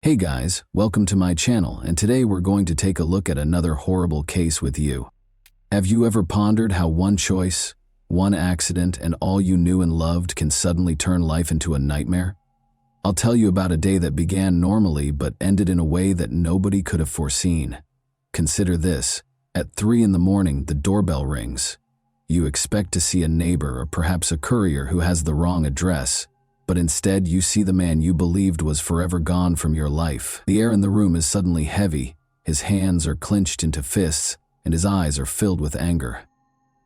Hey guys, welcome to my channel, and today we're going to take a look at another horrible case with you. Have you ever pondered how one choice, one accident, and all you knew and loved can suddenly turn life into a nightmare? I'll tell you about a day that began normally but ended in a way that nobody could have foreseen. Consider this. At 3 in the morning, the doorbell rings. You expect to see a neighbor or perhaps a courier who has the wrong address, but instead you see the man you believed was forever gone from your life. The air in the room is suddenly heavy, his hands are clenched into fists, and his eyes are filled with anger.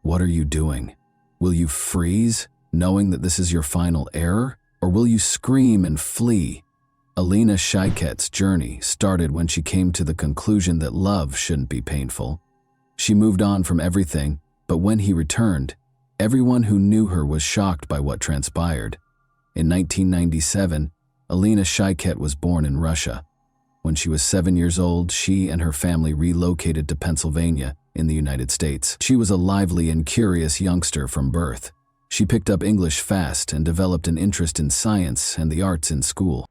What are you doing? Will you freeze, knowing that this is your final error, or will you scream and flee? Alina Shiket's journey started when she came to the conclusion that love shouldn't be painful. She moved on from everything, but when he returned, everyone who knew her was shocked by what transpired. In 1997, Alina Shiket was born in Russia. When she was 7 years old, she and her family relocated to Pennsylvania in the United States. She was a lively and curious youngster from birth. She picked up English fast and developed an interest in science and the arts in school.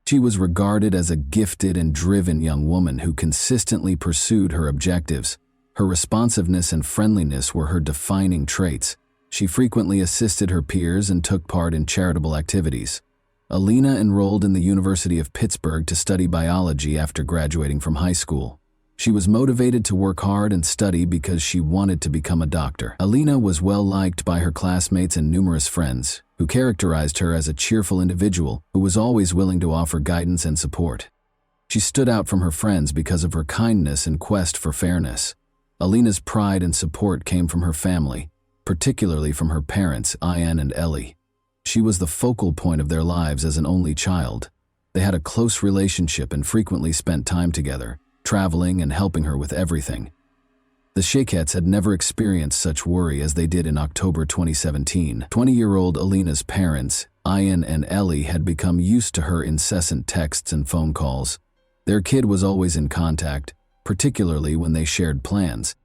She was regarded as a gifted and driven young woman who consistently pursued her objectives. Her responsiveness and friendliness were her defining traits. She frequently assisted her peers and took part in charitable activities. Alina enrolled in the University of Pittsburgh to study biology after graduating from high school. She was motivated to work hard and study because she wanted to become a doctor. Alina was well liked by her classmates and numerous friends, who characterized her as a cheerful individual who was always willing to offer guidance and support. She stood out from her friends because of her kindness and quest for fairness. Alina's pride and support came from her family, particularly from her parents, Ian and Ellie. She was the focal point of their lives as an only child. They had a close relationship and frequently spent time together, traveling and helping her with everything. The Shikets had never experienced such worry as they did in October 2017. 20-year-old Alina's parents, Ian and Ellie, had become used to her incessant texts and phone calls. Their kid was always in contact, particularly when they shared plans.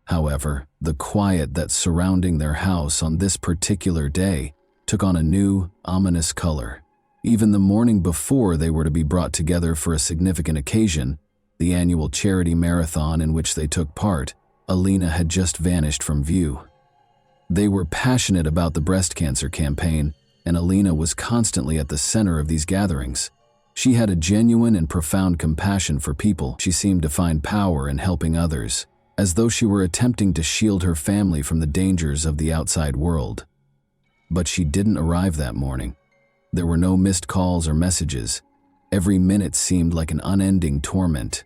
However, the quiet that's surrounding their house on this particular day took on a new, ominous color. Even the morning before they were to be brought together for a significant occasion, the annual charity marathon in which they took part, Alina had just vanished from view. They were passionate about the breast cancer campaign, and Alina was constantly at the center of these gatherings. She had a genuine and profound compassion for people. She seemed to find power in helping others, as though she were attempting to shield her family from the dangers of the outside world. But she didn't arrive that morning. There were no missed calls or messages. Every minute seemed like an unending torment.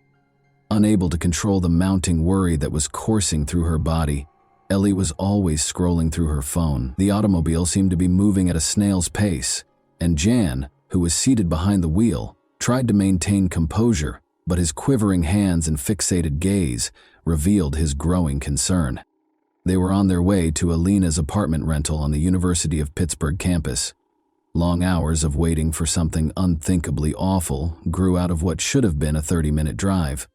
Unable to control the mounting worry that was coursing through her body, Ellie was always scrolling through her phone. The automobile seemed to be moving at a snail's pace, and Jan, who was seated behind the wheel, tried to maintain composure, but his quivering hands and fixated gaze revealed his growing concern. They were on their way to Alina's apartment rental on the University of Pittsburgh campus. Long hours of waiting for something unthinkably awful grew out of what should have been a 30-minute drive.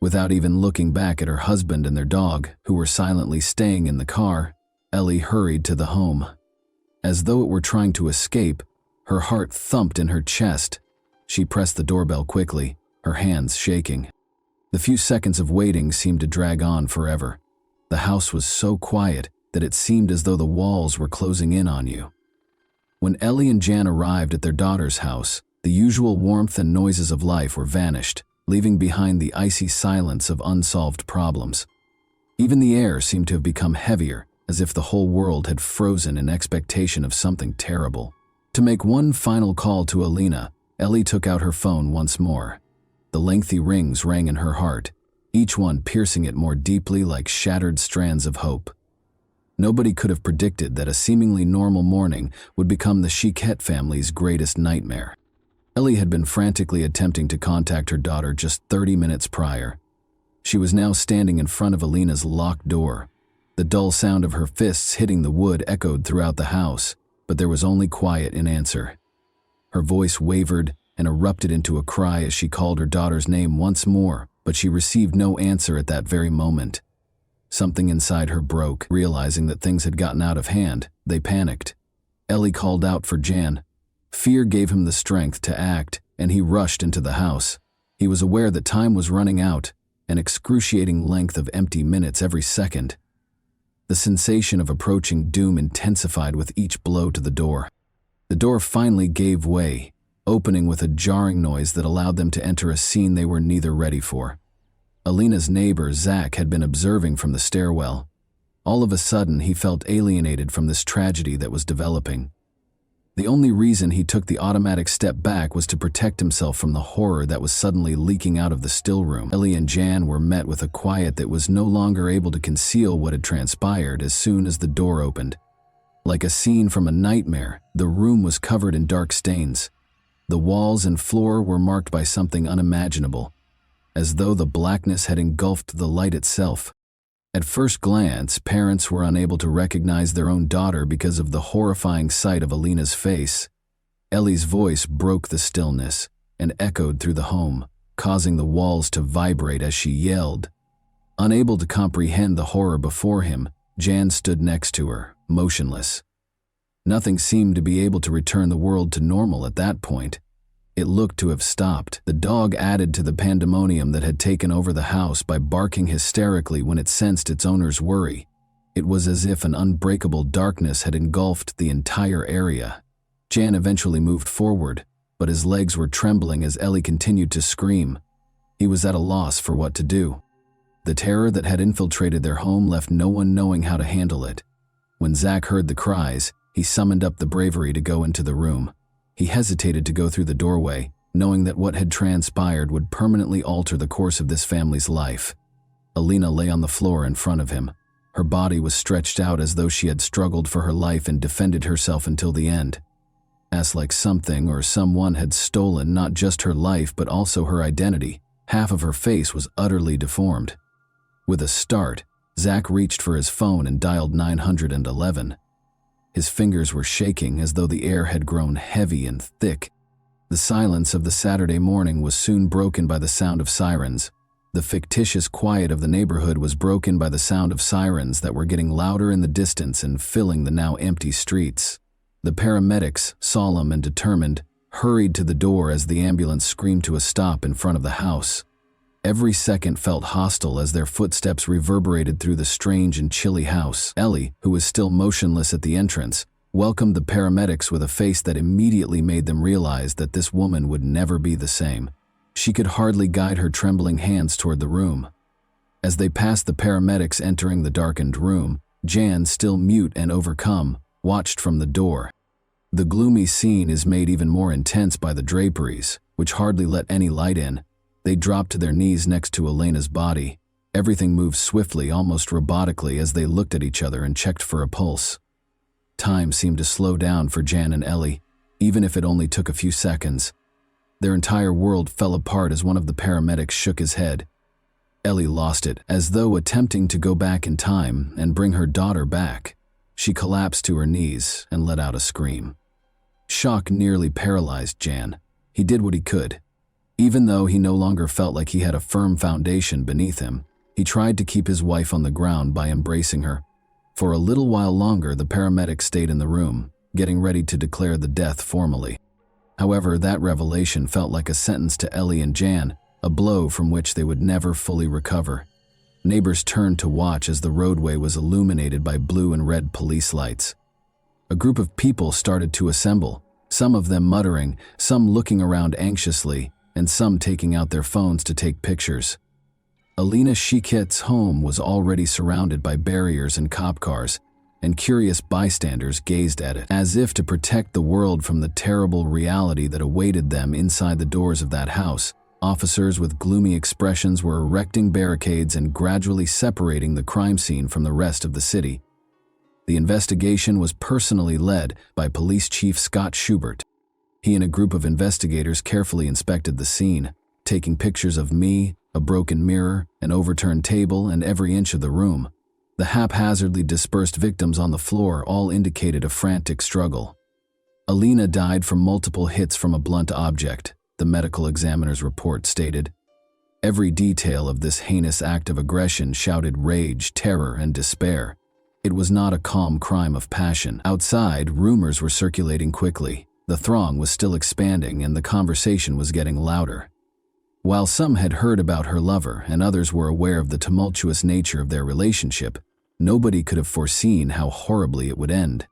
Without even looking back at her husband and their dog, who were silently staying in the car, Ellie hurried to the home. As though it were trying to escape, her heart thumped in her chest. She pressed the doorbell quickly, her hands shaking. The few seconds of waiting seemed to drag on forever. The house was so quiet that it seemed as though the walls were closing in on you. When Ellie and Jan arrived at their daughter's house, the usual warmth and noises of life were vanished, leaving behind the icy silence of unsolved problems. Even the air seemed to have become heavier, as if the whole world had frozen in expectation of something terrible. To make one final call to Alina, Ellie took out her phone once more. The lengthy rings rang in her heart, each one piercing it more deeply like shattered strands of hope. Nobody could have predicted that a seemingly normal morning would become the Shiket family's greatest nightmare. Ellie had been frantically attempting to contact her daughter just 30 minutes prior. She was now standing in front of Alina's locked door. The dull sound of her fists hitting the wood echoed throughout the house, but there was only quiet in answer. Her voice wavered and erupted into a cry as she called her daughter's name once more, but she received no answer at that very moment. Something inside her broke. Realizing that things had gotten out of hand, they panicked. Ellie called out for Jan. Fear gave him the strength to act, and he rushed into the house. He was aware that time was running out, an excruciating length of empty minutes every second. The sensation of approaching doom intensified with each blow to the door. The door finally gave way, opening with a jarring noise that allowed them to enter a scene they were neither ready for. Alina's neighbor, Zach, had been observing from the stairwell. All of a sudden, he felt alienated from this tragedy that was developing. The only reason he took the automatic step back was to protect himself from the horror that was suddenly leaking out of the still room. Ellie and Jan were met with a quiet that was no longer able to conceal what had transpired as soon as the door opened. Like a scene from a nightmare, the room was covered in dark stains. The walls and floor were marked by something unimaginable, as though the blackness had engulfed the light itself. At first glance, parents were unable to recognize their own daughter because of the horrifying sight of Alina's face. Ellie's voice broke the stillness and echoed through the home, causing the walls to vibrate as she yelled. Unable to comprehend the horror before him, Jan stood next to her, motionless. Nothing seemed to be able to return the world to normal at that point. It looked to have stopped. The dog added to the pandemonium that had taken over the house by barking hysterically when it sensed its owner's worry. It was as if an unbreakable darkness had engulfed the entire area. Jan eventually moved forward, but his legs were trembling as Ellie continued to scream. He was at a loss for what to do. The terror that had infiltrated their home left no one knowing how to handle it. When Zach heard the cries, he summoned up the bravery to go into the room. He hesitated to go through the doorway, knowing that what had transpired would permanently alter the course of this family's life. Alina lay on the floor in front of him. Her body was stretched out as though she had struggled for her life and defended herself until the end. As like something or someone had stolen not just her life but also her identity, half of her face was utterly deformed. With a start, Zach reached for his phone and dialed 911. His fingers were shaking as though the air had grown heavy and thick. The silence of the Saturday morning was soon broken by the sound of sirens. The fictitious quiet of the neighborhood was broken by the sound of sirens that were getting louder in the distance and filling the now empty streets. The paramedics, solemn and determined, hurried to the door as the ambulance screamed to a stop in front of the house. Every second felt hostile as their footsteps reverberated through the strange and chilly house. Ellie, who was still motionless at the entrance, welcomed the paramedics with a face that immediately made them realize that this woman would never be the same. She could hardly guide her trembling hands toward the room. As they passed the paramedics entering the darkened room, Jan, still mute and overcome, watched from the door. The gloomy scene is made even more intense by the draperies, which hardly let any light in. They dropped to their knees next to Elena's body. Everything moved swiftly, almost robotically, as they looked at each other and checked for a pulse. Time seemed to slow down for Jan and Ellie, even if it only took a few seconds. Their entire world fell apart as one of the paramedics shook his head. Ellie lost it, as though attempting to go back in time and bring her daughter back. She collapsed to her knees and let out a scream. Shock nearly paralyzed Jan. He did what he could. Even though he no longer felt like he had a firm foundation beneath him, he tried to keep his wife on the ground by embracing her. For a little while longer, the paramedics stayed in the room, getting ready to declare the death formally. However, that revelation felt like a sentence to Ellie and Jan, a blow from which they would never fully recover. Neighbors turned to watch as the roadway was illuminated by blue and red police lights. A group of people started to assemble, some of them muttering, some looking around anxiously, and some taking out their phones to take pictures. Alina Shiket's home was already surrounded by barriers and cop cars, and curious bystanders gazed at it, as if to protect the world from the terrible reality that awaited them inside the doors of that house. Officers with gloomy expressions were erecting barricades and gradually separating the crime scene from the rest of the city. The investigation was personally led by Police Chief Scott Schubert. He and a group of investigators carefully inspected the scene, taking pictures of me, a broken mirror, an overturned table, and every inch of the room. The haphazardly dispersed victims on the floor all indicated a frantic struggle. Alina died from multiple hits from a blunt object, the medical examiner's report stated. Every detail of this heinous act of aggression shouted rage, terror, and despair. It was not a calm crime of passion. Outside, rumors were circulating quickly. The throng was still expanding and the conversation was getting louder. While some had heard about her lover and others were aware of the tumultuous nature of their relationship, nobody could have foreseen how horribly it would end.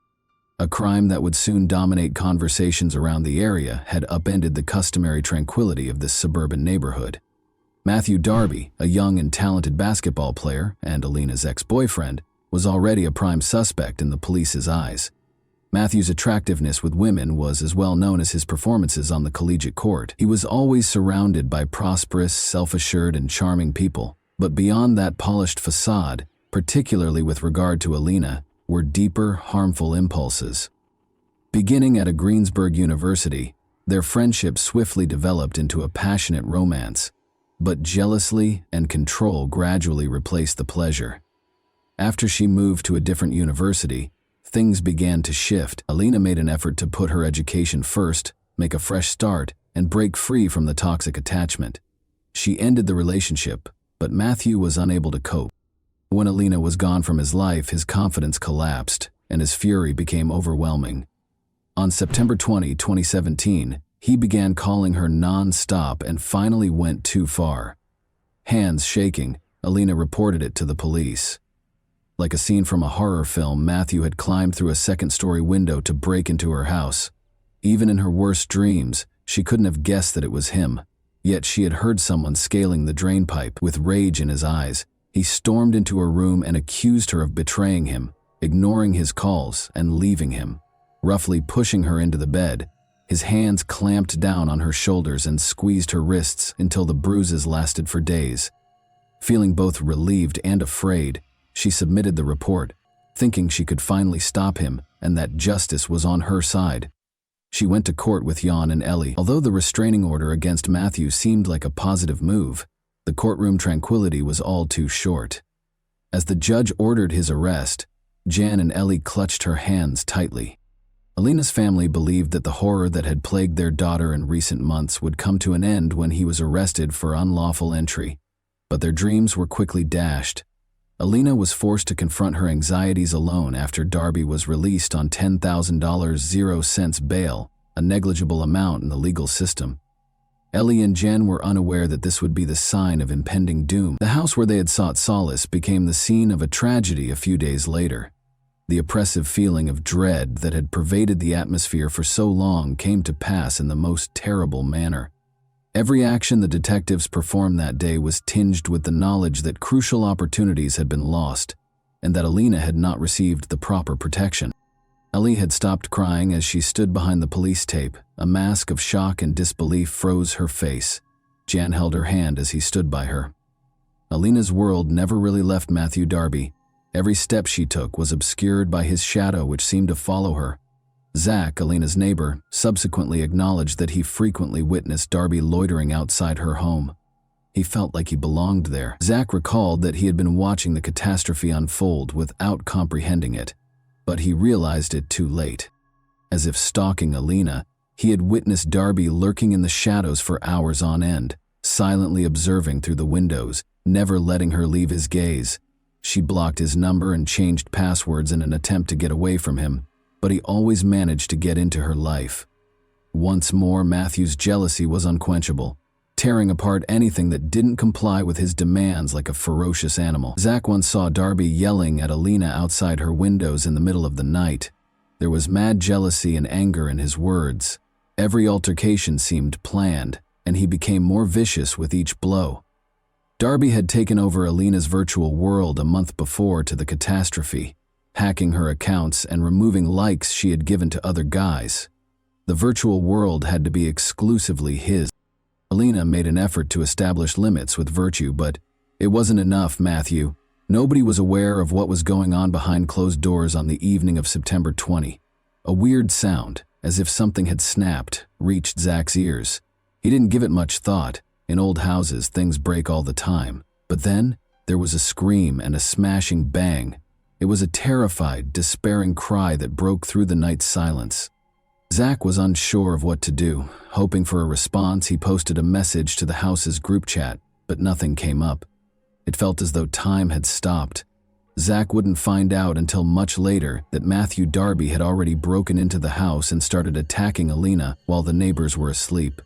A crime that would soon dominate conversations around the area had upended the customary tranquility of this suburban neighborhood. Matthew Darby, a young and talented basketball player and Alina's ex-boyfriend, was already a prime suspect in the police's eyes. Matthew's attractiveness with women was as well known as his performances on the collegiate court. He was always surrounded by prosperous, self-assured, and charming people, but beyond that polished facade, particularly with regard to Alina, were deeper, harmful impulses. Beginning at a Greensburg University, their friendship swiftly developed into a passionate romance, but jealousy and control gradually replaced the pleasure. After she moved to a different university, things began to shift. Alina made an effort to put her education first, make a fresh start, and break free from the toxic attachment. She ended the relationship, but Matthew was unable to cope. When Alina was gone from his life, his confidence collapsed, and his fury became overwhelming. On September 20, 2017, he began calling her non-stop and finally went too far. Hands shaking, Alina reported it to the police. Like a scene from a horror film, Matthew had climbed through a second-story window to break into her house. Even in her worst dreams, she couldn't have guessed that it was him. Yet she had heard someone scaling the drainpipe. With rage in his eyes, he stormed into her room and accused her of betraying him, ignoring his calls and leaving him. Roughly pushing her into the bed, his hands clamped down on her shoulders and squeezed her wrists until the bruises lasted for days. Feeling both relieved and afraid, she submitted the report, thinking she could finally stop him and that justice was on her side. She went to court with Jan and Ellie. Although the restraining order against Matthew seemed like a positive move, the courtroom tranquility was all too short. As the judge ordered his arrest, Jan and Ellie clutched her hands tightly. Alina's family believed that the horror that had plagued their daughter in recent months would come to an end when he was arrested for unlawful entry, but their dreams were quickly dashed. Alina was forced to confront her anxieties alone after Darby was released on $10,000 0 bail, a negligible amount in the legal system. Ellie and Jen were unaware that this would be the sign of impending doom. The house where they had sought solace became the scene of a tragedy a few days later. The oppressive feeling of dread that had pervaded the atmosphere for so long came to pass in the most terrible manner. Every action the detectives performed that day was tinged with the knowledge that crucial opportunities had been lost, and that Alina had not received the proper protection. Ellie had stopped crying as she stood behind the police tape. A mask of shock and disbelief froze her face. Jan held her hand as he stood by her. Alina's world never really left Matthew Darby. Every step she took was obscured by his shadow, which seemed to follow her. Zach, Alina's neighbor, subsequently acknowledged that he frequently witnessed Darby loitering outside her home. He felt like he belonged there. Zach recalled that he had been watching the catastrophe unfold without comprehending it, but he realized it too late. As if stalking Alina, he had witnessed Darby lurking in the shadows for hours on end, silently observing through the windows, never letting her leave his gaze. She blocked his number and changed passwords in an attempt to get away from him, but he always managed to get into her life. Once more, Matthew's jealousy was unquenchable, tearing apart anything that didn't comply with his demands like a ferocious animal. Zach once saw Darby yelling at Alina outside her windows in the middle of the night. There was mad jealousy and anger in his words. Every altercation seemed planned, and he became more vicious with each blow. Darby had taken over Alina's virtual world a month before to the catastrophe, hacking her accounts and removing likes she had given to other guys. The virtual world had to be exclusively his. Alina made an effort to establish limits with Virtue, but it wasn't enough, Matthew. Nobody was aware of what was going on behind closed doors on the evening of September 20. A weird sound, as if something had snapped, reached Zach's ears. He didn't give it much thought. In old houses, things break all the time. But then, there was a scream and a smashing bang. It was a terrified, despairing cry that broke through the night's silence. Zach was unsure of what to do. Hoping for a response, he posted a message to the house's group chat, but nothing came up. It felt as though time had stopped. Zach wouldn't find out until much later that Matthew Darby had already broken into the house and started attacking Alina while the neighbors were asleep.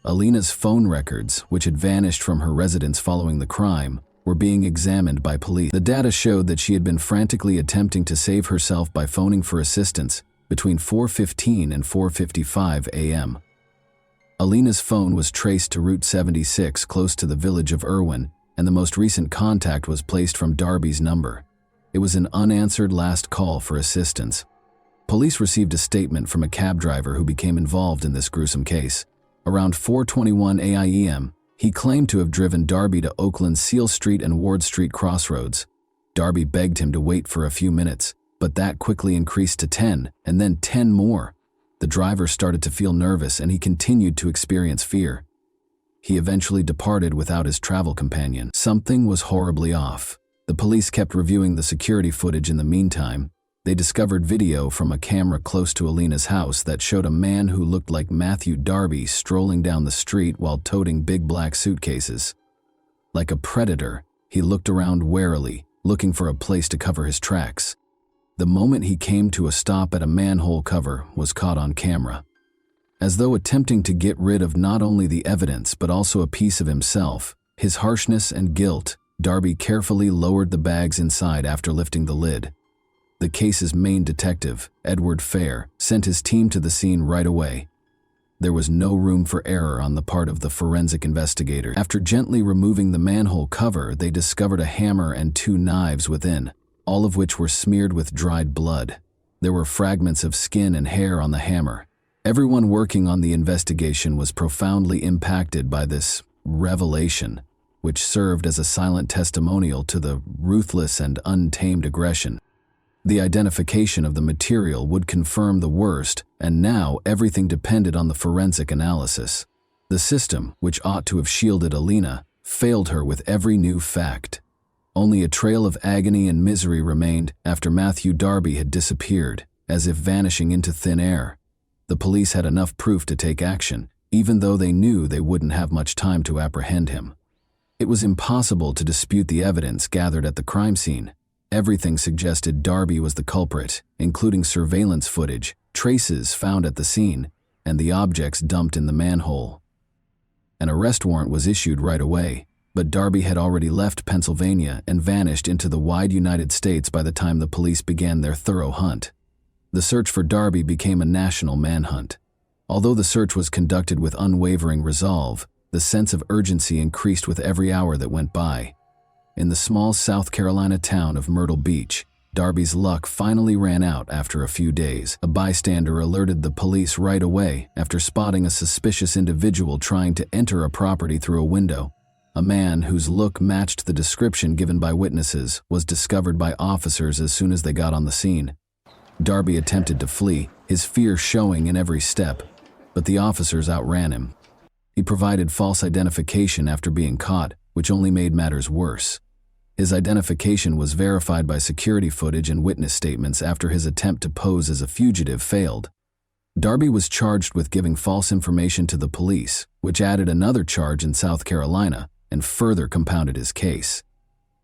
Alina's phone records, which had vanished from her residence following the crime, were being examined by police. The data showed that she had been frantically attempting to save herself by phoning for assistance between 4:15 and 4:55 a.m. Alina's phone was traced to Route 76 close to the village of Irwin, and the most recent contact was placed from Darby's number. It was an unanswered last call for assistance. Police received a statement from a cab driver who became involved in this gruesome case. Around 4:21 a.m., he claimed to have driven Darby to Oakland's Seal Street and Ward Street crossroads. Darby begged him to wait for a few minutes, but that quickly increased to 10, and then 10 more. The driver started to feel nervous and he continued to experience fear. He eventually departed without his travel companion. Something was horribly off. The police kept reviewing the security footage in the meantime. They discovered video from a camera close to Alina's house that showed a man who looked like Matthew Darby strolling down the street while toting big black suitcases. Like a predator, he looked around warily, looking for a place to cover his tracks. The moment he came to a stop at a manhole cover was caught on camera. As though attempting to get rid of not only the evidence but also a piece of himself, his harshness and guilt, Darby carefully lowered the bags inside after lifting the lid. The case's main detective, Edward Fair, sent his team to the scene right away. There was no room for error on the part of the forensic investigator. After gently removing the manhole cover, they discovered a hammer and 2 knives within, all of which were smeared with dried blood. There were fragments of skin and hair on the hammer. Everyone working on the investigation was profoundly impacted by this revelation, which served as a silent testimonial to the ruthless and untamed aggression. The identification of the material would confirm the worst, and now everything depended on the forensic analysis. The system, which ought to have shielded Alina, failed her with every new fact. Only a trail of agony and misery remained after Matthew Darby had disappeared, as if vanishing into thin air. The police had enough proof to take action, even though they knew they wouldn't have much time to apprehend him. It was impossible to dispute the evidence gathered at the crime scene. Everything suggested Darby was the culprit, including surveillance footage, traces found at the scene, and the objects dumped in the manhole. An arrest warrant was issued right away, but Darby had already left Pennsylvania and vanished into the wide United States by the time the police began their thorough hunt. The search for Darby became a national manhunt. Although the search was conducted with unwavering resolve, the sense of urgency increased with every hour that went by. In the small South Carolina town of Myrtle Beach, Darby's luck finally ran out after a few days. A bystander alerted the police right away after spotting a suspicious individual trying to enter a property through a window. A man whose look matched the description given by witnesses was discovered by officers as soon as they got on the scene. Darby attempted to flee, his fear showing in every step, but the officers outran him. He provided false identification after being caught, which only made matters worse. His identification was verified by security footage and witness statements after his attempt to pose as a fugitive failed. Darby was charged with giving false information to the police, which added another charge in South Carolina and further compounded his case.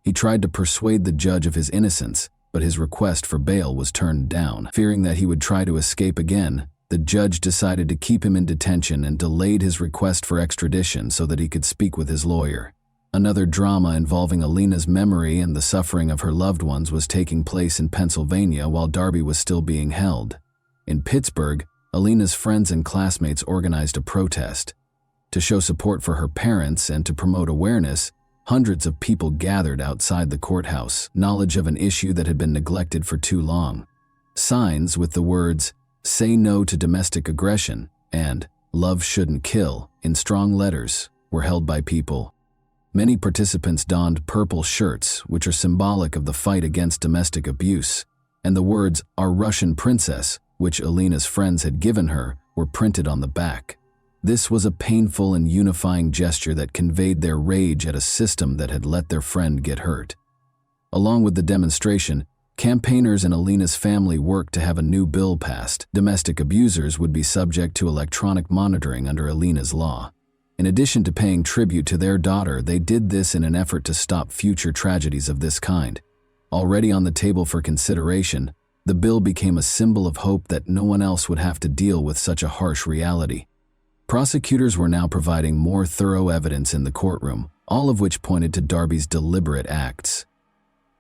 He tried to persuade the judge of his innocence, but his request for bail was turned down. Fearing that he would try to escape again, the judge decided to keep him in detention and delayed his request for extradition so that he could speak with his lawyer. Another drama involving Alina's memory and the suffering of her loved ones was taking place in Pennsylvania while Darby was still being held. In Pittsburgh, Alina's friends and classmates organized a protest. To show support for her parents and to promote awareness, hundreds of people gathered outside the courthouse, knowledge of an issue that had been neglected for too long. Signs with the words, "Say no to domestic aggression," and "Love shouldn't kill," in strong letters, were held by people. Many participants donned purple shirts, which are symbolic of the fight against domestic abuse, and the words, "Our Russian Princess," which Alina's friends had given her, were printed on the back. This was a painful and unifying gesture that conveyed their rage at a system that had let their friend get hurt. Along with the demonstration, campaigners and Alina's family worked to have a new bill passed. Domestic abusers would be subject to electronic monitoring under Alina's law. In addition to paying tribute to their daughter, they did this in an effort to stop future tragedies of this kind. Already on the table for consideration, the bill became a symbol of hope that no one else would have to deal with such a harsh reality. Prosecutors were now providing more thorough evidence in the courtroom, all of which pointed to Darby's deliberate acts.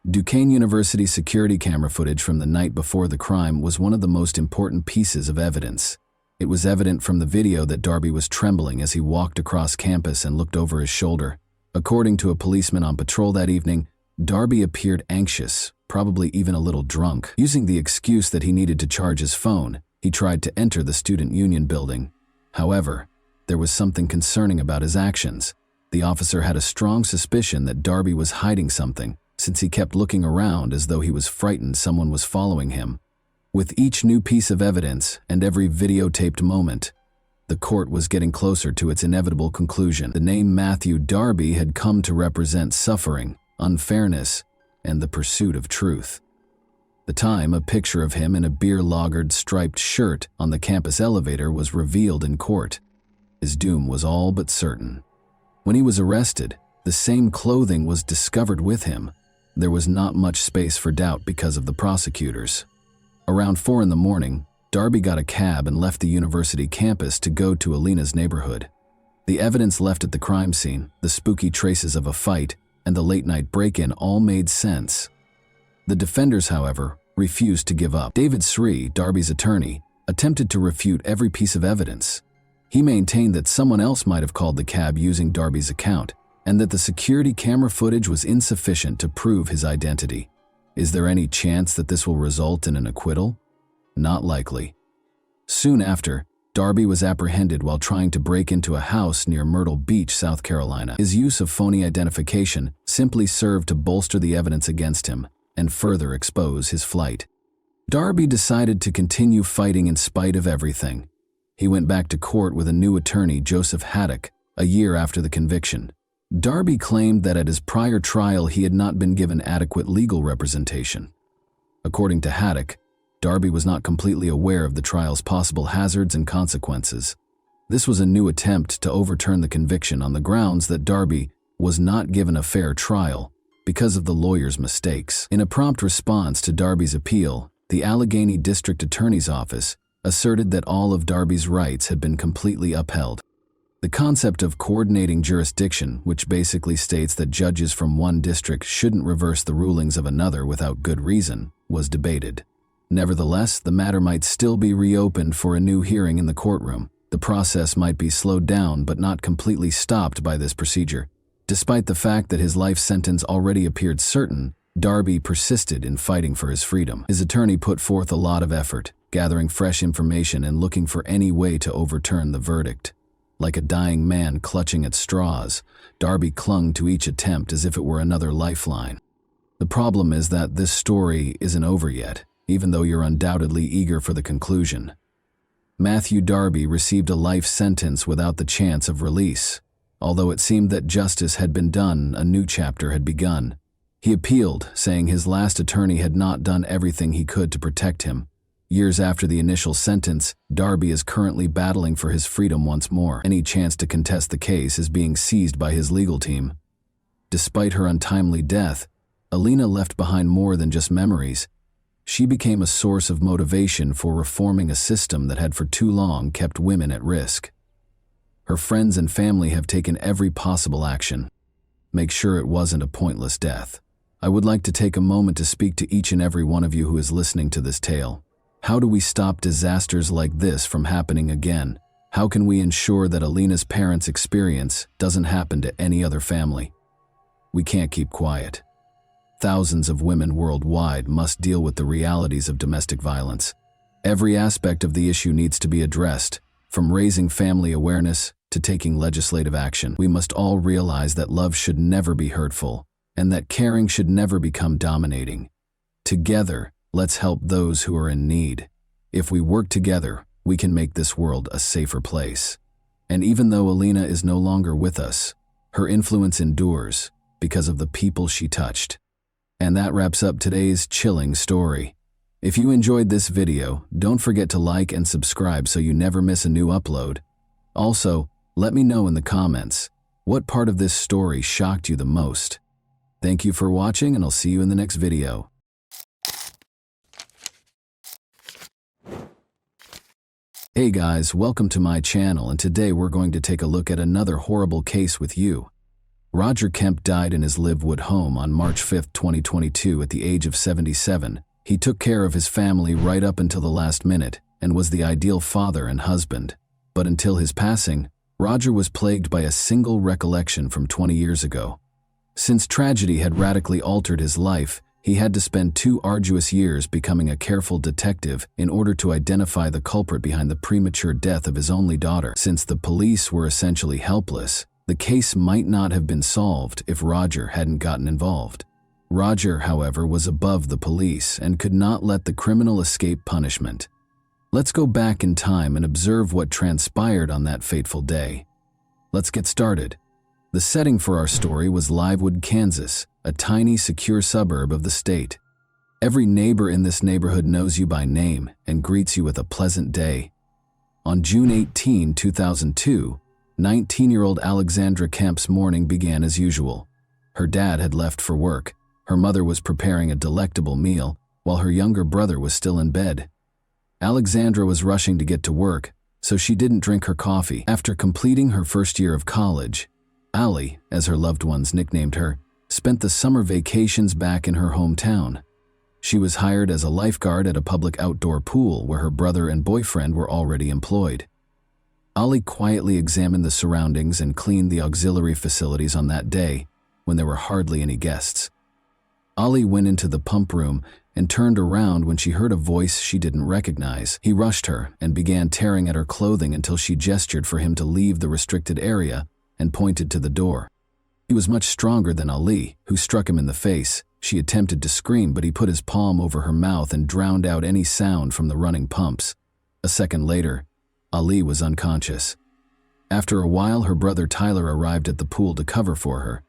Duquesne University security camera footage from the night before the crime was one of the most important pieces of evidence. It was evident from the video that Darby was trembling as he walked across campus and looked over his shoulder. According to a policeman on patrol that evening, Darby appeared anxious, probably even a little drunk. Using the excuse that he needed to charge his phone, he tried to enter the student union building. However, there was something concerning about his actions. The officer had a strong suspicion that Darby was hiding something, since he kept looking around as though he was frightened someone was following him. With each new piece of evidence and every videotaped moment, the court was getting closer to its inevitable conclusion. The name Matthew Darby had come to represent suffering, unfairness, and the pursuit of truth. The time a picture of him in a beer-lagered striped shirt on the campus elevator was revealed in court. His doom was all but certain. When he was arrested, the same clothing was discovered with him. There was not much space for doubt because of the prosecutors. Around 4 in the morning, Darby got a cab and left the university campus to go to Alina's neighborhood. The evidence left at the crime scene, the spooky traces of a fight, and the late-night break-in all made sense. The defenders, however, refused to give up. David Sri, Darby's attorney, attempted to refute every piece of evidence. He maintained that someone else might have called the cab using Darby's account, and that the security camera footage was insufficient to prove his identity. Is there any chance that this will result in an acquittal? Not likely. Soon after, Darby was apprehended while trying to break into a house near Myrtle Beach, South Carolina. His use of phony identification simply served to bolster the evidence against him and further expose his flight. Darby decided to continue fighting in spite of everything. He went back to court with a new attorney, Joseph Haddock, a year after the conviction. Darby claimed that at his prior trial he had not been given adequate legal representation. According to Haddock, Darby was not completely aware of the trial's possible hazards and consequences. This was a new attempt to overturn the conviction on the grounds that Darby was not given a fair trial because of the lawyer's mistakes. In a prompt response to Darby's appeal, the Allegheny District Attorney's Office asserted that all of Darby's rights had been completely upheld. The concept of coordinating jurisdiction, which basically states that judges from one district shouldn't reverse the rulings of another without good reason, was debated. Nevertheless, the matter might still be reopened for a new hearing in the courtroom. The process might be slowed down but not completely stopped by this procedure. Despite the fact that his life sentence already appeared certain, Darby persisted in fighting for his freedom. His attorney put forth a lot of effort, gathering fresh information and looking for any way to overturn the verdict. Like a dying man clutching at straws, Darby clung to each attempt as if it were another lifeline. The problem is that this story isn't over yet, even though you're undoubtedly eager for the conclusion. Matthew Darby received a life sentence without the chance of release. Although it seemed that justice had been done, a new chapter had begun. He appealed, saying his last attorney had not done everything he could to protect him. Years after the initial sentence, Darby is currently battling for his freedom once more. Any chance to contest the case is being seized by his legal team. Despite her untimely death, Alina left behind more than just memories. She became a source of motivation for reforming a system that had for too long kept women at risk. Her friends and family have taken every possible action. Make sure it wasn't a pointless death. I would like to take a moment to speak to each and every one of you who is listening to this tale. How do we stop disasters like this from happening again? How can we ensure that Alina's parents' experience doesn't happen to any other family? We can't keep quiet. Thousands of women worldwide must deal with the realities of domestic violence. Every aspect of the issue needs to be addressed, from raising family awareness to taking legislative action. We must all realize that love should never be hurtful, and that caring should never become dominating. Together, let's help those who are in need. If we work together, we can make this world a safer place. And even though Alina is no longer with us, her influence endures because of the people she touched. And that wraps up today's chilling story. If you enjoyed this video, don't forget to like and subscribe so you never miss a new upload. Also, let me know in the comments, what part of this story shocked you the most? Thank you for watching, and I'll see you in the next video. Hey guys, welcome to my channel, and today we're going to take a look at another horrible case with you. Roger Kemp died in his Livewood home on March 5, 2022 at the age of 77. He took care of his family right up until the last minute and was the ideal father and husband. But until his passing, Roger was plagued by a single recollection from 20 years ago. Since tragedy had radically altered his life, he had to spend 2 arduous years becoming a careful detective in order to identify the culprit behind the premature death of his only daughter. Since the police were essentially helpless, the case might not have been solved if Roger hadn't gotten involved. Roger, however, was above the police and could not let the criminal escape punishment. Let's go back in time and observe what transpired on that fateful day. Let's get started. The setting for our story was Livewood, Kansas, a tiny, secure suburb of the state. Every neighbor in this neighborhood knows you by name and greets you with a pleasant day. On June 18, 2002, 19-year-old Alexandra Kemp's morning began as usual. Her dad had left for work. Her mother was preparing a delectable meal, while her younger brother was still in bed. Alexandra was rushing to get to work, so she didn't drink her coffee. After completing her first year of college, Allie, as her loved ones nicknamed her, spent the summer vacations back in her hometown. She was hired as a lifeguard at a public outdoor pool where her brother and boyfriend were already employed. Allie quietly examined the surroundings and cleaned the auxiliary facilities on that day, when there were hardly any guests. Allie went into the pump room and turned around when she heard a voice she didn't recognize. He rushed her and began tearing at her clothing until she gestured for him to leave the restricted area and pointed to the door. He was much stronger than Ali, who struck him in the face. She attempted to scream, but he put his palm over her mouth and drowned out any sound from the running pumps. A second later, Ali was unconscious. After a while, her brother Tyler arrived at the pool to cover for her.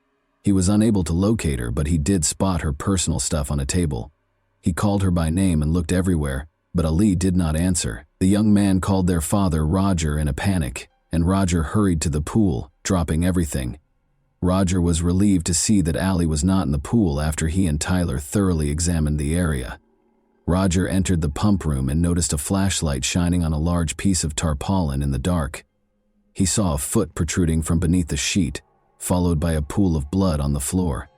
He was unable to locate her, but he did spot her personal stuff on a table. He called her by name and looked everywhere, but Ali did not answer. The young man called their father, Roger, in a panic, and Roger hurried to the pool, dropping everything. Roger was relieved to see that Allie was not in the pool after he and Tyler thoroughly examined the area. Roger entered the pump room and noticed a flashlight shining on a large piece of tarpaulin in the dark. He saw a foot protruding from beneath the sheet, followed by a pool of blood on the floor.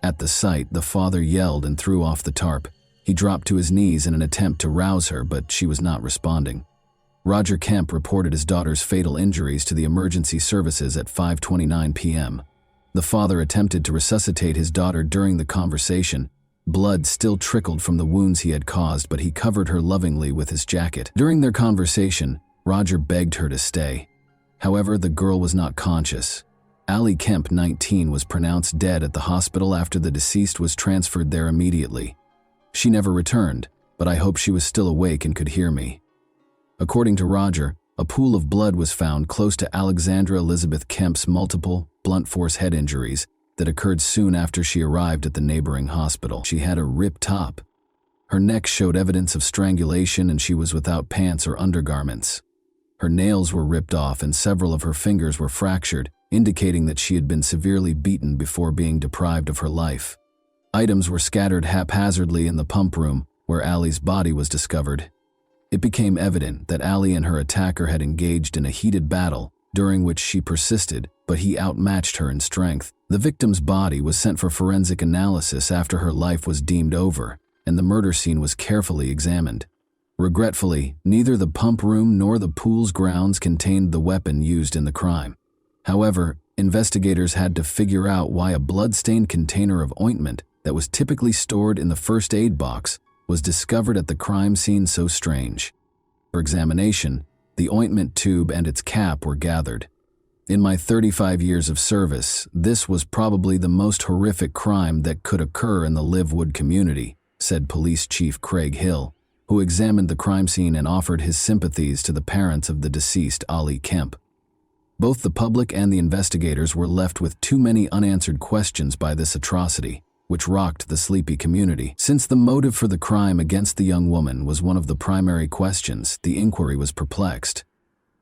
At the sight, the father yelled and threw off the tarp. He dropped to his knees in an attempt to rouse her, but she was not responding. Roger Kemp reported his daughter's fatal injuries to the emergency services at 5:29 p.m. The father attempted to resuscitate his daughter during the conversation. Blood still trickled from the wounds he had caused, but he covered her lovingly with his jacket. During their conversation, Roger begged her to stay. However, the girl was not conscious. Allie Kemp, 19, was pronounced dead at the hospital after the deceased was transferred there immediately. She never returned, but I hope she was still awake and could hear me. According to Roger, a pool of blood was found close to Alexandra Elizabeth Kemp's multiple blunt force head injuries that occurred soon after she arrived at the neighboring hospital. She had a ripped top. Her neck showed evidence of strangulation, and she was without pants or undergarments. Her nails were ripped off and several of her fingers were fractured, indicating that she had been severely beaten before being deprived of her life. Items were scattered haphazardly in the pump room where Allie's body was discovered. It became evident that Allie and her attacker had engaged in a heated battle, during which she persisted, but he outmatched her in strength. The victim's body was sent for forensic analysis after her life was deemed over, and the murder scene was carefully examined. Regretfully, neither the pump room nor the pool's grounds contained the weapon used in the crime. However, investigators had to figure out why a blood-stained container of ointment that was typically stored in the first aid box was discovered at the crime scene so strange. For examination, the ointment tube and its cap were gathered. In my 35 years of service, this was probably the most horrific crime that could occur in the Livewood community, said Police Chief Craig Hill, who examined the crime scene and offered his sympathies to the parents of the deceased Allie Kemp. Both the public and the investigators were left with too many unanswered questions by this atrocity, which rocked the sleepy community. Since the motive for the crime against the young woman was one of the primary questions, the inquiry was perplexed.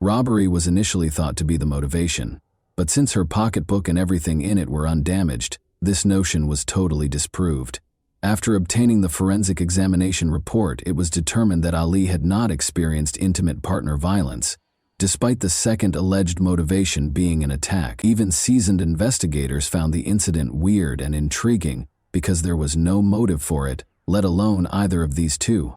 Robbery was initially thought to be the motivation, but since her pocketbook and everything in it were undamaged, this notion was totally disproved. After obtaining the forensic examination report, it was determined that Ali had not experienced intimate partner violence, despite the second alleged motivation being an attack. Even seasoned investigators found the incident weird and intriguing because there was no motive for it, let alone either of these two.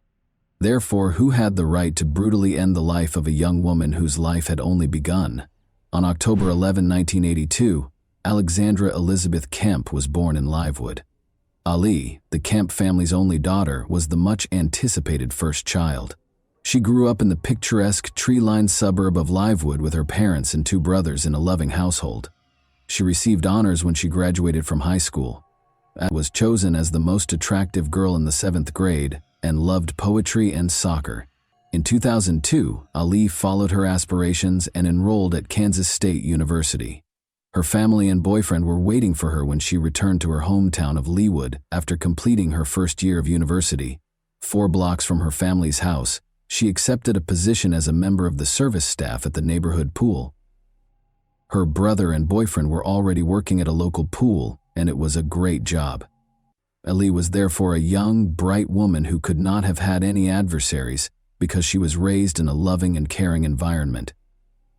Therefore, who had the right to brutally end the life of a young woman whose life had only begun? On October 11, 1982, Alexandra Elizabeth Kemp was born in Livewood. Ali, the Kemp family's only daughter, was the much-anticipated first child. She grew up in the picturesque, tree-lined suburb of Livewood with her parents and two brothers in a loving household. She received honors when she graduated from high school, was chosen as the most attractive girl in the 7th grade, and loved poetry and soccer. In 2002, Ali followed her aspirations and enrolled at Kansas State University. Her family and boyfriend were waiting for her when she returned to her hometown of Leawood after completing her first year of university. 4 blocks from her family's house, she accepted a position as a member of the service staff at the neighborhood pool. Her brother and boyfriend were already working at a local pool, and it was a great job. Ali was therefore a young, bright woman who could not have had any adversaries because she was raised in a loving and caring environment.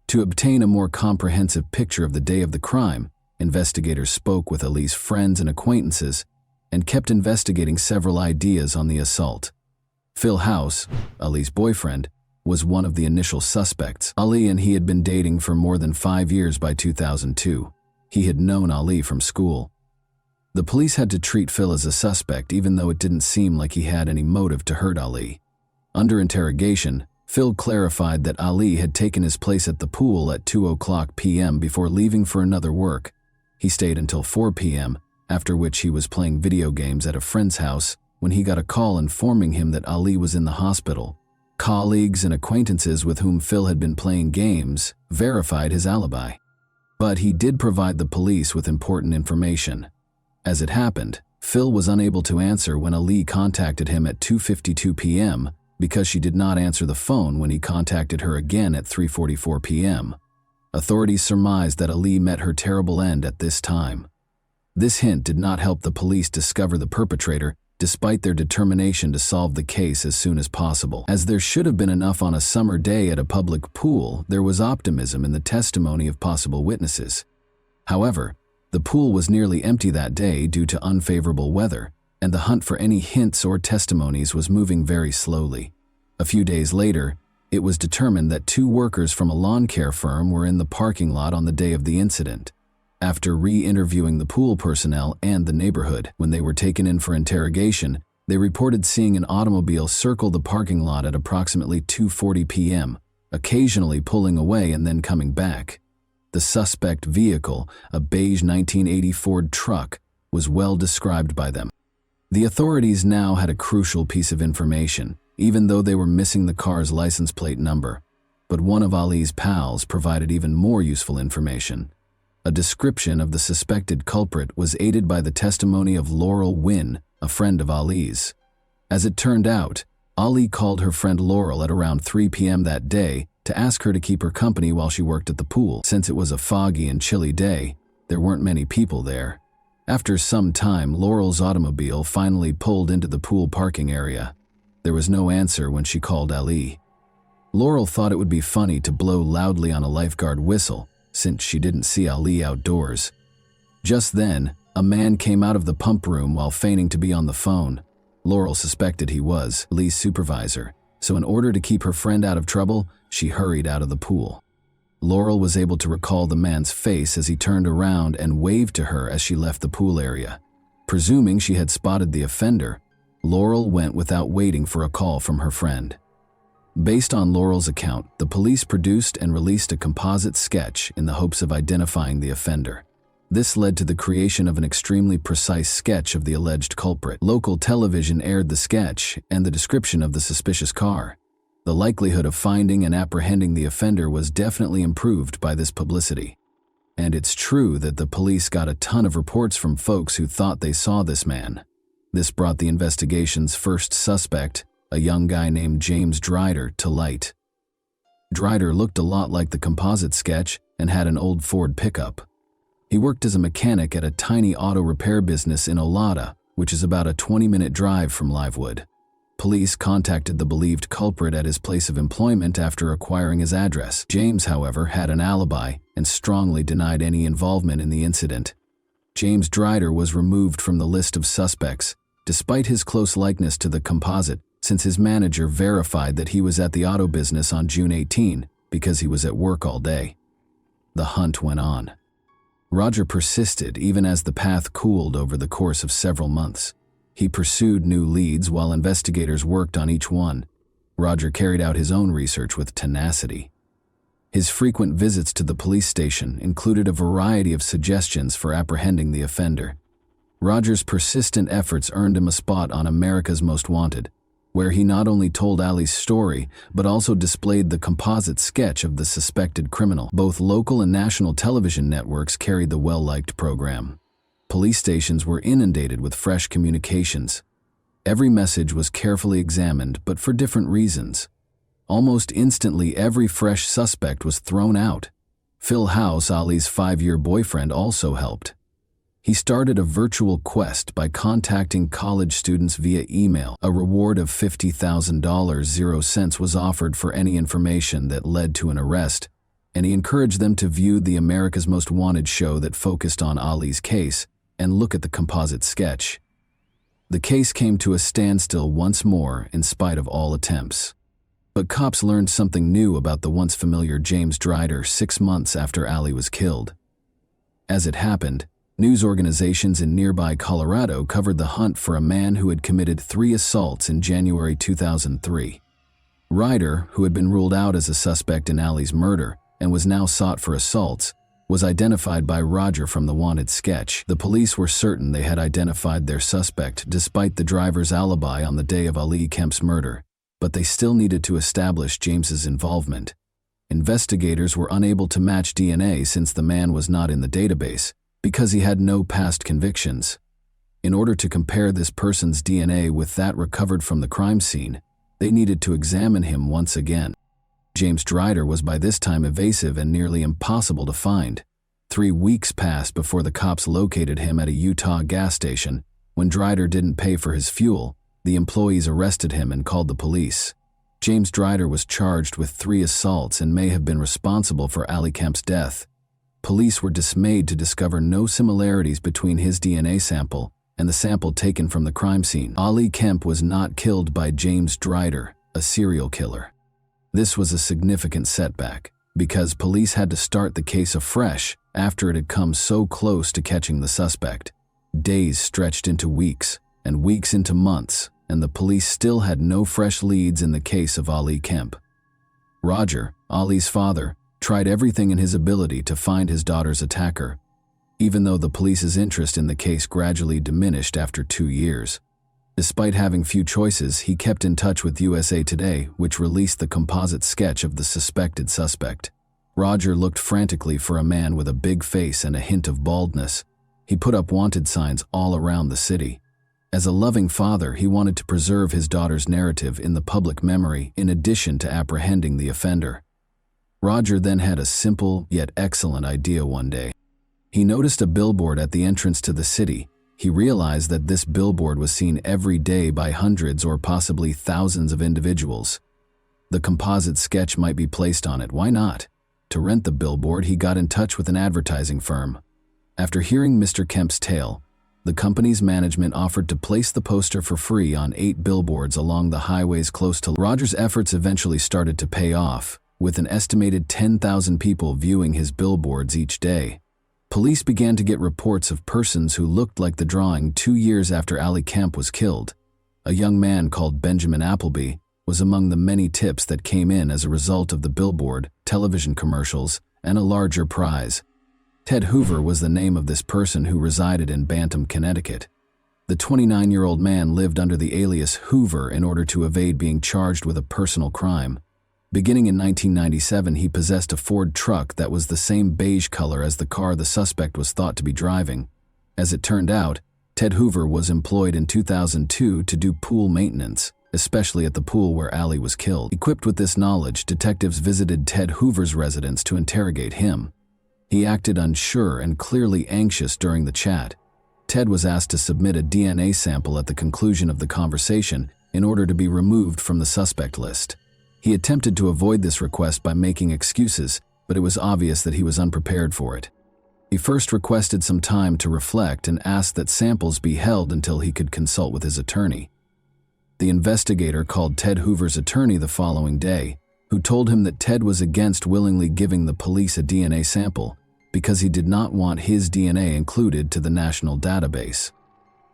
To obtain a more comprehensive picture of the day of the crime, investigators spoke with Ali's friends and acquaintances and kept investigating several ideas on the assault. Phil House, Ali's boyfriend, was one of the initial suspects. Ali and he had been dating for more than 5 years by 2002. He had known Ali from school. The police had to treat Phil as a suspect even though it didn't seem like he had any motive to hurt Ali. Under interrogation, Phil clarified that Ali had taken his place at the pool at 2:00 p.m. before leaving for another work. He stayed until 4 p.m., after which he was playing video games at a friend's house when he got a call informing him that Ali was in the hospital. Colleagues and acquaintances with whom Phil had been playing games verified his alibi. But he did provide the police with important information. As it happened, Phil was unable to answer when Ali contacted him at 2:52 p.m., because she did not answer the phone when he contacted her again at 3:44 p.m. Authorities surmised that Ali met her terrible end at this time. This hint did not help the police discover the perpetrator, despite their determination to solve the case as soon as possible. As there should have been enough on a summer day at a public pool, there was optimism in the testimony of possible witnesses. However, the pool was nearly empty that day due to unfavorable weather, and the hunt for any hints or testimonies was moving very slowly. A few days later, it was determined that 2 workers from a lawn care firm were in the parking lot on the day of the incident. After re-interviewing the pool personnel and the neighborhood, when they were taken in for interrogation, they reported seeing an automobile circle the parking lot at approximately 2:40 p.m., occasionally pulling away and then coming back. The suspect vehicle, a beige 1980 Ford truck, was well described by them. The authorities now had a crucial piece of information, even though they were missing the car's license plate number. But one of Ali's pals provided even more useful information. A description of the suspected culprit was aided by the testimony of Laurel Wynn, a friend of Ali's. As it turned out, Ali called her friend Laurel at around 3 p.m. that day to ask her to keep her company while she worked at the pool. Since it was a foggy and chilly day, there weren't many people there. After some time, Laurel's automobile finally pulled into the pool parking area. There was no answer when she called Ali. Laurel thought it would be funny to blow loudly on a lifeguard whistle, since she didn't see Ali outdoors. Just then, a man came out of the pump room while feigning to be on the phone. Laurel suspected he was Ali's supervisor, so in order to keep her friend out of trouble, she hurried out of the pool. Laurel was able to recall the man's face as he turned around and waved to her as she left the pool area. Presuming she had spotted the offender, Laurel went without waiting for a call from her friend. Based on Laurel's account, the police produced and released a composite sketch in the hopes of identifying the offender. This led to the creation of an extremely precise sketch of the alleged culprit. Local television aired the sketch and the description of the suspicious car. The likelihood of finding and apprehending the offender was definitely improved by this publicity. And it's true that the police got a ton of reports from folks who thought they saw this man. This brought the investigation's first suspect, a young guy named James Drider, to light. Drider looked a lot like the composite sketch and had an old Ford pickup. He worked as a mechanic at a tiny auto repair business in Olata, which is about a 20-minute drive from Livewood. Police contacted the believed culprit at his place of employment after acquiring his address. James, however, had an alibi and strongly denied any involvement in the incident. James Drider was removed from the list of suspects, despite his close likeness to the composite, since his manager verified that he was at the auto business on June 18 because he was at work all day. The hunt went on. Roger persisted even as the path cooled over the course of several months. He pursued new leads while investigators worked on each one. Roger carried out his own research with tenacity. His frequent visits to the police station included a variety of suggestions for apprehending the offender. Roger's persistent efforts earned him a spot on America's Most Wanted, where he not only told Ali's story, but also displayed the composite sketch of the suspected criminal. Both local and national television networks carried the well-liked program. Police stations were inundated with fresh communications. Every message was carefully examined, but for different reasons. Almost instantly, every fresh suspect was thrown out. Phil House, Ali's 5-year boyfriend, also helped. He started a virtual quest by contacting college students via email. A reward of $50,000 was offered for any information that led to an arrest, and he encouraged them to view the America's Most Wanted show that focused on Ali's case and look at the composite sketch. The case came to a standstill once more in spite of all attempts. But cops learned something new about the once familiar James Drider 6 months after Ali was killed. As it happened, news organizations in nearby Colorado covered the hunt for a man who had committed 3 assaults in January 2003. Ryder, who had been ruled out as a suspect in Ali's murder and was now sought for assaults, was identified by Roger from the wanted sketch. The police were certain they had identified their suspect despite the driver's alibi on the day of Ali Kemp's murder, but they still needed to establish James's involvement. Investigators were unable to match DNA since the man was not in the database, because he had no past convictions. In order to compare this person's DNA with that recovered from the crime scene, they needed to examine him once again. James Drider was by this time evasive and nearly impossible to find. 3 weeks passed before the cops located him at a Utah gas station. When Drider didn't pay for his fuel, the employees arrested him and called the police. James Drider was charged with 3 assaults and may have been responsible for Ali Kemp's death. Police were dismayed to discover no similarities between his DNA sample and the sample taken from the crime scene. Ali Kemp was not killed by James Drider, a serial killer. This was a significant setback, because police had to start the case afresh after it had come so close to catching the suspect. Days stretched into weeks, and weeks into months, and the police still had no fresh leads in the case of Ali Kemp. Roger, Ali's father, tried everything in his ability to find his daughter's attacker, even though the police's interest in the case gradually diminished after 2 years. Despite having few choices, he kept in touch with USA Today, which released the composite sketch of the suspected suspect. Roger looked frantically for a man with a big face and a hint of baldness. He put up wanted signs all around the city. As a loving father, he wanted to preserve his daughter's narrative in the public memory in addition to apprehending the offender. Roger then had a simple yet excellent idea one day. He noticed a billboard at the entrance to the city. He realized that this billboard was seen every day by hundreds or possibly thousands of individuals. The composite sketch might be placed on it, why not? To rent the billboard, he got in touch with an advertising firm. After hearing Mr. Kemp's tale, the company's management offered to place the poster for free on 8 billboards along the highways close to. Roger's efforts eventually started to pay off, with an estimated 10,000 people viewing his billboards each day. Police began to get reports of persons who looked like the drawing 2 years after Ali Kemp was killed. A young man called Benjamin Appleby was among the many tips that came in as a result of the billboard, television commercials, and a larger prize. Ted Hoover was the name of this person who resided in Bantam, Connecticut. The 29-year-old man lived under the alias Hoover in order to evade being charged with a personal crime. Beginning in 1997, he possessed a Ford truck that was the same beige color as the car the suspect was thought to be driving. As it turned out, Ted Hoover was employed in 2002 to do pool maintenance, especially at the pool where Ali was killed. Equipped with this knowledge, detectives visited Ted Hoover's residence to interrogate him. He acted unsure and clearly anxious during the chat. Ted was asked to submit a DNA sample at the conclusion of the conversation in order to be removed from the suspect list. He attempted to avoid this request by making excuses, but it was obvious that he was unprepared for it. He first requested some time to reflect and asked that samples be held until he could consult with his attorney. The investigator called Ted Hoover's attorney the following day, who told him that Ted was against willingly giving the police a DNA sample because he did not want his DNA included to the national database.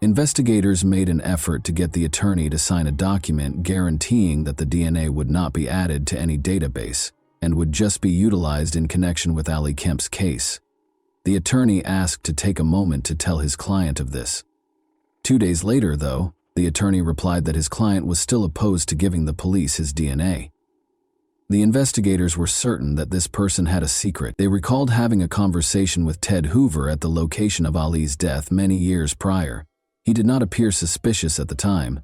Investigators made an effort to get the attorney to sign a document guaranteeing that the DNA would not be added to any database and would just be utilized in connection with Ali Kemp's case. The attorney asked to take a moment to tell his client of this. 2 days later, though, the attorney replied that his client was still opposed to giving the police his DNA. The investigators were certain that this person had a secret. They recalled having a conversation with Ted Hoover at the location of Ali's death many years prior. He did not appear suspicious at the time,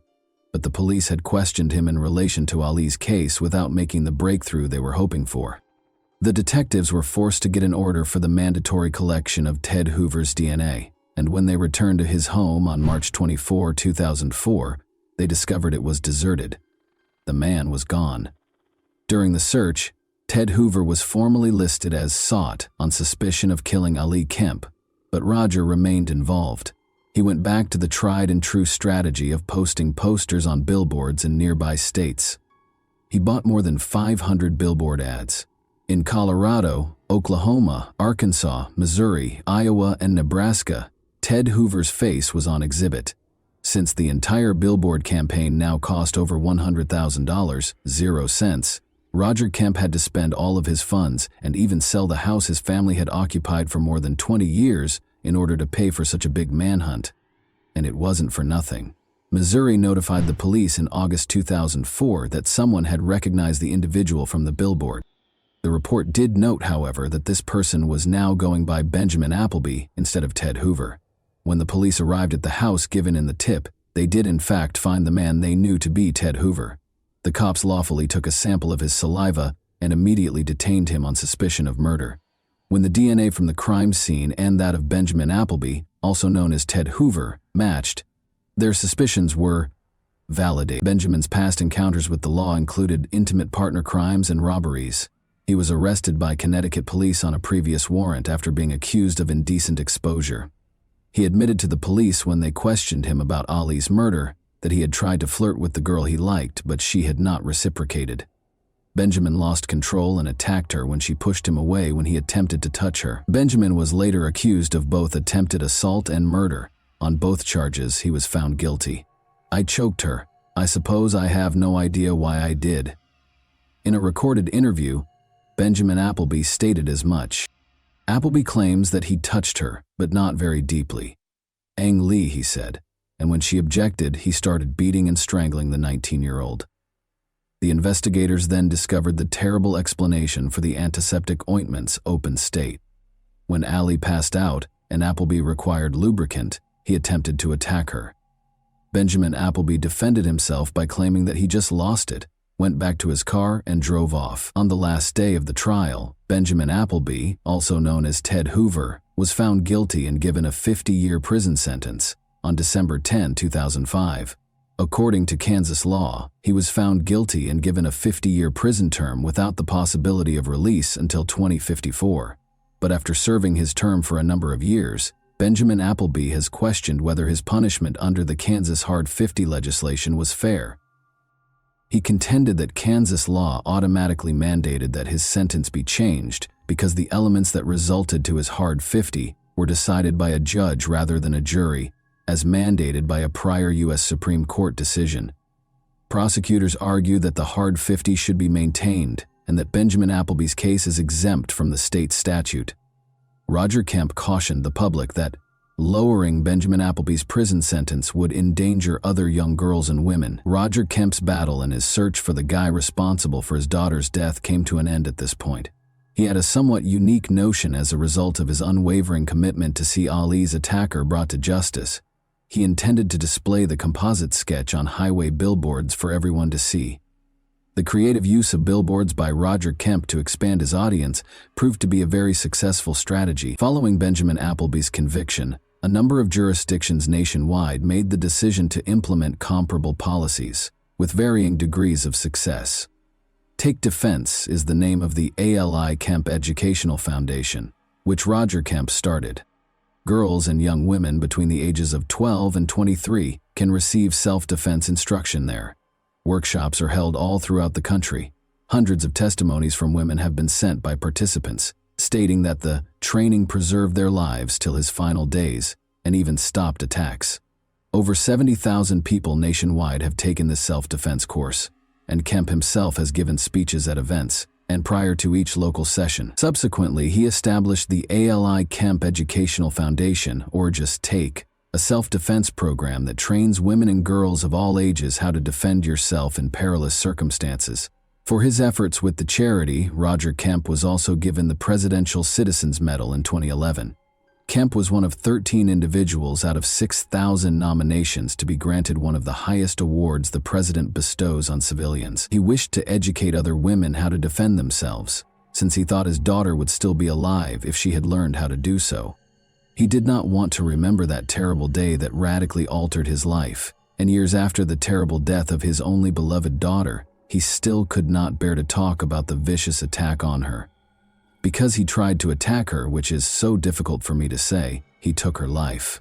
but the police had questioned him in relation to Ali's case without making the breakthrough they were hoping for. The detectives were forced to get an order for the mandatory collection of Ted Hoover's DNA, and when they returned to his home on March 24, 2004, they discovered it was deserted. The man was gone. During the search, Ted Hoover was formally listed as sought on suspicion of killing Ali Kemp, but Roger remained involved. He went back to the tried and true strategy of posting posters on billboards in nearby states. He bought more than 500 billboard ads. In Colorado, Oklahoma, Arkansas, Missouri, Iowa, and Nebraska, Ted Hoover's face was on exhibit. Since the entire billboard campaign now cost over $100,000, 0 cents, Roger Kemp had to spend all of his funds and even sell the house his family had occupied for more than 20 years in order to pay for such a big manhunt. And it wasn't for nothing. Missouri notified the police in August 2004 that someone had recognized the individual from the billboard. The report did note, however, that this person was now going by Benjamin Appleby instead of Ted Hoover. When the police arrived at the house given in the tip, they did in fact find the man they knew to be Ted Hoover. The cops lawfully took a sample of his saliva and immediately detained him on suspicion of murder. When the DNA from the crime scene and that of Benjamin Appleby, also known as Ted Hoover, matched, their suspicions were validated. Benjamin's past encounters with the law included intimate partner crimes and robberies. He was arrested by Connecticut police on a previous warrant after being accused of indecent exposure. He admitted to the police when they questioned him about Ali's murder that he had tried to flirt with the girl he liked, but she had not reciprocated. Benjamin lost control and attacked her when she pushed him away when he attempted to touch her. Benjamin was later accused of both attempted assault and murder. On both charges, he was found guilty. "I choked her. I suppose I have no idea why I did." In a recorded interview, Benjamin Appleby stated as much. Appleby claims that he touched her, but not very deeply. "Ang Lee," he said, and when she objected, he started beating and strangling the 19-year-old. The investigators then discovered the terrible explanation for the antiseptic ointment's open state. When Ali passed out and Appleby required lubricant, he attempted to attack her. Benjamin Appleby defended himself by claiming that he just lost it, went back to his car, and drove off. On the last day of the trial, Benjamin Appleby, also known as Ted Hoover, was found guilty and given a 50-year prison sentence on December 10, 2005. According to Kansas law, he was found guilty and given a 50-year prison term without the possibility of release until 2054. But after serving his term for a number of years, Benjamin Appleby has questioned whether his punishment under the Kansas Hard 50 legislation was fair. He contended that Kansas law automatically mandated that his sentence be changed because the elements that resulted to his Hard 50 were decided by a judge rather than a jury, as mandated by a prior U.S. Supreme Court decision. Prosecutors argue that the Hard 50 should be maintained and that Benjamin Appleby's case is exempt from the state statute. Roger Kemp cautioned the public that lowering Benjamin Appleby's prison sentence would endanger other young girls and women. Roger Kemp's battle and his search for the guy responsible for his daughter's death came to an end at this point. He had a somewhat unique notion as a result of his unwavering commitment to see Ali's attacker brought to justice. He intended to display the composite sketch on highway billboards for everyone to see. The creative use of billboards by Roger Kemp to expand his audience proved to be a very successful strategy. Following Benjamin Appleby's conviction, a number of jurisdictions nationwide made the decision to implement comparable policies, with varying degrees of success. Take Defense is the name of the Ali Kemp Educational Foundation, which Roger Kemp started. Girls and young women between the ages of 12 and 23 can receive self-defense instruction there. Workshops are held all throughout the country. Hundreds of testimonies from women have been sent by participants, stating that the training preserved their lives till his final days and even stopped attacks. Over 70,000 people nationwide have taken this self-defense course, and Kemp himself has given speeches at events and prior to each local session. Subsequently, he established the Ali Kemp Educational Foundation, or just TAKE, a self-defense program that trains women and girls of all ages how to defend yourself in perilous circumstances. For his efforts with the charity, Roger Kemp was also given the Presidential Citizens Medal in 2011. Kemp was one of 13 individuals out of 6,000 nominations to be granted one of the highest awards the president bestows on civilians. He wished to educate other women how to defend themselves, since he thought his daughter would still be alive if she had learned how to do so. He did not want to remember that terrible day that radically altered his life, and years after the terrible death of his only beloved daughter, he still could not bear to talk about the vicious attack on her. Because he tried to attack her, which is so difficult for me to say, he took her life.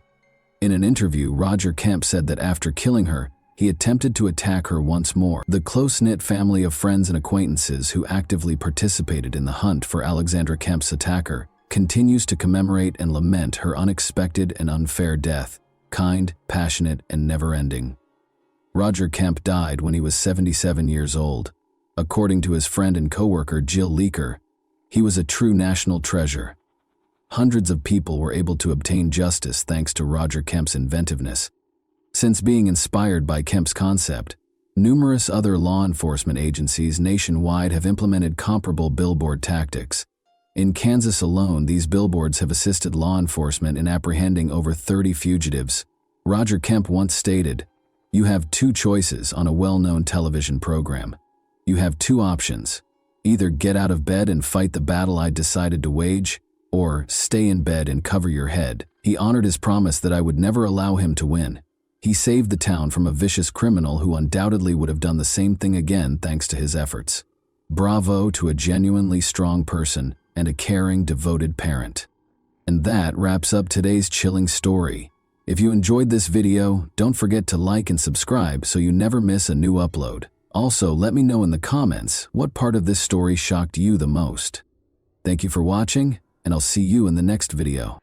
In an interview, Roger Kemp said that after killing her, he attempted to attack her once more. The close-knit family of friends and acquaintances who actively participated in the hunt for Alexandra Kemp's attacker continues to commemorate and lament her unexpected and unfair death, kind, passionate, and never-ending. Roger Kemp died when he was 77 years old. According to his friend and co-worker Jill Leaker, he was a true national treasure. Hundreds of people were able to obtain justice thanks to Roger Kemp's inventiveness. Since being inspired by Kemp's concept, numerous other law enforcement agencies nationwide have implemented comparable billboard tactics. In Kansas alone, these billboards have assisted law enforcement in apprehending over 30 fugitives. Roger Kemp once stated, "You have two choices on a well-known television program. You have two options. Either get out of bed and fight the battle I decided to wage, or stay in bed and cover your head." He honored his promise that I would never allow him to win. He saved the town from a vicious criminal who undoubtedly would have done the same thing again thanks to his efforts. Bravo to a genuinely strong person and a caring, devoted parent. And that wraps up today's chilling story. If you enjoyed this video, don't forget to like and subscribe so you never miss a new upload. Also, let me know in the comments what part of this story shocked you the most. Thank you for watching, and I'll see you in the next video.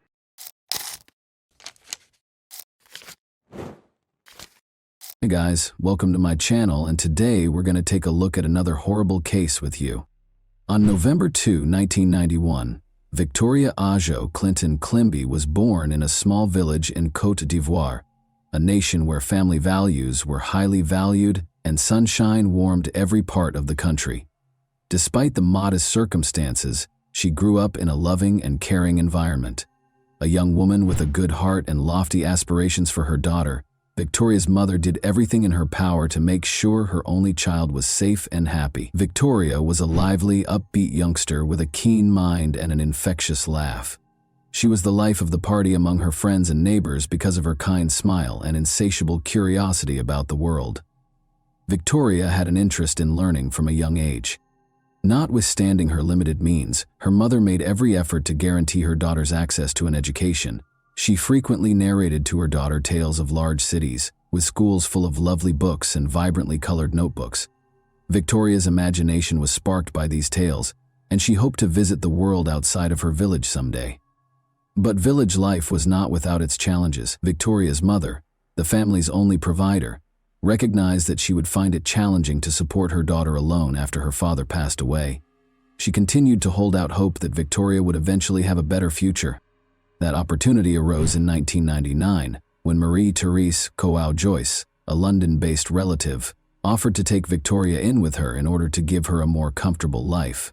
Hey guys, welcome to my channel, and today we're going to take a look at another horrible case with you. On November 2, 1991, Victoria Ajo Clinton Climby was born in a small village in Côte d'Ivoire, a nation where family values were highly valued and sunshine warmed every part of the country. Despite the modest circumstances, she grew up in a loving and caring environment. A young woman with a good heart and lofty aspirations for her daughter, Victoria's mother did everything in her power to make sure her only child was safe and happy. Victoria was a lively, upbeat youngster with a keen mind and an infectious laugh. She was the life of the party among her friends and neighbors because of her kind smile and insatiable curiosity about the world. Victoria had an interest in learning from a young age. Notwithstanding her limited means, her mother made every effort to guarantee her daughter's access to an education. She frequently narrated to her daughter tales of large cities, with schools full of lovely books and vibrantly colored notebooks. Victoria's imagination was sparked by these tales, and she hoped to visit the world outside of her village someday. But village life was not without its challenges. Victoria's mother, the family's only provider, recognized that she would find it challenging to support her daughter alone after her father passed away. She continued to hold out hope that Victoria would eventually have a better future. That opportunity arose in 1999 when Marie-Therese Coau-Joyce, a London-based relative, offered to take Victoria in with her in order to give her a more comfortable life.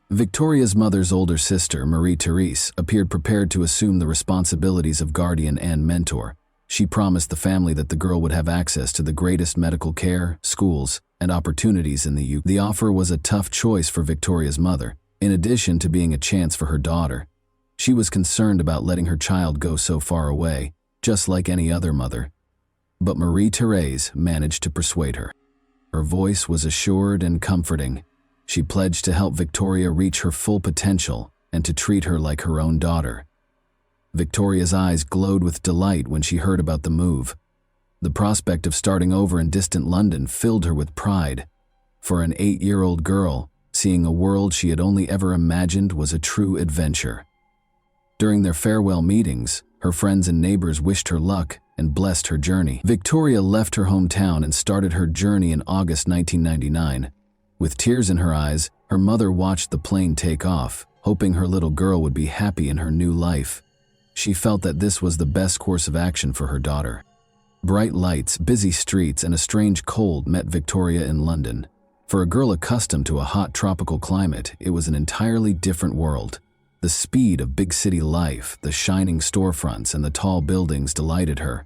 Victoria's mother's older sister, Marie-Therese, appeared prepared to assume the responsibilities of guardian and mentor. She promised the family that the girl would have access to the greatest medical care, schools, and opportunities in the UK. The offer was a tough choice for Victoria's mother, in addition to being a chance for her daughter. She was concerned about letting her child go so far away, just like any other mother. But Marie-Thérèse managed to persuade her. Her voice was assured and comforting. She pledged to help Victoria reach her full potential and to treat her like her own daughter. Victoria's eyes glowed with delight when she heard about the move. The prospect of starting over in distant London filled her with pride. For an 8-year-old girl, seeing a world she had only ever imagined was a true adventure. During their farewell meetings, her friends and neighbors wished her luck and blessed her journey. Victoria left her hometown and started her journey in August 1999. With tears in her eyes, her mother watched the plane take off, hoping her little girl would be happy in her new life. She felt that this was the best course of action for her daughter. Bright lights, busy streets, and a strange cold met Victoria in London. For a girl accustomed to a hot tropical climate, it was an entirely different world. The speed of big city life, the shining storefronts, and the tall buildings delighted her.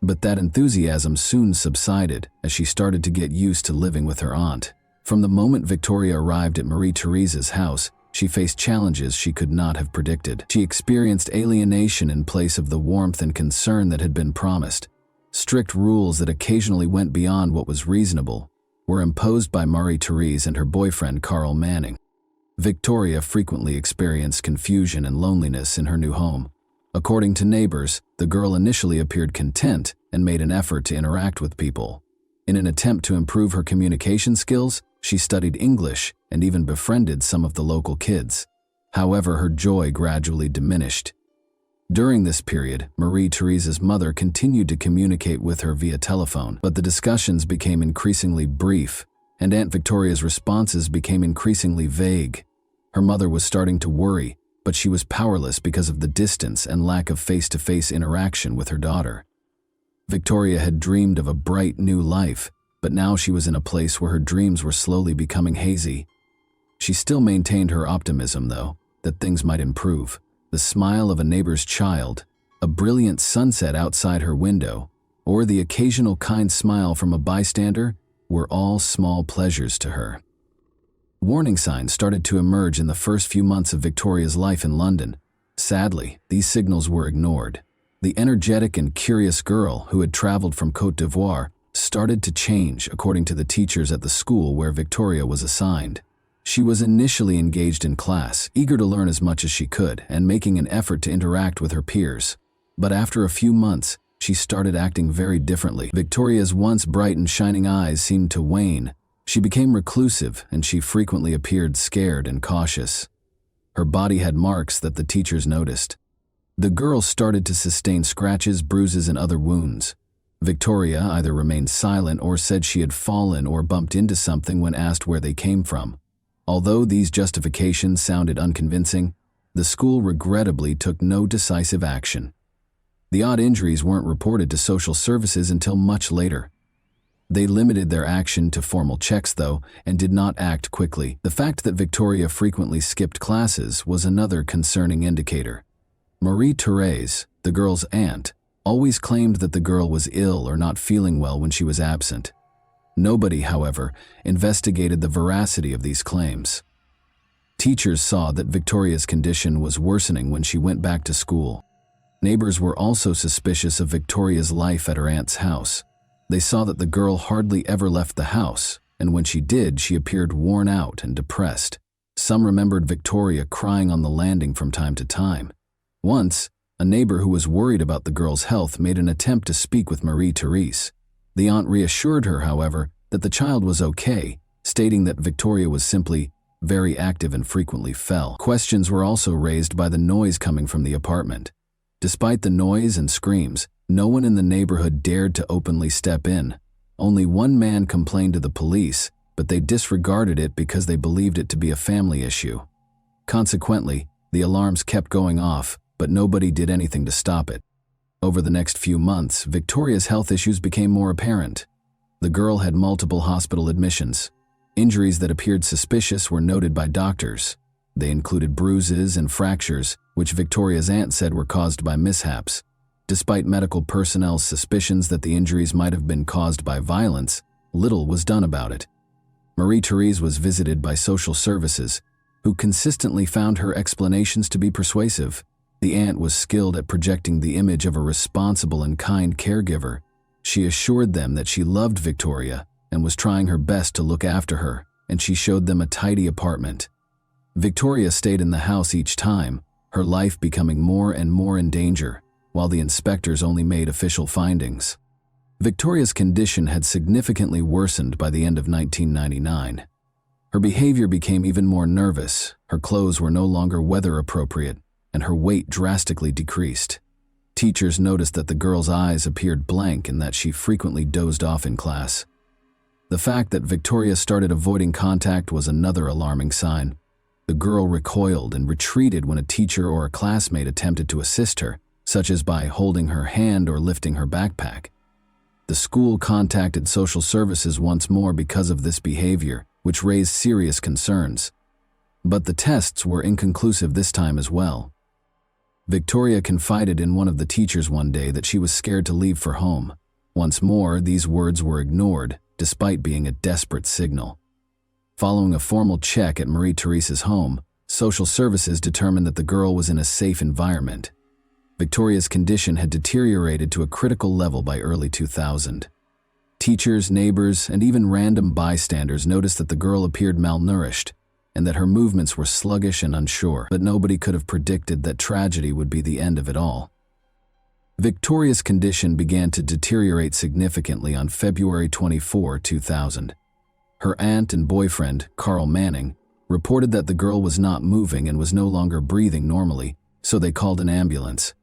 But that enthusiasm soon subsided as she started to get used to living with her aunt. From the moment Victoria arrived at Marie-Thérèse's house, she faced challenges she could not have predicted. She experienced alienation in place of the warmth and concern that had been promised. Strict rules that occasionally went beyond what was reasonable were imposed by Marie-Thérèse and her boyfriend Carl Manning. Victoria frequently experienced confusion and loneliness in her new home. According to neighbors, the girl initially appeared content and made an effort to interact with people. In an attempt to improve her communication skills, she studied English and even befriended some of the local kids. However, her joy gradually diminished. During this period, Marie-Thérèse's mother continued to communicate with her via telephone, but the discussions became increasingly brief, and Aunt Victoria's responses became increasingly vague. Her mother was starting to worry, but she was powerless because of the distance and lack of face-to-face interaction with her daughter. Victoria had dreamed of a bright new life, but now she was in a place where her dreams were slowly becoming hazy. She still maintained her optimism, though, that things might improve. The smile of a neighbor's child, a brilliant sunset outside her window, or the occasional kind smile from a bystander were all small pleasures to her. Warning signs started to emerge in the first few months of Victoria's life in London. Sadly, these signals were ignored. The energetic and curious girl who had traveled from Côte d'Ivoire started to change, according to the teachers at the school where Victoria was assigned. She was initially engaged in class, eager to learn as much as she could and making an effort to interact with her peers. But after a few months, she started acting very differently. Victoria's once bright and shining eyes seemed to wane. She became reclusive and she frequently appeared scared and cautious. Her body had marks that the teachers noticed. The girl started to sustain scratches, bruises, and other wounds. Victoria either remained silent or said she had fallen or bumped into something when asked where they came from. Although these justifications sounded unconvincing, the school regrettably took no decisive action. The odd injuries weren't reported to social services until much later. They limited their action to formal checks, though, and did not act quickly. The fact that Victoria frequently skipped classes was another concerning indicator. Marie-Thérèse, the girl's aunt, always claimed that the girl was ill or not feeling well when she was absent. Nobody, however, investigated the veracity of these claims. Teachers saw that Victoria's condition was worsening when she went back to school. Neighbors were also suspicious of Victoria's life at her aunt's house. They saw that the girl hardly ever left the house, and when she did, she appeared worn out and depressed. Some remembered Victoria crying on the landing from time to time. Once, a neighbor who was worried about the girl's health made an attempt to speak with Marie-Thérèse. The aunt reassured her, however, that the child was okay, stating that Victoria was simply very active and frequently fell. Questions were also raised by the noise coming from the apartment. Despite the noise and screams, no one in the neighborhood dared to openly step in. Only one man complained to the police, but they disregarded it because they believed it to be a family issue. Consequently, the alarms kept going off, but nobody did anything to stop it. Over the next few months, Victoria's health issues became more apparent. The girl had multiple hospital admissions. Injuries that appeared suspicious were noted by doctors. They included bruises and fractures, which Victoria's aunt said were caused by mishaps. Despite medical personnel's suspicions that the injuries might have been caused by violence, little was done about it. Marie-Therese was visited by social services, who consistently found her explanations to be persuasive. The aunt was skilled at projecting the image of a responsible and kind caregiver. She assured them that she loved Victoria and was trying her best to look after her, and she showed them a tidy apartment. Victoria stayed in the house each time, her life becoming more and more in danger, while the inspectors only made official findings. Victoria's condition had significantly worsened by the end of 1999. Her behavior became even more nervous, her clothes were no longer weather appropriate, and her weight drastically decreased. Teachers noticed that the girl's eyes appeared blank and that she frequently dozed off in class. The fact that Victoria started avoiding contact was another alarming sign. The girl recoiled and retreated when a teacher or a classmate attempted to assist her, such as by holding her hand or lifting her backpack. The school contacted social services once more because of this behavior, which raised serious concerns. But the tests were inconclusive this time as well. Victoria confided in one of the teachers one day that she was scared to leave for home. Once more, these words were ignored, despite being a desperate signal. Following a formal check at Marie-Therese's home, social services determined that the girl was in a safe environment. Victoria's condition had deteriorated to a critical level by early 2000. Teachers, neighbors, and even random bystanders noticed that the girl appeared malnourished and that her movements were sluggish and unsure, but nobody could have predicted that tragedy would be the end of it all. Victoria's condition began to deteriorate significantly on February 24, 2000. Her aunt and boyfriend, Carl Manning, reported that the girl was not moving and was no longer breathing normally, so they called an ambulance.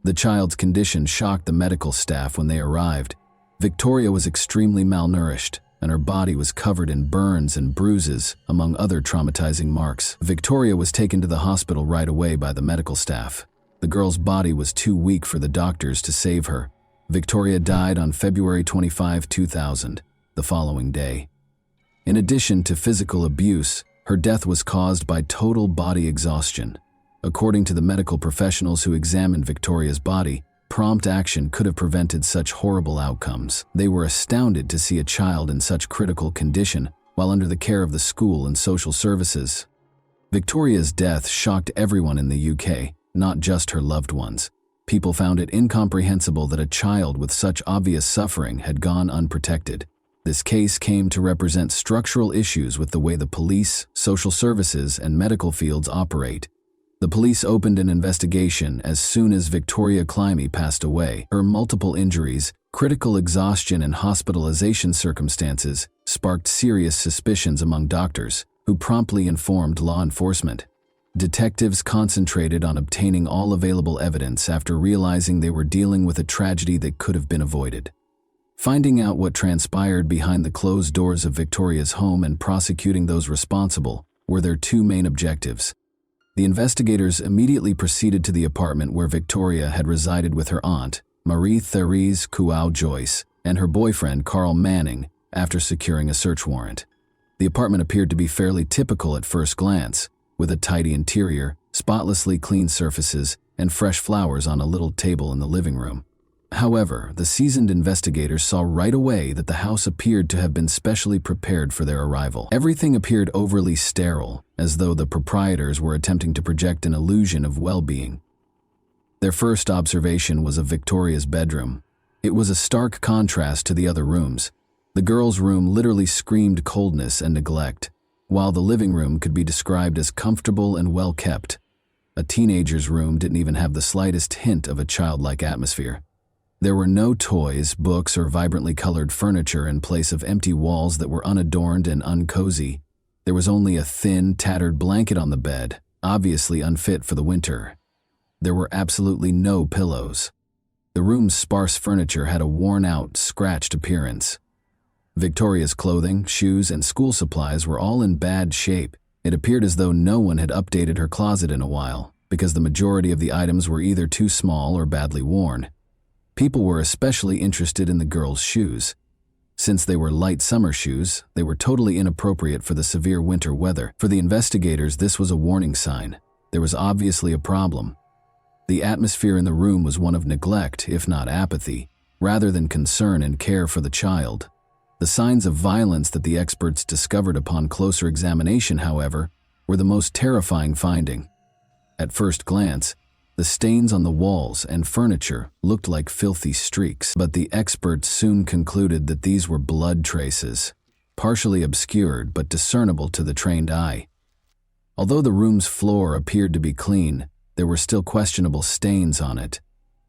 The child's condition shocked the medical staff when they arrived. Victoria was extremely malnourished, and her body was covered in burns and bruises, among other traumatizing marks. Victoria was taken to the hospital right away by the medical staff. The girl's body was too weak for the doctors to save her. Victoria died on February 25, 2000, the following day. In addition to physical abuse, her death was caused by total body exhaustion. According to the medical professionals who examined Victoria's body, prompt action could have prevented such horrible outcomes. They were astounded to see a child in such critical condition while under the care of the school and social services. Victoria's death shocked everyone in the UK, not just her loved ones. People found it incomprehensible that a child with such obvious suffering had gone unprotected. This case came to represent structural issues with the way the police, social services, and medical fields operate. The police opened an investigation as soon as Victoria Climie passed away. Her multiple injuries, critical exhaustion, and hospitalization circumstances sparked serious suspicions among doctors, who promptly informed law enforcement. Detectives concentrated on obtaining all available evidence after realizing they were dealing with a tragedy that could have been avoided. Finding out what transpired behind the closed doors of Victoria's home and prosecuting those responsible were their two main objectives. The investigators immediately proceeded to the apartment where Victoria had resided with her aunt, Marie-Therese Joyce, and her boyfriend, Carl Manning, after securing a search warrant. The apartment appeared to be fairly typical at first glance, with a tidy interior, spotlessly clean surfaces, and fresh flowers on a little table in the living room. However, the seasoned investigators saw right away that the house appeared to have been specially prepared for their arrival. Everything appeared overly sterile, as though the proprietors were attempting to project an illusion of well-being. Their first observation was of Victoria's bedroom. It was a stark contrast to the other rooms. The girl's room literally screamed coldness and neglect, while the living room could be described as comfortable and well-kept. A teenager's room didn't even have the slightest hint of a childlike atmosphere. There were no toys, books, or vibrantly colored furniture in place of empty walls that were unadorned and uncozy. There was only a thin, tattered blanket on the bed, obviously unfit for the winter. There were absolutely no pillows. The room's sparse furniture had a worn-out, scratched appearance. Victoria's clothing, shoes, and school supplies were all in bad shape. It appeared as though no one had updated her closet in a while, because the majority of the items were either too small or badly worn. People were especially interested in the girl's shoes. Since they were light summer shoes, they were totally inappropriate for the severe winter weather. For the investigators, this was a warning sign. There was obviously a problem. The atmosphere in the room was one of neglect, if not apathy, rather than concern and care for the child. The signs of violence that the experts discovered upon closer examination, however, were the most terrifying finding. At first glance, the stains on the walls and furniture looked like filthy streaks, but the experts soon concluded that these were blood traces, partially obscured but discernible to the trained eye. Although the room's floor appeared to be clean, there were still questionable stains on it,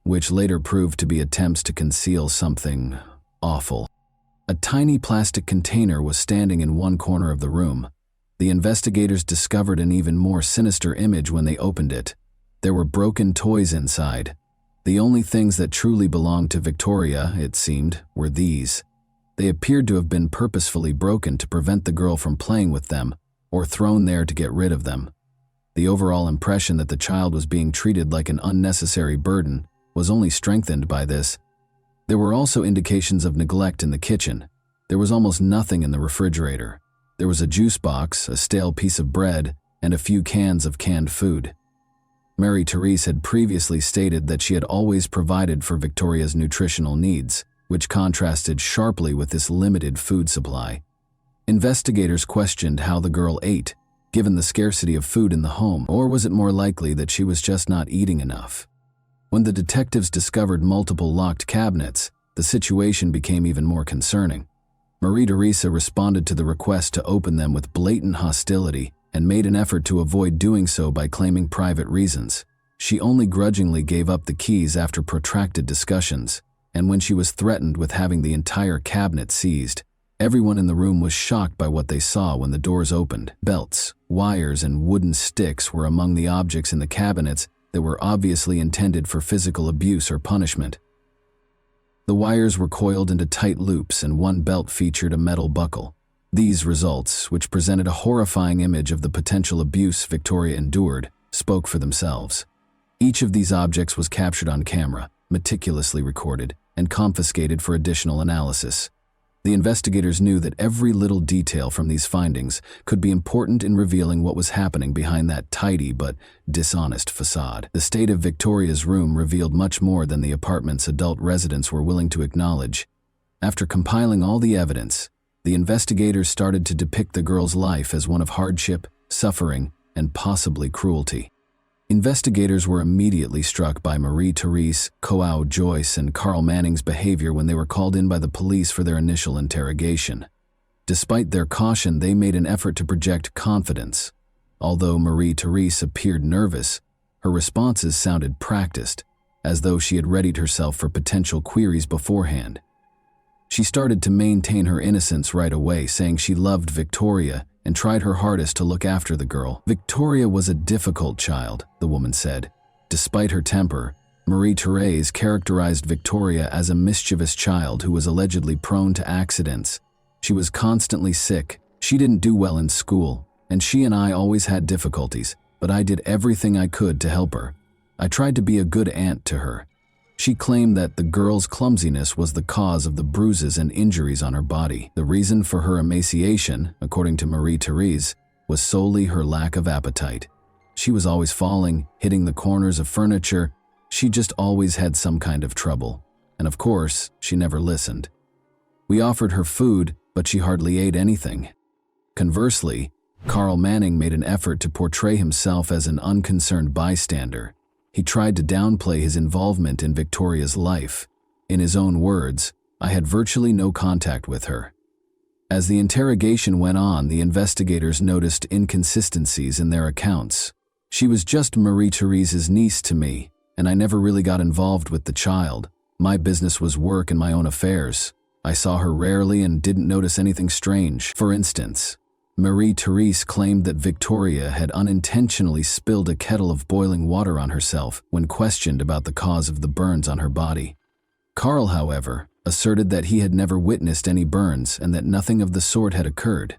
which later proved to be attempts to conceal something awful. A tiny plastic container was standing in one corner of the room. The investigators discovered an even more sinister image when they opened it. There were broken toys inside. The only things that truly belonged to Victoria, it seemed, were these. They appeared to have been purposefully broken to prevent the girl from playing with them, or thrown there to get rid of them. The overall impression that the child was being treated like an unnecessary burden was only strengthened by this. There were also indications of neglect in the kitchen. There was almost nothing in the refrigerator. There was a juice box, a stale piece of bread, and a few cans of canned food. Marie-Therese had previously stated that she had always provided for Victoria's nutritional needs, which contrasted sharply with this limited food supply. Investigators questioned how the girl ate, given the scarcity of food in the home, or was it more likely that she was just not eating enough? When the detectives discovered multiple locked cabinets, the situation became even more concerning. Marie-Therese responded to the request to open them with blatant hostility and made an effort to avoid doing so by claiming private reasons. She only grudgingly gave up the keys after protracted discussions, and when she was threatened with having the entire cabinet seized. Everyone in the room was shocked by what they saw when the doors opened. Belts, wires, and wooden sticks were among the objects in the cabinets that were obviously intended for physical abuse or punishment. The wires were coiled into tight loops, and one belt featured a metal buckle. These results, which presented a horrifying image of the potential abuse Victoria endured, spoke for themselves. Each of these objects was captured on camera, meticulously recorded, and confiscated for additional analysis. The investigators knew that every little detail from these findings could be important in revealing what was happening behind that tidy but dishonest facade. The state of Victoria's room revealed much more than the apartment's adult residents were willing to acknowledge. After compiling all the evidence, the investigators started to depict the girl's life as one of hardship, suffering, and possibly cruelty. Investigators were immediately struck by Marie-Therese, Coau Joyce, and Carl Manning's behavior when they were called in by the police for their initial interrogation. Despite their caution, they made an effort to project confidence. Although Marie-Therese appeared nervous, her responses sounded practiced, as though she had readied herself for potential queries beforehand. She started to maintain her innocence right away, saying she loved Victoria and tried her hardest to look after the girl. Victoria was a difficult child, the woman said. Despite her temper, Marie-Therese characterized Victoria as a mischievous child who was allegedly prone to accidents. She was constantly sick, she didn't do well in school, and she and I always had difficulties, but I did everything I could to help her. I tried to be a good aunt to her. She claimed that the girl's clumsiness was the cause of the bruises and injuries on her body. The reason for her emaciation, according to Marie-Therese, was solely her lack of appetite. She was always falling, hitting the corners of furniture. She just always had some kind of trouble. And of course, she never listened. We offered her food, but she hardly ate anything. Conversely, Carl Manning made an effort to portray himself as an unconcerned bystander. He tried to downplay his involvement in Victoria's life. In his own words, "I had virtually no contact with her." As the interrogation went on, the investigators noticed inconsistencies in their accounts. "She was just Marie-Therese's niece to me, and I never really got involved with the child. My business was work and my own affairs. I saw her rarely and didn't notice anything strange." For instance, Marie-Therese claimed that Victoria had unintentionally spilled a kettle of boiling water on herself when questioned about the cause of the burns on her body. Carl, however, asserted that he had never witnessed any burns and that nothing of the sort had occurred.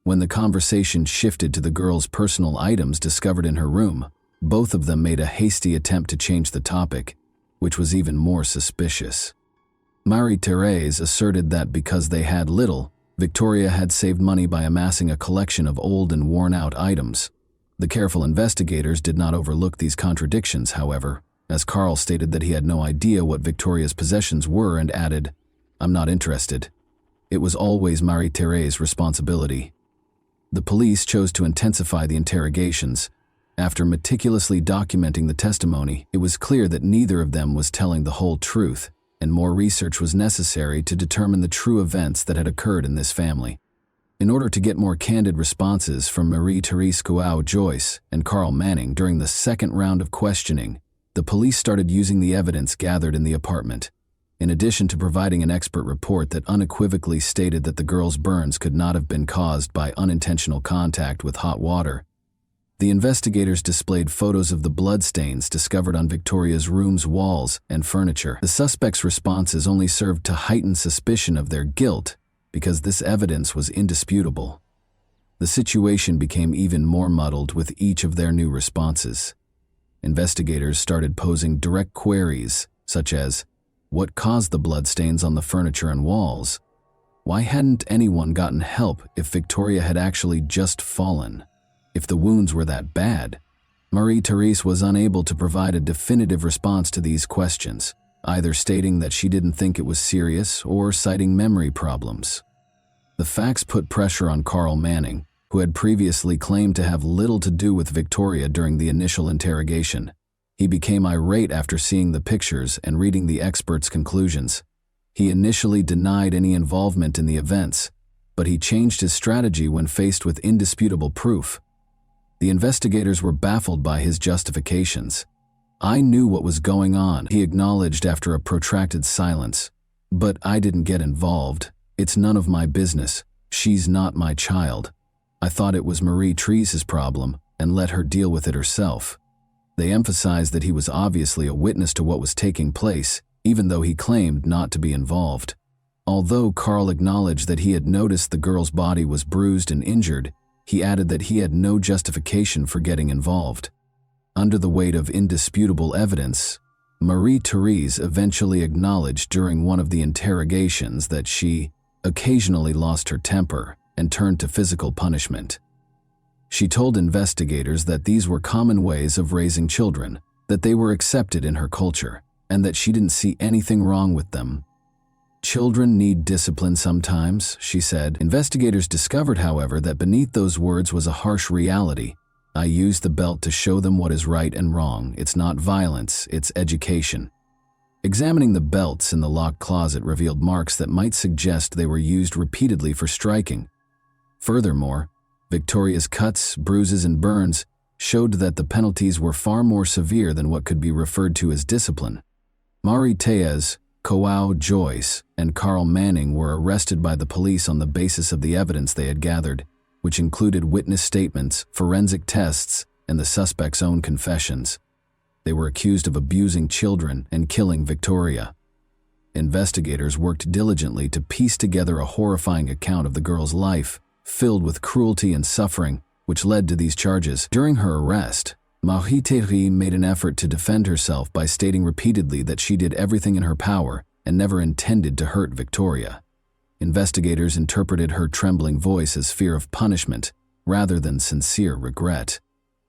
When the conversation shifted to the girl's personal items discovered in her room, both of them made a hasty attempt to change the topic, which was even more suspicious. Marie-Therese asserted that because they had little, Victoria had saved money by amassing a collection of old and worn-out items. The careful investigators did not overlook these contradictions, however, as Carl stated that he had no idea what Victoria's possessions were and added, "I'm not interested. It was always Marie-Thérése's responsibility." The police chose to intensify the interrogations. After meticulously documenting the testimony, it was clear that neither of them was telling the whole truth, and more research was necessary to determine the true events that had occurred in this family. In order to get more candid responses from Marie-Thérèse Kouao-Joyce and Carl Manning during the second round of questioning, the police started using the evidence gathered in the apartment. In addition to providing an expert report that unequivocally stated that the girls' burns could not have been caused by unintentional contact with hot water, the investigators displayed photos of the bloodstains discovered on Victoria's room's walls and furniture. The suspects' responses only served to heighten suspicion of their guilt because this evidence was indisputable. The situation became even more muddled with each of their new responses. Investigators started posing direct queries, such as, what caused the bloodstains on the furniture and walls? Why hadn't anyone gotten help if Victoria had actually just fallen? If the wounds were that bad? Marie-Thérèse was unable to provide a definitive response to these questions, either stating that she didn't think it was serious or citing memory problems. The facts put pressure on Carl Manning, who had previously claimed to have little to do with Victoria during the initial interrogation. He became irate after seeing the pictures and reading the experts' conclusions. He initially denied any involvement in the events, but he changed his strategy when faced with indisputable proof. The investigators were baffled by his justifications. "I knew what was going on," he acknowledged after a protracted silence. "But I didn't get involved. It's none of my business. She's not my child. I thought it was Marie-Thérèse's problem and let her deal with it herself." They emphasized that he was obviously a witness to what was taking place, even though he claimed not to be involved. Although Carl acknowledged that he had noticed the girl's body was bruised and injured, he added that he had no justification for getting involved. Under the weight of indisputable evidence, Marie-Thérèse eventually acknowledged during one of the interrogations that she occasionally lost her temper and turned to physical punishment. She told investigators that these were common ways of raising children, that they were accepted in her culture, and that she didn't see anything wrong with them. "Children need discipline sometimes," she said. Investigators discovered, however, that beneath those words was a harsh reality. "I used the belt to show them what is right and wrong. It's not violence, it's education." Examining the belts in the locked closet revealed marks that might suggest they were used repeatedly for striking. Furthermore, Victoria's cuts, bruises, and burns showed that the penalties were far more severe than what could be referred to as discipline. Marie-Thérèse Kouao-Joyce and Carl Manning were arrested by the police on the basis of the evidence they had gathered, which included witness statements, forensic tests, and the suspect's own confessions. They were accused of abusing children and killing Victoria. Investigators worked diligently to piece together a horrifying account of the girl's life, filled with cruelty and suffering, which led to these charges. During her arrest, Marie-Thérèse made an effort to defend herself by stating repeatedly that she did everything in her power and never intended to hurt Victoria. Investigators interpreted her trembling voice as fear of punishment rather than sincere regret.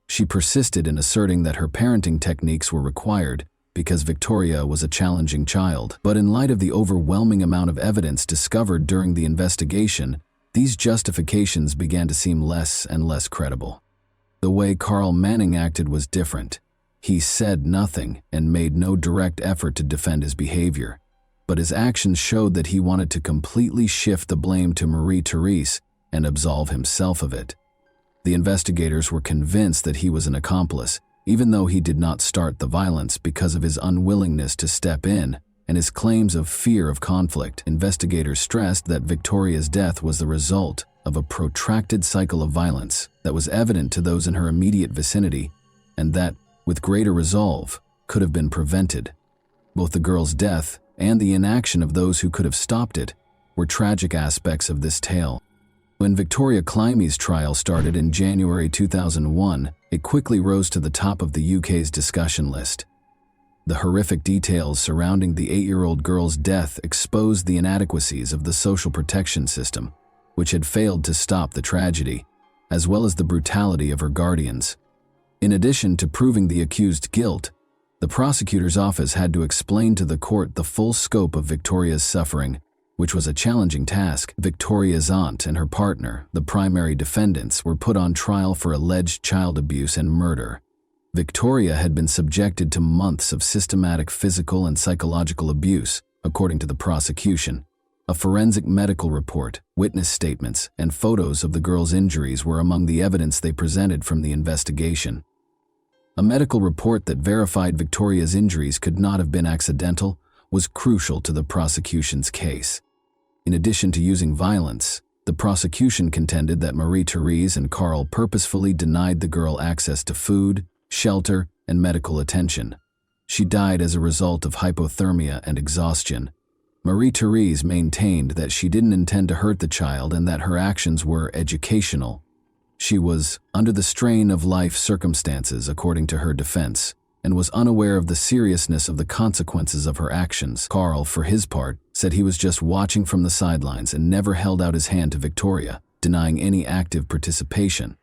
She persisted in asserting that her parenting techniques were required because Victoria was a challenging child. But in light of the overwhelming amount of evidence discovered during the investigation, these justifications began to seem less and less credible. The way Carl Manning acted was different. He said nothing and made no direct effort to defend his behavior, but his actions showed that he wanted to completely shift the blame to Marie-Thérèse and absolve himself of it. The investigators were convinced that he was an accomplice, even though he did not start the violence because of his unwillingness to step in and his claims of fear of conflict. Investigators stressed that Victoria's death was the result of a protracted cycle of violence that was evident to those in her immediate vicinity and that, with greater resolve, could have been prevented. Both the girl's death and the inaction of those who could have stopped it were tragic aspects of this tale. When Victoria Climie's trial started in January 2001, it quickly rose to the top of the UK's discussion list. The horrific details surrounding the 8-year-old girl's death exposed the inadequacies of the social protection system, which had failed to stop the tragedy, as well as the brutality of her guardians. In addition to proving the accused guilt, The prosecutor's office had to explain to the court the full scope of Victoria's suffering, which was a challenging task. Victoria's aunt and her partner, the primary defendants, were put on trial for alleged child abuse and murder. Victoria had been subjected to months of systematic physical and psychological abuse, according to the prosecution. A forensic medical report, witness statements, and photos of the girl's injuries were among the evidence they presented from the investigation. A medical report that verified Victoria's injuries could not have been accidental was crucial to the prosecution's case. In addition to using violence, the prosecution contended that Marie-Therese and Carl purposefully denied the girl access to food, shelter, and medical attention. She died as a result of hypothermia and exhaustion. Marie-Therese maintained that she didn't intend to hurt the child and that her actions were educational. She was under the strain of life circumstances, according to her defense, and was unaware of the seriousness of the consequences of her actions. Carl, for his part, said he was just watching from the sidelines and never held out his hand to Victoria, denying any active participation.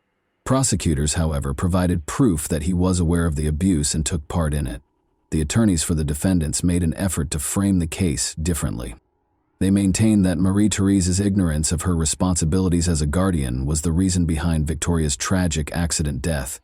Prosecutors, however, provided proof that he was aware of the abuse and took part in it. The attorneys for the defendants made an effort to frame the case differently. They maintained that Marie-Therese's ignorance of her responsibilities as a guardian was the reason behind Victoria's tragic accident death.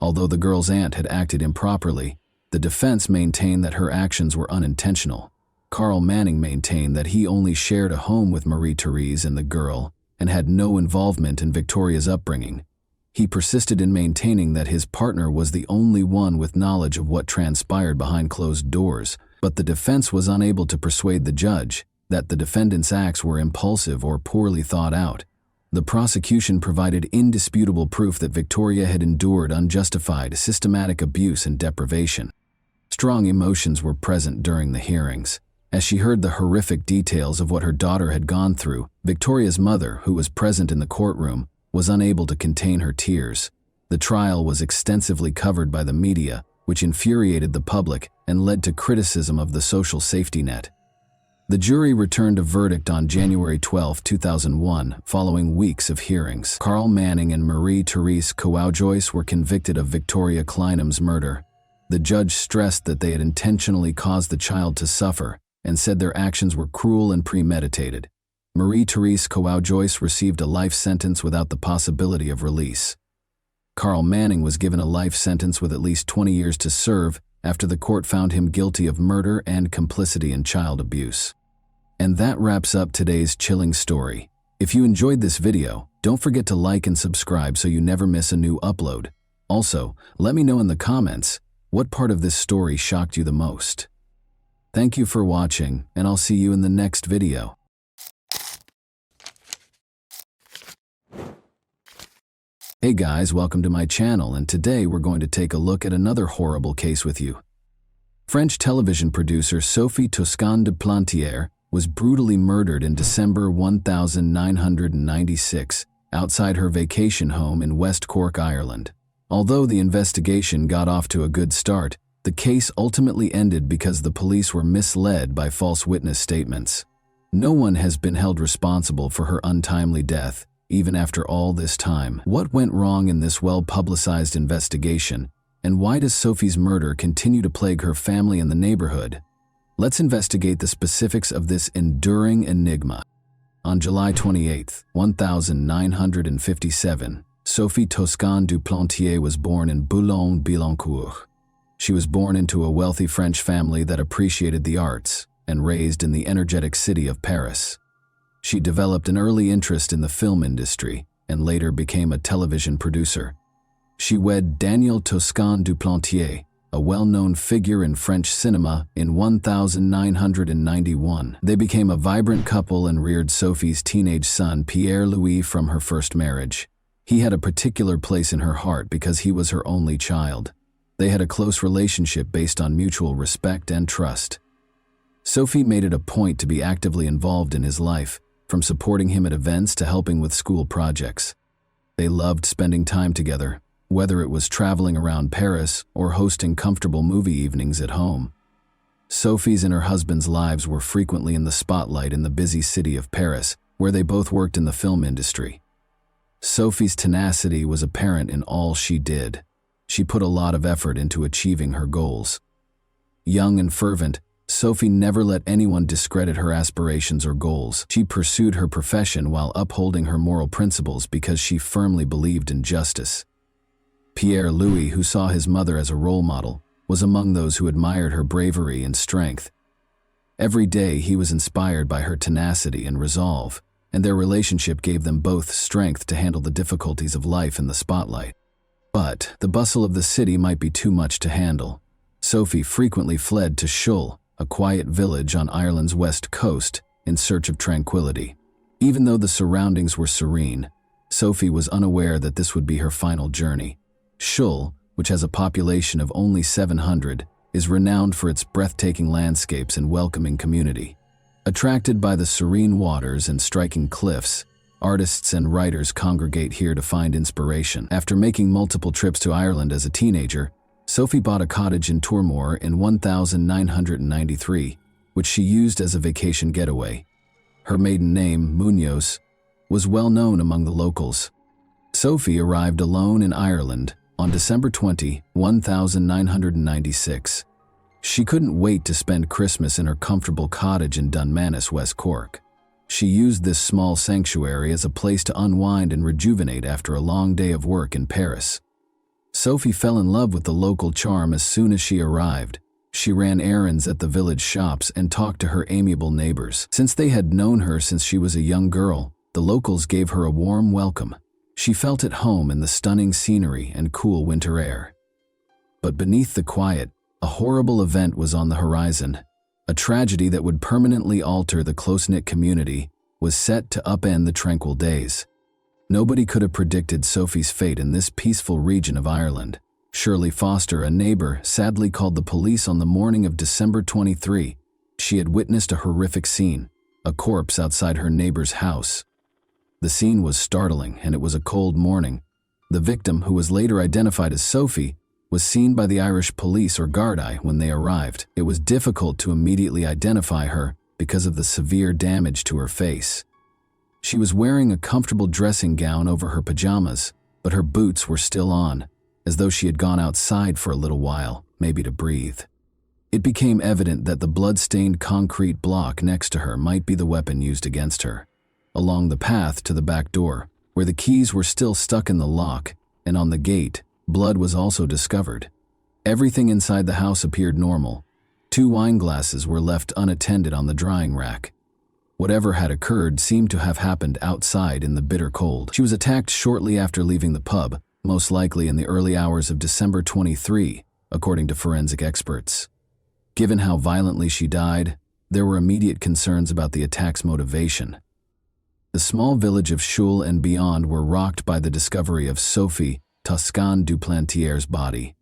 Although the girl's aunt had acted improperly, the defense maintained that her actions were unintentional. Carl Manning maintained that he only shared a home with Marie-Therese and the girl and had no involvement in Victoria's upbringing. He persisted in maintaining that his partner was the only one with knowledge of what transpired behind closed doors, but the defense was unable to persuade the judge that the defendant's acts were impulsive or poorly thought out. The prosecution provided indisputable proof that Victoria had endured unjustified, systematic abuse and deprivation. Strong emotions were present during the hearings. As she heard the horrific details of what her daughter had gone through, Victoria's mother, who was present in the courtroom, was unable to contain her tears. The trial was extensively covered by the media, which infuriated the public and led to criticism of the social safety net. The jury returned a verdict on January 12, 2001, following weeks of hearings. Carl Manning and Marie-Therese Kouajoyce were convicted of Victoria Kleinham's murder. The judge stressed that they had intentionally caused the child to suffer and said their actions were cruel and premeditated. Marie-Therese Kouajoyce received a life sentence without the possibility of release. Carl Manning was given a life sentence with at least 20 years to serve after the court found him guilty of murder and complicity in child abuse. And that wraps up today's chilling story. If you enjoyed this video, don't forget to like and subscribe so you never miss a new upload. Also, let me know in the comments what part of this story shocked you the most. Thank you for watching, and I'll see you in the next video. Hey guys, welcome to my channel, and today we're going to take a look at another horrible case with you. French television producer Sophie Toscan de Plantier was brutally murdered in December 1996 outside her vacation home in West Cork, Ireland. Although the investigation got off to a good start, the case ultimately ended because the police were misled by false witness statements. No one has been held responsible for her untimely death, even after all this time. What went wrong in this well-publicized investigation, and why does Sophie's murder continue to plague her family and the neighborhood? Let's investigate the specifics of this enduring enigma. On July 28, 1957, Sophie Toscan du Plantier was born in Boulogne-Billancourt. She was born into a wealthy French family that appreciated the arts and raised in the energetic city of Paris. She developed an early interest in the film industry and later became a television producer. She wed Daniel Toscan du Plantier, a well-known figure in French cinema, in 1991. They became a vibrant couple and reared Sophie's teenage son Pierre-Louis from her first marriage. He had a particular place in her heart because he was her only child. They had a close relationship based on mutual respect and trust. Sophie made it a point to be actively involved in his life, from supporting him at events to helping with school projects. They loved spending time together, whether it was traveling around Paris or hosting comfortable movie evenings at home. Sophie's and her husband's lives were frequently in the spotlight in the busy city of Paris, where they both worked in the film industry. Sophie's tenacity was apparent in all she did. She put a lot of effort into achieving her goals. Young and fervent, Sophie never let anyone discredit her aspirations or goals. She pursued her profession while upholding her moral principles because she firmly believed in justice. Pierre Louis, who saw his mother as a role model, was among those who admired her bravery and strength. Every day he was inspired by her tenacity and resolve, and their relationship gave them both strength to handle the difficulties of life in the spotlight. But the bustle of the city might be too much to handle. Sophie frequently fled to Shull, a quiet village on Ireland's west coast, in search of tranquility. Even though the surroundings were serene, Sophie was unaware that this would be her final journey. Shull, which has a population of only 700, is renowned for its breathtaking landscapes and welcoming community. Attracted by the serene waters and striking cliffs, artists and writers congregate here to find inspiration. After making multiple trips to Ireland as a teenager, Sophie bought a cottage in Toormore in 1993, which she used as a vacation getaway. Her maiden name, Munoz, was well known among the locals. Sophie arrived alone in Ireland on December 20, 1996. She couldn't wait to spend Christmas in her comfortable cottage in Dunmanus, West Cork. She used this small sanctuary as a place to unwind and rejuvenate after a long day of work in Paris. Sophie fell in love with the local charm as soon as she arrived. She ran errands at the village shops and talked to her amiable neighbors. Since they had known her since she was a young girl, the locals gave her a warm welcome. She felt at home in the stunning scenery and cool winter air. But beneath the quiet, a horrible event was on the horizon. A tragedy that would permanently alter the close-knit community was set to upend the tranquil days. Nobody could have predicted Sophie's fate in this peaceful region of Ireland. Shirley Foster, a neighbor, sadly called the police on the morning of December 23. She had witnessed a horrific scene, a corpse outside her neighbor's house. The scene was startling, and it was a cold morning. The victim, who was later identified as Sophie, was seen by the Irish police or Gardaí when they arrived. It was difficult to immediately identify her because of the severe damage to her face. She was wearing a comfortable dressing gown over her pajamas, but her boots were still on, as though she had gone outside for a little while, maybe to breathe. It became evident that the blood-stained concrete block next to her might be the weapon used against her. Along the path to the back door, where the keys were still stuck in the lock, and on the gate, blood was also discovered. Everything inside the house appeared normal. 2 wine glasses were left unattended on the drying rack. Whatever had occurred seemed to have happened outside in the bitter cold. She was attacked shortly after leaving the pub, most likely in the early hours of December 23, according to forensic experts. Given how violently she died, there were immediate concerns about the attack's motivation. The small village of Shull and beyond were rocked by the discovery of Sophie Toscan Duplantier's body.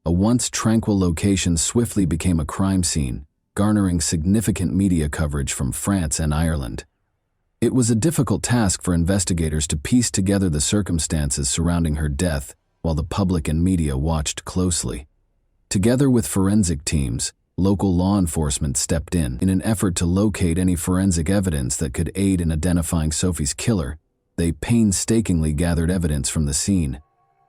A once tranquil location swiftly became a crime scene, garnering significant media coverage from France and Ireland. It was a difficult task for investigators to piece together the circumstances surrounding her death while the public and media watched closely. Together with forensic teams, local law enforcement stepped in an effort to locate any forensic evidence that could aid in identifying Sophie's killer. They painstakingly gathered evidence from the scene.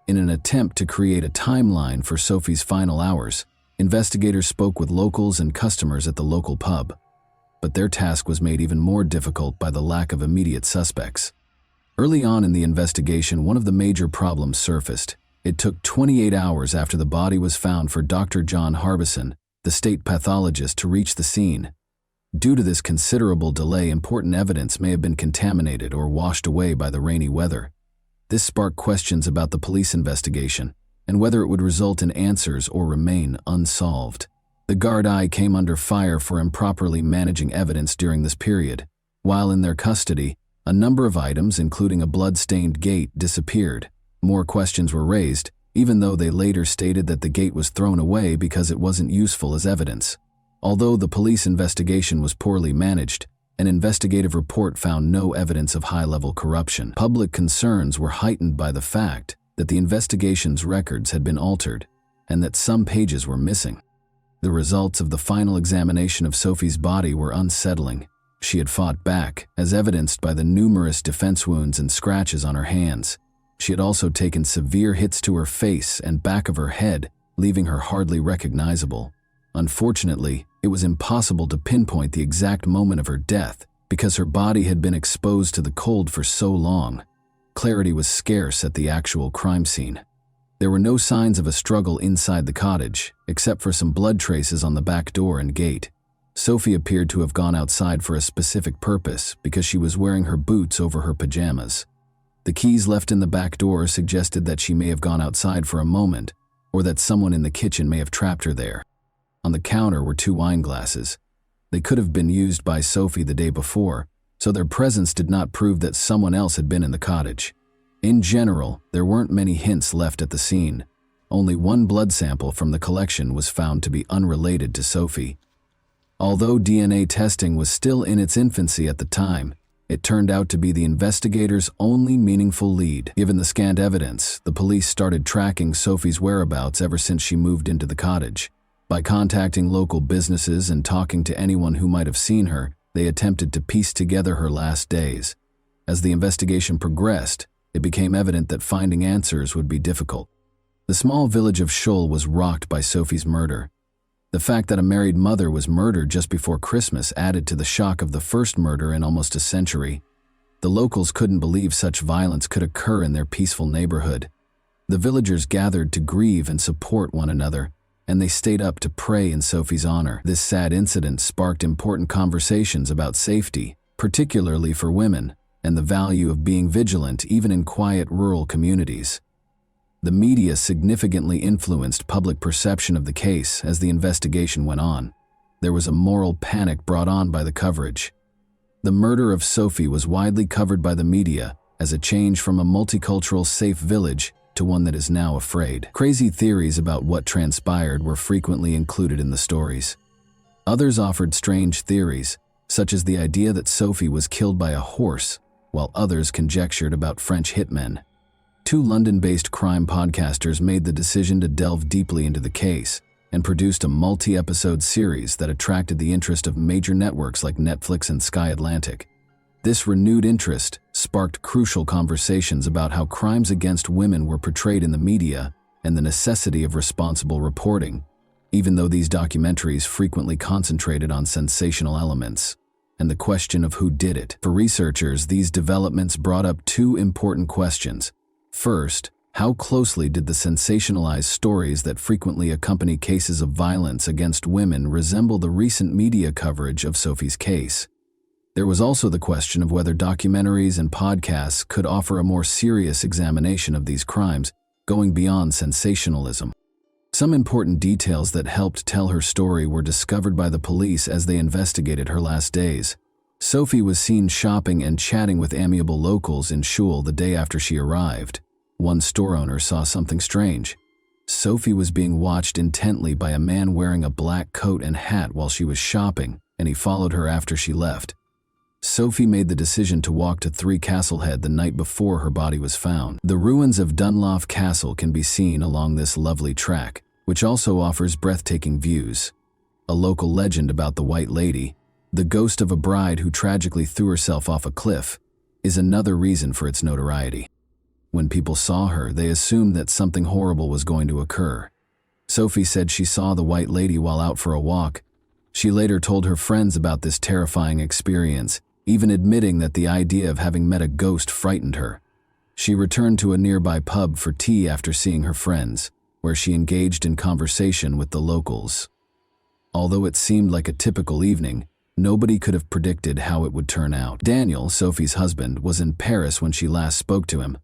In an attempt to create a timeline for Sophie's final hours, investigators spoke with locals and customers at the local pub. But their task was made even more difficult by the lack of immediate suspects. Early on in the investigation, one of the major problems surfaced. It took 28 hours after the body was found for Dr. John Harbison, the state pathologist, to reach the scene. Due to this considerable delay, important evidence may have been contaminated or washed away by the rainy weather. This sparked questions about the police investigation and whether it would result in answers or remain unsolved. The Gardaí came under fire for improperly managing evidence during this period. While in their custody, a number of items, including a blood-stained gate, disappeared. More questions were raised, even though they later stated that the gate was thrown away because it wasn't useful as evidence. Although the police investigation was poorly managed, an investigative report found no evidence of high-level corruption. Public concerns were heightened by the fact that the investigation's records had been altered and that some pages were missing. The results of the final examination of Sophie's body were unsettling. She had fought back, as evidenced by the numerous defense wounds and scratches on her hands. She had also taken severe hits to her face and back of her head, leaving her hardly recognizable. Unfortunately, it was impossible to pinpoint the exact moment of her death because her body had been exposed to the cold for so long. Clarity was scarce at the actual crime scene. There were no signs of a struggle inside the cottage, except for some blood traces on the back door and gate. Sophie appeared to have gone outside for a specific purpose because she was wearing her boots over her pajamas. The keys left in the back door suggested that she may have gone outside for a moment, or that someone in the kitchen may have trapped her there. On the counter were 2 wine glasses. They could have been used by Sophie the day before, so their presence did not prove that someone else had been in the cottage. In general, there weren't many hints left at the scene. Only one blood sample from the collection was found to be unrelated to Sophie. Although DNA testing was still in its infancy at the time, it turned out to be the investigators' only meaningful lead. Given the scant evidence, the police started tracking Sophie's whereabouts ever since she moved into the cottage. By contacting local businesses and talking to anyone who might have seen her, they attempted to piece together her last days. As the investigation progressed, it became evident that finding answers would be difficult. The small village of Schull was rocked by Sophie's murder. The fact that a married mother was murdered just before Christmas added to the shock of the first murder in almost a century. The locals couldn't believe such violence could occur in their peaceful neighborhood. The villagers gathered to grieve and support one another, and they stayed up to pray in Sophie's honor. This sad incident sparked important conversations about safety, particularly for women, and the value of being vigilant even in quiet rural communities. The media significantly influenced public perception of the case as the investigation went on. There was a moral panic brought on by the coverage. The murder of Sophie was widely covered by the media as a change from a multicultural safe village to one that is now afraid. Crazy theories about what transpired were frequently included in the stories. Others offered strange theories, such as the idea that Sophie was killed by a horse, while others conjectured about French hitmen. 2 London-based crime podcasters made the decision to delve deeply into the case and produced a multi-episode series that attracted the interest of major networks like Netflix and Sky Atlantic. This renewed interest sparked crucial conversations about how crimes against women were portrayed in the media and the necessity of responsible reporting, even though these documentaries frequently concentrated on sensational elements and the question of who did it. For researchers, these developments brought up 2 important questions. First, how closely did the sensationalized stories that frequently accompany cases of violence against women resemble the recent media coverage of Sophie's case? There was also the question of whether documentaries and podcasts could offer a more serious examination of these crimes, going beyond sensationalism. Some important details that helped tell her story were discovered by the police as they investigated her last days. Sophie was seen shopping and chatting with amiable locals in Schull the day after she arrived. One store owner saw something strange. Sophie was being watched intently by a man wearing a black coat and hat while she was shopping, and he followed her after she left. Sophie made the decision to walk to 3 Castlehead the night before her body was found. The ruins of Dunlough Castle can be seen along this lovely track, which also offers breathtaking views. A local legend about the White Lady, the ghost of a bride who tragically threw herself off a cliff, is another reason for its notoriety. When people saw her, they assumed that something horrible was going to occur. Sophie said she saw the White Lady while out for a walk. She later told her friends about this terrifying experience, even admitting that the idea of having met a ghost frightened her. She returned to a nearby pub for tea after seeing her friends, where she engaged in conversation with the locals. Although it seemed like a typical evening, nobody could have predicted how it would turn out. Daniel, Sophie's husband, was in Paris when she last spoke to him.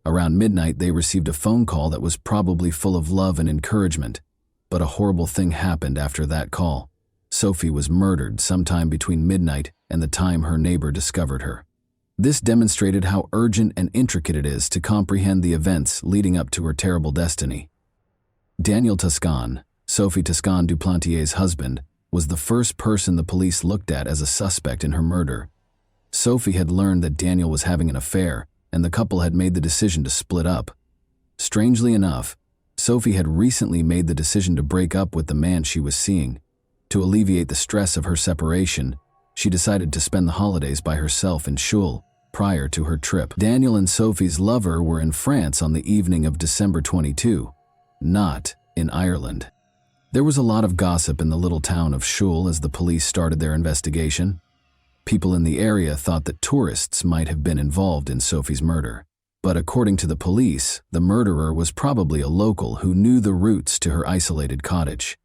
Around midnight, they received a phone call that was probably full of love and encouragement, but a horrible thing happened after that call. Sophie was murdered sometime between midnight and the time her neighbor discovered her. This demonstrated how urgent and intricate it is to comprehend the events leading up to her terrible destiny. Daniel Toscan, Sophie Toscan Duplantier's husband, was the first person the police looked at as a suspect in her murder. Sophie had learned that Daniel was having an affair, and the couple had made the decision to split up. Strangely enough, Sophie had recently made the decision to break up with the man she was seeing. To alleviate the stress of her separation, she decided to spend the holidays by herself in Schull prior to her trip. Daniel and Sophie's lover were in France on the evening of December 22, not in Ireland. There was a lot of gossip in the little town of Schul as the police started their investigation. People in the area thought that tourists might have been involved in Sophie's murder. But according to the police, the murderer was probably a local who knew the routes to her isolated cottage.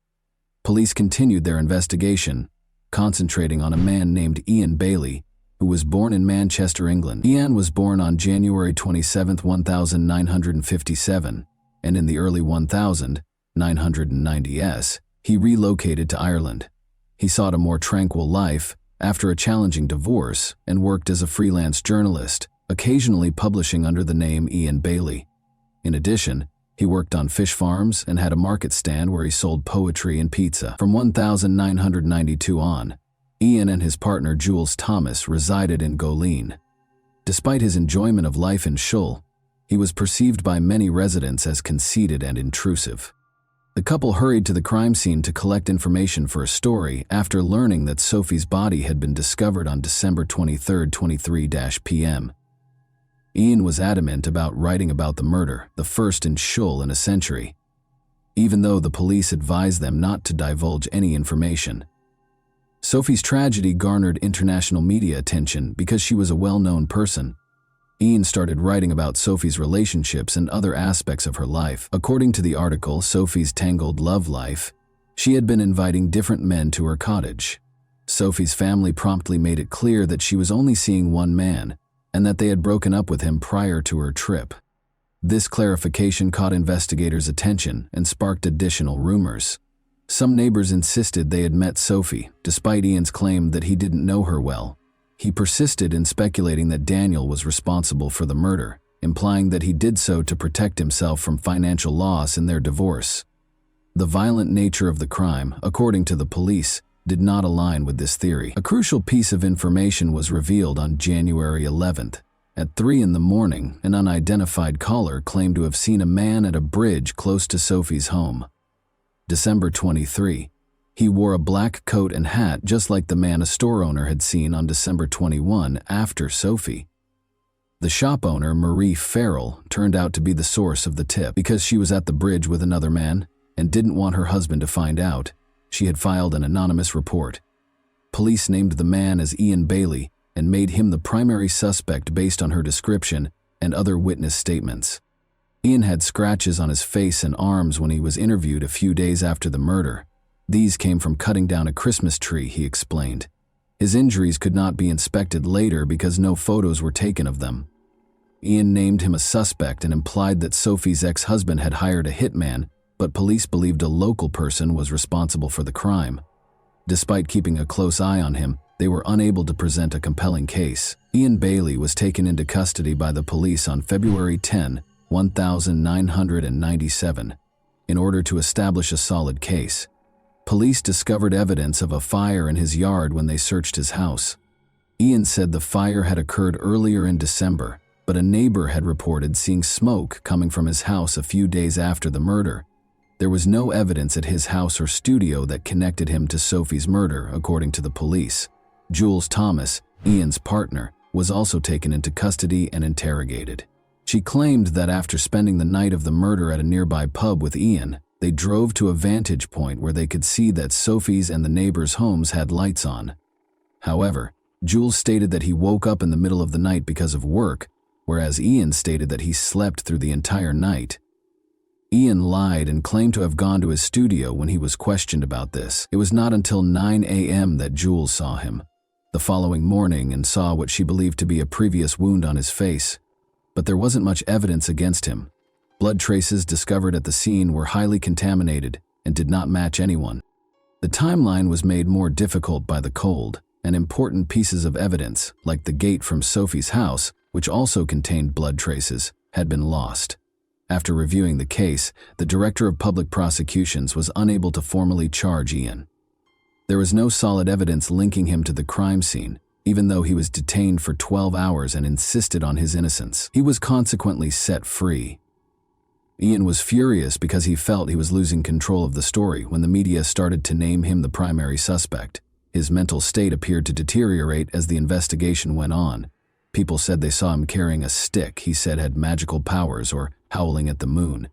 Police continued their investigation, concentrating on a man named Ian Bailey, who was born in Manchester, England. Ian was born on January 27, 1957, and in the early 1990s, he relocated to Ireland. He sought a more tranquil life after a challenging divorce and worked as a freelance journalist, occasionally publishing under the name Ian Bailey. In addition, he worked on fish farms and had a market stand where he sold poetry and pizza. From 1992 on, Ian and his partner Jules Thomas resided in Goleen. Despite his enjoyment of life in Schul, he was perceived by many residents as conceited and intrusive. The couple hurried to the crime scene to collect information for a story after learning that Sophie's body had been discovered on December 23, 23 p.m. Ian was adamant about writing about the murder, the first in Schul in a century, even though the police advised them not to divulge any information. Sophie's tragedy garnered international media attention because she was a well-known person. Ian started writing about Sophie's relationships and other aspects of her life. According to the article Sophie's Tangled Love Life, she had been inviting different men to her cottage. Sophie's family promptly made it clear that she was only seeing one man, and that they had broken up with him prior to her trip. This clarification caught investigators' attention and sparked additional rumors. Some neighbors insisted they had met Sophie, despite Ian's claim that he didn't know her well. He persisted in speculating that Daniel was responsible for the murder, implying that he did so to protect himself from financial loss in their divorce. The violent nature of the crime, according to the police, did not align with this theory. A crucial piece of information was revealed on January 11th. At 3 in the morning, an unidentified caller claimed to have seen a man at a bridge close to Sophie's home. December 23. He wore a black coat and hat just like the man a store owner had seen on December 21 after Sophie. The shop owner, Marie Farrell, turned out to be the source of the tip. Because she was at the bridge with another man and didn't want her husband to find out, she had filed an anonymous report. Police named the man as Ian Bailey and made him the primary suspect based on her description and other witness statements. Ian had scratches on his face and arms when he was interviewed a few days after the murder. These came from cutting down a Christmas tree, he explained. His injuries could not be inspected later because no photos were taken of them. Ian named him a suspect and implied that Sophie's ex-husband had hired a hitman, but police believed a local person was responsible for the crime. Despite keeping a close eye on him, they were unable to present a compelling case. Ian Bailey was taken into custody by the police on February 10, 1997, in order to establish a solid case. Police discovered evidence of a fire in his yard when they searched his house. Ian said the fire had occurred earlier in December, but a neighbor had reported seeing smoke coming from his house a few days after the murder. There was no evidence at his house or studio that connected him to Sophie's murder, according to the police. Jules Thomas, Ian's partner, was also taken into custody and interrogated. She claimed that after spending the night of the murder at a nearby pub with Ian, they drove to a vantage point where they could see that Sophie's and the neighbors' homes had lights on. However, Jules stated that he woke up in the middle of the night because of work, whereas Ian stated that he slept through the entire night. Ian lied and claimed to have gone to his studio when he was questioned about this. It was not until 9 a.m. that Jules saw him the following morning and saw what she believed to be a previous wound on his face. But there wasn't much evidence against him. Blood traces discovered at the scene were highly contaminated and did not match anyone. The timeline was made more difficult by the cold, and important pieces of evidence, like the gate from Sophie's house, which also contained blood traces, had been lost. After reviewing the case, the Director of Public Prosecutions was unable to formally charge Ian. There was no solid evidence linking him to the crime scene, even though he was detained for 12 hours and insisted on his innocence. He was consequently set free. Ian was furious because he felt he was losing control of the story when the media started to name him the primary suspect. His mental state appeared to deteriorate as the investigation went on. People said they saw him carrying a stick he said had magical powers or howling at the moon.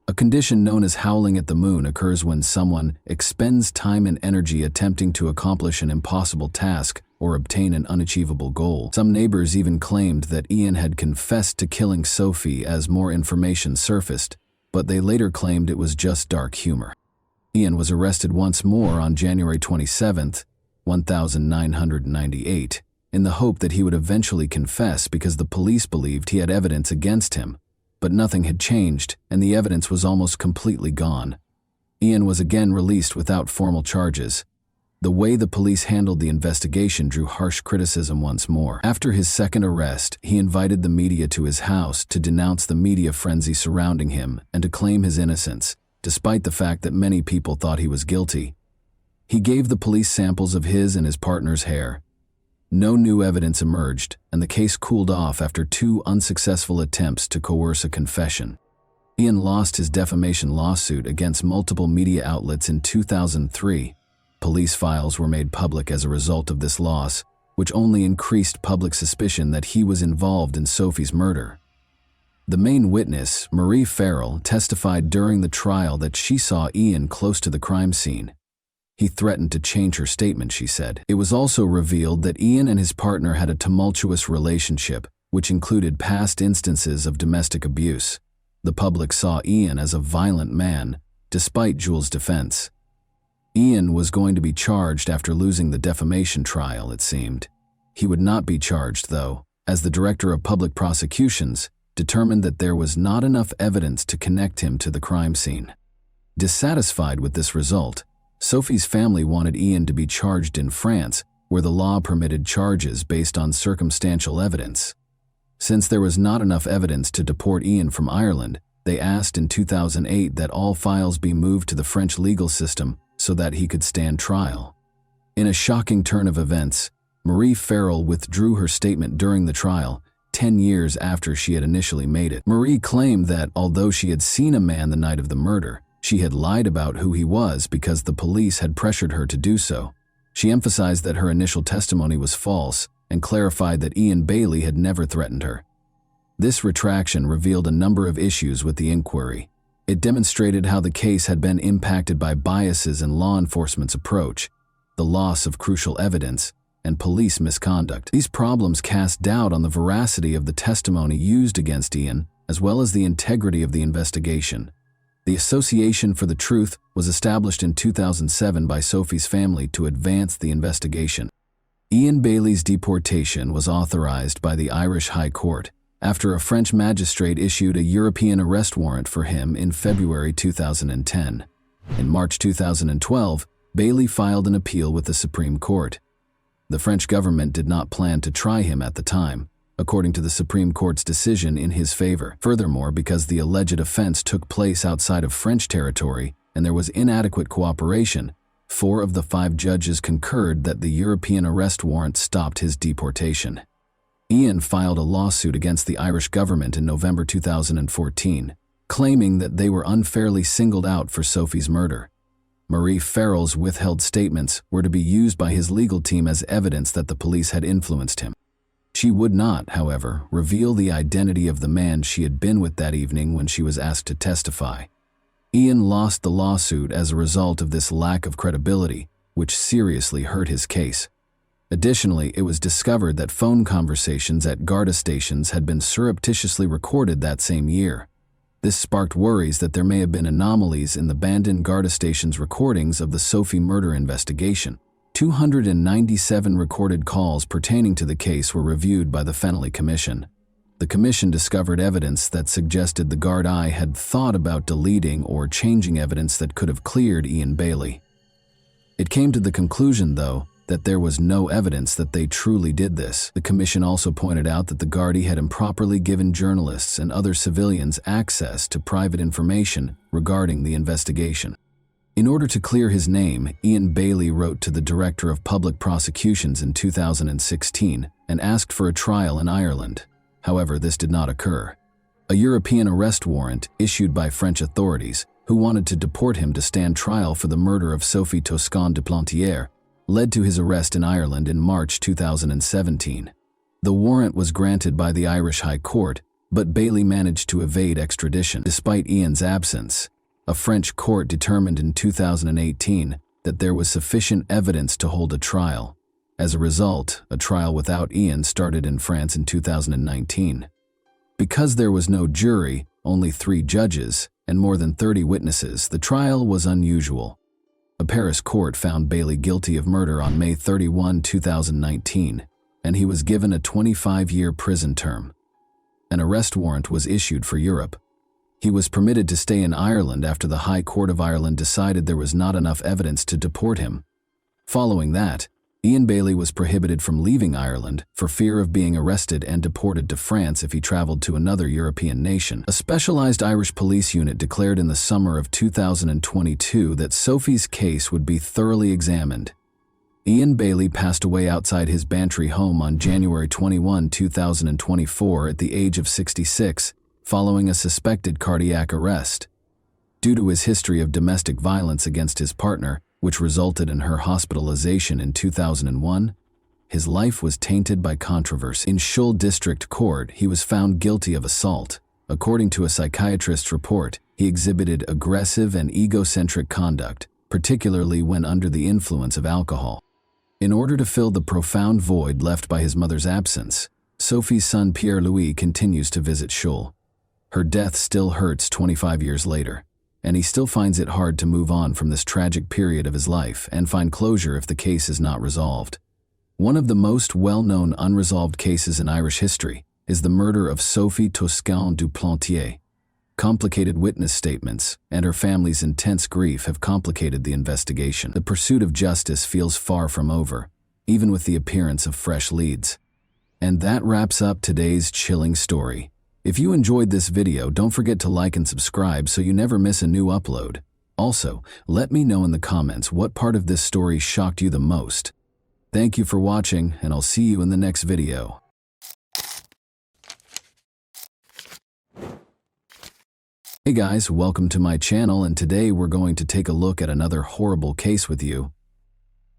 A condition known as howling at the moon occurs when someone expends time and energy attempting to accomplish an impossible task or obtain an unachievable goal. Some neighbors even claimed that Ian had confessed to killing Sophie as more information surfaced, but they later claimed it was just dark humor. Ian was arrested once more on January 27, 1998, in the hope that he would eventually confess because the police believed he had evidence against him. But nothing had changed, and the evidence was almost completely gone. Ian was again released without formal charges. The way the police handled the investigation drew harsh criticism once more. After his second arrest, he invited the media to his house to denounce the media frenzy surrounding him and to claim his innocence, despite the fact that many people thought he was guilty. He gave the police samples of his and his partner's hair. No new evidence emerged, and the case cooled off after 2 unsuccessful attempts to coerce a confession. Ian lost his defamation lawsuit against multiple media outlets in 2003. Police files were made public as a result of this loss, which only increased public suspicion that he was involved in Sophie's murder. The main witness, Marie Farrell, testified during the trial that she saw Ian close to the crime scene. He threatened to change her statement, she said. It was also revealed that Ian and his partner had a tumultuous relationship, which included past instances of domestic abuse. The public saw Ian as a violent man, despite Jules' defense. Ian was going to be charged after losing the defamation trial, it seemed. He would not be charged, though, as the director of public prosecutions determined that there was not enough evidence to connect him to the crime scene. Dissatisfied with this result, Sophie's family wanted Ian to be charged in France, where the law permitted charges based on circumstantial evidence. Since there was not enough evidence to deport Ian from Ireland, they asked in 2008 that all files be moved to the French legal system so that he could stand trial. In a shocking turn of events, Marie Farrell withdrew her statement during the trial, 10 years after she had initially made it. Marie claimed that although she had seen a man the night of the murder, she had lied about who he was because the police had pressured her to do so. She emphasized that her initial testimony was false and clarified that Ian Bailey had never threatened her. This retraction revealed a number of issues with the inquiry. It demonstrated how the case had been impacted by biases in law enforcement's approach, the loss of crucial evidence, and police misconduct. These problems cast doubt on the veracity of the testimony used against Ian, as well as the integrity of the investigation. The Association for the Truth was established in 2007 by Sophie's family to advance the investigation. Ian Bailey's deportation was authorized by the Irish High Court after a French magistrate issued a European arrest warrant for him in February 2010. In March 2012, Bailey filed an appeal with the Supreme Court. The French government did not plan to try him at the time, according to the Supreme Court's decision in his favor. Furthermore, because the alleged offense took place outside of French territory and there was inadequate cooperation, 4 of the 5 judges concurred that the European arrest warrant stopped his deportation. Ian filed a lawsuit against the Irish government in November 2014, claiming that they were unfairly singled out for Sophie's murder. Marie Farrell's withheld statements were to be used by his legal team as evidence that the police had influenced him. She would not, however, reveal the identity of the man she had been with that evening when she was asked to testify. Ian lost the lawsuit as a result of this lack of credibility, which seriously hurt his case. Additionally, it was discovered that phone conversations at Garda stations had been surreptitiously recorded that same year. This sparked worries that there may have been anomalies in the abandoned Garda station's recordings of the Sophie murder investigation. 297 recorded calls pertaining to the case were reviewed by the Fennelly Commission. The commission discovered evidence that suggested the Gardaí had thought about deleting or changing evidence that could have cleared Ian Bailey. It came to the conclusion, though, that there was no evidence that they truly did this. The commission also pointed out that the Gardaí had improperly given journalists and other civilians access to private information regarding the investigation. In order to clear his name, Ian Bailey wrote to the Director of Public Prosecutions in 2016 and asked for a trial in Ireland. However, this did not occur. A European arrest warrant issued by French authorities, who wanted to deport him to stand trial for the murder of Sophie Toscan de Plantier, led to his arrest in Ireland in March 2017. The warrant was granted by the Irish High Court, But Bailey managed to evade extradition. Despite Ian's absence, a French court determined in 2018 that there was sufficient evidence to hold a trial. As a result, a trial without Ian started in France in 2019. Because there was no jury, only 3 judges, and more than 30 witnesses, the trial was unusual. A Paris court found Bailey guilty of murder on May 31, 2019, and he was given a 25-year prison term. An arrest warrant was issued for Europe. He was permitted to stay in Ireland after the High Court of Ireland decided there was not enough evidence to deport him. Following that, Ian Bailey was prohibited from leaving Ireland for fear of being arrested and deported to France if he traveled to another European nation. A specialized Irish police unit declared in the summer of 2022 that Sophie's case would be thoroughly examined. Ian Bailey passed away outside his Bantry home on January 21, 2024 at the age of 66, following a suspected cardiac arrest. Due to his history of domestic violence against his partner, which resulted in her hospitalization in 2001, his life was tainted by controversy. In Shull District Court, he was found guilty of assault. According to a psychiatrist's report, he exhibited aggressive and egocentric conduct, particularly when under the influence of alcohol. In order to fill the profound void left by his mother's absence, Sophie's son Pierre-Louis continues to visit Shull. Her death still hurts 25 years later, and he still finds it hard to move on from this tragic period of his life and find closure if the case is not resolved. One of the most well-known unresolved cases in Irish history is the murder of Sophie Toscan du Plantier. Complicated witness statements and her family's intense grief have complicated the investigation. The pursuit of justice feels far from over, even with the appearance of fresh leads. And that wraps up today's chilling story. If you enjoyed this video, don't forget to like and subscribe so you never miss a new upload. Also, let me know in the comments what part of this story shocked you the most. Thank you for watching, and I'll see you in the next video. Hey guys, welcome to my channel, and today we're going to take a look at another horrible case with you.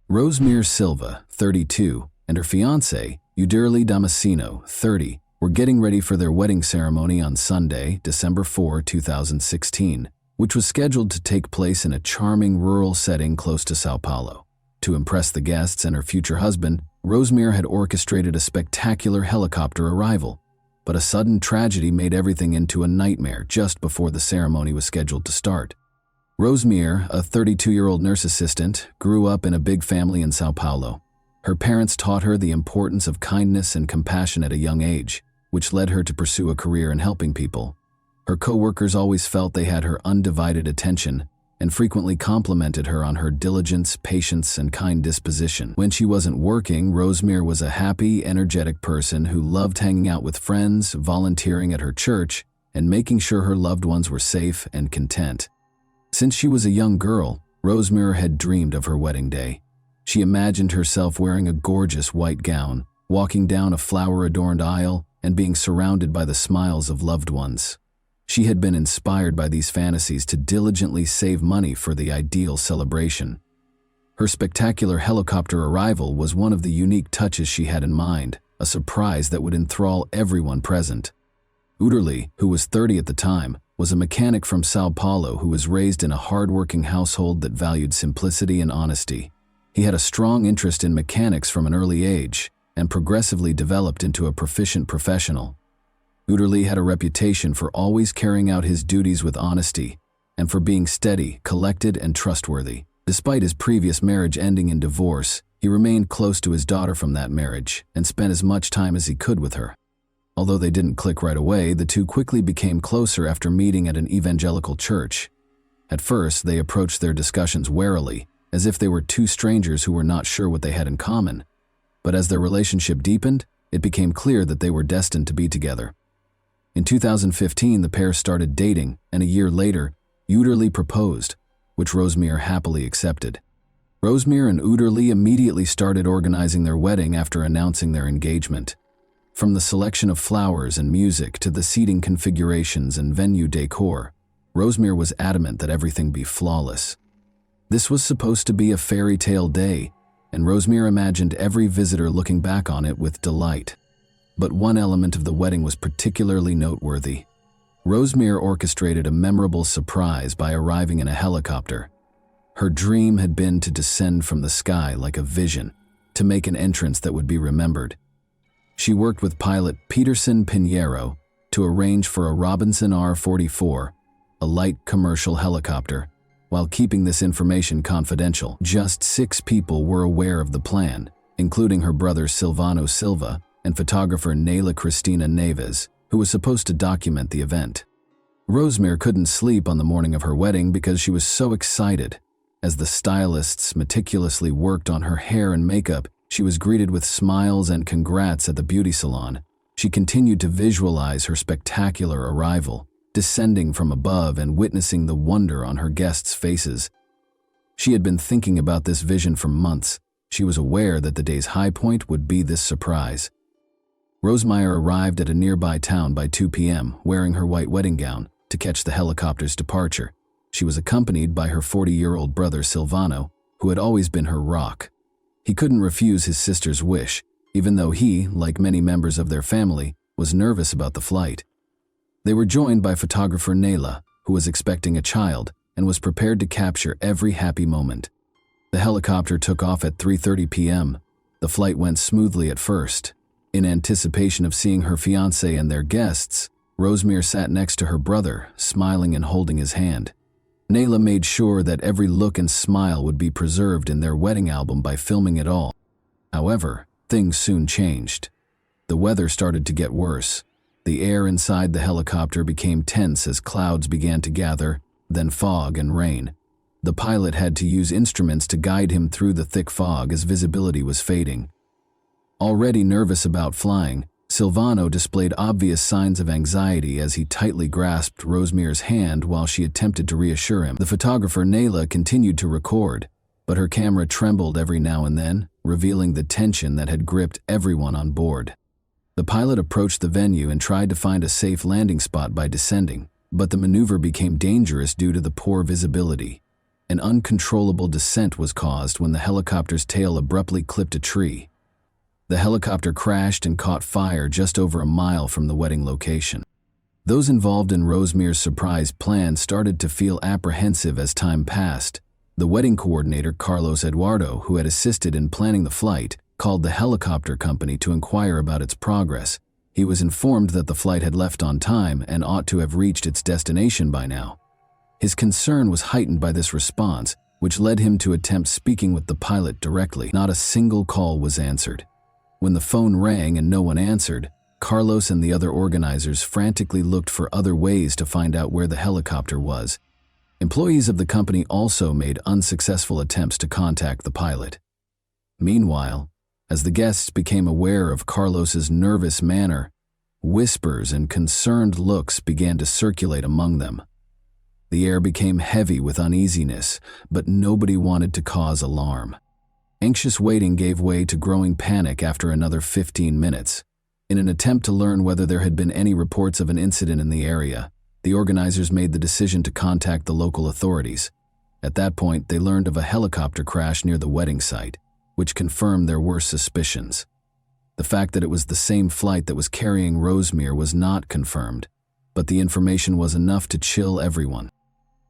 Rosemary Silva, 32, and her fiancé, Uderli Damasceno, 30, were getting ready for their wedding ceremony on Sunday, December 4, 2016, which was scheduled to take place in a charming rural setting close to Sao Paulo. To impress the guests and her future husband, Rosemary had orchestrated a spectacular helicopter arrival, but a sudden tragedy made everything into a nightmare just before the ceremony was scheduled to start. Rosemary, a 32-year-old nurse assistant, grew up in a big family in Sao Paulo. Her parents taught her the importance of kindness and compassion at a young age, which led her to pursue a career in helping people. Her co-workers always felt they had her undivided attention and frequently complimented her on her diligence, patience, and kind disposition. When she wasn't working, Rosemary was a happy, energetic person who loved hanging out with friends, volunteering at her church, and making sure her loved ones were safe and content. Since she was a young girl, Rosemary had dreamed of her wedding day. She imagined herself wearing a gorgeous white gown, walking down a flower-adorned aisle, and being surrounded by the smiles of loved ones. She had been inspired by these fantasies to diligently save money for the ideal celebration. Her spectacular helicopter arrival was one of the unique touches she had in mind, a surprise that would enthrall everyone present. Uderli, who was 30 at the time, was a mechanic from Sao Paulo who was raised in a hard-working household that valued simplicity and honesty. He had a strong interest in mechanics from an early age and progressively developed into a proficient professional. Uderli had a reputation for always carrying out his duties with honesty and for being steady, collected, and trustworthy. Despite his previous marriage ending in divorce, he remained close to his daughter from that marriage and spent as much time as he could with her. Although they didn't click right away, the two quickly became closer after meeting at an evangelical church. At first, they approached their discussions warily, as if they were two strangers who were not sure what they had in common. But as their relationship deepened, it became clear that they were destined to be together. In 2015, the pair started dating, and a year later, Uderli proposed, which Rosemary happily accepted. Rosemary and Uderli immediately started organizing their wedding after announcing their engagement. From the selection of flowers and music to the seating configurations and venue decor, Rosemary was adamant that everything be flawless. This was supposed to be a fairy tale day, and Rosemary imagined every visitor looking back on it with delight. But one element of the wedding was particularly noteworthy. Rosemary orchestrated a memorable surprise by arriving in a helicopter. Her dream had been to descend from the sky like a vision, to make an entrance that would be remembered. She worked with pilot Peterson Pinheiro to arrange for a Robinson R-44, a light commercial helicopter, while keeping this information confidential. Just 6 people were aware of the plan, including her brother Silvano Silva and photographer Nayla Cristina Neves, who was supposed to document the event. Rosemary couldn't sleep on the morning of her wedding because she was so excited. As the stylists meticulously worked on her hair and makeup, she was greeted with smiles and congrats at the beauty salon. She continued to visualize her spectacular arrival, descending from above and witnessing the wonder on her guests' faces. She had been thinking about this vision for months. She was aware that the day's high point would be this surprise. Rosemary arrived at a nearby town by 2 p.m., wearing her white wedding gown, to catch the helicopter's departure. She was accompanied by her 40-year-old brother Silvano, who had always been her rock. He couldn't refuse his sister's wish, even though he, like many members of their family, was nervous about the flight. They were joined by photographer Nayla, who was expecting a child and was prepared to capture every happy moment. The helicopter took off at 3:30 p.m. The flight went smoothly at first. In anticipation of seeing her fiancé and their guests, Rosemary sat next to her brother, smiling and holding his hand. Nayla made sure that every look and smile would be preserved in their wedding album by filming it all. However, things soon changed. The weather started to get worse. The air inside the helicopter became tense as clouds began to gather, then fog and rain. The pilot had to use instruments to guide him through the thick fog as visibility was fading. Already nervous about flying, Silvano displayed obvious signs of anxiety as he tightly grasped Rosemary's hand while she attempted to reassure him. The photographer Nayla continued to record, but her camera trembled every now and then, revealing the tension that had gripped everyone on board. The pilot approached the venue and tried to find a safe landing spot by descending, but the maneuver became dangerous due to the poor visibility. An uncontrollable descent was caused when the helicopter's tail abruptly clipped a tree. The helicopter crashed and caught fire just over a mile from the wedding location. Those involved in Rosemary's surprise plan started to feel apprehensive as time passed. The wedding coordinator, Carlos Eduardo, who had assisted in planning the flight, called the helicopter company to inquire about its progress. He was informed that the flight had left on time and ought to have reached its destination by now. His concern was heightened by this response, which led him to attempt speaking with the pilot directly. Not a single call was answered. When the phone rang and no one answered, Carlos and the other organizers frantically looked for other ways to find out where the helicopter was. Employees of the company also made unsuccessful attempts to contact the pilot. Meanwhile, as the guests became aware of Carlos's nervous manner, whispers and concerned looks began to circulate among them. The air became heavy with uneasiness, but nobody wanted to cause alarm. Anxious waiting gave way to growing panic after another 15 minutes. In an attempt to learn whether there had been any reports of an incident in the area, the organizers made the decision to contact the local authorities. At that point, they learned of a helicopter crash near the wedding site, which confirmed their worst suspicions. The fact that it was the same flight that was carrying Rosemary was not confirmed, but the information was enough to chill everyone.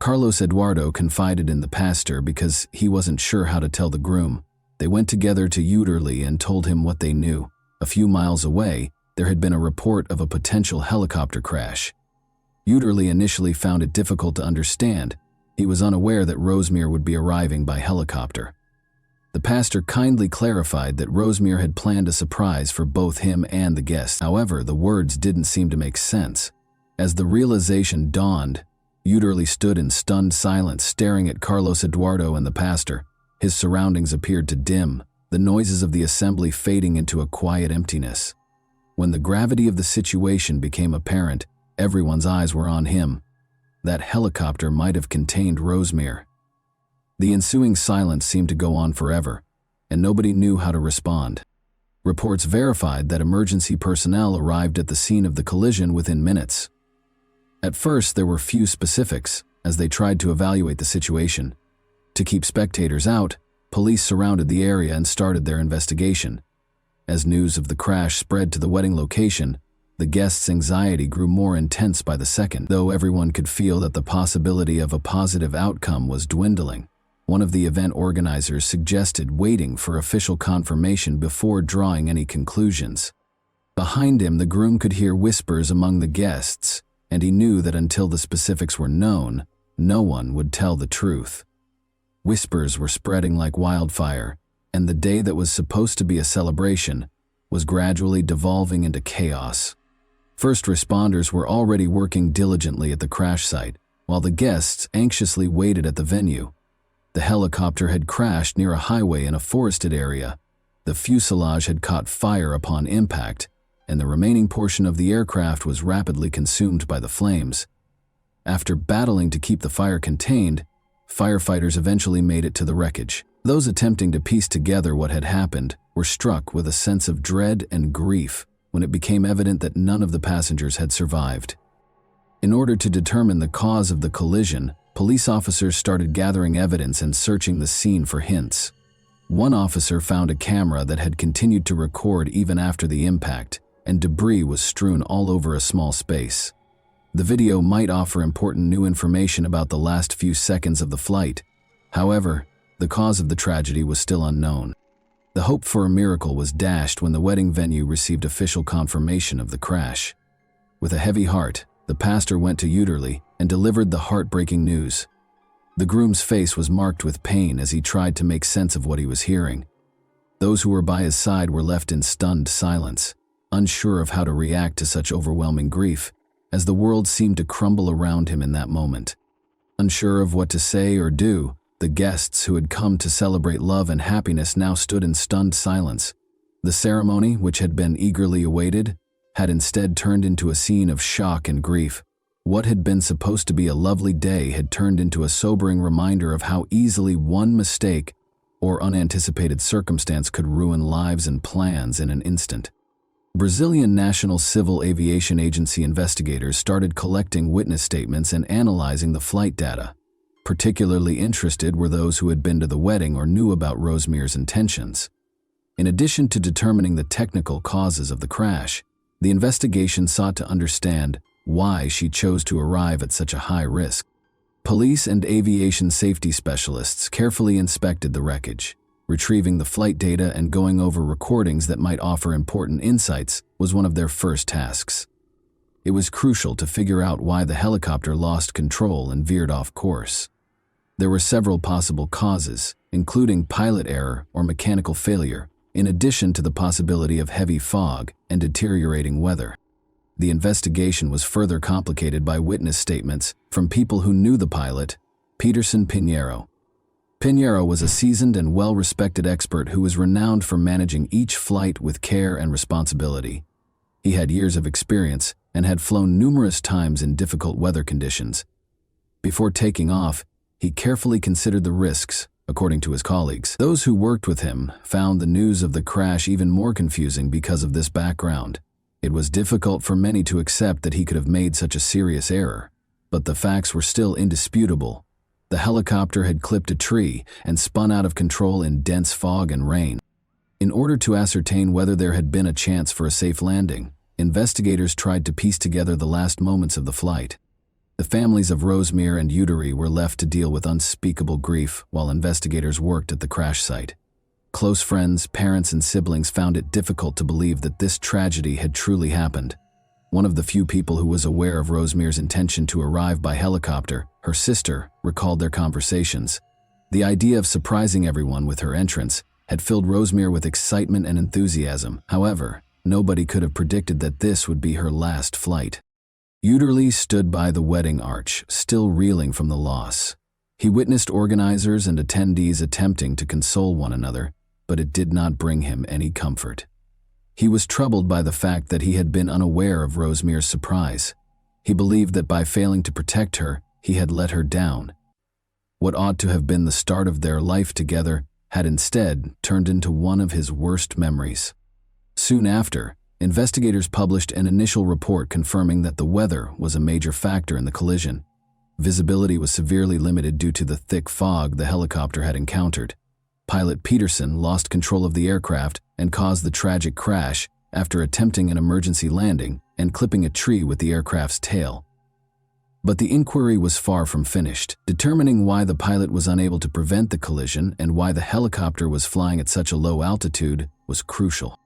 Carlos Eduardo confided in the pastor because he wasn't sure how to tell the groom. They went together to Uterly and told him what they knew. A few miles away, there had been a report of a potential helicopter crash. Uterly initially found it difficult to understand. He was unaware that Rosemary would be arriving by helicopter. The pastor kindly clarified that Rosemary had planned a surprise for both him and the guests. However, the words didn't seem to make sense. As the realization dawned, Uterly stood in stunned silence, staring at Carlos Eduardo and the pastor. His surroundings appeared to dim, the noises of the assembly fading into a quiet emptiness. When the gravity of the situation became apparent, everyone's eyes were on him. That helicopter might have contained Rosemary. The ensuing silence seemed to go on forever, and nobody knew how to respond. Reports verified that emergency personnel arrived at the scene of the collision within minutes. At first, there were few specifics as they tried to evaluate the situation. To keep spectators out, police surrounded the area and started their investigation. As news of the crash spread to the wedding location, the guests' anxiety grew more intense by the second. Though everyone could feel that the possibility of a positive outcome was dwindling, one of the event organizers suggested waiting for official confirmation before drawing any conclusions. Behind him, the groom could hear whispers among the guests, and he knew that until the specifics were known, no one would tell the truth. Whispers were spreading like wildfire, and the day that was supposed to be a celebration was gradually devolving into chaos. First responders were already working diligently at the crash site, while the guests anxiously waited at the venue. The helicopter had crashed near a highway in a forested area. The fuselage had caught fire upon impact, and the remaining portion of the aircraft was rapidly consumed by the flames. After battling to keep the fire contained, firefighters eventually made it to the wreckage. Those attempting to piece together what had happened were struck with a sense of dread and grief when it became evident that none of the passengers had survived. In order to determine the cause of the collision, police officers started gathering evidence and searching the scene for hints. One officer found a camera that had continued to record even after the impact, and debris was strewn all over a small space. The video might offer important new information about the last few seconds of the flight. However, the cause of the tragedy was still unknown. The hope for a miracle was dashed when the wedding venue received official confirmation of the crash. With a heavy heart, the pastor went to Uterly and delivered the heartbreaking news. The groom's face was marked with pain as he tried to make sense of what he was hearing. Those who were by his side were left in stunned silence, unsure of how to react to such overwhelming grief, as the world seemed to crumble around him in that moment. Unsure of what to say or do, the guests who had come to celebrate love and happiness now stood in stunned silence. The ceremony, which had been eagerly awaited, had instead turned into a scene of shock and grief. What had been supposed to be a lovely day had turned into a sobering reminder of how easily one mistake or unanticipated circumstance could ruin lives and plans in an instant. Brazilian National Civil Aviation Agency investigators started collecting witness statements and analyzing the flight data. Particularly interested were those who had been to the wedding or knew about Rosemary's intentions. In addition to determining the technical causes of the crash, the investigation sought to understand why she chose to arrive at such a high risk. Police and aviation safety specialists carefully inspected the wreckage. Retrieving the flight data and going over recordings that might offer important insights was one of their first tasks. It was crucial to figure out why the helicopter lost control and veered off course. There were several possible causes, including pilot error or mechanical failure, in addition to the possibility of heavy fog and deteriorating weather. The investigation was further complicated by witness statements from people who knew the pilot, Peterson Pinheiro. Pinheiro was a seasoned and well-respected expert who was renowned for managing each flight with care and responsibility. He had years of experience and had flown numerous times in difficult weather conditions. Before taking off, he carefully considered the risks, according to his colleagues. Those who worked with him found the news of the crash even more confusing because of this background. It was difficult for many to accept that he could have made such a serious error, but the facts were still indisputable. The helicopter had clipped a tree and spun out of control in dense fog and rain. In order to ascertain whether there had been a chance for a safe landing, investigators tried to piece together the last moments of the flight. The families of Rosemary and Utery were left to deal with unspeakable grief while investigators worked at the crash site. Close friends, parents, and siblings found it difficult to believe that this tragedy had truly happened. One of the few people who was aware of Rosemary's intention to arrive by helicopter, her sister, recalled their conversations. The idea of surprising everyone with her entrance had filled Rosemary with excitement and enthusiasm. However, nobody could have predicted that this would be her last flight. Uterly stood by the wedding arch, still reeling from the loss. He witnessed organizers and attendees attempting to console one another, but it did not bring him any comfort. He was troubled by the fact that he had been unaware of Rosemary's surprise. He believed that by failing to protect her, he had let her down. What ought to have been the start of their life together had instead turned into one of his worst memories. Soon after, investigators published an initial report confirming that the weather was a major factor in the collision. Visibility was severely limited due to the thick fog the helicopter had encountered. Pilot Peterson lost control of the aircraft and caused the tragic crash after attempting an emergency landing and clipping a tree with the aircraft's tail. But the inquiry was far from finished. Determining why the pilot was unable to prevent the collision and why the helicopter was flying at such a low altitude was crucial.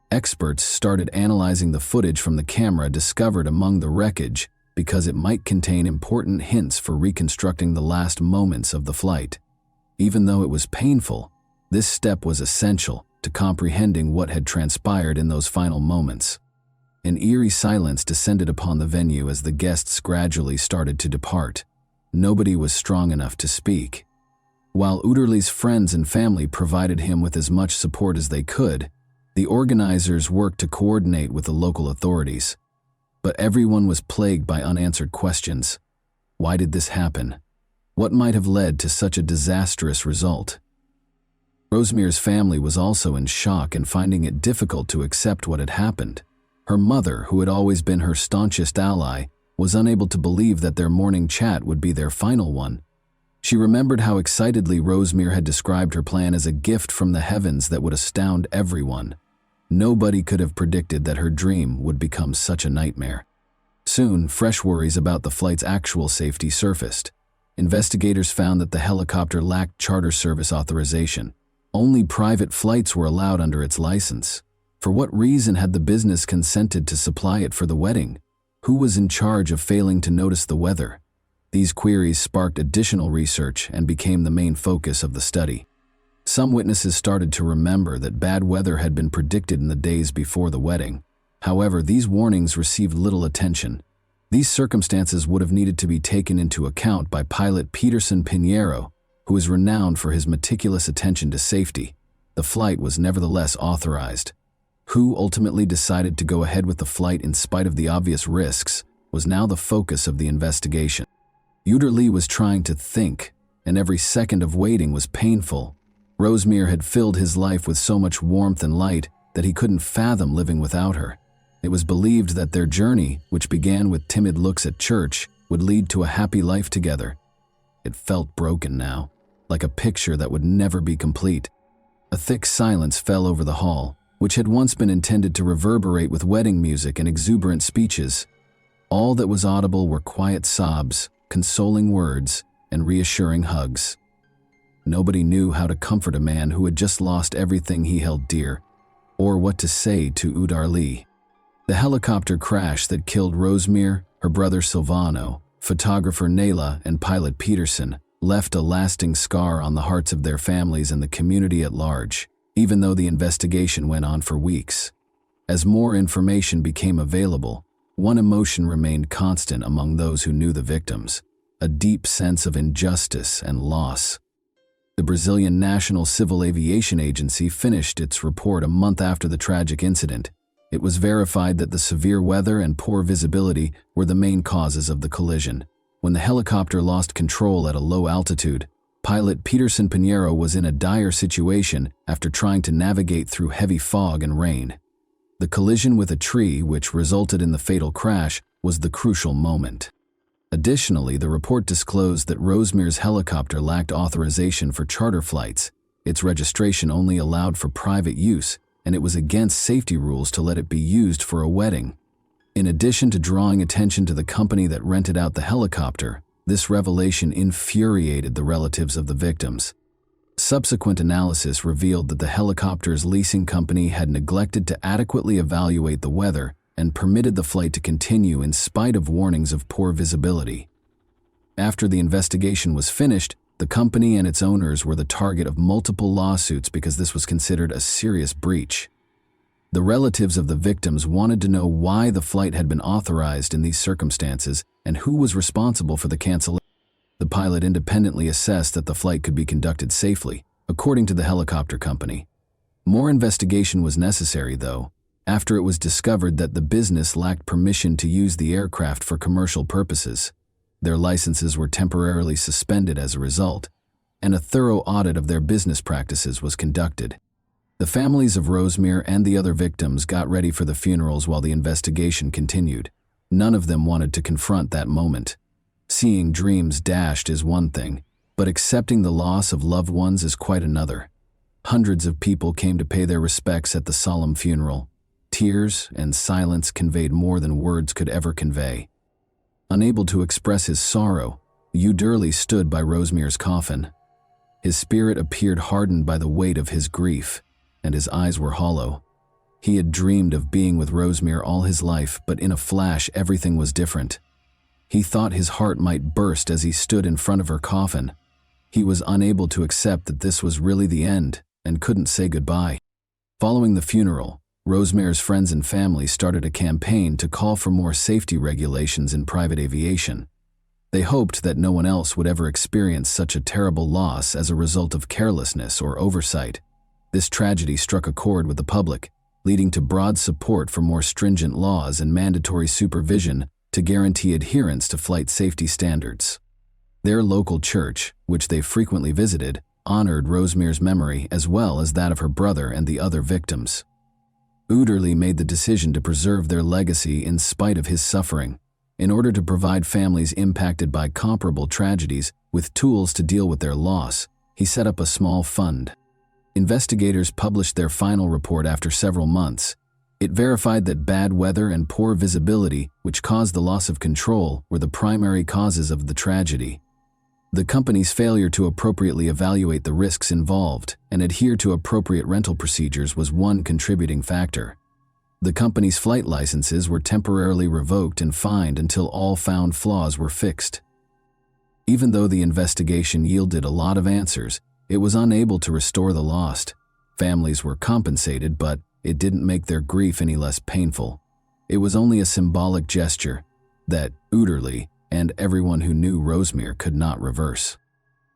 Experts started analyzing the footage from the camera discovered among the wreckage because it might contain important hints for reconstructing the last moments of the flight. Even though it was painful, this step was essential to comprehending what had transpired in those final moments. An eerie silence descended upon the venue as the guests gradually started to depart. Nobody was strong enough to speak. While Uderli's friends and family provided him with as much support as they could, the organizers worked to coordinate with the local authorities. But everyone was plagued by unanswered questions. Why did this happen? What might have led to such a disastrous result? Rosemere's family was also in shock and finding it difficult to accept what had happened. Her mother, who had always been her staunchest ally, was unable to believe that their morning chat would be their final one. She remembered how excitedly Rosemere had described her plan as a gift from the heavens that would astound everyone. Nobody could have predicted that her dream would become such a nightmare. Soon, fresh worries about the flight's actual safety surfaced. Investigators found that the helicopter lacked charter service authorization. Only private flights were allowed under its license. For what reason had the business consented to supply it for the wedding? Who was in charge of failing to notice the weather? These queries sparked additional research and became the main focus of the study. Some witnesses started to remember that bad weather had been predicted in the days before the wedding. However, these warnings received little attention. These circumstances would have needed to be taken into account by pilot Peterson Pinheiro, who is renowned for his meticulous attention to safety. The flight was nevertheless authorized. Who ultimately decided to go ahead with the flight in spite of the obvious risks was now the focus of the investigation. Uderli was trying to think, and every second of waiting was painful. Rosemere had filled his life with so much warmth and light that he couldn't fathom living without her. It was believed that their journey, which began with timid looks at church, would lead to a happy life together. It felt broken now, like a picture that would never be complete. A thick silence fell over the hall, which had once been intended to reverberate with wedding music and exuberant speeches. All that was audible were quiet sobs, consoling words, and reassuring hugs. Nobody knew how to comfort a man who had just lost everything he held dear, or what to say to Udarli. The helicopter crash that killed Rosemere, her brother Silvano, photographer Nayla, and pilot Peterson left a lasting scar on the hearts of their families and the community at large, even though the investigation went on for weeks. As more information became available, one emotion remained constant among those who knew the victims: a deep sense of injustice and loss. The Brazilian National Civil Aviation Agency finished its report a month after the tragic incident. It was verified that the severe weather and poor visibility were the main causes of the collision. When the helicopter lost control at a low altitude, pilot Peterson Pinheiro was in a dire situation after trying to navigate through heavy fog and rain. The collision with a tree, which resulted in the fatal crash, was the crucial moment. Additionally, the report disclosed that Rosemere's helicopter lacked authorization for charter flights. Its registration only allowed for private use, and it was against safety rules to let it be used for a wedding. In addition to drawing attention to the company that rented out the helicopter, this revelation infuriated the relatives of the victims. Subsequent analysis revealed that the helicopter's leasing company had neglected to adequately evaluate the weather and permitted the flight to continue in spite of warnings of poor visibility. After the investigation was finished, the company and its owners were the target of multiple lawsuits because this was considered a serious breach. The relatives of the victims wanted to know why the flight had been authorized in these circumstances and who was responsible for the cancellation. The pilot independently assessed that the flight could be conducted safely, according to the helicopter company. More investigation was necessary, though, after it was discovered that the business lacked permission to use the aircraft for commercial purposes. Their licenses were temporarily suspended as a result, and a thorough audit of their business practices was conducted. The families of Rosemere and the other victims got ready for the funerals while the investigation continued. None of them wanted to confront that moment. Seeing dreams dashed is one thing, but accepting the loss of loved ones is quite another. Hundreds of people came to pay their respects at the solemn funeral. Tears and silence conveyed more than words could ever convey. Unable to express his sorrow, Hugh Durley stood by Rosemary's coffin. His spirit appeared hardened by the weight of his grief, and his eyes were hollow. He had dreamed of being with Rosemary all his life, but in a flash everything was different. He thought his heart might burst as he stood in front of her coffin. He was unable to accept that this was really the end, and couldn't say goodbye. Following the funeral, Rosemary's friends and family started a campaign to call for more safety regulations in private aviation. They hoped that no one else would ever experience such a terrible loss as a result of carelessness or oversight. This tragedy struck a chord with the public, leading to broad support for more stringent laws and mandatory supervision to guarantee adherence to flight safety standards. Their local church, which they frequently visited, honored Rosemary's memory as well as that of her brother and the other victims. Uderly made the decision to preserve their legacy in spite of his suffering, in order to provide families impacted by comparable tragedies with tools to deal with their loss. He set up a small fund. Investigators published their final report after several months. It verified that bad weather and poor visibility, which caused the loss of control, were the primary causes of the tragedy. The company's failure to appropriately evaluate the risks involved and adhere to appropriate rental procedures was one contributing factor. The company's flight licenses were temporarily revoked and fined until all found flaws were fixed. Even though the investigation yielded a lot of answers, it was unable to restore the lost. Families were compensated, but it didn't make their grief any less painful. It was only a symbolic gesture that Uderly and everyone who knew Rosemary could not reverse.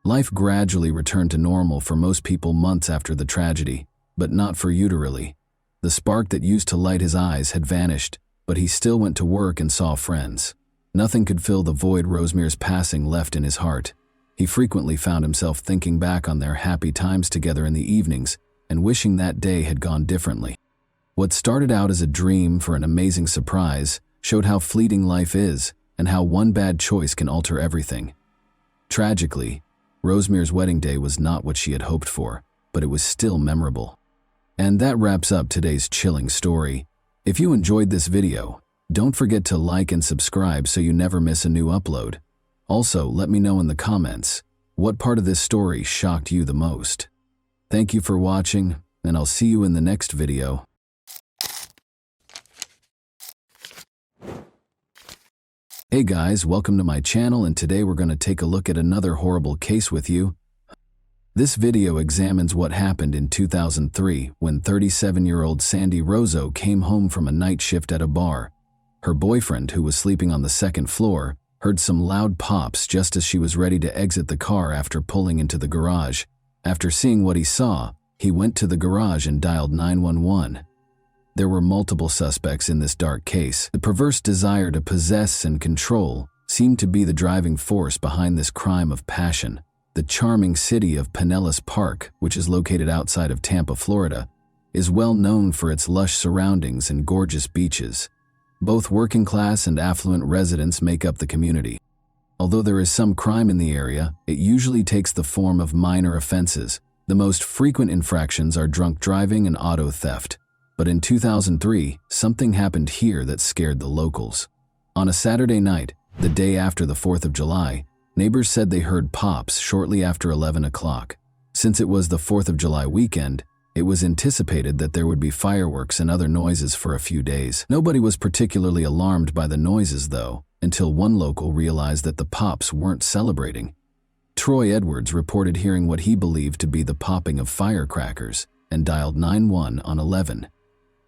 Life gradually returned to normal for most people months after the tragedy, but not for Uderly. The spark that used to light his eyes had vanished, but he still went to work and saw friends. Nothing could fill the void Rosemary's passing left in his heart. He frequently found himself thinking back on their happy times together in the evenings and wishing that day had gone differently. What started out as a dream for an amazing surprise showed how fleeting life is and how one bad choice can alter everything. Tragically, Rosemary's wedding day was not what she had hoped for, but it was still memorable. And that wraps up today's chilling story. If you enjoyed this video, don't forget to like and subscribe so you never miss a new upload. Also, let me know in the comments, what part of this story shocked you the most? Thank you for watching, and I'll see you in the next video. Hey guys, welcome to my channel, and today we're going to take a look at another horrible case with you. This video examines what happened in 2003 when 37-year-old Sandy Rozo came home from a night shift at a bar. Her boyfriend, who was sleeping on the second floor, heard some loud pops just as she was ready to exit the car after pulling into the garage. After seeing what he saw, he went to the garage and dialed 911. There were multiple suspects in this dark case. The perverse desire to possess and control seemed to be the driving force behind this crime of passion. The charming city of Pinellas Park, which is located outside of Tampa, Florida, is well known for its lush surroundings and gorgeous beaches. Both working-class and affluent residents make up the community. Although there is some crime in the area, it usually takes the form of minor offenses. The most frequent infractions are drunk driving and auto theft. But in 2003, something happened here that scared the locals. On a Saturday night, the day after the 4th of July, neighbors said they heard pops shortly after 11 o'clock. Since it was the 4th of July weekend, it was anticipated that there would be fireworks and other noises for a few days. Nobody was particularly alarmed by the noises, though, until one local realized that the pops weren't celebrating. Troy Edwards reported hearing what he believed to be the popping of firecrackers and dialed 911 on 11.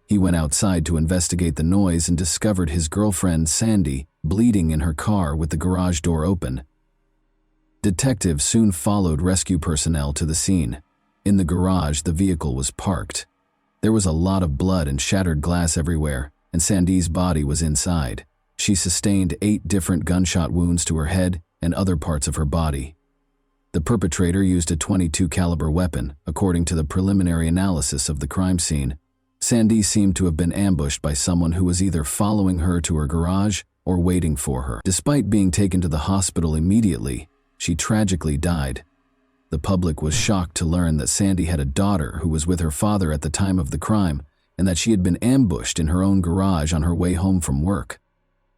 He went outside to investigate the noise and discovered his girlfriend, Sandy, bleeding in her car with the garage door open. Detectives soon followed rescue personnel to the scene. In the garage, the vehicle was parked. There was a lot of blood and shattered glass everywhere, and Sandy's body was inside. She sustained 8 different gunshot wounds to her head and other parts of her body. The perpetrator used a .22 caliber weapon, according to the preliminary analysis of the crime scene. Sandy seemed to have been ambushed by someone who was either following her to her garage or waiting for her. Despite being taken to the hospital immediately, she tragically died. The public was shocked to learn that Sandy had a daughter who was with her father at the time of the crime and that she had been ambushed in her own garage on her way home from work.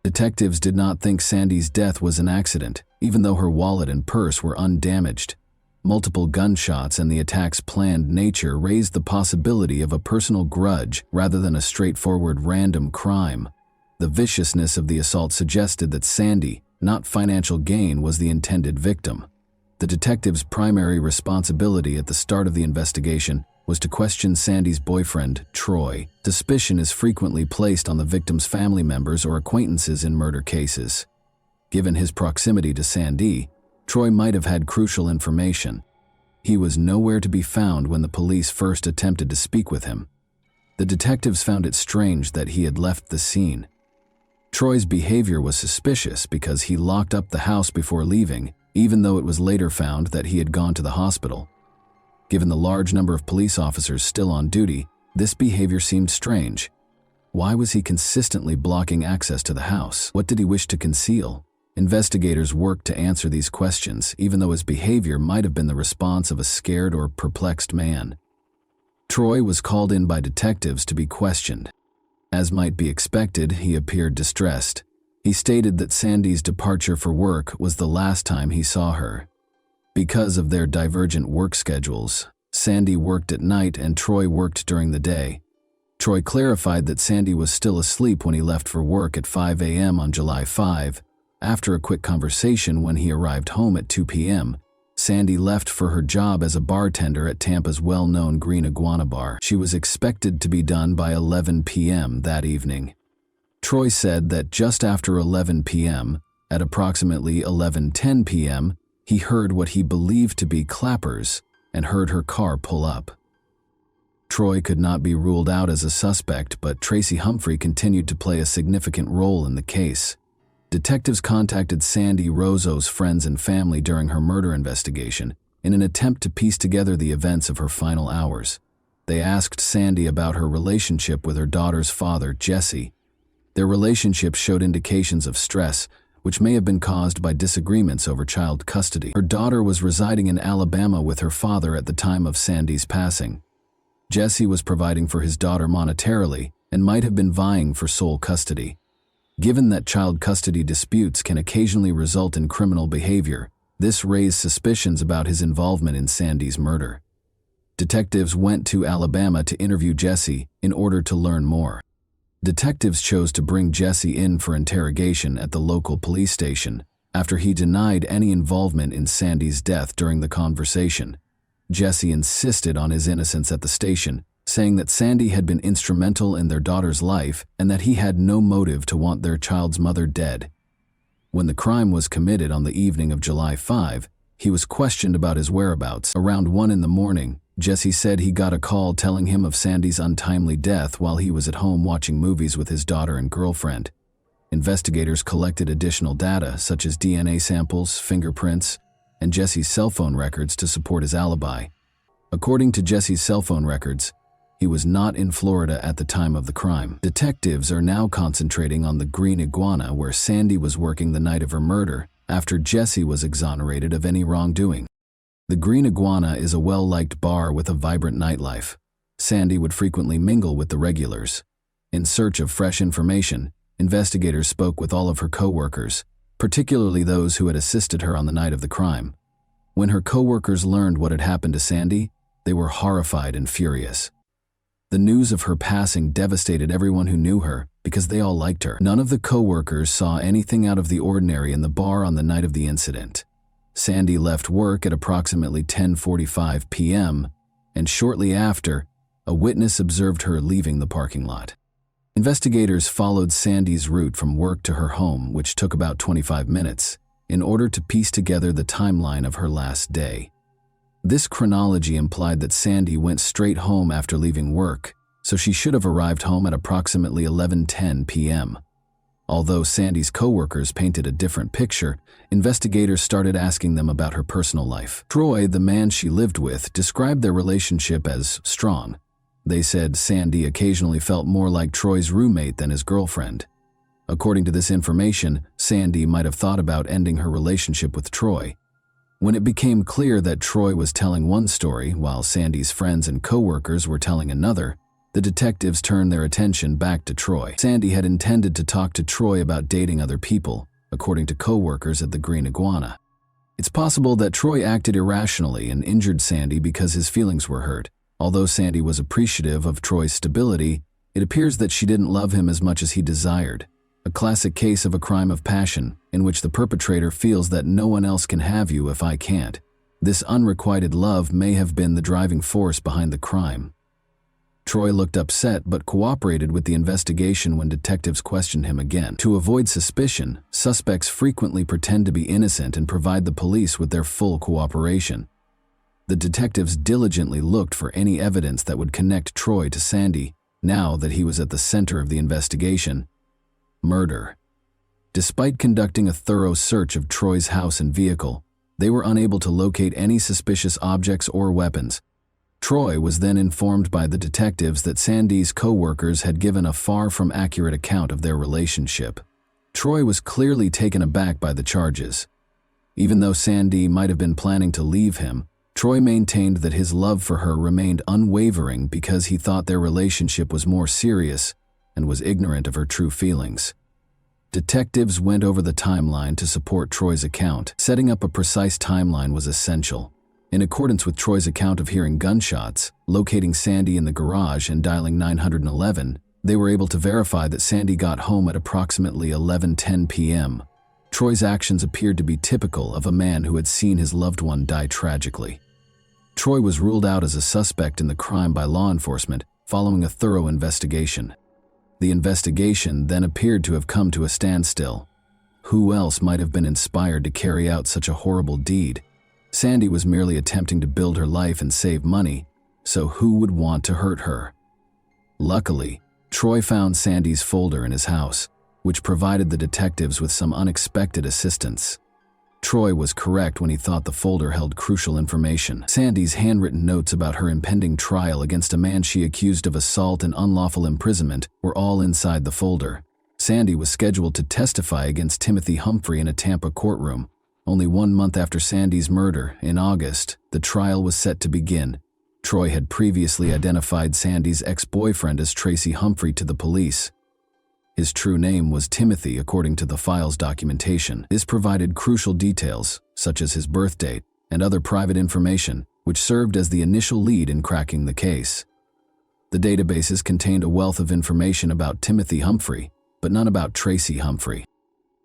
Detectives did not think Sandy's death was an accident, even though her wallet and purse were undamaged. Multiple gunshots and the attack's planned nature raised the possibility of a personal grudge rather than a straightforward random crime. The viciousness of the assault suggested that Sandy, not financial gain, was the intended victim. The detective's primary responsibility at the start of the investigation was to question Sandy's boyfriend, Troy. Suspicion is frequently placed on the victim's family members or acquaintances in murder cases. Given his proximity to Sandy, Troy might have had crucial information. He was nowhere to be found when the police first attempted to speak with him. The detectives found it strange that he had left the scene. Troy's behavior was suspicious because he locked up the house before leaving, even though it was later found that he had gone to the hospital. Given the large number of police officers still on duty, this behavior seemed strange. Why was he consistently blocking access to the house? What did he wish to conceal? Investigators worked to answer these questions, even though his behavior might have been the response of a scared or perplexed man. Troy was called in by detectives to be questioned. As might be expected, he appeared distressed. He stated that Sandy's departure for work was the last time he saw her. Because of their divergent work schedules, Sandy worked at night and Troy worked during the day. Troy clarified that Sandy was still asleep when he left for work at 5 a.m. on July 5. After a quick conversation when he arrived home at 2 p.m., Sandy left for her job as a bartender at Tampa's well-known Green Iguana bar. She was expected to be done by 11 p.m. that evening. Troy said that just after 11 p.m., at approximately 11:10 p.m., he heard what he believed to be clappers and heard her car pull up. Troy could not be ruled out as a suspect, but Tracy Humphrey continued to play a significant role in the case. Detectives contacted Sandy Rozo's friends and family during her murder investigation in an attempt to piece together the events of her final hours. They asked Sandy about her relationship with her daughter's father, Jesse. Their relationship showed indications of stress, which may have been caused by disagreements over child custody. Her daughter was residing in Alabama with her father at the time of Sandy's passing. Jesse was providing for his daughter monetarily and might have been vying for sole custody. Given that child custody disputes can occasionally result in criminal behavior, this raised suspicions about his involvement in Sandy's murder. Detectives went to Alabama to interview Jesse in order to learn more. Detectives chose to bring Jesse in for interrogation at the local police station after he denied any involvement in Sandy's death during the conversation. Jesse insisted on his innocence at the station, saying that Sandy had been instrumental in their daughter's life and that he had no motive to want their child's mother dead. When the crime was committed on the evening of July 5, he was questioned about his whereabouts. Around 1 in the morning, Jesse said he got a call telling him of Sandy's untimely death while he was at home watching movies with his daughter and girlfriend. Investigators collected additional data such as DNA samples, fingerprints, and Jesse's cell phone records to support his alibi. According to Jesse's cell phone records, he was not in Florida at the time of the crime. Detectives are now concentrating on the Green Iguana where Sandy was working the night of her murder after Jesse was exonerated of any wrongdoing. The Green Iguana is a well-liked bar with a vibrant nightlife. Sandy would frequently mingle with the regulars. In search of fresh information, investigators spoke with all of her co-workers, particularly those who had assisted her on the night of the crime. When her co-workers learned what had happened to Sandy, they were horrified and furious. The news of her passing devastated everyone who knew her because they all liked her. None of the co-workers saw anything out of the ordinary in the bar on the night of the incident. Sandy left work at approximately 10:45 p.m., and shortly after, a witness observed her leaving the parking lot. Investigators followed Sandy's route from work to her home, which took about 25 minutes, in order to piece together the timeline of her last day. This chronology implied that Sandy went straight home after leaving work, so she should have arrived home at approximately 11:10 p.m. Although Sandy's co-workers painted a different picture, investigators started asking them about her personal life. Troy, the man she lived with, described their relationship as strong. They said Sandy occasionally felt more like Troy's roommate than his girlfriend. According to this information, Sandy might have thought about ending her relationship with Troy. When it became clear that Troy was telling one story while Sandy's friends and coworkers were telling another, the detectives turned their attention back to Troy. Sandy had intended to talk to Troy about dating other people, according to coworkers at the Green Iguana. It's possible that Troy acted irrationally and injured Sandy because his feelings were hurt. Although Sandy was appreciative of Troy's stability, it appears that she didn't love him as much as he desired. A classic case of a crime of passion, in which the perpetrator feels that no one else can have you if I can't. This unrequited love may have been the driving force behind the crime. Troy looked upset but cooperated with the investigation when detectives questioned him again. To avoid suspicion, suspects frequently pretend to be innocent and provide the police with their full cooperation. The detectives diligently looked for any evidence that would connect Troy to Sandy, now that he was at the center of the investigation. Murder. Despite conducting a thorough search of Troy's house and vehicle, they were unable to locate any suspicious objects or weapons. Troy was then informed by the detectives that Sandy's co-workers had given a far from accurate account of their relationship. Troy was clearly taken aback by the charges. Even though Sandy might have been planning to leave him, Troy maintained that his love for her remained unwavering because he thought their relationship was more serious and was ignorant of her true feelings. Detectives went over the timeline to support Troy's account. Setting up a precise timeline was essential. In accordance with Troy's account of hearing gunshots, locating Sandy in the garage and dialing 911, they were able to verify that Sandy got home at approximately 11:10 p.m. Troy's actions appeared to be typical of a man who had seen his loved one die tragically. Troy was ruled out as a suspect in the crime by law enforcement following a thorough investigation. The investigation then appeared to have come to a standstill. Who else might have been inspired to carry out such a horrible deed? Sandy was merely attempting to build her life and save money, so who would want to hurt her? Luckily, Troy found Sandy's folder in his house, which provided the detectives with some unexpected assistance. Troy was correct when he thought the folder held crucial information. Sandy's handwritten notes about her impending trial against a man she accused of assault and unlawful imprisonment were all inside the folder. Sandy was scheduled to testify against Timothy Humphrey in a Tampa courtroom. Only 1 month after Sandy's murder, in August, the trial was set to begin. Troy had previously identified Sandy's ex-boyfriend as Tracy Humphrey to the police. His true name was Timothy according to the file's documentation. This provided crucial details, such as his birth date and other private information, which served as the initial lead in cracking the case. The databases contained a wealth of information about Timothy Humphrey, but none about Tracy Humphrey.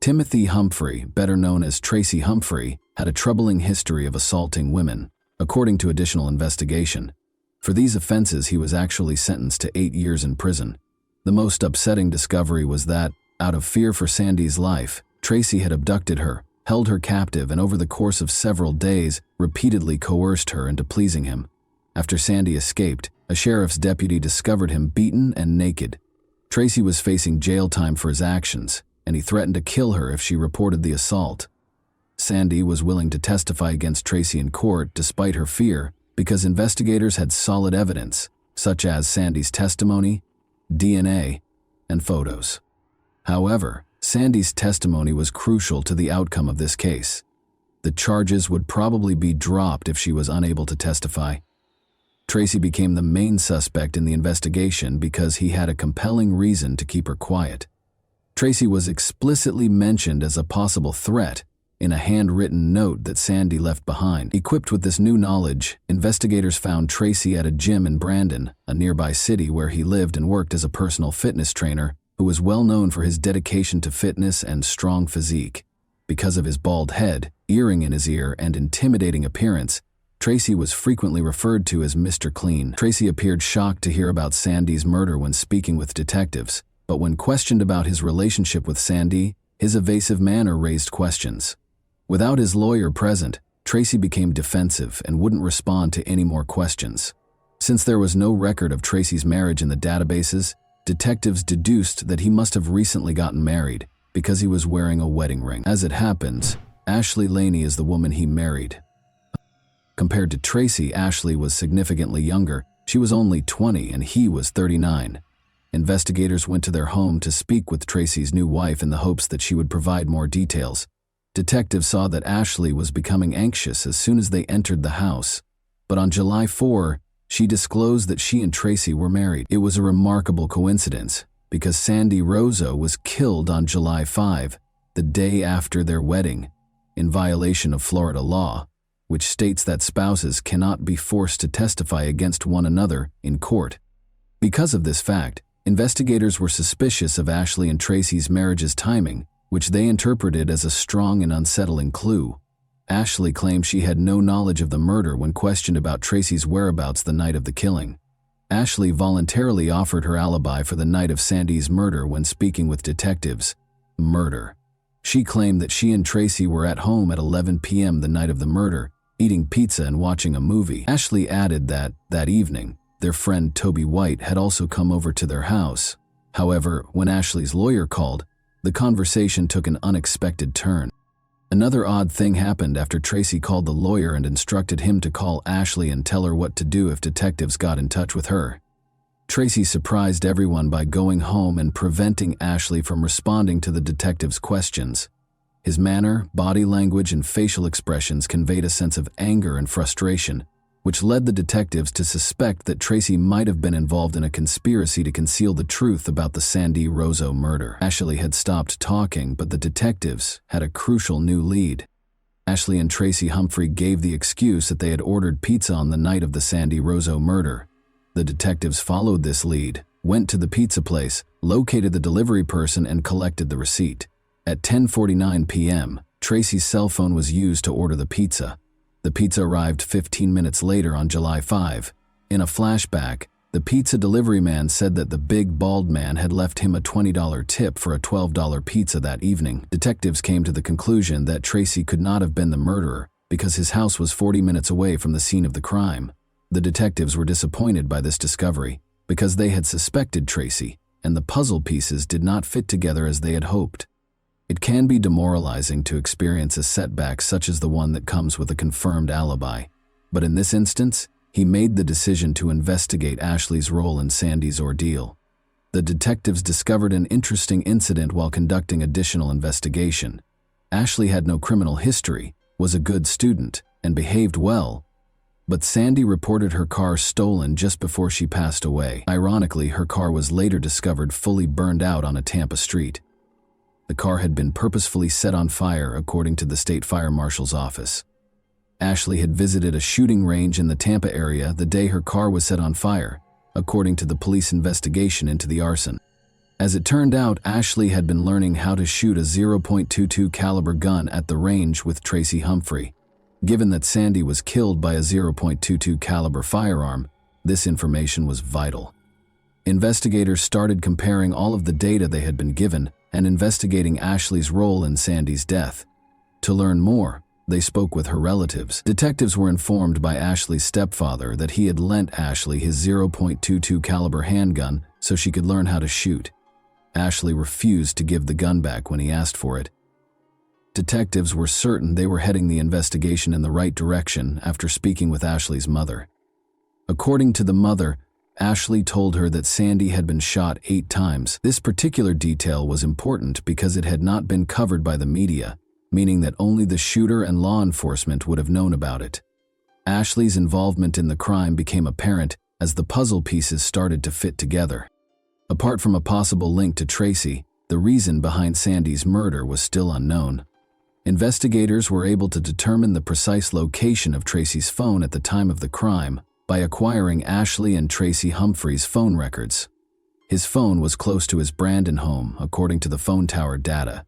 Timothy Humphrey, better known as Tracy Humphrey, had a troubling history of assaulting women, according to additional investigation. For these offenses, he was actually sentenced to 8 years in prison. The most upsetting discovery was that, out of fear for Sandy's life, Tracy had abducted her, held her captive, and over the course of several days, repeatedly coerced her into pleasing him. After Sandy escaped, a sheriff's deputy discovered him beaten and naked. Tracy was facing jail time for his actions, and he threatened to kill her if she reported the assault. Sandy was willing to testify against Tracy in court despite her fear because investigators had solid evidence, such as Sandy's testimony, DNA, and photos. However, Sandy's testimony was crucial to the outcome of this case. The charges would probably be dropped if she was unable to testify. Tracy became the main suspect in the investigation because he had a compelling reason to keep her quiet. Tracy was explicitly mentioned as a possible threat in a handwritten note that Sandy left behind. Equipped with this new knowledge, investigators found Tracy at a gym in Brandon, a nearby city where he lived and worked as a personal fitness trainer who was well known for his dedication to fitness and strong physique. Because of his bald head, earring in his ear, and intimidating appearance, Tracy was frequently referred to as Mr. Clean. Tracy appeared shocked to hear about Sandy's murder when speaking with detectives, but when questioned about his relationship with Sandy, his evasive manner raised questions. Without his lawyer present, Tracy became defensive and wouldn't respond to any more questions. Since there was no record of Tracy's marriage in the databases, detectives deduced that he must have recently gotten married because he was wearing a wedding ring. As it happens, Ashley Laney is the woman he married. Compared to Tracy, Ashley was significantly younger. She was only 20 and he was 39. Investigators went to their home to speak with Tracy's new wife in the hopes that she would provide more details. Detectives saw that Ashley was becoming anxious as soon as they entered the house, but on July 4, she disclosed that she and Tracy were married. It was a remarkable coincidence because Sandy Rozo was killed on July 5, the day after their wedding, in violation of Florida law, which states that spouses cannot be forced to testify against one another in court. Because of this fact, investigators were suspicious of Ashley and Tracy's marriage's timing, which they interpreted as a strong and unsettling clue. Ashley claimed she had no knowledge of the murder when questioned about Tracy's whereabouts the night of the killing. Ashley voluntarily offered her alibi for the night of Sandy's murder when speaking with detectives. Murder. She claimed that she and Tracy were at home at 11 p.m. the night of the murder, eating pizza and watching a movie. Ashley added that evening, their friend Toby White had also come over to their house. However, when Ashley's lawyer called, the conversation took an unexpected turn. Another odd thing happened after Tracy called the lawyer and instructed him to call Ashley and tell her what to do if detectives got in touch with her. Tracy surprised everyone by going home and preventing Ashley from responding to the detectives' questions. His manner, body language, and facial expressions conveyed a sense of anger and frustration, which led the detectives to suspect that Tracy might have been involved in a conspiracy to conceal the truth about the Sandy Rozo murder. Ashley had stopped talking, but the detectives had a crucial new lead. Ashley and Tracy Humphrey gave the excuse that they had ordered pizza on the night of the Sandy Rozo murder. The detectives followed this lead, went to the pizza place, located the delivery person, and collected the receipt. At 10:49 p.m., Tracy's cell phone was used to order the pizza. The pizza arrived 15 minutes later on July 5. In a flashback, the pizza delivery man said that the big bald man had left him a $20 tip for a $12 pizza that evening. Detectives came to the conclusion that Tracy could not have been the murderer because his house was 40 minutes away from the scene of the crime. The detectives were disappointed by this discovery because they had suspected Tracy, and the puzzle pieces did not fit together as they had hoped. It can be demoralizing to experience a setback such as the one that comes with a confirmed alibi, but in this instance, he made the decision to investigate Ashley's role in Sandy's ordeal. The detectives discovered an interesting incident while conducting additional investigation. Ashley had no criminal history, was a good student, and behaved well, but Sandy reported her car stolen just before she passed away. Ironically, her car was later discovered fully burned out on a Tampa street. The car had been purposefully set on fire, according to the state fire marshal's office. Ashley had visited a shooting range in the Tampa area the day her car was set on fire, according to the police investigation into the arson. As it turned out, Ashley had been learning how to shoot a .22 caliber gun at the range with Tracy Humphrey. Given that Sandy was killed by a .22 caliber firearm, this information was vital. Investigators started comparing all of the data they had been given and investigating Ashley's role in Sandy's death. To learn more, they spoke with her relatives. Detectives were informed by Ashley's stepfather that he had lent Ashley his .22 caliber handgun so she could learn how to shoot. Ashley refused to give the gun back when he asked for it. Detectives were certain they were heading the investigation in the right direction after speaking with Ashley's mother. According to the mother, Ashley told her that Sandy had been shot 8 times. This particular detail was important because it had not been covered by the media, meaning that only the shooter and law enforcement would have known about it. Ashley's involvement in the crime became apparent as the puzzle pieces started to fit together. Apart from a possible link to Tracy, the reason behind Sandy's murder was still unknown. Investigators were able to determine the precise location of Tracy's phone at the time of the crime by acquiring Ashley and Tracy Humphrey's phone records. His phone was close to his Brandon home, according to the phone tower data.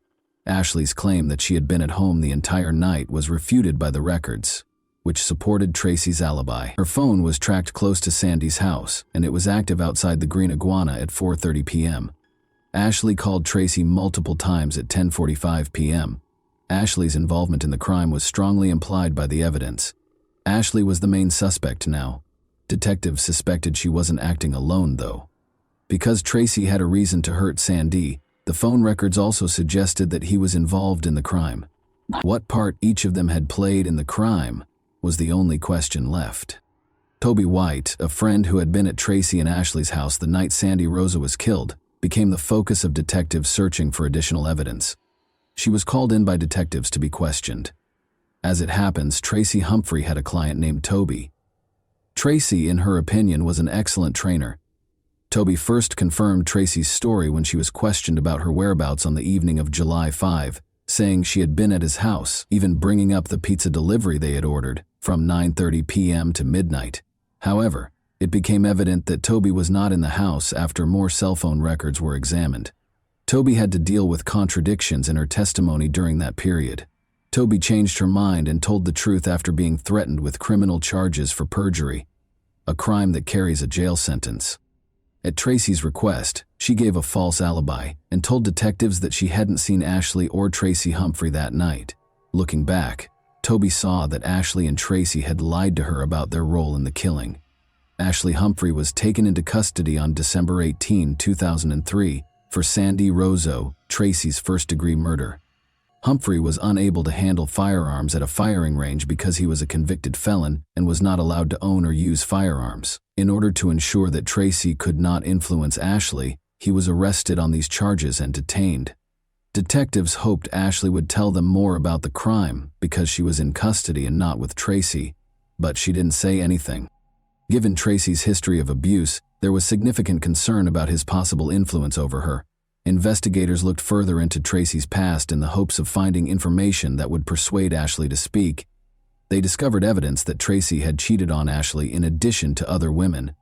Ashley's claim that she had been at home the entire night was refuted by the records, which supported Tracy's alibi. Her phone was tracked close to Sandy's house, and it was active outside the Green Iguana at 4:30 p.m. Ashley called Tracy multiple times at 10:45 p.m. Ashley's involvement in the crime was strongly implied by the evidence. Ashley was the main suspect now. Detectives suspected she wasn't acting alone, though. Because Tracy had a reason to hurt Sandy, the phone records also suggested that he was involved in the crime. What part each of them had played in the crime was the only question left. Toby White, a friend who had been at Tracy and Ashley's house the night Sandy Rozo was killed, became the focus of detectives searching for additional evidence. She was called in by detectives to be questioned. As it happens, Tracy Humphrey had a client named Toby. Tracy, in her opinion, was an excellent trainer. Toby first confirmed Tracy's story when she was questioned about her whereabouts on the evening of July 5, saying she had been at his house, even bringing up the pizza delivery they had ordered, from 9:30 p.m. to midnight. However, it became evident that Toby was not in the house after more cell phone records were examined. Toby had to deal with contradictions in her testimony during that period. Toby changed her mind and told the truth after being threatened with criminal charges for perjury, a crime that carries a jail sentence. At Tracy's request, she gave a false alibi and told detectives that she hadn't seen Ashley or Tracy Humphrey that night. Looking back, Toby saw that Ashley and Tracy had lied to her about their role in the killing. Ashley Humphrey was taken into custody on December 18, 2003, for Sandy Rozo, Tracy's first-degree murder. Humphrey was unable to handle firearms at a firing range because he was a convicted felon and was not allowed to own or use firearms. In order to ensure that Tracy could not influence Ashley, he was arrested on these charges and detained. Detectives hoped Ashley would tell them more about the crime because she was in custody and not with Tracy, but she didn't say anything. Given Tracy's history of abuse, there was significant concern about his possible influence over her. Investigators looked further into Tracy's past in the hopes of finding information that would persuade Ashley to speak. They discovered evidence that Tracy had cheated on Ashley in addition to other women.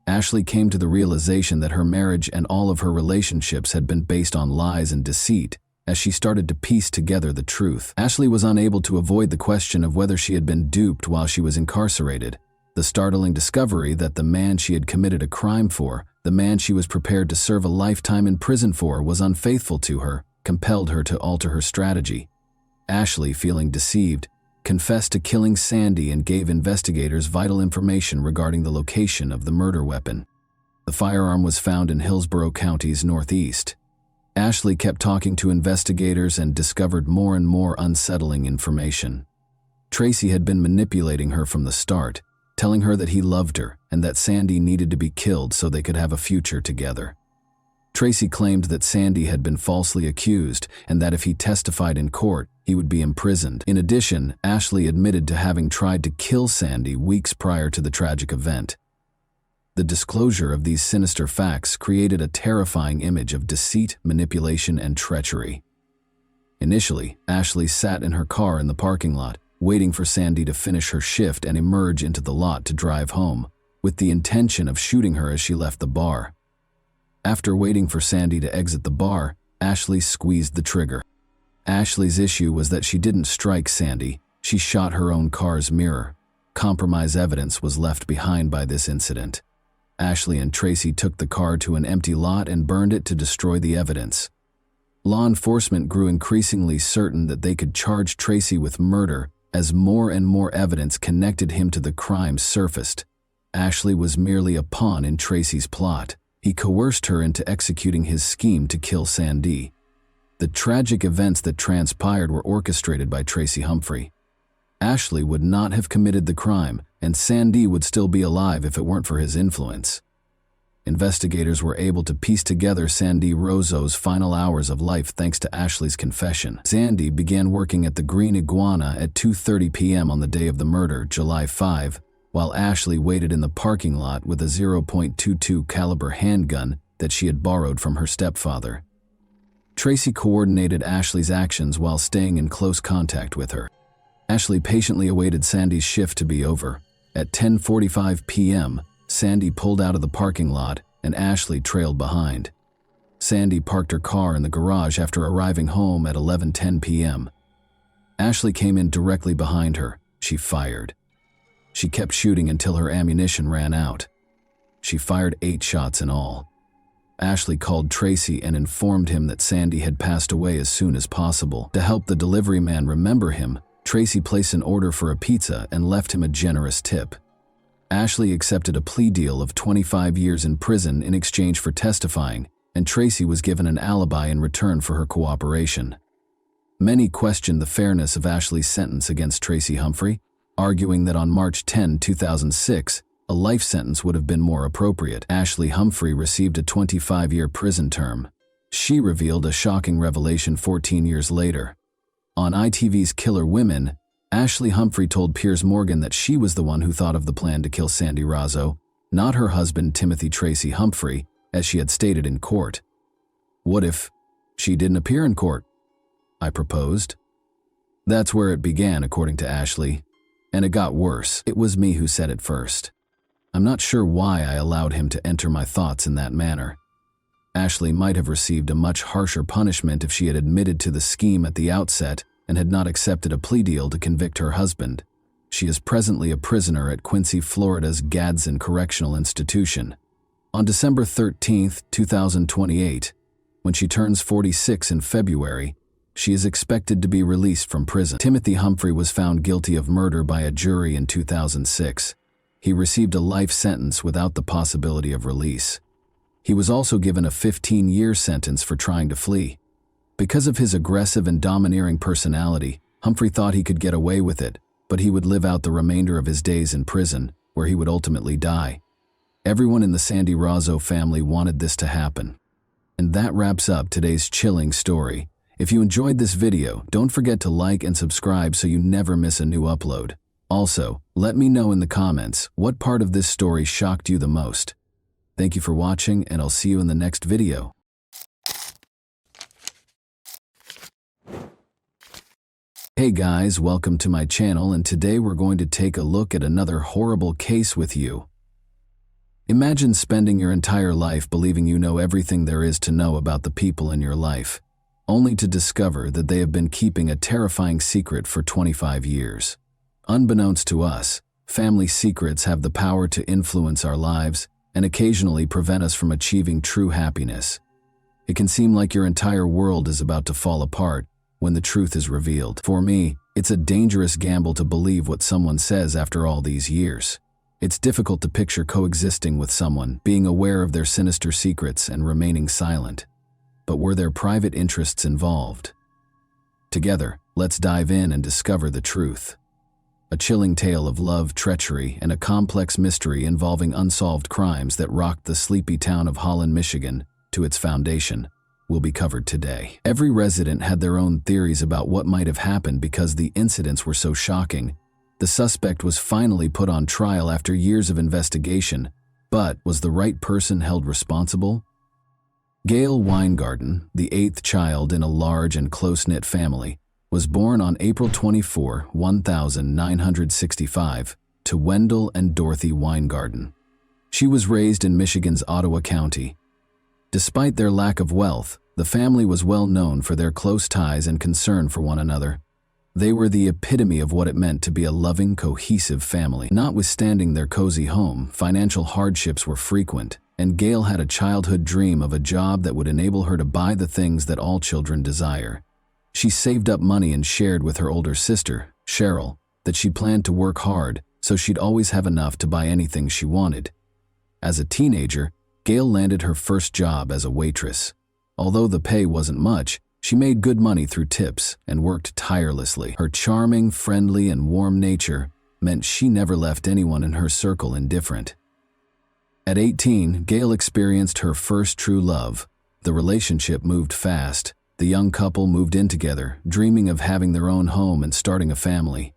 Ashley came to the realization that her marriage and all of her relationships had been based on lies and deceit as she started to piece together the truth. Ashley was unable to avoid the question of whether she had been duped while she was incarcerated. The startling discovery that the man she had committed a crime for, the man she was prepared to serve a lifetime in prison for, was unfaithful to her, compelled her to alter her strategy. Ashley, feeling deceived, confessed to killing Sandy and gave investigators vital information regarding the location of the murder weapon. The firearm was found in Hillsborough County's northeast. Ashley kept talking to investigators and discovered more and more unsettling information. Tracy had been manipulating her from the start, telling her that he loved her and that Sandy needed to be killed so they could have a future together. Tracy claimed that Sandy had been falsely accused and that if he testified in court, he would be imprisoned. In addition, Ashley admitted to having tried to kill Sandy weeks prior to the tragic event. The disclosure of these sinister facts created a terrifying image of deceit, manipulation, and treachery. Initially, Ashley sat in her car in the parking lot, waiting for Sandy to finish her shift and emerge into the lot to drive home, with the intention of shooting her as she left the bar. After waiting for Sandy to exit the bar, Ashley squeezed the trigger. Ashley's issue was that she didn't strike Sandy, she shot her own car's mirror. Compromise evidence was left behind by this incident. Ashley and Tracy took the car to an empty lot and burned it to destroy the evidence. Law enforcement grew increasingly certain that they could charge Tracy with murder as more and more evidence connected him to the crime surfaced. Ashley was merely a pawn in Tracy's plot. He coerced her into executing his scheme to kill Sandy. The tragic events that transpired were orchestrated by Tracy Humphrey. Ashley would not have committed the crime, and Sandy would still be alive if it weren't for his influence. Investigators were able to piece together Sandy Rozo's final hours of life thanks to Ashley's confession. Sandy began working at the Green Iguana at 2:30 p.m. on the day of the murder, July 5, while Ashley waited in the parking lot with a .22 caliber handgun that she had borrowed from her stepfather. Tracy coordinated Ashley's actions while staying in close contact with her. Ashley patiently awaited Sandy's shift to be over. At 10:45 p.m., Sandy pulled out of the parking lot and Ashley trailed behind. Sandy parked her car in the garage after arriving home at 11:10 p.m. Ashley came in directly behind her. She fired. She kept shooting until her ammunition ran out. She fired 8 shots in all. Ashley called Tracy and informed him that Sandy had passed away as soon as possible. To help the delivery man remember him, Tracy placed an order for a pizza and left him a generous tip. Ashley accepted a plea deal of 25 years in prison in exchange for testifying, and Tracy was given an alibi in return for her cooperation. Many questioned the fairness of Ashley's sentence against Tracy Humphrey, arguing that on March 10, 2006, a life sentence would have been more appropriate. Ashley Humphrey received a 25-year prison term. She revealed a shocking revelation 14 years later. On ITV's Killer Women, Ashley Humphrey told Piers Morgan that she was the one who thought of the plan to kill Sandy Razzo, not her husband Timothy Tracy Humphrey, as she had stated in court. "What if she didn't appear in court?" I proposed. That's where it began, according to Ashley. And it got worse. It was me who said it first. I'm not sure why I allowed him to enter my thoughts in that manner. Ashley might have received a much harsher punishment if she had admitted to the scheme at the outset and had not accepted a plea deal to convict her husband. She is presently a prisoner at Quincy, Florida's Gadsden Correctional Institution. On December 13, 2028, when she turns 46 in February, she is expected to be released from prison. Timothy Humphrey was found guilty of murder by a jury in 2006. He received a life sentence without the possibility of release. He was also given a 15-year sentence for trying to flee. Because of his aggressive and domineering personality, Humphrey thought he could get away with it, but he would live out the remainder of his days in prison, where he would ultimately die. Everyone in the Sandy Razzo family wanted this to happen. And that wraps up today's chilling story. If you enjoyed this video, don't forget to like and subscribe so you never miss a new upload. Also, let me know in the comments what part of this story shocked you the most. Thank you for watching, and I'll see you in the next video. Hey guys, welcome to my channel, and today we're going to take a look at another horrible case with you. Imagine spending your entire life believing you know everything there is to know about the people in your life, only to discover that they have been keeping a terrifying secret for 25 years. Unbeknownst to us, family secrets have the power to influence our lives and occasionally prevent us from achieving true happiness. It can seem like your entire world is about to fall apart when the truth is revealed. For me, it's a dangerous gamble to believe what someone says after all these years. It's difficult to picture coexisting with someone, being aware of their sinister secrets and remaining silent. But were there private interests involved? Together, let's dive in and discover the truth. A chilling tale of love, treachery, and a complex mystery involving unsolved crimes that rocked the sleepy town of Holland, Michigan, to its foundation, will be covered today. Every resident had their own theories about what might have happened because the incidents were so shocking. The suspect was finally put on trial after years of investigation, but was the right person held responsible? Gail Weingarten, the eighth child in a large and close-knit family, was born on April 24, 1965, to Wendell and Dorothy Weingarten. She was raised in Michigan's Ottawa County. Despite their lack of wealth, the family was well known for their close ties and concern for one another. They were the epitome of what it meant to be a loving, cohesive family. Notwithstanding their cozy home, financial hardships were frequent, and Gail had a childhood dream of a job that would enable her to buy the things that all children desire. She saved up money and shared with her older sister, Cheryl, that she planned to work hard so she'd always have enough to buy anything she wanted. As a teenager, Gail landed her first job as a waitress. Although the pay wasn't much, she made good money through tips and worked tirelessly. Her charming, friendly, and warm nature meant she never left anyone in her circle indifferent. At 18, Gail experienced her first true love. The relationship moved fast. The young couple moved in together, dreaming of having their own home and starting a family.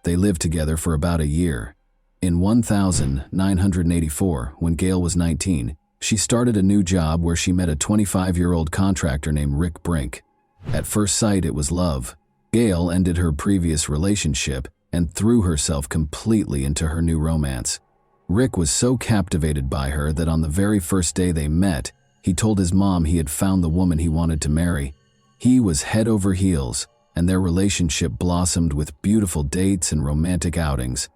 They lived together for about a year. In 1984, when Gail was 19, she started a new job where she met a 25-year-old contractor named Rick Brink. At first sight, it was love. Gail ended her previous relationship and threw herself completely into her new romance. Rick was so captivated by her that on the very first day they met, he told his mom he had found the woman he wanted to marry. He was head over heels, and their relationship blossomed with beautiful dates and romantic outings.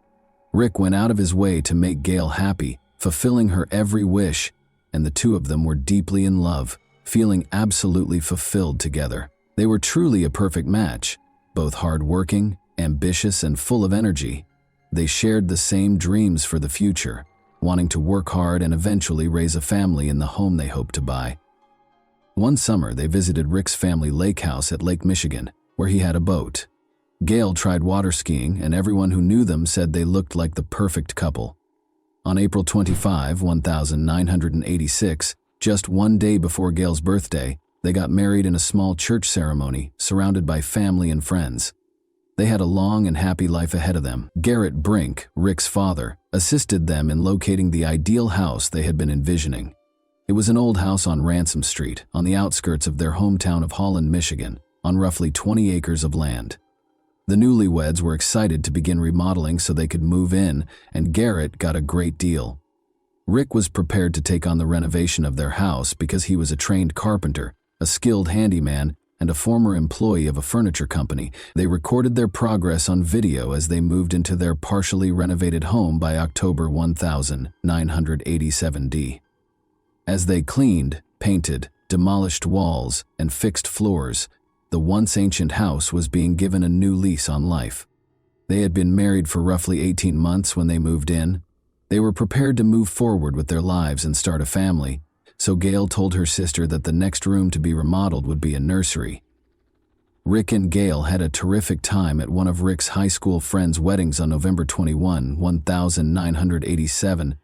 Rick went out of his way to make Gail happy, fulfilling her every wish, and the two of them were deeply in love, feeling absolutely fulfilled together. They were truly a perfect match, both hardworking, ambitious, and full of energy. They shared the same dreams for the future, wanting to work hard and eventually raise a family in the home they hoped to buy. One summer, they visited Rick's family lake house at Lake Michigan, where he had a boat. Gail tried water skiing, and everyone who knew them said they looked like the perfect couple. On April 25, 1986, just one day before Gail's birthday, They got married in a small church ceremony, surrounded by family and friends. They had a long and happy life ahead of them. Garrett Brink, Rick's father, assisted them in locating the ideal house they had been envisioning. It was an old house on Ransom Street, on the outskirts of their hometown of Holland, Michigan, on roughly 20 acres of land. The newlyweds were excited to begin remodeling so they could move in, and Garrett got a great deal. Rick was prepared to take on the renovation of their house because he was a trained carpenter, a skilled handyman, and a former employee of a furniture company. They recorded their progress on video as they moved into their partially renovated home by October 1987. As they cleaned, painted, demolished walls, and fixed floors, the once ancient house was being given a new lease on life. They had been married for roughly 18 months when they moved in. They were prepared to move forward with their lives and start a family, so Gail told her sister that the next room to be remodeled would be a nursery. Rick and Gail had a terrific time at one of Rick's high school friends' weddings on November 21, 1987,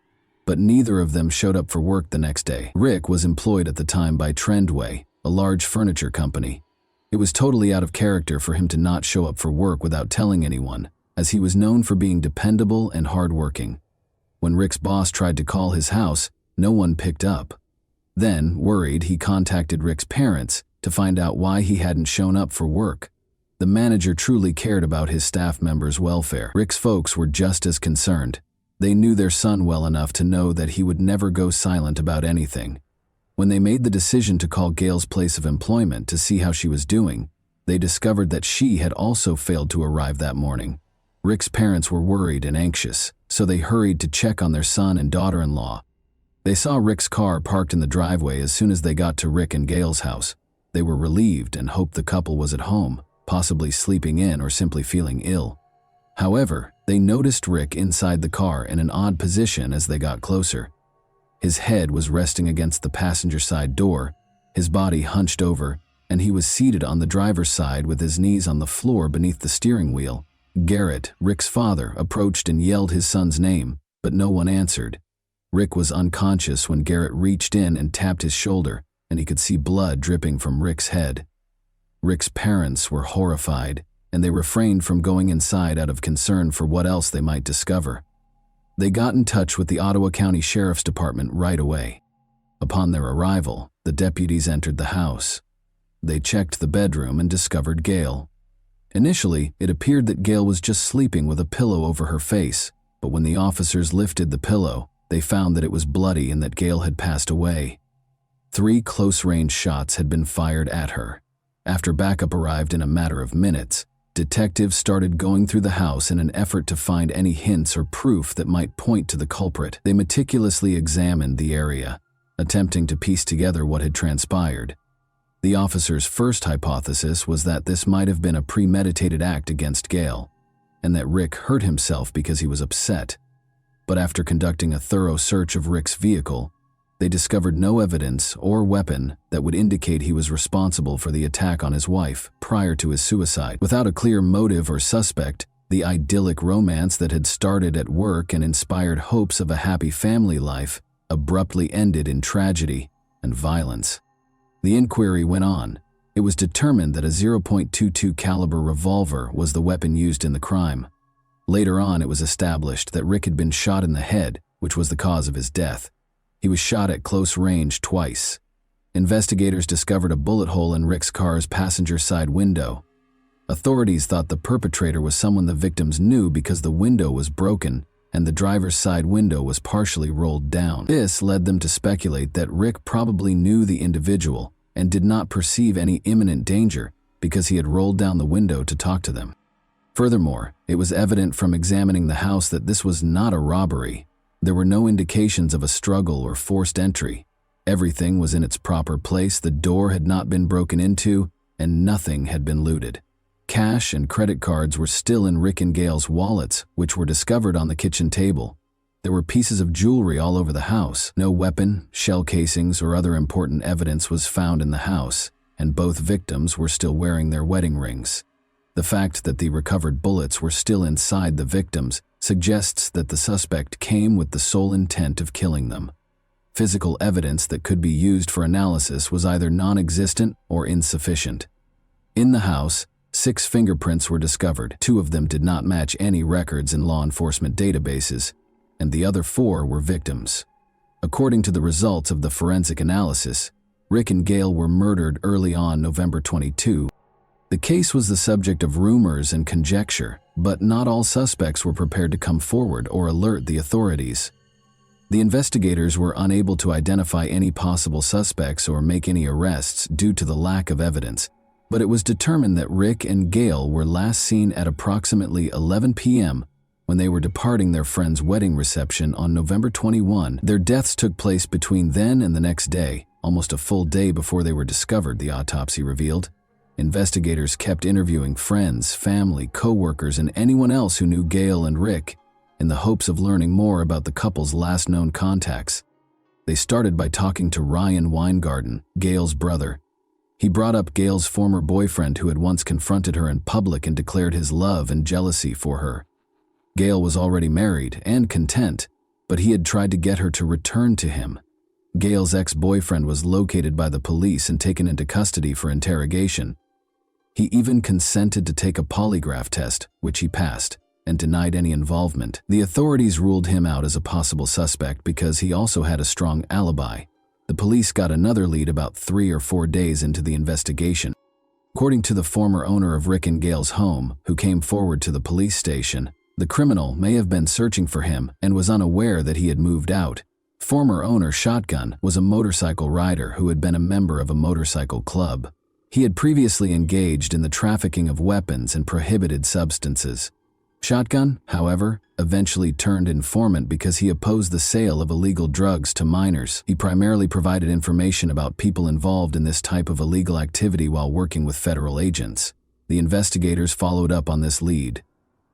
but neither of them showed up for work the next day. Rick was employed at the time by Trendway, a large furniture company. It was totally out of character for him to not show up for work without telling anyone, as he was known for being dependable and hardworking. When Rick's boss tried to call his house, no one picked up. Then, worried, he contacted Rick's parents to find out why he hadn't shown up for work. The manager truly cared about his staff members' welfare. Rick's folks were just as concerned. They knew their son well enough to know that he would never go silent about anything. When they made the decision to call Gail's place of employment to see how she was doing, they discovered that she had also failed to arrive that morning. Rick's parents were worried and anxious, so they hurried to check on their son and daughter-in-law. They saw Rick's car parked in the driveway as soon as they got to Rick and Gail's house. They were relieved and hoped the couple was at home, possibly sleeping in or simply feeling ill. However, they noticed Rick inside the car in an odd position as they got closer. His head was resting against the passenger side door, his body hunched over, and he was seated on the driver's side with his knees on the floor beneath the steering wheel. Garrett, Rick's father, approached and yelled his son's name, but no one answered. Rick was unconscious when Garrett reached in and tapped his shoulder, and he could see blood dripping from Rick's head. Rick's parents were horrified, and they refrained from going inside out of concern for what else they might discover. They got in touch with the Ottawa County Sheriff's Department right away. Upon their arrival, the deputies entered the house. They checked the bedroom and discovered Gail. Initially, it appeared that Gail was just sleeping with a pillow over her face, but when the officers lifted the pillow, they found that it was bloody and that Gail had passed away. 3 close-range shots had been fired at her. After backup arrived in a matter of minutes, detectives started going through the house in an effort to find any hints or proof that might point to the culprit. They meticulously examined the area, attempting to piece together what had transpired. The officers' first hypothesis was that this might have been a premeditated act against Gail, and that Rick hurt himself because he was upset. But after conducting a thorough search of Rick's vehicle, they discovered no evidence or weapon that would indicate he was responsible for the attack on his wife prior to his suicide. Without a clear motive or suspect, the idyllic romance that had started at work and inspired hopes of a happy family life abruptly ended in tragedy and violence. The inquiry went on. It was determined that a .22 caliber revolver was the weapon used in the crime. Later on, it was established that Rick had been shot in the head, which was the cause of his death. He was shot at close range twice. Investigators discovered a bullet hole in Rick's car's passenger side window. Authorities thought the perpetrator was someone the victims knew because the window was broken and the driver's side window was partially rolled down. This led them to speculate that Rick probably knew the individual and did not perceive any imminent danger because he had rolled down the window to talk to them. Furthermore, it was evident from examining the house that this was not a robbery. There were no indications of a struggle or forced entry. Everything was in its proper place, the door had not been broken into, and nothing had been looted. Cash and credit cards were still in Rick and Gail's wallets, which were discovered on the kitchen table. There were pieces of jewelry all over the house. No weapon, shell casings, or other important evidence was found in the house, and both victims were still wearing their wedding rings. The fact that the recovered bullets were still inside the victims suggests that the suspect came with the sole intent of killing them. Physical evidence that could be used for analysis was either non-existent or insufficient. In the house, 6 fingerprints were discovered. 2 of them did not match any records in law enforcement databases, and the other 4 were victims. According to the results of the forensic analysis, Rick and Gail were murdered early on November 22. The case was the subject of rumors and conjecture, but not all suspects were prepared to come forward or alert the authorities. The investigators were unable to identify any possible suspects or make any arrests due to the lack of evidence, but it was determined that Rick and Gail were last seen at approximately 11 p.m. when they were departing their friend's wedding reception on November 21. Their deaths took place between then and the next day, almost a full day before they were discovered, the autopsy revealed. Investigators kept interviewing friends, family, co-workers, and anyone else who knew Gail and Rick in the hopes of learning more about the couple's last known contacts. They started by talking to Ryan Weingarten, Gail's brother. He brought up Gail's former boyfriend who had once confronted her in public and declared his love and jealousy for her. Gail was already married and content, but he had tried to get her to return to him. Gail's ex-boyfriend was located by the police and taken into custody for interrogation. He even consented to take a polygraph test, which he passed, and denied any involvement. The authorities ruled him out as a possible suspect because he also had a strong alibi. The police got another lead about 3 or 4 days into the investigation. According to the former owner of Rick and Gail's home, who came forward to the police station, the criminal may have been searching for him and was unaware that he had moved out. Former owner Shotgun was a motorcycle rider who had been a member of a motorcycle club. He had previously engaged in the trafficking of weapons and prohibited substances. Shotgun, however, eventually turned informant because he opposed the sale of illegal drugs to minors. He primarily provided information about people involved in this type of illegal activity while working with federal agents. The investigators followed up on this lead.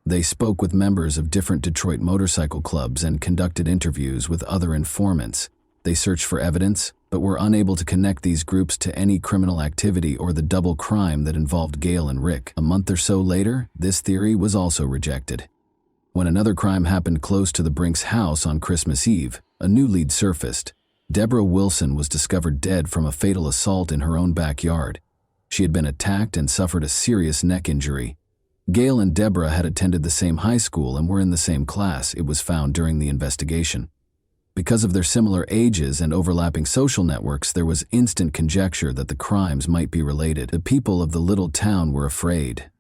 They spoke with members of different Detroit motorcycle clubs and conducted interviews with other informants. They searched for evidence, but were unable to connect these groups to any criminal activity or the double crime that involved Gail and Rick. A month or so later, this theory was also rejected. When another crime happened close to the Brinks house on Christmas Eve, a new lead surfaced. Deborah Wilson was discovered dead from a fatal assault in her own backyard. She had been attacked and suffered a serious neck injury. Gail and Deborah had attended the same high school and were in the same class, it was found during the investigation. Because of their similar ages and overlapping social networks, there was instant conjecture that the crimes might be related. The people of the little town were afraid.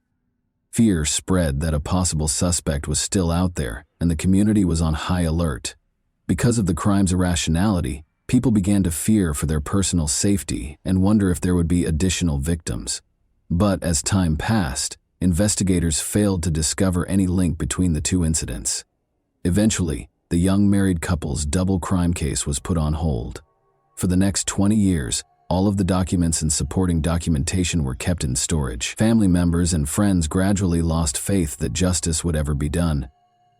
Fear spread that a possible suspect was still out there, and the community was on high alert. Because of the crime's irrationality, people began to fear for their personal safety and wonder if there would be additional victims. But as time passed, investigators failed to discover any link between the two incidents. Eventually, the young married couple's double crime case was put on hold. For the next 20 years, all of the documents and supporting documentation were kept in storage. Family members and friends gradually lost faith that justice would ever be done.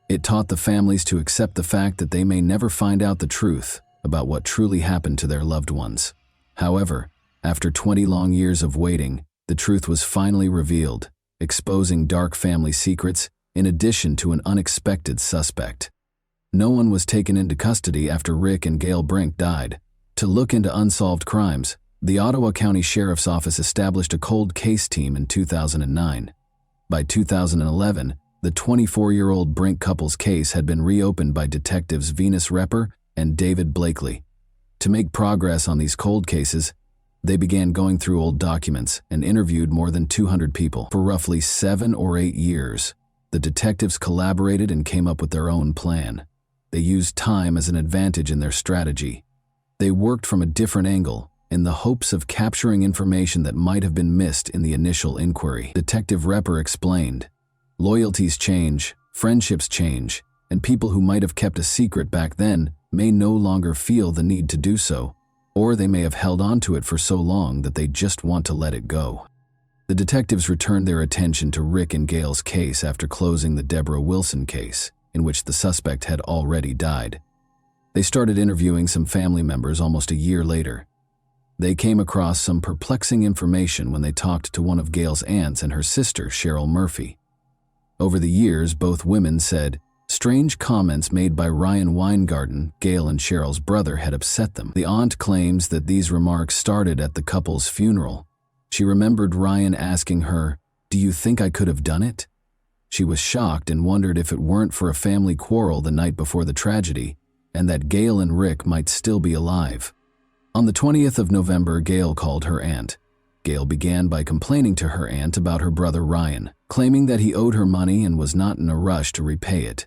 It taught the families to accept the fact that they may never find out the truth about what truly happened to their loved ones. However, after 20 long years of waiting, the truth was finally revealed, exposing dark family secrets in addition to an unexpected suspect. No one was taken into custody after Rick and Gail Brink died. To look into unsolved crimes, the Ottawa County Sheriff's Office established a cold case team in 2009. By 2011, the 24-year-old Brink couple's case had been reopened by detectives Venus Repper and David Blakely. To make progress on these cold cases, they began going through old documents and interviewed more than 200 people. For roughly 7 or 8 years, the detectives collaborated and came up with their own plan. They used time as an advantage in their strategy. They worked from a different angle in the hopes of capturing information that might have been missed in the initial inquiry. Detective Repper explained, "Loyalties change, friendships change, and people who might have kept a secret back then may no longer feel the need to do so, or they may have held on to it for so long that they just want to let it go." The detectives returned their attention to Rick and Gail's case after closing the Deborah Wilson case, in which the suspect had already died. They started interviewing some family members almost a year later. They came across some perplexing information when they talked to one of Gail's aunts and her sister, Cheryl Murphy. Over the years, both women said, Strange comments made by Ryan Weingarten, Gail and Cheryl's brother, had upset them. The aunt claims that these remarks started at the couple's funeral. She remembered Ryan asking her, "Do you think I could have done it?" She was shocked and wondered if it weren't for a family quarrel the night before the tragedy, and that Gail and Rick might still be alive. On the 20th of November, Gail called her aunt. Gail began by complaining to her aunt about her brother Ryan, claiming that he owed her money and was not in a rush to repay it.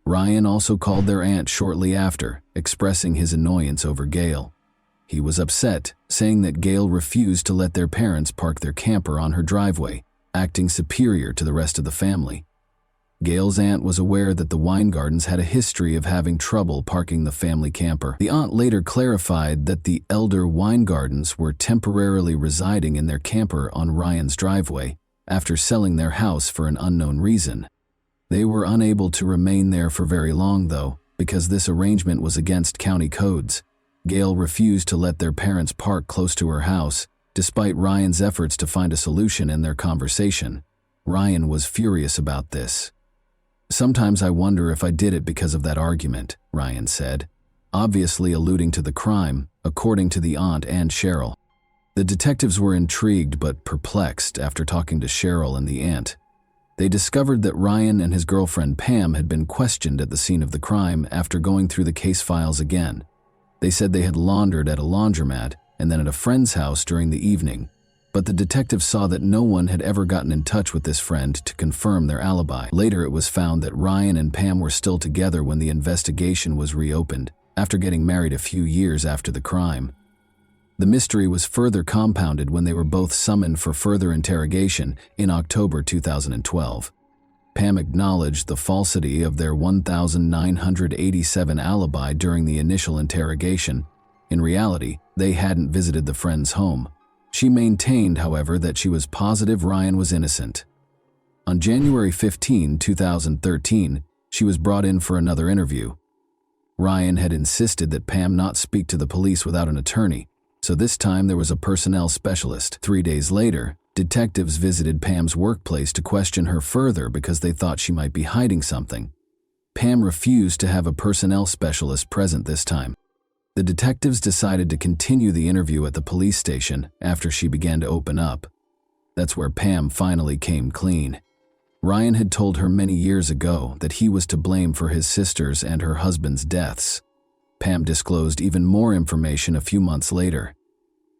Ryan also called their aunt shortly after, expressing his annoyance over Gail. He was upset, saying that Gail refused to let their parents park their camper on her driveway, acting superior to the rest of the family. Gail's aunt was aware that the Weingardens had a history of having trouble parking the family camper. The aunt later clarified that the elder Weingardens were temporarily residing in their camper on Ryan's driveway after selling their house for an unknown reason. They were unable to remain there for very long, though, because this arrangement was against county codes. Gail refused to let their parents park close to her house, despite Ryan's efforts to find a solution in their conversation. Ryan was furious about this. "Sometimes I wonder if I did it because of that argument," Ryan said, obviously alluding to the crime, according to the aunt and Cheryl. The detectives were intrigued but perplexed after talking to Cheryl and the aunt. They discovered that Ryan and his girlfriend Pam had been questioned at the scene of the crime after going through the case files again. They said they had laundered at a laundromat and then at a friend's house during the evening, but the detectives saw that no one had ever gotten in touch with this friend to confirm their alibi. Later, it was found that Ryan and Pam were still together when the investigation was reopened, after getting married a few years after the crime. The mystery was further compounded when they were both summoned for further interrogation in October 2012. Pam acknowledged the falsity of their 1987 alibi during the initial interrogation. In reality, they hadn't visited the friend's home. She maintained, however, that she was positive Ryan was innocent. On January 15, 2013, she was brought in for another interview. Ryan had insisted that Pam not speak to the police without an attorney, so this time there was a personnel specialist. 3 days later, detectives visited Pam's workplace to question her further because they thought she might be hiding something. Pam refused to have a personnel specialist present this time. The detectives decided to continue the interview at the police station after she began to open up. That's where Pam finally came clean. Ryan had told her many years ago that he was to blame for his sister's and her husband's deaths. Pam disclosed even more information a few months later.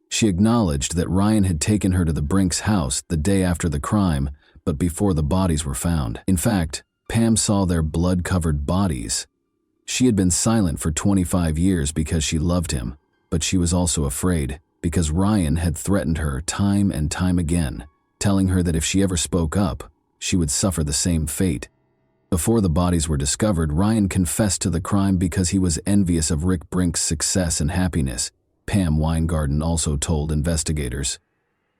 She acknowledged that Ryan had taken her to the Brinks house the day after the crime, but before the bodies were found. In fact, Pam saw their blood-covered bodies. She had been silent for 25 years because she loved him, but she was also afraid because Ryan had threatened her time and time again, telling her that if she ever spoke up, she would suffer the same fate. Before the bodies were discovered, Ryan confessed to the crime because he was envious of Rick Brink's success and happiness, Pam Weingarten also told investigators.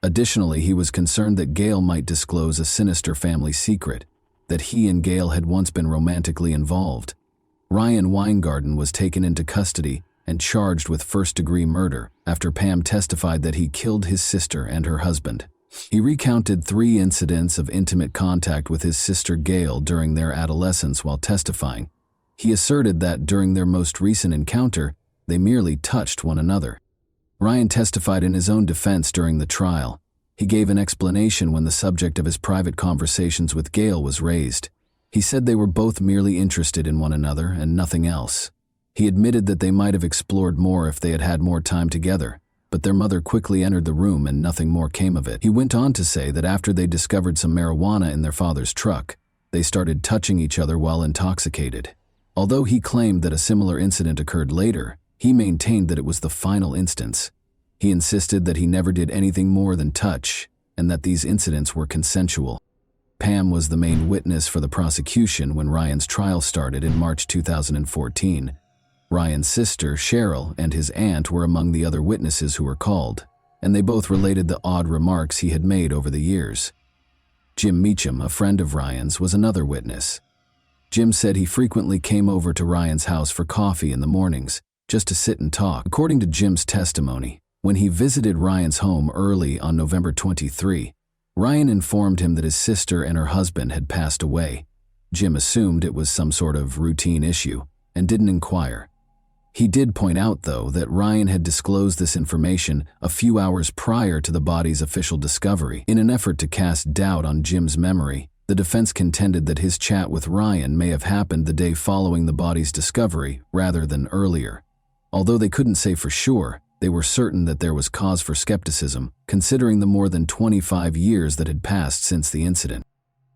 Additionally, he was concerned that Gail might disclose a sinister family secret, that he and Gail had once been romantically involved. Ryan Weingarten was taken into custody and charged with first-degree murder after Pam testified that he killed his sister and her husband. He recounted 3 incidents of intimate contact with his sister Gail during their adolescence while testifying. He asserted that during their most recent encounter, they merely touched one another. Ryan testified in his own defense during the trial. He gave an explanation when the subject of his private conversations with Gail was raised. He said they were both merely interested in one another and nothing else. He admitted that they might have explored more if they had had more time together, but their mother quickly entered the room and nothing more came of it. He went on to say that after they discovered some marijuana in their father's truck, they started touching each other while intoxicated. Although he claimed that a similar incident occurred later, he maintained that it was the final instance. He insisted that he never did anything more than touch, and that these incidents were consensual. Pam was the main witness for the prosecution when Ryan's trial started in March 2014. Ryan's sister, Cheryl, and his aunt were among the other witnesses who were called, and they both related the odd remarks he had made over the years. Jim Meacham, a friend of Ryan's, was another witness. Jim said he frequently came over to Ryan's house for coffee in the mornings, just to sit and talk. According to Jim's testimony, when he visited Ryan's home early on November 23, Ryan informed him that his sister and her husband had passed away. Jim assumed it was some sort of routine issue and didn't inquire. He did point out, though, that Ryan had disclosed this information a few hours prior to the body's official discovery. In an effort to cast doubt on Jim's memory, the defense contended that his chat with Ryan may have happened the day following the body's discovery rather than earlier. Although they couldn't say for sure, they were certain that there was cause for skepticism, considering the more than 25 years that had passed since the incident.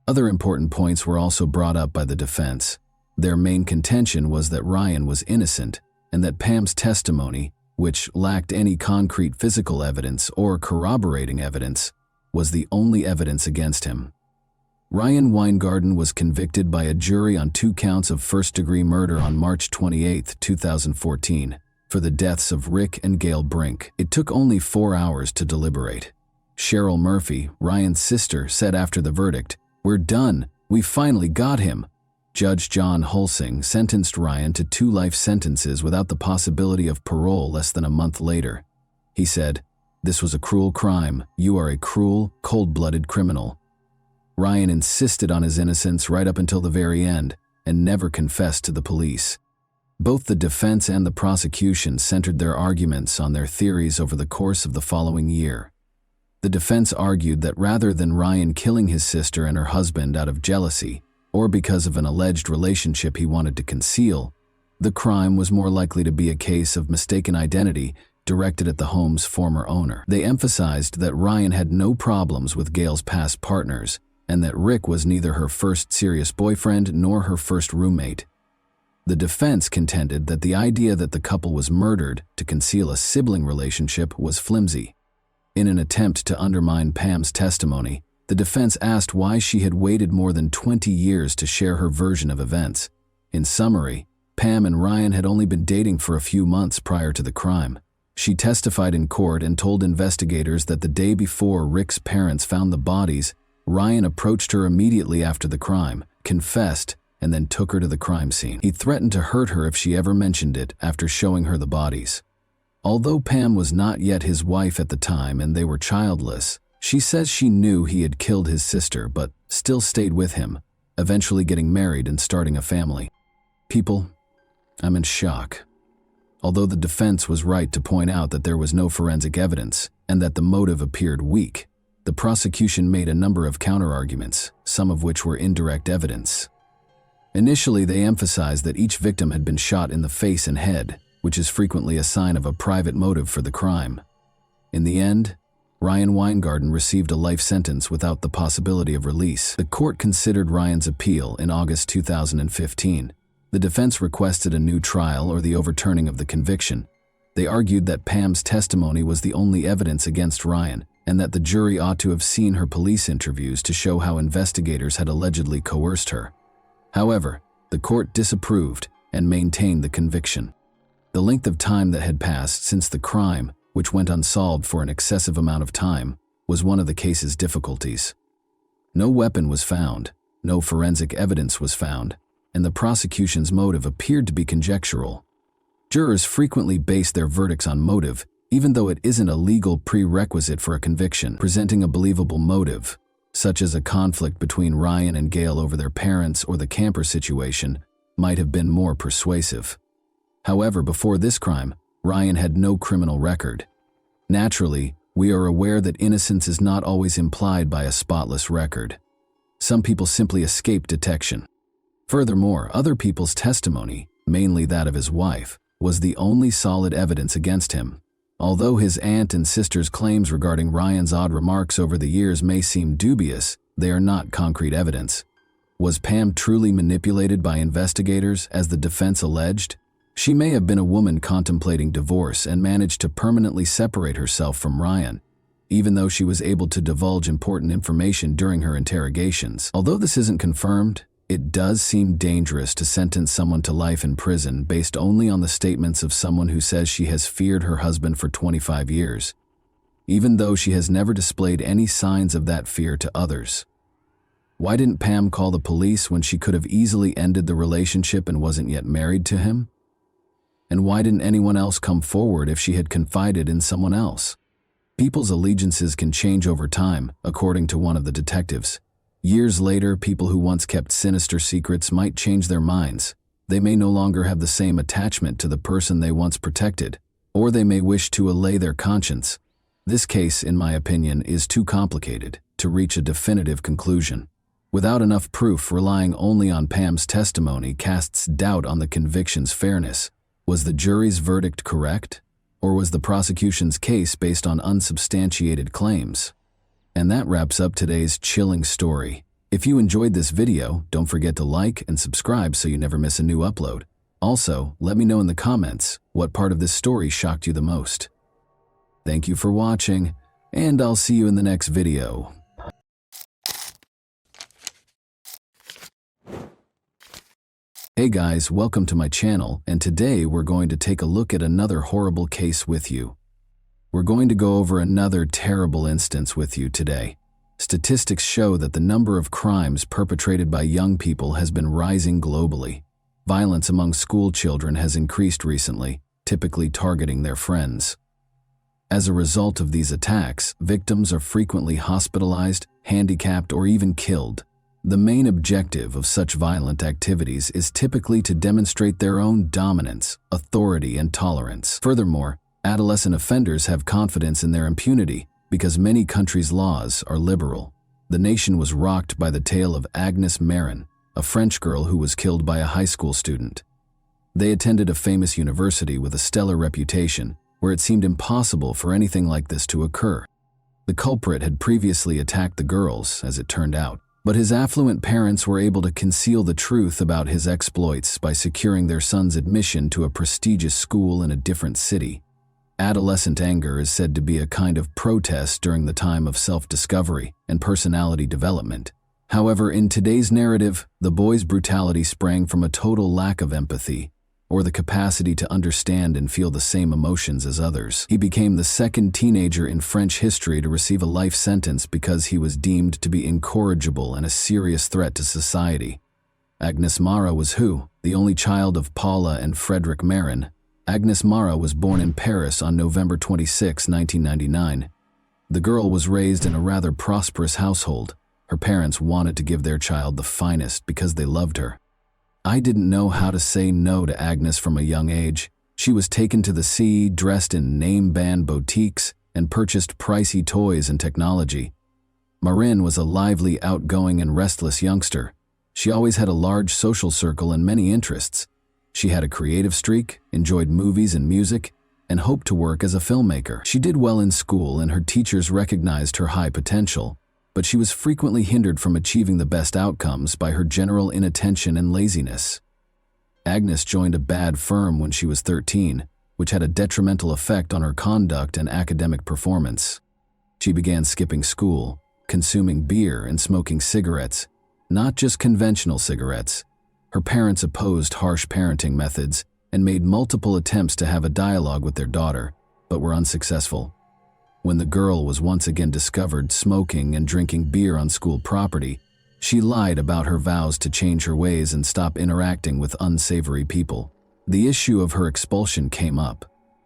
Other important points were also brought up by the defense. Their main contention was that Ryan was innocent, and that Pam's testimony, which lacked any concrete physical evidence or corroborating evidence, was the only evidence against him. Ryan Weingarten was convicted by a jury on 2 counts of first-degree murder on March 28, 2014, for the deaths of Rick and Gail Brink. It took only 4 hours to deliberate. Cheryl Murphy, Ryan's sister, said after the verdict, "We're done. We finally got him." Judge John Hulsing sentenced Ryan to 2 life sentences without the possibility of parole less than a month later. He said, "This was a cruel crime. You are a cruel, cold-blooded criminal." Ryan insisted on his innocence right up until the very end and never confessed to the police. Both the defense and the prosecution centered their arguments on their theories over the course of the following year. The defense argued that rather than Ryan killing his sister and her husband out of jealousy, or because of an alleged relationship he wanted to conceal, the crime was more likely to be a case of mistaken identity directed at the home's former owner. They emphasized that Ryan had no problems with Gail's past partners, and that Rick was neither her first serious boyfriend nor her first roommate. The defense contended that the idea that the couple was murdered to conceal a sibling relationship was flimsy. In an attempt to undermine Pam's testimony, the defense asked why she had waited more than 20 years to share her version of events. In summary, Pam and Ryan had only been dating for a few months prior to the crime. She testified in court and told investigators that the day before Rick's parents found the bodies, Ryan approached her immediately after the crime, confessed, and then took her to the crime scene. He threatened to hurt her if she ever mentioned it after showing her the bodies. Although Pam was not yet his wife at the time and they were childless, she says she knew he had killed his sister but still stayed with him, eventually getting married and starting a family. People, I'm in shock. Although the defense was right to point out that there was no forensic evidence and that the motive appeared weak, the prosecution made a number of counterarguments, some of which were indirect evidence. Initially, they emphasized that each victim had been shot in the face and head, which is frequently a sign of a private motive for the crime. In the end, Ryan Weingarten received a life sentence without the possibility of release. The court considered Ryan's appeal in August 2015. The defense requested a new trial or the overturning of the conviction. They argued that Pam's testimony was the only evidence against Ryan, and that the jury ought to have seen her police interviews to show how investigators had allegedly coerced her. However, the court disapproved and maintained the conviction. The length of time that had passed since the crime, which went unsolved for an excessive amount of time, was one of the case's difficulties. No weapon was found, no forensic evidence was found, and the prosecution's motive appeared to be conjectural. Jurors frequently base their verdicts on motive, even though it isn't a legal prerequisite for a conviction. Presenting a believable motive, such as a conflict between Ryan and Gail over their parents or the camper situation, might have been more persuasive. However, before this crime, Ryan had no criminal record. Naturally, we are aware that innocence is not always implied by a spotless record. Some people simply escape detection. Furthermore, other people's testimony, mainly that of his wife, was the only solid evidence against him. Although his aunt and sister's claims regarding Ryan's odd remarks over the years may seem dubious, they are not concrete evidence. Was Pam truly manipulated by investigators, as the defense alleged? She may have been a woman contemplating divorce and managed to permanently separate herself from Ryan, even though she was able to divulge important information during her interrogations. Although this isn't confirmed, it does seem dangerous to sentence someone to life in prison based only on the statements of someone who says she has feared her husband for 25 years, even though she has never displayed any signs of that fear to others. Why didn't Pam call the police when she could have easily ended the relationship and wasn't yet married to him? And why didn't anyone else come forward if she had confided in someone else? People's allegiances can change over time, according to one of the detectives. Years later, people who once kept sinister secrets might change their minds. They may no longer have the same attachment to the person they once protected, or they may wish to allay their conscience. This case, in my opinion, is too complicated to reach a definitive conclusion. Without enough proof, relying only on Pam's testimony casts doubt on the conviction's fairness. Was the jury's verdict correct? Or was the prosecution's case based on unsubstantiated claims? And that wraps up today's chilling story. If you enjoyed this video, don't forget to like and subscribe so you never miss a new upload. Also, let me know in the comments what part of this story shocked you the most. Thank you for watching, and I'll see you in the next video. Hey guys, welcome to my channel, and today we're going to take a look at another horrible case with you. We're going to go over another terrible instance with you today. Statistics show that the number of crimes perpetrated by young people has been rising globally. Violence among school children has increased recently, typically targeting their friends. As a result of these attacks, victims are frequently hospitalized, handicapped, or even killed. The main objective of such violent activities is typically to demonstrate their own dominance, authority, and tolerance. Furthermore, adolescent offenders have confidence in their impunity because many countries' laws are liberal. The nation was rocked by the tale of Agnes Marin, a French girl who was killed by a high school student. They attended a famous university with a stellar reputation, where it seemed impossible for anything like this to occur. The culprit had previously attacked the girls, as it turned out, but his affluent parents were able to conceal the truth about his exploits by securing their son's admission to a prestigious school in a different city. Adolescent anger is said to be a kind of protest during the time of self-discovery and personality development. However, in today's narrative, the boy's brutality sprang from a total lack of empathy, or the capacity to understand and feel the same emotions as others. He became the second teenager in French history to receive a life sentence because he was deemed to be incorrigible and a serious threat to society. Agnes Marin was who? The only child of Paula and Frederick Marin. Agnes Marin was born in Paris on November 26, 1999. The girl was raised in a rather prosperous household. Her parents wanted to give their child the finest because they loved her. I didn't know how to say no to Agnes from a young age. She was taken to the sea, dressed in name-brand boutiques, and purchased pricey toys and technology. Marin was a lively, outgoing, and restless youngster. She always had a large social circle and many interests. She had a creative streak, enjoyed movies and music, and hoped to work as a filmmaker. She did well in school and her teachers recognized her high potential, but she was frequently hindered from achieving the best outcomes by her general inattention and laziness. Agnes joined a bad firm when she was 13, which had a detrimental effect on her conduct and academic performance. She began skipping school, consuming beer and smoking cigarettes, not just conventional cigarettes. Her parents opposed harsh parenting methods and made multiple attempts to have a dialogue with their daughter, but were unsuccessful. When the girl was once again discovered smoking and drinking beer on school property, she lied about her vows to change her ways and stop interacting with unsavory people. The issue of her expulsion came up.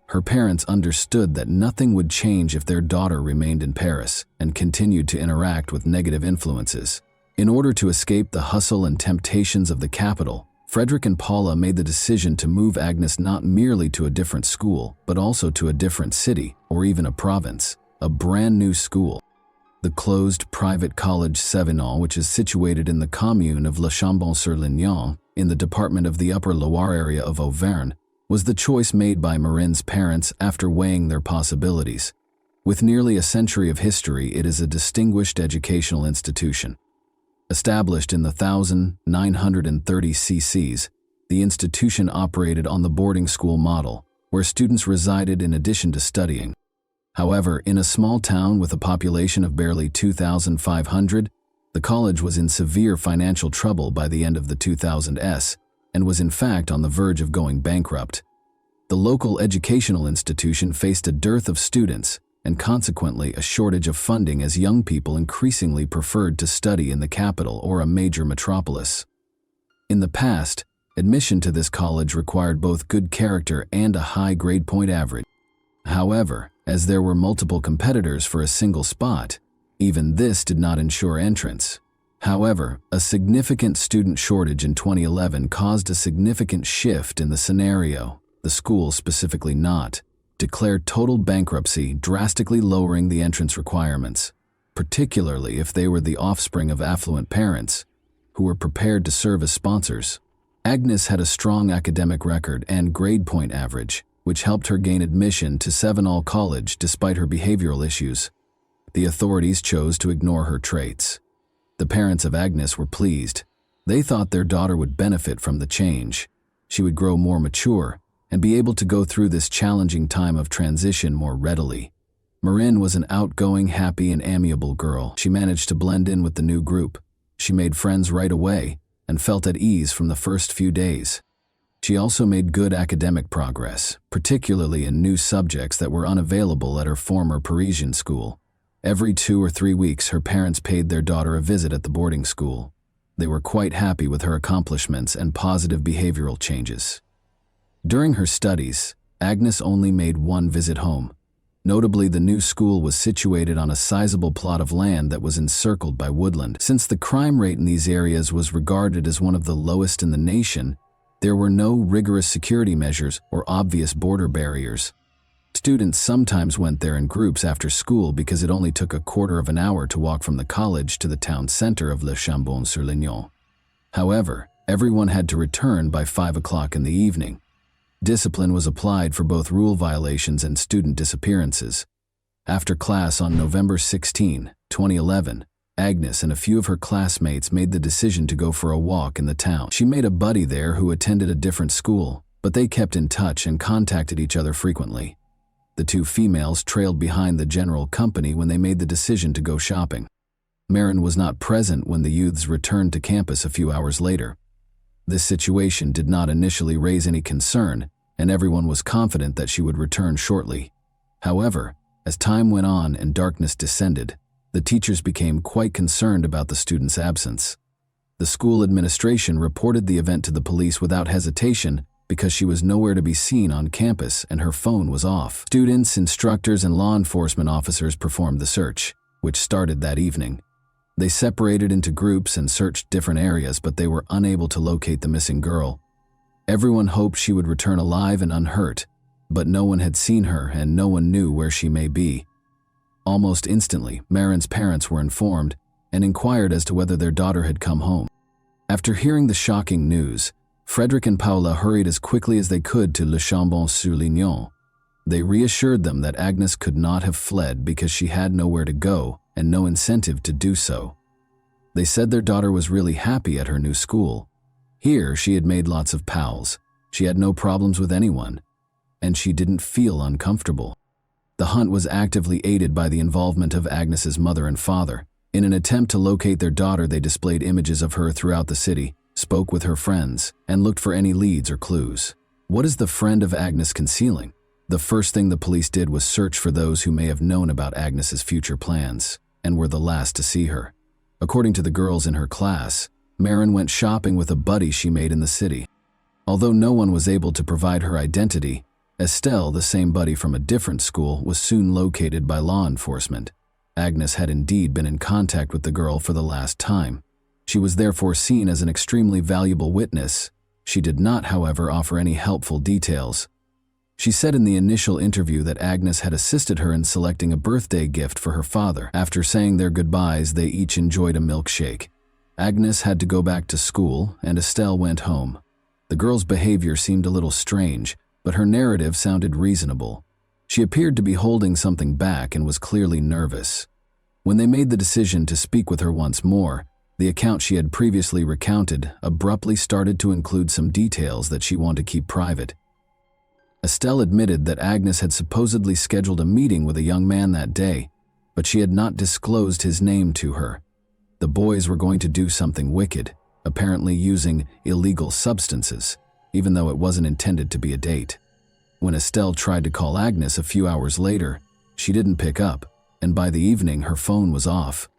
Her parents understood that nothing would change if their daughter remained in Paris and continued to interact with negative influences. In order to escape the hustle and temptations of the capital, Frederick and Paula made the decision to move Agnes not merely to a different school, but also to a different city or even a province, a brand new school. The closed private college Sévignon, which is situated in the commune of Le Chambon-sur-Lignon, in the department of the Upper Loire area of Auvergne, was the choice made by Marin's parents after weighing their possibilities. With nearly a century of history, it is a distinguished educational institution. Established in the 1930 CCs, the institution operated on the boarding school model, where students resided in addition to studying. However, in a small town with a population of barely 2,500, the college was in severe financial trouble by the end of the 2000s and was in fact on the verge of going bankrupt. The local educational institution faced a dearth of students and consequently a shortage of funding as young people increasingly preferred to study in the capital or a major metropolis. In the past, admission to this college required both good character and a high grade point average. However, as there were multiple competitors for a single spot, even this did not ensure entrance. However, a significant student shortage in 2011 caused a significant shift in the scenario. The school, specifically Knott, declared total bankruptcy, drastically lowering the entrance requirements, particularly if they were the offspring of affluent parents who were prepared to serve as sponsors. Agnes had a strong academic record and grade point average, which helped her gain admission to 7 College despite her behavioral issues. The authorities chose to ignore her traits. The parents of Agnes were pleased. They thought their daughter would benefit from the change. She would grow more mature and be able to go through this challenging time of transition more readily. Marin was an outgoing, happy, and amiable girl. She managed to blend in with the new group. She made friends right away and felt at ease from the first few days. She also made good academic progress, particularly in new subjects that were unavailable at her former Parisian school. Every 2 or 3 weeks, her parents paid their daughter a visit at the boarding school. They were quite happy with her accomplishments and positive behavioral changes. During her studies, Agnes only made one visit home. Notably, the new school was situated on a sizable plot of land that was encircled by woodland. Since the crime rate in these areas was regarded as one of the lowest in the nation, there were no rigorous security measures or obvious border barriers. Students sometimes went there in groups after school because it only took a quarter of an hour to walk from the college to the town center of Le Chambon-sur-Lignon. However, everyone had to return by 5 o'clock in the evening. Discipline was applied for both rule violations and student disappearances. After class on November 16, 2011, Agnes and a few of her classmates made the decision to go for a walk in the town. She made a buddy there who attended a different school, but they kept in touch and contacted each other frequently. The two females trailed behind the general company when they made the decision to go shopping. Marin was not present when the youths returned to campus a few hours later. This situation did not initially raise any concern, and everyone was confident that she would return shortly. However, as time went on and darkness descended, the teachers became quite concerned about the student's absence. The school administration reported the event to the police without hesitation because she was nowhere to be seen on campus and her phone was off. Students, instructors, and law enforcement officers performed the search, which started that evening. They separated into groups and searched different areas, but they were unable to locate the missing girl. Everyone hoped she would return alive and unhurt, but no one had seen her and no one knew where she may be. Almost instantly, Marin's parents were informed and inquired as to whether their daughter had come home. After hearing the shocking news, Frederick and Paula hurried as quickly as they could to Le Chambon-sur-Lignon. They reassured them that Agnes could not have fled because she had nowhere to go and no incentive to do so. They said their daughter was really happy at her new school. Here, she had made lots of pals. She had no problems with anyone, and she didn't feel uncomfortable. The hunt was actively aided by the involvement of Agnes's mother and father. In an attempt to locate their daughter, they displayed images of her throughout the city, spoke with her friends, and looked for any leads or clues. What is the friend of Agnes concealing? The first thing the police did was search for those who may have known about Agnes's future plans and were the last to see her. According to the girls in her class, Marin went shopping with a buddy she made in the city. Although no one was able to provide her identity, Estelle, the same buddy from a different school, was soon located by law enforcement. Agnes had indeed been in contact with the girl for the last time. She was therefore seen as an extremely valuable witness. She did not, however, offer any helpful details. She said in the initial interview that Agnes had assisted her in selecting a birthday gift for her father. After saying their goodbyes, they each enjoyed a milkshake. Agnes had to go back to school, and Estelle went home. The girl's behavior seemed a little strange, but her narrative sounded reasonable. She appeared to be holding something back and was clearly nervous. When they made the decision to speak with her once more, the account she had previously recounted abruptly started to include some details that she wanted to keep private. Estelle admitted that Agnes had supposedly scheduled a meeting with a young man that day, but she had not disclosed his name to her. The boys were going to do something wicked, apparently using illegal substances, even though it wasn't intended to be a date. When Estelle tried to call Agnes a few hours later, she didn't pick up, and by the evening her phone was off.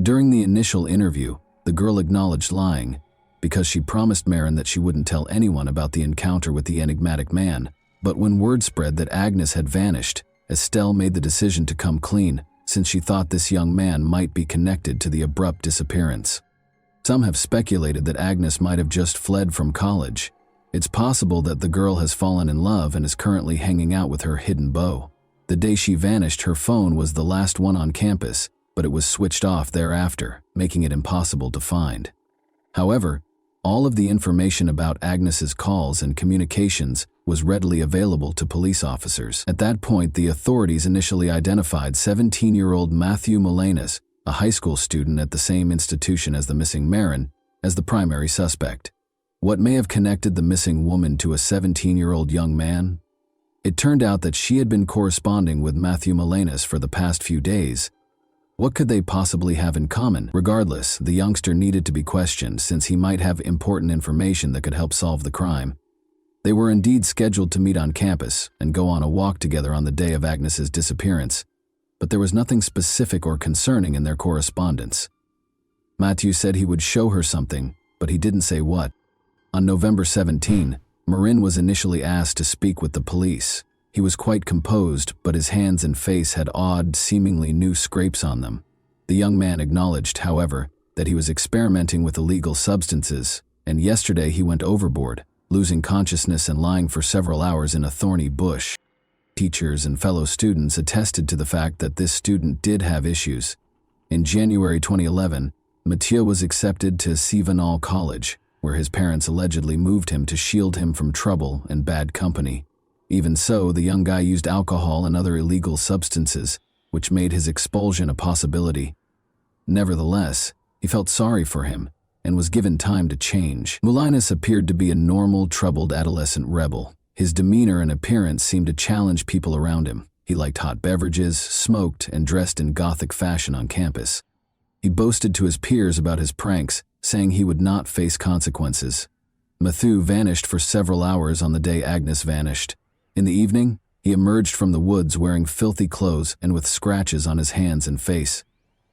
During the initial interview, the girl acknowledged lying, because she promised Marin that she wouldn't tell anyone about the encounter with the enigmatic man. But when word spread that Agnes had vanished, Estelle made the decision to come clean, since she thought this young man might be connected to the abrupt disappearance. Some have speculated that Agnes might have just fled from college. It's possible that the girl has fallen in love and is currently hanging out with her hidden beau. The day she vanished, her phone was the last one on campus, but it was switched off thereafter, making it impossible to find. However, all of the information about Agnes's calls and communications was readily available to police officers. At that point, the authorities initially identified 17-year-old Matthew Molanas, a high school student at the same institution as the missing Marin, as the primary suspect. What may have connected the missing woman to a 17-year-old young man? It turned out that she had been corresponding with Matthew Molanas for the past few days. What could they possibly have in common? Regardless, the youngster needed to be questioned since he might have important information that could help solve the crime. They were indeed scheduled to meet on campus and go on a walk together on the day of Agnes's disappearance, but there was nothing specific or concerning in their correspondence. Matthew said he would show her something, but he didn't say what. On November 17, Marin was initially asked to speak with the police. He was quite composed, but his hands and face had odd, seemingly new scrapes on them. The young man acknowledged, however, that he was experimenting with illegal substances, and yesterday he went overboard, losing consciousness and lying for several hours in a thorny bush. Teachers and fellow students attested to the fact that this student did have issues. In January 2011, Mathieu was accepted to Sivanal College, where his parents allegedly moved him to shield him from trouble and bad company. Even so, the young guy used alcohol and other illegal substances, which made his expulsion a possibility. Nevertheless, he felt sorry for him and was given time to change. Molanas appeared to be a normal, troubled adolescent rebel. His demeanor and appearance seemed to challenge people around him. He liked hot beverages, smoked, and dressed in gothic fashion on campus. He boasted to his peers about his pranks, saying he would not face consequences. Mathieu vanished for several hours on the day Agnes vanished. In the evening, he emerged from the woods wearing filthy clothes and with scratches on his hands and face.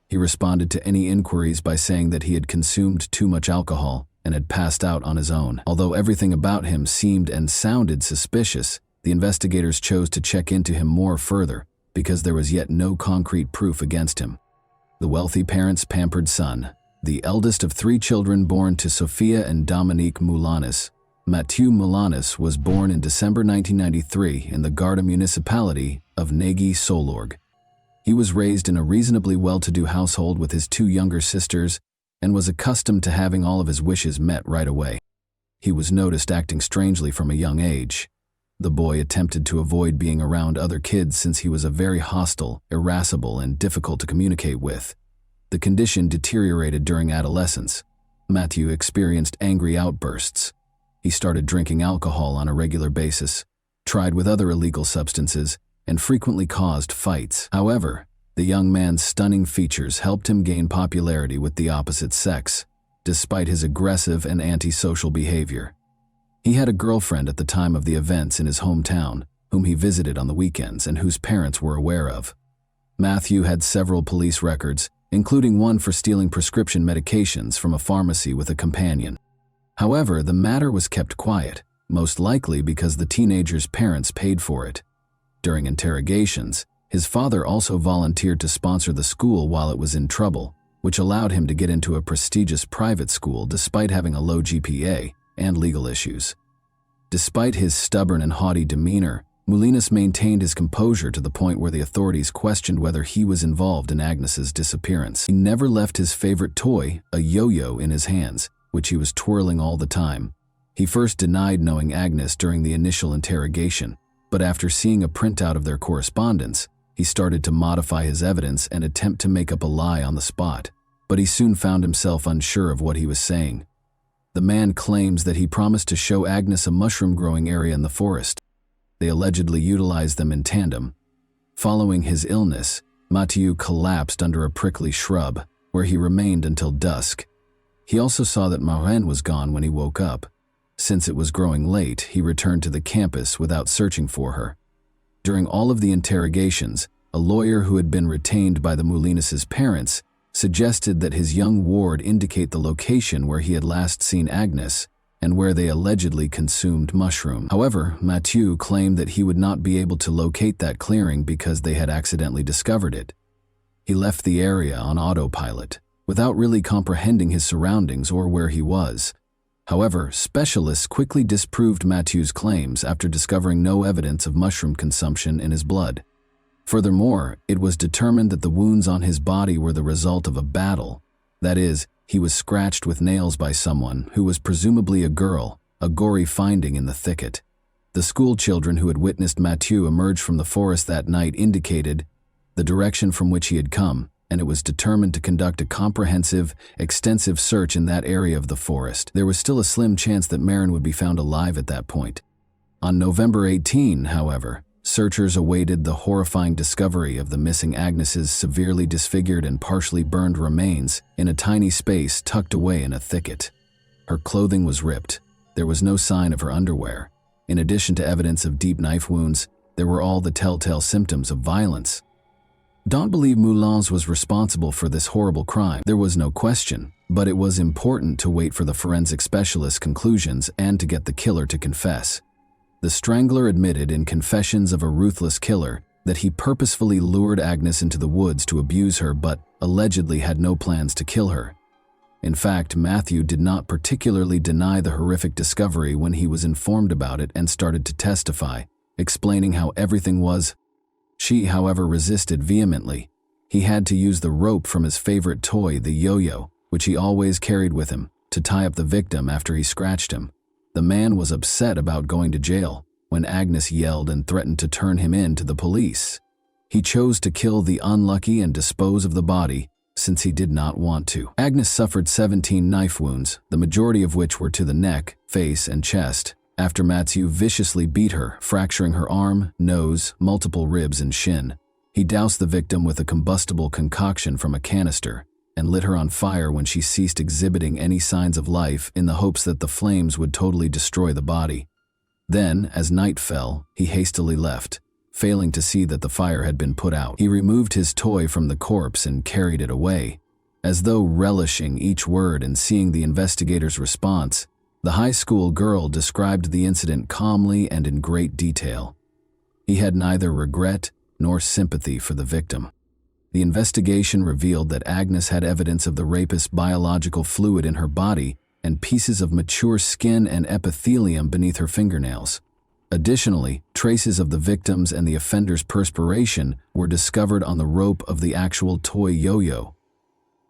He responded to any inquiries by saying that he had consumed too much alcohol and had passed out on his own. Although everything about him seemed and sounded suspicious, the investigators chose to check into him more further because there was yet no concrete proof against him. The wealthy parents' pampered son, the eldest of 3 children born to Sophia and Dominique Molanas, Mathieu Molanas was born in December 1993 in the Garda municipality of Negi-Solorg. He was raised in a reasonably well-to-do household with his 2 younger sisters and was accustomed to having all of his wishes met right away. He was noticed acting strangely from a young age. The boy attempted to avoid being around other kids since he was a very hostile, irascible, and difficult to communicate with. The condition deteriorated during adolescence. Matthew experienced angry outbursts. He started drinking alcohol on a regular basis, tried with other illegal substances, and frequently caused fights. However, the young man's stunning features helped him gain popularity with the opposite sex, despite his aggressive and antisocial behavior. He had a girlfriend at the time of the events in his hometown, whom he visited on the weekends and whose parents were aware of. Matthew had several police records, including one for stealing prescription medications from a pharmacy with a companion. However, the matter was kept quiet, most likely because the teenager's parents paid for it. During interrogations, his father also volunteered to sponsor the school while it was in trouble, which allowed him to get into a prestigious private school despite having a low GPA and legal issues. Despite his stubborn and haughty demeanor, Molanas maintained his composure to the point where the authorities questioned whether he was involved in Agnes's disappearance. He never left his favorite toy, a yo-yo, in his hands, which he was twirling all the time. He first denied knowing Agnes during the initial interrogation, but after seeing a printout of their correspondence, he started to modify his evidence and attempt to make up a lie on the spot. But he soon found himself unsure of what he was saying. The man claims that he promised to show Agnes a mushroom-growing area in the forest. They allegedly utilized them in tandem. Following his illness, Mathieu collapsed under a prickly shrub, where he remained until dusk. He also saw that Marin was gone when he woke up. Since it was growing late, he returned to the campus without searching for her. During all of the interrogations, a lawyer who had been retained by the Molanas' parents suggested that his young ward indicate the location where he had last seen Agnes and where they allegedly consumed mushroom. However, Mathieu claimed that he would not be able to locate that clearing because they had accidentally discovered it. He left the area on autopilot, without really comprehending his surroundings or where he was. However, specialists quickly disproved Mathieu's claims after discovering no evidence of mushroom consumption in his blood. Furthermore, it was determined that the wounds on his body were the result of a battle. That is, he was scratched with nails by someone who was presumably a girl, a gory finding in the thicket. The school children who had witnessed Mathieu emerge from the forest that night indicated the direction from which he had come, and it was determined to conduct a comprehensive, extensive search in that area of the forest. There was still a slim chance that Marin would be found alive at that point. On November 18, however, searchers awaited the horrifying discovery of the missing Agnes's severely disfigured and partially burned remains in a tiny space tucked away in a thicket. Her clothing was ripped. There was no sign of her underwear. In addition to evidence of deep knife wounds, there were all the telltale symptoms of violence. Don't believe Moulins was responsible for this horrible crime. There was no question, but it was important to wait for the forensic specialist's conclusions and to get the killer to confess. The strangler admitted in Confessions of a Ruthless Killer that he purposefully lured Agnes into the woods to abuse her but allegedly had no plans to kill her. In fact, Mathieu did not particularly deny the horrific discovery when he was informed about it and started to testify, explaining how everything was. She, however, resisted vehemently. He had to use the rope from his favorite toy, the yo-yo, which he always carried with him, to tie up the victim after he scratched him. The man was upset about going to jail when Agnes yelled and threatened to turn him in to the police. He chose to kill the unlucky and dispose of the body since he did not want to. Agnes suffered 17 knife wounds, the majority of which were to the neck, face, and chest, after Mathieu viciously beat her, fracturing her arm, nose, multiple ribs, and shin. He doused the victim with a combustible concoction from a canister and lit her on fire when she ceased exhibiting any signs of life in the hopes that the flames would totally destroy the body. Then, as night fell, he hastily left, failing to see that the fire had been put out. He removed his toy from the corpse and carried it away. As though relishing each word and seeing the investigator's response, the high school girl described the incident calmly and in great detail. He had neither regret nor sympathy for the victim. The investigation revealed that Agnes had evidence of the rapist's biological fluid in her body and pieces of mature skin and epithelium beneath her fingernails. Additionally, traces of the victim's and the offender's perspiration were discovered on the rope of the actual toy yo-yo.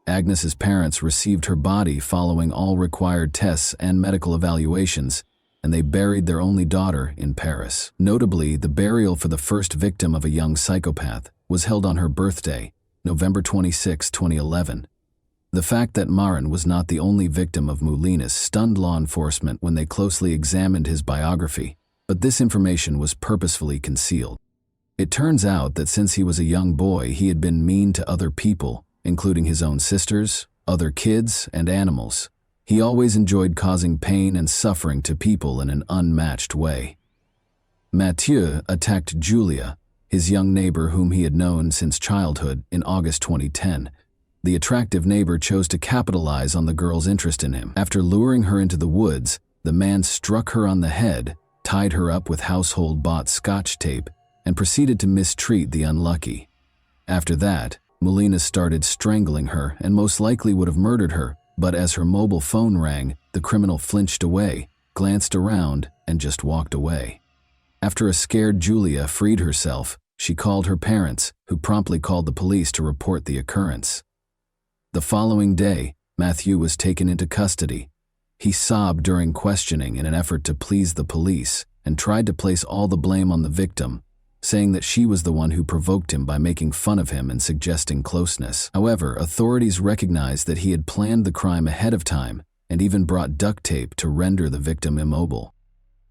Agnes's parents received her body following all required tests and medical evaluations, and they buried their only daughter in Paris. Notably, the burial for the first victim of a young psychopath was held on her birthday, November 26, 2011. The fact that Marin was not the only victim of Moulins stunned law enforcement when they closely examined his biography, but this information was purposefully concealed. It turns out that since he was a young boy, he had been mean to other people, including his own sisters, other kids, and animals. He always enjoyed causing pain and suffering to people in an unmatched way. Mathieu attacked Julia, his young neighbor whom he had known since childhood, in August 2010. The attractive neighbor chose to capitalize on the girl's interest in him. After luring her into the woods, the man struck her on the head, tied her up with household-bought Scotch tape, and proceeded to mistreat the unlucky. After that, Moulins started strangling her and most likely would have murdered her, but as her mobile phone rang, the criminal flinched away, glanced around, and just walked away. After a scared Julia freed herself, she called her parents, who promptly called the police to report the occurrence. The following day, Mathieu was taken into custody. He sobbed during questioning in an effort to please the police and tried to place all the blame on the victim, saying that she was the one who provoked him by making fun of him and suggesting closeness. However, authorities recognized that he had planned the crime ahead of time and even brought duct tape to render the victim immobile.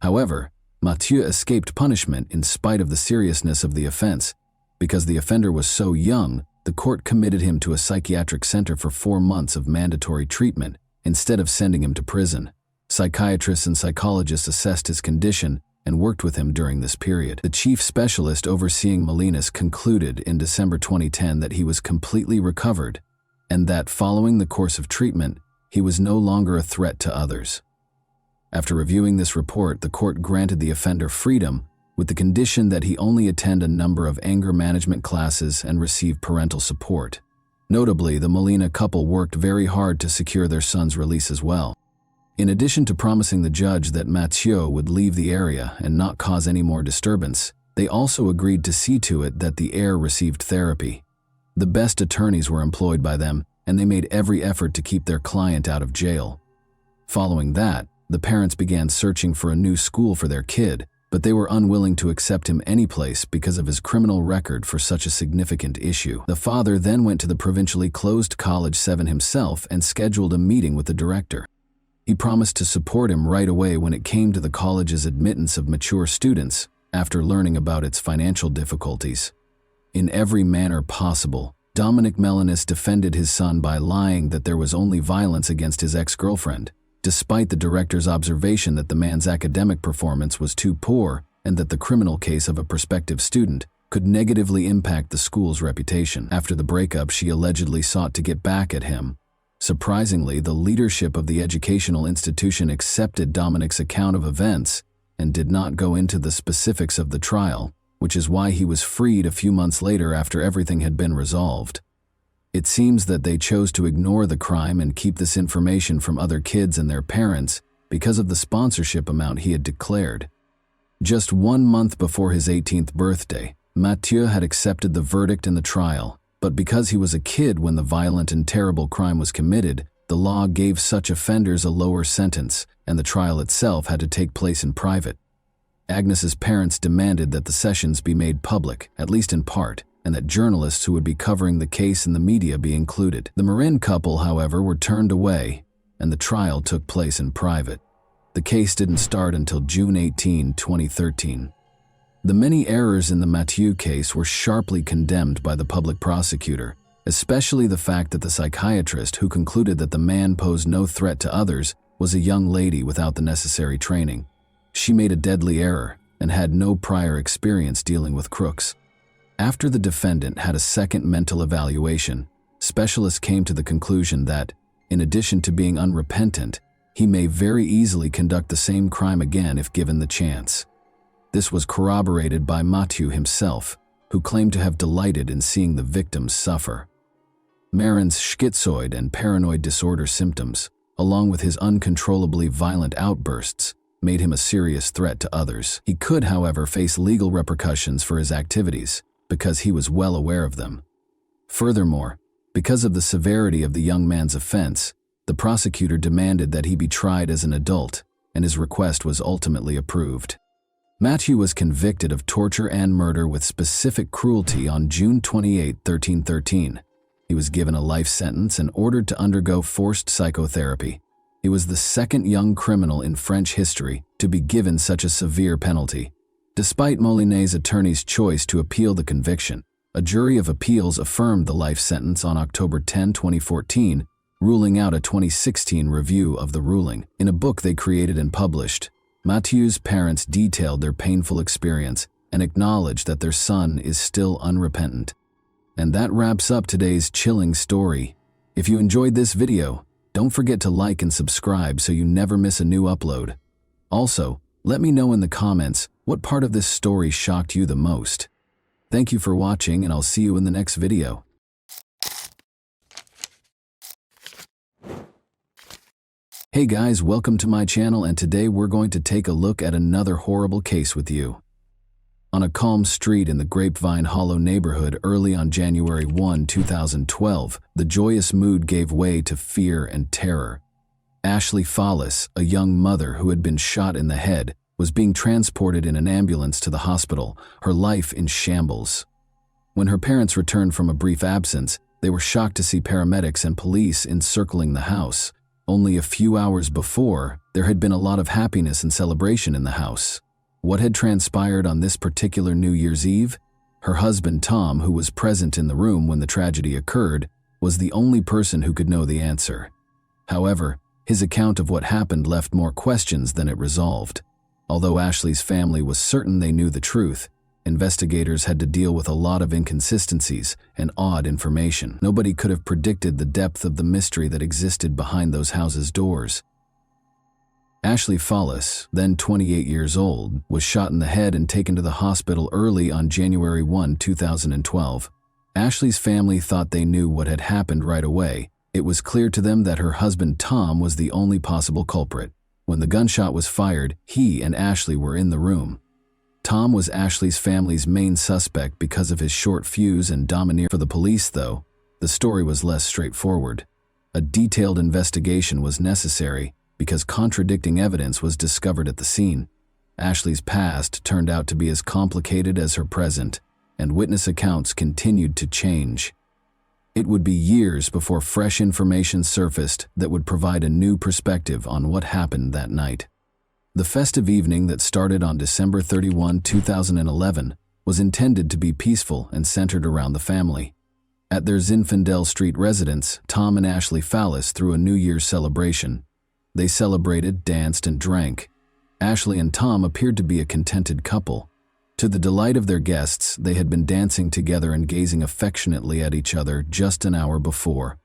However, Mathieu escaped punishment in spite of the seriousness of the offense. Because the offender was so young, the court committed him to a psychiatric center for 4 months of mandatory treatment instead of sending him to prison. Psychiatrists and psychologists assessed his condition and worked with him during this period. The chief specialist overseeing Moulins concluded in December 2010 that he was completely recovered and that following the course of treatment, he was no longer a threat to others. After reviewing this report, the court granted the offender freedom with the condition that he only attend a number of anger management classes and receive parental support. Notably, the Molina couple worked very hard to secure their son's release as well. In addition to promising the judge that Mathieu would leave the area and not cause any more disturbance, they also agreed to see to it that the heir received therapy. The best attorneys were employed by them, and they made every effort to keep their client out of jail. Following that, the parents began searching for a new school for their kid, but they were unwilling to accept him anyplace because of his criminal record for such a significant issue. The father then went to the provincially closed College 7 himself and scheduled a meeting with the director. He promised to support him right away when it came to the college's admittance of mature students after learning about its financial difficulties. In every manner possible, Dominic Melanis defended his son by lying that there was only violence against his ex-girlfriend, despite the director's observation that the man's academic performance was too poor and that the criminal case of a prospective student could negatively impact the school's reputation. After the breakup, she allegedly sought to get back at him. Surprisingly, the leadership of the educational institution accepted Dominic's account of events and did not go into the specifics of the trial, which is why he was freed a few months later after everything had been resolved. It seems that they chose to ignore the crime and keep this information from other kids and their parents because of the sponsorship amount he had declared. Just 1 month before his 18th birthday, Mathieu had accepted the verdict in the trial, but because he was a kid when the violent and terrible crime was committed, the law gave such offenders a lower sentence, and the trial itself had to take place in private. Agnes's parents demanded that the sessions be made public, at least in part, and that journalists who would be covering the case in the media be included. The Marin couple, however, were turned away, and the trial took place in private. The case didn't start until June 18, 2013. The many errors in the Mathieu case were sharply condemned by the public prosecutor, especially the fact that the psychiatrist who concluded that the man posed no threat to others was a young lady without the necessary training. She made a deadly error and had no prior experience dealing with crooks. After the defendant had a second mental evaluation, specialists came to the conclusion that, in addition to being unrepentant, he may very easily conduct the same crime again if given the chance. This was corroborated by Mathieu himself, who claimed to have delighted in seeing the victims suffer. Marin's schizoid and paranoid disorder symptoms, along with his uncontrollably violent outbursts, made him a serious threat to others. He could, however, face legal repercussions for his activities, because he was well aware of them. Furthermore, because of the severity of the young man's offense, the prosecutor demanded that he be tried as an adult, and his request was ultimately approved. Mathieu was convicted of torture and murder with specific cruelty on June 28, 1313. He was given a life sentence and ordered to undergo forced psychotherapy. He was the second young criminal in French history to be given such a severe penalty. Despite Molinet's attorney's choice to appeal the conviction, a jury of appeals affirmed the life sentence on October 10, 2014, ruling out a 2016 review of the ruling. In a book they created and published, Mathieu's parents detailed their painful experience and acknowledged that their son is still unrepentant. And that wraps up today's chilling story. If you enjoyed this video, don't forget to like and subscribe so you never miss a new upload. Also, let me know in the comments what part of this story shocked you the most. Thank you for watching, and I'll see you in the next video. Hey guys, welcome to my channel, and today we're going to take a look at another horrible case with you. On a calm street in the Grapevine Hollow neighborhood early on January 1, 2012, the joyous mood gave way to fear and terror. Ashley Fallis, a young mother who had been shot in the head, was being transported in an ambulance to the hospital, her life in shambles. When her parents returned from a brief absence, they were shocked to see paramedics and police encircling the house. Only a few hours before, there had been a lot of happiness and celebration in the house. What had transpired on this particular New Year's Eve? Her husband Tom, who was present in the room when the tragedy occurred, was the only person who could know the answer. However, his account of what happened left more questions than it resolved. Although Ashley's family was certain they knew the truth, investigators had to deal with a lot of inconsistencies and odd information. Nobody could have predicted the depth of the mystery that existed behind those houses' doors. Ashley Fallis, then 28 years old, was shot in the head and taken to the hospital early on January 1, 2012. Ashley's family thought they knew what had happened right away. It was clear to them that her husband Tom was the only possible culprit. When the gunshot was fired, he and Ashley were in the room. Tom was Ashley's family's main suspect because of his short fuse and domineer. For the police, though, the story was less straightforward. A detailed investigation was necessary because contradicting evidence was discovered at the scene. Ashley's past turned out to be as complicated as her present, and witness accounts continued to change. It would be years before fresh information surfaced that would provide a new perspective on what happened that night. The festive evening that started on December 31, 2011, was intended to be peaceful and centered around the family. At their Zinfandel Street residence, Tom and Ashley Fallis threw a New Year's celebration. They celebrated, danced, and drank. Ashley and Tom appeared to be a contented couple. To the delight of their guests, they had been dancing together and gazing affectionately at each other just an hour before.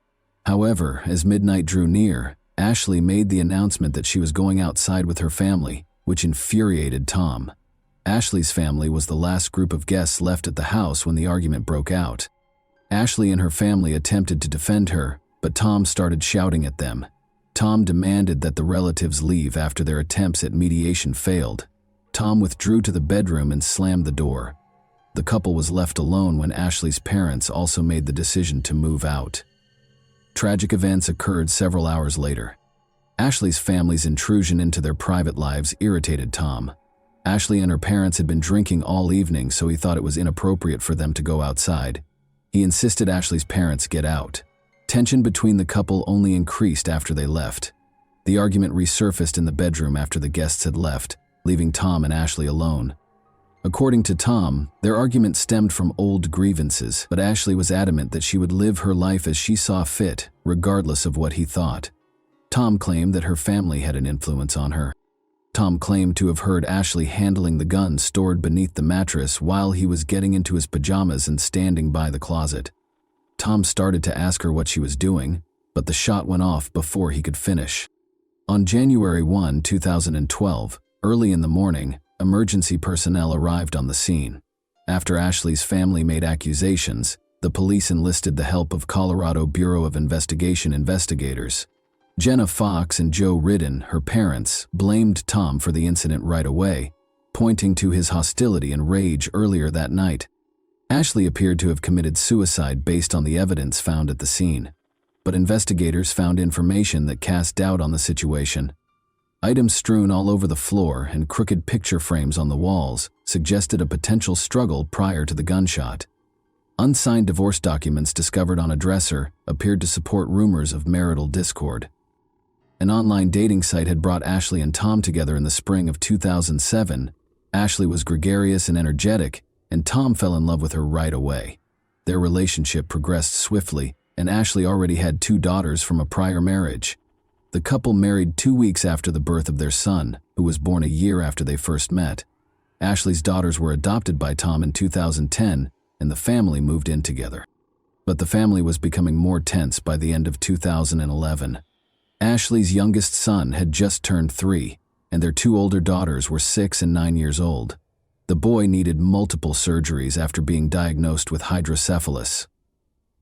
However, as midnight drew near, Ashley made the announcement that she was going outside with her family, which infuriated Tom. Ashley's family was the last group of guests left at the house when the argument broke out. Ashley and her family attempted to defend her, but Tom started shouting at them. Tom demanded that the relatives leave after their attempts at mediation failed. Tom withdrew to the bedroom and slammed the door. The couple was left alone when Ashley's parents also made the decision to move out. Tragic events occurred several hours later. Ashley's family's intrusion into their private lives irritated Tom. Ashley and her parents had been drinking all evening, so he thought it was inappropriate for them to go outside. He insisted Ashley's parents get out. Tension between the couple only increased after they left. The argument resurfaced in the bedroom after the guests had left, leaving Tom and Ashley alone. According to Tom, their argument stemmed from old grievances, but Ashley was adamant that she would live her life as she saw fit, regardless of what he thought. Tom claimed that her family had an influence on her. Tom claimed to have heard Ashley handling the gun stored beneath the mattress while he was getting into his pajamas and standing by the closet. Tom started to ask her what she was doing, but the shot went off before he could finish. On January 1, 2012, early in the morning, emergency personnel arrived on the scene. After Ashley's family made accusations, the police enlisted the help of Colorado Bureau of Investigation investigators. Jenna Fox and Joe Ridden, her parents, blamed Tom for the incident right away, pointing to his hostility and rage earlier that night. Ashley appeared to have committed suicide based on the evidence found at the scene, but investigators found information that cast doubt on the situation. Items strewn all over the floor and crooked picture frames on the walls suggested a potential struggle prior to the gunshot. Unsigned divorce documents discovered on a dresser appeared to support rumors of marital discord. An online dating site had brought Ashley and Tom together in the spring of 2007. Ashley was gregarious and energetic, and Tom fell in love with her right away. Their relationship progressed swiftly, and Ashley already had 2 daughters from a prior marriage. The couple married 2 weeks after the birth of their son, who was born a year after they first met. Ashley's daughters were adopted by Tom in 2010, and the family moved in together. But the family was becoming more tense by the end of 2011. Ashley's youngest son had just turned 3, and their 2 older daughters were 6 and 9 years old. The boy needed multiple surgeries after being diagnosed with hydrocephalus.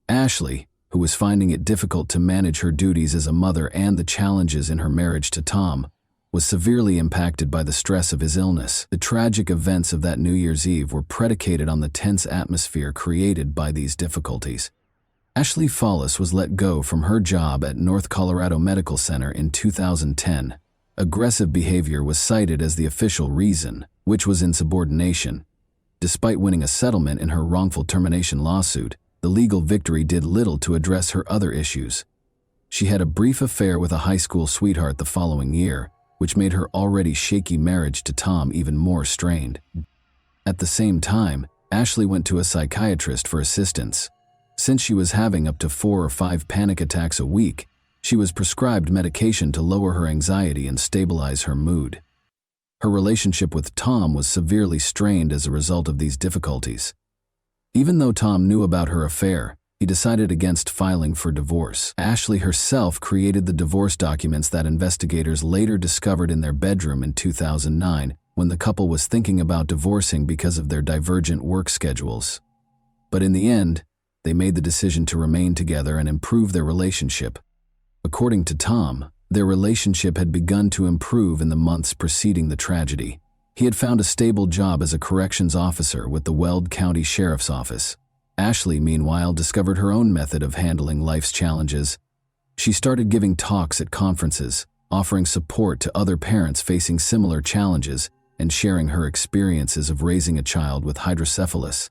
Ashley, who was finding it difficult to manage her duties as a mother and the challenges in her marriage to Tom, was severely impacted by the stress of his illness. The tragic events of that New Year's Eve were predicated on the tense atmosphere created by these difficulties. Ashley Fallis was let go from her job at North Colorado Medical Center in 2010. Aggressive behavior was cited as the official reason, which was insubordination. Despite winning a settlement in her wrongful termination lawsuit, the legal victory did little to address her other issues. She had a brief affair with a high school sweetheart the following year, which made her already shaky marriage to Tom even more strained. At the same time, Ashley went to a psychiatrist for assistance. Since she was having up to 4 or 5 panic attacks a week, she was prescribed medication to lower her anxiety and stabilize her mood. Her relationship with Tom was severely strained as a result of these difficulties. Even though Tom knew about her affair, he decided against filing for divorce. Ashley herself created the divorce documents that investigators later discovered in their bedroom in 2009 when the couple was thinking about divorcing because of their divergent work schedules. But in the end, they made the decision to remain together and improve their relationship. According to Tom, their relationship had begun to improve in the months preceding the tragedy. He had found a stable job as a corrections officer with the Weld County Sheriff's Office. Ashley, meanwhile, discovered her own method of handling life's challenges. She started giving talks at conferences, offering support to other parents facing similar challenges, and sharing her experiences of raising a child with hydrocephalus.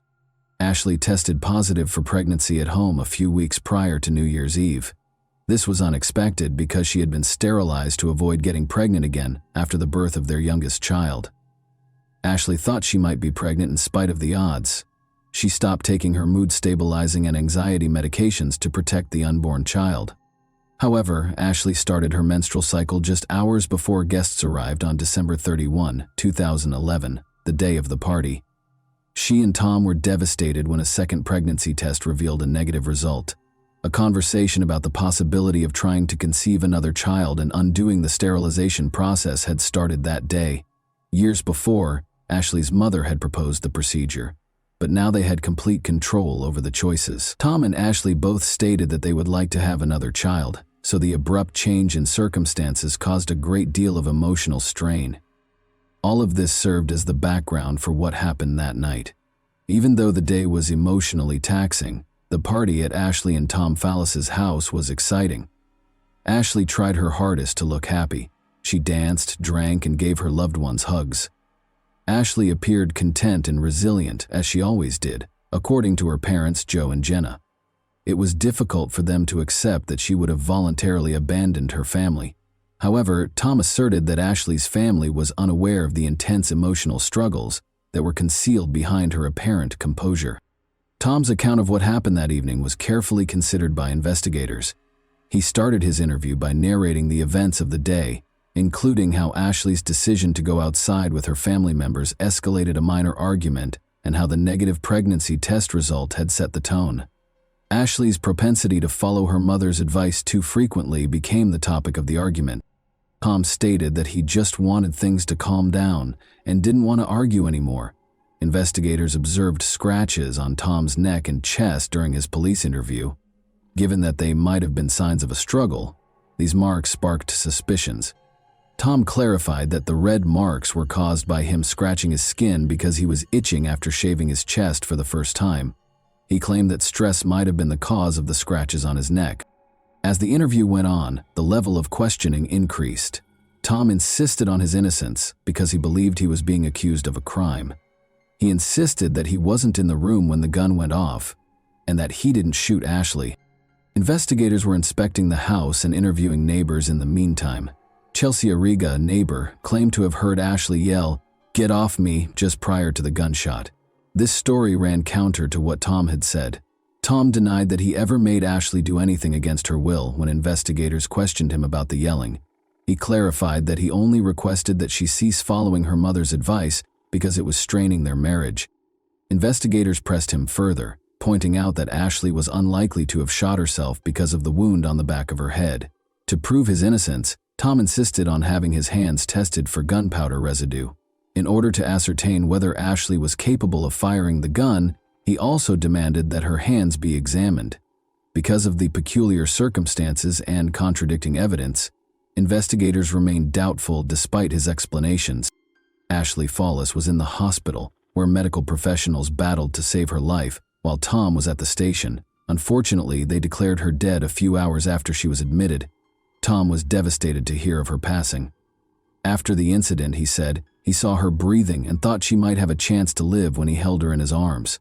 Ashley tested positive for pregnancy at home a few weeks prior to New Year's Eve. This was unexpected because she had been sterilized to avoid getting pregnant again after the birth of their youngest child. Ashley thought she might be pregnant in spite of the odds. She stopped taking her mood-stabilizing and anxiety medications to protect the unborn child. However, Ashley started her menstrual cycle just hours before guests arrived on December 31, 2011, the day of the party. She and Tom were devastated when a second pregnancy test revealed a negative result. A conversation about the possibility of trying to conceive another child and undoing the sterilization process had started that day. Years before, Ashley's mother had proposed the procedure, but now they had complete control over the choices. Tom and Ashley both stated that they would like to have another child, so the abrupt change in circumstances caused a great deal of emotional strain. All of this served as the background for what happened that night. Even though the day was emotionally taxing, the party at Ashley and Tom Fallis's house was exciting. Ashley tried her hardest to look happy. She danced, drank, and gave her loved ones hugs. Ashley appeared content and resilient, as she always did, according to her parents Joe and Jenna. It was difficult for them to accept that she would have voluntarily abandoned her family. However, Tom asserted that Ashley's family was unaware of the intense emotional struggles that were concealed behind her apparent composure. Tom's account of what happened that evening was carefully considered by investigators. He started his interview by narrating the events of the day, including how Ashley's decision to go outside with her family members escalated a minor argument and how the negative pregnancy test result had set the tone. Ashley's propensity to follow her mother's advice too frequently became the topic of the argument. Tom stated that he just wanted things to calm down and didn't want to argue anymore. Investigators observed scratches on Tom's neck and chest during his police interview. Given that they might have been signs of a struggle, these marks sparked suspicions. Tom clarified that the red marks were caused by him scratching his skin because he was itching after shaving his chest for the first time. He claimed that stress might have been the cause of the scratches on his neck. As the interview went on, the level of questioning increased. Tom insisted on his innocence because he believed he was being accused of a crime. He insisted that he wasn't in the room when the gun went off and that he didn't shoot Ashley. Investigators were inspecting the house and interviewing neighbors in the meantime. Chelsea Arriga, a neighbor, claimed to have heard Ashley yell, "Get off me," just prior to the gunshot. This story ran counter to what Tom had said. Tom denied that he ever made Ashley do anything against her will when investigators questioned him about the yelling. He clarified that he only requested that she cease following her mother's advice because it was straining their marriage. Investigators pressed him further, pointing out that Ashley was unlikely to have shot herself because of the wound on the back of her head. To prove his innocence, Tom insisted on having his hands tested for gunpowder residue. In order to ascertain whether Ashley was capable of firing the gun, he also demanded that her hands be examined. Because of the peculiar circumstances and contradicting evidence, investigators remained doubtful despite his explanations. Ashley Fallis was in the hospital, where medical professionals battled to save her life, while Tom was at the station. Unfortunately, they declared her dead a few hours after she was admitted. Tom was devastated to hear of her passing. After the incident, he said, he saw her breathing and thought she might have a chance to live when he held her in his arms.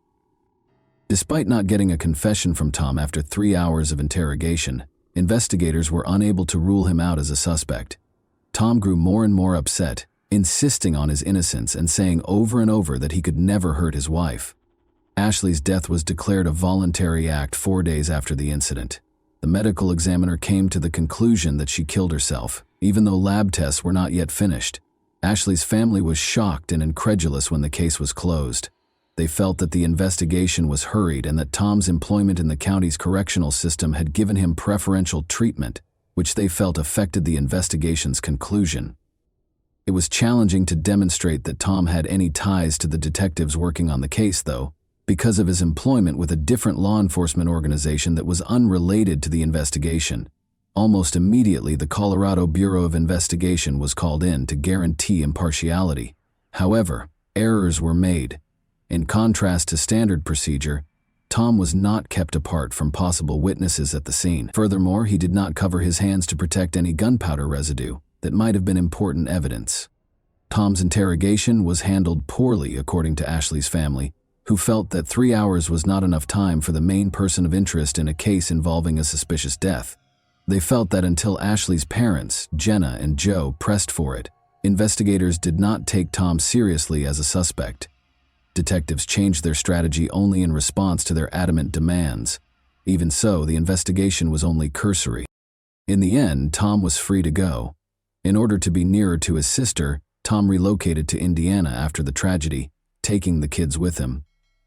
Despite not getting a confession from Tom after 3 hours of interrogation, investigators were unable to rule him out as a suspect. Tom grew more and more upset, insisting on his innocence and saying over and over that he could never hurt his wife. Ashley's death was declared a voluntary act 4 days after the incident. The medical examiner came to the conclusion that she killed herself, even though lab tests were not yet finished. Ashley's family was shocked and incredulous when the case was closed. They felt that the investigation was hurried and that Tom's employment in the county's correctional system had given him preferential treatment, which they felt affected the investigation's conclusion. It was challenging to demonstrate that Tom had any ties to the detectives working on the case, though, because of his employment with a different law enforcement organization that was unrelated to the investigation. Almost immediately, the Colorado Bureau of Investigation was called in to guarantee impartiality. However, errors were made. In contrast to standard procedure, Tom was not kept apart from possible witnesses at the scene. Furthermore, he did not cover his hands to protect any gunpowder residue that might have been important evidence. Tom's interrogation was handled poorly, according to Ashley's family, who felt that 3 hours was not enough time for the main person of interest in a case involving a suspicious death. They felt that until Ashley's parents, Jenna and Joe, pressed for it, investigators did not take Tom seriously as a suspect. Detectives changed their strategy only in response to their adamant demands. Even so, the investigation was only cursory. In the end, Tom was free to go. In order to be nearer to his sister, Tom relocated to Indiana after the tragedy, taking the kids with him.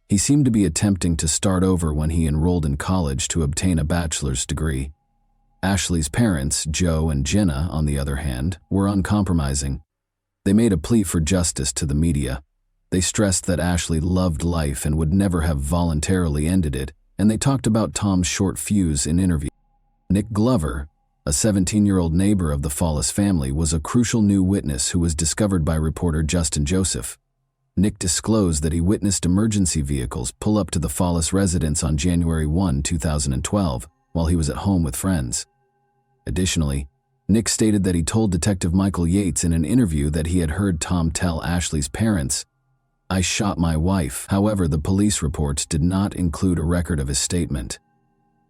He seemed to be attempting to start over when he enrolled in college to obtain a bachelor's degree. Ashley's parents, Joe and Jenna, on the other hand, were uncompromising. They made a plea for justice to the media. They stressed that Ashley loved life and would never have voluntarily ended it, and they talked about Tom's short fuse in interviews. Nick Glover, a 17-year-old neighbor of the Fallis family, was a crucial new witness who was discovered by reporter Justin Joseph. Nick disclosed that he witnessed emergency vehicles pull up to the Fallis residence on January 1, 2012, while he was at home with friends. Additionally, Nick stated that he told Detective Michael Yates in an interview that he had heard Tom tell Ashley's parents, "I shot my wife." However, the police reports did not include a record of his statement.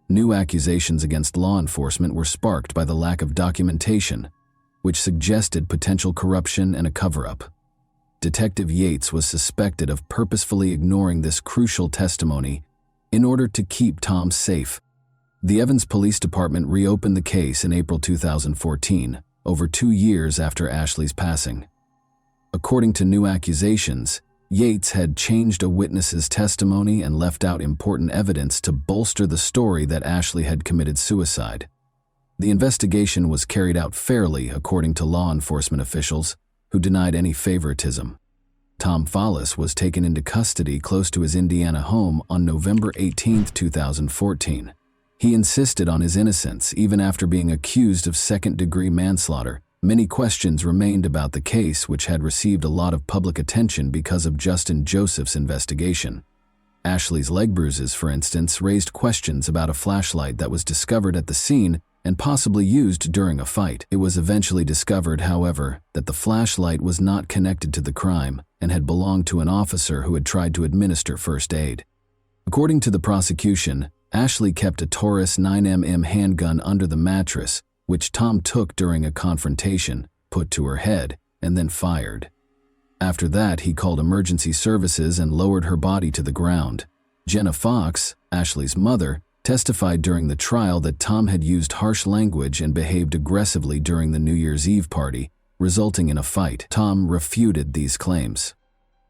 New accusations against law enforcement were sparked by the lack of documentation, which suggested potential corruption and a cover-up. Detective Yates was suspected of purposefully ignoring this crucial testimony in order to keep Tom safe. The Evans Police Department reopened the case in April 2014, over 2 years after Ashley's passing. According to new accusations, Yates had changed a witness's testimony and left out important evidence to bolster the story that Ashley had committed suicide. The investigation was carried out fairly, according to law enforcement officials, who denied any favoritism. Tom Fallis was taken into custody close to his Indiana home on November 18, 2014. He insisted on his innocence even after being accused of second-degree manslaughter. Many questions remained about the case, which had received a lot of public attention because of Justin Joseph's investigation. Ashley's leg bruises, for instance, raised questions about a flashlight that was discovered at the scene and possibly used during a fight. It was eventually discovered, however, that the flashlight was not connected to the crime and had belonged to an officer who had tried to administer first aid. According to the prosecution, Ashley kept a Taurus 9mm handgun under the mattress, which Tom took during a confrontation, put to her head, and then fired. After that, he called emergency services and lowered her body to the ground. Jenna Fox, Ashley's mother, testified during the trial that Tom had used harsh language and behaved aggressively during the New Year's Eve party, resulting in a fight. Tom refuted these claims.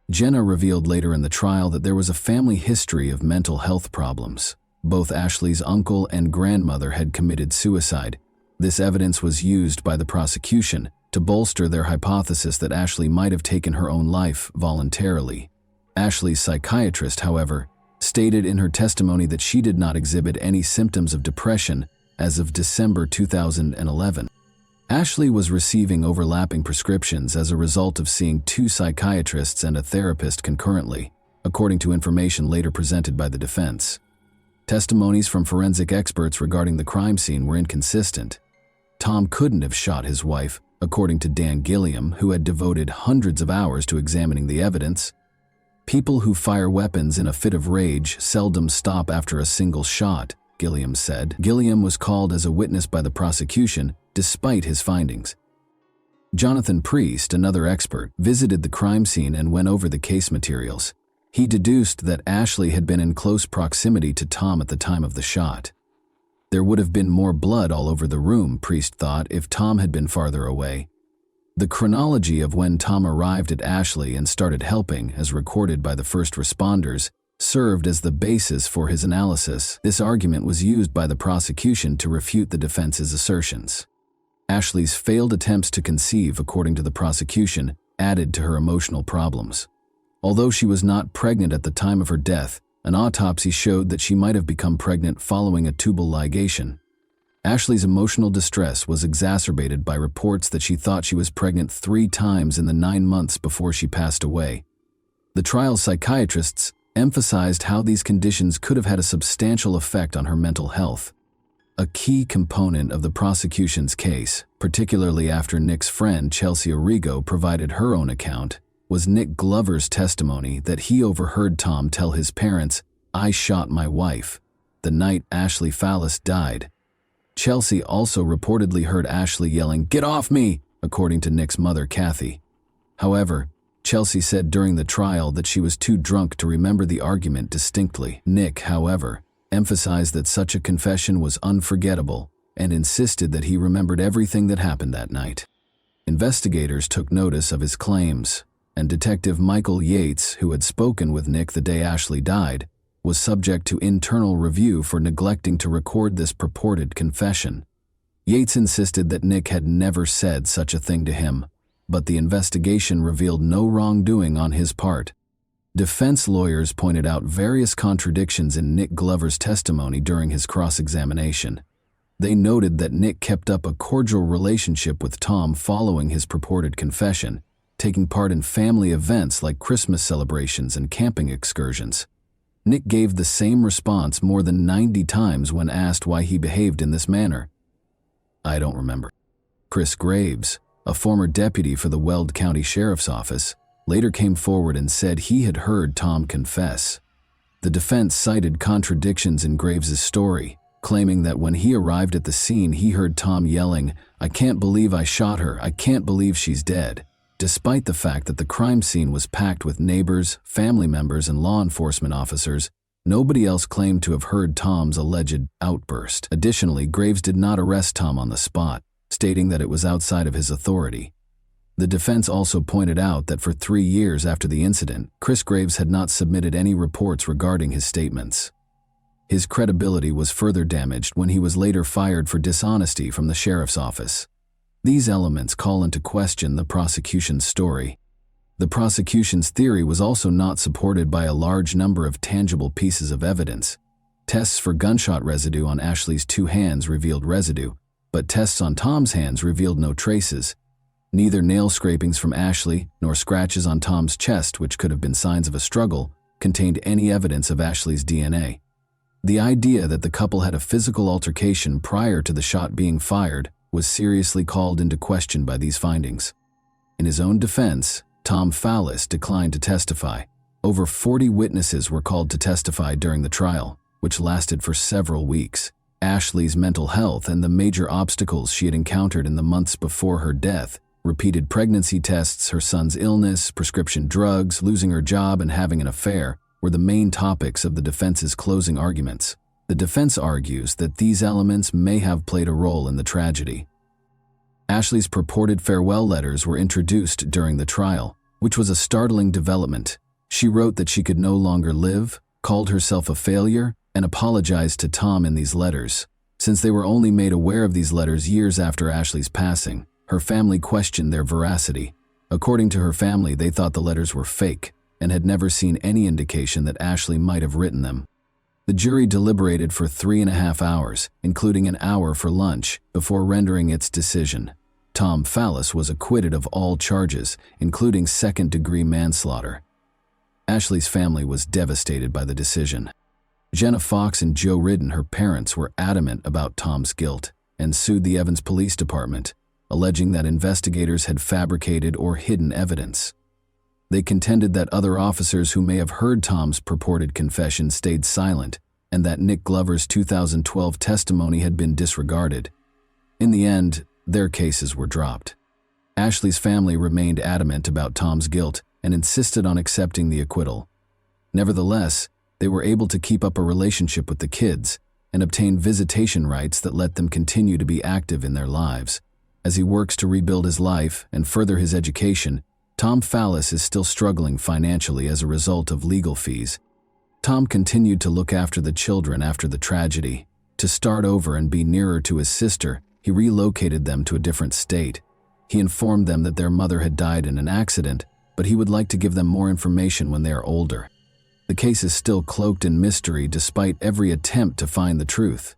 Jenna revealed later in the trial that there was a family history of mental health problems. Both Ashley's uncle and grandmother had committed suicide. This evidence was used by the prosecution to bolster their hypothesis that Ashley might have taken her own life voluntarily. Ashley's psychiatrist, however, stated in her testimony that she did not exhibit any symptoms of depression as of December 2011. Ashley was receiving overlapping prescriptions as a result of seeing 2 psychiatrists and a therapist concurrently, according to information later presented by the defense. Testimonies from forensic experts regarding the crime scene were inconsistent. Tom couldn't have shot his wife, according to Dan Gilliam, who had devoted hundreds of hours to examining the evidence. People who fire weapons in a fit of rage seldom stop after a single shot, Gilliam said. Gilliam was called as a witness by the prosecution, despite his findings. Jonathan Priest, another expert, visited the crime scene and went over the case materials. He deduced that Ashley had been in close proximity to Tom at the time of the shot. There would have been more blood all over the room, Priest thought, if Tom had been farther away. The chronology of when Tom arrived at Ashley and started helping, as recorded by the first responders, served as the basis for his analysis. This argument was used by the prosecution to refute the defense's assertions. Ashley's failed attempts to conceive, according to the prosecution, added to her emotional problems. Although she was not pregnant at the time of her death, An autopsy showed that she might have become pregnant following a tubal ligation. Ashley's emotional distress was exacerbated by reports that she thought she was pregnant 3 times in the 9 months before she passed away. The trial psychiatrists emphasized how these conditions could have had a substantial effect on her mental health. A key component of the prosecution's case, particularly after Nick's friend Chelsea Arrigo provided her own account, was Nick Glover's testimony that he overheard Tom tell his parents, "I shot my wife," the night Ashley Fallis died. Chelsea also reportedly heard Ashley yelling, "Get off me!" according to Nick's mother, Kathy. However, Chelsea said during the trial that she was too drunk to remember the argument distinctly. Nick, however, emphasized that such a confession was unforgettable and insisted that he remembered everything that happened that night. Investigators took notice of his claims, and Detective Michael Yates, who had spoken with Nick the day Ashley died, was subject to internal review for neglecting to record this purported confession. Yates insisted that Nick had never said such a thing to him, but the investigation revealed no wrongdoing on his part. Defense lawyers pointed out various contradictions in Nick Glover's testimony during his cross-examination. They noted that Nick kept up a cordial relationship with Tom following his purported confession, taking part in family events like Christmas celebrations and camping excursions. Nick gave the same response more than 90 times when asked why he behaved in this manner. "I don't remember." Chris Graves, a former deputy for the Weld County Sheriff's Office, later came forward and said he had heard Tom confess. The defense cited contradictions in Graves' story, claiming that when he arrived at the scene he heard Tom yelling, "I can't believe I shot her, I can't believe she's dead," despite the fact that the crime scene was packed with neighbors, family members, and law enforcement officers. Nobody else claimed to have heard Tom's alleged outburst. Additionally, Graves did not arrest Tom on the spot, stating that it was outside of his authority. The defense also pointed out that for 3 years after the incident, Chris Graves had not submitted any reports regarding his statements. His credibility was further damaged when he was later fired for dishonesty from the sheriff's office. These elements call into question the prosecution's story. The prosecution's theory was also not supported by a large number of tangible pieces of evidence. Tests for gunshot residue on Ashley's 2 hands revealed residue, but tests on Tom's hands revealed no traces. Neither nail scrapings from Ashley nor scratches on Tom's chest, which could have been signs of a struggle, contained any evidence of Ashley's DNA. The idea that the couple had a physical altercation prior to the shot being fired was seriously called into question by these findings. In his own defense, Tom Fallis declined to testify. Over 40 witnesses were called to testify during the trial, which lasted for several weeks. Ashley's mental health and the major obstacles she had encountered in the months before her death, repeated pregnancy tests, her son's illness, prescription drugs, losing her job, and having an affair, were the main topics of the defense's closing arguments. The defense argues that these elements may have played a role in the tragedy. Ashley's purported farewell letters were introduced during the trial, which was a startling development. She wrote that she could no longer live, called herself a failure, and apologized to Tom in these letters. Since they were only made aware of these letters years after Ashley's passing, her family questioned their veracity. According to her family, they thought the letters were fake and had never seen any indication that Ashley might have written them. The jury deliberated for 3.5 hours, including an hour for lunch, before rendering its decision. Tom Fallis was acquitted of all charges, including second-degree manslaughter. Ashley's family was devastated by the decision. Jenna Fox and Joe Ridden, her parents, were adamant about Tom's guilt and sued the Evans Police Department, alleging that investigators had fabricated or hidden evidence. They contended that other officers who may have heard Tom's purported confession stayed silent and that Nick Glover's 2012 testimony had been disregarded. In the end, their cases were dropped. Ashley's family remained adamant about Tom's guilt and insisted on accepting the acquittal. Nevertheless, they were able to keep up a relationship with the kids and obtain visitation rights that let them continue to be active in their lives. As he works to rebuild his life and further his education, Tom Fallis is still struggling financially as a result of legal fees. Tom continued to look after the children after the tragedy. To start over and be nearer to his sister, he relocated them to a different state. He informed them that their mother had died in an accident, but he would like to give them more information when they are older. The case is still cloaked in mystery despite every attempt to find the truth.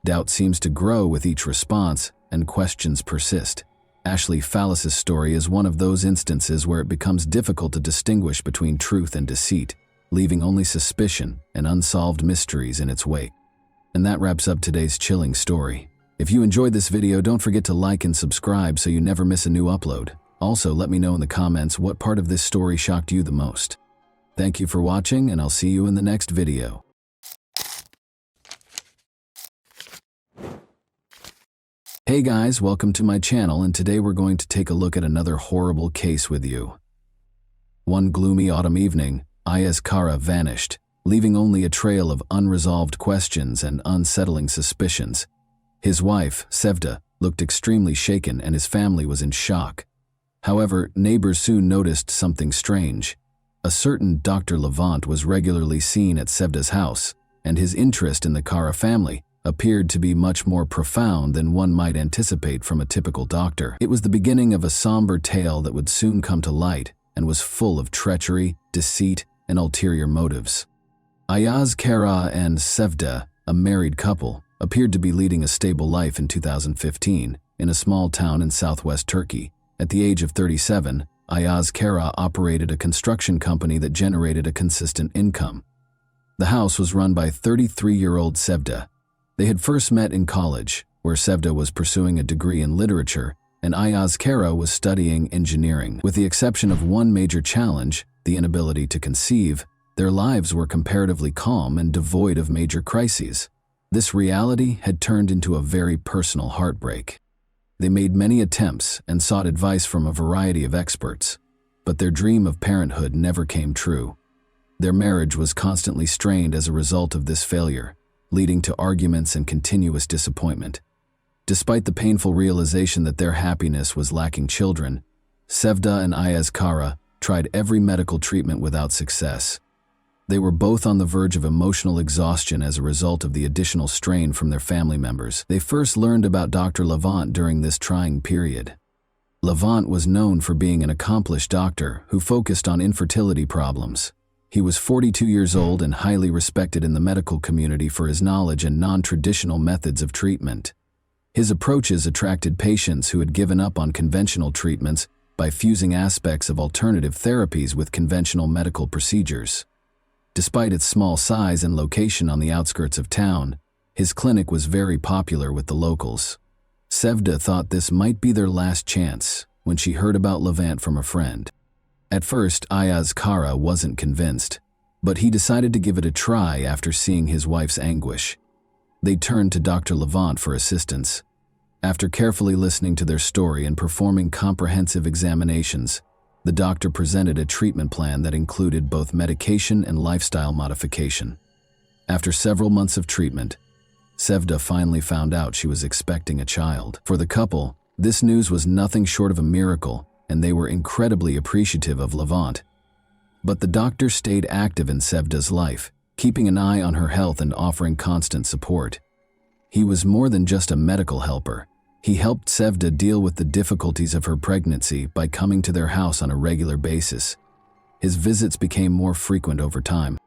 Doubt seems to grow with each response, and questions persist. Ashley Fallis's story is one of those instances where it becomes difficult to distinguish between truth and deceit, leaving only suspicion and unsolved mysteries in its wake. And that wraps up today's chilling story. If you enjoyed this video, don't forget to like and subscribe so you never miss a new upload. Also, let me know in the comments what part of this story shocked you the most. Thank you for watching, and I'll see you in the next video. Hey guys, welcome to my channel, and today we're going to take a look at another horrible case with you. One gloomy autumn evening, Ayaz Kara vanished, leaving only a trail of unresolved questions and unsettling suspicions. His wife, Sevda, looked extremely shaken and his family was in shock. However, neighbors soon noticed something strange. A certain Dr. Levant was regularly seen at Sevda's house, and his interest in the Kara family appeared to be much more profound than one might anticipate from a typical doctor. It was the beginning of a somber tale that would soon come to light and was full of treachery, deceit, and ulterior motives. Ayaz Kara and Sevda, a married couple, appeared to be leading a stable life in 2015 in a small town in southwest Turkey. At the age of 37, Ayaz Kara operated a construction company that generated a consistent income. The house was run by 33-year-old Sevda. They had first met in college, where Sevda was pursuing a degree in literature and Ayaz Kara was studying engineering. With the exception of one major challenge, the inability to conceive, their lives were comparatively calm and devoid of major crises. This reality had turned into a very personal heartbreak. They made many attempts and sought advice from a variety of experts, but their dream of parenthood never came true. Their marriage was constantly strained as a result of this failure, leading to arguments and continuous disappointment. Despite the painful realization that their happiness was lacking children, Sevda and Ayaz Kara tried every medical treatment without success. They were both on the verge of emotional exhaustion as a result of the additional strain from their family members. They first learned about Dr. Levant during this trying period. Levant was known for being an accomplished doctor who focused on infertility problems. He was 42 years old and highly respected in the medical community for his knowledge and non-traditional methods of treatment. His approaches attracted patients who had given up on conventional treatments by fusing aspects of alternative therapies with conventional medical procedures. Despite its small size and location on the outskirts of town, his clinic was very popular with the locals. Sevda thought this might be their last chance when she heard about Levant from a friend. At first, Ayaz Kara wasn't convinced, but he decided to give it a try after seeing his wife's anguish. They turned to Dr. Levant for assistance. After carefully listening to their story and performing comprehensive examinations, the doctor presented a treatment plan that included both medication and lifestyle modification. After several months of treatment, Sevda finally found out she was expecting a child. For the couple, this news was nothing short of a miracle, and they were incredibly appreciative of Levant. But the doctor stayed active in Sevda's life, keeping an eye on her health and offering constant support. He was more than just a medical helper. He helped Sevda deal with the difficulties of her pregnancy by coming to their house on a regular basis. His visits became more frequent over time.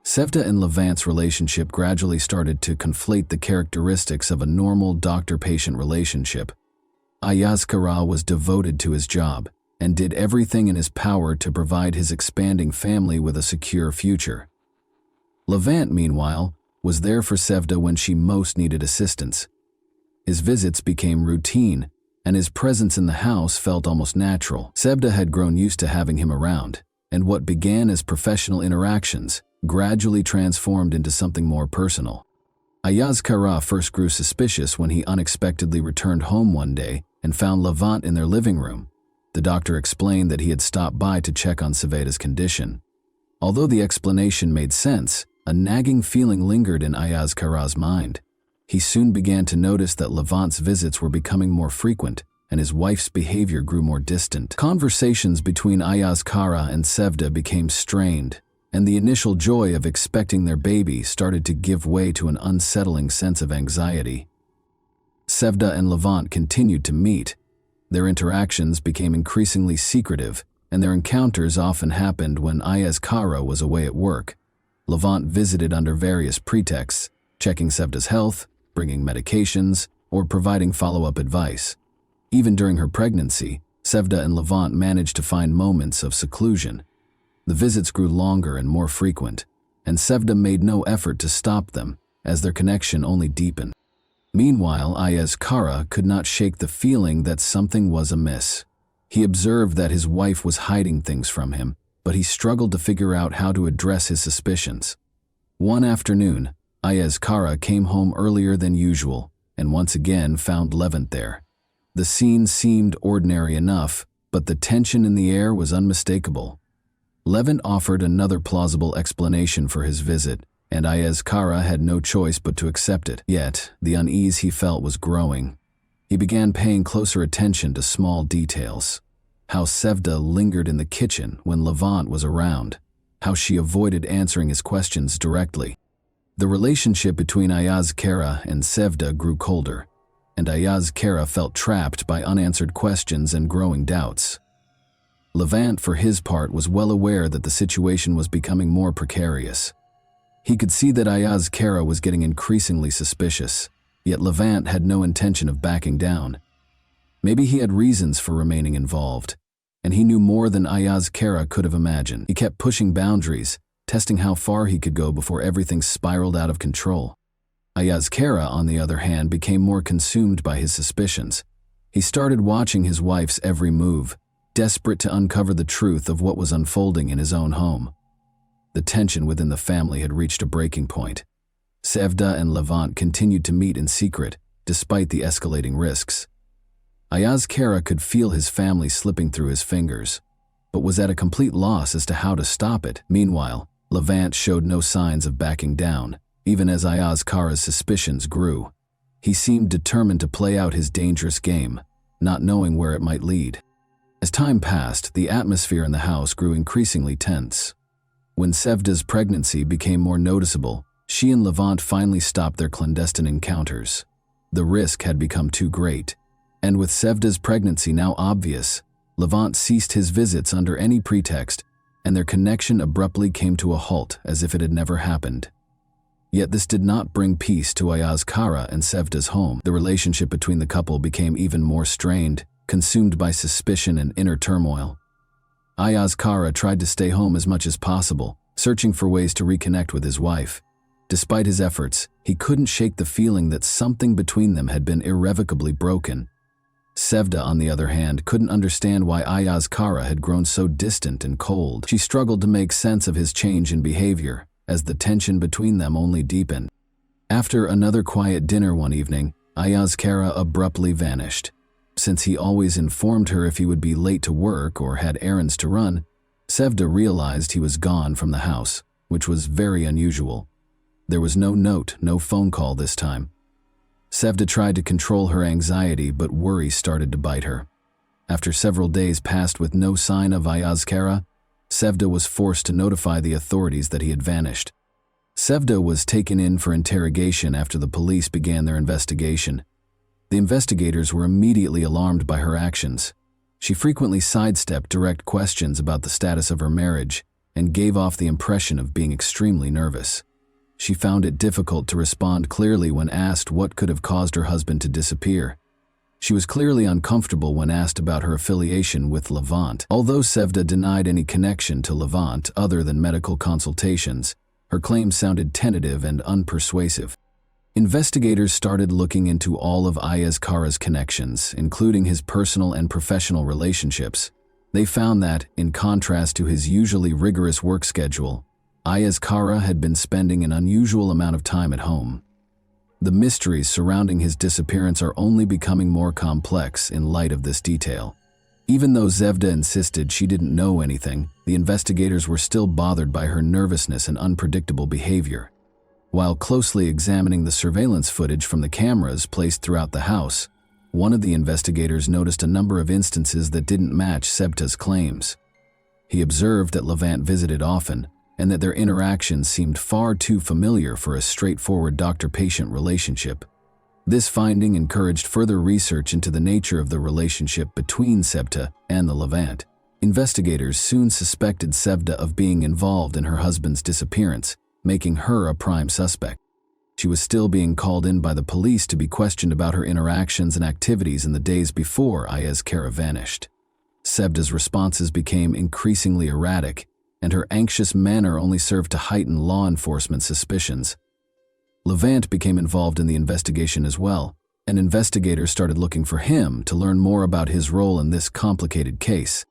Sevda and Levant's relationship gradually started to conflate the characteristics of a normal doctor-patient relationship. Ayaz Kara was devoted to his job and did everything in his power to provide his expanding family with a secure future. Levant, meanwhile, was there for Sevda when she most needed assistance. His visits became routine, and his presence in the house felt almost natural. Sevda had grown used to having him around, and what began as professional interactions gradually transformed into something more personal. Ayaz Kara first grew suspicious when he unexpectedly returned home one day and found Levant in their living room. The doctor explained that he had stopped by to check on Sevda's condition. Although the explanation made sense, a nagging feeling lingered in Ayaz Kara's mind. He soon began to notice that Levant's visits were becoming more frequent, and his wife's behavior grew more distant. Conversations between Ayaz Kara and Sevda became strained, and the initial joy of expecting their baby started to give way to an unsettling sense of anxiety. Sevda and Levant continued to meet. Their interactions became increasingly secretive, and their encounters often happened when Ayaz Kara was away at work. Levant visited under various pretexts, checking Sevda's health, bringing medications, or providing follow-up advice. Even during her pregnancy, Sevda and Levant managed to find moments of seclusion. The visits grew longer and more frequent, and Sevda made no effort to stop them, as their connection only deepened. Meanwhile, Ayaz Kara could not shake the feeling that something was amiss. He observed that his wife was hiding things from him, but he struggled to figure out how to address his suspicions. One afternoon, Ayaz Kara came home earlier than usual and once again found Levant there. The scene seemed ordinary enough, but the tension in the air was unmistakable. Levant offered another plausible explanation for his visit, and Ayaz Kara had no choice but to accept it. Yet, the unease he felt was growing. He began paying closer attention to small details. How Sevda lingered in the kitchen when Levant was around. How she avoided answering his questions directly. The relationship between Ayaz Kara and Sevda grew colder, and Ayaz Kara felt trapped by unanswered questions and growing doubts. Levant, for his part, was well aware that the situation was becoming more precarious. He could see that Ayaz Kara was getting increasingly suspicious, yet Levant had no intention of backing down. Maybe he had reasons for remaining involved, and he knew more than Ayaz Kara could have imagined. He kept pushing boundaries, testing how far he could go before everything spiraled out of control. Ayaz Kara, on the other hand, became more consumed by his suspicions. He started watching his wife's every move, desperate to uncover the truth of what was unfolding in his own home. The tension within the family had reached a breaking point. Sevda and Levant continued to meet in secret, despite the escalating risks. Ayaz Kara could feel his family slipping through his fingers, but was at a complete loss as to how to stop it. Meanwhile, Levant showed no signs of backing down, even as Ayaz Kara's suspicions grew. He seemed determined to play out his dangerous game, not knowing where it might lead. As time passed, the atmosphere in the house grew increasingly tense. When Sevda's pregnancy became more noticeable, she and Levant finally stopped their clandestine encounters. The risk had become too great, and with Sevda's pregnancy now obvious, Levant ceased his visits under any pretext, and their connection abruptly came to a halt as if it had never happened. Yet this did not bring peace to Ayaz Kara and Sevda's home. The relationship between the couple became even more strained, consumed by suspicion and inner turmoil. Ayaz Kara tried to stay home as much as possible, searching for ways to reconnect with his wife. Despite his efforts, he couldn't shake the feeling that something between them had been irrevocably broken. Sevda, on the other hand, couldn't understand why Ayaz Kara had grown so distant and cold. She struggled to make sense of his change in behavior, as the tension between them only deepened. After another quiet dinner one evening, Ayaz Kara abruptly vanished. Since he always informed her if he would be late to work or had errands to run, Sevda realized he was gone from the house, which was very unusual. There was no note, no phone call this time. Sevda tried to control her anxiety, but worry started to bite her. After several days passed with no sign of Ayaz Kara, Sevda was forced to notify the authorities that he had vanished. Sevda was taken in for interrogation after the police began their investigation. The investigators were immediately alarmed by her actions. She frequently sidestepped direct questions about the status of her marriage and gave off the impression of being extremely nervous. She found it difficult to respond clearly when asked what could have caused her husband to disappear. She was clearly uncomfortable when asked about her affiliation with Levant. Although Sevda denied any connection to Levant other than medical consultations, her claims sounded tentative and unpersuasive. Investigators started looking into all of Ayaz Kara's connections, including his personal and professional relationships. They found that, in contrast to his usually rigorous work schedule, Ayaz Kara had been spending an unusual amount of time at home. The mysteries surrounding his disappearance are only becoming more complex in light of this detail. Even though Sevda insisted she didn't know anything, the investigators were still bothered by her nervousness and unpredictable behavior. While closely examining the surveillance footage from the cameras placed throughout the house, one of the investigators noticed a number of instances that didn't match Sevda's claims. He observed that Levant visited often, and that their interactions seemed far too familiar for a straightforward doctor-patient relationship. This finding encouraged further research into the nature of the relationship between Sevda and the Levant. Investigators soon suspected Sevda of being involved in her husband's disappearance, making her a prime suspect. She was still being called in by the police to be questioned about her interactions and activities in the days before Ayaz Kara vanished. Sevda's responses became increasingly erratic, and her anxious manner only served to heighten law enforcement suspicions. Levant became involved in the investigation as well, and investigators started looking for him to learn more about his role in this complicated case.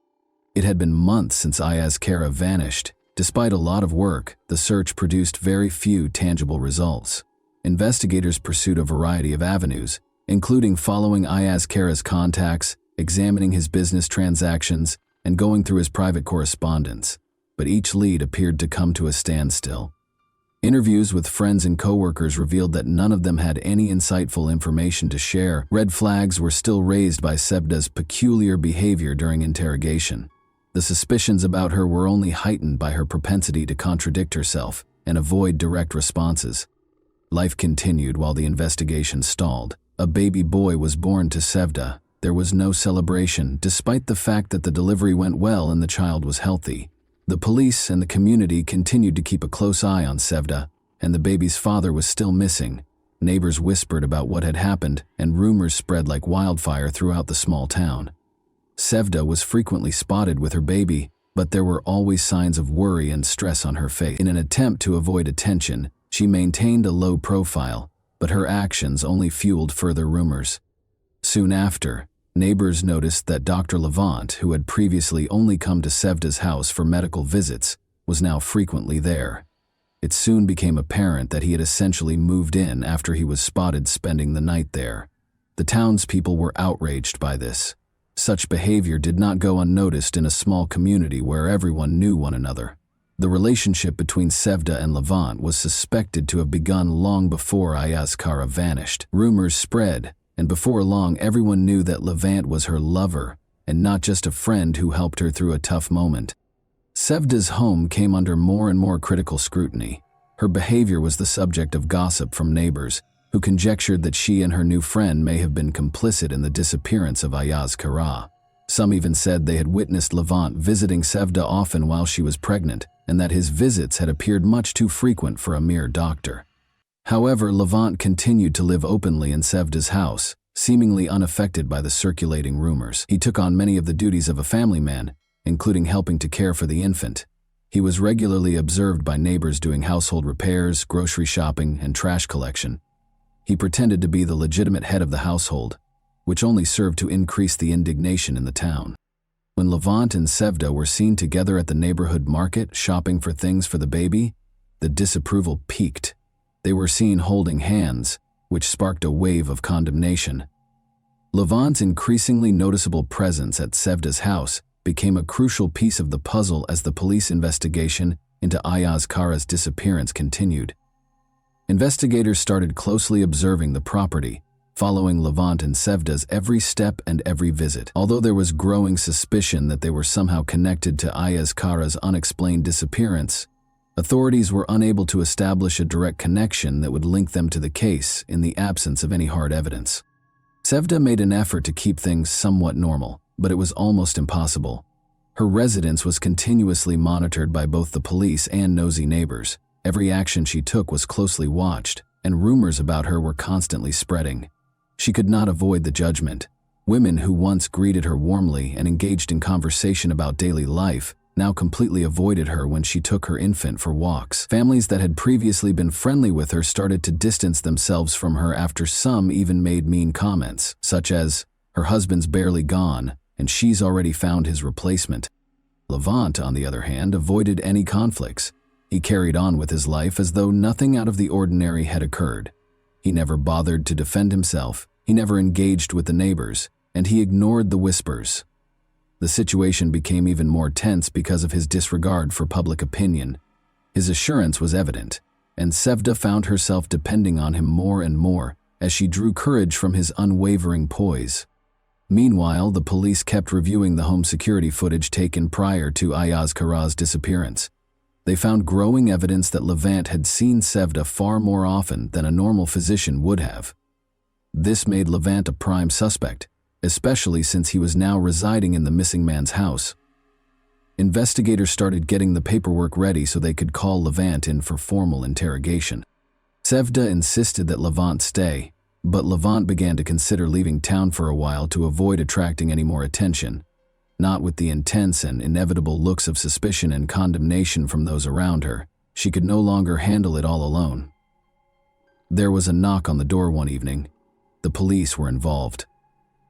It had been months since Ayaz Kara vanished. Despite a lot of work, the search produced very few tangible results. Investigators pursued a variety of avenues, including following Ayaz Kara's contacts, examining his business transactions, and going through his private correspondence, but each lead appeared to come to a standstill. Interviews with friends and coworkers revealed that none of them had any insightful information to share. Red flags were still raised by Sevda's peculiar behavior during interrogation. The suspicions about her were only heightened by her propensity to contradict herself and avoid direct responses. Life continued while the investigation stalled. A baby boy was born to Sevda. There was no celebration, despite the fact that the delivery went well and the child was healthy. The police and the community continued to keep a close eye on Sevda, and the baby's father was still missing. Neighbors whispered about what had happened, and rumors spread like wildfire throughout the small town. Sevda was frequently spotted with her baby, but there were always signs of worry and stress on her face. In an attempt to avoid attention, she maintained a low profile, but her actions only fueled further rumors. Soon after, neighbors noticed that Dr. Levant, who had previously only come to Sevda's house for medical visits, was now frequently there. It soon became apparent that he had essentially moved in after he was spotted spending the night there. The townspeople were outraged by this. Such behavior did not go unnoticed in a small community where everyone knew one another. The relationship between Sevda and Levant was suspected to have begun long before Ayaz Kara vanished. Rumors spread, and before long everyone knew that Levant was her lover, and not just a friend who helped her through a tough moment. Sevda's home came under more and more critical scrutiny. Her behavior was the subject of gossip from neighbors, who conjectured that she and her new friend may have been complicit in the disappearance of Ayaz Kara. Some even said they had witnessed Levant visiting Sevda often while she was pregnant, and that his visits had appeared much too frequent for a mere doctor. However, Levant continued to live openly in Sevda's house, seemingly unaffected by the circulating rumors. He took on many of the duties of a family man, including helping to care for the infant. He was regularly observed by neighbors doing household repairs, grocery shopping, and trash collection. He pretended to be the legitimate head of the household, which only served to increase the indignation in the town. When Levant and Sevda were seen together at the neighborhood market shopping for things for the baby, the disapproval peaked. They were seen holding hands, which sparked a wave of condemnation. Levant's increasingly noticeable presence at Sevda's house became a crucial piece of the puzzle as the police investigation into Ayaz Kara's disappearance continued. Investigators started closely observing the property, following Levant and Sevda's every step and every visit. Although there was growing suspicion that they were somehow connected to Ayaz Kara's unexplained disappearance, authorities were unable to establish a direct connection that would link them to the case in the absence of any hard evidence. Sevda made an effort to keep things somewhat normal, but it was almost impossible. Her residence was continuously monitored by both the police and nosy neighbors. Every action she took was closely watched, and rumors about her were constantly spreading. She could not avoid the judgment. Women who once greeted her warmly and engaged in conversation about daily life now completely avoided her when she took her infant for walks. Families that had previously been friendly with her started to distance themselves from her after some even made mean comments, such as, "Her husband's barely gone, and she's already found his replacement." Levant, on the other hand, avoided any conflicts. He carried on with his life as though nothing out of the ordinary had occurred. He never bothered to defend himself, he never engaged with the neighbors, and he ignored the whispers. The situation became even more tense because of his disregard for public opinion. His assurance was evident, and Sevda found herself depending on him more and more as she drew courage from his unwavering poise. Meanwhile, the police kept reviewing the home security footage taken prior to Ayaz Kara's disappearance. They found growing evidence that Levant had seen Sevda far more often than a normal physician would have. This made Levant a prime suspect, especially since he was now residing in the missing man's house. Investigators started getting the paperwork ready so they could call Levant in for formal interrogation. Sevda insisted that Levant stay, but Levant began to consider leaving town for a while to avoid attracting any more attention, not with the intense and inevitable looks of suspicion and condemnation from those around her. She could no longer handle it all alone. There was a knock on the door one evening. The police were involved.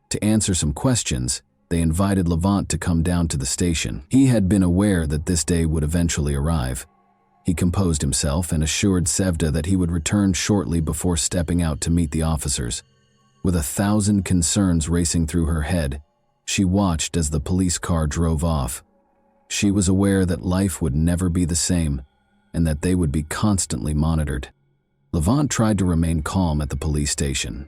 To answer some questions, they invited Levant to come down to the station. He had been aware that this day would eventually arrive. He composed himself and assured Sevda that he would return shortly before stepping out to meet the officers. With 1,000 concerns racing through her head, she watched as the police car drove off. She was aware that life would never be the same and that they would be constantly monitored. Levant tried to remain calm at the police station.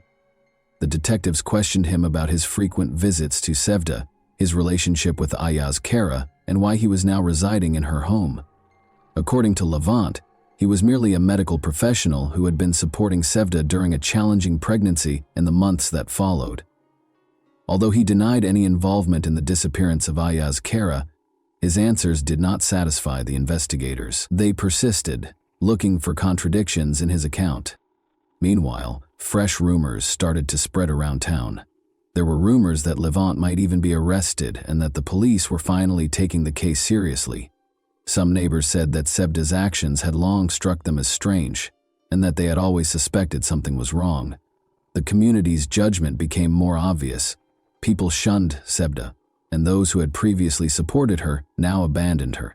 The detectives questioned him about his frequent visits to Sevda, his relationship with Ayaz Kara, and why he was now residing in her home. According to Levant, he was merely a medical professional who had been supporting Sevda during a challenging pregnancy and the months that followed. Although he denied any involvement in the disappearance of Ayaz Kara, his answers did not satisfy the investigators. They persisted, looking for contradictions in his account. Meanwhile, fresh rumors started to spread around town. There were rumors that Levant might even be arrested and that the police were finally taking the case seriously. Some neighbors said that Sevda's actions had long struck them as strange, and that they had always suspected something was wrong. The community's judgment became more obvious. People shunned Sevda, and those who had previously supported her now abandoned her.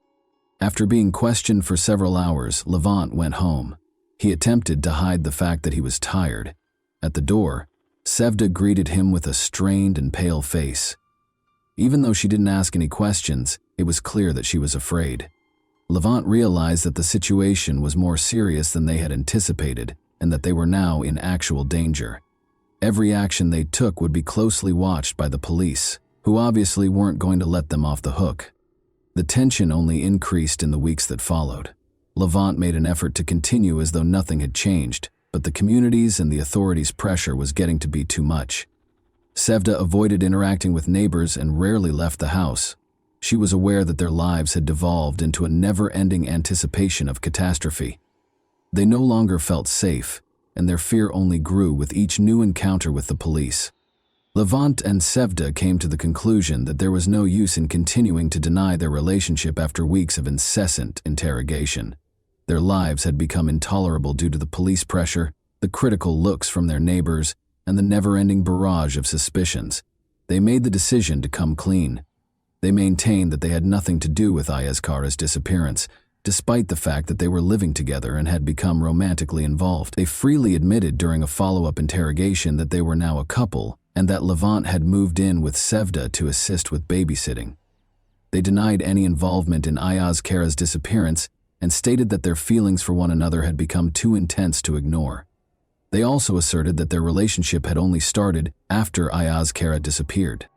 After being questioned for several hours, Levant went home. He attempted to hide the fact that he was tired. At the door, Sevda greeted him with a strained and pale face. Even though she didn't ask any questions, it was clear that she was afraid. Levant realized that the situation was more serious than they had anticipated and that they were now in actual danger. Every action they took would be closely watched by the police, who obviously weren't going to let them off the hook. The tension only increased in the weeks that followed. Levant made an effort to continue as though nothing had changed, but the community's and the authorities' pressure was getting to be too much. Sevda avoided interacting with neighbors and rarely left the house. She was aware that their lives had devolved into a never-ending anticipation of catastrophe. They no longer felt safe, and their fear only grew with each new encounter with the police. Levant and Sevda came to the conclusion that there was no use in continuing to deny their relationship after weeks of incessant interrogation. Their lives had become intolerable due to the police pressure, the critical looks from their neighbors, and the never-ending barrage of suspicions. They made the decision to come clean. They maintained that they had nothing to do with Ayaz Kara's disappearance, despite the fact that they were living together and had become romantically involved. They freely admitted during a follow-up interrogation that they were now a couple, and that Levant had moved in with Sevda to assist with babysitting. They denied any involvement in Ayaz Kara's disappearance and stated that their feelings for one another had become too intense to ignore. They also asserted that their relationship had only started after Ayaz Kara disappeared.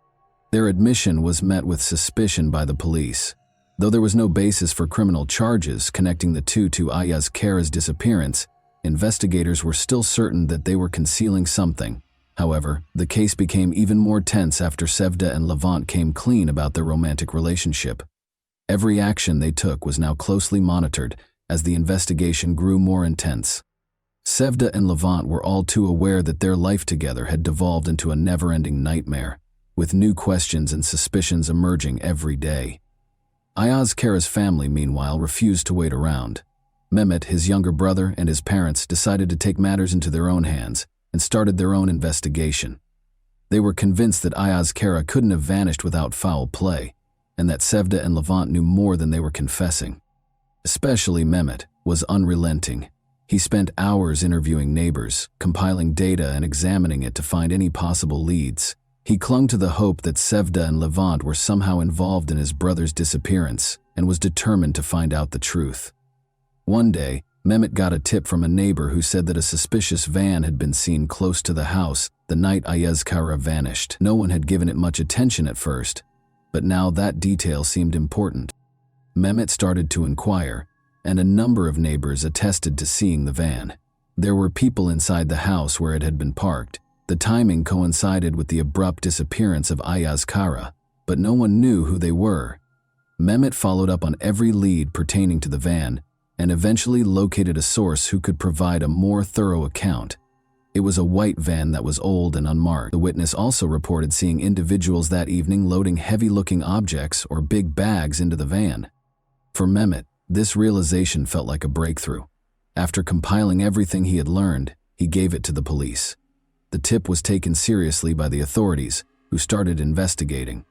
Their admission was met with suspicion by the police. Though there was no basis for criminal charges connecting the two to Ayaz Kara's disappearance, investigators were still certain that they were concealing something. However, the case became even more tense after Sevda and Levant came clean about their romantic relationship. Every action they took was now closely monitored as the investigation grew more intense. Sevda and Levant were all too aware that their life together had devolved into a never-ending nightmare, with new questions and suspicions emerging every day. Ayaz Kara's family, meanwhile, refused to wait around. Mehmet, his younger brother, and his parents decided to take matters into their own hands and started their own investigation. They were convinced that Ayaz Kara couldn't have vanished without foul play, and that Sevda and Levant knew more than they were confessing. Especially Mehmet was unrelenting. He spent hours interviewing neighbors, compiling data and examining it to find any possible leads. He clung to the hope that Sevda and Levant were somehow involved in his brother's disappearance and was determined to find out the truth. One day, Mehmet got a tip from a neighbor who said that a suspicious van had been seen close to the house the night Ayaz Kara vanished. No one had given it much attention at first, but now that detail seemed important. Mehmet started to inquire, and a number of neighbors attested to seeing the van. There were people inside the house where it had been parked. The timing coincided with the abrupt disappearance of Ayaz Kara, but no one knew who they were. Mehmet followed up on every lead pertaining to the van and eventually located a source who could provide a more thorough account. It was a white van that was old and unmarked. The witness also reported seeing individuals that evening loading heavy-looking objects or big bags into the van. For Mehmet, this realization felt like a breakthrough. After compiling everything he had learned, he gave it to the police. The tip was taken seriously by the authorities, who started investigating.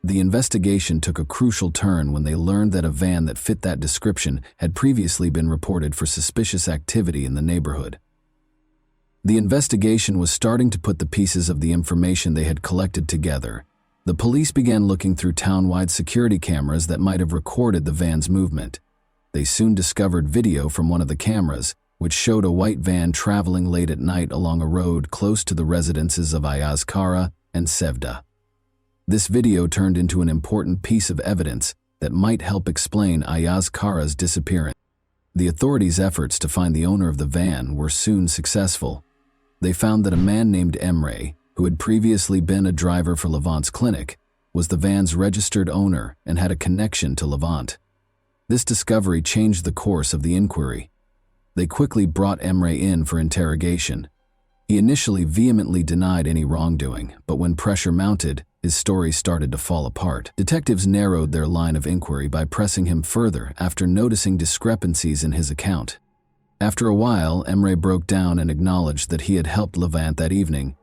The investigation took a crucial turn when they learned that a van that fit that description had previously been reported for suspicious activity in the neighborhood. The investigation was starting to put the pieces of the information they had collected together. The police began looking through town-wide security cameras that might have recorded the van's movement. They soon discovered video from one of the cameras, which showed a white van traveling late at night along a road close to the residences of Ayaz Kara and Sevda. This video turned into an important piece of evidence that might help explain Ayaz Kara's disappearance. The authorities' efforts to find the owner of the van were soon successful. They found that a man named Emre, who had previously been a driver for Levant's clinic, was the van's registered owner and had a connection to Levant. This discovery changed the course of the inquiry. They quickly brought Emre in for interrogation. He initially vehemently denied any wrongdoing, but when pressure mounted, his story started to fall apart. Detectives narrowed their line of inquiry by pressing him further after noticing discrepancies in his account. After a while, Emre broke down and acknowledged that he had helped Levant that evening.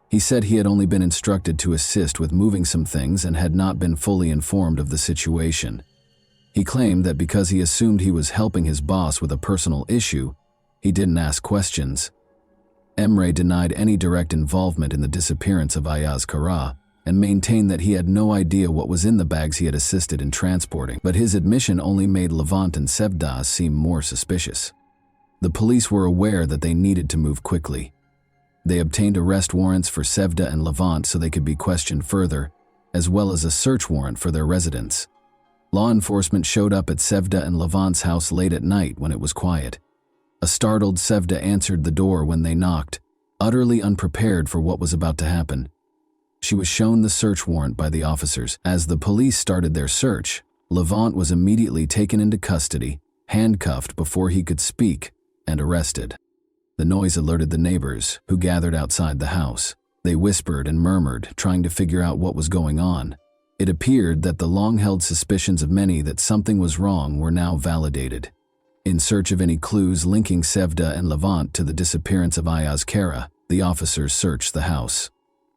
He said he had only been instructed to assist with moving some things and had not been fully informed of the situation. He claimed that because he assumed he was helping his boss with a personal issue, he didn't ask questions. Emre denied any direct involvement in the disappearance of Ayaz Kara and maintained that he had no idea what was in the bags he had assisted in transporting, but his admission only made Levant and Sevda seem more suspicious. The police were aware that they needed to move quickly. They obtained arrest warrants for Sevda and Levant so they could be questioned further, as well as a search warrant for their residence. Law enforcement showed up at Sevda and Levant's house late at night when it was quiet. A startled Sevda answered the door when they knocked, utterly unprepared for what was about to happen. She was shown the search warrant by the officers. As the police started their search, Levant was immediately taken into custody, handcuffed before he could speak, and arrested. The noise alerted the neighbors, who gathered outside the house. They whispered and murmured, trying to figure out what was going on. It appeared that the long-held suspicions of many that something was wrong were now validated. In search of any clues linking Sevda and Levant to the disappearance of Ayaz Kara, the officers searched the house.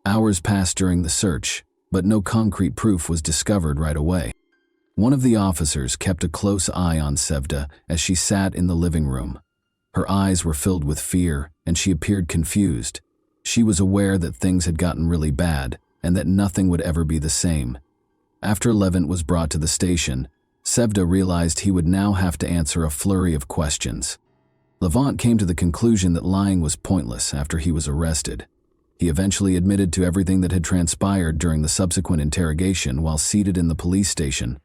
Hours passed during the search, but no concrete proof was discovered right away. One of the officers kept a close eye on Sevda as she sat in the living room. Her eyes were filled with fear, and she appeared confused. She was aware that things had gotten really bad, and that nothing would ever be the same. After Levant was brought to the station, Sevda realized he would now have to answer a flurry of questions. Levant came to the conclusion that lying was pointless after he was arrested. He eventually admitted to everything that had transpired during the subsequent interrogation while seated in the police station.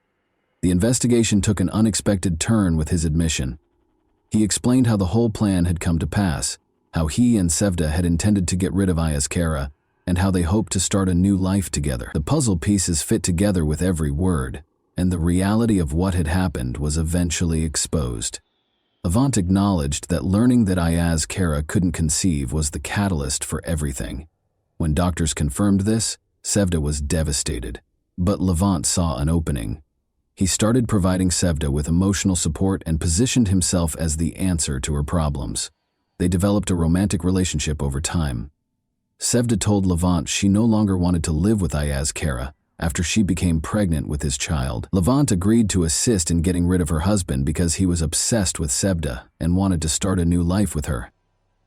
The investigation took an unexpected turn with his admission. He explained how the whole plan had come to pass, how he and Sevda had intended to get rid of Ayaz Kara, and how they hoped to start a new life together. The puzzle pieces fit together with every word, and the reality of what had happened was eventually exposed. Levant acknowledged that learning that Ayaz Kara couldn't conceive was the catalyst for everything. When doctors confirmed this, Sevda was devastated, but Levant saw an opening. He started providing Sevda with emotional support and positioned himself as the answer to her problems. They developed a romantic relationship over time. Sevda told Levant she no longer wanted to live with Ayaz Kara after she became pregnant with his child. Levant agreed to assist in getting rid of her husband because he was obsessed with Sevda and wanted to start a new life with her.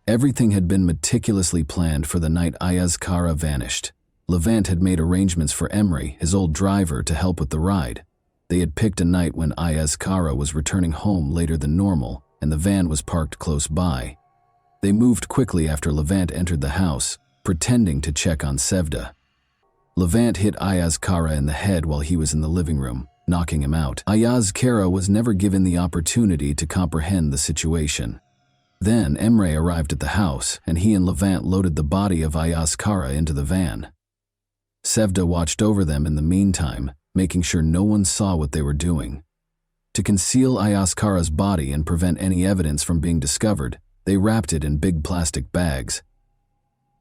Everything had been meticulously planned for the night Ayaz Kara vanished. Levant had made arrangements for Emre, his old driver, to help with the ride. They had picked a night when Ayaz Kara was returning home later than normal, and the van was parked close by. They moved quickly after Levant entered the house, pretending to check on Sevda. Levant hit Ayaz Kara in the head while he was in the living room, knocking him out. Ayaz Kara was never given the opportunity to comprehend the situation. Then Emre arrived at the house, and he and Levant loaded the body of Ayaz Kara into the van. Sevda watched over them in the meantime, making sure no one saw what they were doing. To conceal Ayaskara's body and prevent any evidence from being discovered, they wrapped it in big plastic bags.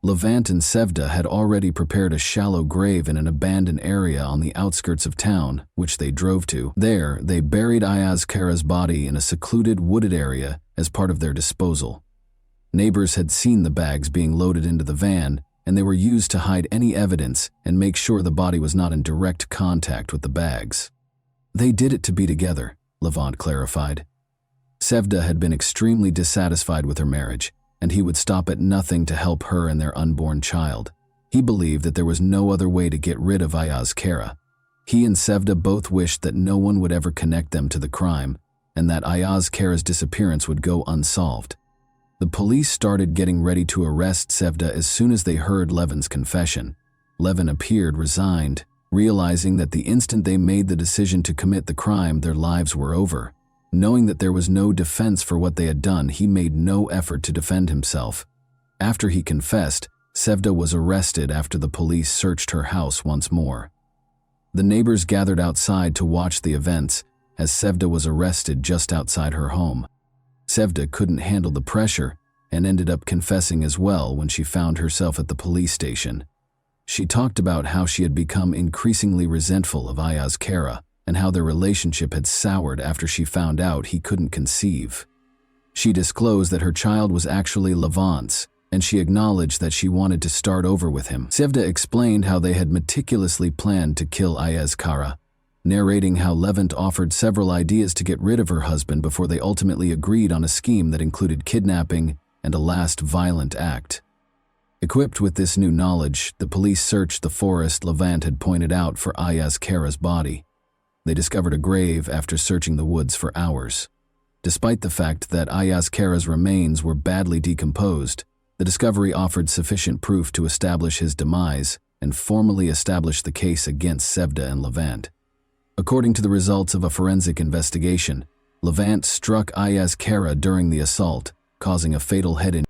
Levant and Sevda had already prepared a shallow grave in an abandoned area on the outskirts of town, which they drove to. There, they buried Ayaskara's body in a secluded wooded area as part of their disposal. Neighbors had seen the bags being loaded into the van, and they were used to hide any evidence and make sure the body was not in direct contact with the bags. They did it to be together, Levant clarified. Sevda had been extremely dissatisfied with her marriage, and he would stop at nothing to help her and their unborn child. He believed that there was no other way to get rid of Ayaskara. He and Sevda both wished that no one would ever connect them to the crime, and that Ayaskara's disappearance would go unsolved. The police started getting ready to arrest Sevda as soon as they heard Levin's confession. Levin appeared resigned, realizing that the instant they made the decision to commit the crime, their lives were over. Knowing that there was no defense for what they had done, he made no effort to defend himself. After he confessed, Sevda was arrested after the police searched her house once more. The neighbors gathered outside to watch the events as Sevda was arrested just outside her home. Sevda couldn't handle the pressure and ended up confessing as well when she found herself at the police station. She talked about how she had become increasingly resentful of Ayaskara and how their relationship had soured after she found out he couldn't conceive. She disclosed that her child was actually Levant's, and she acknowledged that she wanted to start over with him. Sevda explained how they had meticulously planned to kill Ayaskara, narrating how Levant offered several ideas to get rid of her husband before they ultimately agreed on a scheme that included kidnapping and a last violent act. Equipped with this new knowledge, the police searched the forest Levant had pointed out for Ayaskara's body. They discovered a grave after searching the woods for hours. Despite the fact that Ayaskara's remains were badly decomposed, the discovery offered sufficient proof to establish his demise and formally establish the case against Sevda and Levant. According to the results of a forensic investigation, Levant struck Ayaskara during the assault, causing a fatal head injury.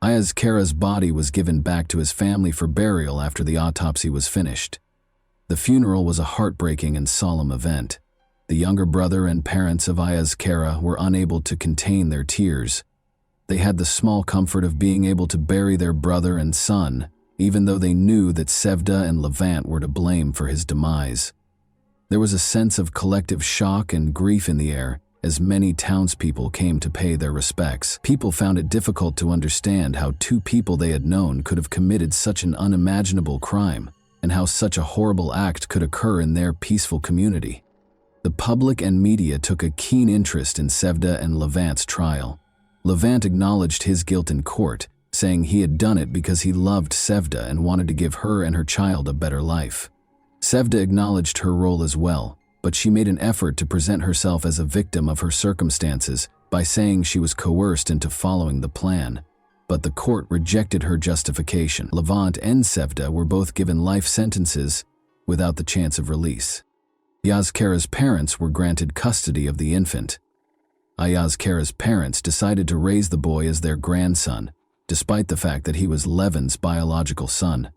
Ayaskara's body was given back to his family for burial after the autopsy was finished. The funeral was a heartbreaking and solemn event. The younger brother and parents of Ayaskara were unable to contain their tears. They had the small comfort of being able to bury their brother and son, even though they knew that Sevda and Levant were to blame for his demise. There was a sense of collective shock and grief in the air as many townspeople came to pay their respects. People found it difficult to understand how two people they had known could have committed such an unimaginable crime, and how such a horrible act could occur in their peaceful community. The public and media took a keen interest in Sevda and Levant's trial. Levant acknowledged his guilt in court, saying he had done it because he loved Sevda and wanted to give her and her child a better life. Sevda acknowledged her role as well, but she made an effort to present herself as a victim of her circumstances by saying she was coerced into following the plan. But the court rejected her justification. Levant and Sevda were both given life sentences without the chance of release. Ayaskara's parents were granted custody of the infant. Ayaskara's parents decided to raise the boy as their grandson, despite the fact that he was Levin's biological son.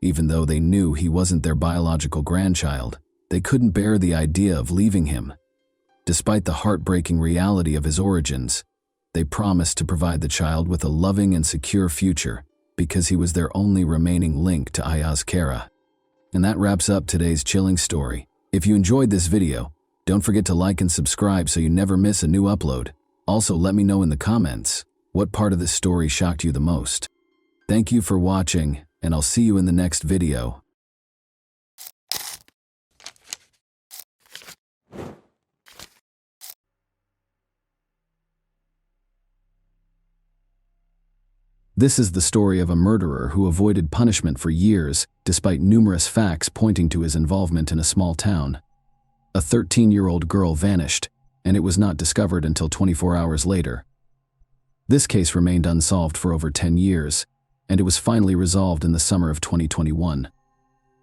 Even though they knew he wasn't their biological grandchild, they couldn't bear the idea of leaving him. Despite the heartbreaking reality of his origins, they promised to provide the child with a loving and secure future because he was their only remaining link to Ayaskara. And that wraps up today's chilling story. If you enjoyed this video, don't forget to like and subscribe so you never miss a new upload. Also, let me know in the comments what part of this story shocked you the most. Thank you for watching, and I'll see you in the next video. This is the story of a murderer who avoided punishment for years, despite numerous facts pointing to his involvement in a small town. A 13-year-old girl vanished, and it was not discovered until 24 hours later. This case remained unsolved for over 10 years, and it was finally resolved in the summer of 2021.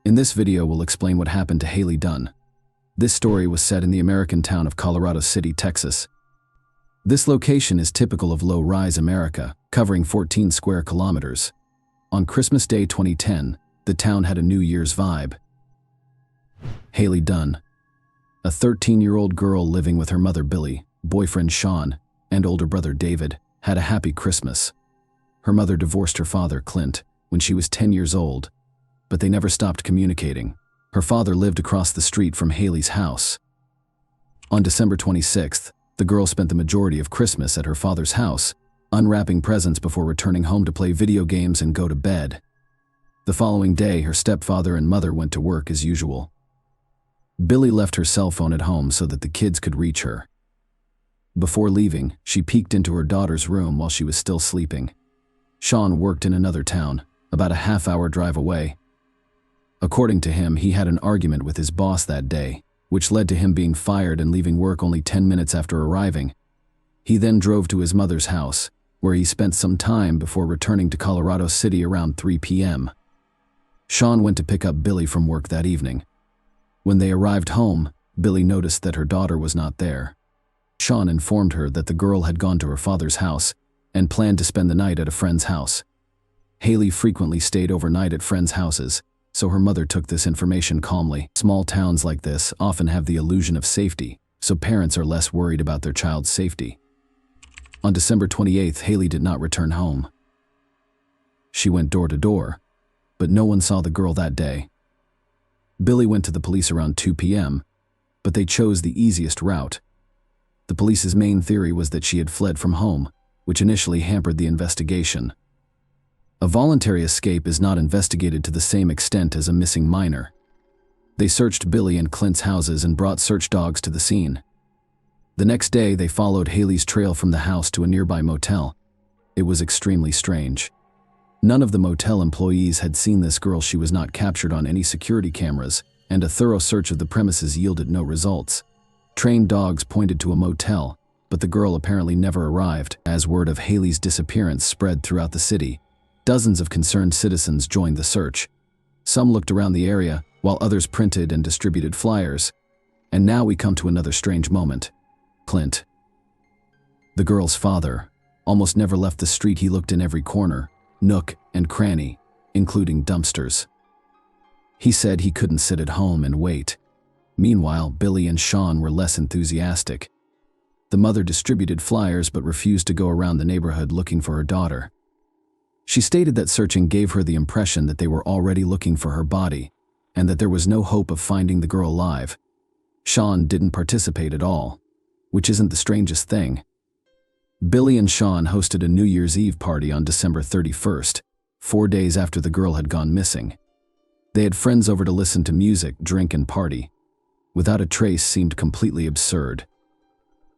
In this video, we'll explain what happened to Haley Dunn. This story was set in the American town of Colorado City, Texas. This location is typical of low-rise America, covering 14 square kilometers. On Christmas Day 2010, the town had a New Year's vibe. Haley Dunn, a 13-year-old girl living with her mother Billy, boyfriend Sean, and older brother David, had a happy Christmas. Her mother divorced her father, Clint, when she was 10 years old, but they never stopped communicating. Her father lived across the street from Haley's house. On December 26th, the girl spent the majority of Christmas at her father's house, unwrapping presents before returning home to play video games and go to bed. The following day, her stepfather and mother went to work as usual. Billy left her cell phone at home so that the kids could reach her. Before leaving, she peeked into her daughter's room while she was still sleeping. Sean worked in another town, about a half-hour drive away. According to him, he had an argument with his boss that day, which led to him being fired and leaving work only 10 minutes after arriving. He then drove to his mother's house, where he spent some time before returning to Colorado City around 3 p.m. Sean went to pick up Billy from work that evening. When they arrived home, Billy noticed that her daughter was not there. Sean informed her that the girl had gone to her father's house and planned to spend the night at a friend's house. Haley frequently stayed overnight at friends' houses, so her mother took this information calmly. Small towns like this often have the illusion of safety, so parents are less worried about their child's safety. On December 28th, Haley did not return home. She went door to door, but no one saw the girl that day. Billy went to the police around 2 p.m., but they chose the easiest route. The police's main theory was that she had fled from home, which initially hampered the investigation. A voluntary escape is not investigated to the same extent as a missing minor. They searched Billy and Clint's houses and brought search dogs to the scene. The next day, they followed Haley's trail from the house to a nearby motel. It was extremely strange. None of the motel employees had seen this girl. She was not captured on any security cameras, and a thorough search of the premises yielded no results. Trained dogs pointed to a motel, but the girl apparently never arrived. As word of Haley's disappearance spread throughout the city, dozens of concerned citizens joined the search. Some looked around the area, while others printed and distributed flyers. And now we come to another strange moment. Clint, the girl's father, almost never left the street. He looked in every corner, nook and cranny, including dumpsters. He said he couldn't sit at home and wait. Meanwhile, Billy and Sean were less enthusiastic. The mother distributed flyers but refused to go around the neighborhood looking for her daughter. She stated that searching gave her the impression that they were already looking for her body, and that there was no hope of finding the girl alive. Sean didn't participate at all, which isn't the strangest thing. Billy and Sean hosted a New Year's Eve party on December 31st, 4 days after the girl had gone missing. They had friends over to listen to music, drink, and party. Without a trace seemed completely absurd.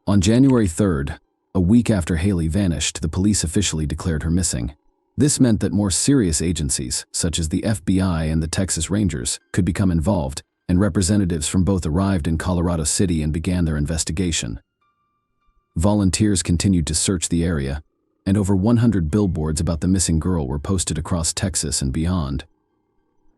On January 3rd, a week after Haley vanished, the police officially declared her missing. This meant that more serious agencies, such as the FBI and the Texas Rangers, could become involved, and representatives from both arrived in Colorado City and began their investigation. Volunteers continued to search the area, and over 100 billboards about the missing girl were posted across Texas and beyond.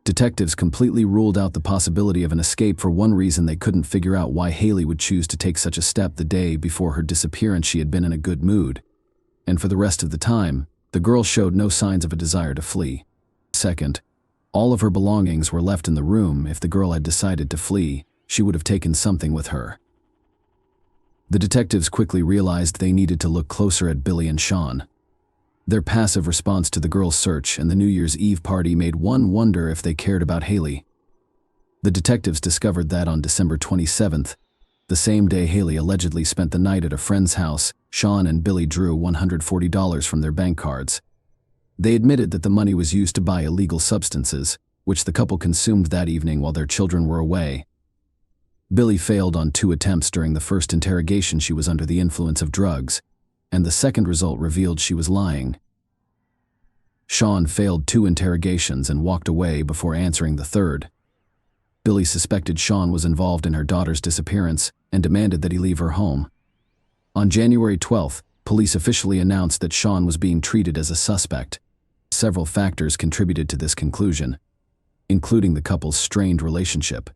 Detectives completely ruled out the possibility of an escape. For one reason, they couldn't figure out why Haley would choose to take such a step the day before her disappearance. She had been in a good mood, and for the rest of the time, the girl showed no signs of a desire to flee. Second, all of her belongings were left in the room. If the girl had decided to flee, she would have taken something with her. The detectives quickly realized they needed to look closer at Billy and Sean. Their passive response to the girl's search and the New Year's Eve party made one wonder if they cared about Haley. The detectives discovered that on December 27th, the same day Haley allegedly spent the night at a friend's house, Sean and Billy drew $140 from their bank cards. They admitted that the money was used to buy illegal substances, which the couple consumed that evening while their children were away. Billy failed on 2 attempts. During the first interrogation, she was under the influence of drugs, and the second result revealed she was lying. Sean failed 2 interrogations and walked away before answering the third. Billy suspected Sean was involved in her daughter's disappearance and demanded that he leave her home. On January 12th, police officially announced that Sean was being treated as a suspect. Several factors contributed to this conclusion, including the couple's strained relationship.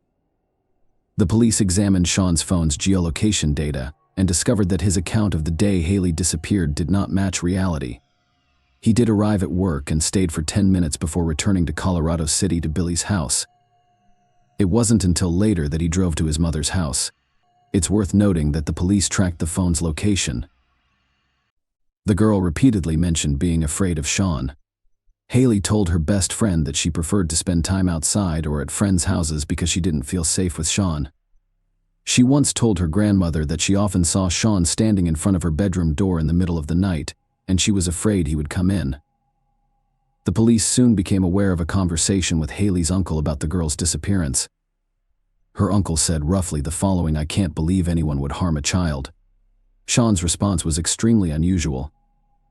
The police examined Sean's phone's geolocation data and discovered that his account of the day Haley disappeared did not match reality. He did arrive at work and stayed for 10 minutes before returning to Colorado City to Billy's house. It wasn't until later that he drove to his mother's house. It's worth noting that the police tracked the phone's location. The girl repeatedly mentioned being afraid of Sean. Haley told her best friend that she preferred to spend time outside or at friends' houses because she didn't feel safe with Sean. She once told her grandmother that she often saw Sean standing in front of her bedroom door in the middle of the night, and she was afraid he would come in. The police soon became aware of a conversation with Haley's uncle about the girl's disappearance. Her uncle said roughly the following: "I can't believe anyone would harm a child." Sean's response was extremely unusual.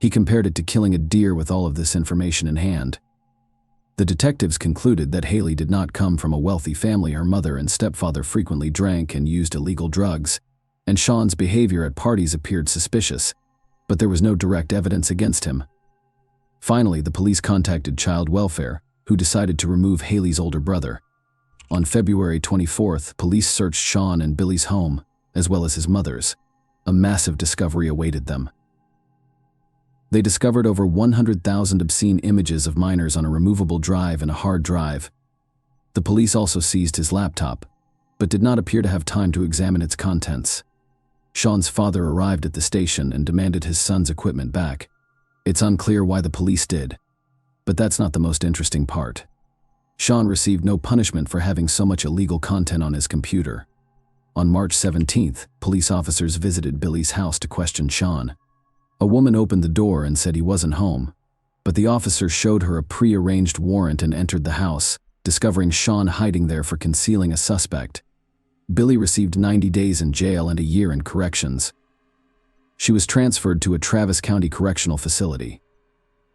He compared it to killing a deer with all of this information in hand. The detectives concluded that Haley did not come from a wealthy family. Her mother and stepfather frequently drank and used illegal drugs, and Sean's behavior at parties appeared suspicious, but there was no direct evidence against him. Finally, the police contacted child welfare, who decided to remove Haley's older brother. On February 24th, police searched Sean and Billy's home, as well as his mother's. A massive discovery awaited them. They discovered over 100,000 obscene images of minors on a removable drive and a hard drive. The police also seized his laptop, but did not appear to have time to examine its contents. Sean's father arrived at the station and demanded his son's equipment back. It's unclear why the police did, but that's not the most interesting part. Sean received no punishment for having so much illegal content on his computer. On March 17th, police officers visited Billy's house to question Sean. A woman opened the door and said he wasn't home, but the officers showed her a pre-arranged warrant and entered the house, discovering Sean hiding there for concealing a suspect. Billy received 90 days in jail and a year in corrections. She was transferred to a Travis County Correctional Facility.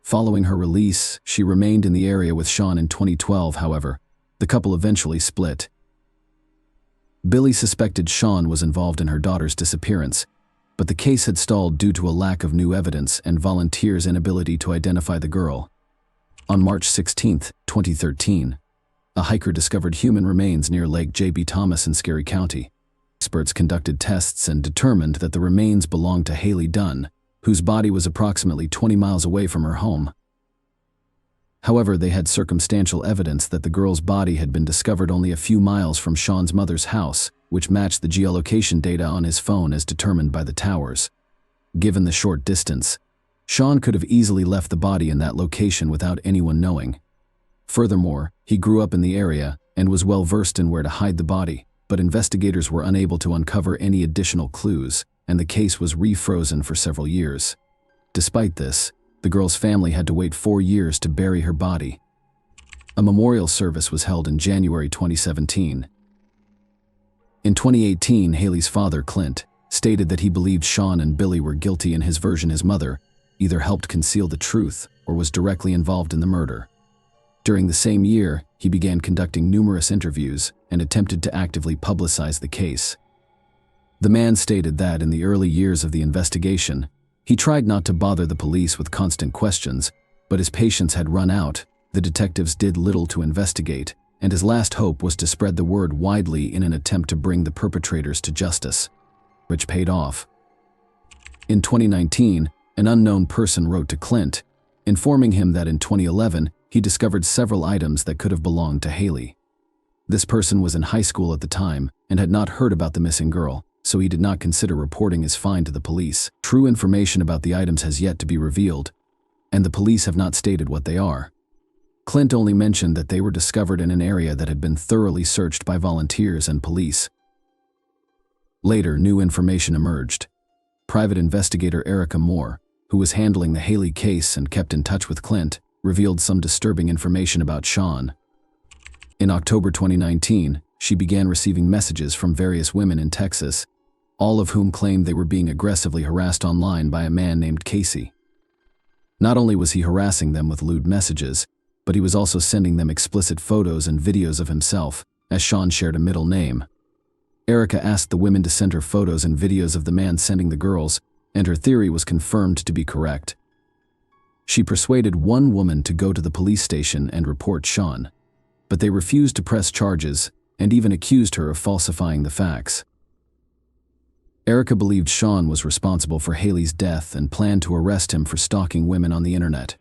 Following her release, she remained in the area with Sean in 2012. However, the couple eventually split. Billy suspected Sean was involved in her daughter's disappearance, but the case had stalled due to a lack of new evidence and volunteers' inability to identify the girl. On March 16, 2013, a hiker discovered human remains near Lake J.B. Thomas in Scary County. Experts conducted tests and determined that the remains belonged to Haley Dunn, whose body was approximately 20 miles away from her home. However, they had circumstantial evidence that the girl's body had been discovered only a few miles from Sean's mother's house, which matched the geolocation data on his phone as determined by the towers. Given the short distance, Sean could have easily left the body in that location without anyone knowing. Furthermore, he grew up in the area and was well versed in where to hide the body, but investigators were unable to uncover any additional clues, and the case was refrozen for several years. Despite this, the girl's family had to wait 4 years to bury her body. A memorial service was held in January 2017. In 2018, Haley's father, Clint, stated that he believed Sean and Billy were guilty. In his version, his mother either helped conceal the truth or was directly involved in the murder. During the same year, he began conducting numerous interviews and attempted to actively publicize the case. The man stated that in the early years of the investigation, he tried not to bother the police with constant questions, but his patience had run out. The detectives did little to investigate, and his last hope was to spread the word widely in an attempt to bring the perpetrators to justice, which paid off. In 2019, an unknown person wrote to Clint, informing him that in 2011, he discovered several items that could have belonged to Haley. This person was in high school at the time and had not heard about the missing girl, so he did not consider reporting his find to the police. True information about the items has yet to be revealed, and the police have not stated what they are. Clint only mentioned that they were discovered in an area that had been thoroughly searched by volunteers and police. Later, new information emerged. Private investigator Erica Moore, who was handling the Haley case and kept in touch with Clint, revealed some disturbing information about Sean. In October 2019, she began receiving messages from various women in Texas, all of whom claimed they were being aggressively harassed online by a man named Casey. Not only was he harassing them with lewd messages, but he was also sending them explicit photos and videos of himself, as Sean shared a middle name. Erica asked the women to send her photos and videos of the man sending the girls, and her theory was confirmed to be correct. She persuaded one woman to go to the police station and report Sean, but they refused to press charges and even accused her of falsifying the facts. Erica believed Sean was responsible for Haley's death and planned to arrest him for stalking women on the internet.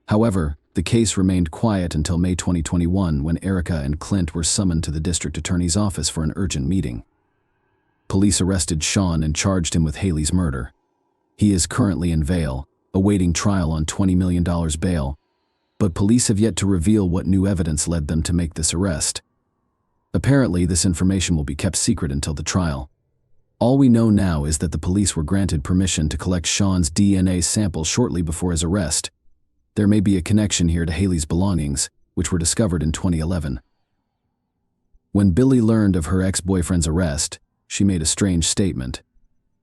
However, The case remained quiet until May 2021 when Erica and Clint were summoned to the district attorney's office for an urgent meeting. Police arrested Sean and charged him with Haley's murder. He is currently in Vail, awaiting trial on $20 million bail, but police have yet to reveal what new evidence led them to make this arrest. Apparently, this information will be kept secret until the trial. All we know now is that the police were granted permission to collect Sean's DNA sample shortly before his arrest. There may be a connection here to Haley's belongings, which were discovered in 2011. When Billy learned of her ex-boyfriend's arrest, she made a strange statement.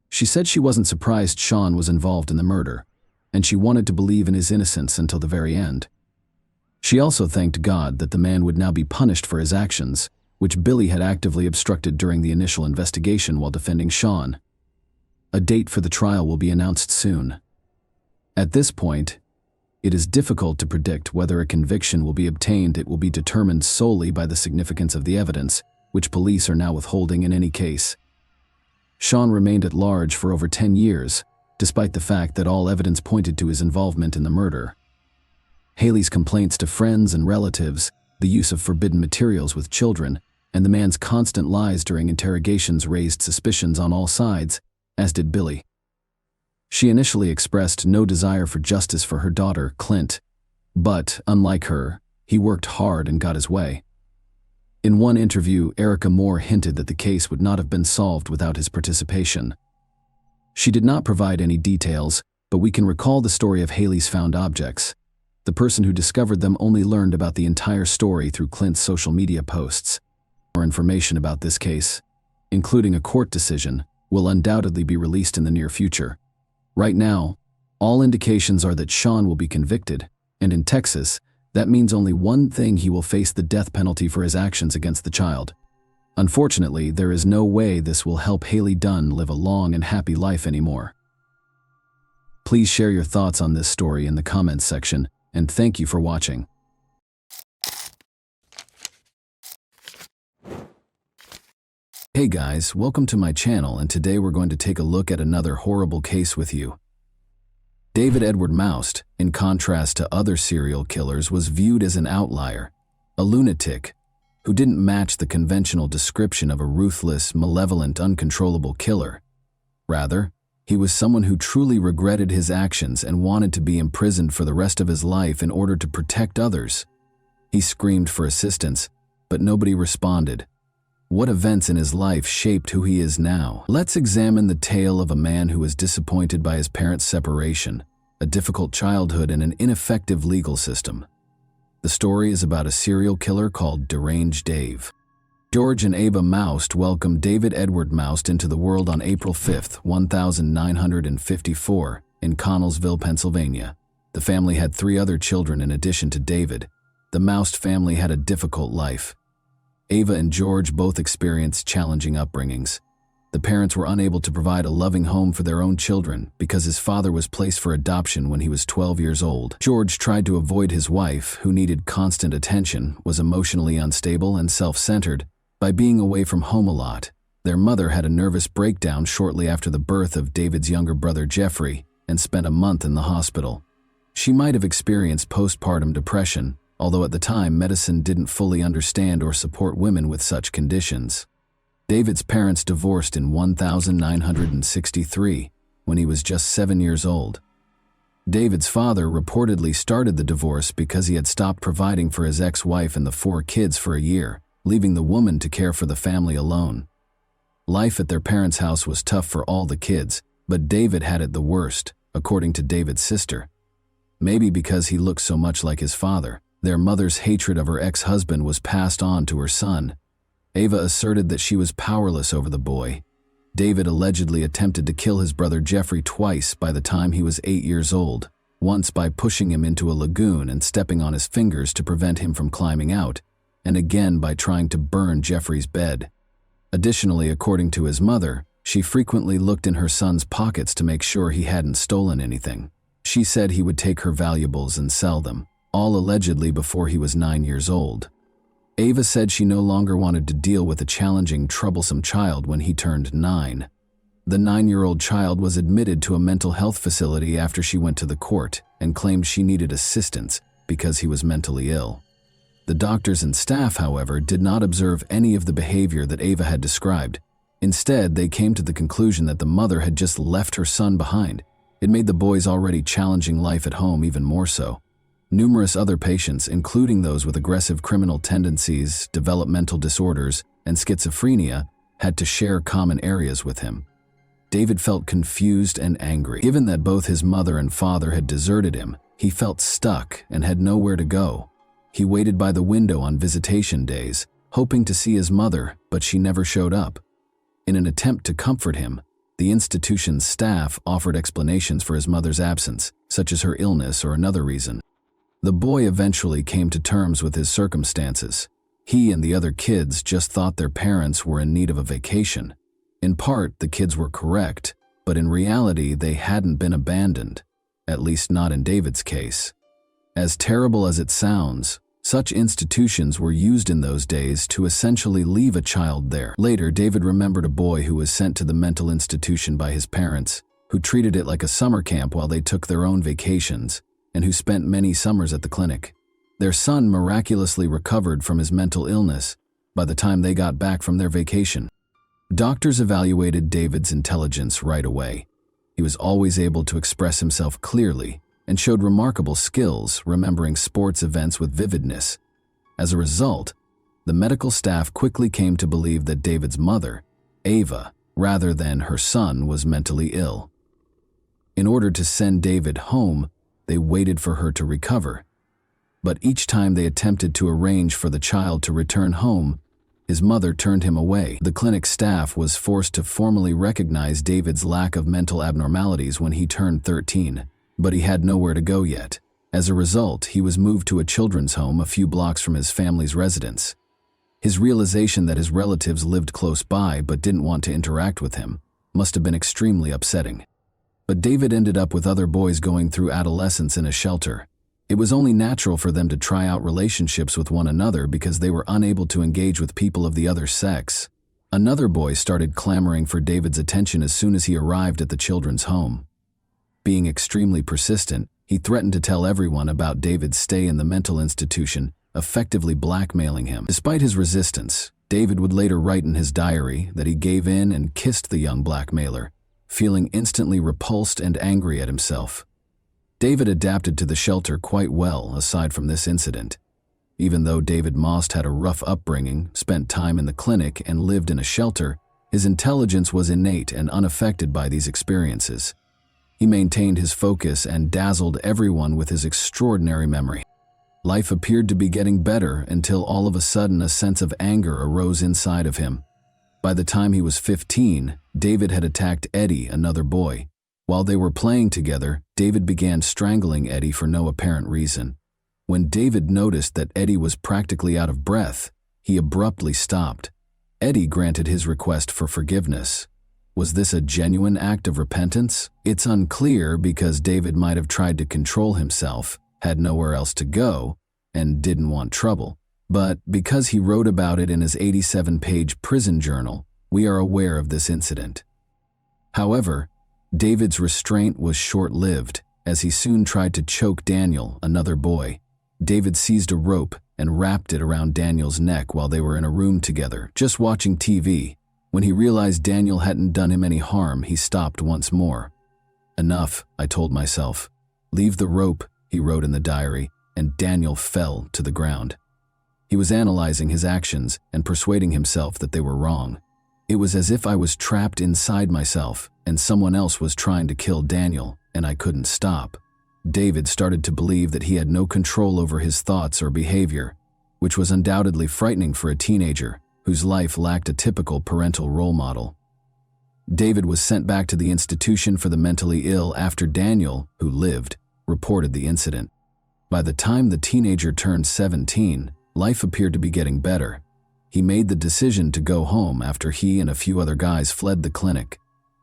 She said she wasn't surprised Sean was involved in the murder, and she wanted to believe in his innocence until the very end. She also thanked God that the man would now be punished for his actions, which Billy had actively obstructed during the initial investigation while defending Sean. A date for the trial will be announced soon. At this point, it is difficult to predict whether a conviction will be obtained. It will be determined solely by the significance of the evidence, which police are now withholding in any case. Sean remained at large for over 10 years, despite the fact that all evidence pointed to his involvement in the murder. Haley's complaints to friends and relatives, the use of forbidden materials with children, and the man's constant lies during interrogations raised suspicions on all sides, as did Billy. She initially expressed no desire for justice for her daughter, Clint, but, unlike her, he worked hard and got his way. In one interview, Erica Moore hinted that the case would not have been solved without his participation. She did not provide any details, but we can recall the story of Haley's found objects. The person who discovered them only learned about the entire story through Clint's social media posts. More information about this case, including a court decision, will undoubtedly be released in the near future. Right now, all indications are that Sean will be convicted, and in Texas, that means only one thing: he will face the death penalty for his actions against the child. Unfortunately, there is no way this will help Haley Dunn live a long and happy life anymore. Please share your thoughts on this story in the comments section, and thank you for watching. Hey guys, welcome to my channel, and today we're going to take a look at another horrible case with you. David Edward Moust, in contrast to other serial killers, was viewed as an outlier, a lunatic, who didn't match the conventional description of a ruthless, malevolent, uncontrollable killer. Rather, he was someone who truly regretted his actions and wanted to be imprisoned for the rest of his life in order to protect others. He screamed for assistance, but nobody responded. What events in his life shaped who he is now? Let's examine the tale of a man who was disappointed by his parents' separation, a difficult childhood, and an ineffective legal system. The story is about a serial killer called Deranged Dave. George and Ava Moust welcomed David Edward Moust into the world on April 5, 1954, in Connellsville, Pennsylvania. The family had 3 other children in addition to David. The Moust family had a difficult life. Ava and George both experienced challenging upbringings. The parents were unable to provide a loving home for their own children because his father was placed for adoption when he was 12 years old. George tried to avoid his wife, who needed constant attention, was emotionally unstable and self-centered, by being away from home a lot. Their mother had a nervous breakdown shortly after the birth of David's younger brother Jeffrey and spent a month in the hospital. She might have experienced postpartum depression, although at the time medicine didn't fully understand or support women with such conditions. David's parents divorced in 1963, when he was just 7 years old. David's father reportedly started the divorce because he had stopped providing for his ex-wife and the 4 kids for a year, leaving the woman to care for the family alone. Life at their parents' house was tough for all the kids, but David had it the worst, according to David's sister. Maybe because he looked so much like his father, their mother's hatred of her ex-husband was passed on to her son. Ava asserted that she was powerless over the boy. David allegedly attempted to kill his brother Jeffrey twice by the time he was 8 years old, once by pushing him into a lagoon and stepping on his fingers to prevent him from climbing out, and again by trying to burn Jeffrey's bed. Additionally, according to his mother, she frequently looked in her son's pockets to make sure he hadn't stolen anything. She said he would take her valuables and sell them, all allegedly before he was 9 years old. Ava said she no longer wanted to deal with a challenging, troublesome child when he turned 9. The 9-year-old child was admitted to a mental health facility after she went to the court and claimed she needed assistance, because he was mentally ill. The doctors and staff, however, did not observe any of the behavior that Ava had described. Instead, they came to the conclusion that the mother had just left her son behind. It made the boy's already challenging life at home even more so. Numerous other patients, including those with aggressive criminal tendencies, developmental disorders, and schizophrenia, had to share common areas with him. David felt confused and angry. Given that both his mother and father had deserted him, he felt stuck and had nowhere to go. He waited by the window on visitation days, hoping to see his mother, but she never showed up. In an attempt to comfort him, the institution's staff offered explanations for his mother's absence, such as her illness or another reason. The boy eventually came to terms with his circumstances. He and the other kids just thought their parents were in need of a vacation. In part, the kids were correct, but in reality, they hadn't been abandoned, at least not in David's case. As terrible as it sounds, such institutions were used in those days to essentially leave a child there. Later, David remembered a boy who was sent to the mental institution by his parents, who treated it like a summer camp while they took their own vacations, and who spent many summers at the clinic. Their son miraculously recovered from his mental illness by the time they got back from their vacation. Doctors evaluated David's intelligence right away. He was always able to express himself clearly and showed remarkable skills remembering sports events with vividness. As a result, the medical staff quickly came to believe that David's mother, Ava, rather than her son, was mentally ill. In order to send David home, they waited for her to recover. But each time they attempted to arrange for the child to return home, his mother turned him away. The clinic staff was forced to formally recognize David's lack of mental abnormalities when he turned 13. But he had nowhere to go yet. As a result, he was moved to a children's home a few blocks from his family's residence. His realization that his relatives lived close by but didn't want to interact with him must have been extremely upsetting. But David ended up with other boys going through adolescence in a shelter. It was only natural for them to try out relationships with one another because they were unable to engage with people of the other sex. Another boy started clamoring for David's attention as soon as he arrived at the children's home. Being extremely persistent, he threatened to tell everyone about David's stay in the mental institution, effectively blackmailing him. Despite his resistance, David would later write in his diary that he gave in and kissed the young blackmailer, feeling instantly repulsed and angry at himself. David adapted to the shelter quite well aside from this incident. Even though David Most had a rough upbringing, spent time in the clinic, and lived in a shelter, his intelligence was innate and unaffected by these experiences. He maintained his focus and dazzled everyone with his extraordinary memory. Life appeared to be getting better until all of a sudden a sense of anger arose inside of him. By the time he was 15, David had attacked Eddie, another boy. While they were playing together, David began strangling Eddie for no apparent reason. When David noticed that Eddie was practically out of breath, he abruptly stopped. Eddie granted his request for forgiveness. Was this a genuine act of repentance? It's unclear because David might have tried to control himself, had nowhere else to go, and didn't want trouble. But because he wrote about it in his 87-page prison journal, we are aware of this incident. However, David's restraint was short-lived, as he soon tried to choke Daniel, another boy. David seized a rope and wrapped it around Daniel's neck while they were in a room together, just watching TV. When he realized Daniel hadn't done him any harm, he stopped once more. "Enough," I told myself. "Leave the rope," he wrote in the diary, and Daniel fell to the ground. He was analyzing his actions and persuading himself that they were wrong. It was as if I was trapped inside myself and someone else was trying to kill Daniel, and I couldn't stop. David started to believe that he had no control over his thoughts or behavior, which was undoubtedly frightening for a teenager whose life lacked a typical parental role model. David was sent back to the institution for the mentally ill after Daniel, who lived, reported the incident. By the time the teenager turned 17, life appeared to be getting better. He made the decision to go home after he and a few other guys fled the clinic.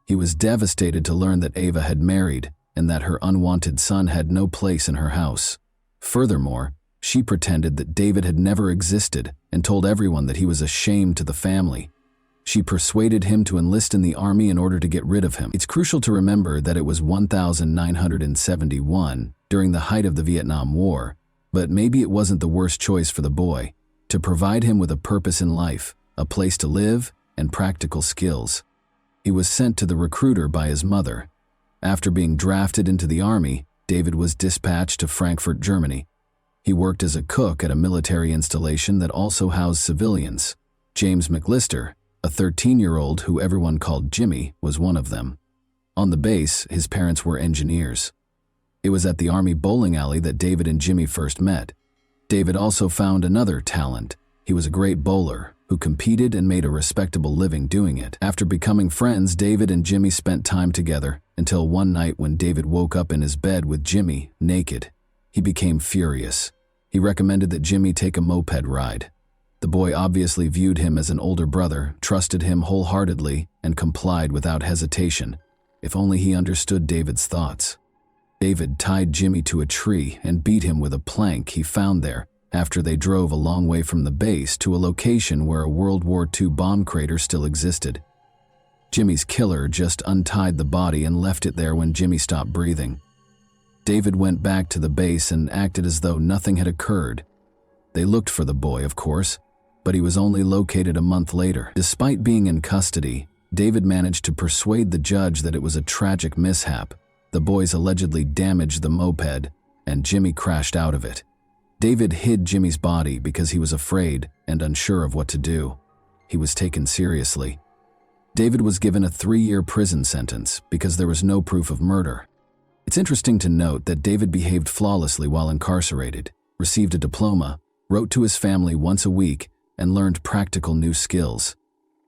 He was devastated to learn that Ava had married and that her unwanted son had no place in her house. Furthermore, she pretended that David had never existed and told everyone that he was a shame to the family. She persuaded him to enlist in the army in order to get rid of him. It's crucial to remember that it was 1971, during the height of the Vietnam War, But maybe it wasn't the worst choice for the boy, to provide him with a purpose in life, a place to live, and practical skills. He was sent to the recruiter by his mother. After being drafted into the army, David was dispatched to Frankfurt, Germany. He worked as a cook at a military installation that also housed civilians. James McLister, a 13-year-old who everyone called Jimmy, was one of them. On the base, his parents were engineers. It was at the Army bowling alley that David and Jimmy first met. David also found another talent. He was a great bowler who competed and made a respectable living doing it. After becoming friends, David and Jimmy spent time together until one night when David woke up in his bed with Jimmy, naked. He became furious. He recommended that Jimmy take a moped ride. The boy obviously viewed him as an older brother, trusted him wholeheartedly, and complied without hesitation. If only he understood David's thoughts. David tied Jimmy to a tree and beat him with a plank he found there after they drove a long way from the base to a location where a World War II bomb crater still existed. Jimmy's killer just untied the body and left it there when Jimmy stopped breathing. David went back to the base and acted as though nothing had occurred. They looked for the boy, of course, but he was only located a month later. Despite being in custody, David managed to persuade the judge that it was a tragic mishap. The boys allegedly damaged the moped, and Jimmy crashed out of it. David hid Jimmy's body because he was afraid and unsure of what to do. He was taken seriously. David was given a 3-year prison sentence because there was no proof of murder. It's interesting to note that David behaved flawlessly while incarcerated, received a diploma, wrote to his family once a week, and learned practical new skills.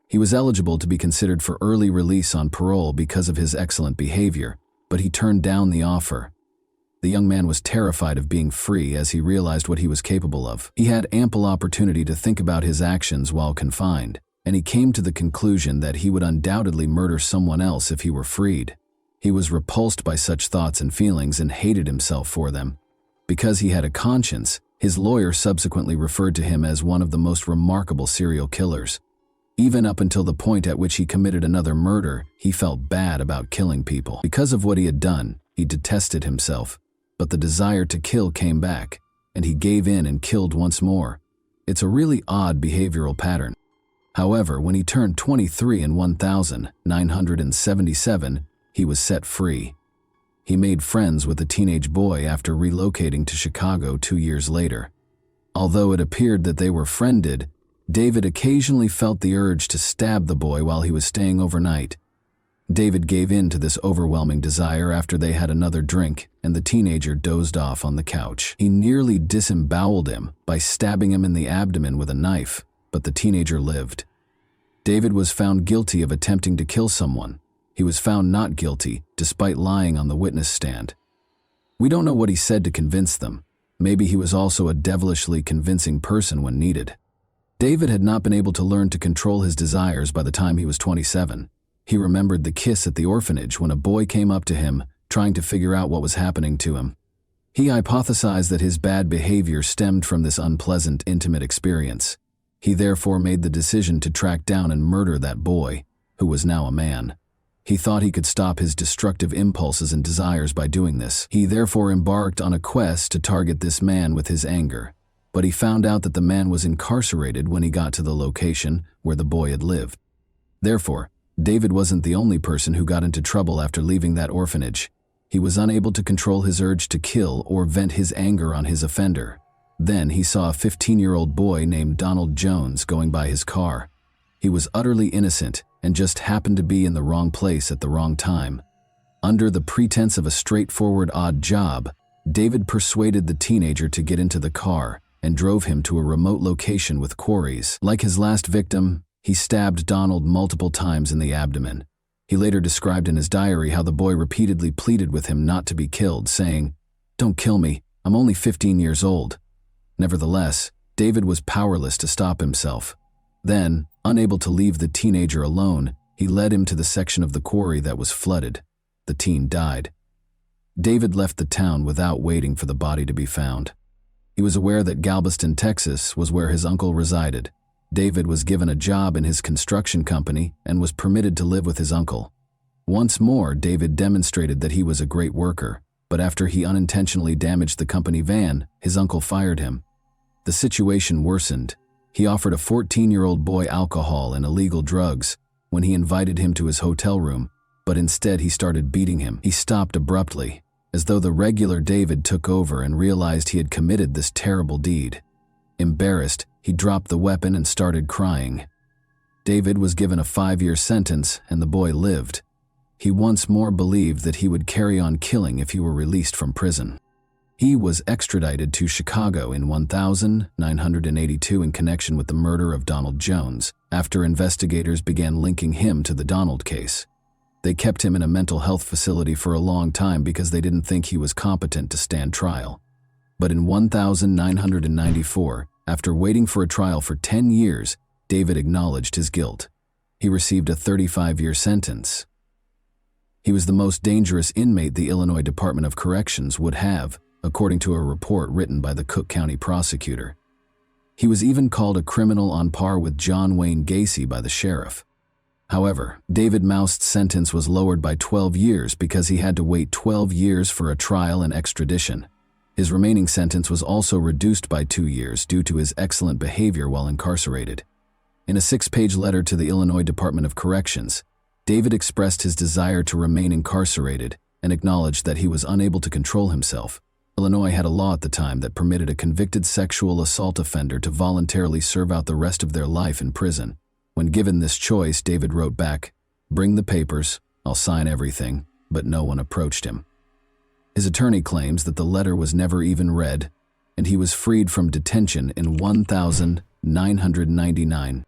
He was eligible to be considered for early release on parole because of his excellent behavior, but he turned down the offer. The young man was terrified of being free as he realized what he was capable of. He had ample opportunity to think about his actions while confined, and he came to the conclusion that he would undoubtedly murder someone else if he were freed. He was repulsed by such thoughts and feelings and hated himself for them. Because he had a conscience, his lawyer subsequently referred to him as one of the most remarkable serial killers. Even up until the point at which he committed another murder, he felt bad about killing people. Because of what he had done, he detested himself. But the desire to kill came back, and he gave in and killed once more. It's a really odd behavioral pattern. However, when he turned 23 in 1977, he was set free. He made friends with a teenage boy after relocating to Chicago 2 years later. Although it appeared that they were friended, David occasionally felt the urge to stab the boy while he was staying overnight. David gave in to this overwhelming desire after they had another drink, and the teenager dozed off on the couch. He nearly disemboweled him by stabbing him in the abdomen with a knife, but the teenager lived. David was found guilty of attempting to kill someone. He was found not guilty, despite lying on the witness stand. We don't know what he said to convince them. Maybe he was also a devilishly convincing person when needed. David had not been able to learn to control his desires by the time he was 27. He remembered the kiss at the orphanage when a boy came up to him, trying to figure out what was happening to him. He hypothesized that his bad behavior stemmed from this unpleasant, intimate experience. He therefore made the decision to track down and murder that boy, who was now a man. He thought he could stop his destructive impulses and desires by doing this. He therefore embarked on a quest to target this man with his anger. But he found out that the man was incarcerated when he got to the location where the boy had lived. Therefore, David wasn't the only person who got into trouble after leaving that orphanage. He was unable to control his urge to kill or vent his anger on his offender. Then he saw a 15-year-old boy named Donald Jones going by his car. He was utterly innocent and just happened to be in the wrong place at the wrong time. Under the pretense of a straightforward odd job, David persuaded the teenager to get into the car and drove him to a remote location with quarries. Like his last victim, he stabbed Donald multiple times in the abdomen. He later described in his diary how the boy repeatedly pleaded with him not to be killed, saying, "Don't kill me, I'm only 15 years old." Nevertheless, David was powerless to stop himself. Then, unable to leave the teenager alone, he led him to the section of the quarry that was flooded. The teen died. David left the town without waiting for the body to be found. He was aware that Galveston, Texas, was where his uncle resided. David was given a job in his construction company and was permitted to live with his uncle. Once more, David demonstrated that he was a great worker, but after he unintentionally damaged the company van, his uncle fired him. The situation worsened. He offered a 14-year-old boy alcohol and illegal drugs when he invited him to his hotel room, but instead he started beating him. He stopped abruptly, as though the regular David took over and realized he had committed this terrible deed. Embarrassed, he dropped the weapon and started crying. David was given a 5-year sentence and the boy lived. He once more believed that he would carry on killing if he were released from prison. He was extradited to Chicago in 1982 in connection with the murder of Donald Jones, after investigators began linking him to the Donald case. They kept him in a mental health facility for a long time because they didn't think he was competent to stand trial. But in 1994, after waiting for a trial for 10 years, David acknowledged his guilt. He received a 35-year sentence. He was the most dangerous inmate the Illinois Department of Corrections would have, according to a report written by the Cook County prosecutor. He was even called a criminal on par with John Wayne Gacy by the sheriff. However, David Moust's sentence was lowered by 12 years because he had to wait 12 years for a trial and extradition. His remaining sentence was also reduced by 2 years due to his excellent behavior while incarcerated. In a 6-page letter to the Illinois Department of Corrections, David expressed his desire to remain incarcerated and acknowledged that he was unable to control himself. Illinois had a law at the time that permitted a convicted sexual assault offender to voluntarily serve out the rest of their life in prison. When given this choice, David wrote back, "Bring the papers, I'll sign everything," but no one approached him. His attorney claims that the letter was never even read, and he was freed from detention in 1999.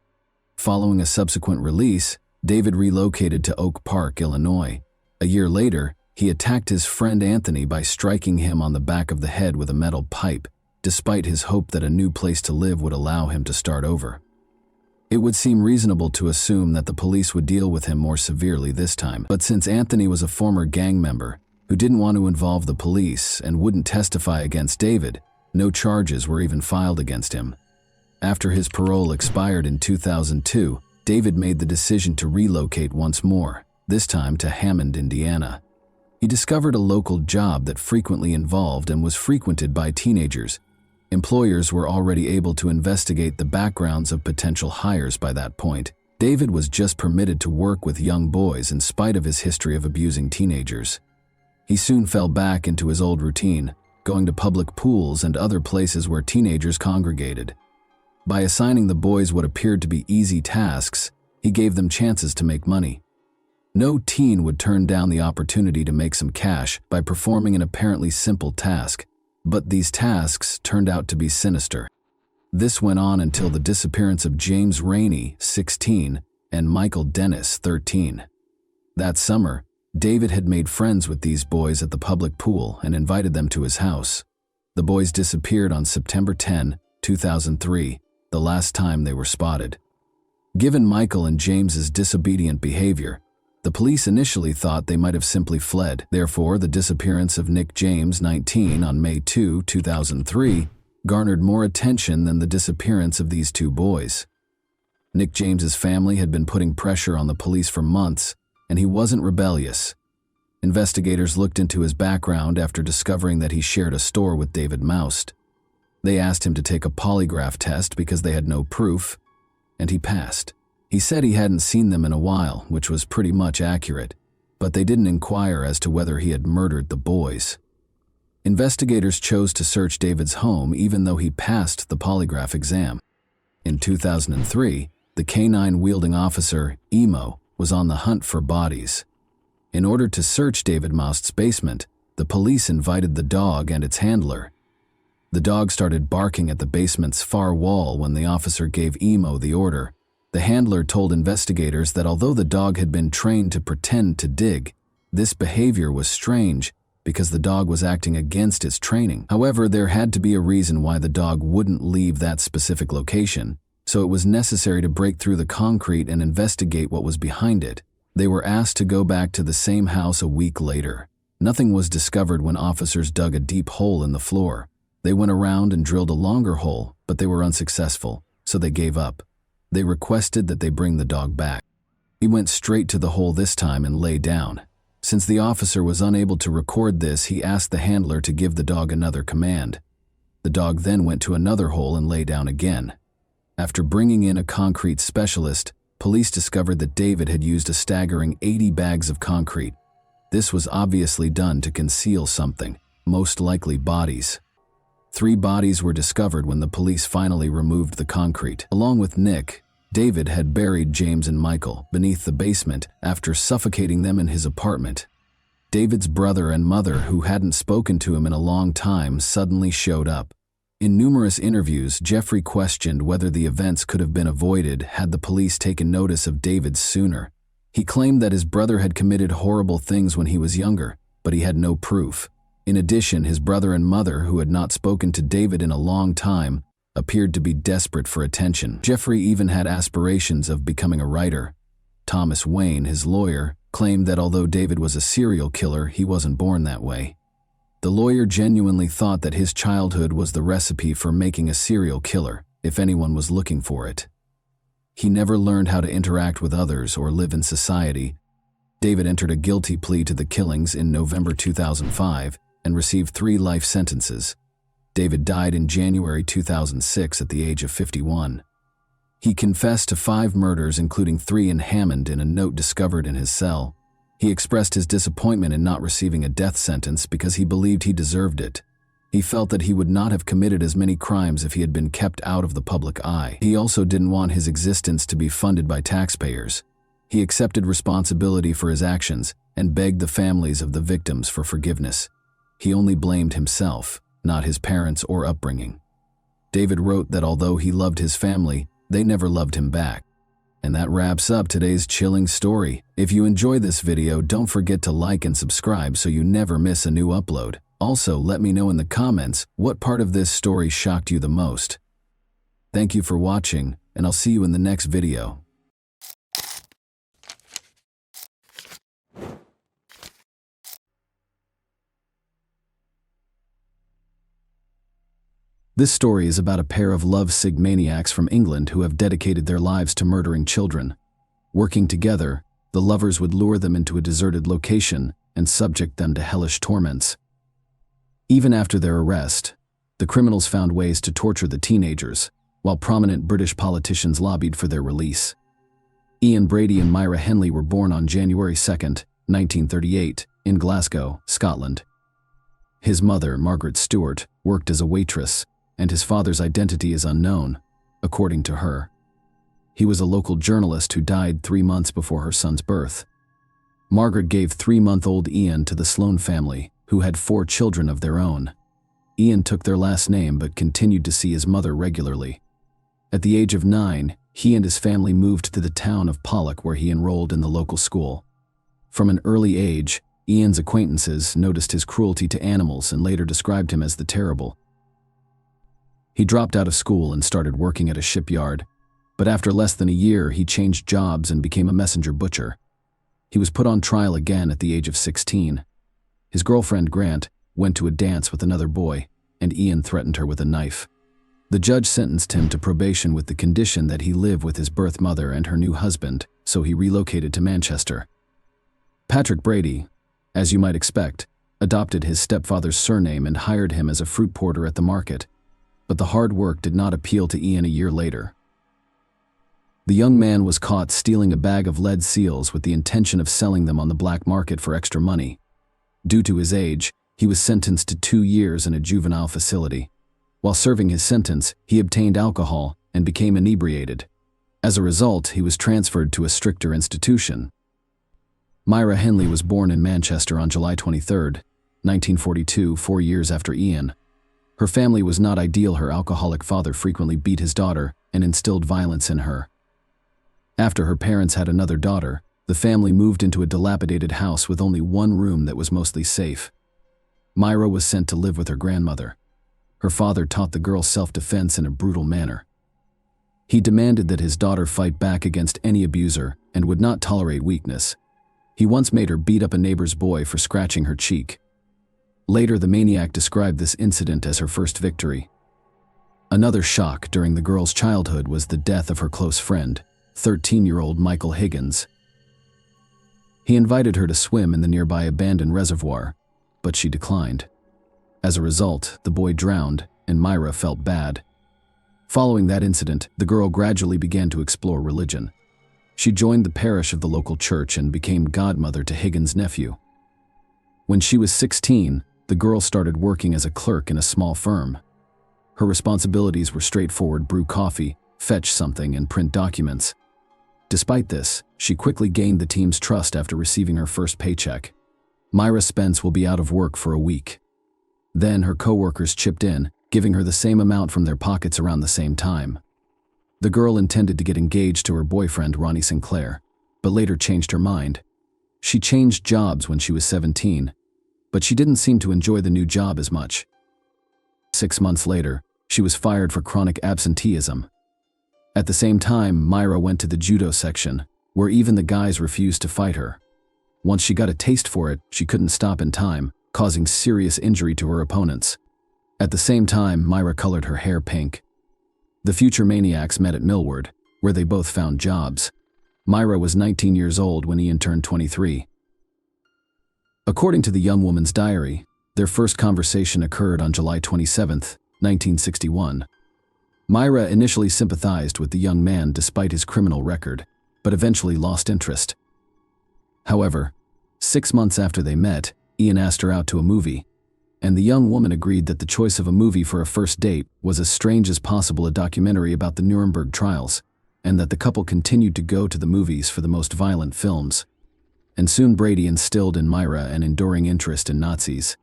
Following a subsequent release, David relocated to Oak Park, Illinois. A year later, he attacked his friend Anthony by striking him on the back of the head with a metal pipe, despite his hope that a new place to live would allow him to start over. It would seem reasonable to assume that the police would deal with him more severely this time, but since Anthony was a former gang member who didn't want to involve the police and wouldn't testify against David, no charges were even filed against him. After his parole expired in 2002, David made the decision to relocate once more, this time to Hammond, Indiana. He discovered a local job that frequently involved and was frequented by teenagers. Employers were already able to investigate the backgrounds of potential hires by that point. David was just permitted to work with young boys in spite of his history of abusing teenagers. He soon fell back into his old routine, going to public pools and other places where teenagers congregated. By assigning the boys what appeared to be easy tasks, he gave them chances to make money. No teen would turn down the opportunity to make some cash by performing an apparently simple task, but these tasks turned out to be sinister. This went on until the disappearance of James Rainey, 16, and Michael Dennis, 13. That summer, David had made friends with these boys at the public pool and invited them to his house. The boys disappeared on September 10, 2003, the last time they were spotted. Given Michael and James's disobedient behavior, the police initially thought they might have simply fled. Therefore, the disappearance of Nick James, 19, on May 2, 2003, garnered more attention than the disappearance of these two boys. Nick James's family had been putting pressure on the police for months, and he wasn't rebellious. Investigators looked into his background after discovering that he shared a store with David Moust. They asked him to take a polygraph test because they had no proof, and he passed. He said he hadn't seen them in a while, which was pretty much accurate, but they didn't inquire as to whether he had murdered the boys. Investigators chose to search David's home even though he passed the polygraph exam. In 2003, the canine-wielding officer, Emo, was on the hunt for bodies. In order to search David Moust's basement, the police invited the dog and its handler. The dog started barking at the basement's far wall when the officer gave Emo the order. The handler told investigators that although the dog had been trained to pretend to dig, this behavior was strange because the dog was acting against its training. However, there had to be a reason why the dog wouldn't leave that specific location, so it was necessary to break through the concrete and investigate what was behind it. They were asked to go back to the same house a week later. Nothing was discovered when officers dug a deep hole in the floor. They went around and drilled a longer hole, but they were unsuccessful, so they gave up. They requested that they bring the dog back. He went straight to the hole this time and lay down. Since the officer was unable to record this, he asked the handler to give the dog another command. The dog then went to another hole and lay down again. After bringing in a concrete specialist, police discovered that David had used a staggering 80 bags of concrete. This was obviously done to conceal something, most likely bodies. 3 bodies were discovered when the police finally removed the concrete. Along with Nick, David had buried James and Michael beneath the basement after suffocating them in his apartment. David's brother and mother, who hadn't spoken to him in a long time, suddenly showed up. In numerous interviews, Jeffrey questioned whether the events could have been avoided had the police taken notice of David sooner. He claimed that his brother had committed horrible things when he was younger, but he had no proof. In addition, his brother and mother, who had not spoken to David in a long time, appeared to be desperate for attention. Jeffrey even had aspirations of becoming a writer. Thomas Wayne, his lawyer, claimed that although David was a serial killer, he wasn't born that way. The lawyer genuinely thought that his childhood was the recipe for making a serial killer, if anyone was looking for it. He never learned how to interact with others or live in society. David entered a guilty plea to the killings in November 2005 and received 3 life sentences. David died in January 2006 at the age of 51. He confessed to 5 murders, including 3 in Hammond, in a note discovered in his cell. He expressed his disappointment in not receiving a death sentence because he believed he deserved it. He felt that he would not have committed as many crimes if he had been kept out of the public eye. He also didn't want his existence to be funded by taxpayers. He accepted responsibility for his actions and begged the families of the victims for forgiveness. He only blamed himself, not his parents or upbringing. David wrote that although he loved his family, they never loved him back. And that wraps up today's chilling story. If you enjoy this video, don't forget to like and subscribe so you never miss a new upload. Also, let me know in the comments what part of this story shocked you the most. Thank you for watching, and I'll see you in the next video. This story is about a pair of love-sick maniacs from England who have dedicated their lives to murdering children. Working together, the lovers would lure them into a deserted location and subject them to hellish torments. Even after their arrest, the criminals found ways to torture the teenagers, while prominent British politicians lobbied for their release. Ian Brady and Myra Henley were born on January 2, 1938, in Glasgow, Scotland. His mother, Margaret Stewart, worked as a waitress, and his father's identity is unknown, according to her. He was a local journalist who died 3 months before her son's birth. Margaret gave 3-month-old Ian to the Sloane family, who had 4 children of their own. Ian took their last name but continued to see his mother regularly. At the age of 9, he and his family moved to the town of Pollock, where he enrolled in the local school. From an early age, Ian's acquaintances noticed his cruelty to animals and later described him as the Terrible. He dropped out of school and started working at a shipyard, but after less than a year, he changed jobs and became a messenger butcher. He was put on trial again at the age of 16. His girlfriend, Grant, went to a dance with another boy, and Ian threatened her with a knife. The judge sentenced him to probation with the condition that he live with his birth mother and her new husband, so he relocated to Manchester. Patrick Brady, as you might expect, adopted his stepfather's surname and hired him as a fruit porter at the market. But the hard work did not appeal to Ian a year later. The young man was caught stealing a bag of lead seals with the intention of selling them on the black market for extra money. Due to his age, he was sentenced to 2 years in a juvenile facility. While serving his sentence, he obtained alcohol and became inebriated. As a result, he was transferred to a stricter institution. Myra Henley was born in Manchester on July 23, 1942, 4 years after Ian. Her family was not ideal. Her alcoholic father frequently beat his daughter and instilled violence in her. After her parents had another daughter, the family moved into a dilapidated house with only 1 room that was mostly safe. Myra was sent to live with her grandmother. Her father taught the girl self-defense in a brutal manner. He demanded that his daughter fight back against any abuser and would not tolerate weakness. He once made her beat up a neighbor's boy for scratching her cheek. Later, the maniac described this incident as her first victory. Another shock during the girl's childhood was the death of her close friend, 13-year-old Michael Higgins. He invited her to swim in the nearby abandoned reservoir, but she declined. As a result, the boy drowned, and Myra felt bad. Following that incident, the girl gradually began to explore religion. She joined the parish of the local church and became godmother to Higgins' nephew. When she was 16, the girl started working as a clerk in a small firm. Her responsibilities were straightforward: brew coffee, fetch something, and print documents. Despite this, she quickly gained the team's trust after receiving her first paycheck. Myra Spence will be out of work for a week. Then her co-workers chipped in, giving her the same amount from their pockets around the same time. The girl intended to get engaged to her boyfriend, Ronnie Sinclair, but later changed her mind. She changed jobs when she was 17, but she didn't seem to enjoy the new job as much. 6 months later, she was fired for chronic absenteeism. At the same time, Myra went to the judo section, where even the guys refused to fight her. Once she got a taste for it, she couldn't stop in time, causing serious injury to her opponents. At the same time, Myra colored her hair pink. The future maniacs met at Millward, where they both found jobs. Myra was 19 years old when Ian turned 23. According to the young woman's diary, their first conversation occurred on July 27, 1961. Myra initially sympathized with the young man despite his criminal record, but eventually lost interest. However, 6 months after they met, Ian asked her out to a movie, and the young woman agreed that the choice of a movie for a first date was as strange as possible, a documentary about the Nuremberg trials, and that the couple continued to go to the movies for the most violent films. And soon Brady instilled in Myra an enduring interest in Nazis.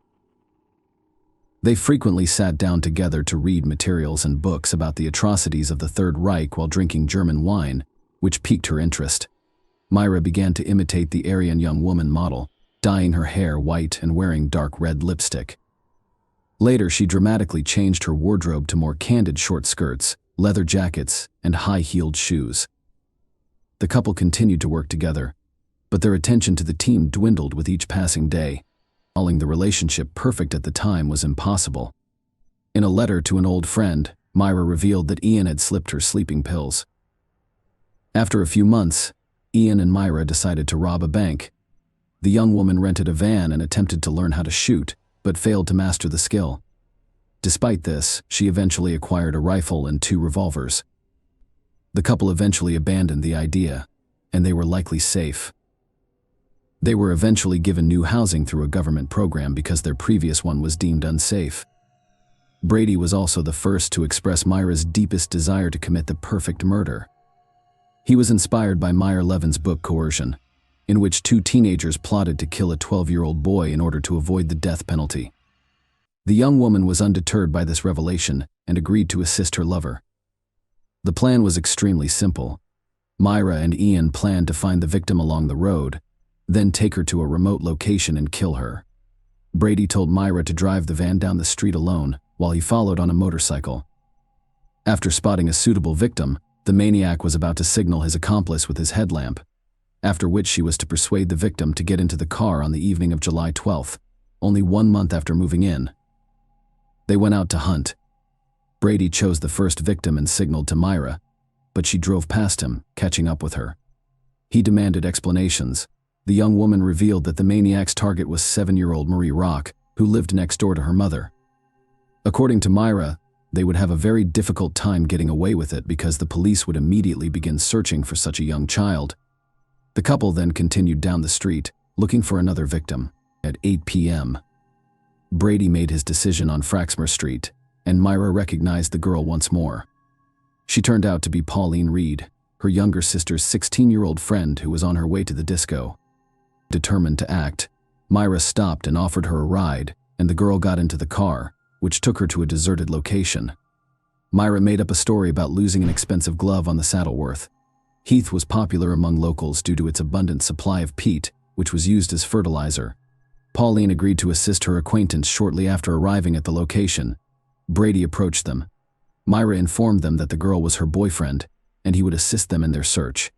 They frequently sat down together to read materials and books about the atrocities of the Third Reich while drinking German wine, which piqued her interest. Myra began to imitate the Aryan young woman model, dyeing her hair white and wearing dark red lipstick. Later, she dramatically changed her wardrobe to more candid short skirts, leather jackets, and high-heeled shoes. The couple continued to work together, but their attention to the team dwindled with each passing day. Calling the relationship perfect at the time was impossible. In a letter to an old friend, Myra revealed that Ian had slipped her sleeping pills. After a few months, Ian and Myra decided to rob a bank. The young woman rented a van and attempted to learn how to shoot, but failed to master the skill. Despite this, she eventually acquired a rifle and 2 revolvers. The couple eventually abandoned the idea, and they were likely safe. They were eventually given new housing through a government program because their previous one was deemed unsafe. Brady was also the first to express Myra's deepest desire to commit the perfect murder. He was inspired by Meyer Levin's book Coercion, in which 2 teenagers plotted to kill a 12-year-old boy in order to avoid the death penalty. The young woman was undeterred by this revelation and agreed to assist her lover. The plan was extremely simple. Myra and Ian planned to find the victim along the road, then take her to a remote location and kill her. Brady told Myra to drive the van down the street alone while he followed on a motorcycle. After spotting a suitable victim, the maniac was about to signal his accomplice with his headlamp, after which she was to persuade the victim to get into the car on the evening of July 12th, only 1 month after moving in. They went out to hunt. Brady chose the first victim and signaled to Myra, but she drove past him, catching up with her. He demanded explanations. The young woman revealed that the maniac's target was 7-year-old Marie Rock, who lived next door to her mother. According to Myra, they would have a very difficult time getting away with it because the police would immediately begin searching for such a young child. The couple then continued down the street, looking for another victim. At 8 p.m., Brady made his decision on Fraxmer Street, and Myra recognized the girl once more. She turned out to be Pauline Reed, her younger sister's 16-year-old friend who was on her way to the disco. Determined to act, Myra stopped and offered her a ride, and the girl got into the car, which took her to a deserted location. Myra made up a story about losing an expensive glove on the Saddleworth. Heath was popular among locals due to its abundant supply of peat, which was used as fertilizer. Pauline agreed to assist her acquaintance shortly after arriving at the location. Brady approached them. Myra informed them that the girl was her boyfriend, and he would assist them in their search.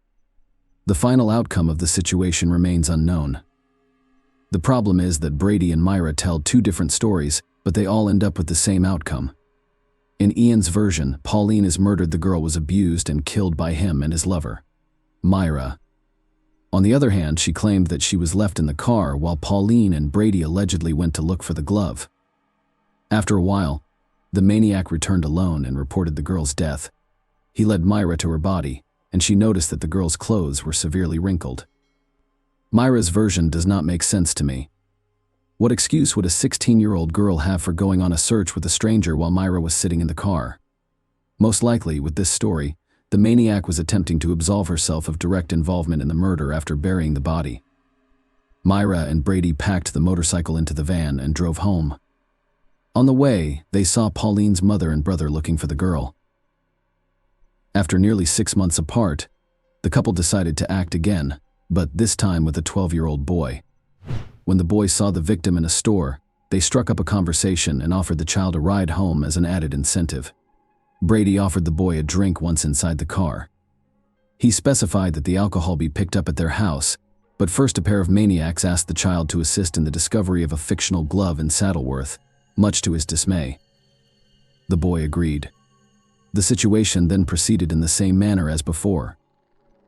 The final outcome of the situation remains unknown. The problem is that Brady and Myra tell 2 different stories, but they all end up with the same outcome. In Ian's version, Pauline is murdered. The girl was abused and killed by him and his lover. Myra On the other hand, she claimed that she was left in the car while Pauline and Brady allegedly went to look for the glove. After a while, the maniac returned alone and reported the girl's death. He led Myra to her body, and she noticed that the girl's clothes were severely wrinkled. Myra's version does not make sense to me. What excuse would a 16-year-old girl have for going on a search with a stranger while Myra was sitting in the car? Most likely, with this story, the maniac was attempting to absolve herself of direct involvement in the murder after burying the body. Myra and Brady packed the motorcycle into the van and drove home. On the way, they saw Pauline's mother and brother looking for the girl. After nearly 6 months apart, the couple decided to act again, but this time with a 12-year-old boy. When the boy saw the victim in a store, they struck up a conversation and offered the child a ride home as an added incentive. Brady offered the boy a drink once inside the car. He specified that the alcohol be picked up at their house, but first a pair of maniacs asked the child to assist in the discovery of a fictional glove in Saddleworth, much to his dismay. The boy agreed. The situation then proceeded in the same manner as before.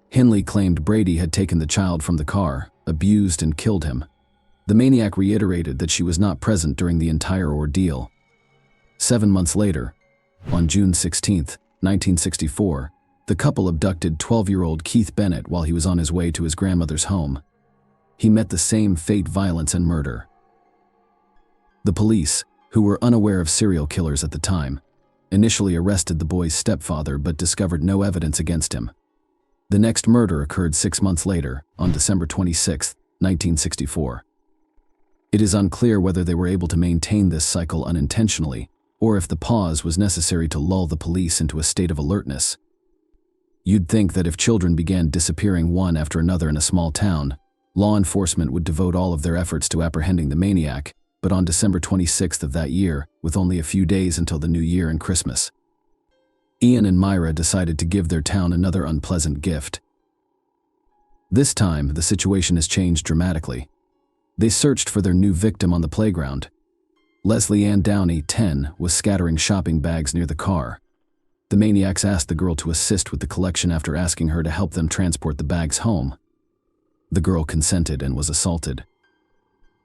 Hinley claimed Brady had taken the child from the car, abused and killed him. The maniac reiterated that she was not present during the entire ordeal. 7 months later, on June 16, 1964, the couple abducted 12-year-old Keith Bennett while he was on his way to his grandmother's home. He met the same fate, violence, and murder. The police, who were unaware of serial killers at the time, initially arrested the boy's stepfather but discovered no evidence against him. The next murder occurred 6 months later, on December 26, 1964. It is unclear whether they were able to maintain this cycle unintentionally, or if the pause was necessary to lull the police into a state of alertness. You'd think that if children began disappearing one after another in a small town, law enforcement would devote all of their efforts to apprehending the maniac, but on December 26th of that year, with only a few days until the New Year and Christmas, Ian and Myra decided to give their town another unpleasant gift. This time, the situation has changed dramatically. They searched for their new victim on the playground. Leslie Ann Downey, 10, was scattering shopping bags near the car. The maniacs asked the girl to assist with the collection after asking her to help them transport the bags home. The girl consented and was assaulted.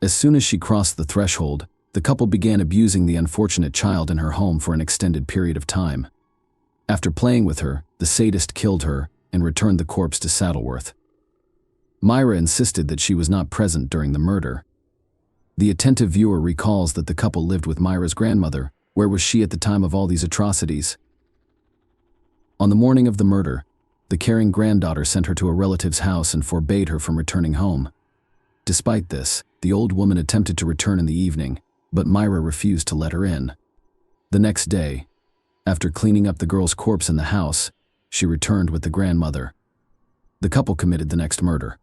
As soon as she crossed the threshold, the couple began abusing the unfortunate child in her home for an extended period of time. After playing with her, the sadist killed her and returned the corpse to Saddleworth. Myra insisted that she was not present during the murder. The attentive viewer recalls that the couple lived with Myra's grandmother. Where was she at the time of all these atrocities? On the morning of the murder, the caring granddaughter sent her to a relative's house and forbade her from returning home. Despite this, the old woman attempted to return in the evening, but Myra refused to let her in. The next day, after cleaning up the girl's corpse in the house, she returned with the grandmother. The couple committed the next murder.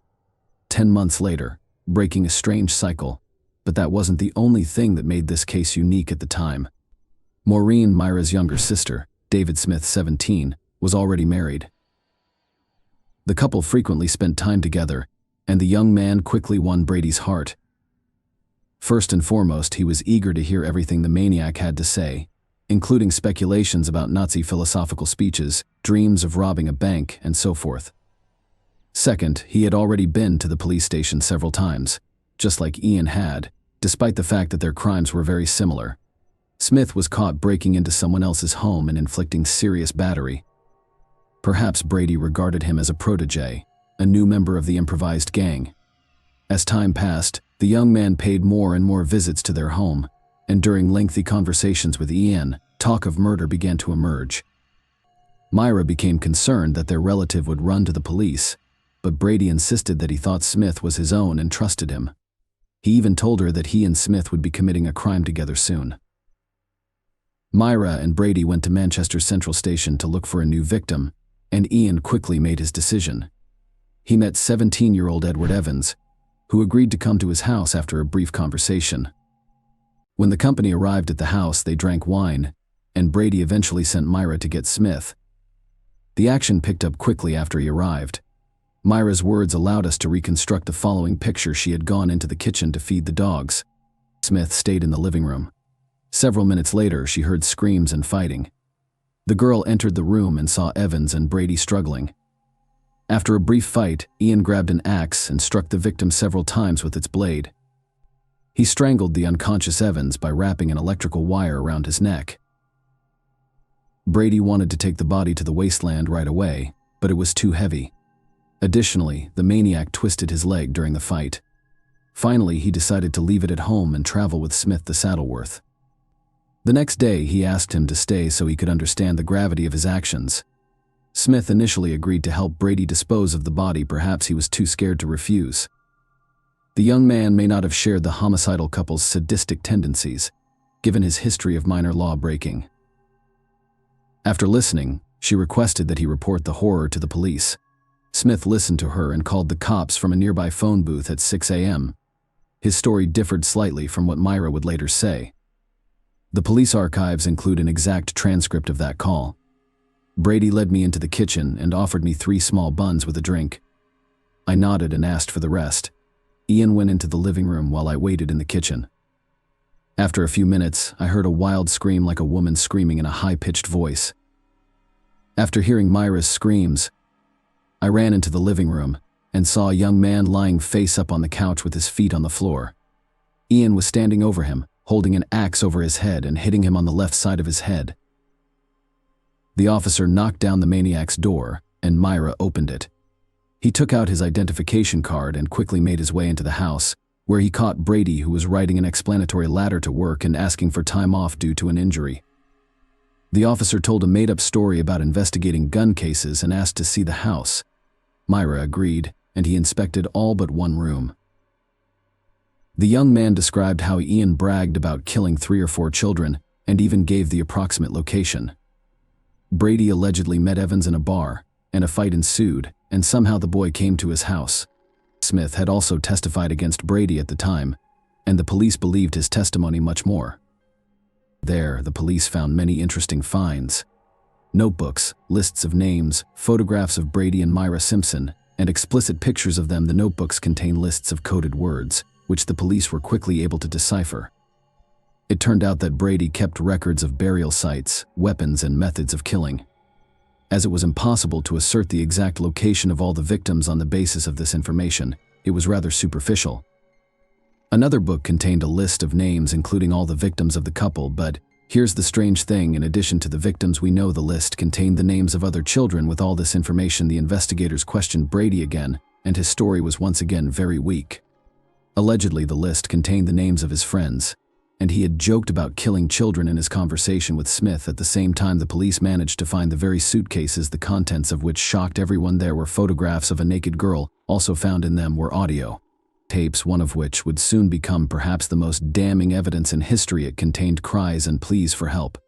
10 months later, breaking a strange cycle, but that wasn't the only thing that made this case unique at the time. Maureen, Myra's younger sister, David Smith, 17, was already married. The couple frequently spent time together, and the young man quickly won Brady's heart. First and foremost, he was eager to hear everything the maniac had to say, including speculations about Nazi philosophical speeches, dreams of robbing a bank, and so forth. Second, he had already been to the police station several times, just like Ian had, despite the fact that their crimes were very similar. Smith was caught breaking into someone else's home and inflicting serious battery. Perhaps Brady regarded him as a protege, a new member of the improvised gang. As time passed, the young man paid more and more visits to their home, and during lengthy conversations with Ian, talk of murder began to emerge. Myra became concerned that their relative would run to the police, but Brady insisted that he thought Smith was his own and trusted him. He even told her that he and Smith would be committing a crime together soon. Myra and Brady went to Manchester Central Station to look for a new victim, and Ian quickly made his decision. He met 17-year-old Edward Evans, who agreed to come to his house after a brief conversation. When the company arrived at the house, they drank wine, and Brady eventually sent Myra to get Smith. The action picked up quickly after he arrived. Myra's words allowed us to reconstruct the following picture. She had gone into the kitchen to feed the dogs. Smith stayed in the living room. Several minutes later, she heard screams and fighting. The girl entered the room and saw Evans and Brady struggling. After a brief fight, Ian grabbed an axe and struck the victim several times with its blade. He strangled the unconscious Evans by wrapping an electrical wire around his neck. Brady wanted to take the body to the wasteland right away, but it was too heavy. Additionally, the maniac twisted his leg during the fight. Finally, he decided to leave it at home and travel with Smith to Saddleworth. The next day, he asked him to stay so he could understand the gravity of his actions. Smith initially agreed to help Brady dispose of the body, perhaps he was too scared to refuse. The young man may not have shared the homicidal couple's sadistic tendencies, given his history of minor law breaking. After listening, she requested that he report the horror to the police. Smith listened to her and called the cops from a nearby phone booth at 6 a.m. His story differed slightly from what Myra would later say. The police archives include an exact transcript of that call. Brady led me into the kitchen and offered me 3 small buns with a drink. I nodded and asked for the rest. Ian went into the living room while I waited in the kitchen. After a few minutes, I heard a wild scream like a woman screaming in a high-pitched voice. After hearing Myra's screams, I ran into the living room and saw a young man lying face up on the couch with his feet on the floor. Ian was standing over him, holding an axe over his head and hitting him on the left side of his head. The officer knocked down the maniac's door, and Myra opened it. He took out his identification card and quickly made his way into the house, where he caught Brady, who was writing an explanatory letter to work and asking for time off due to an injury. The officer told a made-up story about investigating gun cases and asked to see the house. Myra agreed, and he inspected all but one room. The young man described how Ian bragged about killing 3 or 4 children and even gave the approximate location. Brady allegedly met Evans in a bar, and a fight ensued, and somehow the boy came to his house. Smith had also testified against Brady at the time, and the police believed his testimony much more. There, the police found many interesting finds. Notebooks, lists of names, photographs of Brady and Myra Simpson, and explicit pictures of them. The notebooks contain lists of coded words, which the police were quickly able to decipher. It turned out that Brady kept records of burial sites, weapons, and methods of killing. As it was impossible to assert the exact location of all the victims on the basis of this information, it was rather superficial. Another book contained a list of names including all the victims of the couple, but here's the strange thing: in addition to the victims we know, the list contained the names of other children. With all this information, the investigators questioned Brady again, and his story was once again very weak. Allegedly, the list contained the names of his friends, and he had joked about killing children in his conversation with Smith. At the same time, the police managed to find the very suitcases, the contents of which shocked everyone. There were photographs of a naked girl. Also found in them were audio tapes, one of which would soon become perhaps the most damning evidence in history. It contained cries and pleas for help.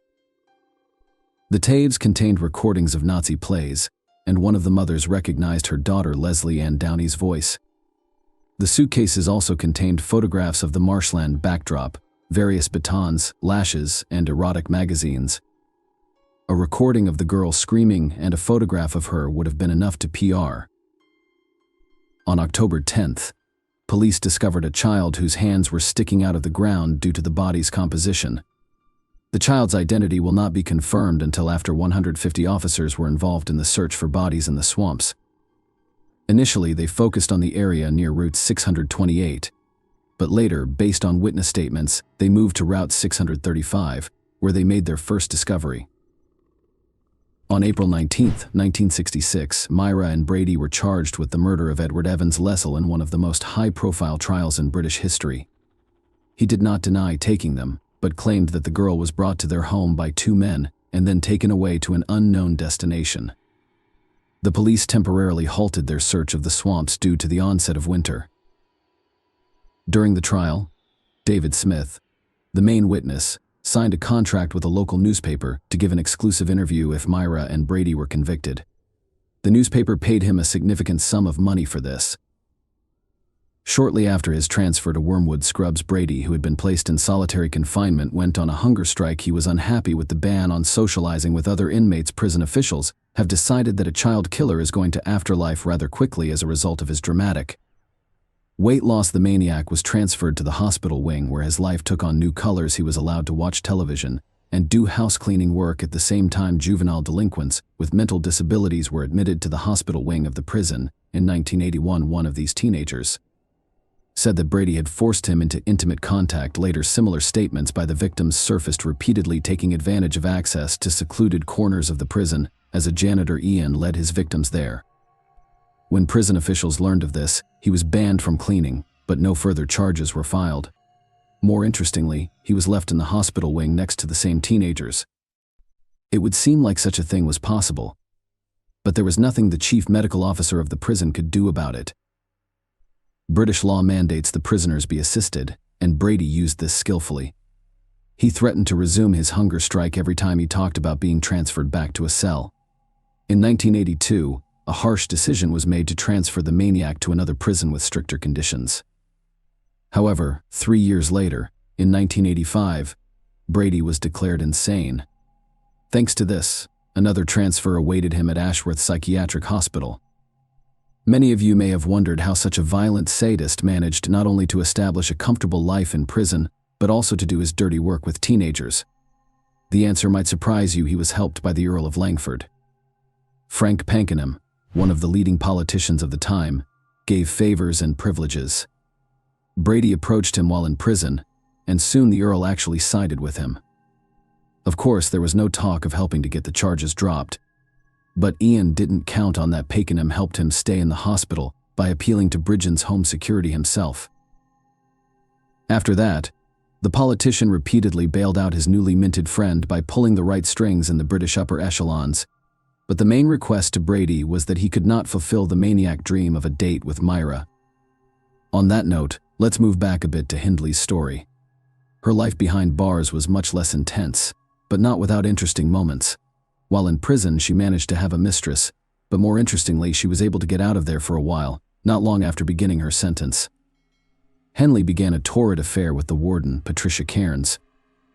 The tapes contained recordings of Nazi plays, and one of the mothers recognized her daughter Leslie Ann Downey's voice. The suitcases also contained photographs of the marshland backdrop, various batons, lashes, and erotic magazines. A recording of the girl screaming and a photograph of her would have been enough to PR. On October 10th, police discovered a child whose hands were sticking out of the ground due to the body's composition. The child's identity will not be confirmed until after 150 officers were involved in the search for bodies in the swamps. Initially, they focused on the area near Route 628, but later, based on witness statements, they moved to Route 635, where they made their first discovery. On April 19, 1966, Myra and Brady were charged with the murder of Edward Evans Lessell in one of the most high-profile trials in British history. He did not deny taking them, but claimed that the girl was brought to their home by 2 men and then taken away to an unknown destination. The police temporarily halted their search of the swamps due to the onset of winter. During the trial, David Smith, the main witness, signed a contract with a local newspaper to give an exclusive interview if Myra and Brady were convicted. The newspaper paid him a significant sum of money for this. Shortly after his transfer to Wormwood Scrubs, Brady, who had been placed in solitary confinement, went on a hunger strike. He was unhappy with the ban on socializing with other inmates. Prison officials have decided that a child killer is going to afterlife rather quickly as a result of his dramatic weight loss. The maniac was transferred to the hospital wing, where his life took on new colors. He was allowed to watch television and do house-cleaning work at the same time. Juvenile delinquents with mental disabilities were admitted to the hospital wing of the prison. In 1981, one of these teenagers said that Brady had forced him into intimate contact. Later, similar statements by the victims surfaced repeatedly, taking advantage of access to secluded corners of the prison, as a janitor Ian led his victims there. When prison officials learned of this, he was banned from cleaning, but no further charges were filed. More interestingly, he was left in the hospital wing next to the same teenagers. It would seem like such a thing was possible, but there was nothing the chief medical officer of the prison could do about it. British law mandates the prisoners be assisted, and Brady used this skillfully. He threatened to resume his hunger strike every time he talked about being transferred back to a cell. In 1982, a harsh decision was made to transfer the maniac to another prison with stricter conditions. However, 3 years later, in 1985, Brady was declared insane. Thanks to this, another transfer awaited him at Ashworth Psychiatric Hospital. Many of you may have wondered how such a violent sadist managed not only to establish a comfortable life in prison, but also to do his dirty work with teenagers. The answer might surprise you. He was helped by the Earl of Langford. Frank Pakenham, one of the leading politicians of the time, gave favors and privileges. Brady approached him while in prison, and soon the Earl actually sided with him. Of course, there was no talk of helping to get the charges dropped, but Ian didn't count on that. Pakenham helped him stay in the hospital by appealing to Britain's Home Security himself. After that, the politician repeatedly bailed out his newly minted friend by pulling the right strings in the British upper echelons, but the main request to Brady was that he could not fulfill the maniac dream of a date with Myra. On that note, let's move back a bit to Hindley's story. Her life behind bars was much less intense, but not without interesting moments. While in prison, she managed to have a mistress, but more interestingly, she was able to get out of there for a while, not long after beginning her sentence. Henley began a torrid affair with the warden, Patricia Cairns.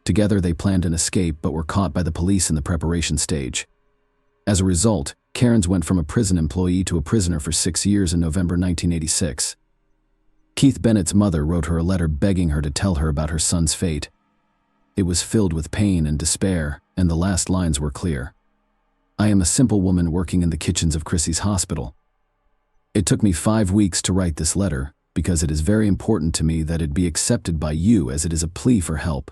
Together, they planned an escape but were caught by the police in the preparation stage. As a result, Cairns went from a prison employee to a prisoner for 6 years in November 1986. Keith Bennett's mother wrote her a letter begging her to tell her about her son's fate. It was filled with pain and despair, and the last lines were clear. "I am a simple woman working in the kitchens of Chrissy's hospital. It took me 5 weeks to write this letter because it is very important to me that it be accepted by you, as it is a plea for help."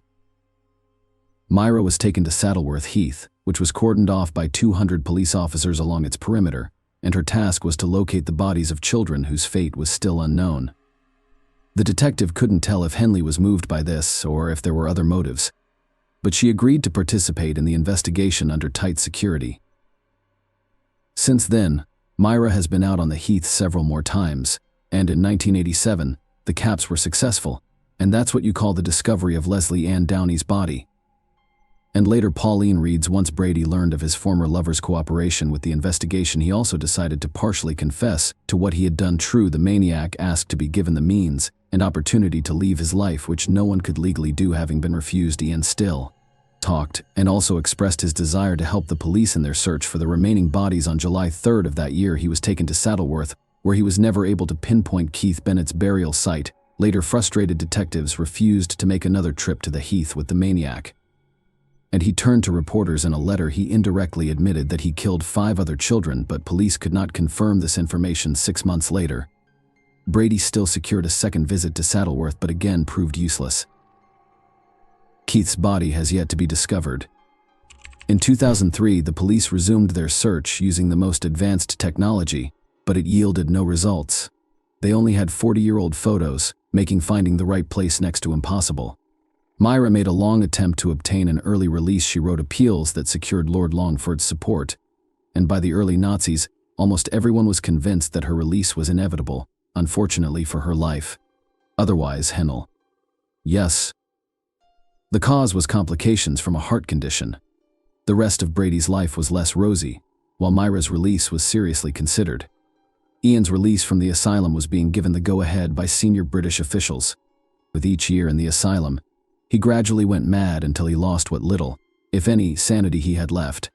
Myra was taken to Saddleworth Heath, which was cordoned off by 200 police officers along its perimeter, and her task was to locate the bodies of children whose fate was still unknown. The detective couldn't tell if Henley was moved by this or if there were other motives, but she agreed to participate in the investigation under tight security. Since then, Myra has been out on the heath several more times, and in 1987, the caps were successful, and that's what you call the discovery of Leslie Ann Downey's body. And later, Pauline reads, once Brady learned of his former lover's cooperation with the investigation, he also decided to partially confess to what he had done. True, the maniac asked to be given the means and opportunity to leave his life, which no one could legally do, having been refused. Ian still talked and also expressed his desire to help the police in their search for the remaining bodies. On July 3rd of that year, he was taken to Saddleworth, where he was never able to pinpoint Keith Bennett's burial site. Later, frustrated detectives refused to make another trip to the heath with the maniac, and he turned to reporters. In a letter, he indirectly admitted that he killed 5 other children, but police could not confirm this information. 6 months later, Brady still secured a second visit to Saddleworth, but again proved useless. Keith's body has yet to be discovered. In 2003, the police resumed their search using the most advanced technology, but it yielded no results. They only had 40-year-old photos, making finding the right place next to impossible. Myra made a long attempt to obtain an early release. She wrote appeals that secured Lord Longford's support, and by the early Nazis, almost everyone was convinced that her release was inevitable, unfortunately for her life. Otherwise, Hennel. Yes. The cause was complications from a heart condition. The rest of Brady's life was less rosy, while Myra's release was seriously considered. Ian's release from the asylum was being given the go-ahead by senior British officials. With each year in the asylum, he gradually went mad until he lost what little, if any, sanity he had left.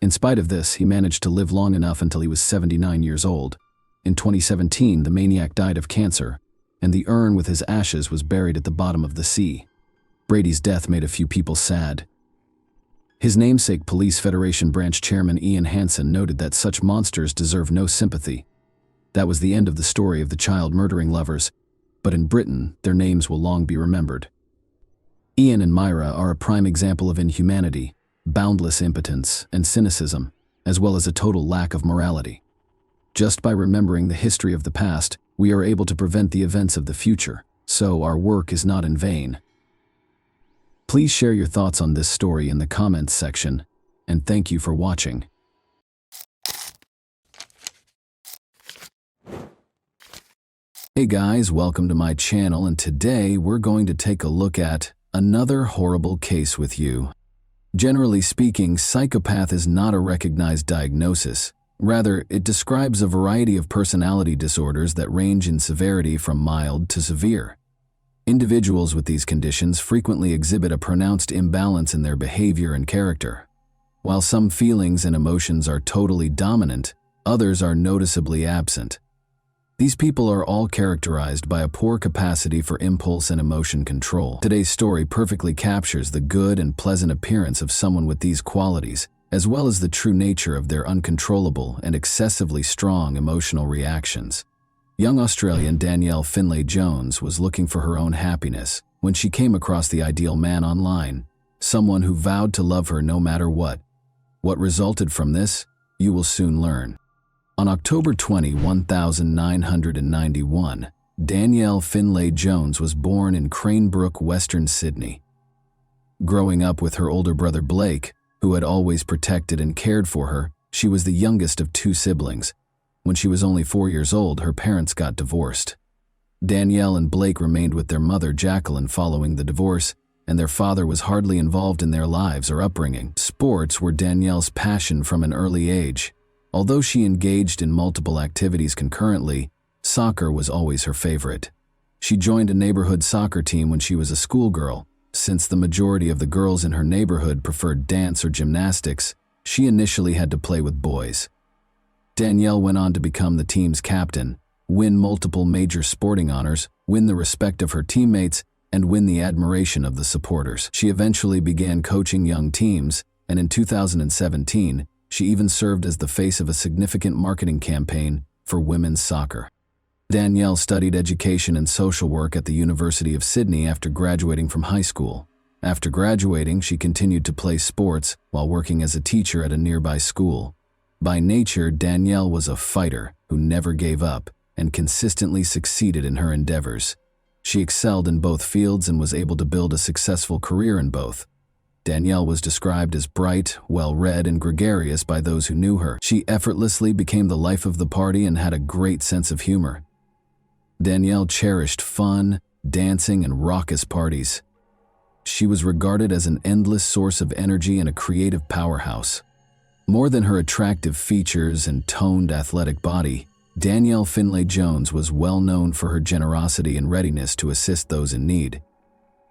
In spite of this, he managed to live long enough until he was 79 years old. In 2017, the maniac died of cancer, and the urn with his ashes was buried at the bottom of the sea. Brady's death made a few people sad, His namesake Police Federation branch chairman Ian Hansen noted that such monsters deserve no sympathy. That was the end of the story of the child-murdering lovers, but in Britain, their names will long be remembered. Ian and Myra are a prime example of inhumanity, boundless impotence, and cynicism, as well as a total lack of morality. Just by remembering the history of the past, we are able to prevent the events of the future, so our work is not in vain. Please share your thoughts on this story in the comments section, and thank you for watching. Hey guys, welcome to my channel, and today we're going to take a look at another horrible case with you. Generally speaking, psychopath is not a recognized diagnosis. Rather, it describes a variety of personality disorders that range in severity from mild to severe. Individuals with these conditions frequently exhibit a pronounced imbalance in their behavior and character. While some feelings and emotions are totally dominant, others are noticeably absent. These people are all characterized by a poor capacity for impulse and emotion control. Today's story perfectly captures the good and pleasant appearance of someone with these qualities, as well as the true nature of their uncontrollable and excessively strong emotional reactions. Young Australian Danielle Finlay Jones was looking for her own happiness when she came across the ideal man online, someone who vowed to love her no matter what. What resulted from this, you will soon learn. On October 20, 1991, Danielle Finlay Jones was born in Cranebrook, Western Sydney. Growing up with her older brother Blake, who had always protected and cared for her, she was the youngest of two siblings. When she was only 4 years old, her parents got divorced. Danielle and Blake remained with their mother Jacqueline following the divorce, and their father was hardly involved in their lives or upbringing. Sports were Danielle's passion from an early age. Although she engaged in multiple activities concurrently, soccer was always her favorite. She joined a neighborhood soccer team when she was a schoolgirl. Since the majority of the girls in her neighborhood preferred dance or gymnastics, she initially had to play with boys. Danielle went on to become the team's captain, win multiple major sporting honors, win the respect of her teammates, and win the admiration of the supporters. She eventually began coaching young teams, and in 2017, she even served as the face of a significant marketing campaign for women's soccer. Danielle studied education and social work at the University of Sydney after graduating from high school. After graduating, she continued to play sports while working as a teacher at a nearby school. By nature, Danielle was a fighter who never gave up and consistently succeeded in her endeavors. She excelled in both fields and was able to build a successful career in both. Danielle was described as bright, well-read, and gregarious by those who knew her. She effortlessly became the life of the party and had a great sense of humor. Danielle cherished fun, dancing, and raucous parties. She was regarded as an endless source of energy and a creative powerhouse. More than her attractive features and toned athletic body, Danielle Finlay Jones was well known for her generosity and readiness to assist those in need.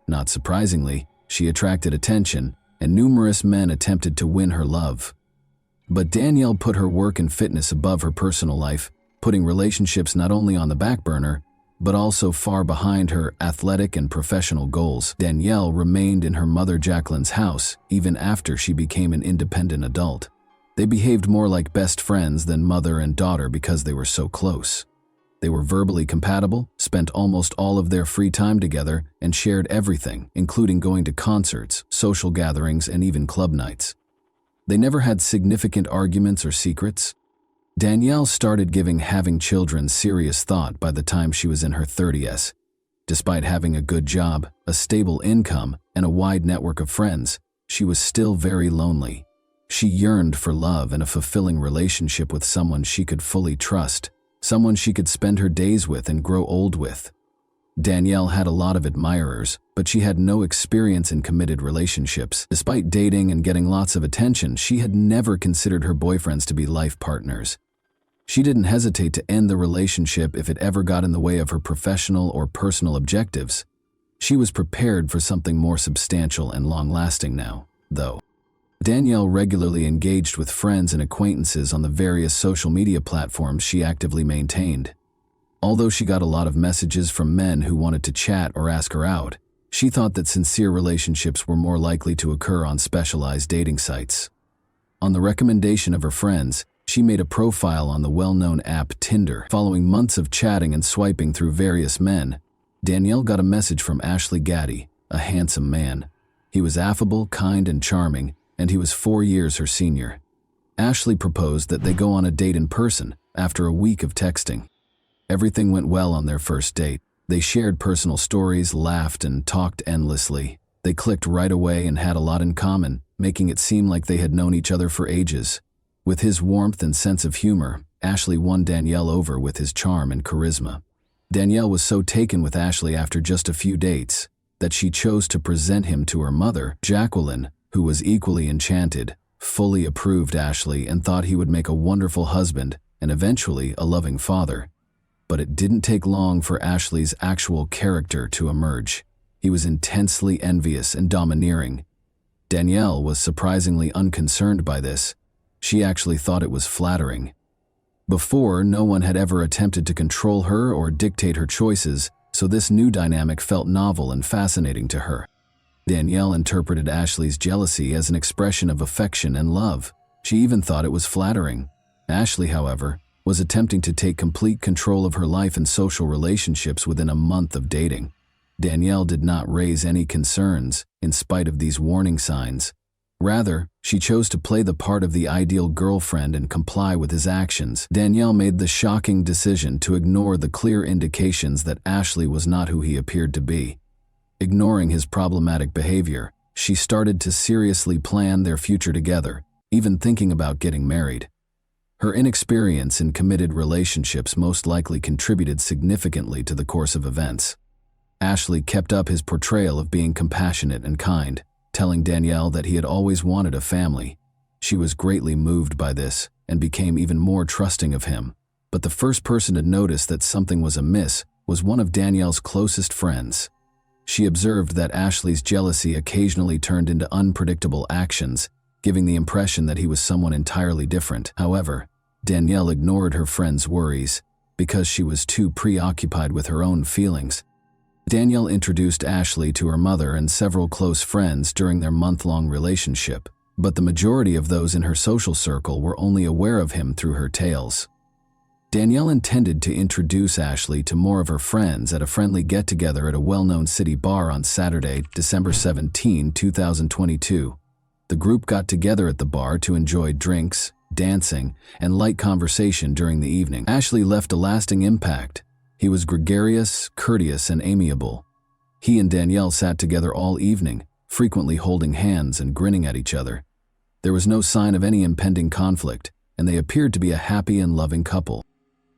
Not surprisingly, she attracted attention, and numerous men attempted to win her love. But Danielle put her work and fitness above her personal life, putting relationships not only on the back burner, but also far behind her athletic and professional goals. Danielle remained in her mother Jacqueline's house even after she became an independent adult. They behaved more like best friends than mother and daughter because they were so close. They were verbally compatible, spent almost all of their free time together, and shared everything, including going to concerts, social gatherings, and even club nights. They never had significant arguments or secrets. Danielle started giving having children serious thought by the time she was in her 30s. Despite having a good job, a stable income, and a wide network of friends, she was still very lonely. She yearned for love and a fulfilling relationship with someone she could fully trust, someone she could spend her days with and grow old with. Danielle had a lot of admirers, but she had no experience in committed relationships. Despite dating and getting lots of attention, she had never considered her boyfriends to be life partners. She didn't hesitate to end the relationship if it ever got in the way of her professional or personal objectives. She was prepared for something more substantial and long-lasting now, though. Danielle regularly engaged with friends and acquaintances on the various social media platforms she actively maintained. Although she got a lot of messages from men who wanted to chat or ask her out, She thought that sincere relationships were more likely to occur on specialized dating sites. On the recommendation of her friends, she made a profile on the well-known app Tinder. Following months of chatting and swiping through various men, Danielle got a message from Ashley Gaddy, a handsome man. He was affable, kind, and charming, and he was 4 years her senior. Ashley proposed that they go on a date in person after a week of texting. Everything went well on their first date. They shared personal stories, laughed, and talked endlessly. They clicked right away and had a lot in common, making it seem like they had known each other for ages. With his warmth and sense of humor, Ashley won Danielle over with his charm and charisma. Danielle was so taken with Ashley after just a few dates that she chose to present him to her mother, Jacqueline, who was equally enchanted, fully approved Ashley, and thought he would make a wonderful husband and eventually a loving father. But it didn't take long for Ashley's actual character to emerge. He was intensely envious and domineering. Danielle was surprisingly unconcerned by this. She actually thought it was flattering. Before, no one had ever attempted to control her or dictate her choices, so this new dynamic felt novel and fascinating to her. Danielle interpreted Ashley's jealousy as an expression of affection and love. She even thought it was flattering. Ashley, however, was attempting to take complete control of her life and social relationships within a month of dating. Danielle did not raise any concerns, in spite of these warning signs. Rather, she chose to play the part of the ideal girlfriend and comply with his actions. Danielle made the shocking decision to ignore the clear indications that Ashley was not who he appeared to be. Ignoring his problematic behavior, she started to seriously plan their future together, even thinking about getting married. Her inexperience in committed relationships most likely contributed significantly to the course of events. Ashley kept up his portrayal of being compassionate and kind, telling Danielle that he had always wanted a family. She was greatly moved by this and became even more trusting of him. But the first person to notice that something was amiss was one of Danielle's closest friends. She observed that Ashley's jealousy occasionally turned into unpredictable actions, giving the impression that he was someone entirely different. However, Danielle ignored her friend's worries because she was too preoccupied with her own feelings. Danielle introduced Ashley to her mother and several close friends during their month-long relationship, but the majority of those in her social circle were only aware of him through her tales. Danielle intended to introduce Ashley to more of her friends at a friendly get-together at a well-known city bar on Saturday, December 17, 2022. The group got together at the bar to enjoy drinks, dancing, and light conversation during the evening. Ashley left a lasting impact. He was gregarious, courteous, and amiable. He and Danielle sat together all evening, frequently holding hands and grinning at each other. There was no sign of any impending conflict, and they appeared to be a happy and loving couple.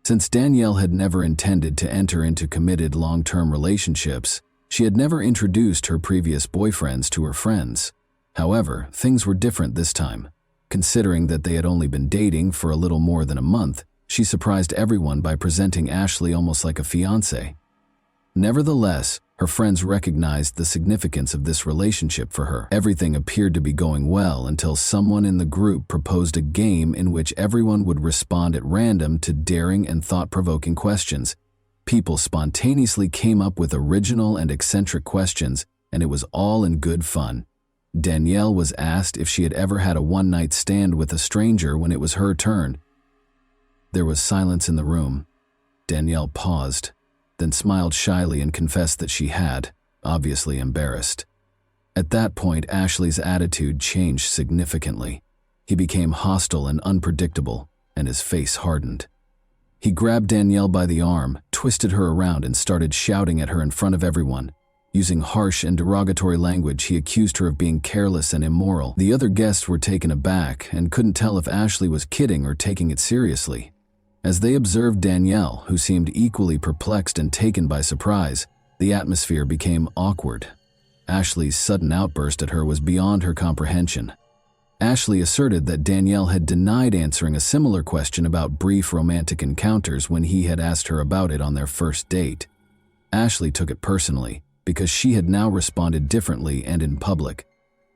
Since Danielle had never intended to enter into committed long-term relationships, she had never introduced her previous boyfriends to her friends. However, things were different this time. Considering that they had only been dating for a little more than a month, she surprised everyone by presenting Ashley almost like a fiancé. Nevertheless, her friends recognized the significance of this relationship for her. Everything appeared to be going well until someone in the group proposed a game in which everyone would respond at random to daring and thought-provoking questions. People spontaneously came up with original and eccentric questions, and it was all in good fun. Danielle was asked if she had ever had a one-night stand with a stranger when it was her turn. There was silence in the room. Danielle paused, then smiled shyly and confessed that she had, obviously embarrassed. At that point, Ashley's attitude changed significantly. He became hostile and unpredictable, and his face hardened. He grabbed Danielle by the arm, twisted her around, and started shouting at her in front of everyone. Using harsh and derogatory language, he accused her of being careless and immoral. The other guests were taken aback and couldn't tell if Ashley was kidding or taking it seriously. As they observed Danielle, who seemed equally perplexed and taken by surprise, the atmosphere became awkward. Ashley's sudden outburst at her was beyond her comprehension. Ashley asserted that Danielle had denied answering a similar question about brief romantic encounters when he had asked her about it on their first date. Ashley took it personally, because she had now responded differently and in public.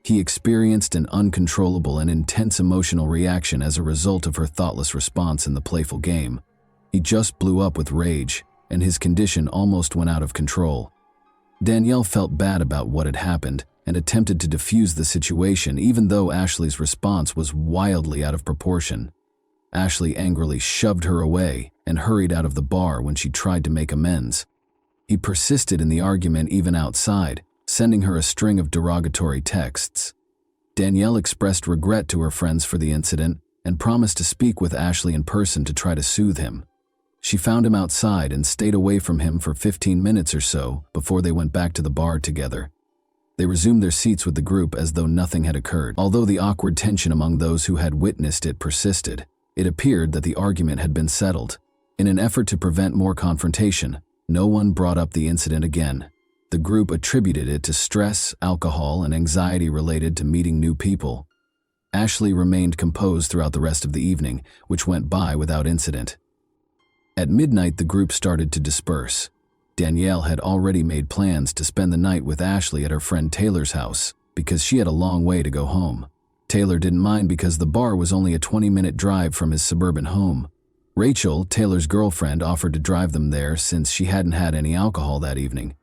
He experienced an uncontrollable and intense emotional reaction as a result of her thoughtless response in the playful game. He just blew up with rage, and his condition almost went out of control. Danielle felt bad about what had happened and attempted to defuse the situation even though Ashley's response was wildly out of proportion. Ashley angrily shoved her away and hurried out of the bar when she tried to make amends. He persisted in the argument even outside, sending her a string of derogatory texts. Danielle expressed regret to her friends for the incident and promised to speak with Ashley in person to try to soothe him. She found him outside and stayed away from him for 15 minutes or so before they went back to the bar together. They resumed their seats with the group as though nothing had occurred. Although the awkward tension among those who had witnessed it persisted, it appeared that the argument had been settled. In an effort to prevent more confrontation, no one brought up the incident again. The group attributed it to stress, alcohol, and anxiety related to meeting new people. Ashley remained composed throughout the rest of the evening, which went by without incident. At midnight, the group started to disperse. Danielle had already made plans to spend the night with Ashley at her friend Taylor's house because she had a long way to go home. Taylor didn't mind because the bar was only a 20-minute drive from his suburban home. Rachel, Taylor's girlfriend, offered to drive them there since she hadn't had any alcohol that evening.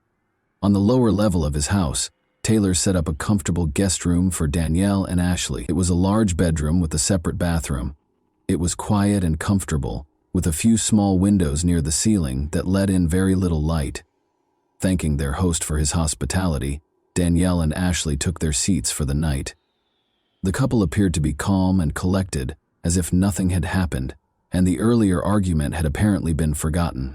On the lower level of his house, Taylor set up a comfortable guest room for Danielle and Ashley. It was a large bedroom with a separate bathroom. It was quiet and comfortable, with a few small windows near the ceiling that let in very little light. Thanking their host for his hospitality, Danielle and Ashley took their seats for the night. The couple appeared to be calm and collected, as if nothing had happened, and the earlier argument had apparently been forgotten.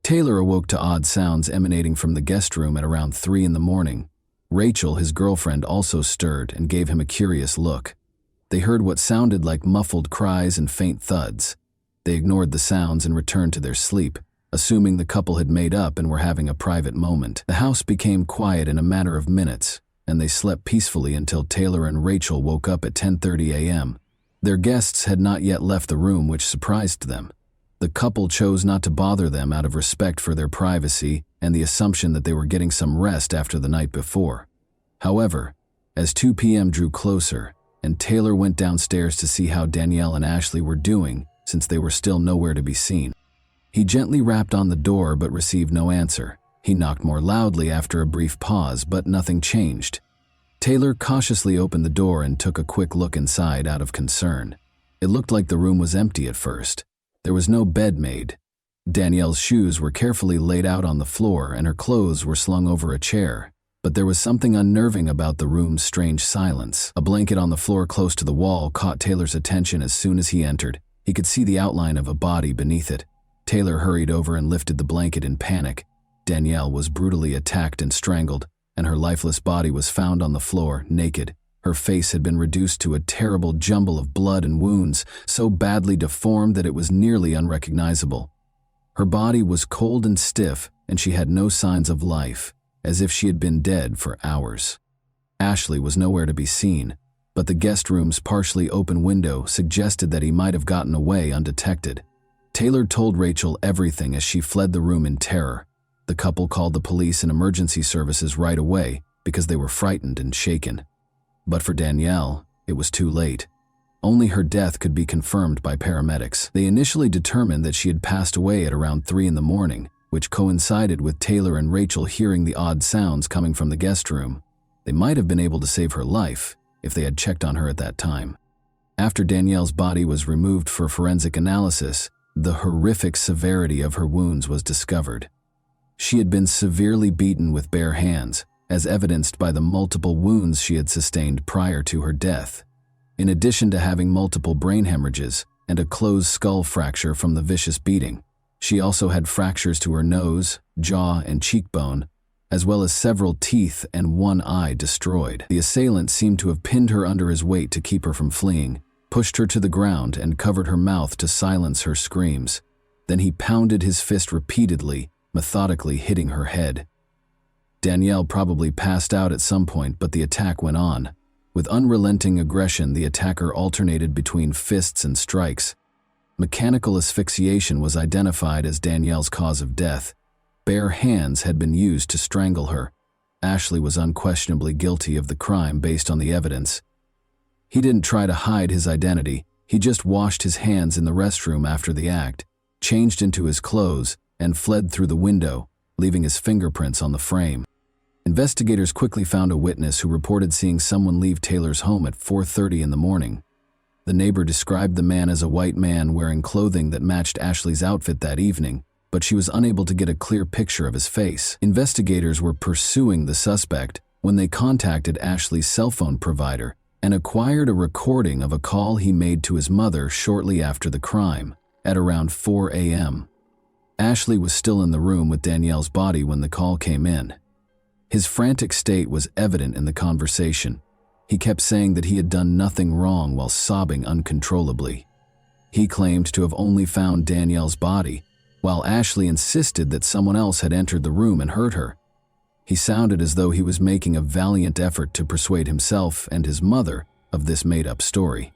Taylor awoke to odd sounds emanating from the guest room at around 3 in the morning. Rachel, his girlfriend, also stirred and gave him a curious look. They heard what sounded like muffled cries and faint thuds. They ignored the sounds and returned to their sleep, assuming the couple had made up and were having a private moment. The house became quiet in a matter of minutes, and they slept peacefully until Taylor and Rachel woke up at 10:30 a.m. Their guests had not yet left the room, which surprised them. The couple chose not to bother them out of respect for their privacy and the assumption that they were getting some rest after the night before. However, as 2 p.m. drew closer, and Taylor went downstairs to see how Danielle and Ashley were doing, since they were still nowhere to be seen. He gently rapped on the door but received no answer. He knocked more loudly after a brief pause, but nothing changed. Taylor cautiously opened the door and took a quick look inside out of concern. It looked like the room was empty at first. There was no bed made. Danielle's shoes were carefully laid out on the floor and her clothes were slung over a chair. But there was something unnerving about the room's strange silence. A blanket on the floor close to the wall caught Taylor's attention as soon as he entered. He could see the outline of a body beneath it. Taylor hurried over and lifted the blanket in panic. Danielle was brutally attacked and strangled, and her lifeless body was found on the floor, naked. Her face had been reduced to a terrible jumble of blood and wounds, so badly deformed that it was nearly unrecognizable. Her body was cold and stiff, and she had no signs of life, as if she had been dead for hours. Ashley was nowhere to be seen, but the guest room's partially open window suggested that he might have gotten away undetected. Taylor told Rachel everything as she fled the room in terror. The couple called the police and emergency services right away because they were frightened and shaken. But for Danielle, it was too late. Only her death could be confirmed by paramedics. They initially determined that she had passed away at around 3 in the morning, which coincided with Taylor and Rachel hearing the odd sounds coming from the guest room. They might have been able to save her life if they had checked on her at that time. After Danielle's body was removed for forensic analysis, the horrific severity of her wounds was discovered. She had been severely beaten with bare hands, as evidenced by the multiple wounds she had sustained prior to her death. In addition to having multiple brain hemorrhages and a closed skull fracture from the vicious beating, she also had fractures to her nose, jaw, and cheekbone, as well as several teeth and one eye destroyed. The assailant seemed to have pinned her under his weight to keep her from fleeing, pushed her to the ground, and covered her mouth to silence her screams. Then he pounded his fist repeatedly, methodically hitting her head. Danielle probably passed out at some point, but the attack went on. With unrelenting aggression, the attacker alternated between fists and strikes. Mechanical asphyxiation was identified as Danielle's cause of death. Bare hands had been used to strangle her. Ashley was unquestionably guilty of the crime based on the evidence. He didn't try to hide his identity. He just washed his hands in the restroom after the act, changed into his clothes, and fled through the window, leaving his fingerprints on the frame. Investigators quickly found a witness who reported seeing someone leave Taylor's home at 4:30 in the morning. The neighbor described the man as a white man wearing clothing that matched Ashley's outfit that evening, but she was unable to get a clear picture of his face. Investigators were pursuing the suspect when they contacted Ashley's cell phone provider and acquired a recording of a call he made to his mother shortly after the crime, at around 4 a.m. Ashley was still in the room with Danielle's body when the call came in. His frantic state was evident in the conversation. He kept saying that he had done nothing wrong while sobbing uncontrollably. He claimed to have only found Danielle's body, while Ashley insisted that someone else had entered the room and hurt her. He sounded as though he was making a valiant effort to persuade himself and his mother of this made-up story.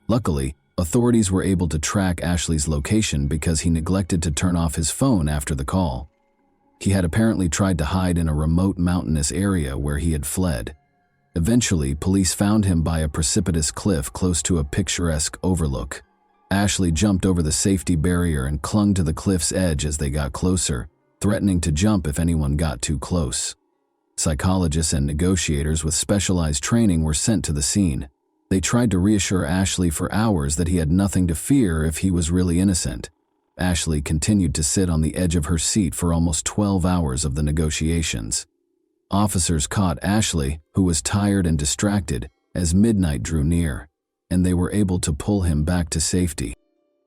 Luckily, authorities were able to track Ashley's location because he neglected to turn off his phone after the call. He had apparently tried to hide in a remote mountainous area where he had fled. Eventually, police found him by a precipitous cliff close to a picturesque overlook. Ashley jumped over the safety barrier and clung to the cliff's edge as they got closer, threatening to jump if anyone got too close. Psychologists and negotiators with specialized training were sent to the scene. They tried to reassure Ashley for hours that he had nothing to fear if he was really innocent. Ashley continued to sit on the edge of her seat for almost 12 hours of the negotiations. Officers caught Ashley, who was tired and distracted, as midnight drew near, and they were able to pull him back to safety.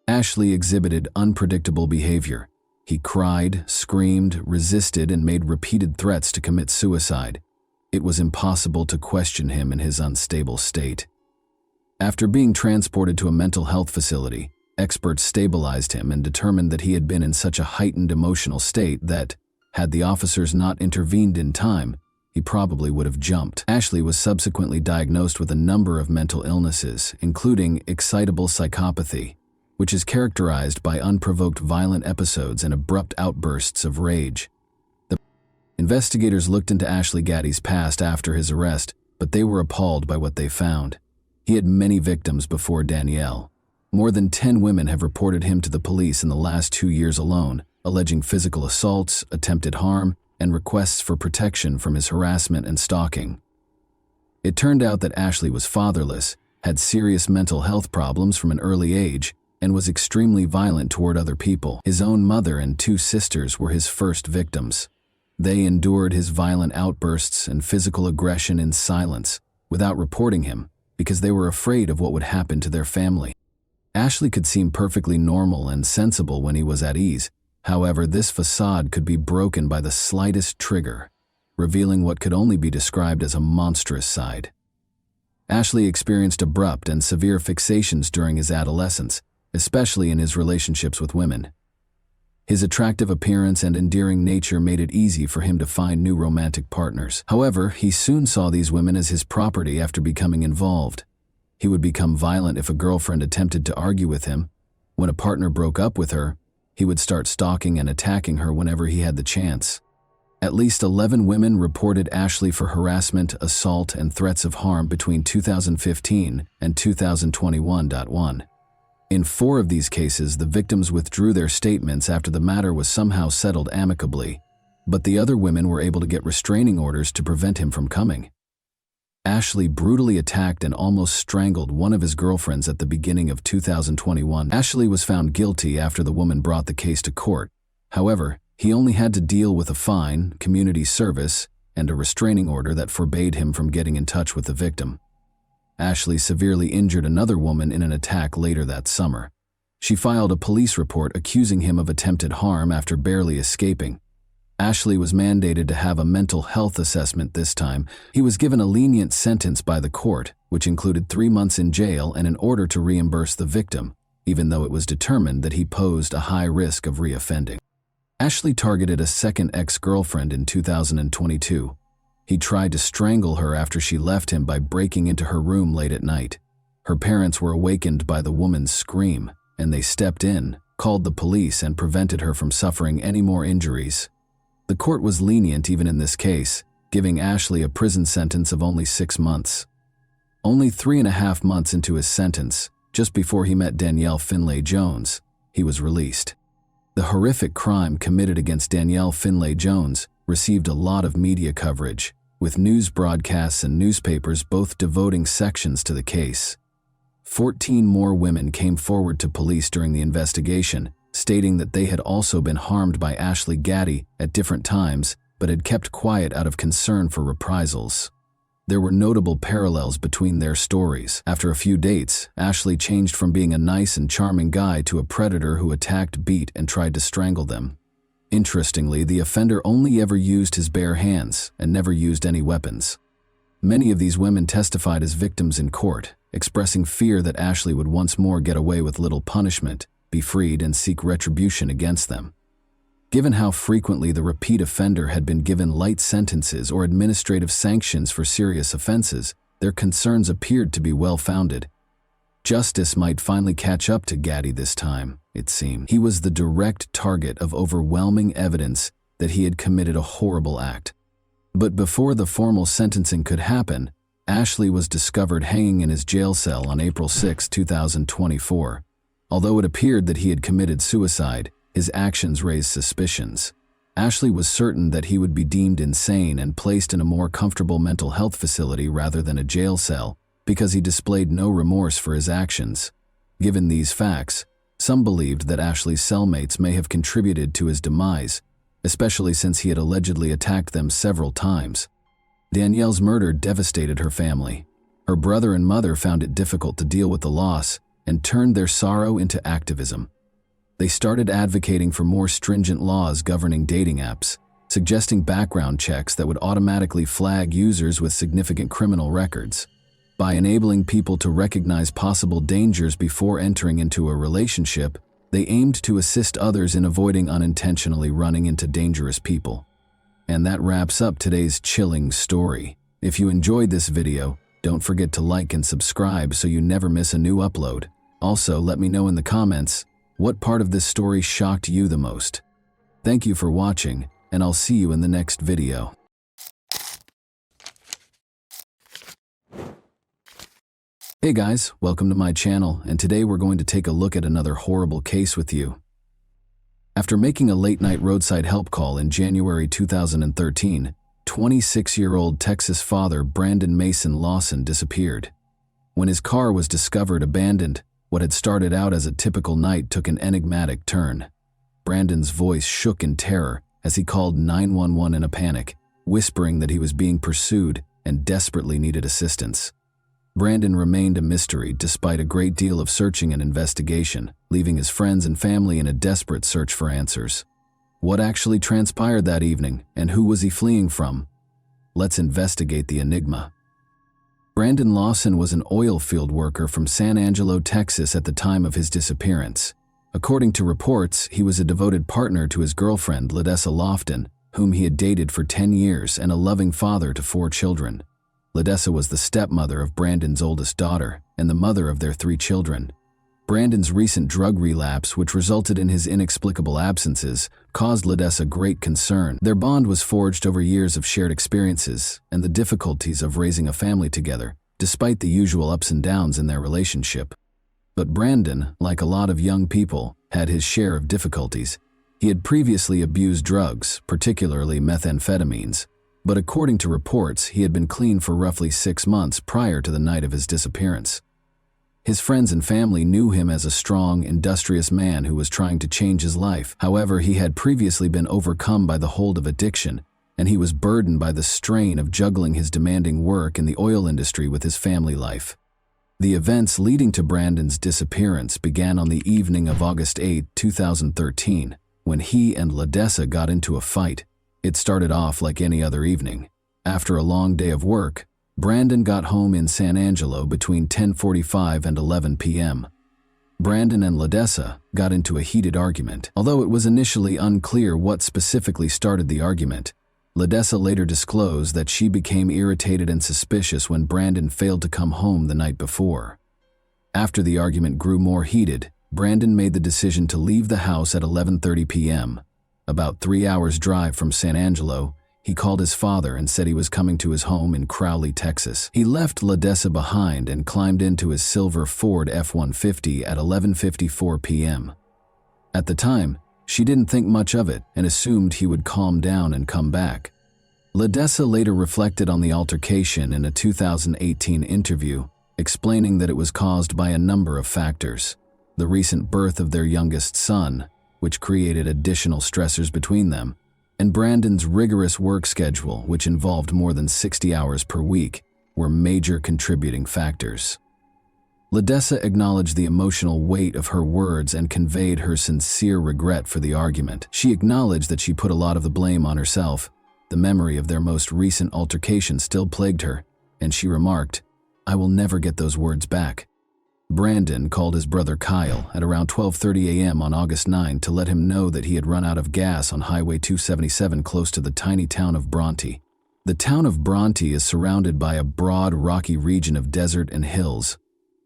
Ashley exhibited unpredictable behavior. He cried, screamed, resisted, and made repeated threats to commit suicide. It was impossible to question him in his unstable state. After being transported to a mental health facility, experts stabilized him and determined that he had been in such a heightened emotional state that, had the officers not intervened in time, he probably would have jumped. Ashley was subsequently diagnosed with a number of mental illnesses, including excitable psychopathy, which is characterized by unprovoked violent episodes and abrupt outbursts of rage. The investigators looked into Ashley Gaddy's past after his arrest, but they were appalled by what they found. He had many victims before Danielle. More than 10 women have reported him to the police in the last 2 years alone, alleging physical assaults, attempted harm, and requests for protection from his harassment and stalking. It turned out that Ashley was fatherless, had serious mental health problems from an early age, and was extremely violent toward other people. His own mother and 2 sisters were his first victims. They endured his violent outbursts and physical aggression in silence, without reporting him, because they were afraid of what would happen to their family. Ashley could seem perfectly normal and sensible when he was at ease. However, this facade could be broken by the slightest trigger, revealing what could only be described as a monstrous side. Ashley experienced abrupt and severe fixations during his adolescence, especially in his relationships with women. His attractive appearance and endearing nature made it easy for him to find new romantic partners. However, he soon saw these women as his property after becoming involved. He would become violent if a girlfriend attempted to argue with him. When a partner broke up with her, he would start stalking and attacking her whenever he had the chance. At least 11 women reported Ashley for harassment, assault, and threats of harm between 2015 and 2021. In 4 of these cases, the victims withdrew their statements after the matter was somehow settled amicably, but the other women were able to get restraining orders to prevent him from coming. Ashley brutally attacked and almost strangled one of his girlfriends at the beginning of 2021. Ashley was found guilty after the woman brought the case to court. However, he only had to deal with a fine, community service, and a restraining order that forbade him from getting in touch with the victim. Ashley severely injured another woman in an attack later that summer. She filed a police report accusing him of attempted harm after barely escaping. Ashley was mandated to have a mental health assessment this time. He was given a lenient sentence by the court, which included 3 months in jail and an order to reimburse the victim, even though it was determined that he posed a high risk of reoffending. Ashley targeted a second ex-girlfriend in 2022. He tried to strangle her after she left him by breaking into her room late at night. Her parents were awakened by the woman's scream, and they stepped in, called the police, and prevented her from suffering any more injuries. The court was lenient even in this case, giving Ashley a prison sentence of only 6 months. Only 3.5 months into his sentence, just before he met Danielle Finlay Jones, he was released. The horrific crime committed against Danielle Finlay Jones received a lot of media coverage, with news broadcasts and newspapers both devoting sections to the case. 14 more women came forward to police during the investigation, stating that they had also been harmed by Ashley Gaddy at different times, but had kept quiet out of concern for reprisals. There were notable parallels between their stories. After a few dates, Ashley changed from being a nice and charming guy to a predator who attacked, beat, and tried to strangle them. Interestingly, the offender only ever used his bare hands and never used any weapons. Many of these women testified as victims in court, expressing fear that Ashley would once more get away with little punishment, be freed, and seek retribution against them. Given how frequently the repeat offender had been given light sentences or administrative sanctions for serious offenses, their concerns appeared to be well-founded. Justice might finally catch up to Gaddy this time, it seemed. He was the direct target of overwhelming evidence that he had committed a horrible act. But before the formal sentencing could happen, Ashley was discovered hanging in his jail cell on April 6, 2024. Although it appeared that he had committed suicide, his actions raised suspicions. Ashley was certain that he would be deemed insane and placed in a more comfortable mental health facility rather than a jail cell, because he displayed no remorse for his actions. Given these facts, some believed that Ashley's cellmates may have contributed to his demise, especially since he had allegedly attacked them several times. Danielle's murder devastated her family. Her brother and mother found it difficult to deal with the loss and turned their sorrow into activism. They started advocating for more stringent laws governing dating apps, suggesting background checks that would automatically flag users with significant criminal records. By enabling people to recognize possible dangers before entering into a relationship, they aimed to assist others in avoiding unintentionally running into dangerous people. And that wraps up today's chilling story. If you enjoyed this video, don't forget to like and subscribe so you never miss a new upload. Also, let me know in the comments, what part of this story shocked you the most? Thank you for watching, and I'll see you in the next video. Hey guys, welcome to my channel, and today we're going to take a look at another horrible case with you. After making a late-night roadside help call in January 2013, 26-year-old Texas father Brandon Mason Lawson disappeared. When his car was discovered abandoned, what had started out as a typical night took an enigmatic turn. Brandon's voice shook in terror as he called 911 in a panic, whispering that he was being pursued and desperately needed assistance. Brandon remained a mystery despite a great deal of searching and investigation, leaving his friends and family in a desperate search for answers. What actually transpired that evening, and who was he fleeing from? Let's investigate the enigma. Brandon Lawson was an oil field worker from San Angelo, Texas at the time of his disappearance. According to reports, he was a devoted partner to his girlfriend, Ledessa Lofton, whom he had dated for 10 years, and a loving father to 4 children. Ledessa was the stepmother of Brandon's oldest daughter and the mother of their 3 children. Brandon's recent drug relapse, which resulted in his inexplicable absences, caused Ledessa great concern. Their bond was forged over years of shared experiences and the difficulties of raising a family together, despite the usual ups and downs in their relationship. But Brandon, like a lot of young people, had his share of difficulties. He had previously abused drugs, particularly methamphetamines, but according to reports, he had been clean for roughly 6 months prior to the night of his disappearance. His friends and family knew him as a strong, industrious man who was trying to change his life. However, he had previously been overcome by the hold of addiction, and he was burdened by the strain of juggling his demanding work in the oil industry with his family life. The events leading to Brandon's disappearance began on the evening of August 8, 2013, when he and Ledessa got into a fight. It started off like any other evening. After a long day of work, Brandon got home in San Angelo between 10:45 and 11 p.m. Brandon and Ledessa got into a heated argument. Although it was initially unclear what specifically started the argument, Ledessa later disclosed that she became irritated and suspicious when Brandon failed to come home the night before. After the argument grew more heated, Brandon made the decision to leave the house at 11:30 p.m. About 3 hours' drive from San Angelo, he called his father and said he was coming to his home in Crowley, Texas. He left Ledessa behind and climbed into his silver Ford F-150 at 11:54 p.m. At the time, She didn't think much of it and assumed he would calm down and come back. Ledessa later reflected on the altercation in a 2018 interview, explaining that it was caused by a number of factors. The recent birth of their youngest son, which created additional stressors between them, and Brandon's rigorous work schedule, which involved more than 60 hours per week, were major contributing factors. Ledessa acknowledged the emotional weight of her words and conveyed her sincere regret for the argument. She acknowledged that she put a lot of the blame on herself. The memory of their most recent altercation still plagued her, and she remarked, "I will never get those words back." Brandon called his brother Kyle at around 12:30 a.m. on August 9 to let him know that he had run out of gas on Highway 277 close to the tiny town of Bronte. The town of Bronte is surrounded by a broad, rocky region of desert and hills.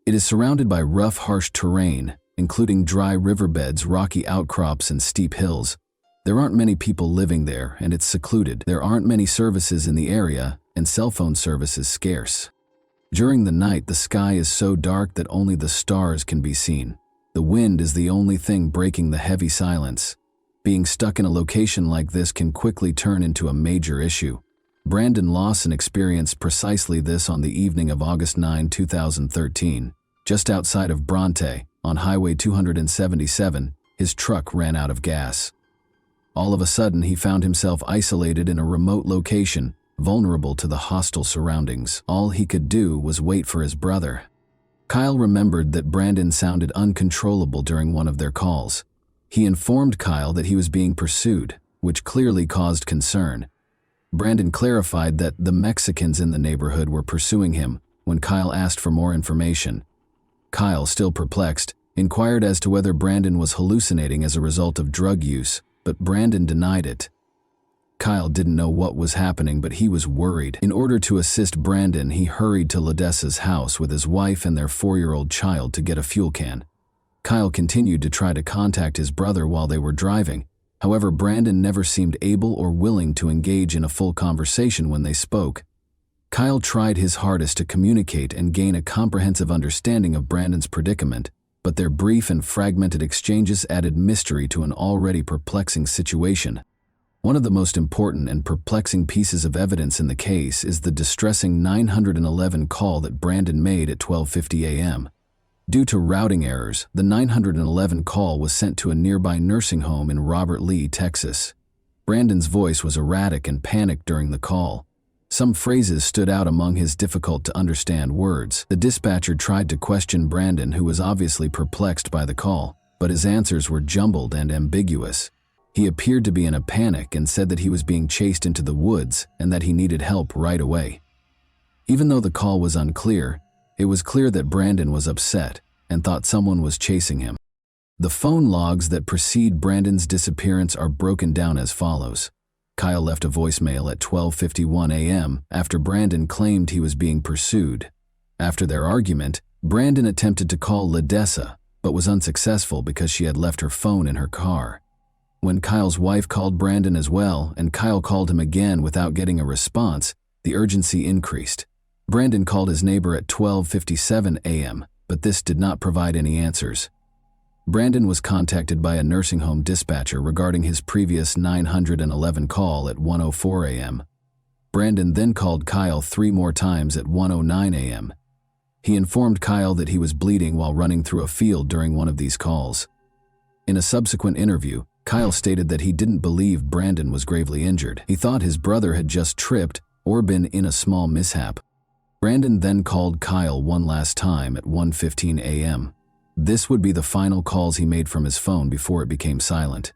It is surrounded by rough, harsh terrain, including dry riverbeds, rocky outcrops, and steep hills. There aren't many people living there, and it's secluded. There aren't many services in the area, and cell phone service is scarce. During the night, the sky is so dark that only the stars can be seen. The wind is the only thing breaking the heavy silence. Being stuck in a location like this can quickly turn into a major issue. Brandon Lawson experienced precisely this on the evening of August 9, 2013. Just outside of Bronte, on Highway 277, his truck ran out of gas. All of a sudden, he found himself isolated in a remote location, vulnerable to the hostile surroundings. All he could do was wait for his brother. Kyle remembered that Brandon sounded uncontrollable during one of their calls. He informed Kyle that he was being pursued, which clearly caused concern. Brandon clarified that the Mexicans in the neighborhood were pursuing him when Kyle asked for more information. Kyle, still perplexed, inquired as to whether Brandon was hallucinating as a result of drug use, but Brandon denied it. Kyle didn't know what was happening, but he was worried. In order to assist Brandon, he hurried to Ledessa's house with his wife and their 4-year-old child to get a fuel can. Kyle continued to try to contact his brother while they were driving. However, Brandon never seemed able or willing to engage in a full conversation when they spoke. Kyle tried his hardest to communicate and gain a comprehensive understanding of Brandon's predicament, but their brief and fragmented exchanges added mystery to an already perplexing situation. One of the most important and perplexing pieces of evidence in the case is the distressing 911 call that Brandon made at 12:50 a.m. Due to routing errors, the 911 call was sent to a nearby nursing home in Robert Lee, Texas. Brandon's voice was erratic and panicked during the call. Some phrases stood out among his difficult-to-understand words. The dispatcher tried to question Brandon, who was obviously perplexed by the call, but his answers were jumbled and ambiguous. He appeared to be in a panic and said that he was being chased into the woods and that he needed help right away. Even though the call was unclear, it was clear that Brandon was upset and thought someone was chasing him. The phone logs that precede Brandon's disappearance are broken down as follows. Kyle left a voicemail at 12:51 a.m. after Brandon claimed he was being pursued. After their argument, Brandon attempted to call Ledessa, but was unsuccessful because she had left her phone in her car. When Kyle's wife called Brandon as well, and Kyle called him again without getting a response, the urgency increased. Brandon called his neighbor at 12:57 a.m., but this did not provide any answers. Brandon was contacted by a nursing home dispatcher regarding his previous 911 call at 1:04 a.m. Brandon then called Kyle 3 more times at 1:09 a.m. He informed Kyle that he was bleeding while running through a field during one of these calls. In a subsequent interview, Kyle stated that he didn't believe Brandon was gravely injured. He thought his brother had just tripped or been in a small mishap. Brandon then called Kyle one last time at 1:15 a.m. This would be the final calls he made from his phone before it became silent.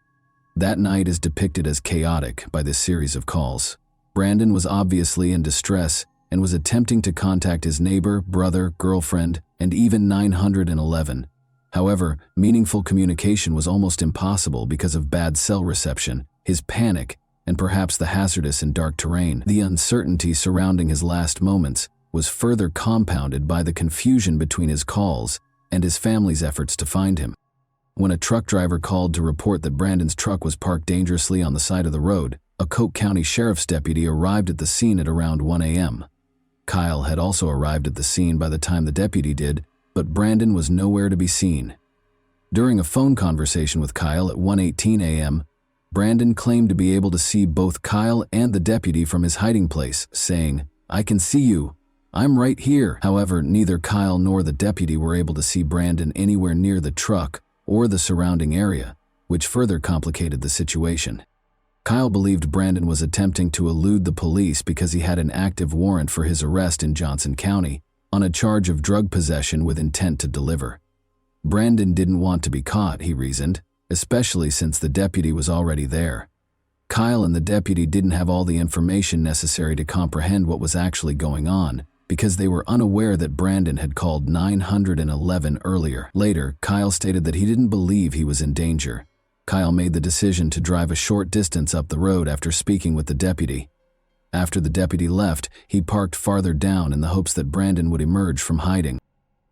That night is depicted as chaotic by this series of calls. Brandon was obviously in distress and was attempting to contact his neighbor, brother, girlfriend, and even 911. However, meaningful communication was almost impossible because of bad cell reception, his panic, and perhaps the hazardous and dark terrain. The uncertainty surrounding his last moments was further compounded by the confusion between his calls and his family's efforts to find him. When a truck driver called to report that Brandon's truck was parked dangerously on the side of the road, a Coke County Sheriff's deputy arrived at the scene at around 1 a.m. Kyle had also arrived at the scene by the time the deputy did, but Brandon was nowhere to be seen. During a phone conversation with Kyle at 1:18 a.m., Brandon claimed to be able to see both Kyle and the deputy from his hiding place, saying, "I can see you. I'm right here." However, neither Kyle nor the deputy were able to see Brandon anywhere near the truck or the surrounding area, which further complicated the situation. Kyle believed Brandon was attempting to elude the police because he had an active warrant for his arrest in Johnson County on a charge of drug possession with intent to deliver. Brandon didn't want to be caught, he reasoned, especially since the deputy was already there. Kyle and the deputy didn't have all the information necessary to comprehend what was actually going on because they were unaware that Brandon had called 911 earlier. Later, Kyle stated that he didn't believe he was in danger. Kyle made the decision to drive a short distance up the road after speaking with the deputy. After the deputy left, he parked farther down in the hopes that Brandon would emerge from hiding.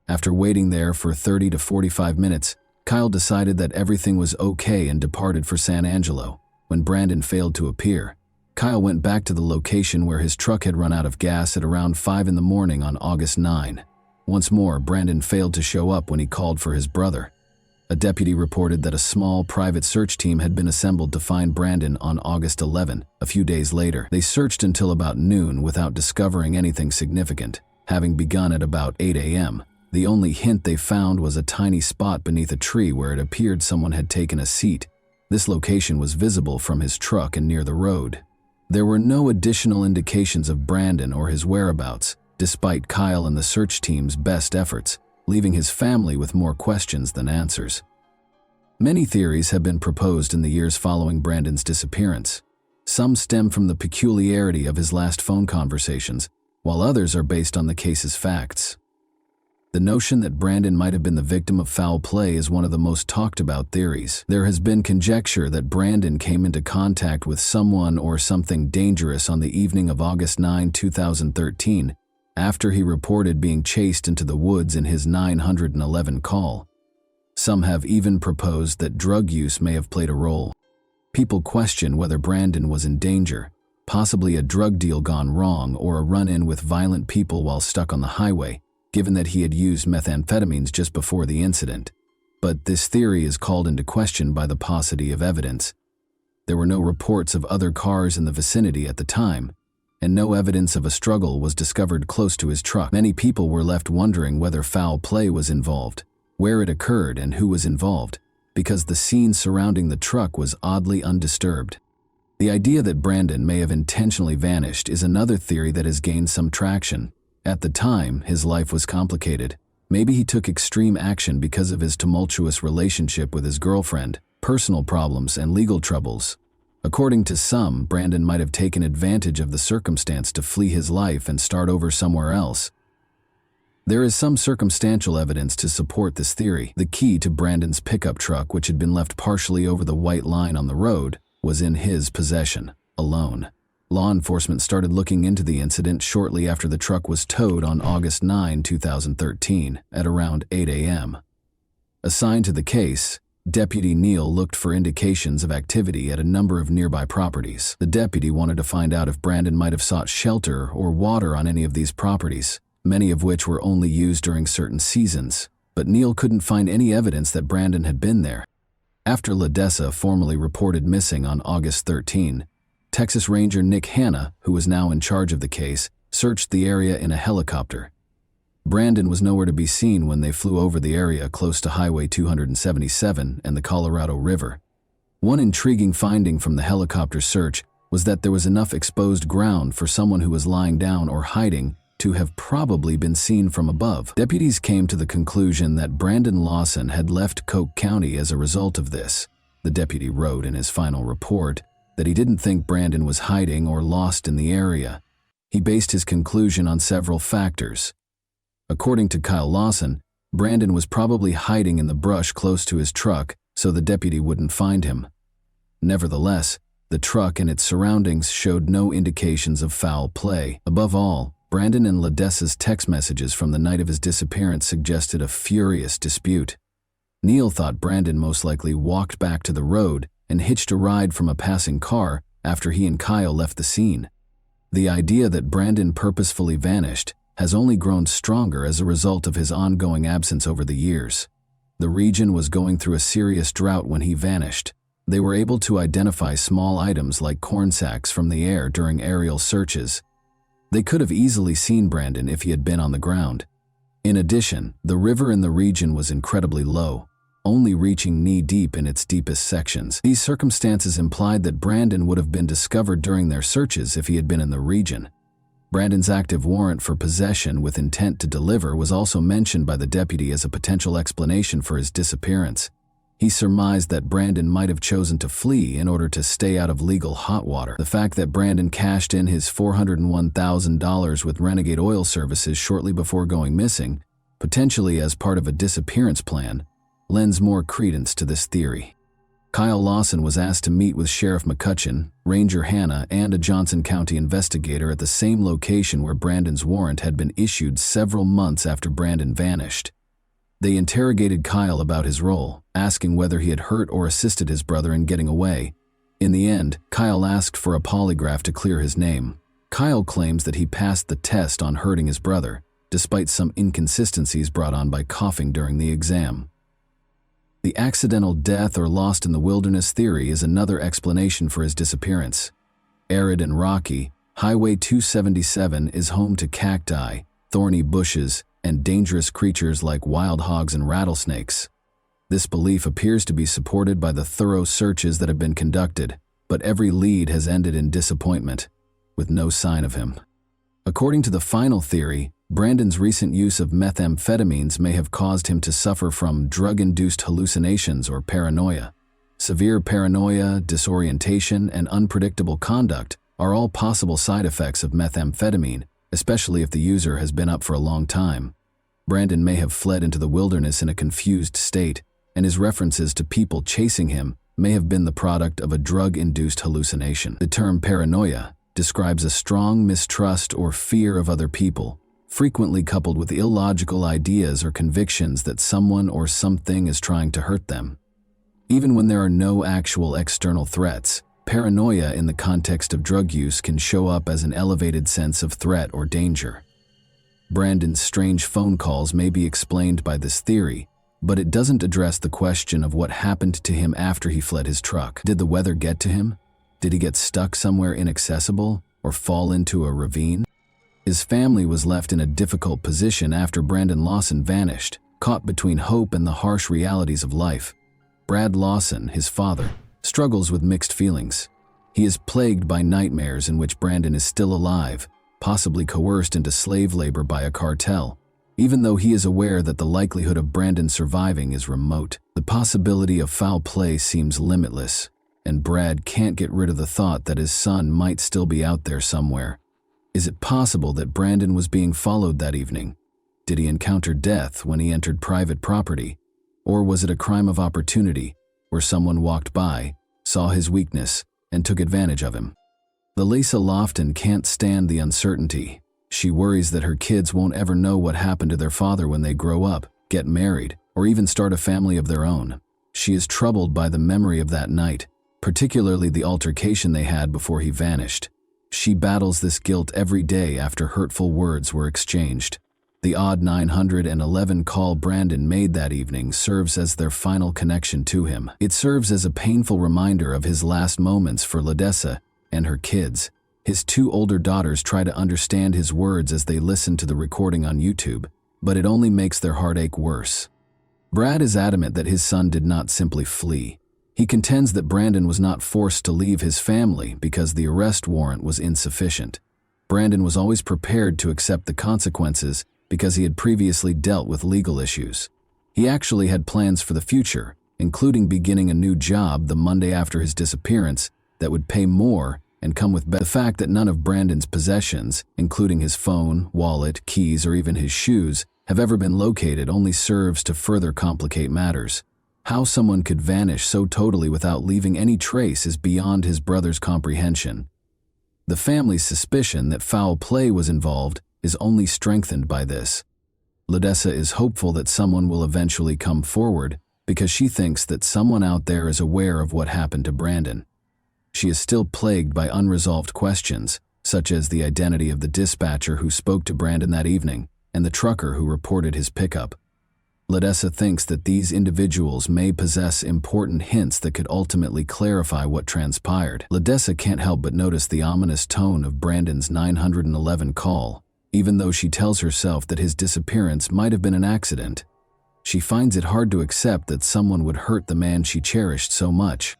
After waiting there for 30 to 45 minutes, Kyle decided that everything was okay and departed for San Angelo. When Brandon failed to appear, Kyle went back to the location where his truck had run out of gas at around 5 in the morning on August 9. Once more, Brandon failed to show up when he called for his brother. A deputy reported that a small private search team had been assembled to find Brandon on August 11. A few days later, they searched until about noon without discovering anything significant, having begun at about 8 a.m. The only hint they found was a tiny spot beneath a tree where it appeared someone had taken a seat. This location was visible from his truck and near the road. There were no additional indications of Brandon or his whereabouts, despite Kyle and the search team's best efforts, leaving his family with more questions than answers. Many theories have been proposed in the years following Brandon's disappearance. Some stem from the peculiarity of his last phone conversations, while others are based on the case's facts. The notion that Brandon might have been the victim of foul play is one of the most talked about theories. There has been conjecture that Brandon came into contact with someone or something dangerous on the evening of August 9, 2013, after he reported being chased into the woods in his 911 call. Some have even proposed that drug use may have played a role. People question whether Brandon was in danger, possibly a drug deal gone wrong or a run-in with violent people while stuck on the highway, given that he had used methamphetamines just before the incident. But this theory is called into question by the paucity of evidence. There were no reports of other cars in the vicinity at the time, and no evidence of a struggle was discovered close to his truck. Many people were left wondering whether foul play was involved, where it occurred, and who was involved, because the scene surrounding the truck was oddly undisturbed. The idea that Brandon may have intentionally vanished is another theory that has gained some traction. At the time, his life was complicated. Maybe he took extreme action because of his tumultuous relationship with his girlfriend, personal problems, and legal troubles. According to some, Brandon might have taken advantage of the circumstance to flee his life and start over somewhere else. There is some circumstantial evidence to support this theory. The key to Brandon's pickup truck, which had been left partially over the white line on the road, was in his possession, alone. Law enforcement started looking into the incident shortly after the truck was towed on August 9, 2013, at around 8 a.m. Assigned to the case, Deputy Neal looked for indications of activity at a number of nearby properties. The deputy wanted to find out if Brandon might have sought shelter or water on any of these properties, many of which were only used during certain seasons, but Neal couldn't find any evidence that Brandon had been there. After LaDessa formally reported missing on August 13, Texas Ranger Nick Hanna, who was now in charge of the case, searched the area in a helicopter. Brandon was nowhere to be seen when they flew over the area close to Highway 277 and the Colorado River. One intriguing finding from the helicopter search was that there was enough exposed ground for someone who was lying down or hiding to have probably been seen from above. Deputies came to the conclusion that Brandon Lawson had left Coke County as a result of this. The deputy wrote in his final report that he didn't think Brandon was hiding or lost in the area. He based his conclusion on several factors. According to Kyle Lawson, Brandon was probably hiding in the brush close to his truck so the deputy wouldn't find him. Nevertheless, the truck and its surroundings showed no indications of foul play. Above all, Brandon and LaDessa's text messages from the night of his disappearance suggested a furious dispute. Neal thought Brandon most likely walked back to the road and hitched a ride from a passing car after he and Kyle left the scene. The idea that Brandon purposefully vanished has only grown stronger as a result of his ongoing absence over the years. The region was going through a serious drought when he vanished. They were able to identify small items like corn sacks from the air during aerial searches. They could have easily seen Brandon if he had been on the ground. In addition, the river in the region was incredibly low, only reaching knee-deep in its deepest sections. These circumstances implied that Brandon would have been discovered during their searches if he had been in the region. Brandon's active warrant for possession with intent to deliver was also mentioned by the deputy as a potential explanation for his disappearance. He surmised that Brandon might have chosen to flee in order to stay out of legal hot water. The fact that Brandon cashed in his $401,000 with Renegade Oil Services shortly before going missing, potentially as part of a disappearance plan, lends more credence to this theory. Kyle Lawson was asked to meet with Sheriff McCutcheon, Ranger Hannah, and a Johnson County investigator at the same location where Brandon's warrant had been issued several months after Brandon vanished. They interrogated Kyle about his role, asking whether he had hurt or assisted his brother in getting away. In the end, Kyle asked for a polygraph to clear his name. Kyle claims that he passed the test on hurting his brother, despite some inconsistencies brought on by coughing during the exam. The accidental death or lost in the wilderness theory is another explanation for his disappearance. Arid and rocky, Highway 277 is home to cacti, thorny bushes, and dangerous creatures like wild hogs and rattlesnakes. This belief appears to be supported by the thorough searches that have been conducted, but every lead has ended in disappointment, with no sign of him. According to the final theory, Brandon's recent use of methamphetamines may have caused him to suffer from drug-induced hallucinations or paranoia. Severe paranoia, disorientation, and unpredictable conduct are all possible side effects of methamphetamine, especially if the user has been up for a long time. Brandon may have fled into the wilderness in a confused state, and his references to people chasing him may have been the product of a drug-induced hallucination. The term paranoia describes a strong mistrust or fear of other people, frequently coupled with illogical ideas or convictions that someone or something is trying to hurt them. Even when there are no actual external threats, paranoia in the context of drug use can show up as an elevated sense of threat or danger. Brandon's strange phone calls may be explained by this theory, but it doesn't address the question of what happened to him after he fled his truck. Did the weather get to him? Did he get stuck somewhere inaccessible or fall into a ravine? His family was left in a difficult position after Brandon Lawson vanished, caught between hope and the harsh realities of life. Brad Lawson, his father, struggles with mixed feelings. He is plagued by nightmares in which Brandon is still alive, possibly coerced into slave labor by a cartel, even though he is aware that the likelihood of Brandon surviving is remote. The possibility of foul play seems limitless, and Brad can't get rid of the thought that his son might still be out there somewhere. Is it possible that Brandon was being followed that evening? Did he encounter death when he entered private property? Or was it a crime of opportunity, where someone walked by, saw his weakness, and took advantage of him? Lisa Lofton can't stand the uncertainty. She worries that her kids won't ever know what happened to their father when they grow up, get married, or even start a family of their own. She is troubled by the memory of that night, particularly the altercation they had before he vanished. She battles this guilt every day after hurtful words were exchanged. The odd 911 call Brandon made that evening serves as their final connection to him. It serves as a painful reminder of his last moments for Ledessa and her kids. His two older daughters try to understand his words as they listen to the recording on YouTube, but it only makes their heartache worse. Brad is adamant that his son did not simply flee. He contends that Brandon was not forced to leave his family because the arrest warrant was insufficient. Brandon was always prepared to accept the consequences because he had previously dealt with legal issues. He actually had plans for the future, including beginning a new job the Monday after his disappearance that would pay more and come with the fact that none of Brandon's possessions, including his phone, wallet, keys, or even his shoes, have ever been located only serves to further complicate matters. How someone could vanish so totally without leaving any trace is beyond his brother's comprehension. The family's suspicion that foul play was involved is only strengthened by this. Ledessa is hopeful that someone will eventually come forward because she thinks that someone out there is aware of what happened to Brandon. She is still plagued by unresolved questions, such as the identity of the dispatcher who spoke to Brandon that evening and the trucker who reported his pickup. Ledessa thinks that these individuals may possess important hints that could ultimately clarify what transpired. Ledessa can't help but notice the ominous tone of Brandon's 911 call, even though she tells herself that his disappearance might have been an accident. She finds it hard to accept that someone would hurt the man she cherished so much.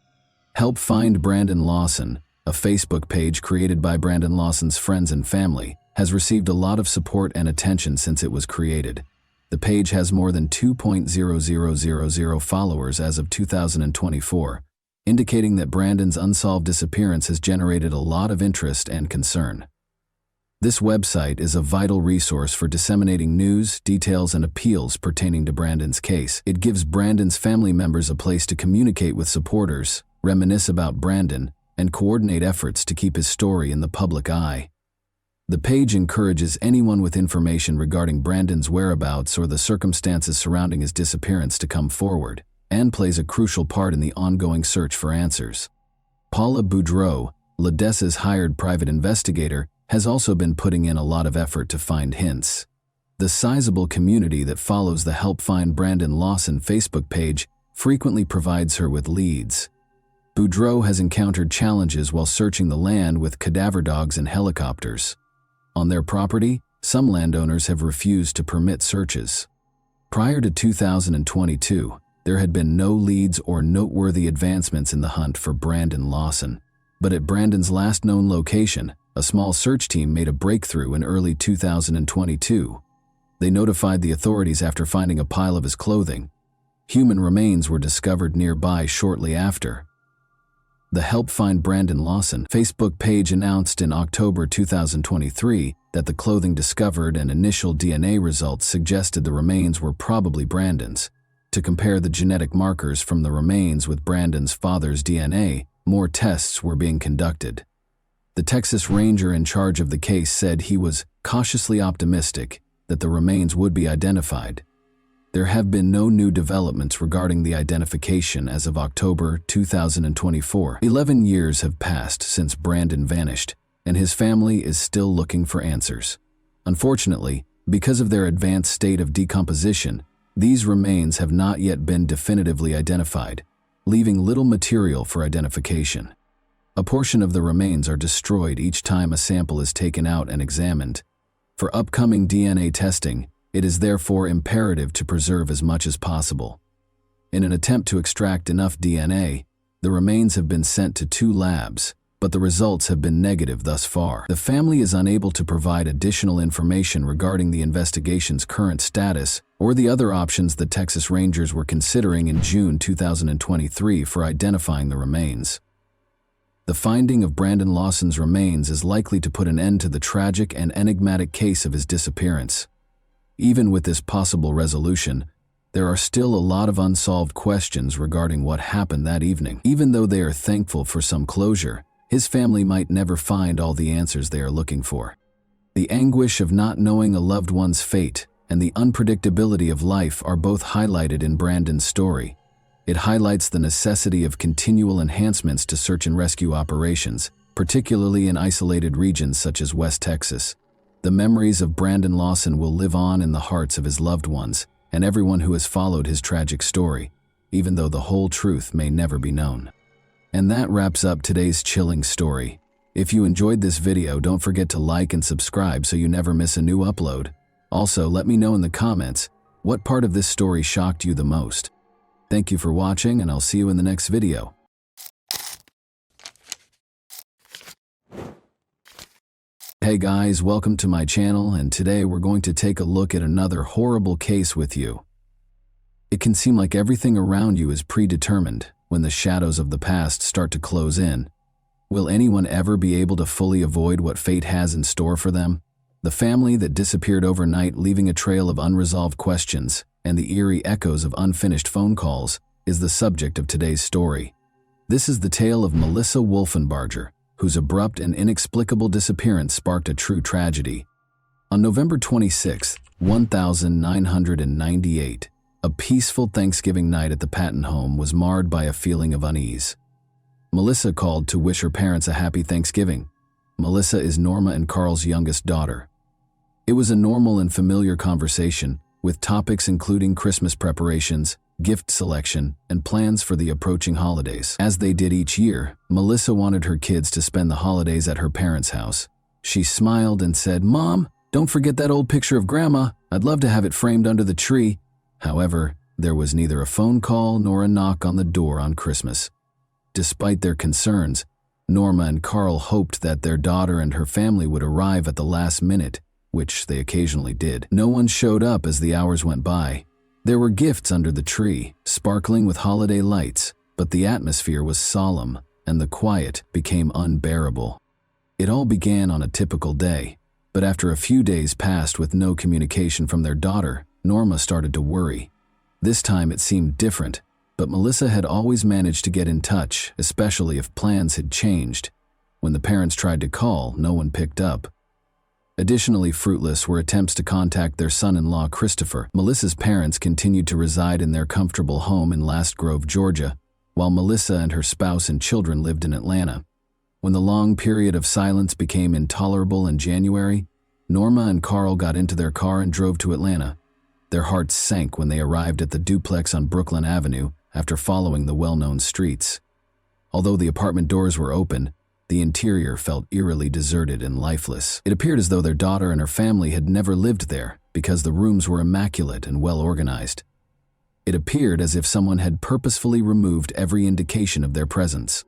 Help Find Brandon Lawson, a Facebook page created by Brandon Lawson's friends and family, has received a lot of support and attention since it was created. The page has more than 2,000 followers as of 2024, indicating that Brandon's unsolved disappearance has generated a lot of interest and concern. This website is a vital resource for disseminating news, details, and appeals pertaining to Brandon's case. It gives Brandon's family members a place to communicate with supporters, reminisce about Brandon, and coordinate efforts to keep his story in the public eye. The page encourages anyone with information regarding Brandon's whereabouts or the circumstances surrounding his disappearance to come forward, and plays a crucial part in the ongoing search for answers. Paula Boudreau, Ledessa's hired private investigator, has also been putting in a lot of effort to find hints. The sizable community that follows the Help Find Brandon Lawson Facebook page frequently provides her with leads. Boudreau has encountered challenges while searching the land with cadaver dogs and helicopters. On their property, some landowners have refused to permit searches. Prior to 2022, there had been no leads or noteworthy advancements in the hunt for Brandon Lawson. But at Brandon's last known location, a small search team made a breakthrough in early 2022. They notified the authorities after finding a pile of his clothing. Human remains were discovered nearby shortly after. The Help Find Brandon Lawson Facebook page announced in October 2023 that the clothing discovered and initial DNA results suggested the remains were probably Brandon's. To compare the genetic markers from the remains with Brandon's father's DNA, more tests were being conducted. The Texas Ranger in charge of the case said he was cautiously optimistic that the remains would be identified. There have been no new developments regarding the identification as of October 2024. 11 years have passed since Brandon vanished, and his family is still looking for answers. Unfortunately, because of their advanced state of decomposition, these remains have not yet been definitively identified, leaving little material for identification. A portion of the remains are destroyed each time a sample is taken out and examined. For upcoming DNA testing, it is therefore imperative to preserve as much as possible. In an attempt to extract enough DNA, the remains have been sent to 2 labs, but the results have been negative thus far. The family is unable to provide additional information regarding the investigation's current status or the other options the Texas Rangers were considering in June 2023 for identifying the remains. The finding of Brandon Lawson's remains is likely to put an end to the tragic and enigmatic case of his disappearance. Even with this possible resolution, there are still a lot of unsolved questions regarding what happened that evening. Even though they are thankful for some closure, his family might never find all the answers they are looking for. The anguish of not knowing a loved one's fate and the unpredictability of life are both highlighted in Brandon's story. It highlights the necessity of continual enhancements to search and rescue operations, particularly in isolated regions such as West Texas. The memories of Brandon Lawson will live on in the hearts of his loved ones and everyone who has followed his tragic story, even though the whole truth may never be known. And that wraps up today's chilling story. If you enjoyed this video, don't forget to like and subscribe so you never miss a new upload. Also, let me know in the comments what part of this story shocked you the most. Thank you for watching, and I'll see you in the next video. Hey guys, welcome to my channel, and today we're going to take a look at another horrible case with you. It can seem like everything around you is predetermined when the shadows of the past start to close in. Will anyone ever be able to fully avoid what fate has in store for them? The family that disappeared overnight, leaving a trail of unresolved questions and the eerie echoes of unfinished phone calls, is the subject of today's story. This is the tale of Melissa Wolfenbarger, whose abrupt and inexplicable disappearance sparked a true tragedy. On November 26, 1998, a peaceful Thanksgiving night at the Patton home was marred by a feeling of unease. Melissa called to wish her parents a happy Thanksgiving. Melissa is Norma and Carl's youngest daughter. It was a normal and familiar conversation, with topics including Christmas preparations, gift selection, and plans for the approaching holidays. As they did each year, Melissa wanted her kids to spend the holidays at her parents' house. She smiled and said, "Mom, don't forget that old picture of Grandma. I'd love to have it framed under the tree." However, there was neither a phone call nor a knock on the door on Christmas. Despite their concerns, Norma and Carl hoped that their daughter and her family would arrive at the last minute, which they occasionally did. No one showed up as the hours went by. There were gifts under the tree, sparkling with holiday lights, but the atmosphere was solemn, and the quiet became unbearable. It all began on a typical day, but after a few days passed with no communication from their daughter, Norma started to worry. This time it seemed different, but Melissa had always managed to get in touch, especially if plans had changed. When the parents tried to call, no one picked up. Additionally, fruitless were attempts to contact their son-in-law, Christopher. Melissa's parents continued to reside in their comfortable home in Last Grove, Georgia, while Melissa and her spouse and children lived in Atlanta. When the long period of silence became intolerable in January, Norma and Carl got into their car and drove to Atlanta. Their hearts sank when they arrived at the duplex on Brooklyn Avenue after following the well-known streets. Although the apartment doors were open, the interior felt eerily deserted and lifeless. It appeared as though their daughter and her family had never lived there because the rooms were immaculate and well-organized. It appeared as if someone had purposefully removed every indication of their presence.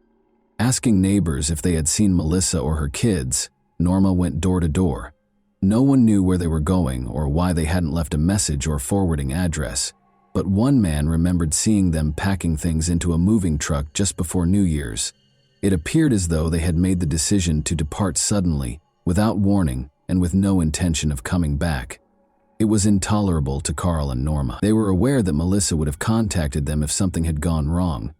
Asking neighbors if they had seen Melissa or her kids, Norma went door to door. No one knew where they were going or why they hadn't left a message or forwarding address, but one man remembered seeing them packing things into a moving truck just before New Year's. It appeared as though they had made the decision to depart suddenly, without warning, and with no intention of coming back. It was intolerable to Carl and Norma. They were aware that Melissa would have contacted them if something had gone wrong.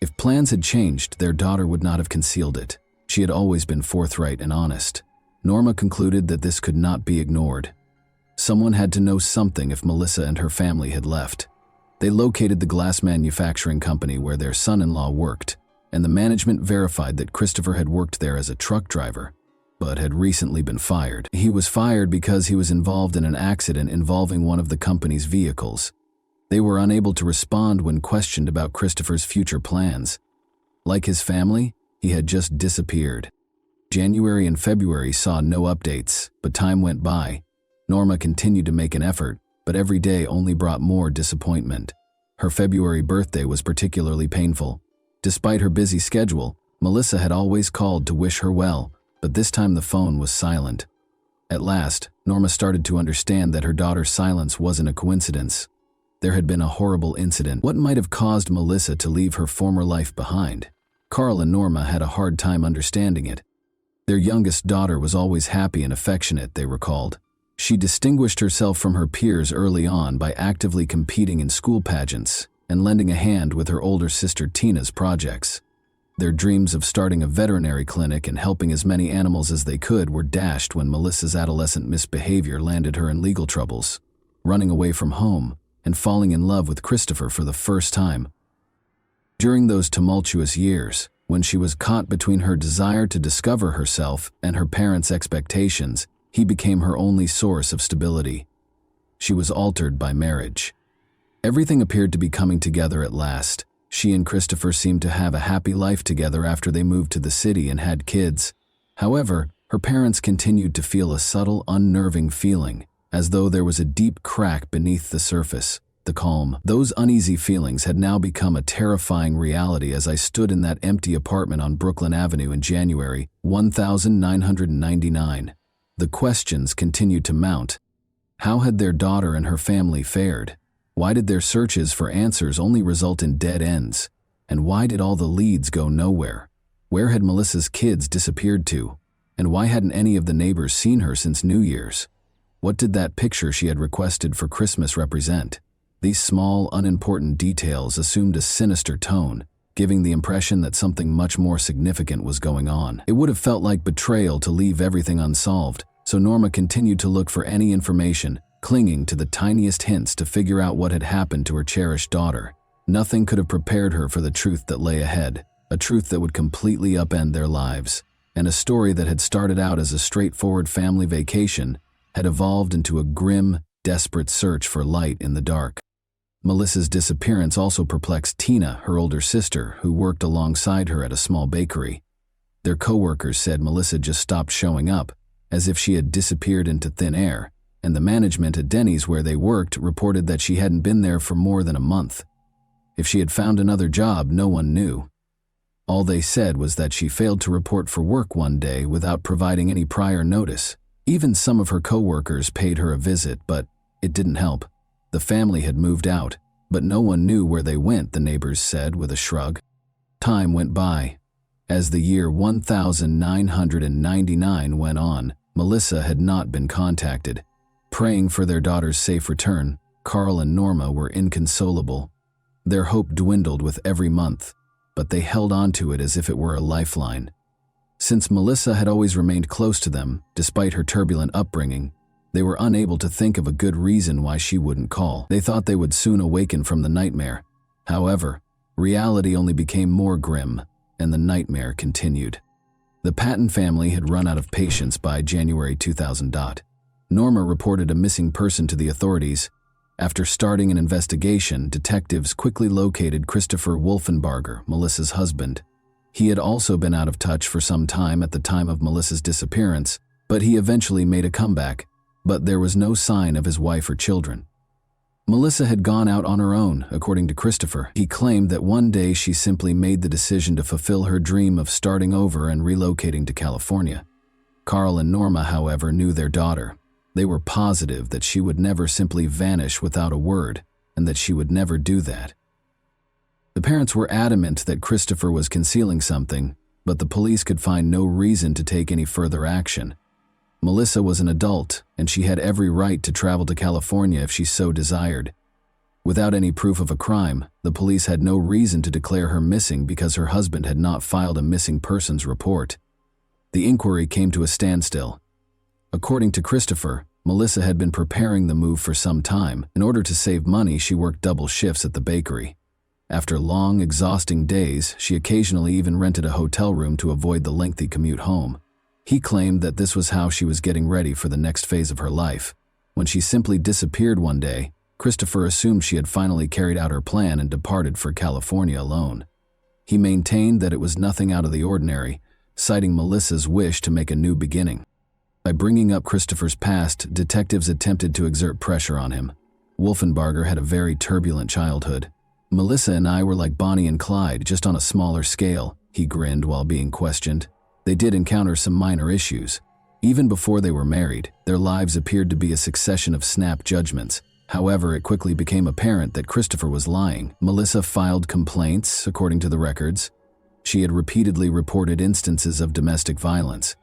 If plans had changed, their daughter would not have concealed it. She had always been forthright and honest. Norma concluded that this could not be ignored. Someone had to know something if Melissa and her family had left. They located the glass manufacturing company where their son-in-law worked, and the management verified that Christopher had worked there as a truck driver, but had recently been fired. He was fired because he was involved in an accident involving one of the company's vehicles. They were unable to respond when questioned about Christopher's future plans. Like his family, he had just disappeared. January and February saw no updates, but time went by. Norma continued to make an effort, but every day only brought more disappointment. Her February birthday was particularly painful. Despite her busy schedule, Melissa had always called to wish her well, but this time the phone was silent. At last, Norma started to understand that her daughter's silence wasn't a coincidence. There had been a horrible incident. What might have caused Melissa to leave her former life behind? Carl and Norma had a hard time understanding it. Their youngest daughter was always happy and affectionate, they recalled. She distinguished herself from her peers early on by actively competing in school pageants and lending a hand with her older sister Tina's projects. Their dreams of starting a veterinary clinic and helping as many animals as they could were dashed when Melissa's adolescent misbehavior landed her in legal troubles, running away from home and falling in love with Christopher for the first time. During those tumultuous years, when she was caught between her desire to discover herself and her parents' expectations, he became her only source of stability. She was altered by marriage. Everything appeared to be coming together at last. She and Christopher seemed to have a happy life together after they moved to the city and had kids. However, her parents continued to feel a subtle, unnerving feeling, as though there was a deep crack beneath the surface, the calm. Those uneasy feelings had now become a terrifying reality as I stood in that empty apartment on Brooklyn Avenue in January 1999. The questions continued to mount. How had their daughter and her family fared? Why did their searches for answers only result in dead ends? And why did all the leads go nowhere? Where had Melissa's kids disappeared to? And why hadn't any of the neighbors seen her since New Year's? What did that picture she had requested for Christmas represent? These small, unimportant details assumed a sinister tone, giving the impression that something much more significant was going on. It would have felt like betrayal to leave everything unsolved, so Norma continued to look for any information, clinging to the tiniest hints to figure out what had happened to her cherished daughter. Nothing could have prepared her for the truth that lay ahead, a truth that would completely upend their lives, and a story that had started out as a straightforward family vacation had evolved into a grim, desperate search for light in the dark. Melissa's disappearance also perplexed Tina, her older sister, who worked alongside her at a small bakery. Their co-workers said Melissa just stopped showing up, as if she had disappeared into thin air, and the management at Denny's where they worked reported that she hadn't been there for more than a month. If she had found another job, no one knew. All they said was that she failed to report for work one day without providing any prior notice. Even some of her co-workers paid her a visit, but it didn't help. The family had moved out, but no one knew where they went, the neighbors said with a shrug. Time went by. As the year 1999 went on, Melissa had not been contacted. Praying for their daughter's safe return, Carl and Norma were inconsolable. Their hope dwindled with every month, but they held on to it as if it were a lifeline. Since Melissa had always remained close to them, despite her turbulent upbringing, they were unable to think of a good reason why she wouldn't call. They thought they would soon awaken from the nightmare. However, reality only became more grim, and the nightmare continued. The Patton family had run out of patience by January 2000. Norma reported a missing person to the authorities. After starting an investigation, detectives quickly located Christopher Wolfenbarger, Melissa's husband. He had also been out of touch for some time at the time of Melissa's disappearance, but he eventually made a comeback, but there was no sign of his wife or children. Melissa had gone out on her own, according to Christopher. He claimed that one day she simply made the decision to fulfill her dream of starting over and relocating to California. Carl and Norma, however, knew their daughter. They were positive that she would never simply vanish without a word, and that she would never do that. The parents were adamant that Christopher was concealing something, but the police could find no reason to take any further action. Melissa was an adult, and she had every right to travel to California if she so desired. Without any proof of a crime, the police had no reason to declare her missing because her husband had not filed a missing persons report. The inquiry came to a standstill. According to Christopher, Melissa had been preparing the move for some time. In order to save money, she worked double shifts at the bakery. After long, exhausting days, she occasionally even rented a hotel room to avoid the lengthy commute home. He claimed that this was how she was getting ready for the next phase of her life. When she simply disappeared one day, Christopher assumed she had finally carried out her plan and departed for California alone. He maintained that it was nothing out of the ordinary, citing Melissa's wish to make a new beginning. By bringing up Christopher's past, detectives attempted to exert pressure on him. Wolfenbarger had a very turbulent childhood. "Melissa and I were like Bonnie and Clyde, just on a smaller scale," he grinned while being questioned. They did encounter some minor issues. Even before they were married, their lives appeared to be a succession of snap judgments. However, it quickly became apparent that Christopher was lying. Melissa filed complaints, according to the records. She had repeatedly reported instances of domestic violence.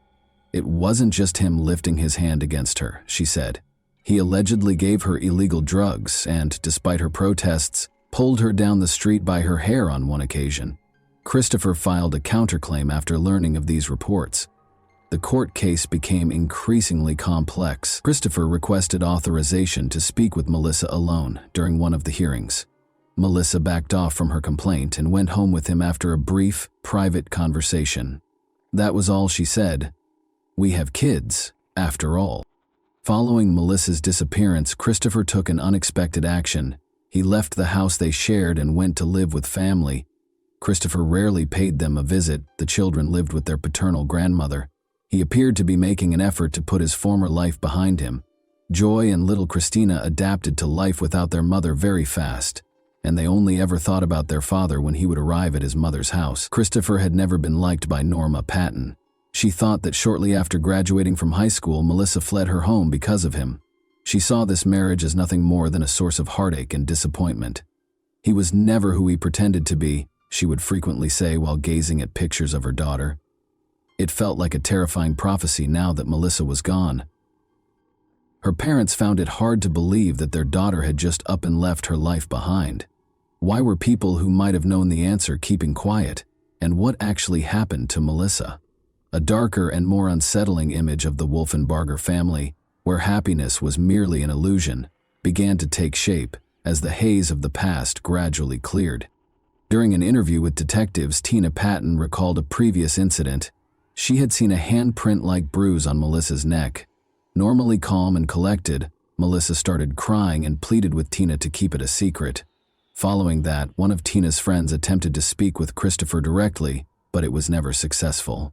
It wasn't just him lifting his hand against her, she said. He allegedly gave her illegal drugs and, despite her protests, pulled her down the street by her hair on one occasion. Christopher filed a counterclaim after learning of these reports. The court case became increasingly complex. Christopher requested authorization to speak with Melissa alone during one of the hearings. Melissa backed off from her complaint and went home with him after a brief, private conversation. That was all she said. "We have kids, after all." Following Melissa's disappearance, Christopher took an unexpected action. He left the house they shared and went to live with family. Christopher rarely paid them a visit. The children lived with their paternal grandmother. He appeared to be making an effort to put his former life behind him. Joy and little Christina adapted to life without their mother very fast, and they only ever thought about their father when he would arrive at his mother's house. Christopher had never been liked by Norma Patton. She thought that shortly after graduating from high school, Melissa fled her home because of him. She saw this marriage as nothing more than a source of heartache and disappointment. "He was never who he pretended to be," she would frequently say while gazing at pictures of her daughter. It felt like a terrifying prophecy now that Melissa was gone. Her parents found it hard to believe that their daughter had just up and left her life behind. Why were people who might have known the answer keeping quiet? And what actually happened to Melissa? A darker and more unsettling image of the Wolfenbarger family, where happiness was merely an illusion, began to take shape as the haze of the past gradually cleared. During an interview with detectives, Tina Patton recalled a previous incident. She had seen a handprint-like bruise on Melissa's neck. Normally calm and collected, Melissa started crying and pleaded with Tina to keep it a secret. Following that, one of Tina's friends attempted to speak with Christopher directly, but it was never successful.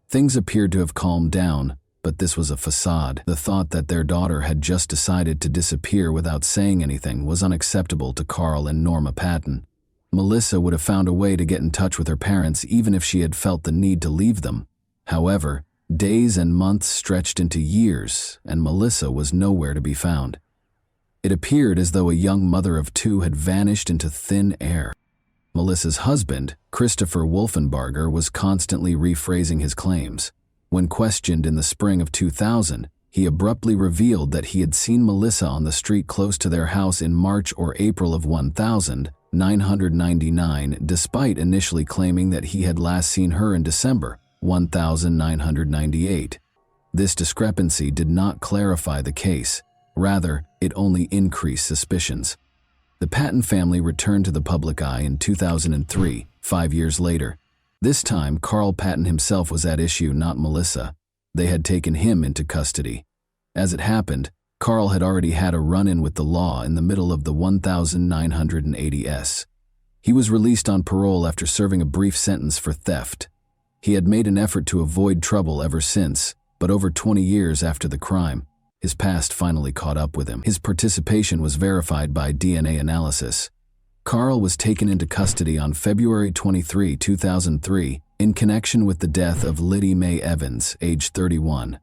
Things appeared to have calmed down, but this was a facade. The thought that their daughter had just decided to disappear without saying anything was unacceptable to Carl and Norma Patton. Melissa would have found a way to get in touch with her parents even if she had felt the need to leave them. However, days and months stretched into years, and Melissa was nowhere to be found. It appeared as though a young mother of two had vanished into thin air. Melissa's husband, Christopher Wolfenbarger, was constantly rephrasing his claims. When questioned in the spring of 2000, he abruptly revealed that he had seen Melissa on the street close to their house in March or April of 1999, despite initially claiming that he had last seen her in December 1998. This discrepancy did not clarify the case. Rather, it only increased suspicions. The Patton family returned to the public eye in 2003, 5 years later. This time, Carl Patton himself was at issue, not Melissa. They had taken him into custody. As it happened, Carl had already had a run-in with the law in the middle of the 1980s. He was released on parole after serving a brief sentence for theft. He had made an effort to avoid trouble ever since, but over 20 years after the crime, his past finally caught up with him. His participation was verified by DNA analysis. Carl was taken into custody on February 23, 2003, in connection with the death of Liddy Mae Evans, age 31.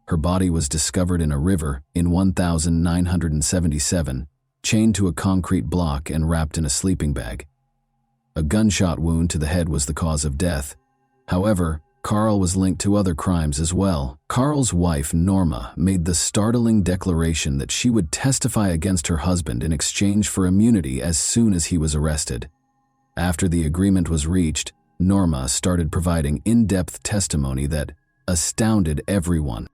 Her body was discovered in a river in 1977, chained to a concrete block and wrapped in a sleeping bag. A gunshot wound to the head was the cause of death. However, Carl was linked to other crimes as well. Carl's wife, Norma, made the startling declaration that she would testify against her husband in exchange for immunity as soon as he was arrested. After the agreement was reached, Norma started providing in-depth testimony that astounded everyone.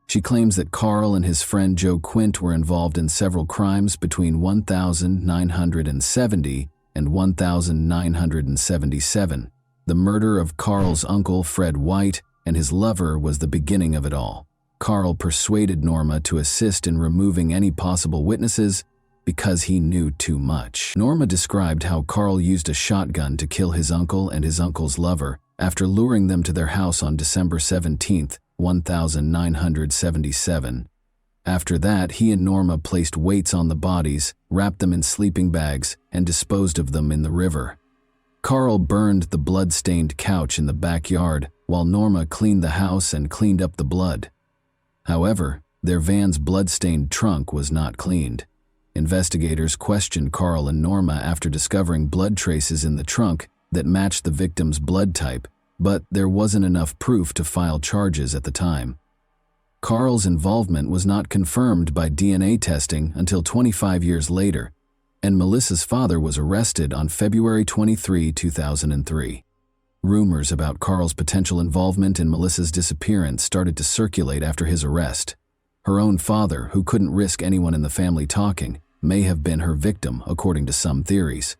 She claims that Carl and his friend Joe Quint were involved in several crimes between 1970 and 1977. The murder of Carl's uncle, Fred White, and his lover was the beginning of it all. Carl persuaded Norma to assist in removing any possible witnesses because he knew too much. Norma described how Carl used a shotgun to kill his uncle and his uncle's lover after luring them to their house on December 17, 1977. After that, he and Norma placed weights on the bodies, wrapped them in sleeping bags, and disposed of them in the river. Carl burned the blood-stained couch in the backyard, while Norma cleaned the house and cleaned up the blood. However, their van's blood-stained trunk was not cleaned. Investigators questioned Carl and Norma after discovering blood traces in the trunk that matched the victim's blood type, but there wasn't enough proof to file charges at the time. Carl's involvement was not confirmed by DNA testing until 25 years later, and Melissa's father was arrested on February 23, 2003. Rumors about Carl's potential involvement in Melissa's disappearance started to circulate after his arrest. Her own father, who couldn't risk anyone in the family talking, may have been her victim, according to some theories.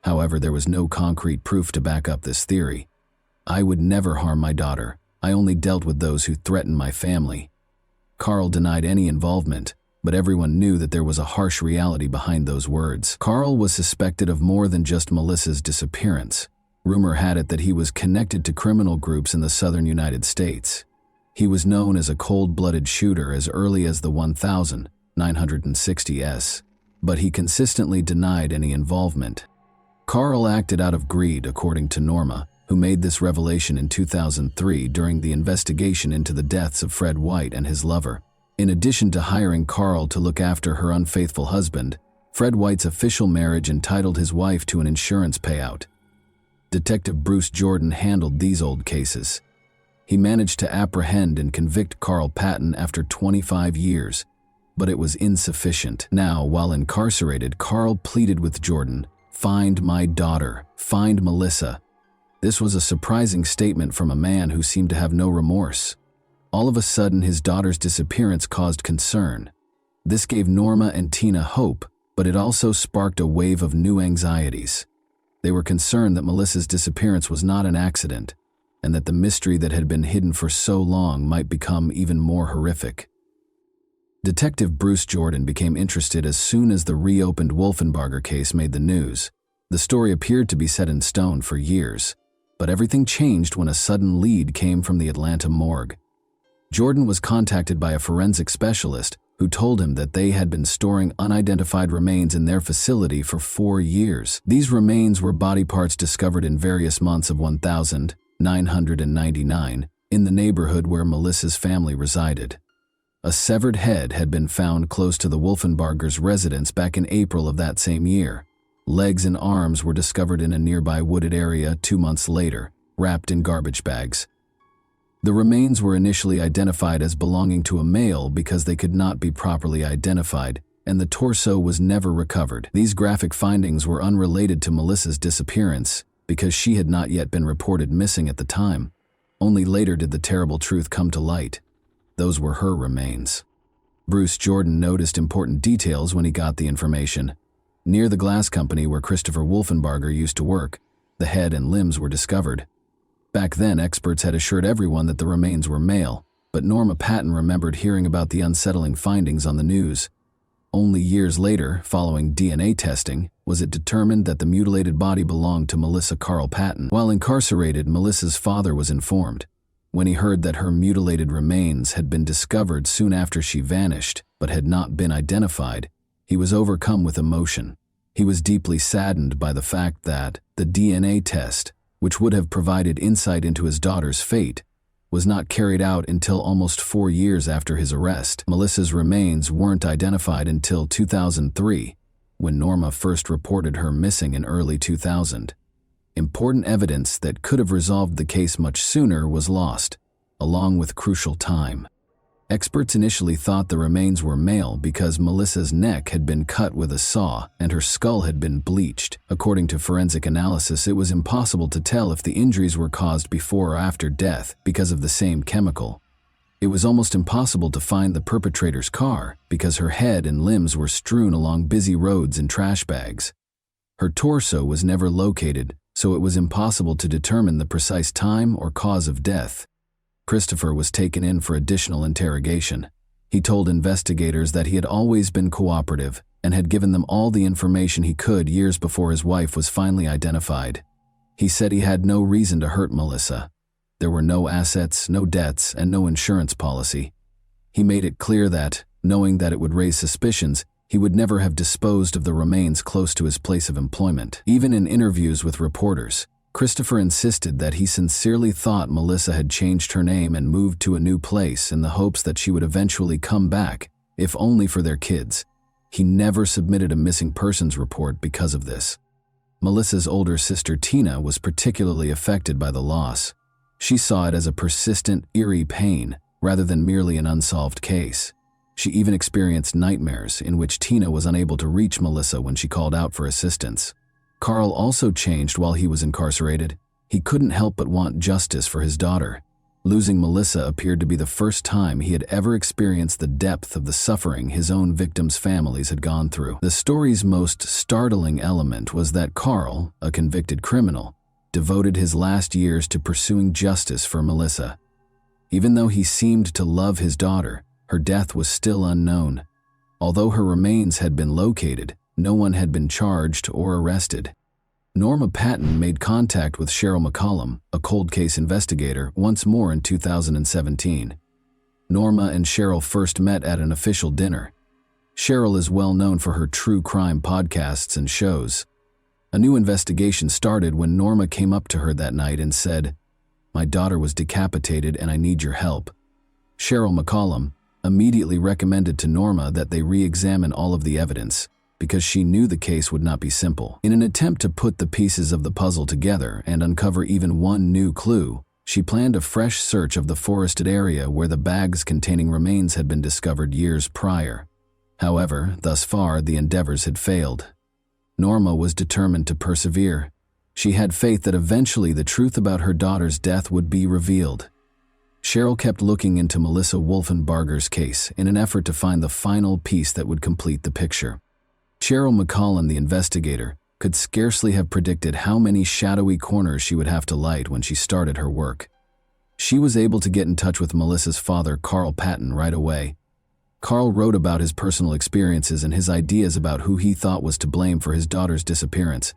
However, there was no concrete proof to back up this theory. "I would never harm my daughter. I only dealt with those who threatened my family." Carl denied any involvement, but everyone knew that there was a harsh reality behind those words. Carl was suspected of more than just Melissa's disappearance. Rumor had it that he was connected to criminal groups in the southern United States. He was known as a cold-blooded shooter as early as the 1960s, but he consistently denied any involvement. Carl acted out of greed, according to Norma, who made this revelation in 2003 during the investigation into the deaths of Fred White and his lover. In addition to hiring Carl to look after her unfaithful husband, Fred White's official marriage entitled his wife to an insurance payout. Detective Bruce Jordan handled these old cases. He managed to apprehend and convict Carl Patton after 25 years, but it was insufficient. Now, while incarcerated, Carl pleaded with Jordan, "Find my daughter, find Melissa." This was a surprising statement from a man who seemed to have no remorse. All of a sudden, his daughter's disappearance caused concern. This gave Norma and Tina hope, but it also sparked a wave of new anxieties. They were concerned that Melissa's disappearance was not an accident, and that the mystery that had been hidden for so long might become even more horrific. Detective Bruce Jordan became interested as soon as the reopened Wolfenbarger case made the news. The story appeared to be set in stone for years, but everything changed when a sudden lead came from the Atlanta morgue. Jordan was contacted by a forensic specialist who told him that they had been storing unidentified remains in their facility for 4 years. These remains were body parts discovered in various months of 1999 in the neighborhood where Melissa's family resided. A severed head had been found close to the Wolfenbargers' residence back in April of that same year. Legs and arms were discovered in a nearby wooded area 2 months later, wrapped in garbage bags. The remains were initially identified as belonging to a male because they could not be properly identified, and the torso was never recovered. These graphic findings were unrelated to Melissa's disappearance because she had not yet been reported missing at the time. Only later did the terrible truth come to light. Those were her remains. Bruce Jordan noticed important details when he got the information. Near the glass company where Christopher Wolfenbarger used to work, the head and limbs were discovered. Back then, experts had assured everyone that the remains were male, but Norma Patton remembered hearing about the unsettling findings on the news. Only years later, following DNA testing, was it determined that the mutilated body belonged to Melissa Carl Patton. While incarcerated, Melissa's father was informed. When he heard that her mutilated remains had been discovered soon after she vanished, but had not been identified, he was overcome with emotion. He was deeply saddened by the fact that the DNA test, which would have provided insight into his daughter's fate, was not carried out until almost 4 years after his arrest. Melissa's remains weren't identified until 2003, when Norma first reported her missing in early 2000. Important evidence that could have resolved the case much sooner was lost, along with crucial time. Experts initially thought the remains were male because Melissa's neck had been cut with a saw and her skull had been bleached. According to forensic analysis, it was impossible to tell if the injuries were caused before or after death because of the same chemical. It was almost impossible to find the perpetrator's car because her head and limbs were strewn along busy roads in trash bags. Her torso was never located, so it was impossible to determine the precise time or cause of death. Christopher was taken in for additional interrogation. He told investigators that he had always been cooperative and had given them all the information he could years before his wife was finally identified. He said he had no reason to hurt Melissa. There were no assets, no debts, and no insurance policy. He made it clear that, knowing that it would raise suspicions, he would never have disposed of the remains close to his place of employment. Even in interviews with reporters, Christopher insisted that he sincerely thought Melissa had changed her name and moved to a new place in the hopes that she would eventually come back, if only for their kids. He never submitted a missing persons report because of this. Melissa's older sister Tina was particularly affected by the loss. She saw it as a persistent, eerie pain, rather than merely an unsolved case. She even experienced nightmares in which Tina was unable to reach Melissa when she called out for assistance. Carl also changed while he was incarcerated. He couldn't help but want justice for his daughter. Losing Melissa appeared to be the first time he had ever experienced the depth of the suffering his own victims' families had gone through. The story's most startling element was that Carl, a convicted criminal, devoted his last years to pursuing justice for Melissa. Even though he seemed to love his daughter, her death was still unknown. Although her remains had been located, no one had been charged or arrested. Norma Patton made contact with Cheryl McCollum, a cold case investigator, once more in 2017. Norma and Cheryl first met at an official dinner. Cheryl is well known for her true crime podcasts and shows. A new investigation started when Norma came up to her that night and said, "My daughter was decapitated and I need your help." Cheryl McCollum immediately recommended to Norma that they re-examine all of the evidence, because she knew the case would not be simple. In an attempt to put the pieces of the puzzle together and uncover even one new clue, she planned a fresh search of the forested area where the bags containing remains had been discovered years prior. However, thus far, the endeavors had failed. Norma was determined to persevere. She had faith that eventually the truth about her daughter's death would be revealed. Cheryl kept looking into Melissa Wolfenbarger's case in an effort to find the final piece that would complete the picture. Cheryl McCollum, the investigator, could scarcely have predicted how many shadowy corners she would have to light when she started her work. She was able to get in touch with Melissa's father, Carl Patton, right away. Carl wrote about his personal experiences and his ideas about who he thought was to blame for his daughter's disappearance.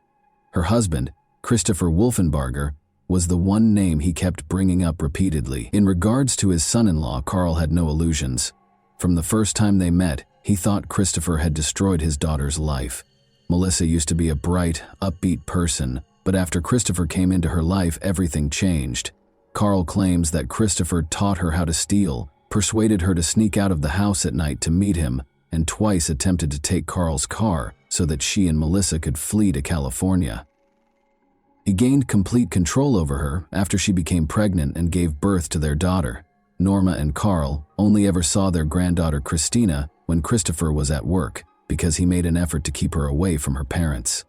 Her husband, Christopher Wolfenbarger, was the one name he kept bringing up repeatedly. In regards to his son-in-law, Carl had no illusions. From the first time they met, he thought Christopher had destroyed his daughter's life. Melissa used to be a bright, upbeat person, but after Christopher came into her life, everything changed. Carl claims that Christopher taught her how to steal, persuaded her to sneak out of the house at night to meet him, and twice attempted to take Carl's car so that she and Melissa could flee to California. He gained complete control over her after she became pregnant and gave birth to their daughter. Norma and Carl only ever saw their granddaughter Christina when Christopher was at work, because he made an effort to keep her away from her parents.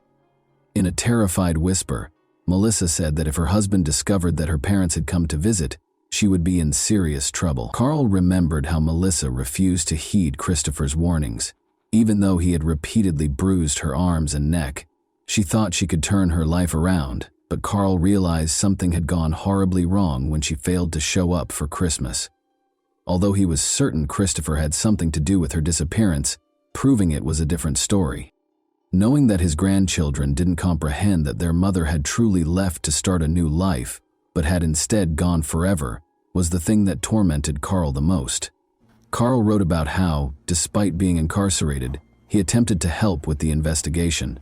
In a terrified whisper, Melissa said that if her husband discovered that her parents had come to visit, she would be in serious trouble. Carl remembered how Melissa refused to heed Christopher's warnings. Even though he had repeatedly bruised her arms and neck, she thought she could turn her life around, but Carl realized something had gone horribly wrong when she failed to show up for Christmas. Although he was certain Christopher had something to do with her disappearance, proving it was a different story. Knowing that his grandchildren didn't comprehend that their mother had truly left to start a new life, but had instead gone forever, was the thing that tormented Carl the most. Carl wrote about how, despite being incarcerated, he attempted to help with the investigation.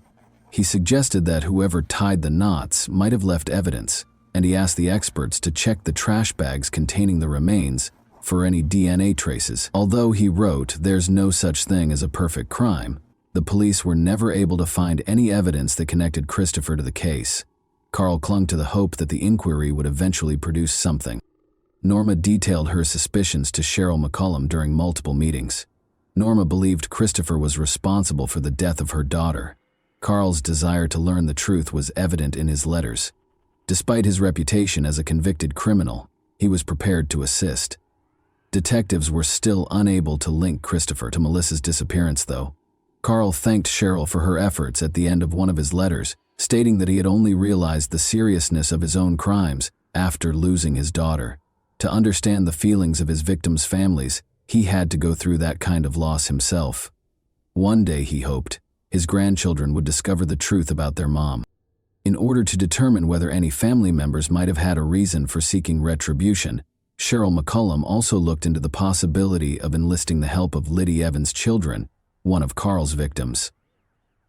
He suggested that whoever tied the knots might have left evidence, and he asked the experts to check the trash bags containing the remains for any DNA traces. Although he wrote, "There's no such thing as a perfect crime," the police were never able to find any evidence that connected Christopher to the case. Carl clung to the hope that the inquiry would eventually produce something. Norma detailed her suspicions to Cheryl McCollum during multiple meetings. Norma believed Christopher was responsible for the death of her daughter. Carl's desire to learn the truth was evident in his letters. Despite his reputation as a convicted criminal, he was prepared to assist. Detectives were still unable to link Christopher to Melissa's disappearance, though. Carl thanked Cheryl for her efforts at the end of one of his letters, stating that he had only realized the seriousness of his own crimes after losing his daughter. To understand the feelings of his victims' families, he had to go through that kind of loss himself. One day, he hoped, his grandchildren would discover the truth about their mom. In order to determine whether any family members might have had a reason for seeking retribution, Cheryl McCollum also looked into the possibility of enlisting the help of Liddy Evans' children, one of Carl's victims.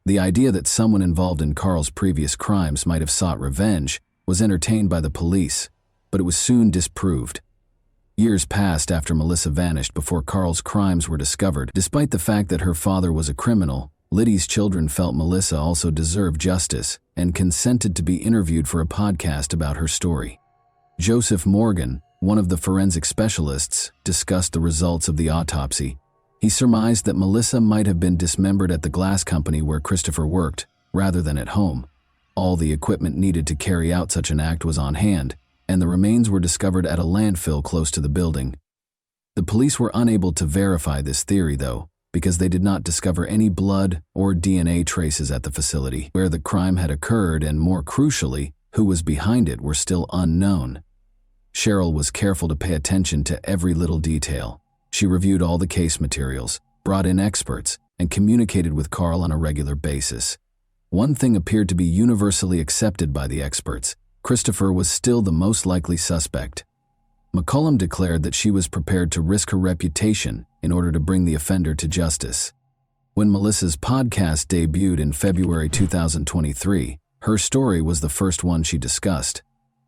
The idea that someone involved in Carl's previous crimes might have sought revenge was entertained by the police, but it was soon disproved. Years passed after Melissa vanished before Carl's crimes were discovered. Despite the fact that her father was a criminal, Liddy's children felt Melissa also deserved justice and consented to be interviewed for a podcast about her story. Joseph Morgan, one of the forensic specialists, discussed the results of the autopsy. He surmised that Melissa might have been dismembered at the glass company where Christopher worked, rather than at home. All the equipment needed to carry out such an act was on hand, and the remains were discovered at a landfill close to the building. The police were unable to verify this theory, though, because they did not discover any blood or DNA traces at the facility where the crime had occurred, and more crucially, who was behind it were still unknown. Cheryl was careful to pay attention to every little detail. She reviewed all the case materials, brought in experts, and communicated with Carl on a regular basis. One thing appeared to be universally accepted by the experts: Christopher was still the most likely suspect. McCollum declared that she was prepared to risk her reputation in order to bring the offender to justice. When Melissa's podcast debuted in February 2023, her story was the first one she discussed.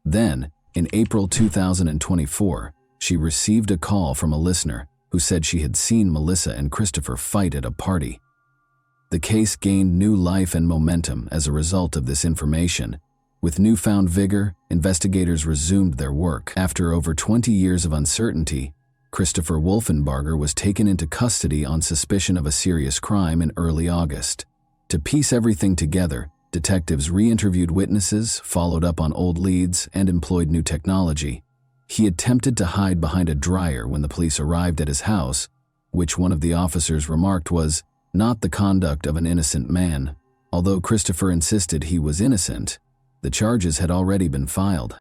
Then, in April 2024, she received a call from a listener who said she had seen Melissa and Christopher fight at a party. The case gained new life and momentum as a result of this information. With newfound vigor, investigators resumed their work. After over 20 years of uncertainty, Christopher Wolfenbarger was taken into custody on suspicion of a serious crime in early August. To piece everything together, detectives re-interviewed witnesses, followed up on old leads, and employed new technology. He attempted to hide behind a dryer when the police arrived at his house, which one of the officers remarked was not the conduct of an innocent man. Although Christopher insisted he was innocent, the charges had already been filed.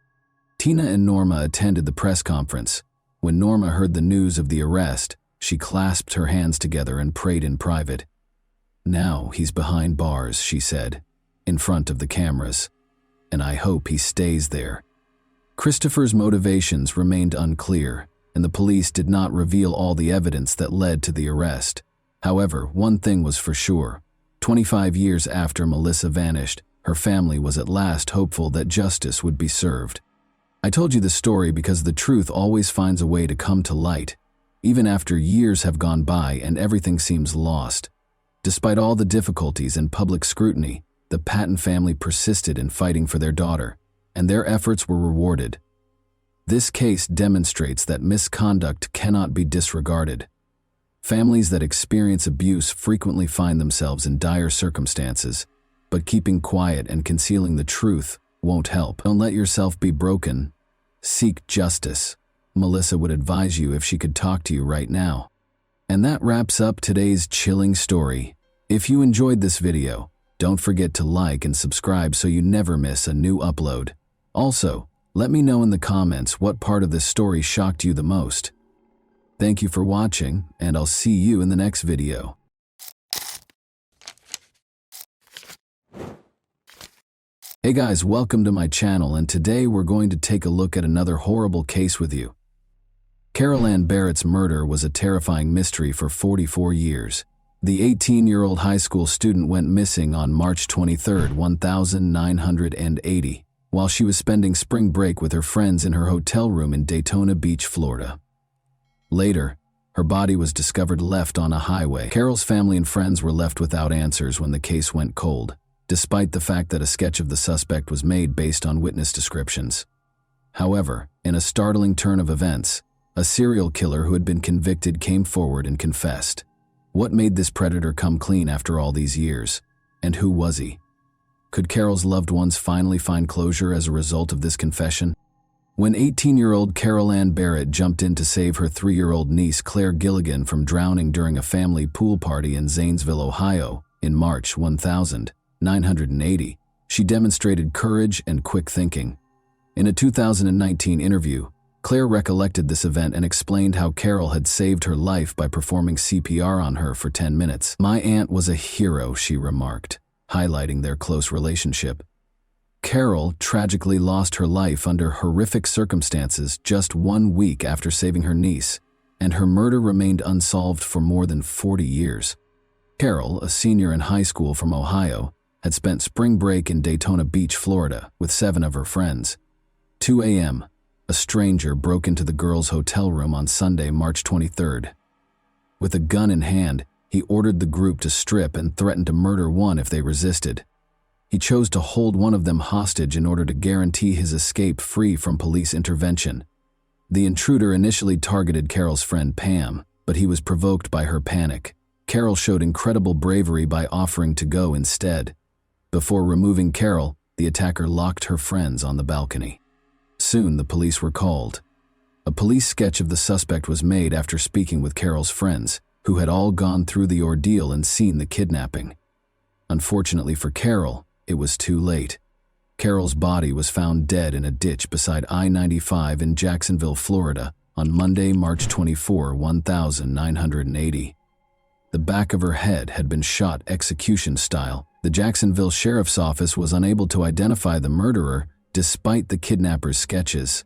Tina and Norma attended the press conference. When Norma heard the news of the arrest, She clasped her hands together and prayed in private. "Now he's behind bars," she said, in front of the cameras. "And I hope he stays there." Christopher's motivations remained unclear, and the police did not reveal all the evidence that led to the arrest. However, one thing was for sure. 25 years after Melissa vanished, her family was at last hopeful that justice would be served. I told you this story because the truth always finds a way to come to light, even after years have gone by and everything seems lost. Despite all the difficulties and public scrutiny, the Patton family persisted in fighting for their daughter, and their efforts were rewarded. This case demonstrates that misconduct cannot be disregarded. Families that experience abuse frequently find themselves in dire circumstances, but keeping quiet and concealing the truth won't help. Don't let yourself be broken. Seek justice. Melissa would advise you if she could talk to you right now. And that wraps up today's chilling story. If you enjoyed this video, don't forget to like and subscribe so you never miss a new upload. Also, let me know in the comments what part of this story shocked you the most. Thank you for watching, and I'll see you in the next video. Hey guys, welcome to my channel, and today we're going to take a look at another horrible case with you. Carol Ann Barrett's murder was a terrifying mystery for 44 years. The 18-year-old high school student went missing on March 23, 1980, while she was spending spring break with her friends in her hotel room in Daytona Beach, Florida. Later, her body was discovered left on a highway. Carol's family and friends were left without answers when the case went cold, despite the fact that a sketch of the suspect was made based on witness descriptions. However, in a startling turn of events, a serial killer who had been convicted came forward and confessed. What made this predator come clean after all these years? And who was he? Could Carol's loved ones finally find closure as a result of this confession? When 18-year-old Carol Ann Barrett jumped in to save her 3-year-old niece Claire Gilligan from drowning during a family pool party in Zanesville, Ohio, in March 1980, she demonstrated courage and quick thinking. In a 2019 interview, Claire recollected this event and explained how Carol had saved her life by performing CPR on her for 10 minutes. "My aunt was a hero," she remarked, highlighting their close relationship. Carol tragically lost her life under horrific circumstances just 1 week after saving her niece, and her murder remained unsolved for more than 40 years. Carol, a senior in high school from Ohio, had spent spring break in Daytona Beach, Florida, with 7 of her friends. 2 a.m., a stranger broke into the girls' hotel room on Sunday, March 23rd. With a gun in hand, he ordered the group to strip and threatened to murder one if they resisted. He chose to hold one of them hostage in order to guarantee his escape free from police intervention. The intruder initially targeted Carol's friend Pam, but he was provoked by her panic. Carol showed incredible bravery by offering to go instead. Before removing Carol, the attacker locked her friends on the balcony. Soon the police were called. A police sketch of the suspect was made after speaking with Carol's friends, who had all gone through the ordeal and seen the kidnapping. Unfortunately for Carol, it was too late. Carol's body was found dead in a ditch beside I-95 in Jacksonville, Florida, on Monday, March 24, 1980. The back of her head had been shot execution style. The Jacksonville Sheriff's Office was unable to identify the murderer despite the kidnapper's sketches.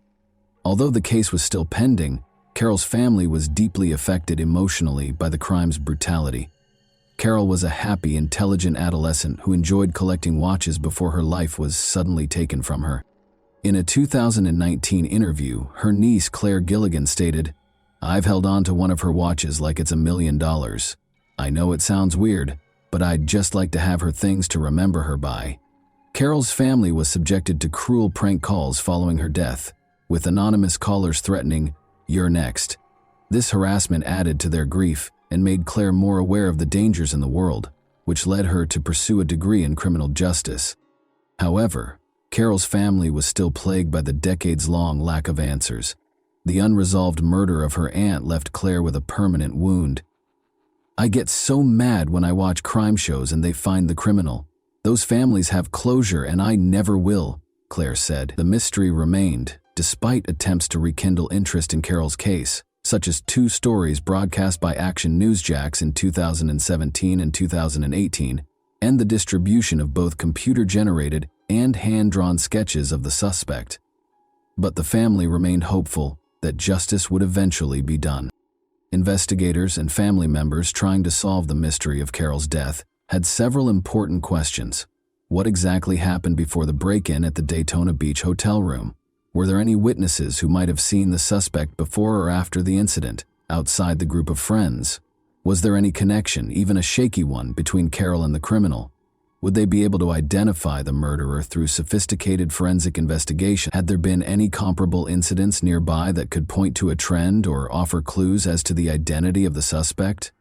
Although the case was still pending, Carol's family was deeply affected emotionally by the crime's brutality. Carol was a happy, intelligent adolescent who enjoyed collecting watches before her life was suddenly taken from her. In a 2019 interview, her niece Claire Gilligan stated, "I've held on to one of her watches like it's $1 million. I know it sounds weird, but I'd just like to have her things to remember her by." Carol's family was subjected to cruel prank calls following her death, with anonymous callers threatening, "You're next." This harassment added to their grief and made Claire more aware of the dangers in the world, which led her to pursue a degree in criminal justice. However, Carol's family was still plagued by the decades-long lack of answers. The unresolved murder of her aunt left Claire with a permanent wound. "I get so mad when I watch crime shows and they find the criminal. Those families have closure and I never will," Claire said. The mystery remained, despite attempts to rekindle interest in Carol's case. such as 2 stories broadcast by Action Newsjacks in 2017 and 2018, and the distribution of both computer-generated and hand-drawn sketches of the suspect. But the family remained hopeful that justice would eventually be done. Investigators and family members trying to solve the mystery of Carol's death had several important questions. What exactly happened before the break-in at the Daytona Beach hotel room? Were there any witnesses who might have seen the suspect before or after the incident, outside the group of friends? Was there any connection, even a shaky one, between Carol and the criminal? Would they be able to identify the murderer through sophisticated forensic investigation? Had there been any comparable incidents nearby that could point to a trend or offer clues as to the identity of the suspect?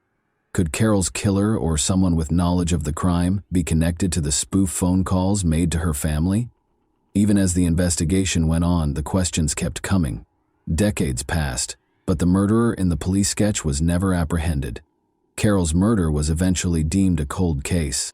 Could Carol's killer or someone with knowledge of the crime be connected to the spoof phone calls made to her family? Even as the investigation went on, the questions kept coming. Decades passed, but the murderer in the police sketch was never apprehended. Carol's murder was eventually deemed a cold case.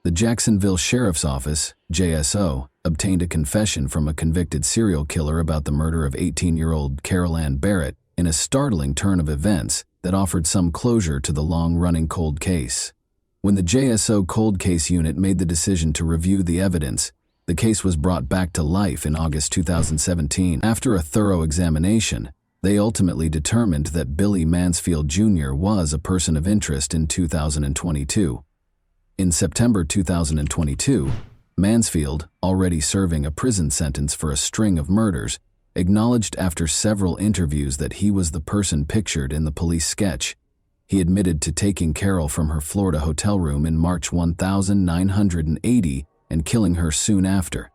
The Jacksonville Sheriff's Office, JSO, obtained a confession from a convicted serial killer about the murder of 18-year-old Carol Ann Barrett in a startling turn of events that offered some closure to the long-running cold case. When the JSO Cold Case Unit made the decision to review the evidence, the case was brought back to life in August 2017. After a thorough examination, they ultimately determined that Billy Mansfield Jr. was a person of interest in 2022. In September 2022, Mansfield, already serving a prison sentence for a string of murders, acknowledged after several interviews that he was the person pictured in the police sketch. He admitted to taking Carol from her Florida hotel room in March 1980 and killing her soon after.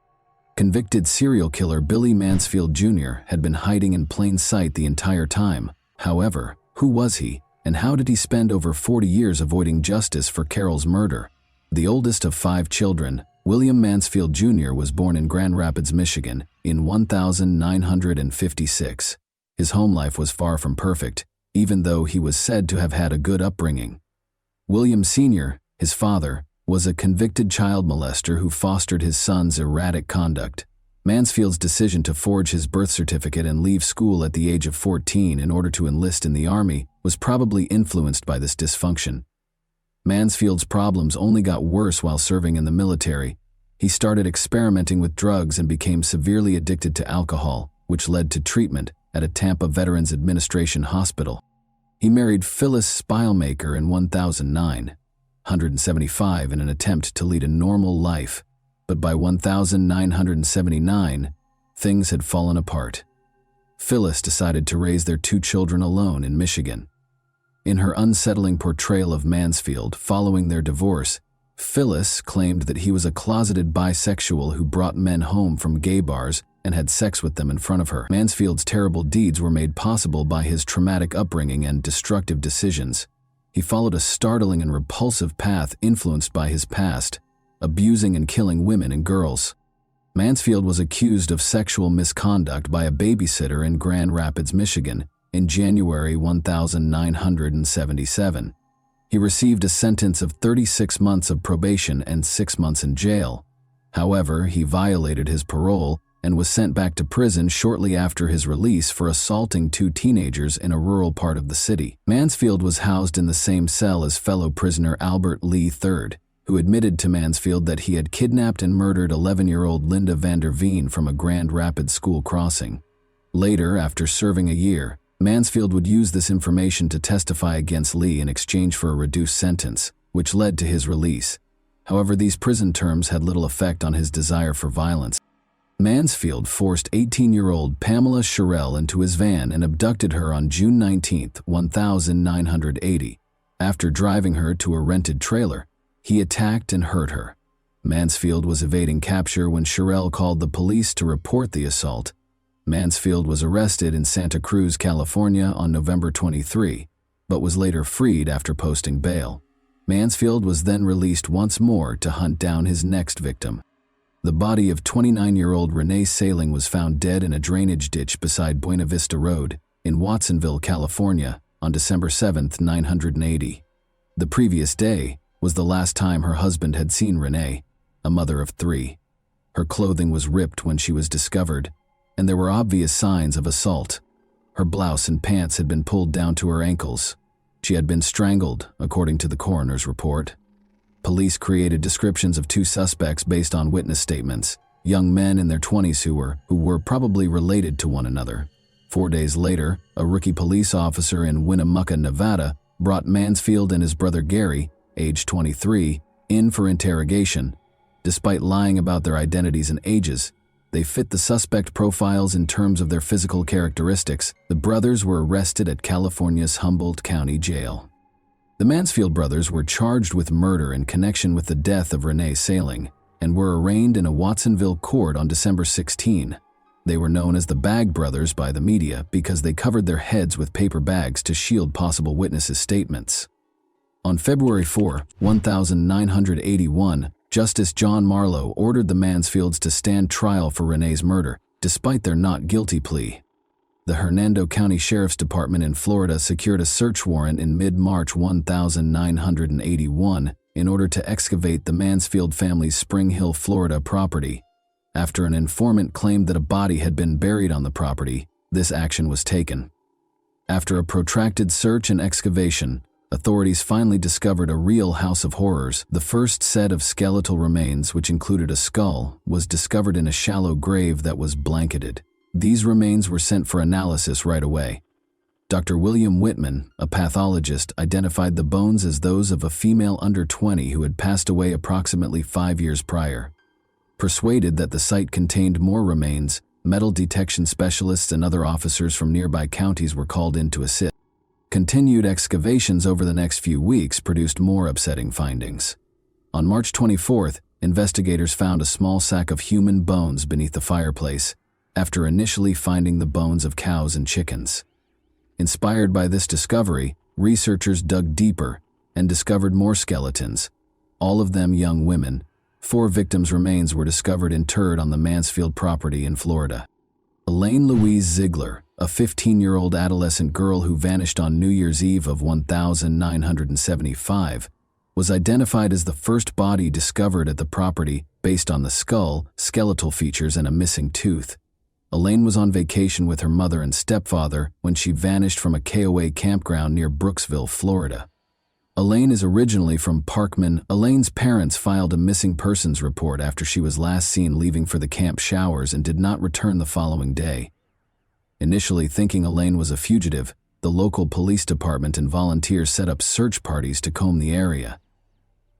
Convicted serial killer Billy Mansfield Jr. had been hiding in plain sight the entire time. However, who was he, and how did he spend over 40 years avoiding justice for Carol's murder? The oldest of 5 children, William Mansfield Jr. was born in Grand Rapids, Michigan, in 1956. His home life was far from perfect, even though he was said to have had a good upbringing. William Sr., his father, was a convicted child molester who fostered his son's erratic conduct. Mansfield's decision to forge his birth certificate and leave school at the age of 14 in order to enlist in the Army was probably influenced by this dysfunction. Mansfield's problems only got worse while serving in the military. He started experimenting with drugs and became severely addicted to alcohol, which led to treatment at a Tampa Veterans Administration hospital. He married Phyllis Spilemaker in 1975 in an attempt to lead a normal life, but by 1979, things had fallen apart. Phyllis decided to raise their 2 children alone in Michigan. In her unsettling portrayal of Mansfield following their divorce, Phyllis claimed that he was a closeted bisexual who brought men home from gay bars and had sex with them in front of her. Mansfield's terrible deeds were made possible by his traumatic upbringing and destructive decisions. He followed a startling and repulsive path influenced by his past, abusing and killing women and girls. Mansfield was accused of sexual misconduct by a babysitter in Grand Rapids, Michigan, in January 1977. He received a sentence of 36 months of probation and 6 months in jail. However, he violated his parole and was sent back to prison shortly after his release for assaulting 2 teenagers in a rural part of the city. Mansfield was housed in the same cell as fellow prisoner Albert Lee III, who admitted to Mansfield that he had kidnapped and murdered 11-year-old Linda Vander Veen from a Grand Rapids school crossing. Later, after serving a year, Mansfield would use this information to testify against Lee in exchange for a reduced sentence, which led to his release. However, these prison terms had little effect on his desire for violence. Mansfield forced 18-year-old Pamela Sherrill into his van and abducted her on June 19, 1980. After driving her to a rented trailer, he attacked and hurt her. Mansfield was evading capture when Sherrill called the police to report the assault. Mansfield was arrested in Santa Cruz, California on November 23, but was later freed after posting bail. Mansfield was then released once more to hunt down his next victim. The body of 29-year-old Renee Saling was found dead in a drainage ditch beside Buena Vista Road in Watsonville, California, on December 7, 1980. The previous day was the last time her husband had seen Renee, a mother of 3. Her clothing was ripped when she was discovered, and there were obvious signs of assault. Her blouse and pants had been pulled down to her ankles. She had been strangled, according to the coroner's report. Police created descriptions of two suspects based on witness statements, young men in their 20s who were probably related to one another. 4 days later, a rookie police officer in Winnemucca, Nevada, brought Mansfield and his brother Gary, age 23, in for interrogation. Despite lying about their identities and ages, they fit the suspect profiles in terms of their physical characteristics. The brothers were arrested at California's Humboldt County Jail. The Mansfield brothers were charged with murder in connection with the death of Renee Sailing and were arraigned in a Watsonville court on December 16. They were known as the Bag Brothers by the media because they covered their heads with paper bags to shield possible witnesses' statements. On February 4, 1981, Justice John Marlowe ordered the Mansfields to stand trial for Renee's murder, despite their not guilty plea. The Hernando County Sheriff's Department in Florida secured a search warrant in mid-March 1981 in order to excavate the Mansfield family's Spring Hill, Florida property. After an informant claimed that a body had been buried on the property, this action was taken. After a protracted search and excavation, authorities finally discovered a real house of horrors. The first set of skeletal remains, which included a skull, was discovered in a shallow grave that was blanketed. These remains were sent for analysis right away. Dr. William Whitman, a pathologist, identified the bones as those of a female under 20 who had passed away approximately 5 years prior. Persuaded that the site contained more remains, metal detection specialists and other officers from nearby counties were called in to assist. Continued excavations over the next few weeks produced more upsetting findings. On March 24th, investigators found a small sack of human bones beneath the fireplace, after initially finding the bones of cows and chickens. Inspired by this discovery, researchers dug deeper and discovered more skeletons, all of them young women. 4 victims' remains were discovered interred on the Mansfield property in Florida. Elaine Louise Ziegler, a 15-year-old adolescent girl who vanished on New Year's Eve of 1975, was identified as the first body discovered at the property based on the skull, skeletal features, and a missing tooth. Elaine was on vacation with her mother and stepfather when she vanished from a KOA campground near Brooksville, Florida. Elaine is originally from Parkman. Elaine's parents filed a missing persons report after she was last seen leaving for the camp showers and did not return the following day. Initially thinking Elaine was a fugitive, the local police department and volunteers set up search parties to comb the area.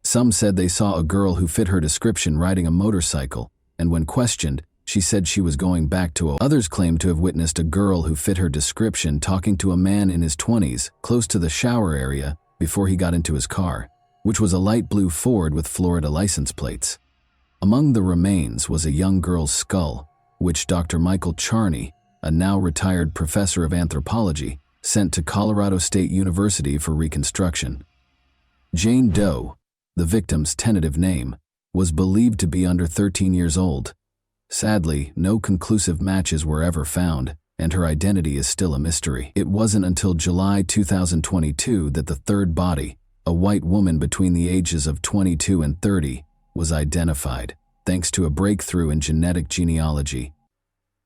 Some said they saw a girl who fit her description riding a motorcycle, and when questioned, she said she was going back to Others claimed to have witnessed a girl who fit her description talking to a man in his 20s close to the shower area before he got into his car, which was a light blue Ford with Florida license plates. Among the remains was a young girl's skull, which Dr. Michael Charney, a now retired professor of anthropology, sent to Colorado State University for reconstruction. Jane Doe, the victim's tentative name, was believed to be under 13 years old. Sadly, no conclusive matches were ever found, and her identity is still a mystery. It wasn't until July 2022 that the third body, a white woman between the ages of 22 and 30, was identified, thanks to a breakthrough in genetic genealogy.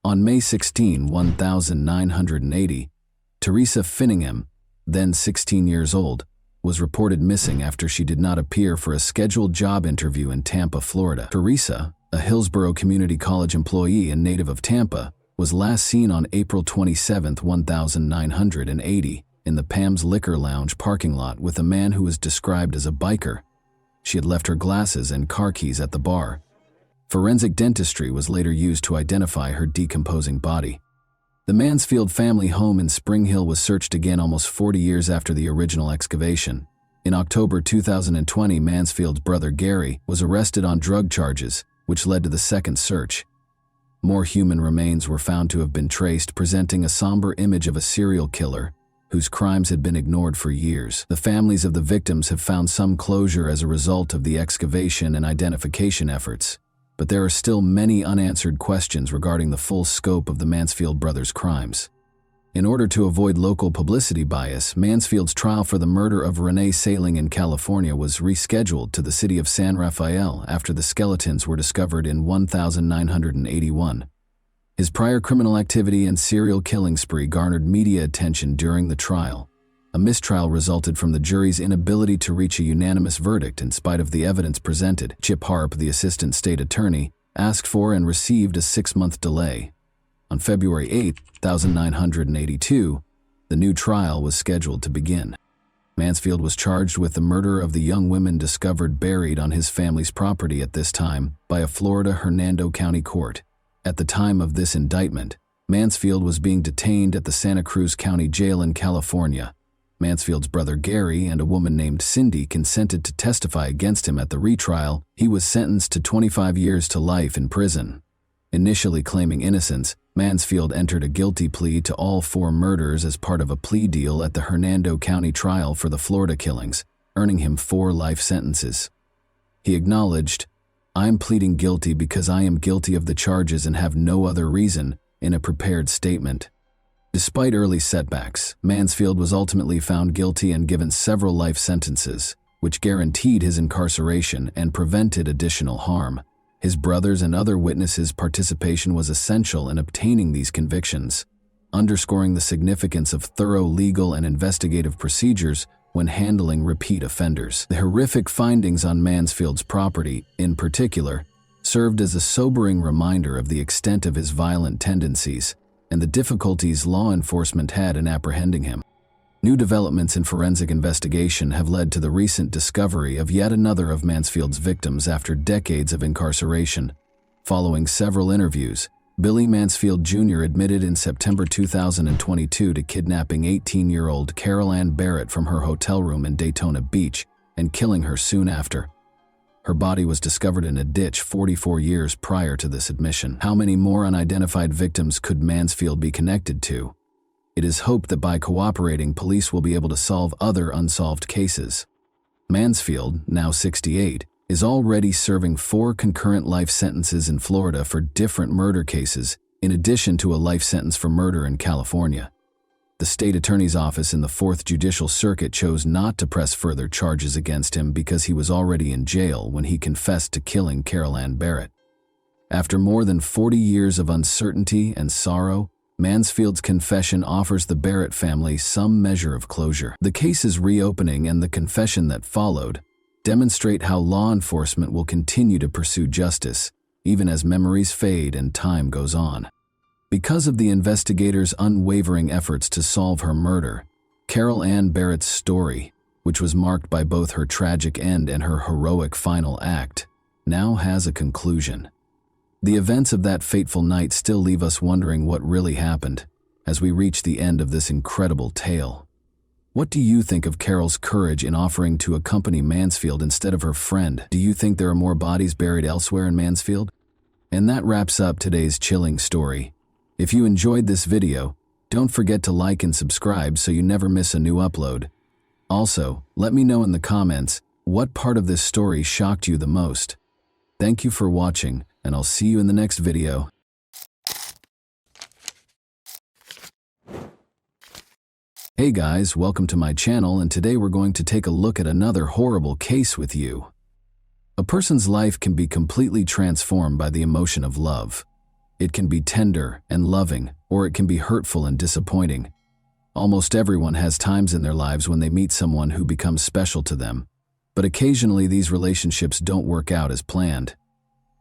On May 16, 1980, Teresa Finningham, then 16 years old, was reported missing after she did not appear for a scheduled job interview in Tampa, Florida. Teresa, a Hillsborough Community College employee and native of Tampa, was last seen on April 27, 1980, in the Pam's Liquor Lounge parking lot with a man who was described as a biker. She had left her glasses and car keys at the bar. Forensic dentistry was later used to identify her decomposing body. The Mansfield family home in Spring Hill was searched again almost 40 years after the original excavation. In October 2020, Mansfield's brother Gary was arrested on drug charges, which led to the second search. More human remains were found to have been traced, presenting a somber image of a serial killer whose crimes had been ignored for years. The families of the victims have found some closure as a result of the excavation and identification efforts, but there are still many unanswered questions regarding the full scope of the Mansfield brothers' crimes. In order to avoid local publicity bias, Mansfield's trial for the murder of Renee Sailing in California was rescheduled to the city of San Rafael after the skeletons were discovered in 1981. His prior criminal activity and serial killing spree garnered media attention during the trial. A mistrial resulted from the jury's inability to reach a unanimous verdict in spite of the evidence presented. Chip Harp, the assistant state attorney, asked for and received a 6-month delay. On February 8, 1982, the new trial was scheduled to begin. Mansfield was charged with the murder of the young women discovered buried on his family's property at this time by a Florida Hernando County court. At the time of this indictment, Mansfield was being detained at the Santa Cruz County Jail in California. Mansfield's brother Gary and a woman named Cindy consented to testify against him at the retrial. He was sentenced to 25 years to life in prison. Initially claiming innocence, Mansfield entered a guilty plea to all 4 murders as part of a plea deal at the Hernando County trial for the Florida killings, earning him 4 life sentences. He acknowledged, "I am pleading guilty because I am guilty of the charges and have no other reason," in a prepared statement. Despite early setbacks, Mansfield was ultimately found guilty and given several life sentences, which guaranteed his incarceration and prevented additional harm. His brothers and other witnesses' participation was essential in obtaining these convictions, underscoring the significance of thorough legal and investigative procedures when handling repeat offenders. The horrific findings on Mansfield's property, in particular, served as a sobering reminder of the extent of his violent tendencies and the difficulties law enforcement had in apprehending him. New developments in forensic investigation have led to the recent discovery of yet another of Mansfield's victims after decades of incarceration. Following several interviews, Billy Mansfield Jr. admitted in September 2022 to kidnapping 18-year-old Carol Ann Barrett from her hotel room in Daytona Beach and killing her soon after. Her body was discovered in a ditch 44 years prior to this admission. How many more unidentified victims could Mansfield be connected to? It is hoped that by cooperating, police will be able to solve other unsolved cases. Mansfield, now 68, is already serving 4 concurrent life sentences in Florida for different murder cases, in addition to a life sentence for murder in California. The state attorney's office in the 4th Judicial Circuit chose not to press further charges against him because he was already in jail when he confessed to killing Carol Ann Barrett. After more than 40 years of uncertainty and sorrow, Mansfield's confession offers the Barrett family some measure of closure. The case's reopening and the confession that followed demonstrate how law enforcement will continue to pursue justice, even as memories fade and time goes on. Because of the investigators' unwavering efforts to solve her murder, Carol Ann Barrett's story, which was marked by both her tragic end and her heroic final act, now has a conclusion. The events of that fateful night still leave us wondering what really happened as we reach the end of this incredible tale. What do you think of Carol's courage in offering to accompany Mansfield instead of her friend? Do you think there are more bodies buried elsewhere in Mansfield? And that wraps up today's chilling story. If you enjoyed this video, don't forget to like and subscribe so you never miss a new upload. Also, let me know in the comments what part of this story shocked you the most. Thank you for watching, and I'll see you in the next video. Hey guys, welcome to my channel, and today we're going to take a look at another horrible case with you. A person's life can be completely transformed by the emotion of love. It can be tender and loving, or it can be hurtful and disappointing. Almost everyone has times in their lives when they meet someone who becomes special to them, but occasionally these relationships don't work out as planned.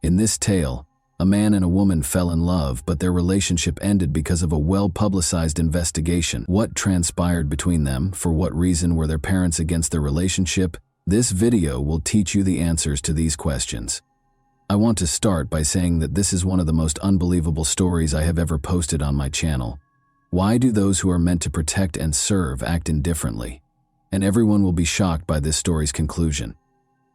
In this tale, a man and a woman fell in love, but their relationship ended because of a well-publicized investigation. What transpired between them? For what reason were their parents against their relationship? This video will teach you the answers to these questions. I want to start by saying that this is one of the most unbelievable stories I have ever posted on my channel. Why do those who are meant to protect and serve act indifferently? And everyone will be shocked by this story's conclusion.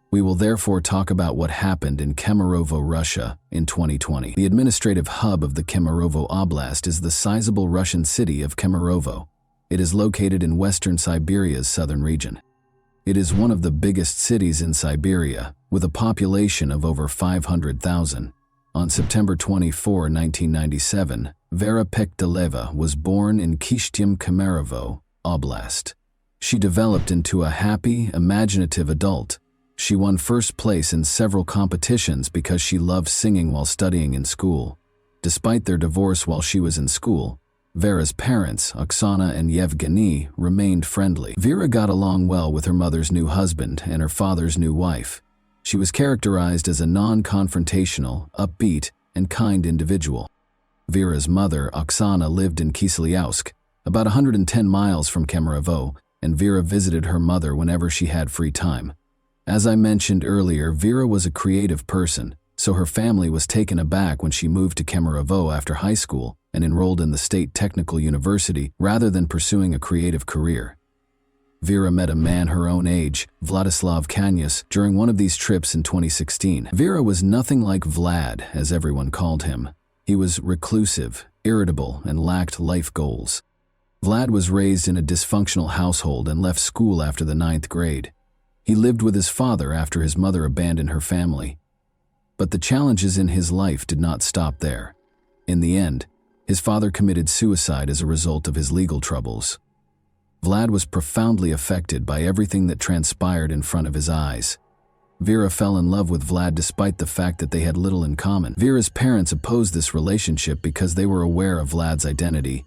We will therefore talk about what happened in Kemerovo, Russia, in 2020. The administrative hub of the Kemerovo Oblast is the sizable Russian city of Kemerovo. It is located in western Siberia's southern region. It is one of the biggest cities in Siberia, with a population of over 500,000. On September 24, 1997, Vera Pekdeleva was born in Kishtym, Kemerovo Oblast. She developed into a happy, imaginative adult. She won first place in several competitions because she loved singing while studying in school. Despite their divorce while she was in school, Vera's parents, Oksana and Yevgeny, remained friendly. Vera got along well with her mother's new husband and her father's new wife. She was characterized as a non-confrontational, upbeat, and kind individual. Vera's mother, Oksana, lived in Kiselyovsk, about 110 miles from Kemerovo, and Vera visited her mother whenever she had free time. As I mentioned earlier, Vera was a creative person, so her family was taken aback when she moved to Kemerovo after high school and enrolled in the State Technical University rather than pursuing a creative career. Vera met a man her own age, Vladislav Kanyas, during one of these trips in 2016. Vera was nothing like Vlad, as everyone called him. He was reclusive, irritable, and lacked life goals. Vlad was raised in a dysfunctional household and left school after the 9th grade. He lived with his father after his mother abandoned her family. But the challenges in his life did not stop there. In the end, his father committed suicide as a result of his legal troubles. Vlad was profoundly affected by everything that transpired in front of his eyes. Vera fell in love with Vlad despite the fact that they had little in common. Vera's parents opposed this relationship because they were aware of Vlad's identity.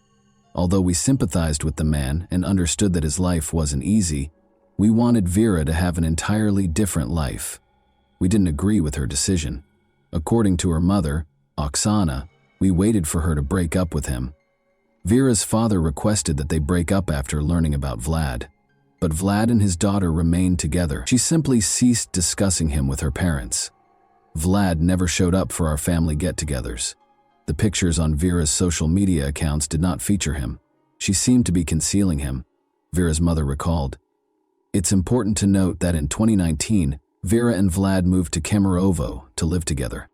Although we sympathized with the man and understood that his life wasn't easy, we wanted Vera to have an entirely different life. We didn't agree with her decision. According to her mother, Oksana, we waited for her to break up with him. Vera's father requested that they break up after learning about Vlad. But Vlad and his daughter remained together. She simply ceased discussing him with her parents. Vlad never showed up for our family get-togethers. The pictures on Vera's social media accounts did not feature him. She seemed to be concealing him, Vera's mother recalled. It's important to note that in 2019, Vera and Vlad moved to Kemerovo to live together.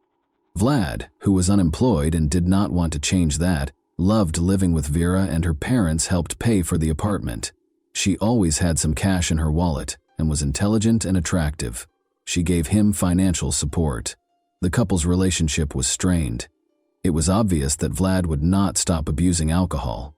Vlad, who was unemployed and did not want to change that, loved living with Vera, and her parents helped pay for the apartment. She always had some cash in her wallet and was intelligent and attractive. She gave him financial support. The couple's relationship was strained. It was obvious that Vlad would not stop abusing alcohol.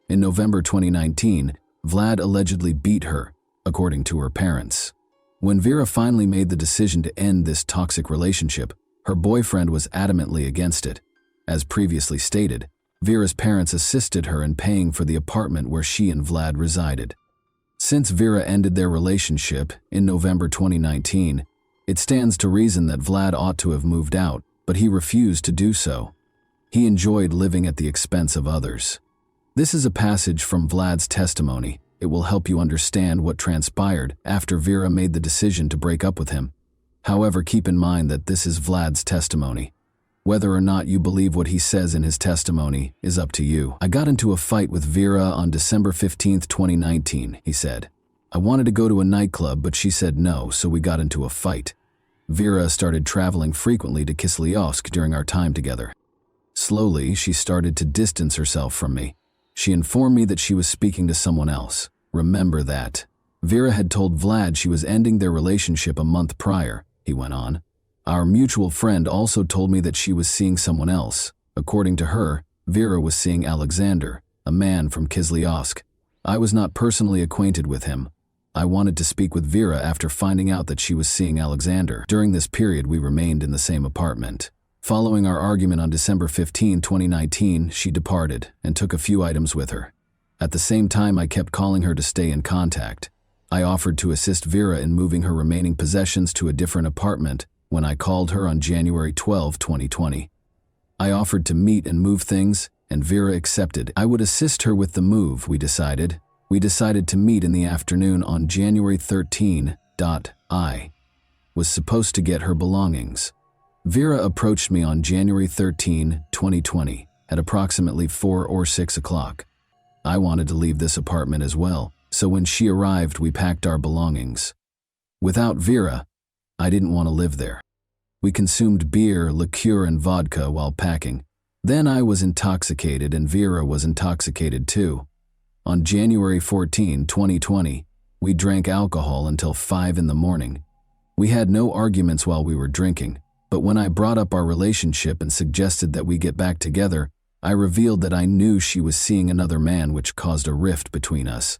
In November 2019, Vlad allegedly beat her, according to her parents. When Vera finally made the decision to end this toxic relationship, her boyfriend was adamantly against it. As previously stated, Vera's parents assisted her in paying for the apartment where she and Vlad resided. Since Vera ended their relationship in November 2019, it stands to reason that Vlad ought to have moved out, but he refused to do so. He enjoyed living at the expense of others. This is a passage from Vlad's testimony. It will help you understand what transpired after Vera made the decision to break up with him. However, keep in mind that this is Vlad's testimony. Whether or not you believe what he says in his testimony is up to you. I got into a fight with Vera on December 15, 2019, he said. I wanted to go to a nightclub, but she said no, so we got into a fight. Vera started traveling frequently to Kiselyovsk during our time together. Slowly, she started to distance herself from me. She informed me that she was speaking to someone else. Remember that. Vera had told Vlad she was ending their relationship a month prior, he went on. Our mutual friend also told me that she was seeing someone else. According to her, Vera was seeing Alexander, a man from Kiselyovsk. I was not personally acquainted with him. I wanted to speak with Vera after finding out that she was seeing Alexander. During this period, we remained in the same apartment. Following our argument on December 15, 2019, she departed and took a few items with her. At the same time, I kept calling her to stay in contact. I offered to assist Vera in moving her remaining possessions to a different apartment when I called her on January 12, 2020. I offered to meet and move things, and Vera accepted. I would assist her with the move, we decided. We decided to meet in the afternoon on January 13. I was supposed to get her belongings. Vera approached me on January 13, 2020, at approximately 4 or 6 o'clock. I wanted to leave this apartment as well, so when she arrived, we packed our belongings. Without Vera, I didn't want to live there. We consumed beer, liqueur, and vodka while packing. Then I was intoxicated and Vera was intoxicated too. On January 14, 2020, we drank alcohol until 5 in the morning. We had no arguments while we were drinking. But when I brought up our relationship and suggested that we get back together, I revealed that I knew she was seeing another man, which caused a rift between us.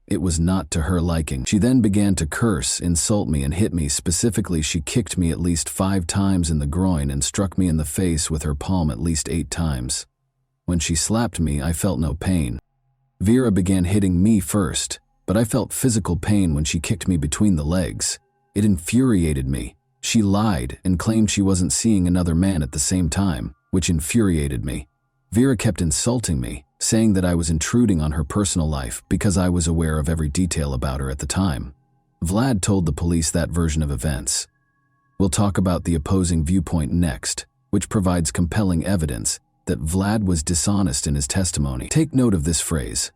It was not to her liking. She then began to curse, insult me, and hit me. Specifically, she kicked me at least 5 times in the groin and struck me in the face with her palm at least 8 times. When she slapped me, I felt no pain. Vera began hitting me first, but I felt physical pain when she kicked me between the legs. It infuriated me. She lied and claimed she wasn't seeing another man at the same time, which infuriated me. Vera kept insulting me, saying that I was intruding on her personal life because I was aware of every detail about her at the time. Vlad told the police that version of events. We'll talk about the opposing viewpoint next, which provides compelling evidence that Vlad was dishonest in his testimony. Take note of this phrase.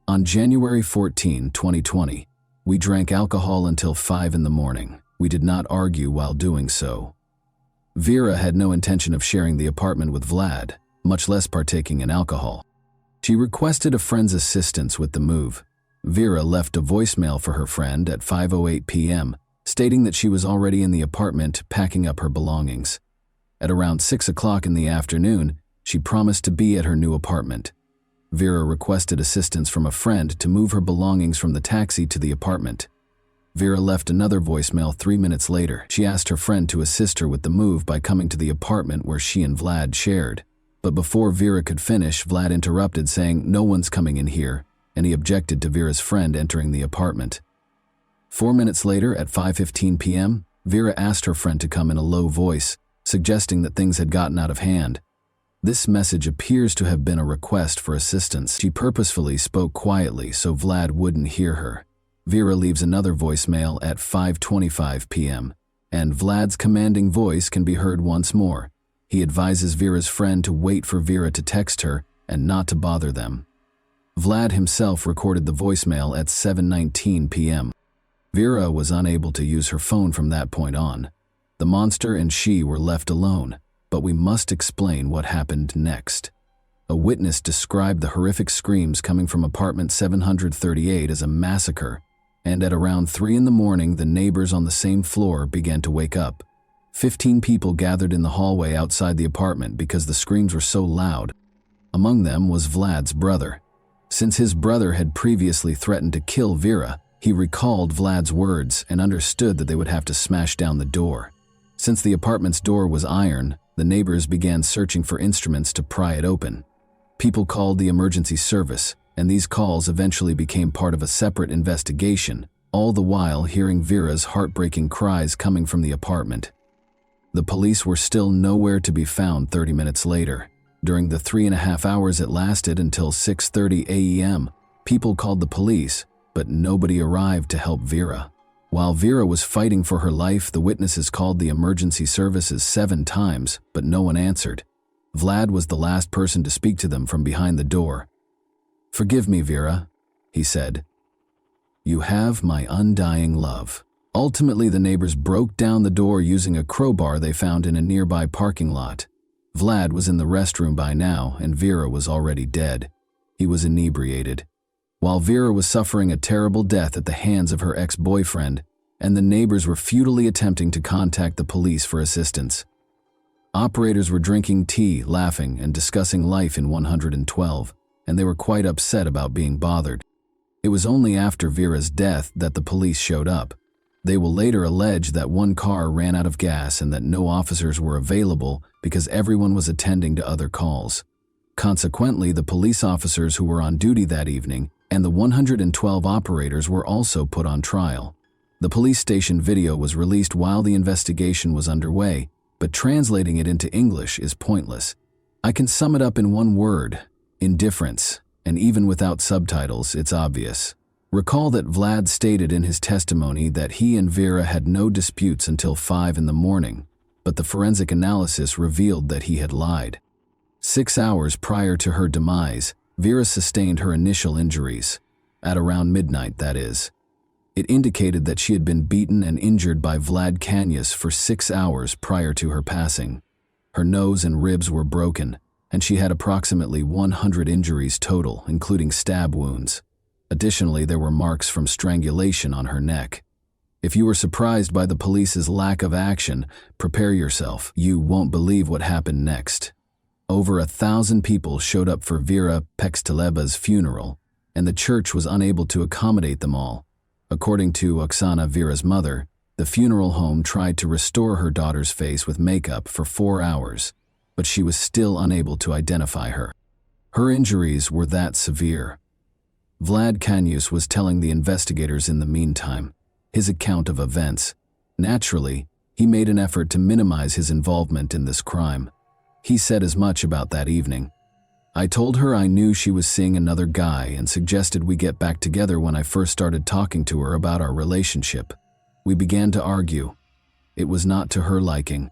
On January 14, 2020, we drank alcohol until 5 in the morning. We did not argue while doing so. Vera had no intention of sharing the apartment with Vlad, much less partaking in alcohol. She requested a friend's assistance with the move. Vera left a voicemail for her friend at 5:08 p.m., stating that she was already in the apartment packing up her belongings. At around 6 o'clock in the afternoon, she promised to be at her new apartment. Vera requested assistance from a friend to move her belongings from the taxi to the apartment. Vera left another voicemail 3 minutes later. She asked her friend to assist her with the move by coming to the apartment where she and Vlad shared. But before Vera could finish, Vlad interrupted, saying, "No one's coming in here," and he objected to Vera's friend entering the apartment. 4 minutes later, at 5:15 p.m., Vera asked her friend to come in a low voice, suggesting that things had gotten out of hand. This message appears to have been a request for assistance. She purposefully spoke quietly so Vlad wouldn't hear her. Vera leaves another voicemail at 5:25 p.m., and Vlad's commanding voice can be heard once more. He advises Vera's friend to wait for Vera to text her and not to bother them. Vlad himself recorded the voicemail at 7:19 p.m. Vera was unable to use her phone from that point on. The monster and she were left alone, but we must explain what happened next. A witness described the horrific screams coming from apartment 738 as a massacre, and at around 3 in the morning, the neighbors on the same floor began to wake up. 15 people gathered in the hallway outside the apartment because the screams were so loud. Among them was Vlad's brother. Since his brother had previously threatened to kill Vera, he recalled Vlad's words and understood that they would have to smash down the door. Since the apartment's door was iron, the neighbors began searching for instruments to pry it open. People called the emergency service, and these calls eventually became part of a separate investigation, all the while hearing Vera's heartbreaking cries coming from the apartment. The police were still nowhere to be found 30 minutes later. During the 3.5 hours it lasted until 6:30 a.m., people called the police, but nobody arrived to help Vera. While Vera was fighting for her life, the witnesses called the emergency services 7 times, but no one answered. Vlad was the last person to speak to them from behind the door. "Forgive me, Vera," he said. "You have my undying love." Ultimately, the neighbors broke down the door using a crowbar they found in a nearby parking lot. Vlad was in the restroom by now, and Vera was already dead. He was inebriated. While Vera was suffering a terrible death at the hands of her ex-boyfriend, and the neighbors were futilely attempting to contact the police for assistance. Operators were drinking tea, laughing, and discussing life in 112, and they were quite upset about being bothered. It was only after Vera's death that the police showed up. They will later allege that one car ran out of gas and that no officers were available because everyone was attending to other calls. Consequently, the police officers who were on duty that evening and the 112 operators were also put on trial. The police station video was released while the investigation was underway, but translating it into English is pointless. I can sum it up in one word: indifference, and even without subtitles, it's obvious. Recall that Vlad stated in his testimony that he and Vera had no disputes until 5 in the morning, but the forensic analysis revealed that he had lied. 6 hours prior to her demise, Vera sustained her initial injuries, at around midnight, that is. It indicated that she had been beaten and injured by Vlad Kanyas for 6 hours prior to her passing. Her nose and ribs were broken, and she had approximately 100 injuries total, including stab wounds. Additionally, there were marks from strangulation on her neck. If you were surprised by the police's lack of action, prepare yourself. You won't believe what happened next. Over 1,000 people showed up for Vera Pexteleba's funeral. and the church was unable to accommodate them all. According to Oksana, Vera's mother, the funeral home tried to restore her daughter's face with makeup for 4 hours, but she was still unable to identify her. Her injuries were that severe. Vlad Kanyus was telling the investigators in the meantime his account of events. Naturally, he made an effort to minimize his involvement in this crime. He said as much about that evening. I told her I knew she was seeing another guy and suggested we get back together when I first started talking to her about our relationship. We began to argue. It was not to her liking.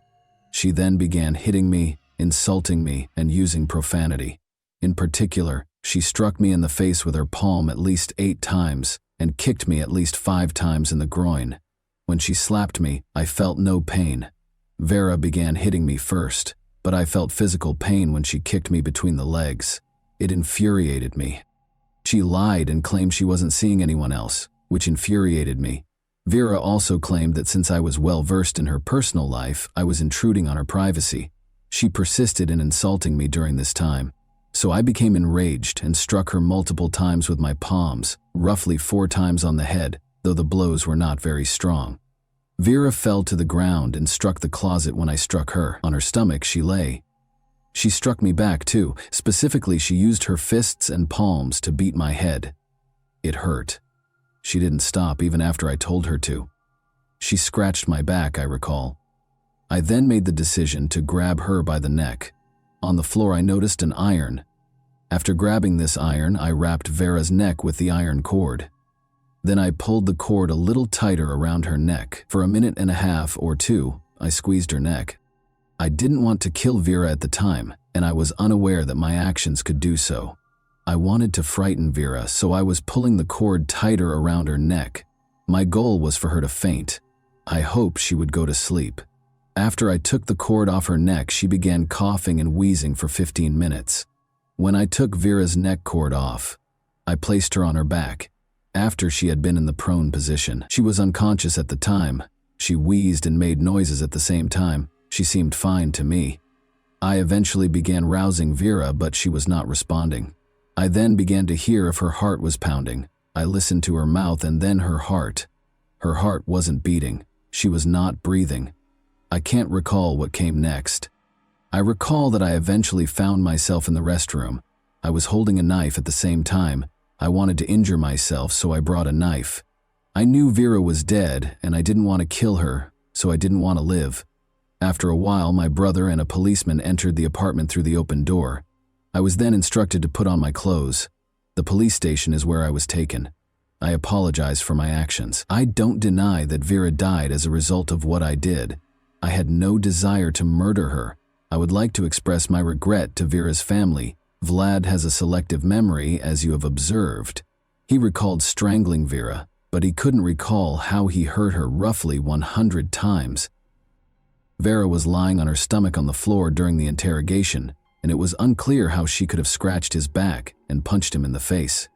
She then began hitting me, insulting me, and using profanity. In particular, she struck me in the face with her palm at least 8 times and kicked me at least 5 times in the groin. When she slapped me, I felt no pain. Vera began hitting me first, but I felt physical pain when she kicked me between the legs. It infuriated me. She lied and claimed she wasn't seeing anyone else, which infuriated me. Vera also claimed that since I was well versed in her personal life, I was intruding on her privacy. She persisted in insulting me during this time. So I became enraged and struck her multiple times with my palms, roughly 4 times on the head, though the blows were not very strong. Vera fell to the ground and struck the closet when I struck her. On her stomach, she lay. She struck me back too. Specifically, she used her fists and palms to beat my head. It hurt. She didn't stop even after I told her to. She scratched my back, I recall. I then made the decision to grab her by the neck. On the floor, I noticed an iron. After grabbing this iron, I wrapped Vera's neck with the iron cord. Then I pulled the cord a little tighter around her neck. For a minute and a half or 2, I squeezed her neck. I didn't want to kill Vera at the time, and I was unaware that my actions could do so. I wanted to frighten Vera, so I was pulling the cord tighter around her neck. My goal was for her to faint. I hoped she would go to sleep. After I took the cord off her neck, she began coughing and wheezing for 15 minutes. When I took Vera's neck cord off, I placed her on her back. After she had been in the prone position, she was unconscious at the time. She wheezed and made noises at the same time. She seemed fine to me. I eventually began rousing Vera, but she was not responding. I then began to hear if her heart was pounding. I listened to her mouth and then her heart. Her heart wasn't beating. She was not breathing. I can't recall what came next. I recall that I eventually found myself in the restroom. I was holding a knife at the same time. I wanted to injure myself, so I brought a knife. I knew Vera was dead, and I didn't want to kill her, so I didn't want to live. After a while, my brother and a policeman entered the apartment through the open door. I was then instructed to put on my clothes. The police station is where I was taken. I apologize for my actions. I don't deny that Vera died as a result of what I did. I had no desire to murder her. I would like to express my regret to Vera's family. Vlad has a selective memory, as you have observed. He recalled strangling Vera, but he couldn't recall how he hurt her roughly 100 times. Vera was lying on her stomach on the floor during the interrogation, and it was unclear how she could have scratched his back and punched him in the face.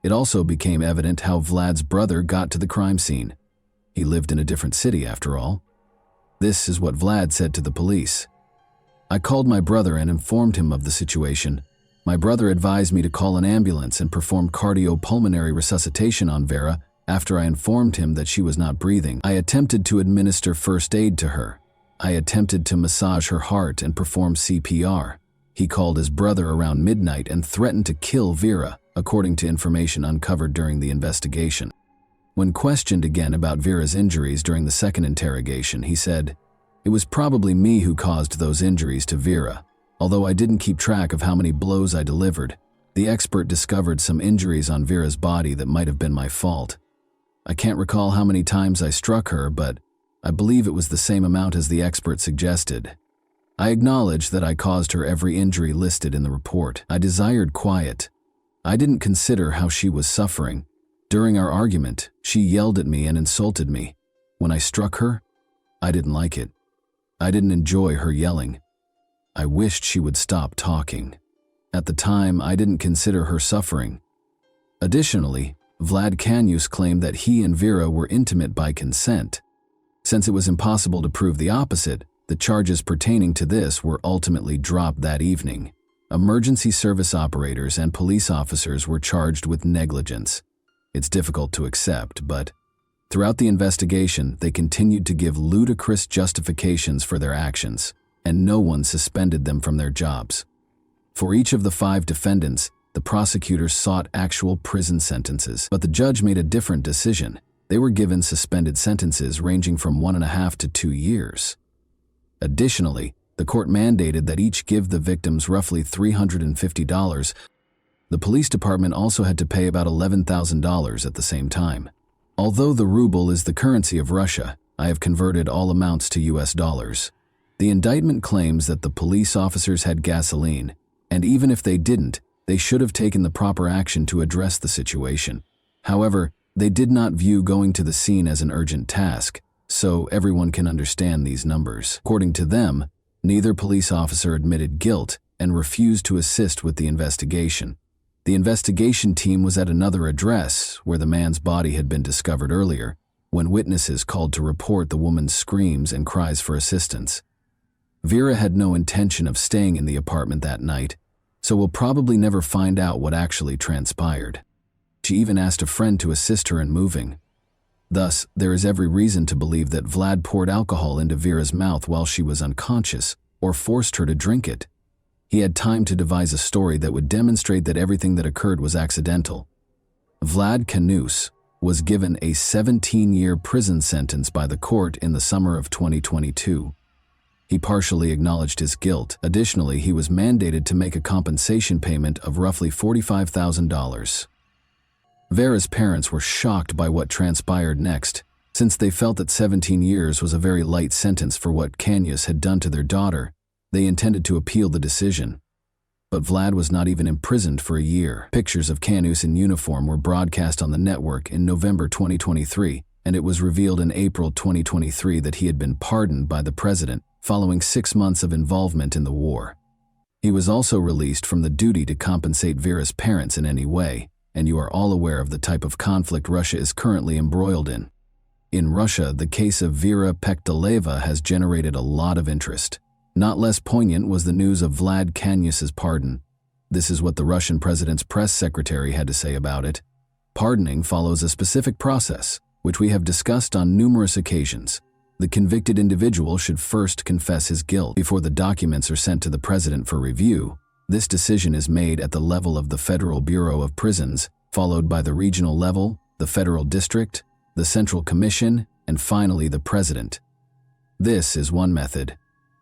It also became evident how Vlad's brother got to the crime scene. He lived in a different city, after all. This is what Vlad said to the police. I called my brother and informed him of the situation. My brother advised me to call an ambulance and perform cardiopulmonary resuscitation on Vera. After I informed him that she was not breathing, I attempted to administer first aid to her. I attempted to massage her heart and perform CPR. He called his brother around midnight and threatened to kill Vera, according to information uncovered during the investigation. When questioned again about Vera's injuries during the second interrogation, he said, "It was probably me who caused those injuries to Vera. Although I didn't keep track of how many blows I delivered, the expert discovered some injuries on Vera's body that might have been my fault. I can't recall how many times I struck her, but I believe it was the same amount as the expert suggested. I acknowledge that I caused her every injury listed in the report. I desired quiet. I didn't consider how she was suffering. During our argument, she yelled at me and insulted me. When I struck her, I didn't like it. I didn't enjoy her yelling. I wished she would stop talking. At the time, I didn't consider her suffering. Additionally, Vlad Kanyus claimed that he and Vera were intimate by consent. Since it was impossible to prove the opposite, the charges pertaining to this were ultimately dropped that evening. Emergency service operators and police officers were charged with negligence. It's difficult to accept, but throughout the investigation, they continued to give ludicrous justifications for their actions, and no one suspended them from their jobs. For each of the 5 defendants, the prosecutors sought actual prison sentences, but the judge made a different decision. They were given suspended sentences ranging from 1.5 to 2 years. Additionally, the court mandated that each give the victims roughly $350. The police department also had to pay about $11,000 at the same time. Although the ruble is the currency of Russia, I have converted all amounts to US dollars. The indictment claims that the police officers had gasoline, and even if they didn't, they should have taken the proper action to address the situation. However, they did not view going to the scene as an urgent task, so everyone can understand these numbers. According to them, neither police officer admitted guilt and refused to assist with the investigation. The investigation team was at another address where the man's body had been discovered earlier, when witnesses called to report the woman's screams and cries for assistance. Vera had no intention of staying in the apartment that night, so we'll probably never find out what actually transpired. She even asked a friend to assist her in moving. Thus, there is every reason to believe that Vlad poured alcohol into Vera's mouth while she was unconscious, or forced her to drink it. He had time to devise a story that would demonstrate that everything that occurred was accidental. Vlad Kanus was given a 17-year prison sentence by the court in the summer of 2022. He partially acknowledged his guilt. Additionally, he was mandated to make a compensation payment of roughly $45,000. Vera's parents were shocked by what transpired next, since they felt that 17 years was a very light sentence for what Kanus had done to their daughter. They intended to appeal the decision. But Vlad was not even imprisoned for a year. Pictures of Kanus in uniform were broadcast on the network in November 2023, and it was revealed in April 2023 that he had been pardoned by the president following 6 months of involvement in the war. He was also released from the duty to compensate Vera's parents in any way, and you are all aware of the type of conflict Russia is currently embroiled in. In Russia, the case of Vera Pekteleva has generated a lot of interest. Not less poignant was the news of Vlad Kanus's pardon. This is what the Russian president's press secretary had to say about it. Pardoning follows a specific process, which we have discussed on numerous occasions. The convicted individual should first confess his guilt before the documents are sent to the president for review. This decision is made at the level of the Federal Bureau of Prisons, followed by the regional level, the federal district, the Central Commission, and finally the president. This is one method.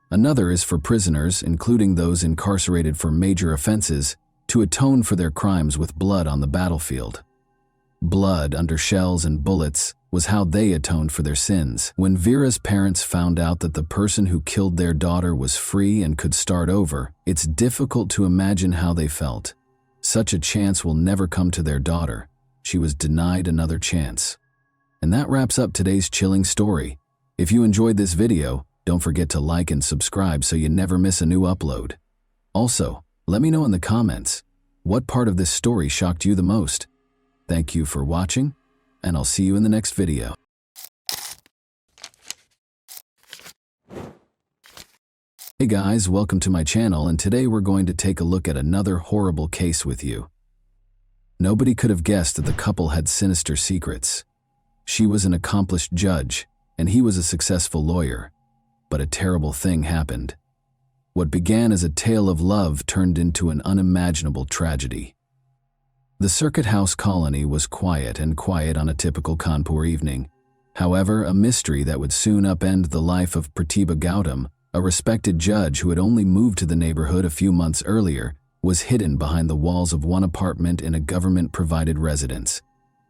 Another is for prisoners, including those incarcerated for major offenses, to atone for their crimes with blood on the battlefield. Blood under shells and bullets was how they atoned for their sins. When Vera's parents found out that the person who killed their daughter was free and could start over, it's difficult to imagine how they felt. Such a chance will never come to their daughter. She was denied another chance. And that wraps up today's chilling story. If you enjoyed this video, don't forget to like and subscribe so you never miss a new upload. Also, let me know in the comments, what part of this story shocked you the most? Thank you for watching, and I'll see you in the next video. Hey guys, welcome to my channel, and today we're going to take a look at another horrible case with you. Nobody could have guessed that the couple had sinister secrets. She was an accomplished judge, and he was a successful lawyer. But a terrible thing happened. What began as a tale of love turned into an unimaginable tragedy. The Circuit House colony was quiet on a typical Kanpur evening. However, a mystery that would soon upend the life of Pratibha Gautam, a respected judge who had only moved to the neighborhood a few months earlier, was hidden behind the walls of one apartment in a government-provided residence.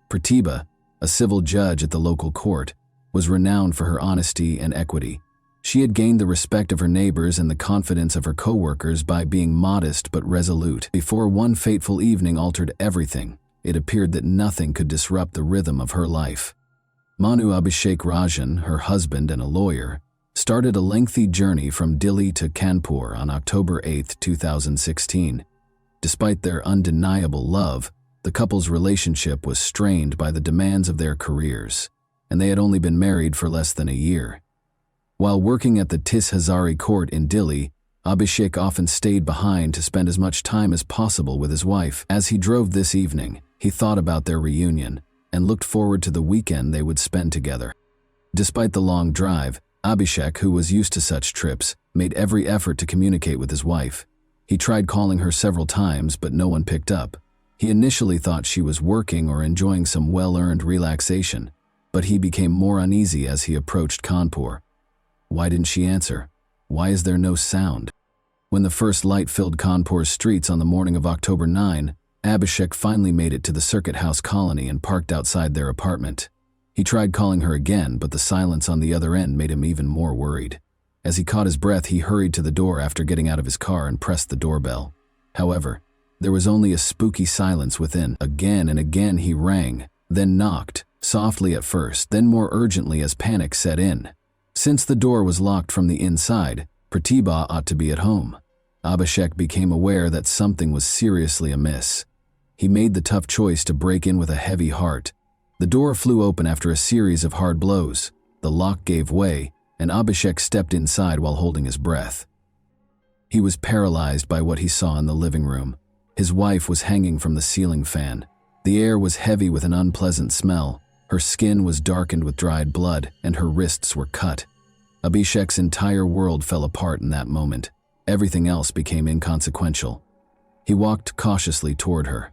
Pratibha, a civil judge at the local court, was renowned for her honesty and equity. She had gained the respect of her neighbors and the confidence of her co-workers by being modest but resolute. Before one fateful evening altered everything, it appeared that nothing could disrupt the rhythm of her life. Manu Abhishek Rajan, her husband and a lawyer, started a lengthy journey from Delhi to Kanpur on October 8, 2016. Despite their undeniable love, the couple's relationship was strained by the demands of their careers, and they had only been married for less than a year. While working at the Tis Hazari court in Delhi, Abhishek often stayed behind to spend as much time as possible with his wife. As he drove this evening, he thought about their reunion and looked forward to the weekend they would spend together. Despite the long drive, Abhishek, who was used to such trips, made every effort to communicate with his wife. He tried calling her several times, but no one picked up. He initially thought she was working or enjoying some well-earned relaxation, but he became more uneasy as he approached Kanpur. Why didn't she answer? Why is there no sound? When the first light filled Kanpur's streets on the morning of October 9, Abhishek finally made it to the Circuit House colony and parked outside their apartment. He tried calling her again, but the silence on the other end made him even more worried. As he caught his breath, he hurried to the door after getting out of his car and pressed the doorbell. However, there was only a spooky silence within. Again and again he rang, then knocked, softly at first, then more urgently as panic set in. Since the door was locked from the inside, Pratibha ought to be at home. Abhishek became aware that something was seriously amiss. He made the tough choice to break in with a heavy heart. The door flew open after a series of hard blows. The lock gave way, and Abhishek stepped inside while holding his breath. He was paralyzed by what he saw in the living room. His wife was hanging from the ceiling fan. The air was heavy with an unpleasant smell. Her skin was darkened with dried blood, and her wrists were cut. Abhishek's entire world fell apart in that moment. Everything else became inconsequential. He walked cautiously toward her.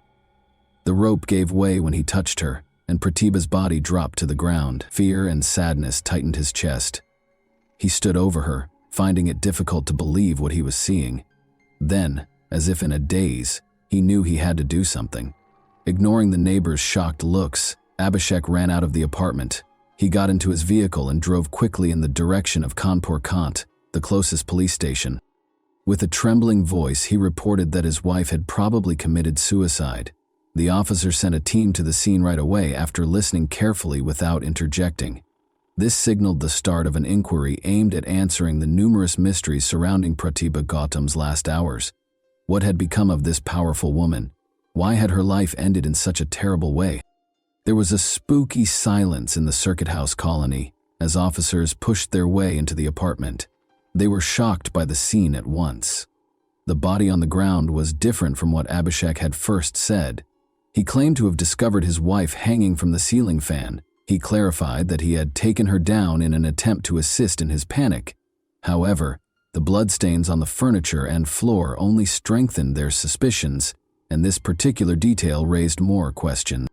The rope gave way when he touched her, and Pratibha's body dropped to the ground. Fear and sadness tightened his chest. He stood over her, finding it difficult to believe what he was seeing. Then, as if in a daze, he knew he had to do something. Ignoring the neighbors' shocked looks, Abhishek ran out of the apartment. He got into his vehicle and drove quickly in the direction of Kanpur Kant, the closest police station. With a trembling voice, he reported that his wife had probably committed suicide. The officer sent a team to the scene right away after listening carefully without interjecting. This signaled the start of an inquiry aimed at answering the numerous mysteries surrounding Pratibha Gautam's last hours. What had become of this powerful woman? Why had her life ended in such a terrible way? There was a spooky silence in the Circuit House colony as officers pushed their way into the apartment. They were shocked by the scene at once. The body on the ground was different from what Abhishek had first said. He claimed to have discovered his wife hanging from the ceiling fan. He clarified that he had taken her down in an attempt to assist in his panic. However, the bloodstains on the furniture and floor only strengthened their suspicions, and this particular detail raised more questions.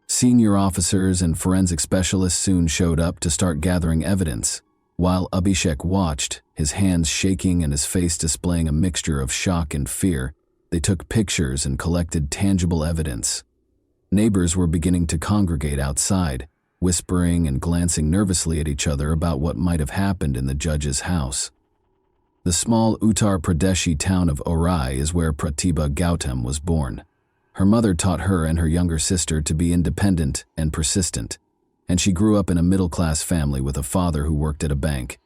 Senior officers and forensic specialists soon showed up to start gathering evidence. While Abhishek watched, his hands shaking and his face displaying a mixture of shock and fear, they took pictures and collected tangible evidence. Neighbors were beginning to congregate outside, whispering and glancing nervously at each other about what might have happened in the judge's house. The small Uttar Pradeshi town of Orai is where Pratibha Gautam was born. Her mother taught her and her younger sister to be independent and persistent, and she grew up in a middle-class family with a father who worked at a bank.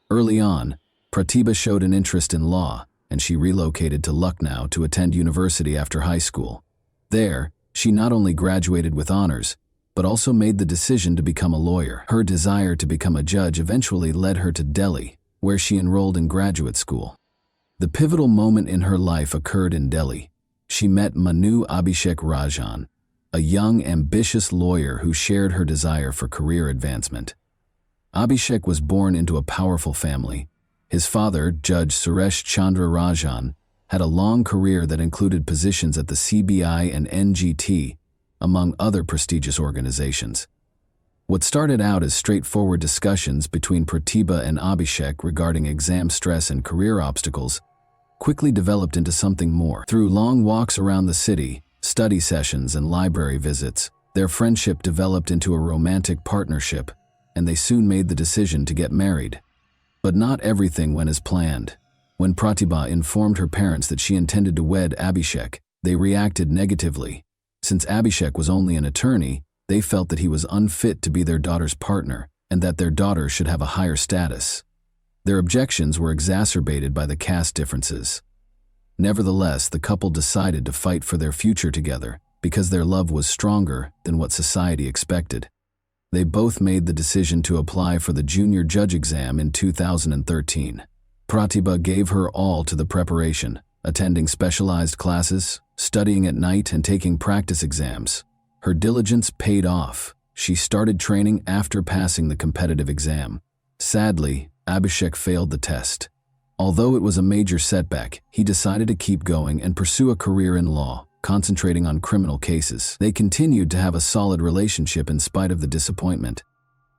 Early on, Pratibha showed an interest in law, and she relocated to Lucknow to attend university after high school. There, she not only graduated with honors, but also made the decision to become a lawyer. Her desire to become a judge eventually led her to Delhi, where she enrolled in graduate school. The pivotal moment in her life occurred in Delhi. She met Manu Abhishek Rajan, a young, ambitious lawyer who shared her desire for career advancement. Abhishek was born into a powerful family. His father, Judge Suresh Chandra Rajan, had a long career that included positions at the CBI and NGT, among other prestigious organizations. What started out as straightforward discussions between Pratibha and Abhishek regarding exam stress and career obstacles quickly developed into something more. Through long walks around the city, study sessions, and library visits, their friendship developed into a romantic partnership, and they soon made the decision to get married. But not everything went as planned. When Pratibha informed her parents that she intended to wed Abhishek, they reacted negatively. Since Abhishek was only an attorney, they felt that he was unfit to be their daughter's partner and that their daughter should have a higher status. Their objections were exacerbated by the caste differences. Nevertheless, the couple decided to fight for their future together because their love was stronger than what society expected. They both made the decision to apply for the junior judge exam in 2013. Pratibha gave her all to the preparation, attending specialized classes, studying at night, and taking practice exams. Her diligence paid off. She started training after passing the competitive exam. Sadly, Abhishek failed the test. Although it was a major setback, he decided to keep going and pursue a career in law, concentrating on criminal cases. They continued to have a solid relationship in spite of the disappointment.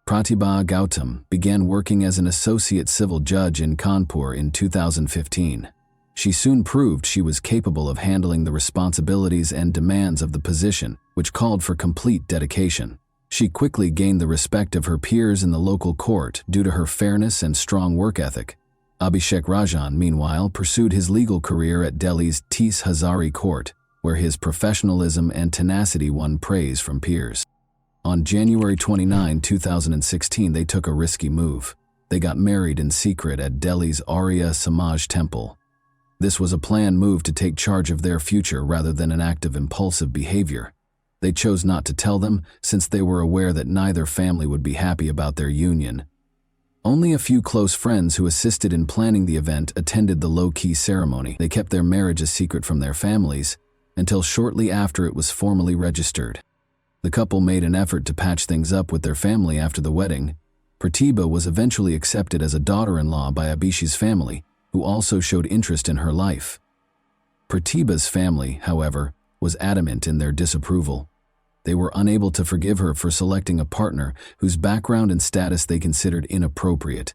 Pratibha Gautam began working as an associate civil judge in Kanpur in 2015. She soon proved she was capable of handling the responsibilities and demands of the position, which called for complete dedication. She quickly gained the respect of her peers in the local court due to her fairness and strong work ethic. Abhishek Rajan, meanwhile, pursued his legal career at Delhi's Tis Hazari Court, where his professionalism and tenacity won praise from peers. On January 29, 2016, they took a risky move. They got married in secret at Delhi's Arya Samaj temple. This was a planned move to take charge of their future rather than an act of impulsive behavior. They chose not to tell them since they were aware that neither family would be happy about their union. Only a few close friends who assisted in planning the event attended the low-key ceremony. They kept their marriage a secret from their families until shortly after it was formally registered. The couple made an effort to patch things up with their family after the wedding. Pratibha was eventually accepted as a daughter-in-law by Abhishek's family, who also showed interest in her life. Pratibha's family, however, was adamant in their disapproval. They were unable to forgive her for selecting a partner whose background and status they considered inappropriate.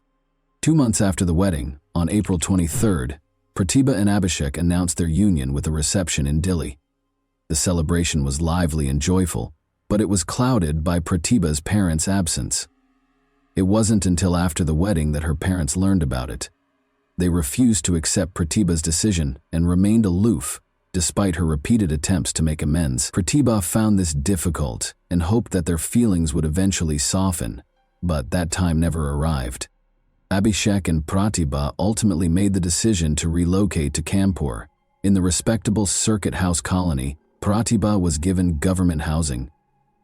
2 months after the wedding, on April 23rd, Pratibha and Abhishek announced their union with a reception in Delhi. The celebration was lively and joyful, but it was clouded by Pratibha's parents' absence. It wasn't until after the wedding that her parents learned about it. They refused to accept Pratibha's decision and remained aloof, despite her repeated attempts to make amends. Pratibha found this difficult and hoped that their feelings would eventually soften, but that time never arrived. Abhishek and Pratibha ultimately made the decision to relocate to Kanpur. In the respectable Circuit House colony, Pratibha was given government housing.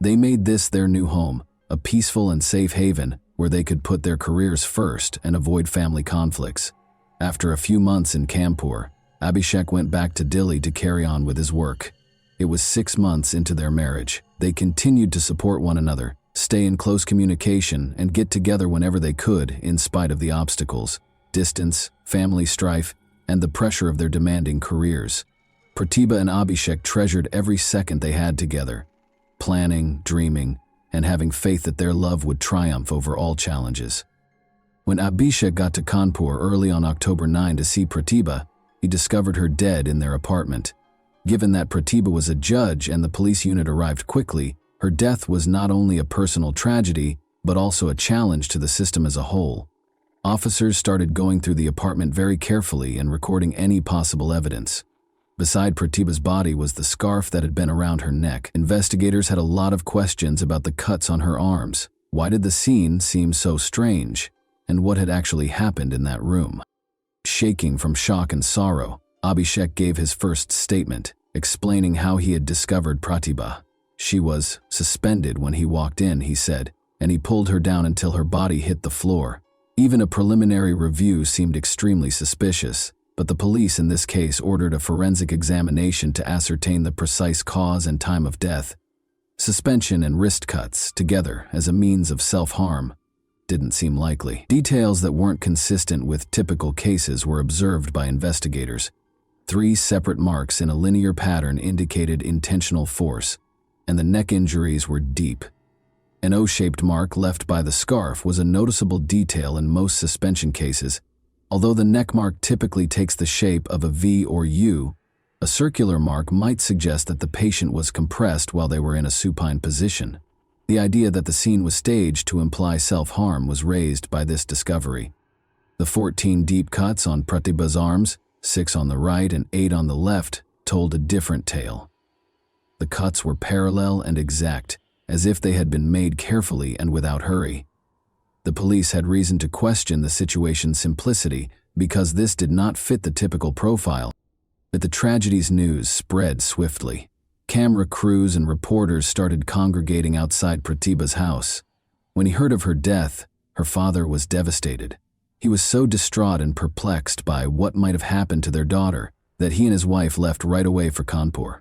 They made this their new home, a peaceful and safe haven where they could put their careers first and avoid family conflicts. After a few months in Kanpur, Abhishek went back to Delhi to carry on with his work. It was 6 months into their marriage. They continued to support one another, stay in close communication, and get together whenever they could in spite of the obstacles, distance, family strife, and the pressure of their demanding careers. Pratibha and Abhishek treasured every second they had together, planning, dreaming, and having faith that their love would triumph over all challenges. When Abhishek got to Kanpur early on October 9 to see Pratibha, he discovered her dead in their apartment. Given that Pratibha was a judge and the police unit arrived quickly, her death was not only a personal tragedy, but also a challenge to the system as a whole. Officers started going through the apartment very carefully and recording any possible evidence. Beside Pratibha's body was the scarf that had been around her neck. Investigators had a lot of questions about the cuts on her arms. Why did the scene seem so strange? And what had actually happened in that room? Shaking from shock and sorrow, Abhishek gave his first statement, explaining how he had discovered Pratibha. She was suspended when he walked in, he said, and he pulled her down until her body hit the floor. Even a preliminary review seemed extremely suspicious, but the police in this case ordered a forensic examination to ascertain the precise cause and time of death. Suspension and wrist cuts, together as a means of self-harm, didn't seem likely. Details that weren't consistent with typical cases were observed by investigators. 3 separate marks in a linear pattern indicated intentional force, and the neck injuries were deep. An O-shaped mark left by the scarf was a noticeable detail in most suspension cases. Although the neck mark typically takes the shape of a V or U, a circular mark might suggest that the patient was compressed while they were in a supine position. The idea that the scene was staged to imply self-harm was raised by this discovery. The 14 deep cuts on Pratibha's arms, 6 on the right and 8 on the left, told a different tale. The cuts were parallel and exact, as if they had been made carefully and without hurry. The police had reason to question the situation's simplicity because this did not fit the typical profile. But the tragedy's news spread swiftly. Camera crews and reporters started congregating outside Pratibha's house. When he heard of her death, her father was devastated. He was so distraught and perplexed by what might have happened to their daughter that he and his wife left right away for Kanpur.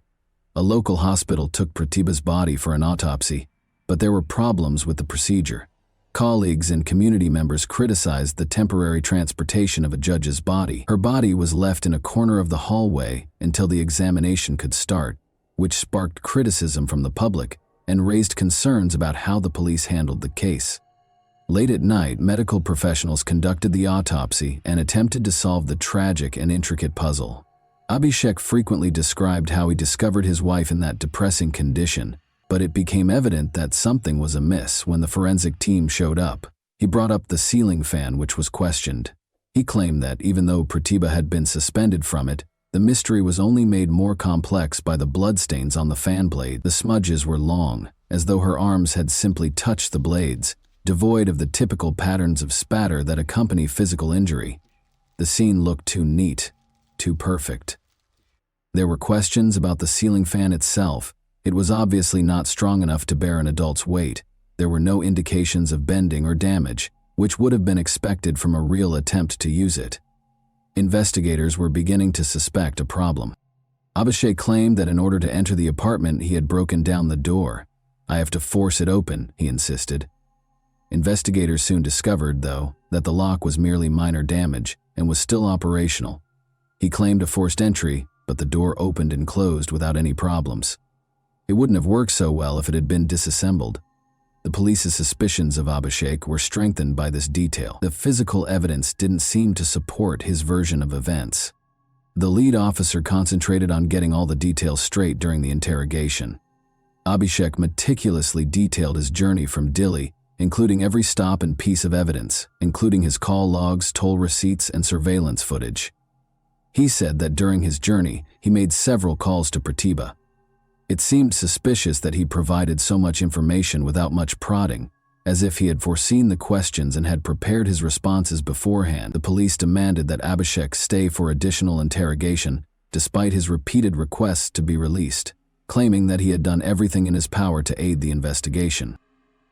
A local hospital took Pratibha's body for an autopsy, but there were problems with the procedure. Colleagues and community members criticized the temporary transportation of a judge's body. Her body was left in a corner of the hallway until the examination could start, which sparked criticism from the public and raised concerns about how the police handled the case. Late at night, medical professionals conducted the autopsy and attempted to solve the tragic and intricate puzzle. Abhishek frequently described how he discovered his wife in that depressing condition, but it became evident that something was amiss when the forensic team showed up. He brought up the ceiling fan, which was questioned. He claimed that even though Pratibha had been suspended from it, the mystery was only made more complex by the bloodstains on the fan blade. The smudges were long, as though her arms had simply touched the blades, devoid of the typical patterns of spatter that accompany physical injury. The scene looked too neat, too perfect. There were questions about the ceiling fan itself. It was obviously not strong enough to bear an adult's weight. There were no indications of bending or damage, which would have been expected from a real attempt to use it. Investigators were beginning to suspect a problem. Abhishek claimed that in order to enter the apartment, he had broken down the door. "I have to force it open," he insisted. Investigators soon discovered, though, that the lock was merely minor damage and was still operational. He claimed a forced entry, but the door opened and closed without any problems. It wouldn't have worked so well if it had been disassembled. The police's suspicions of Abhishek were strengthened by this detail. The physical evidence didn't seem to support his version of events. The lead officer concentrated on getting all the details straight during the interrogation. Abhishek meticulously detailed his journey from Delhi, including every stop and piece of evidence, including his call logs, toll receipts, and surveillance footage. He said that during his journey, he made several calls to Pratibha. It seemed suspicious that he provided so much information without much prodding, as if he had foreseen the questions and had prepared his responses beforehand. The police demanded that Abhishek stay for additional interrogation, despite his repeated requests to be released, claiming that he had done everything in his power to aid the investigation.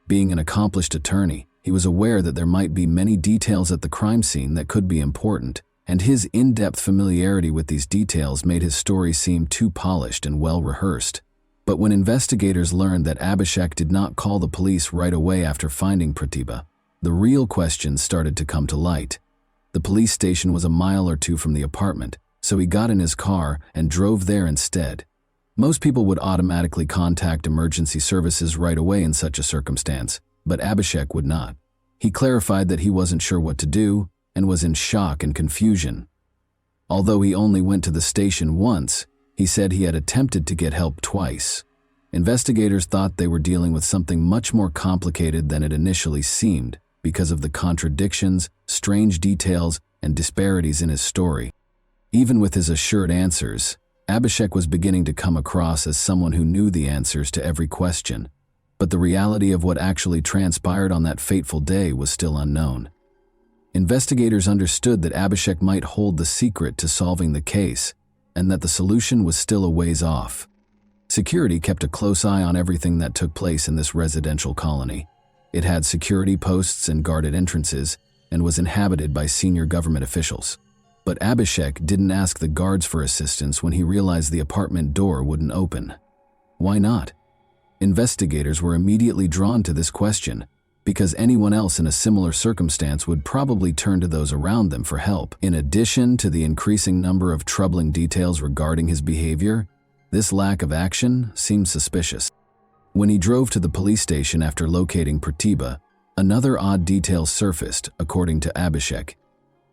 Being an accomplished attorney, he was aware that there might be many details at the crime scene that could be important, and his in-depth familiarity with these details made his story seem too polished and well-rehearsed. But when investigators learned that Abhishek did not call the police right away after finding Pratibha, the real questions started to come to light. The police station was a mile or two from the apartment, so he got in his car and drove there instead. Most people would automatically contact emergency services right away in such a circumstance, but Abhishek would not. He clarified that he wasn't sure what to do and was in shock and confusion. Although he only went to the station once, he said he had attempted to get help twice. Investigators thought they were dealing with something much more complicated than it initially seemed because of the contradictions, strange details, and disparities in his story. Even with his assured answers, Abhishek was beginning to come across as someone who knew the answers to every question, but the reality of what actually transpired on that fateful day was still unknown. Investigators understood that Abhishek might hold the secret to solving the case, and that the solution was still a ways off. Security kept a close eye on everything that took place in this residential colony. It had security posts and guarded entrances, and was inhabited by senior government officials. But Abhishek didn't ask the guards for assistance when he realized the apartment door wouldn't open. Why not? Investigators were immediately drawn to this question, because anyone else in a similar circumstance would probably turn to those around them for help. In addition to the increasing number of troubling details regarding his behavior, this lack of action seemed suspicious. When he drove to the police station after locating Pratibha, another odd detail surfaced, according to Abhishek.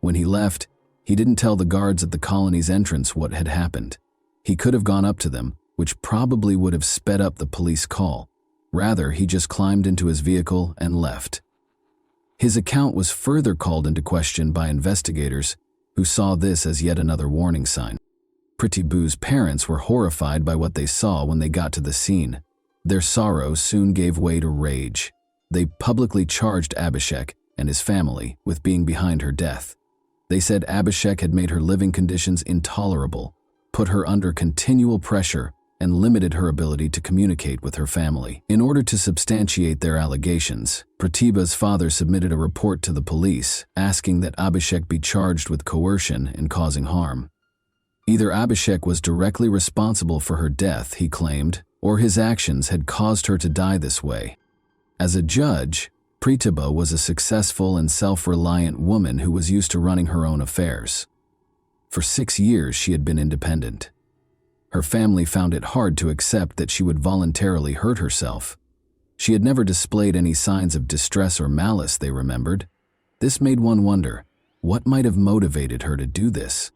When he left, he didn't tell the guards at the colony's entrance what had happened. He could have gone up to them, which probably would have sped up the police call. Rather, he just climbed into his vehicle and left. His account was further called into question by investigators, who saw this as yet another warning sign. Pratibha's parents were horrified by what they saw when they got to the scene. Their sorrow soon gave way to rage. They publicly charged Abhishek and his family with being behind her death. They said Abhishek had made her living conditions intolerable, put her under continual pressure, and limited her ability to communicate with her family. In order to substantiate their allegations, Pratibha's father submitted a report to the police asking that Abhishek be charged with coercion and causing harm. Either Abhishek was directly responsible for her death, he claimed, or his actions had caused her to die this way. As a judge, Pratibha was a successful and self-reliant woman who was used to running her own affairs. For 6 years, she had been independent. Her family found it hard to accept that she would voluntarily hurt herself. She had never displayed any signs of distress or malice, they remembered. This made one wonder, what might have motivated her to do this?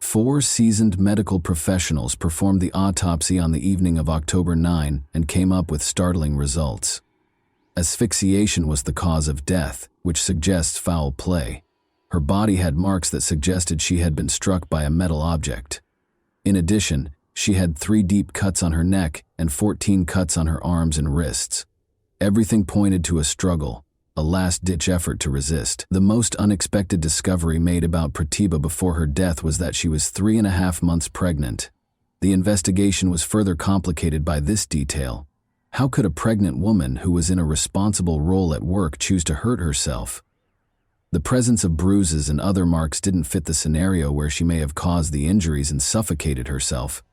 4 seasoned medical professionals performed the autopsy on the evening of October 9 and came up with startling results. Asphyxiation was the cause of death, which suggests foul play. Her body had marks that suggested she had been struck by a metal object. In addition, she had 3 deep cuts on her neck and 14 cuts on her arms and wrists. Everything pointed to a struggle, a last-ditch effort to resist. The most unexpected discovery made about Pratibha before her death was that she was 3.5 months pregnant. The investigation was further complicated by this detail. How could a pregnant woman who was in a responsible role at work choose to hurt herself? The presence of bruises and other marks didn't fit the scenario where she may have caused the injuries and suffocated herself.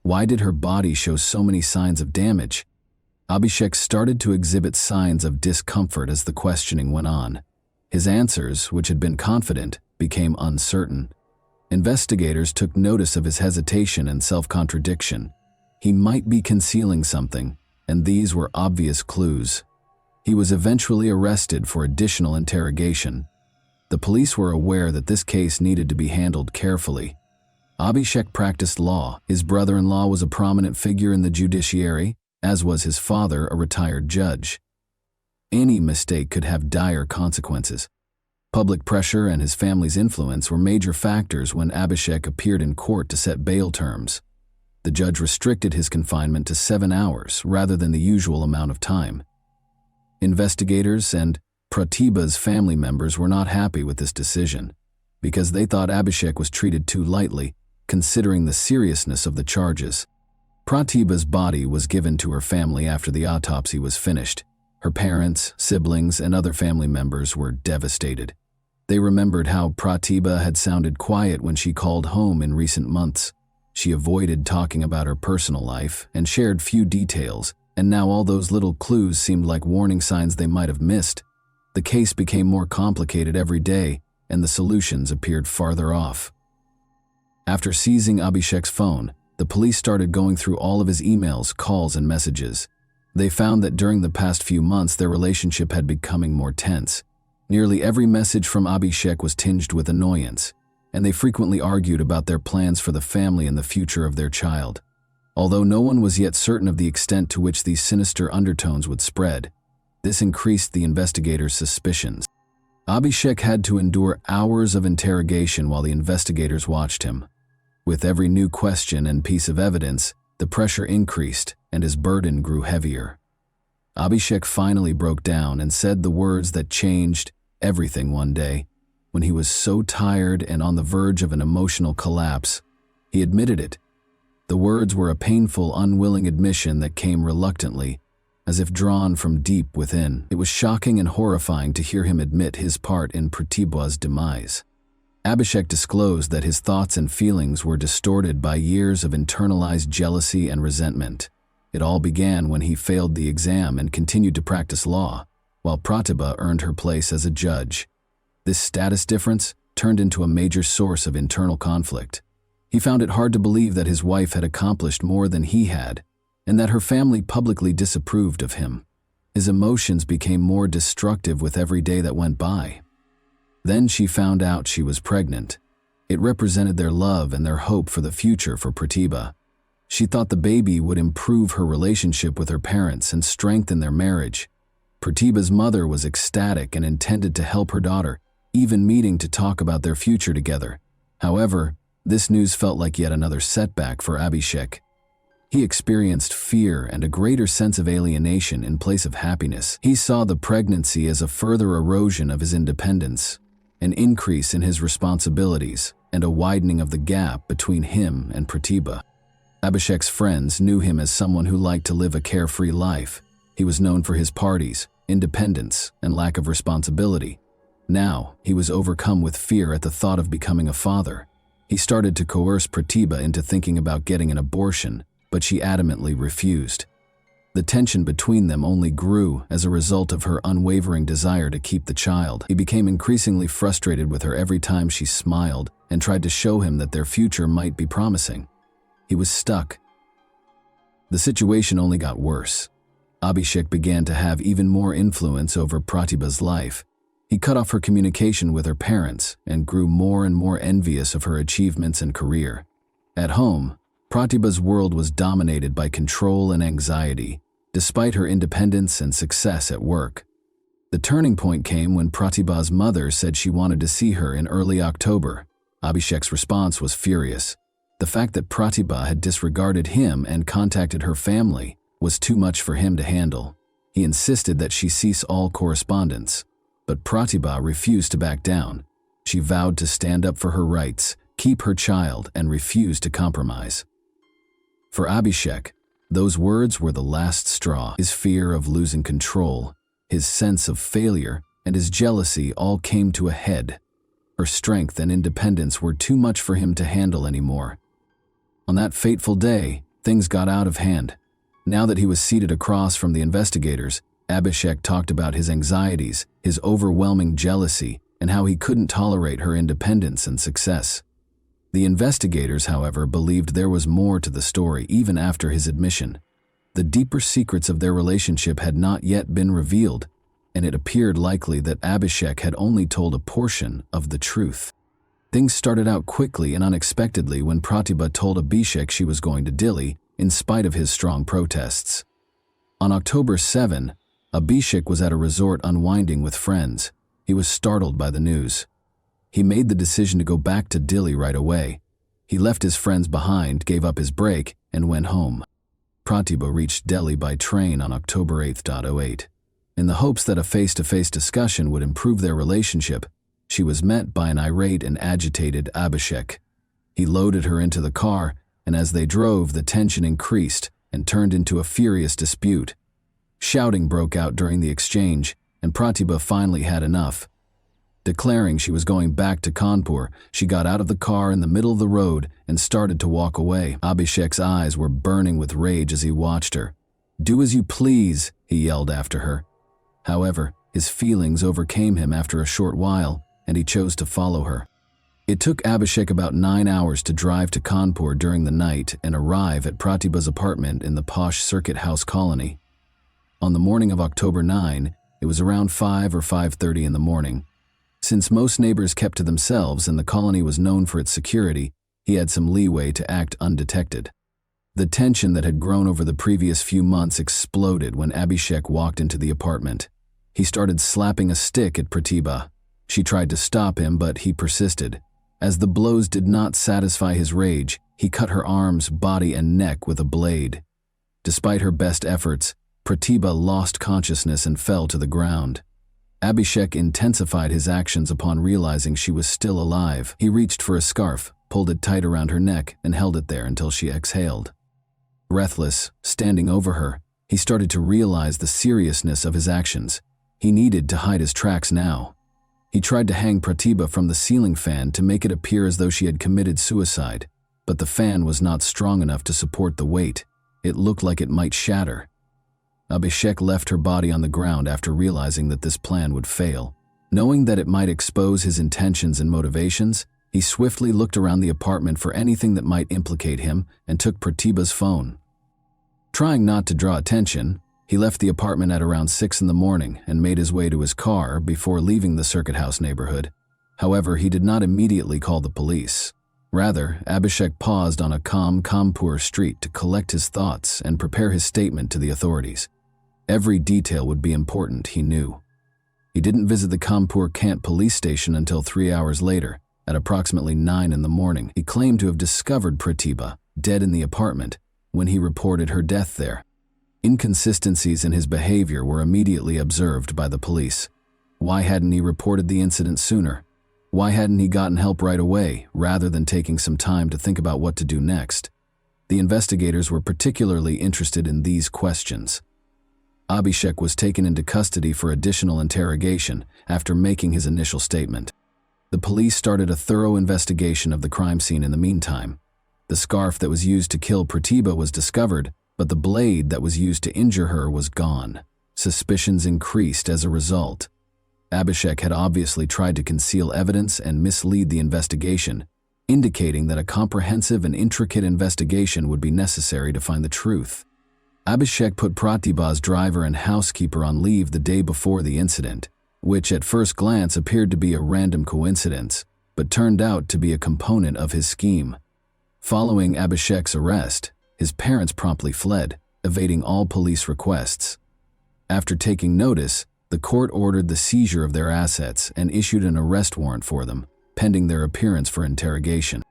Why did her body show so many signs of damage? Abhishek started to exhibit signs of discomfort as the questioning went on. His answers, which had been confident, became uncertain. Investigators took notice of his hesitation and self-contradiction. He might be concealing something, and these were obvious clues. He was eventually arrested for additional interrogation. The police were aware that this case needed to be handled carefully. Abhishek practiced law. His brother-in-law was a prominent figure in the judiciary, as was his father, a retired judge. Any mistake could have dire consequences. Public pressure and his family's influence were major factors when Abhishek appeared in court to set bail terms. The judge restricted his confinement to 7 hours rather than the usual amount of time. Investigators and Pratibha's family members were not happy with this decision because they thought Abhishek was treated too lightly, considering the seriousness of the charges. Pratibha's body was given to her family after the autopsy was finished. Her parents, siblings, and other family members were devastated. They remembered how Pratibha had sounded quiet when she called home in recent months. She avoided talking about her personal life and shared few details, and now all those little clues seemed like warning signs they might have missed. The case became more complicated every day, and the solutions appeared farther off. After seizing Abhishek's phone, the police started going through all of his emails, calls, and messages. They found that during the past few months their relationship had becoming more tense. Nearly every message from Abhishek was tinged with annoyance, and they frequently argued about their plans for the family and the future of their child. Although no one was yet certain of the extent to which these sinister undertones would spread, this increased the investigators' suspicions. Abhishek had to endure hours of interrogation while the investigators watched him. With every new question and piece of evidence, the pressure increased and his burden grew heavier. Abhishek finally broke down and said the words that changed everything one day. When he was so tired and on the verge of an emotional collapse, he admitted it. The words were a painful, unwilling admission that came reluctantly, as if drawn from deep within. It was shocking and horrifying to hear him admit his part in Pratibha's demise. Abhishek disclosed that his thoughts and feelings were distorted by years of internalized jealousy and resentment. It all began when he failed the exam and continued to practice law, while Pratibha earned her place as a judge. This status difference turned into a major source of internal conflict. He found it hard to believe that his wife had accomplished more than he had, and that her family publicly disapproved of him. His emotions became more destructive with every day that went by. Then she found out she was pregnant. It represented their love and their hope for the future for Pratibha. She thought the baby would improve her relationship with her parents and strengthen their marriage. Pratibha's mother was ecstatic and intended to help her daughter, even meeting to talk about their future together. However, this news felt like yet another setback for Abhishek. He experienced fear and a greater sense of alienation in place of happiness. He saw the pregnancy as a further erosion of his independence, an increase in his responsibilities, and a widening of the gap between him and Pratibha. Abhishek's friends knew him as someone who liked to live a carefree life. He was known for his parties, independence, and lack of responsibility. Now, he was overcome with fear at the thought of becoming a father. He started to coerce Pratibha into thinking about getting an abortion, but she adamantly refused. The tension between them only grew as a result of her unwavering desire to keep the child. He became increasingly frustrated with her every time she smiled and tried to show him that their future might be promising. He was stuck. The situation only got worse. Abhishek began to have even more influence over Pratibha's life. He cut off her communication with her parents and grew more and more envious of her achievements and career. At home, Pratibha's world was dominated by control and anxiety, despite her independence and success at work. The turning point came when Pratibha's mother said she wanted to see her in early October. Abhishek's response was furious. The fact that Pratibha had disregarded him and contacted her family was too much for him to handle. He insisted that she cease all correspondence, but Pratibha refused to back down. She vowed to stand up for her rights, keep her child, and refuse to compromise. For Abhishek, those words were the last straw. His fear of losing control, his sense of failure, and his jealousy all came to a head. Her strength and independence were too much for him to handle anymore. On that fateful day, things got out of hand. Now that he was seated across from the investigators, Abhishek talked about his anxieties, his overwhelming jealousy, and how he couldn't tolerate her independence and success. The investigators, however, believed there was more to the story even after his admission. The deeper secrets of their relationship had not yet been revealed, and it appeared likely that Abhishek had only told a portion of the truth. Things started out quickly and unexpectedly when Pratibha told Abhishek she was going to Delhi, in spite of his strong protests. On October 7, Abhishek was at a resort unwinding with friends. He was startled by the news. He made the decision to go back to Delhi right away. He left his friends behind, gave up his break, and went home. Pratibha reached Delhi by train on October 8. In the hopes that a face-to-face discussion would improve their relationship, she was met by an irate and agitated Abhishek. He loaded her into the car, and as they drove, the tension increased and turned into a furious dispute. Shouting broke out during the exchange, and Pratibha finally had enough. Declaring she was going back to Kanpur, she got out of the car in the middle of the road and started to walk away. Abhishek's eyes were burning with rage as he watched her. "Do as you please," he yelled after her. However, his feelings overcame him after a short while, and he chose to follow her. It took Abhishek about 9 hours to drive to Kanpur during the night and arrive at Pratibha's apartment in the posh Circuit House colony. On the morning of October 9, it was around 5 or 5:30 in the morning. Since most neighbors kept to themselves and the colony was known for its security, he had some leeway to act undetected. The tension that had grown over the previous few months exploded when Abhishek walked into the apartment. He started slapping a stick at Pratibha. She tried to stop him, but he persisted. As the blows did not satisfy his rage, he cut her arms, body, and neck with a blade. Despite her best efforts, Pratibha lost consciousness and fell to the ground. Abhishek intensified his actions upon realizing she was still alive. He reached for a scarf, pulled it tight around her neck, and held it there until she exhaled. Breathless, standing over her, he started to realize the seriousness of his actions. He needed to hide his tracks now. He tried to hang Pratibha from the ceiling fan to make it appear as though she had committed suicide, but the fan was not strong enough to support the weight. It looked like it might shatter. Abhishek left her body on the ground after realizing that this plan would fail. Knowing that it might expose his intentions and motivations, he swiftly looked around the apartment for anything that might implicate him and took Pratibha's phone. Trying not to draw attention, he left the apartment at around 6 in the morning and made his way to his car before leaving the Circuit House neighborhood. However, he did not immediately call the police. Rather, Abhishek paused on a calm Kanpur street to collect his thoughts and prepare his statement to the authorities. Every detail would be important, he knew. He didn't visit the Kanpur Cant police station until 3 hours later, at approximately 9 in the morning. He claimed to have discovered Pratibha, dead in the apartment, when he reported her death there. Inconsistencies in his behavior were immediately observed by the police. Why hadn't he reported the incident sooner? Why hadn't he gotten help right away, rather than taking some time to think about what to do next? The investigators were particularly interested in these questions. Abhishek was taken into custody for additional interrogation after making his initial statement. The police started a thorough investigation of the crime scene in the meantime. The scarf that was used to kill Pratibha was discovered, but the blade that was used to injure her was gone. Suspicions increased as a result. Abhishek had obviously tried to conceal evidence and mislead the investigation, indicating that a comprehensive and intricate investigation would be necessary to find the truth. Abhishek put Pratibha's driver and housekeeper on leave the day before the incident, which at first glance appeared to be a random coincidence, but turned out to be a component of his scheme. Following Abhishek's arrest, his parents promptly fled, evading all police requests. After taking notice, the court ordered the seizure of their assets and issued an arrest warrant for them, pending their appearance for interrogation.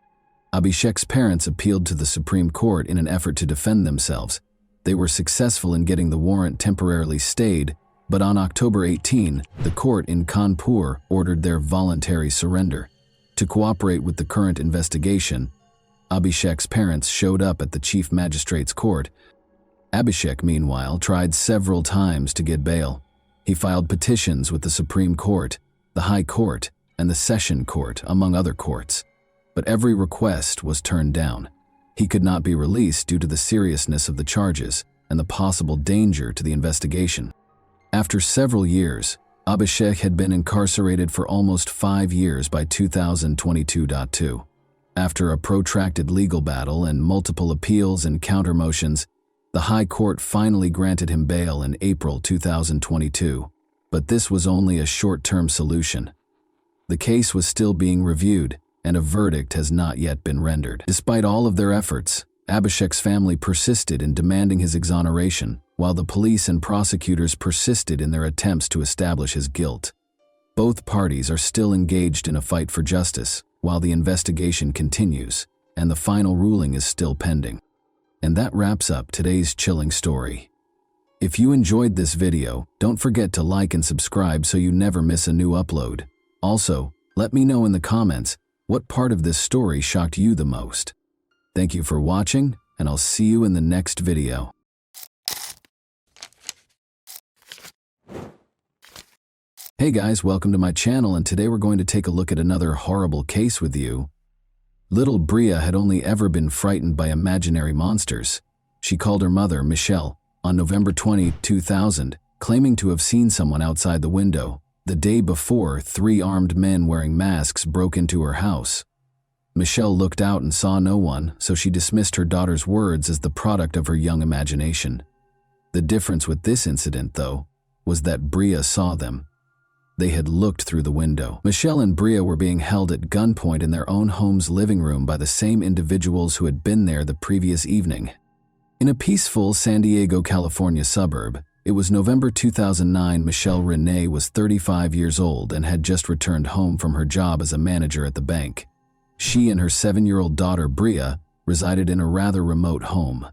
Abhishek's parents appealed to the Supreme Court in an effort to defend themselves. They were successful in getting the warrant temporarily stayed, but on October 18, the court in Kanpur ordered their voluntary surrender. To cooperate with the current investigation, Abhishek's parents showed up at the Chief Magistrate's court. Abhishek, meanwhile, tried several times to get bail. He filed petitions with the Supreme Court, the High Court, and the Session Court, among other courts. But every request was turned down. He could not be released due to the seriousness of the charges and the possible danger to the investigation. After several years, Abhishek had been incarcerated for almost 5 years by 2022. After a protracted legal battle and multiple appeals and counter-motions, the High Court finally granted him bail in April 2022, but this was only a short-term solution. The case was still being reviewed, and a verdict has not yet been rendered. Despite all of their efforts, Abhishek's family persisted in demanding his exoneration, while the police and prosecutors persisted in their attempts to establish his guilt. Both parties are still engaged in a fight for justice, while the investigation continues, and the final ruling is still pending. And that wraps up today's chilling story. If you enjoyed this video, don't forget to like and subscribe so you never miss a new upload. Also, let me know in the comments what part of this story shocked you the most. Thank you for watching, and I'll see you in the next video. Hey guys, welcome to my channel, and today we're going to take a look at another horrible case with you. Little Bria had only ever been frightened by imaginary monsters. She called her mother, Michelle, on November 20, 2000, claiming to have seen someone outside the window. The day before, 3 armed men wearing masks broke into her house. Michelle looked out and saw no one, so she dismissed her daughter's words as the product of her young imagination. The difference with this incident, though, was that Bria saw them. They had looked through the window. Michelle and Bria were being held at gunpoint in their own home's living room by the same individuals who had been there the previous evening. In a peaceful San Diego, California suburb, it was November 2009. Michelle Renee was 35 years old and had just returned home from her job as a manager at the bank. She and her 7-year-old daughter, Bria, resided in a rather remote home.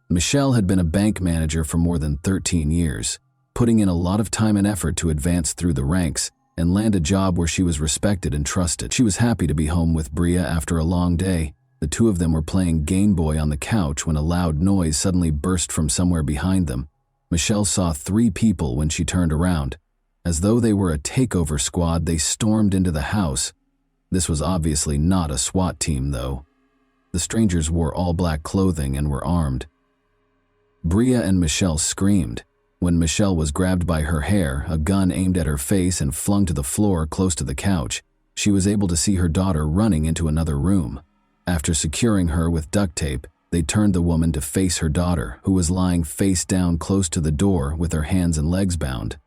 Michelle had been a bank manager for more than 13 years, putting in a lot of time and effort to advance through the ranks and land a job where she was respected and trusted. She was happy to be home with Bria after a long day. The two of them were playing Game Boy on the couch when a loud noise suddenly burst from somewhere behind them. Michelle saw 3 people when she turned around. As though they were a takeover squad, they stormed into the house. This was obviously not a SWAT team, though. The strangers wore all black clothing and were armed. Bria and Michelle screamed. When Michelle was grabbed by her hair, a gun aimed at her face and flung to the floor close to the couch, she was able to see her daughter running into another room. After securing her with duct tape, they turned the woman to face her daughter, who was lying face down close to the door with her hands and legs bound.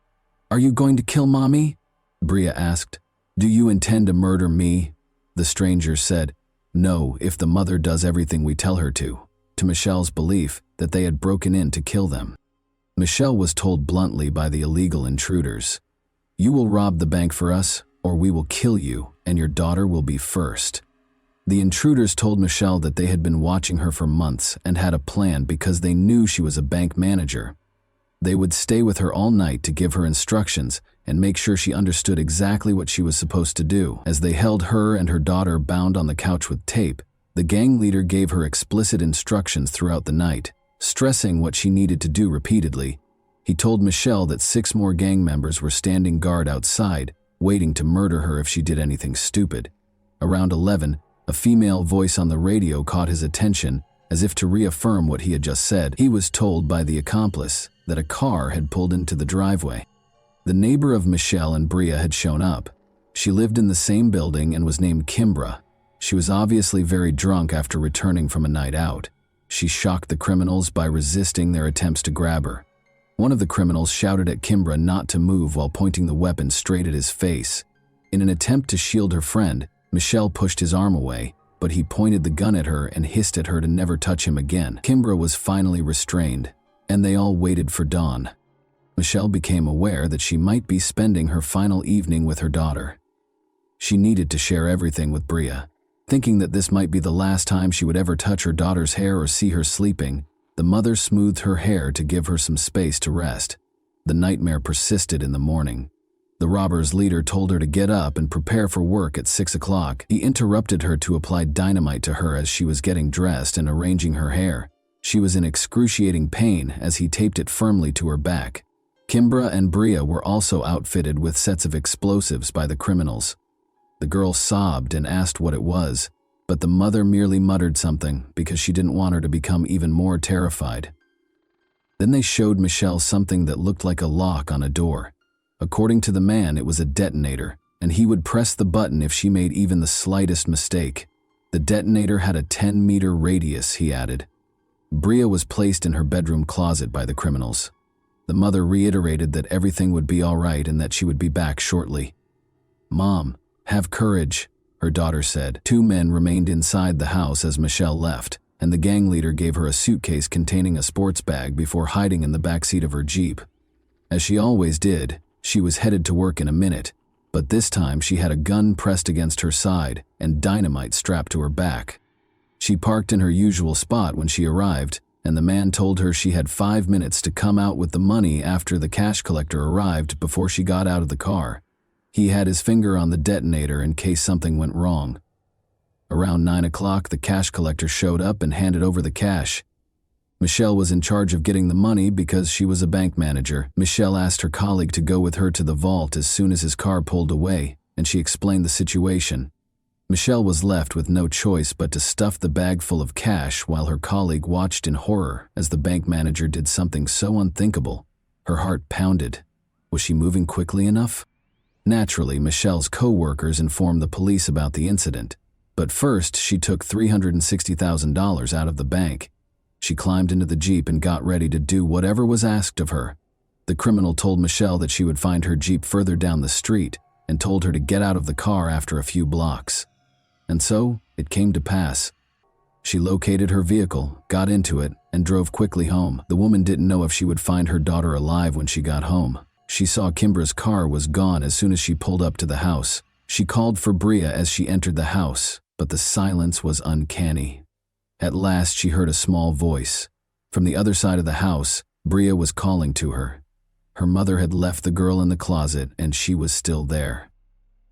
"Are you going to kill Mommy?" Bria asked. "Do you intend to murder me?" The stranger said, "No, if the mother does everything we tell her to Michelle's belief that they had broken in to kill them. Michelle was told bluntly by the illegal intruders, "You will rob the bank for us, or we will kill you, and your daughter will be first." The intruders told Michelle that they had been watching her for months and had a plan because they knew she was a bank manager. They would stay with her all night to give her instructions and make sure she understood exactly what she was supposed to do. As they held her and her daughter bound on the couch with tape, The gang leader gave her explicit instructions throughout the night, stressing what she needed to do repeatedly. He told Michelle that 6 more gang members were standing guard outside, waiting to murder her if she did anything stupid. Around 11, a female voice on the radio caught his attention, as if to reaffirm what he had just said. He was told by the accomplice that a car had pulled into the driveway. The neighbor of Michelle and Bria had shown up. She lived in the same building and was named Kimbra. She was obviously very drunk after returning from a night out. She shocked the criminals by resisting their attempts to grab her. One of the criminals shouted at Kimbra not to move while pointing the weapon straight at his face. In an attempt to shield her friend, Michelle pushed his arm away, but he pointed the gun at her and hissed at her to never touch him again. Kimbra was finally restrained, and they all waited for dawn. Michelle became aware that she might be spending her final evening with her daughter. She needed to share everything with Bria. Thinking that this might be the last time she would ever touch her daughter's hair or see her sleeping, the mother smoothed her hair to give her some space to rest. The nightmare persisted in the morning. The robbers' leader told her to get up and prepare for work at 6 o'clock. He interrupted her to apply dynamite to her as she was getting dressed and arranging her hair. She was in excruciating pain as he taped it firmly to her back. Kimbra and Bria were also outfitted with sets of explosives by the criminals. The girl sobbed and asked what it was, but the mother merely muttered something because she didn't want her to become even more terrified. Then they showed Michelle something that looked like a lock on a door. According to the man, it was a detonator, and he would press the button if she made even the slightest mistake. The detonator had a 10-meter radius, he added. Bria was placed in her bedroom closet by the criminals. The mother reiterated that everything would be all right and that she would be back shortly. "Mom, have courage," her daughter said. 2 men remained inside the house as Michelle left, and the gang leader gave her a suitcase containing a sports bag before hiding in the backseat of her Jeep. As she always did, she was headed to work in a minute, but this time she had a gun pressed against her side and dynamite strapped to her back. She parked in her usual spot when she arrived, and the man told her she had 5 minutes to come out with the money after the cash collector arrived before she got out of the car. He had his finger on the detonator in case something went wrong. Around 9 o'clock, the cash collector showed up and handed over the cash. Michelle was in charge of getting the money because she was a bank manager. Michelle asked her colleague to go with her to the vault as soon as his car pulled away, and she explained the situation. Michelle was left with no choice but to stuff the bag full of cash while her colleague watched in horror as the bank manager did something so unthinkable. Her heart pounded. Was she moving quickly enough? Naturally, Michelle's co-workers informed the police about the incident, but first she took $360,000 out of the bank. She climbed into the Jeep and got ready to do whatever was asked of her. The criminal told Michelle that she would find her Jeep further down the street and told her to get out of the car after a few blocks. And so, it came to pass. She located her vehicle, got into it, and drove quickly home. The woman didn't know if she would find her daughter alive when she got home. She saw Kimbra's car was gone as soon as she pulled up to the house. She called for Bria as she entered the house, but the silence was uncanny. At last, she heard a small voice. From the other side of the house, Bria was calling to her. Her mother had left the girl in the closet, and she was still there.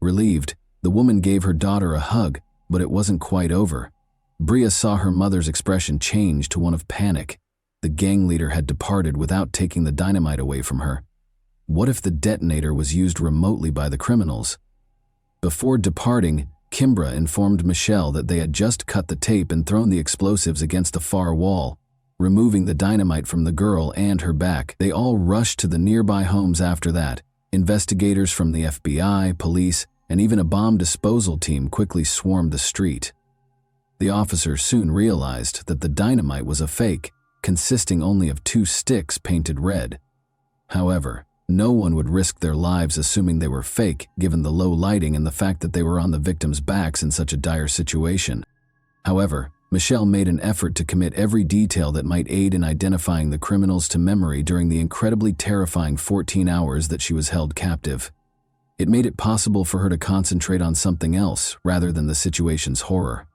Relieved, the woman gave her daughter a hug, but it wasn't quite over. Bria saw her mother's expression change to one of panic. The gang leader had departed without taking the dynamite away from her. What if the detonator was used remotely by the criminals? Before departing, Kimbra informed Michelle that they had just cut the tape and thrown the explosives against the far wall, removing the dynamite from the girl and her back. They all rushed to the nearby homes after that. Investigators from the FBI, police, and even a bomb disposal team quickly swarmed the street. The officers soon realized that the dynamite was a fake, consisting only of 2 sticks painted red. However, no one would risk their lives assuming they were fake, given the low lighting and the fact that they were on the victims' backs in such a dire situation. However, Michelle made an effort to commit every detail that might aid in identifying the criminals to memory during the incredibly terrifying 14 hours that she was held captive. It made it possible for her to concentrate on something else rather than the situation's horror.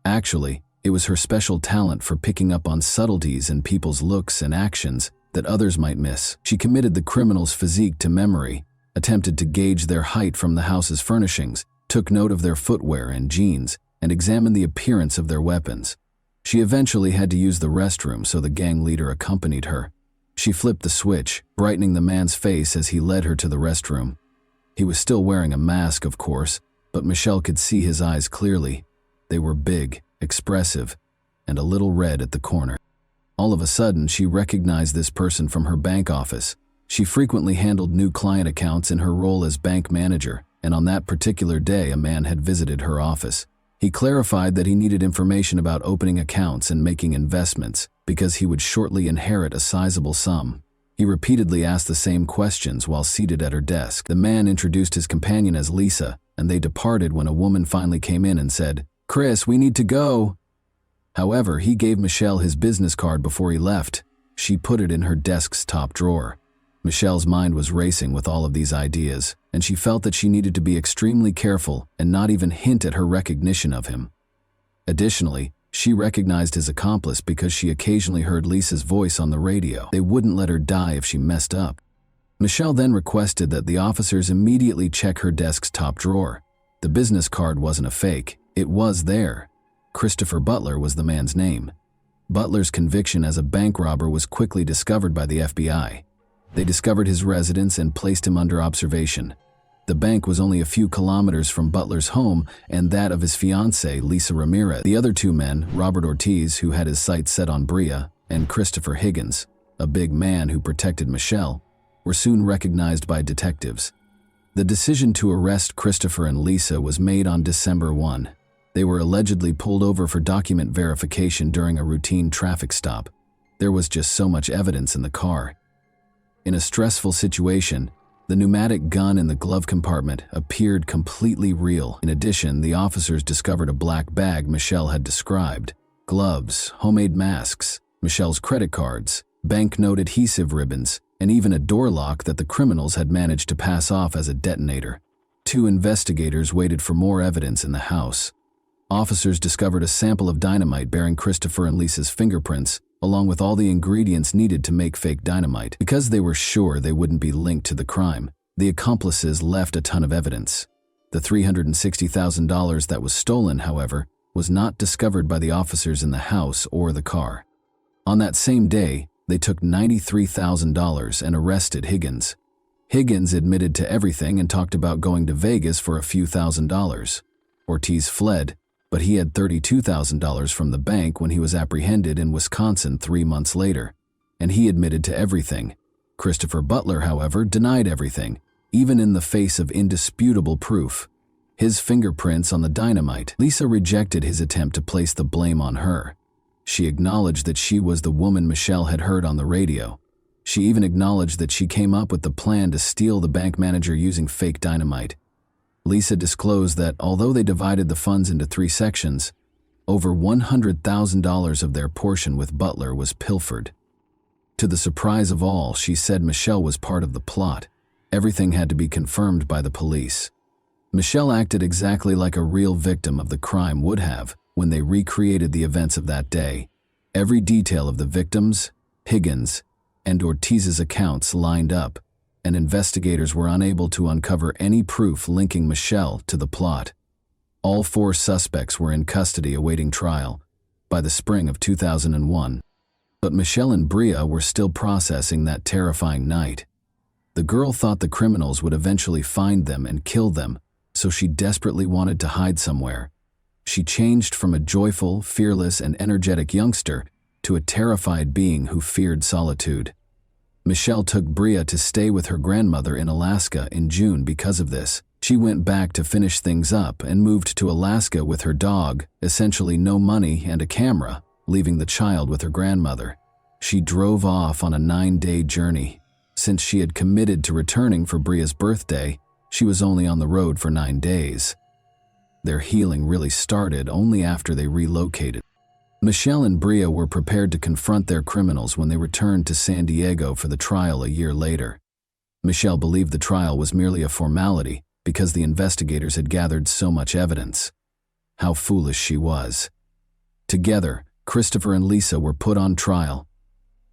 Actually, it was her special talent for picking up on subtleties in people's looks and actions that others might miss. She committed the criminals' physique to memory, attempted to gauge their height from the house's furnishings, took note of their footwear and jeans, and examined the appearance of their weapons. She eventually had to use the restroom, so the gang leader accompanied her. She flipped the switch, brightening the man's face as he led her to the restroom. He was still wearing a mask, of course, but Michelle could see his eyes clearly. They were big, expressive, and a little red at the corner. All of a sudden, she recognized this person from her bank office. She frequently handled new client accounts in her role as bank manager, and on that particular day, a man had visited her office. He clarified that he needed information about opening accounts and making investments because he would shortly inherit a sizable sum. He repeatedly asked the same questions while seated at her desk. The man introduced his companion as Lisa, and they departed when a woman finally came in and said, "Chris, we need to go." However, he gave Michelle his business card before he left. She put it in her desk's top drawer. Michelle's mind was racing with all of these ideas, and she felt that she needed to be extremely careful and not even hint at her recognition of him. Additionally, she recognized his accomplice because she occasionally heard Lisa's voice on the radio. They wouldn't let her die if she messed up. Michelle then requested that the officers immediately check her desk's top drawer. The business card wasn't a fake. It was there. Christopher Butler was the man's name. Butler's conviction as a bank robber was quickly discovered by the FBI. They discovered his residence and placed him under observation. The bank was only a few kilometers from Butler's home and that of his fiancée, Lisa Ramirez. The other two men, Robert Ortiz, who had his sights set on Bria, and Christopher Higgins, a big man who protected Michelle, were soon recognized by detectives. The decision to arrest Christopher and Lisa was made on December 1. They were allegedly pulled over for document verification during a routine traffic stop. There was just so much evidence in the car. In a stressful situation, the pneumatic gun in the glove compartment appeared completely real. In addition, the officers discovered a black bag Michelle had described, gloves, homemade masks, Michelle's credit cards, banknote adhesive ribbons, and even a door lock that the criminals had managed to pass off as a detonator. Two investigators waited for more evidence in the house. Officers discovered a sample of dynamite bearing Christopher and Lisa's fingerprints, along with all the ingredients needed to make fake dynamite. Because they were sure they wouldn't be linked to the crime, the accomplices left a ton of evidence. The $360,000 that was stolen, however, was not discovered by the officers in the house or the car. On that same day, they took $93,000 and arrested Higgins. Higgins admitted to everything and talked about going to Vegas for a few $1,000s. Ortiz fled, but he had $32,000 from the bank when he was apprehended in Wisconsin 3 months later, and he admitted to everything. Christopher Butler, however, denied everything, even in the face of indisputable proof. His fingerprints on the dynamite. Lisa rejected his attempt to place the blame on her. She acknowledged that she was the woman Michelle had heard on the radio. She even acknowledged that she came up with the plan to steal the bank manager using fake dynamite. Lisa disclosed that although they divided the funds into 3 sections, over $100,000 of their portion with Butler was pilfered. To the surprise of all, she said Michelle was part of the plot. Everything had to be confirmed by the police. Michelle acted exactly like a real victim of the crime would have when they recreated the events of that day. Every detail of the victims, Higgins, and Ortiz's accounts lined up, and investigators were unable to uncover any proof linking Michelle to the plot. All 4 suspects were in custody awaiting trial by the spring of 2001. But Michelle and Bria were still processing that terrifying night. The girl thought the criminals would eventually find them and kill them, so she desperately wanted to hide somewhere. She changed from a joyful, fearless, and energetic youngster to a terrified being who feared solitude. Michelle took Bria to stay with her grandmother in Alaska in June because of this. She went back to finish things up and moved to Alaska with her dog, essentially no money and a camera, leaving the child with her grandmother. She drove off on a 9-day journey. Since she had committed to returning for Bria's birthday, she was only on the road for 9 days. Their healing really started only after they relocated. Michelle and Bria were prepared to confront their criminals when they returned to San Diego for the trial a year later. Michelle believed the trial was merely a formality because the investigators had gathered so much evidence. How foolish she was. Together, Christopher and Lisa were put on trial.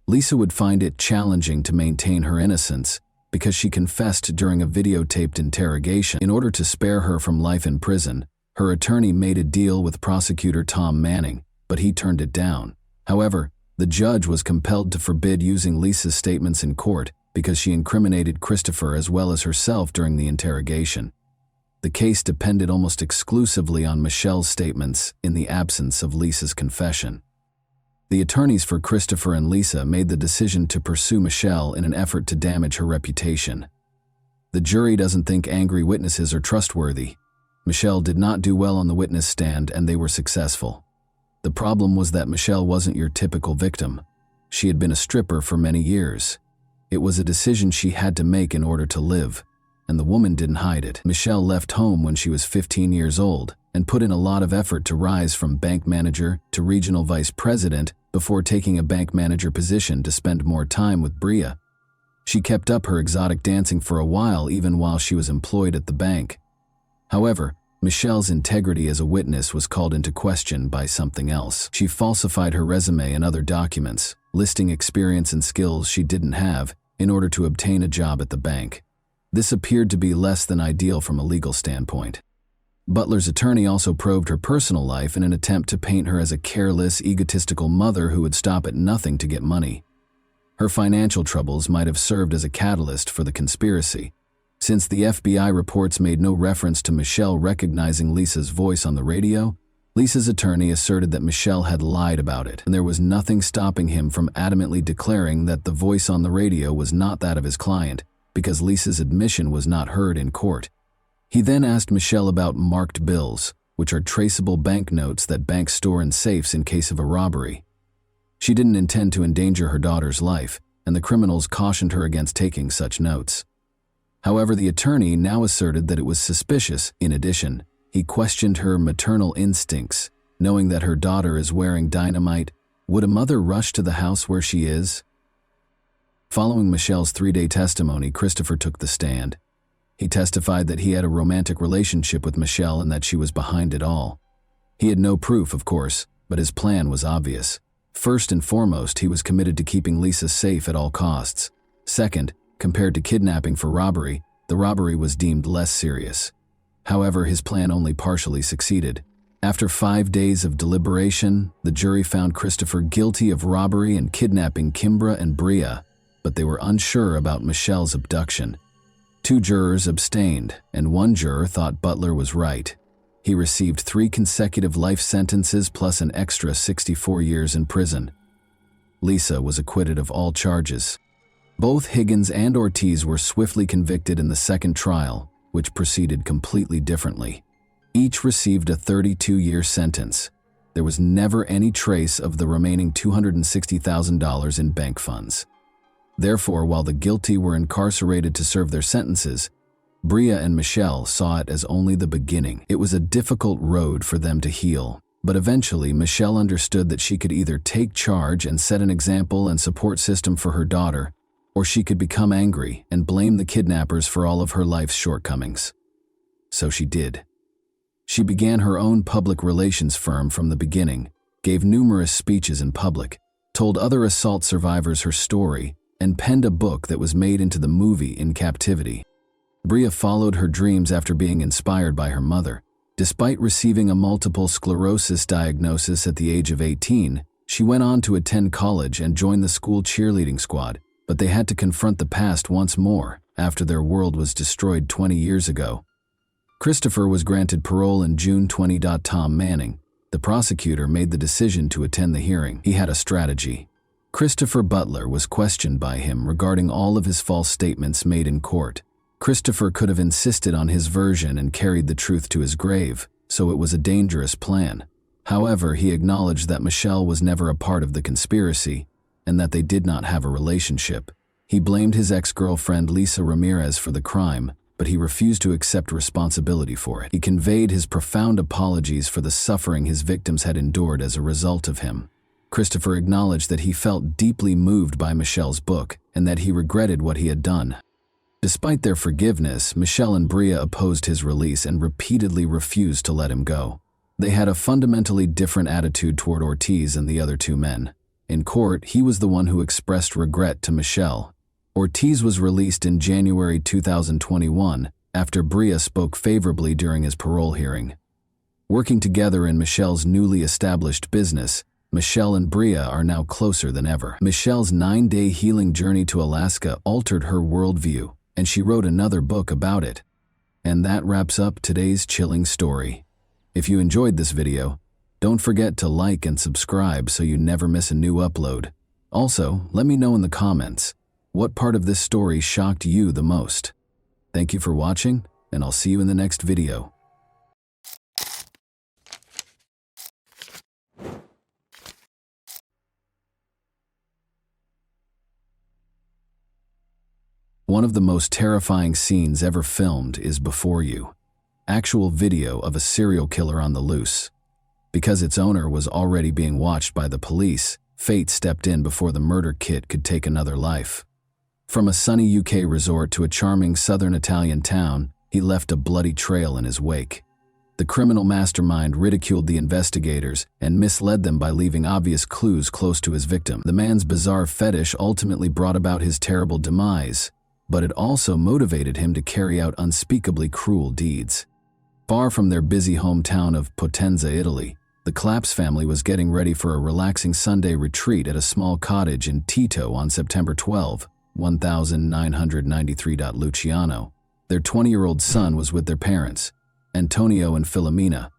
Lisa would find it challenging to maintain her innocence because she confessed during a videotaped interrogation. In order to spare her from life in prison, Her attorney made a deal with prosecutor Tom Manning, but he turned it down. However, the judge was compelled to forbid using Lisa's statements in court because she incriminated Christopher as well as herself during the interrogation. The case depended almost exclusively on Michelle's statements in the absence of Lisa's confession. The attorneys for Christopher and Lisa made the decision to pursue Michelle in an effort to damage her reputation. The jury doesn't think angry witnesses are trustworthy. Michelle did not do well on the witness stand and they were successful. The problem was that Michelle wasn't your typical victim. She had been a stripper for many years. It was a decision she had to make in order to live, and the woman didn't hide it. Michelle left home when she was 15 years old and put in a lot of effort to rise from bank manager to regional vice president before taking a bank manager position to spend more time with Bria. She kept up her exotic dancing for a while even while she was employed at the bank. However, Michelle's integrity as a witness was called into question by something else. She falsified her resume and other documents, listing experience and skills she didn't have in order to obtain a job at the bank. This appeared to be less than ideal from a legal standpoint. Butler's attorney also probed her personal life in an attempt to paint her as a careless, egotistical mother who would stop at nothing to get money. Her financial troubles might have served as a catalyst for the conspiracy. Since the FBI reports made no reference to Michelle recognizing Lisa's voice on the radio, Lisa's attorney asserted that Michelle had lied about it, and there was nothing stopping him from adamantly declaring that the voice on the radio was not that of his client, because Lisa's admission was not heard in court. He then asked Michelle about marked bills, which are traceable banknotes that banks store in safes in case of a robbery. She didn't intend to endanger her daughter's life, and the criminals cautioned her against taking such notes. However, the attorney now asserted that it was suspicious. In addition, he questioned her maternal instincts, knowing that her daughter is wearing dynamite. Would a mother rush to the house where she is? Following Michelle's 3-day testimony, Christopher took the stand. He testified that he had a romantic relationship with Michelle and that she was behind it all. He had no proof, of course, but his plan was obvious. First and foremost, he was committed to keeping Lisa safe at all costs. Second, compared to kidnapping for robbery, the robbery was deemed less serious. However, his plan only partially succeeded. After 5 days of deliberation, the jury found Christopher guilty of robbery and kidnapping Kimbra and Bria, but they were unsure about Michelle's abduction. 2 jurors abstained, and 1 juror thought Butler was right. He received 3 consecutive life sentences plus an extra 64 years in prison. Lisa was acquitted of all charges. Both Higgins and Ortiz were swiftly convicted in the second trial, which proceeded completely differently. Each received a 32-year sentence. There was never any trace of the remaining $260,000 in bank funds. Therefore, while the guilty were incarcerated to serve their sentences, Bria and Michelle saw it as only the beginning. It was a difficult road for them to heal, but eventually Michelle understood that she could either take charge and set an example and support system for her daughter, or she could become angry and blame the kidnappers for all of her life's shortcomings. So she did. She began her own public relations firm from the beginning, gave numerous speeches in public, told other assault survivors her story, and penned a book that was made into the movie In Captivity. Bria followed her dreams after being inspired by her mother. Despite receiving a multiple sclerosis diagnosis at the age of 18, she went on to attend college and join the school cheerleading squad, but they had to confront the past once more after their world was destroyed 20 years ago. Christopher was granted parole in June 20. Tom Manning, the prosecutor, made the decision to attend the hearing. He had a strategy. Christopher Butler was questioned by him regarding all of his false statements made in court. Christopher could have insisted on his version and carried the truth to his grave, so it was a dangerous plan. However, he acknowledged that Michelle was never a part of the conspiracy and that they did not have a relationship. He blamed his ex-girlfriend Lisa Ramirez for the crime, but he refused to accept responsibility for it. He conveyed his profound apologies for the suffering his victims had endured as a result of him. Christopher acknowledged that he felt deeply moved by Michelle's book and that he regretted what he had done. Despite their forgiveness, Michelle and Bria opposed his release and repeatedly refused to let him go. They had a fundamentally different attitude toward Ortiz and the other 2 men. In court, he was the one who expressed regret to Michelle. Ortiz was released in January 2021 after Bria spoke favorably during his parole hearing. Working together in Michelle's newly established business, Michelle and Bria are now closer than ever. Michelle's 9-day healing journey to Alaska altered her worldview, and she wrote another book about it. And that wraps up today's chilling story. If you enjoyed this video, don't forget to like and subscribe so you never miss a new upload. Also, let me know in the comments, what part of this story shocked you the most? Thank you for watching, and I'll see you in the next video. One of the most terrifying scenes ever filmed is before you. Actual video of a serial killer on the loose. Because its owner was already being watched by the police, fate stepped in before the murder kit could take another life. From a sunny UK resort to a charming southern Italian town, he left a bloody trail in his wake. The criminal mastermind ridiculed the investigators and misled them by leaving obvious clues close to his victim. The man's bizarre fetish ultimately brought about his terrible demise, but it also motivated him to carry out unspeakably cruel deeds. Far from their busy hometown of Potenza, Italy, the Claps family was getting ready for a relaxing Sunday retreat at a small cottage in Tito on September 12, 1993. Luciano, their 20-year-old son, was with their parents, Antonio and Filomena.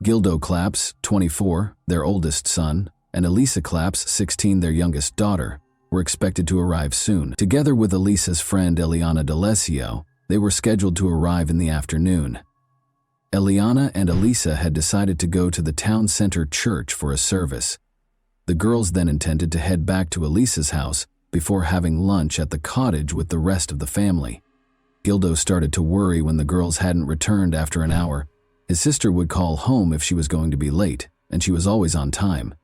Gildo Claps, 24, their oldest son, and Elisa Claps, 16, their youngest daughter, were expected to arrive soon. Together with Elisa's friend Eliana D'Alessio, they were scheduled to arrive in the afternoon. Eliana and Elisa had decided to go to the town center church for a service. The girls then intended to head back to Elisa's house before having lunch at the cottage with the rest of the family. Gildo started to worry when the girls hadn't returned after an hour. His sister would call home if she was going to be late, and she was always on time.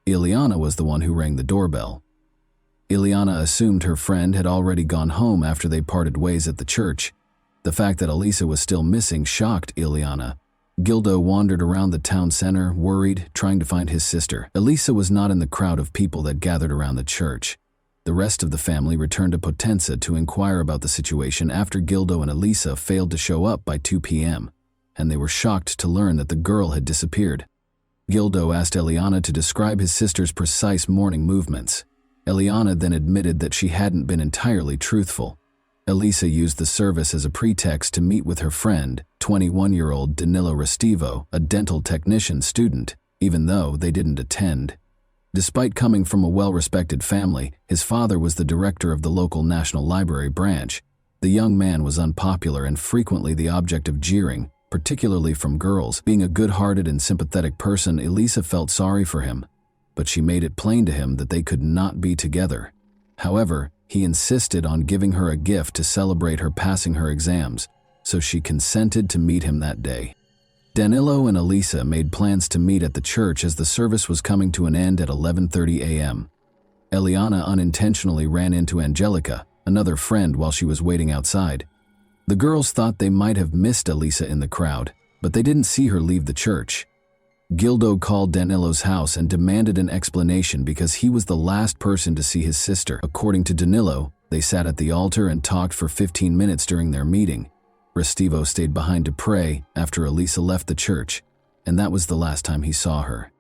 Eliana was the one who rang the doorbell. Eliana assumed her friend had already gone home after they parted ways at the church. The fact that Elisa was still missing shocked Eliana. Gildo wandered around the town center, worried, trying to find his sister. Elisa was not in the crowd of people that gathered around the church. The rest of the family returned to Potenza to inquire about the situation after Gildo and Elisa failed to show up by 2 p.m., and they were shocked to learn that the girl had disappeared. Gildo asked Eliana to describe his sister's precise morning movements. Eliana then admitted that she hadn't been entirely truthful. Elisa used the service as a pretext to meet with her friend, 21-year-old Danilo Restivo, a dental technician student, even though they didn't attend. Despite coming from a well-respected family, his father was the director of the local National Library branch. The young man was unpopular and frequently the object of jeering, particularly from girls. Being a good-hearted and sympathetic person, Elisa felt sorry for him, but she made it plain to him that they could not be together. However, he insisted on giving her a gift to celebrate her passing her exams, so she consented to meet him that day. Danilo and Elisa made plans to meet at the church as the service was coming to an end at 11:30 a.m. Eliana unintentionally ran into Angelica, another friend, while she was waiting outside. The girls thought they might have missed Elisa in the crowd, but they didn't see her leave the church. Gildo called Danilo's house and demanded an explanation because he was the last person to see his sister. According to Danilo, they sat at the altar and talked for 15 minutes during their meeting. Restivo stayed behind to pray after Elisa left the church, and that was the last time he saw her.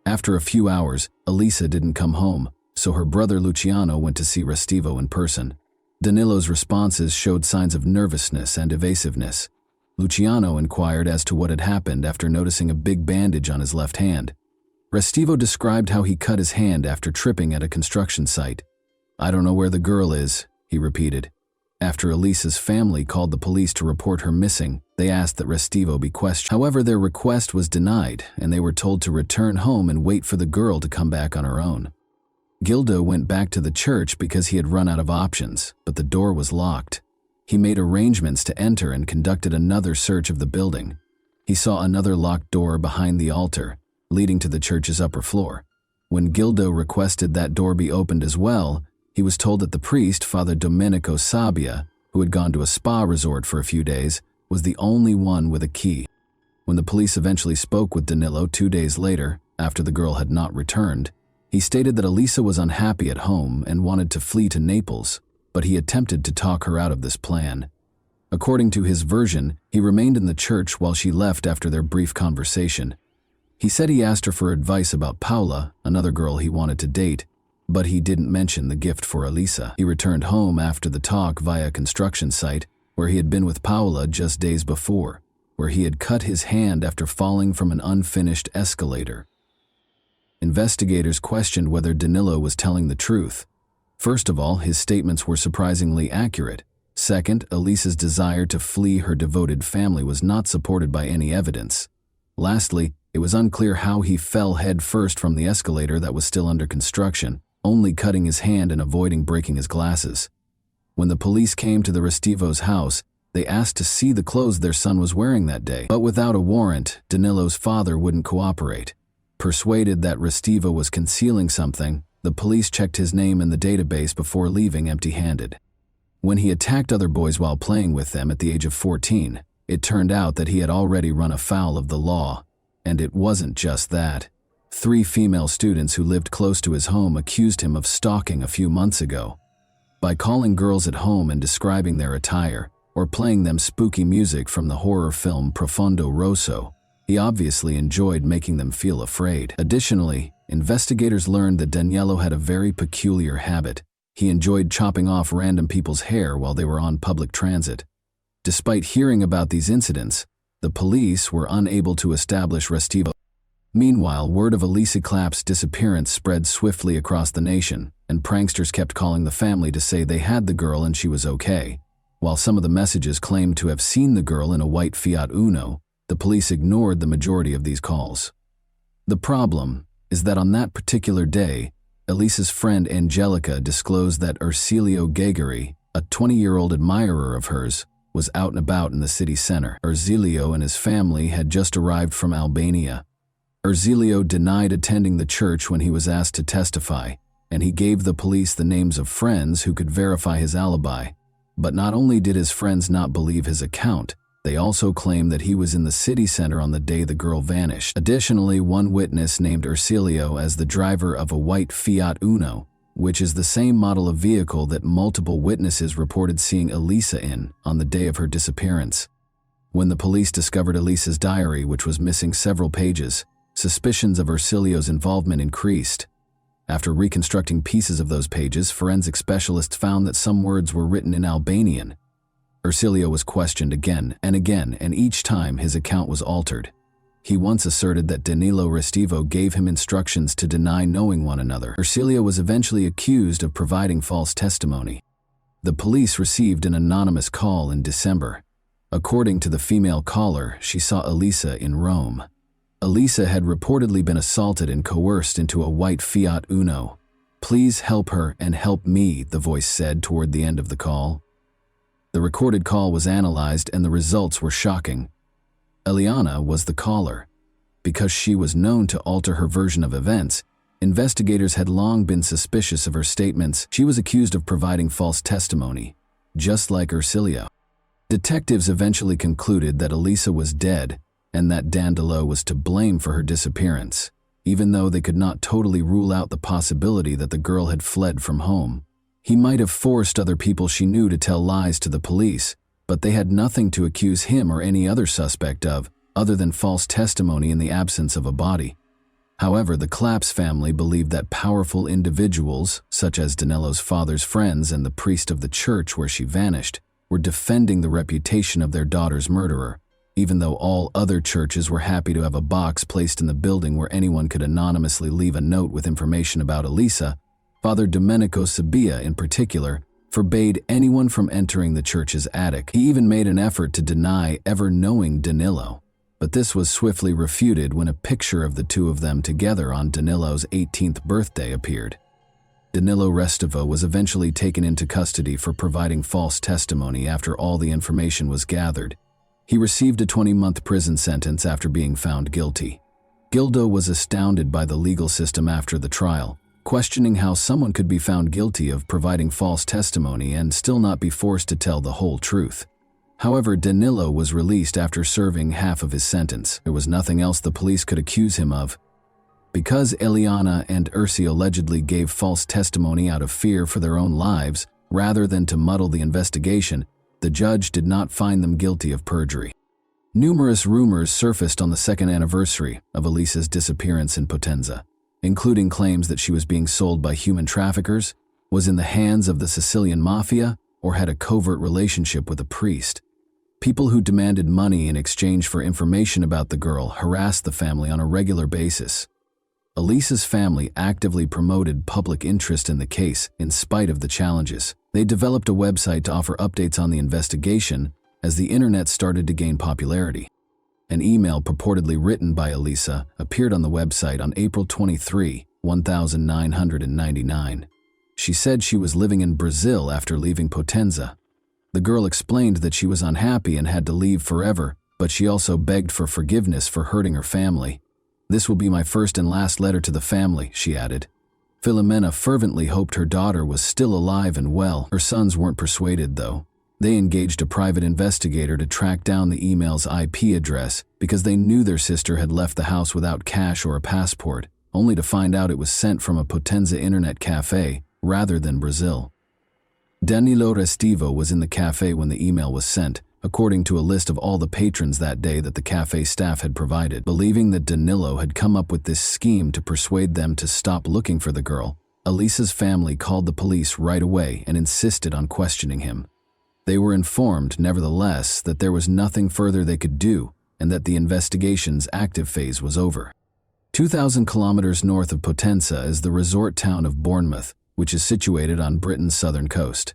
After a few hours, Elisa didn't come home, so her brother Luciano went to see Restivo in person. Danilo's responses showed signs of nervousness and evasiveness. Luciano inquired as to what had happened after noticing a big bandage on his left hand. Restivo described how he cut his hand after tripping at a construction site. "I don't know where the girl is," he repeated. After Elisa's family called the police to report her missing, they asked that Restivo be questioned. However, their request was denied, and they were told to return home and wait for the girl to come back on her own. Gildo went back to the church because he had run out of options, but the door was locked. He made arrangements to enter and conducted another search of the building. He saw another locked door behind the altar, leading to the church's upper floor. When Gildo requested that door be opened as well, he was told that the priest, Father Domenico Sabbia, who had gone to a spa resort for a few days, was the only one with a key. When the police eventually spoke with Danilo 2 days later, after the girl had not returned, he stated that Elisa was unhappy at home and wanted to flee to Naples, but he attempted to talk her out of this plan. According to his version, he remained in the church while she left after their brief conversation. He said he asked her for advice about Paula, another girl he wanted to date, but he didn't mention the gift for Elisa. He returned home after the talk via a construction site where he had been with Paula just days before, where he had cut his hand after falling from an unfinished escalator. Investigators questioned whether Danilo was telling the truth. First of all, his statements were surprisingly accurate. Second, Elisa's desire to flee her devoted family was not supported by any evidence. Lastly, it was unclear how he fell head first from the escalator that was still under construction, only cutting his hand and avoiding breaking his glasses. When the police came to the Restivos' house, they asked to see the clothes their son was wearing that day. But without a warrant, Danilo's father wouldn't cooperate. Persuaded that Restivo was concealing something, the police checked his name in the database before leaving empty-handed. When he attacked other boys while playing with them at the age of 14, it turned out that he had already run afoul of the law. And it wasn't just that. 3 female students who lived close to his home accused him of stalking a few months ago. By calling girls at home and describing their attire, or playing them spooky music from the horror film Profondo Rosso, he obviously enjoyed making them feel afraid. Additionally, investigators learned that Danielo had a very peculiar habit. He enjoyed chopping off random people's hair while they were on public transit. Despite hearing about these incidents, the police were unable to establish Restivo. Meanwhile, word of Elisa Clapp's disappearance spread swiftly across the nation, and pranksters kept calling the family to say they had the girl and she was okay. While some of the messages claimed to have seen the girl in a white Fiat Uno, the police ignored the majority of these calls. The problem is that on that particular day, Elisa's friend Angelica disclosed that Ercilio Gegari, a 20-year-old admirer of hers, was out and about in the city center. Ercilio and his family had just arrived from Albania. Ercilio denied attending the church when he was asked to testify, and he gave the police the names of friends who could verify his alibi. But not only did his friends not believe his account, they also claimed that he was in the city center on the day the girl vanished. Additionally, one witness named Ercilio as the driver of a white Fiat Uno, which is the same model of vehicle that multiple witnesses reported seeing Elisa in on the day of her disappearance. When the police discovered Elisa's diary, which was missing several pages, suspicions of Ercilio's involvement increased. After reconstructing pieces of those pages, forensic specialists found that some words were written in Albanian. Ercilio was questioned again, and each time his account was altered. He once asserted that Danilo Restivo gave him instructions to deny knowing one another. Ercilio was eventually accused of providing false testimony. The police received an anonymous call in December. According to the female caller, she saw Elisa in Rome. Elisa had reportedly been assaulted and coerced into a white Fiat Uno. "Please help her and help me," the voice said toward the end of the call. The recorded call was analyzed and the results were shocking. Eliana was the caller. Because she was known to alter her version of events, investigators had long been suspicious of her statements. She was accused of providing false testimony, just like Ercilio. Detectives eventually concluded that Elisa was dead and that Danilo was to blame for her disappearance, even though they could not totally rule out the possibility that the girl had fled from home. He might have forced other people she knew to tell lies to the police, but they had nothing to accuse him or any other suspect of, other than false testimony in the absence of a body. However, the Claps family believed that powerful individuals, such as Danilo's father's friends and the priest of the church where she vanished, were defending the reputation of their daughter's murderer, even though all other churches were happy to have a box placed in the building where anyone could anonymously leave a note with information about Elisa. Father Domenico Sabia, in particular, forbade anyone from entering the church's attic. He even made an effort to deny ever knowing Danilo, but this was swiftly refuted when a picture of the two of them together on Danilo's 18th birthday appeared. Danilo Restivo was eventually taken into custody for providing false testimony after all the information was gathered. He received a 20-month prison sentence after being found guilty. Gildo was astounded by the legal system after the trial, questioning how someone could be found guilty of providing false testimony and still not be forced to tell the whole truth. However, Danilo was released after serving half of his sentence. There was nothing else the police could accuse him of. Because Eliana and Ursi allegedly gave false testimony out of fear for their own lives, rather than to muddle the investigation, the judge did not find them guilty of perjury. Numerous rumors surfaced on the second anniversary of Elisa's disappearance in Potenza, including claims that she was being sold by human traffickers, was in the hands of the Sicilian mafia, or had a covert relationship with a priest. People who demanded money in exchange for information about the girl harassed the family on a regular basis. Elisa's family actively promoted public interest in the case in spite of the challenges. They developed a website to offer updates on the investigation as the internet started to gain popularity. An email purportedly written by Elisa appeared on the website on April 23, 1999. She said she was living in Brazil after leaving Potenza. The girl explained that she was unhappy and had to leave forever, but she also begged for forgiveness for hurting her family. "This will be my first and last letter to the family," she added. Filomena fervently hoped her daughter was still alive and well. Her sons weren't persuaded, though. They engaged a private investigator to track down the email's IP address because they knew their sister had left the house without cash or a passport, only to find out it was sent from a Potenza internet cafe rather than Brazil. Danilo Restivo was in the cafe when the email was sent, according to a list of all the patrons that day that the cafe staff had provided. Believing that Danilo had come up with this scheme to persuade them to stop looking for the girl, Elisa's family called the police right away and insisted on questioning him. They were informed, nevertheless, that there was nothing further they could do and that the investigation's active phase was over. 2,000 kilometers north of Potenza is the resort town of Bournemouth, which is situated on Britain's southern coast.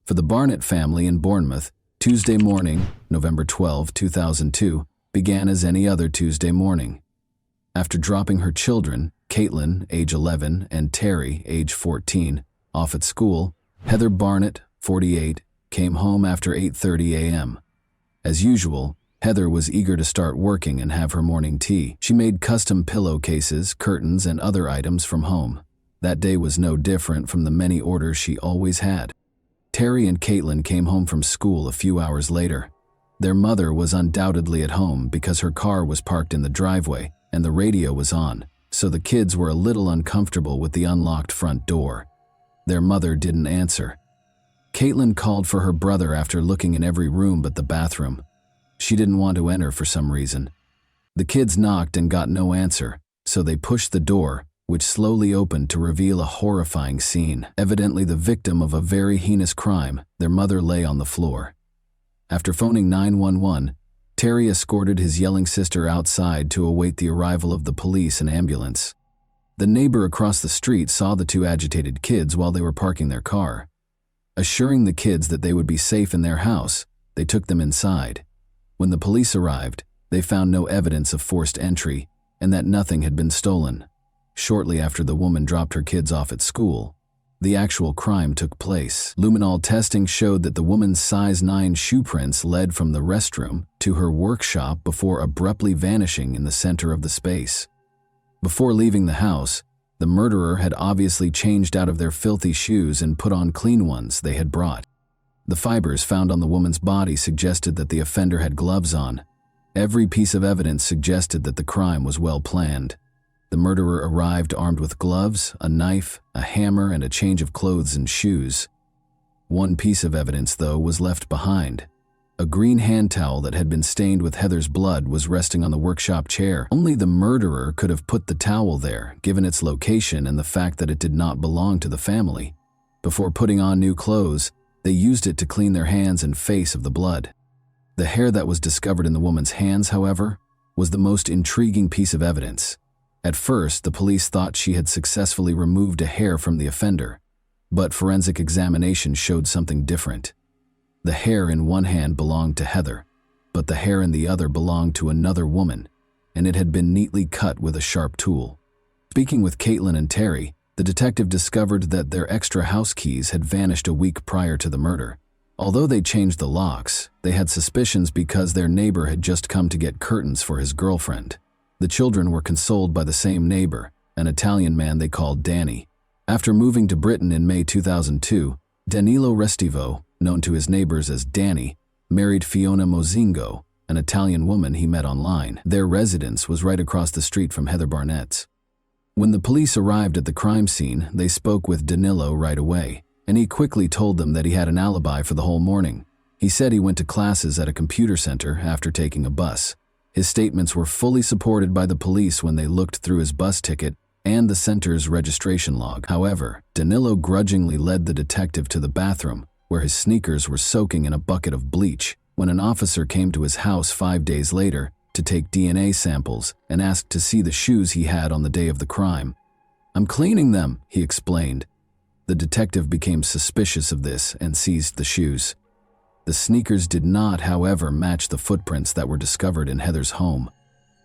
For the Barnett family in Bournemouth, Tuesday morning, November 12, 2002, began as any other Tuesday morning. After dropping her children, Caitlin, age 11, and Terry, age 14, off at school, Heather Barnett, 48, came home after 8:30 a.m. As usual, Heather was eager to start working and have her morning tea. She made custom pillowcases, curtains, and other items from home. That day was no different from the many orders she always had. Terry and Caitlin came home from school a few hours later. Their mother was undoubtedly at home because her car was parked in the driveway and the radio was on, so the kids were a little uncomfortable with the unlocked front door. Their mother didn't answer. Caitlin called for her brother after looking in every room but the bathroom. She didn't want to enter for some reason. The kids knocked and got no answer, so they pushed the door, which slowly opened to reveal a horrifying scene. Evidently the victim of a very heinous crime, their mother lay on the floor. After phoning 911, Terry escorted his yelling sister outside to await the arrival of the police and ambulance. The neighbor across the street saw the two agitated kids while they were parking their car. Assuring the kids that they would be safe in their house, they took them inside. When the police arrived, they found no evidence of forced entry and that nothing had been stolen. Shortly after the woman dropped her kids off at school, the actual crime took place. Luminol testing showed that the woman's size 9 shoe prints led from the restroom to her workshop before abruptly vanishing in the center of the space. Before leaving the house, the murderer had obviously changed out of their filthy shoes and put on clean ones they had brought. The fibers found on the woman's body suggested that the offender had gloves on. Every piece of evidence suggested that the crime was well planned. The murderer arrived armed with gloves, a knife, a hammer, and a change of clothes and shoes. One piece of evidence, though, was left behind. A green hand towel that had been stained with Heather's blood was resting on the workshop chair. Only the murderer could have put the towel there, given its location and the fact that it did not belong to the family. Before putting on new clothes, they used it to clean their hands and face of the blood. The hair that was discovered in the woman's hands, however, was the most intriguing piece of evidence. At first, the police thought she had successfully removed a hair from the offender, but forensic examination showed something different. The hair in one hand belonged to Heather, but the hair in the other belonged to another woman, and it had been neatly cut with a sharp tool. Speaking with Caitlin and Terry, the detective discovered that their extra house keys had vanished a week prior to the murder. Although they changed the locks, they had suspicions because their neighbor had just come to get curtains for his girlfriend. The children were consoled by the same neighbor, an Italian man they called Danny. After moving to Britain in May 2002, Danilo Restivo, known to his neighbors as Danny, married Fiona Mozingo, an Italian woman he met online. Their residence was right across the street from Heather Barnett's. When the police arrived at the crime scene, they spoke with Danilo right away, and he quickly told them that he had an alibi for the whole morning. He He said he went to classes at a computer center after taking a bus. His statements were fully supported by the police when they looked through his bus ticket and the center's registration log. However, Danilo grudgingly led the detective to the bathroom, where his sneakers were soaking in a bucket of bleach, when an officer came to his house 5 days later to take DNA samples and asked to see the shoes he had on the day of the crime. "I'm cleaning them," he explained. The detective became suspicious of this and seized the shoes. The sneakers did not, however, match the footprints that were discovered in Heather's home.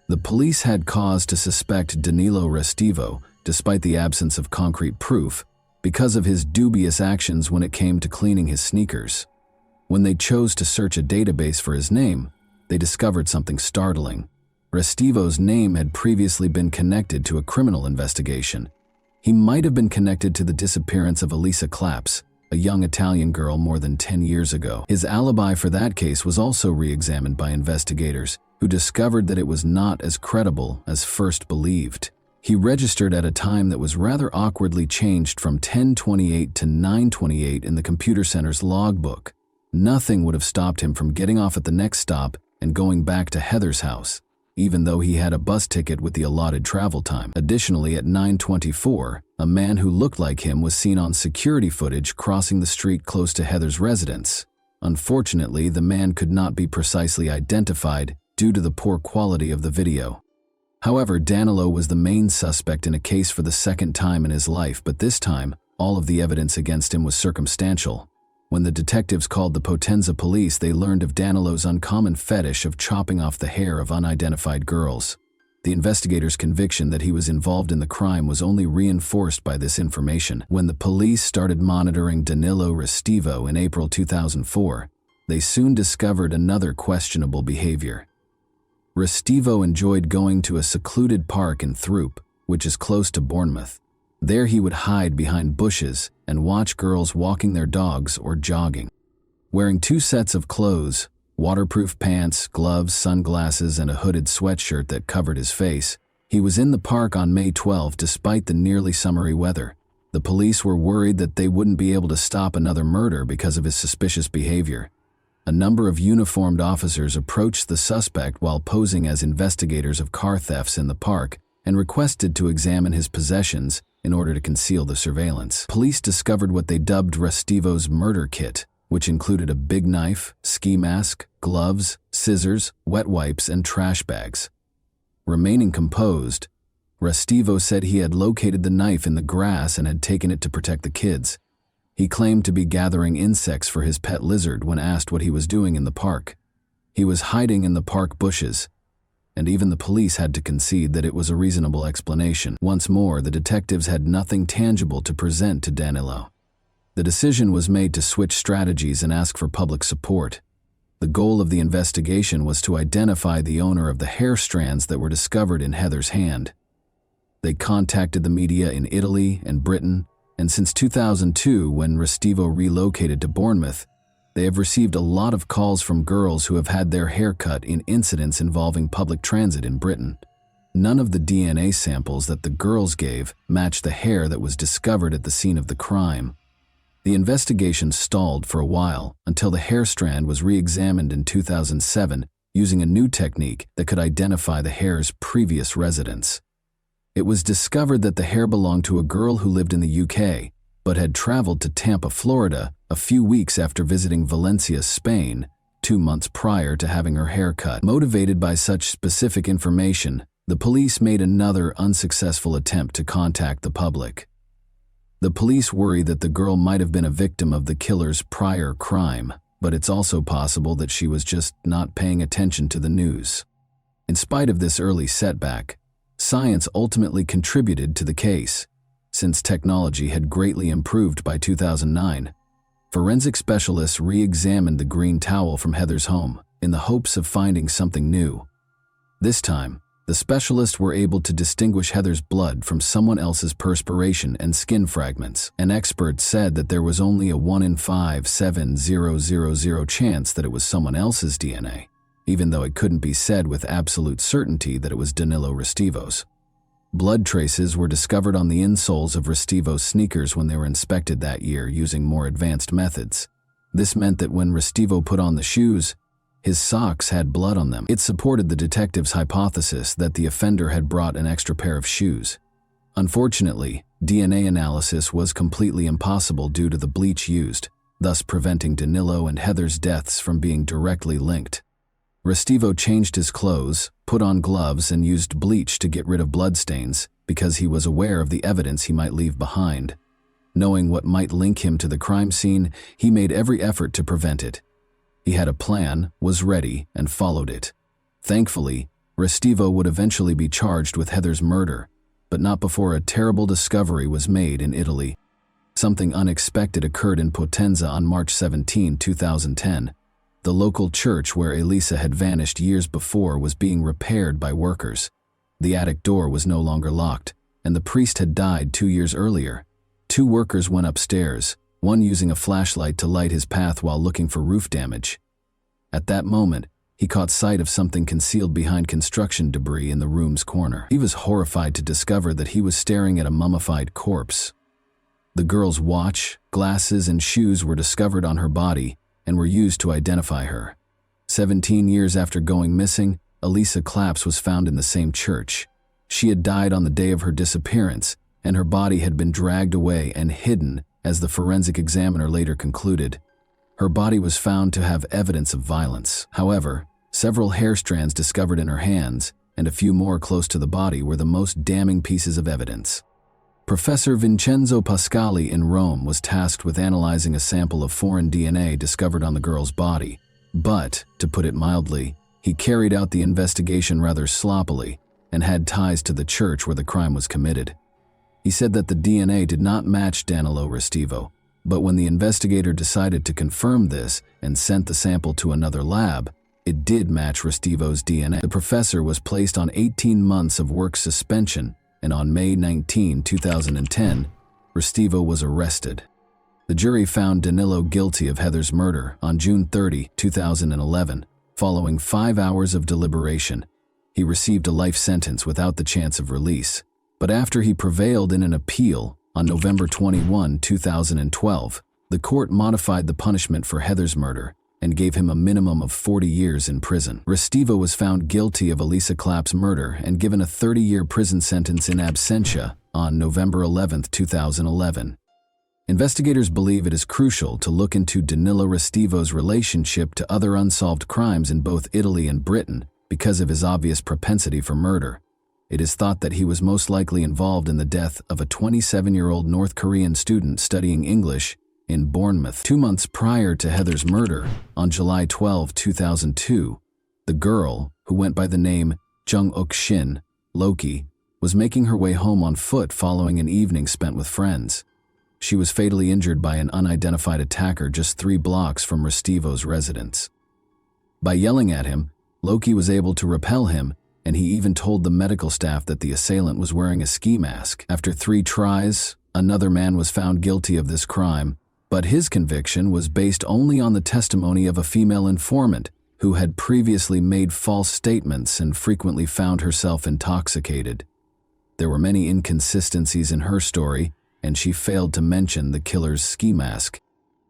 The police had cause to suspect Danilo Restivo, despite the absence of concrete proof, because of his dubious actions when it came to cleaning his sneakers. When they chose to search a database for his name, they discovered something startling. Restivo's name had previously been connected to a criminal investigation. He might have been connected to the disappearance of Elisa Claps, a young Italian girl more than 10 years ago. His alibi for that case was also re-examined by investigators, who discovered that it was not as credible as first believed. He registered at a time that was rather awkwardly changed from 10:28 to 9:28 in the computer center's logbook. Nothing would have stopped him from getting off at the next stop and going back to Heather's house, even though he had a bus ticket with the allotted travel time. Additionally, at 9:24, a man who looked like him was seen on security footage crossing the street close to Heather's residence. Unfortunately, the man could not be precisely identified due to the poor quality of the video. However, Danilo was the main suspect in a case for the second time in his life, but this time, all of the evidence against him was circumstantial. When the detectives called the Potenza police, they learned of Danilo's uncommon fetish of chopping off the hair of unidentified girls. The investigators' conviction that he was involved in the crime was only reinforced by this information. When the police started monitoring Danilo Restivo in April 2004, they soon discovered another questionable behavior. Restivo enjoyed going to a secluded park in Throop, which is close to Bournemouth. There he would hide behind bushes and watch girls walking their dogs or jogging. Wearing 2 sets of clothes, waterproof pants, gloves, sunglasses, and a hooded sweatshirt that covered his face, he was in the park on May 12 despite the nearly summery weather. The police were worried that they wouldn't be able to stop another murder because of his suspicious behavior. A number of uniformed officers approached the suspect while posing as investigators of car thefts in the park and requested to examine his possessions in order to conceal the surveillance. Police discovered what they dubbed Restivo's murder kit, which included a big knife, ski mask, gloves, scissors, wet wipes, and trash bags. Remaining composed, Restivo said he had located the knife in the grass and had taken it to protect the kids. He claimed to be gathering insects for his pet lizard when asked what he was doing in the park. He was hiding in the park bushes, and even the police had to concede that it was a reasonable explanation. Once more, the detectives had nothing tangible to present to Danilo. The decision was made to switch strategies and ask for public support. The goal of the investigation was to identify the owner of the hair strands that were discovered in Heather's hand. They contacted the media in Italy and Britain, and since 2002, when Restivo relocated to Bournemouth, they have received a lot of calls from girls who have had their hair cut in incidents involving public transit in Britain. None of the DNA samples that the girls gave matched the hair that was discovered at the scene of the crime. The investigation stalled for a while until the hair strand was re-examined in 2007 using a new technique that could identify the hair's previous residence. It was discovered that the hair belonged to a girl who lived in the UK, but had traveled to Tampa, Florida, a few weeks after visiting Valencia, Spain, 2 months prior to having her hair cut. Motivated by such specific information, the police made another unsuccessful attempt to contact the public. The police worry that the girl might have been a victim of the killer's prior crime, but it's also possible that she was just not paying attention to the news. In spite of this early setback, science ultimately contributed to the case. Since technology had greatly improved by 2009, forensic specialists re-examined the green towel from Heather's home in the hopes of finding something new. This time, the specialists were able to distinguish Heather's blood from someone else's perspiration and skin fragments. An expert said that there was only a 1 in 5,7,000 chance that it was someone else's DNA, even though it couldn't be said with absolute certainty that it was Danilo Restivo's. Blood traces were discovered on the insoles of Restivo's sneakers when they were inspected that year using more advanced methods. This meant that when Restivo put on the shoes, his socks had blood on them. It supported the detective's hypothesis that the offender had brought an extra pair of shoes. Unfortunately, DNA analysis was completely impossible due to the bleach used, thus preventing Danilo and Heather's deaths from being directly linked. Restivo changed his clothes, put on gloves, and used bleach to get rid of bloodstains because he was aware of the evidence he might leave behind. Knowing what might link him to the crime scene, he made every effort to prevent it. He had a plan, was ready, and followed it. Thankfully, Restivo would eventually be charged with Heather's murder, but not before a terrible discovery was made in Italy. Something unexpected occurred in Potenza on March 17, 2010. The local church where Elisa had vanished years before was being repaired by workers. The attic door was no longer locked, and the priest had died 2 years earlier. 2 workers went upstairs, one using a flashlight to light his path while looking for roof damage. At that moment, he caught sight of something concealed behind construction debris in the room's corner. He was horrified to discover that he was staring at a mummified corpse. The girl's watch, glasses, and shoes were discovered on her body and were used to identify her. 17 years after going missing, Elisa Claps was found in the same church. She had died on the day of her disappearance, and her body had been dragged away and hidden, as the forensic examiner later concluded. Her body was found to have evidence of violence. However, several hair strands discovered in her hands, and a few more close to the body, were the most damning pieces of evidence. Professor Vincenzo Pascali in Rome was tasked with analyzing a sample of foreign DNA discovered on the girl's body, but, to put it mildly, he carried out the investigation rather sloppily and had ties to the church where the crime was committed. He said that the DNA did not match Danilo Restivo, but when the investigator decided to confirm this and sent the sample to another lab, it did match Restivo's DNA. The professor was placed on 18 months of work suspension, and on May 19, 2010, Restivo was arrested. The jury found Danilo guilty of Heather's murder on June 30, 2011. Following 5 hours of deliberation, he received a life sentence without the chance of release. But after he prevailed in an appeal on November 21, 2012, the court modified the punishment for Heather's murder and gave him a minimum of 40 years in prison. Restivo was found guilty of Elisa Claps' murder and given a 30-year prison sentence in absentia on November 11, 2011. Investigators believe it is crucial to look into Danilo Restivo's relationship to other unsolved crimes in both Italy and Britain because of his obvious propensity for murder. It is thought that he was most likely involved in the death of a 27-year-old North Korean student studying English in Bournemouth. 2 months prior to Heather's murder, on July 12, 2002, the girl, who went by the name Jung-uk Shin, Loki, was making her way home on foot following an evening spent with friends. She was fatally injured by an unidentified attacker just 3 blocks from Restivo's residence. By yelling at him, Loki was able to repel him, and he even told the medical staff that the assailant was wearing a ski mask. After 3 tries, another man was found guilty of this crime, but his conviction was based only on the testimony of a female informant who had previously made false statements and frequently found herself intoxicated. There were many inconsistencies in her story, and she failed to mention the killer's ski mask.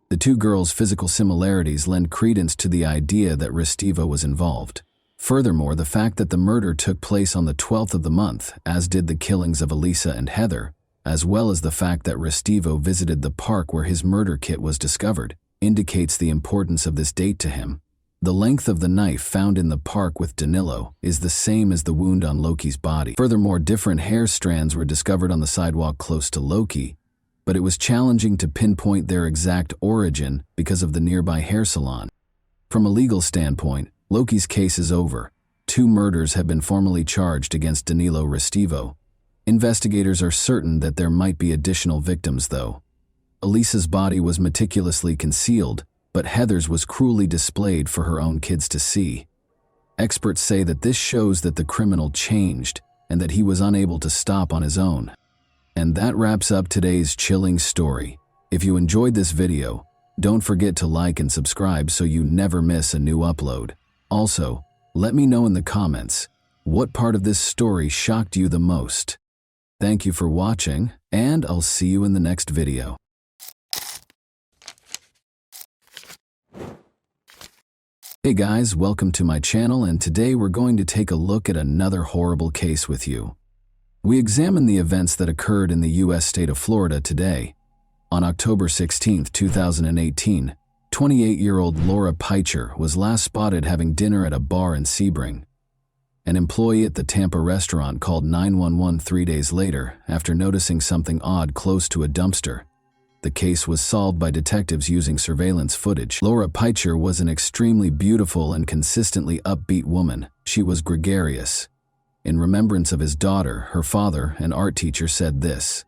The 2 girls' physical similarities lend credence to the idea that Restivo was involved. Furthermore, the fact that the murder took place on the 12th of the month, as did the killings of Elisa and Heather, as well as the fact that Restivo visited the park where his murder kit was discovered, indicates the importance of this date to him. The length of the knife found in the park with Danilo is the same as the wound on Loki's body. Furthermore, different hair strands were discovered on the sidewalk close to Loki, but it was challenging to pinpoint their exact origin because of the nearby hair salon. From a legal standpoint, Loki's case is over. 2 murders have been formally charged against Danilo Restivo. Investigators are certain that there might be additional victims, though. Elisa's body was meticulously concealed, but Heather's was cruelly displayed for her own kids to see. Experts say that this shows that the criminal changed and that he was unable to stop on his own. And that wraps up today's chilling story. If you enjoyed this video, don't forget to like and subscribe so you never miss a new upload. Also, let me know in the comments, what part of this story shocked you the most? Thank you for watching, and I'll see you in the next video. Hey guys, welcome to my channel, and today we're going to take a look at another horrible case with you. We examine the events that occurred in the U.S. state of Florida today. On October 16, 2018, 28-year-old Laura Peicher was last spotted having dinner at a bar in Sebring. An employee at the Tampa restaurant called 911 3 days later after noticing something odd close to a dumpster. The case was solved by detectives using surveillance footage. Laura Peicher was an extremely beautiful and consistently upbeat woman. She was gregarious. In remembrance of his daughter, her father, an art teacher, said this: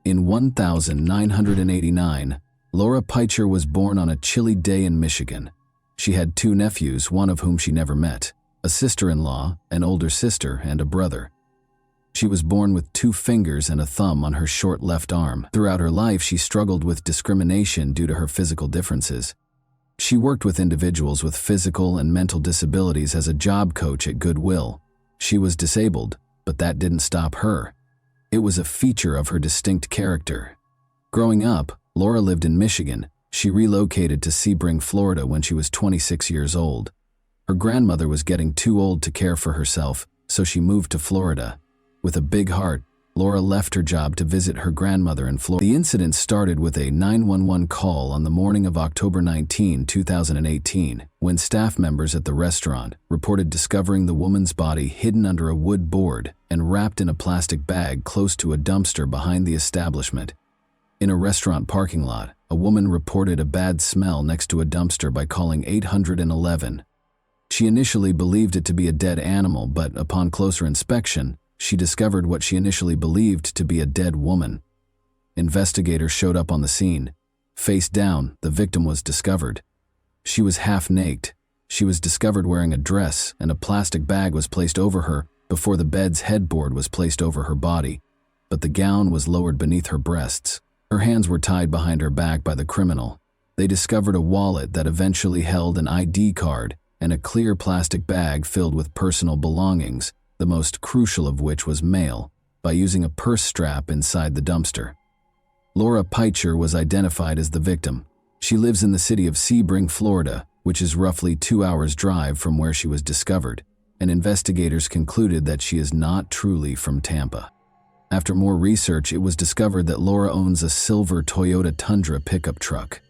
"In 1989, Laura Peicher was born on a chilly day in Michigan. She had 2 nephews, one of whom she never met, a sister-in-law, an older sister, and a brother. She was born with 2 fingers and a thumb on her short left arm. Throughout her life, she struggled with discrimination due to her physical differences. She worked with individuals with physical and mental disabilities as a job coach at Goodwill. She was disabled, but that didn't stop her. It was a feature of her distinct character. Growing up, Laura lived in Michigan. She relocated to Sebring, Florida when she was 26 years old. Her grandmother was getting too old to care for herself, so she moved to Florida. With a big heart, Laura left her job to visit her grandmother in Florida. The incident started with a 911 call on the morning of October 19, 2018, when staff members at the restaurant reported discovering the woman's body hidden under a wood board and wrapped in a plastic bag close to a dumpster behind the establishment. In a restaurant parking lot, a woman reported a bad smell next to a dumpster by calling 811. She initially believed it to be a dead animal, but upon closer inspection, she discovered what she initially believed to be a dead woman. Investigators showed up on the scene. Face down, the victim was discovered. She was half naked. She was discovered wearing a dress, and a plastic bag was placed over her before the bed's headboard was placed over her body, but the gown was lowered beneath her breasts. Her hands were tied behind her back by the criminal. They discovered a wallet that eventually held an ID card and a clear plastic bag filled with personal belongings, the most crucial of which was mail, by using a purse strap inside the dumpster. Laura Peicher was identified as the victim. She lives in the city of Sebring, Florida, which is roughly 2 hours' drive from where she was discovered, and investigators concluded that she is not truly from Tampa. After more research, it was discovered that Laura owns a silver Toyota Tundra pickup truck.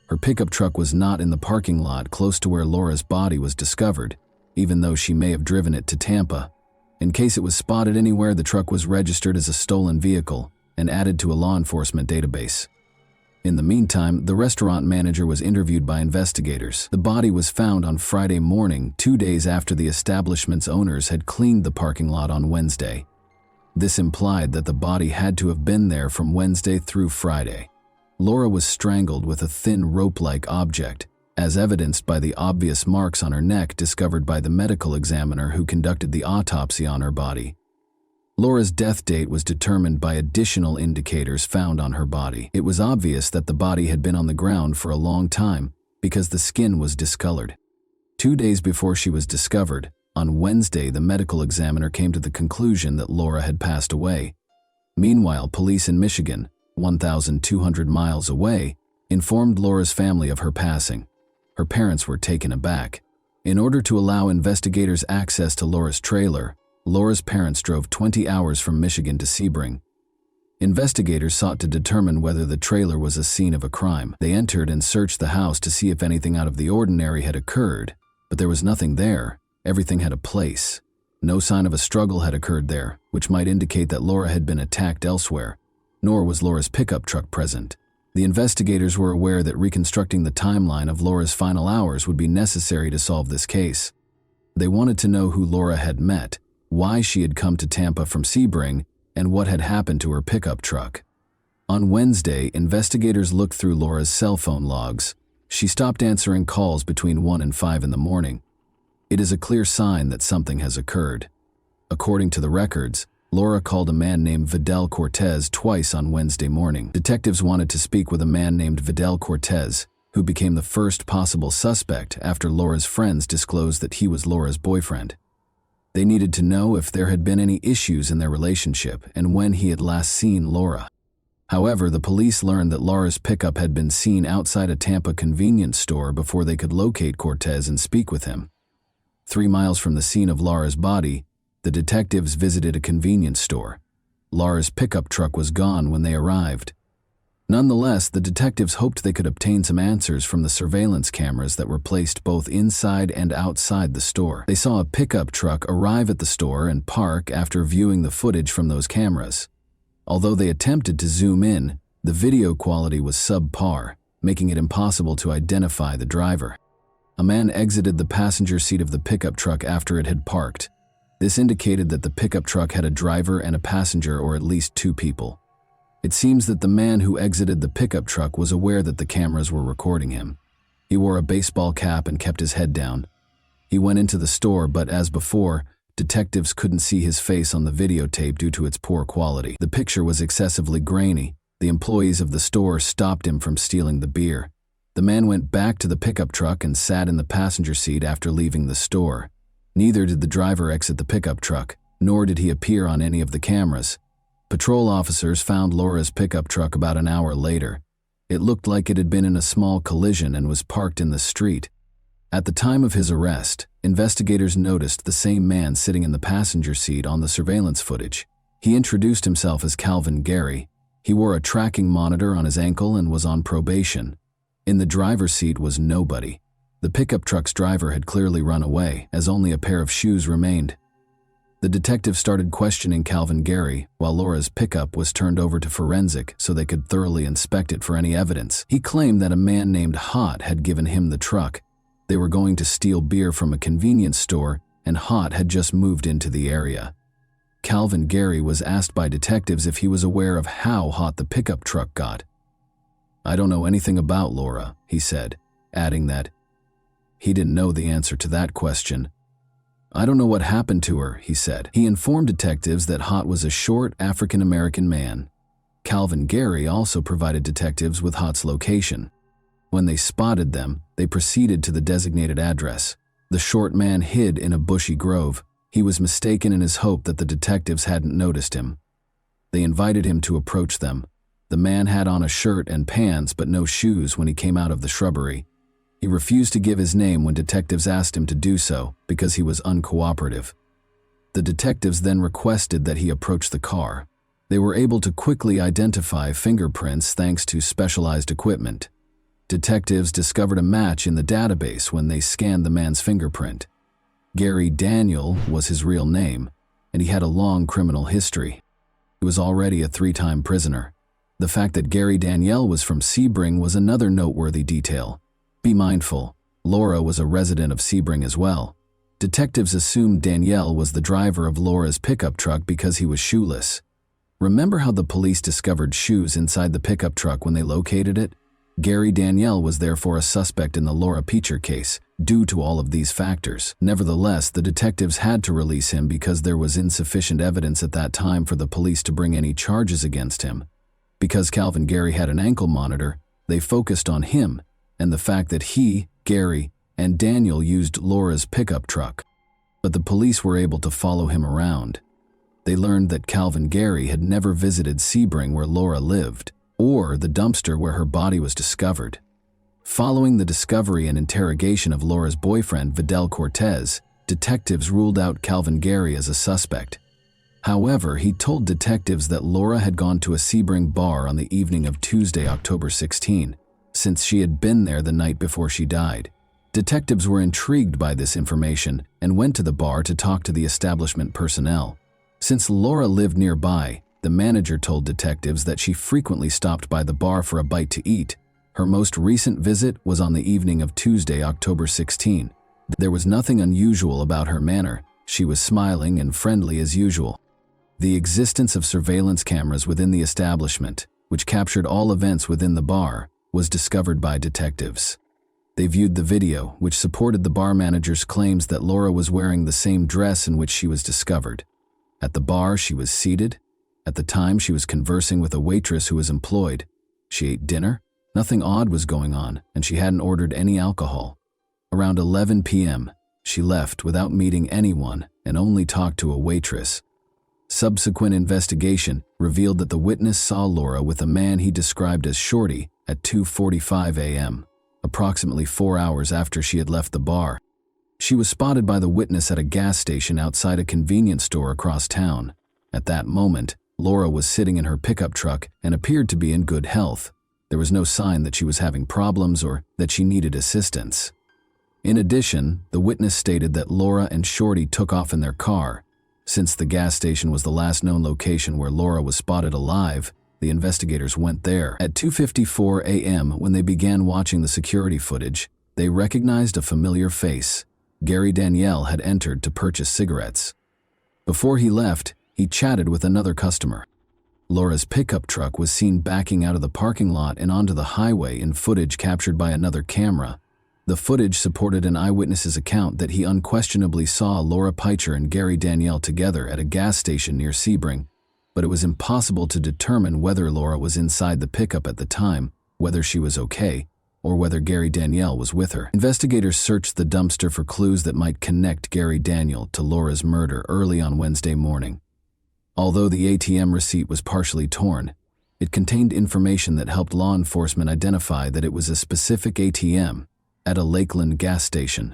Her pickup truck was not in the parking lot close to where Laura's body was discovered, even though she may have driven it to Tampa. In case it was spotted anywhere, the truck was registered as a stolen vehicle and added to a law enforcement database. In the meantime, the restaurant manager was interviewed by investigators. The body was found on Friday morning, 2 days after the establishment's owners had cleaned the parking lot on Wednesday. This implied that the body had to have been there from Wednesday through Friday. Laura was strangled with a thin rope-like object, as evidenced by the obvious marks on her neck discovered by the medical examiner who conducted the autopsy on her body. Laura's death date was determined by additional indicators found on her body. It was obvious that the body had been on the ground for a long time because the skin was discolored. 2 days before she was discovered, on Wednesday, the medical examiner came to the conclusion that Laura had passed away. Meanwhile, police in Michigan, 1,200 miles away, informed Laura's family of her passing. Her parents were taken aback. In order to allow investigators access to Laura's trailer, Laura's parents drove 20 hours from Michigan to Sebring. Investigators sought to determine whether the trailer was a scene of a crime. They entered and searched the house to see if anything out of the ordinary had occurred, but there was nothing there. Everything had a place. No sign of a struggle had occurred there, which might indicate that Laura had been attacked elsewhere, nor was Laura's pickup truck present. The investigators were aware that reconstructing the timeline of Laura's final hours would be necessary to solve this case. They wanted to know who Laura had met, why she had come to Tampa from Sebring, and what had happened to her pickup truck. On Wednesday, investigators looked through Laura's cell phone logs. She stopped answering calls between 1 and 5 in the morning. It is a clear sign that something has occurred. According to the records, Laura called a man named Vidal Cortez twice on Wednesday morning. Detectives wanted to speak with a man named Vidal Cortez, who became the first possible suspect after Laura's friends disclosed that he was Laura's boyfriend. They needed to know if there had been any issues in their relationship and when he had last seen Laura. However, the police learned that Laura's pickup had been seen outside a Tampa convenience store before they could locate Cortez and speak with him. 3 miles from the scene of Laura's body, the detectives visited a convenience store. Laura's pickup truck was gone when they arrived. Nonetheless, the detectives hoped they could obtain some answers from the surveillance cameras that were placed both inside and outside the store. They saw a pickup truck arrive at the store and park after viewing the footage from those cameras. Although they attempted to zoom in, the video quality was subpar, making it impossible to identify the driver. A man exited the passenger seat of the pickup truck after it had parked. This indicated that the pickup truck had a driver and a passenger, or at least 2 people. It seems that the man who exited the pickup truck was aware that the cameras were recording him. He wore a baseball cap and kept his head down. He went into the store, but as before, detectives couldn't see his face on the videotape due to its poor quality. The picture was excessively grainy. The employees of the store stopped him from stealing the beer. The man went back to the pickup truck and sat in the passenger seat after leaving the store. Neither did the driver exit the pickup truck, nor did he appear on any of the cameras. Patrol officers found Laura's pickup truck about an hour later. It looked like it had been in a small collision and was parked in the street. At the time of his arrest, investigators noticed the same man sitting in the passenger seat on the surveillance footage. He introduced himself as Calvin Gary. He wore a tracking monitor on his ankle and was on probation. In the driver's seat was nobody. The pickup truck's driver had clearly run away, as only a pair of shoes remained. The detective started questioning Calvin Gary, while Laura's pickup was turned over to forensic so they could thoroughly inspect it for any evidence. He claimed that a man named Hot had given him the truck. They were going to steal beer from a convenience store, and Hot had just moved into the area. Calvin Gary was asked by detectives if he was aware of how hot the pickup truck got. "I don't know anything about Laura," he said, adding that he didn't know the answer to that question. "I don't know what happened to her," he said. He informed detectives that Hot was a short African-American man. Calvin Gary also provided detectives with Hot's location. When they spotted them, they proceeded to the designated address. The short man hid in a bushy grove. He was mistaken in his hope that the detectives hadn't noticed him. They invited him to approach them. The man had on a shirt and pants but no shoes when he came out of the shrubbery. He refused to give his name when detectives asked him to do so because he was uncooperative. The detectives then requested that he approach the car. They were able to quickly identify fingerprints thanks to specialized equipment. Detectives discovered a match in the database when they scanned the man's fingerprint. Gary Daniel was his real name, and he had a long criminal history. He was already a 3-time prisoner. The fact that Gary Daniel was from Sebring was another noteworthy detail. Be mindful, Laura was a resident of Sebring as well. Detectives assumed Danielle was the driver of Laura's pickup truck because he was shoeless. Remember how the police discovered shoes inside the pickup truck when they located it? Gary Danielle was therefore a suspect in the Laura Peacher case, due to all of these factors. Nevertheless, the detectives had to release him because there was insufficient evidence at that time for the police to bring any charges against him. Because Calvin Gary had an ankle monitor, they focused on him and the fact that he, Gary, and Daniel used Laura's pickup truck. But the police were able to follow him around. They learned that Calvin Gary had never visited Sebring where Laura lived, or the dumpster where her body was discovered. Following the discovery and interrogation of Laura's boyfriend, Vidal Cortez, detectives ruled out Calvin Gary as a suspect. However, he told detectives that Laura had gone to a Sebring bar on the evening of Tuesday, October 16, since she had been there the night before she died. Detectives were intrigued by this information and went to the bar to talk to the establishment personnel. Since Laura lived nearby, the manager told detectives that she frequently stopped by the bar for a bite to eat. Her most recent visit was on the evening of Tuesday, October 16. There was nothing unusual about her manner. She was smiling and friendly as usual. The existence of surveillance cameras within the establishment, which captured all events within the bar, was discovered by detectives. They viewed the video, which supported the bar manager's claims that Laura was wearing the same dress in which she was discovered. At the bar, she was seated. At the time, she was conversing with a waitress who was employed. She ate dinner. Nothing odd was going on, and she hadn't ordered any alcohol. Around 11 p.m., she left without meeting anyone and only talked to a waitress. Subsequent investigation revealed that the witness saw Laura with a man he described as Shorty at 2:45 a.m., approximately 4 hours after she had left the bar. She was spotted by the witness at a gas station outside a convenience store across town. At that moment, Laura was sitting in her pickup truck and appeared to be in good health. There was no sign that she was having problems or that she needed assistance. In addition, the witness stated that Laura and Shorty took off in their car. Since the gas station was the last known location where Laura was spotted alive, the investigators went there. At 2:54 a.m., when they began watching the security footage, they recognized a familiar face. Gary Danielle had entered to purchase cigarettes. Before he left, he chatted with another customer. Laura's pickup truck was seen backing out of the parking lot and onto the highway in footage captured by another camera. The footage supported an eyewitness's account that he unquestionably saw Laura Peicher and Gary Danielle together at a gas station near Sebring, but it was impossible to determine whether Laura was inside the pickup at the time, whether she was okay, or whether Gary Danielle was with her. Investigators searched the dumpster for clues that might connect Gary Danielle to Laura's murder early on Wednesday morning. Although the ATM receipt was partially torn, it contained information that helped law enforcement identify that it was a specific ATM at a Lakeland gas station.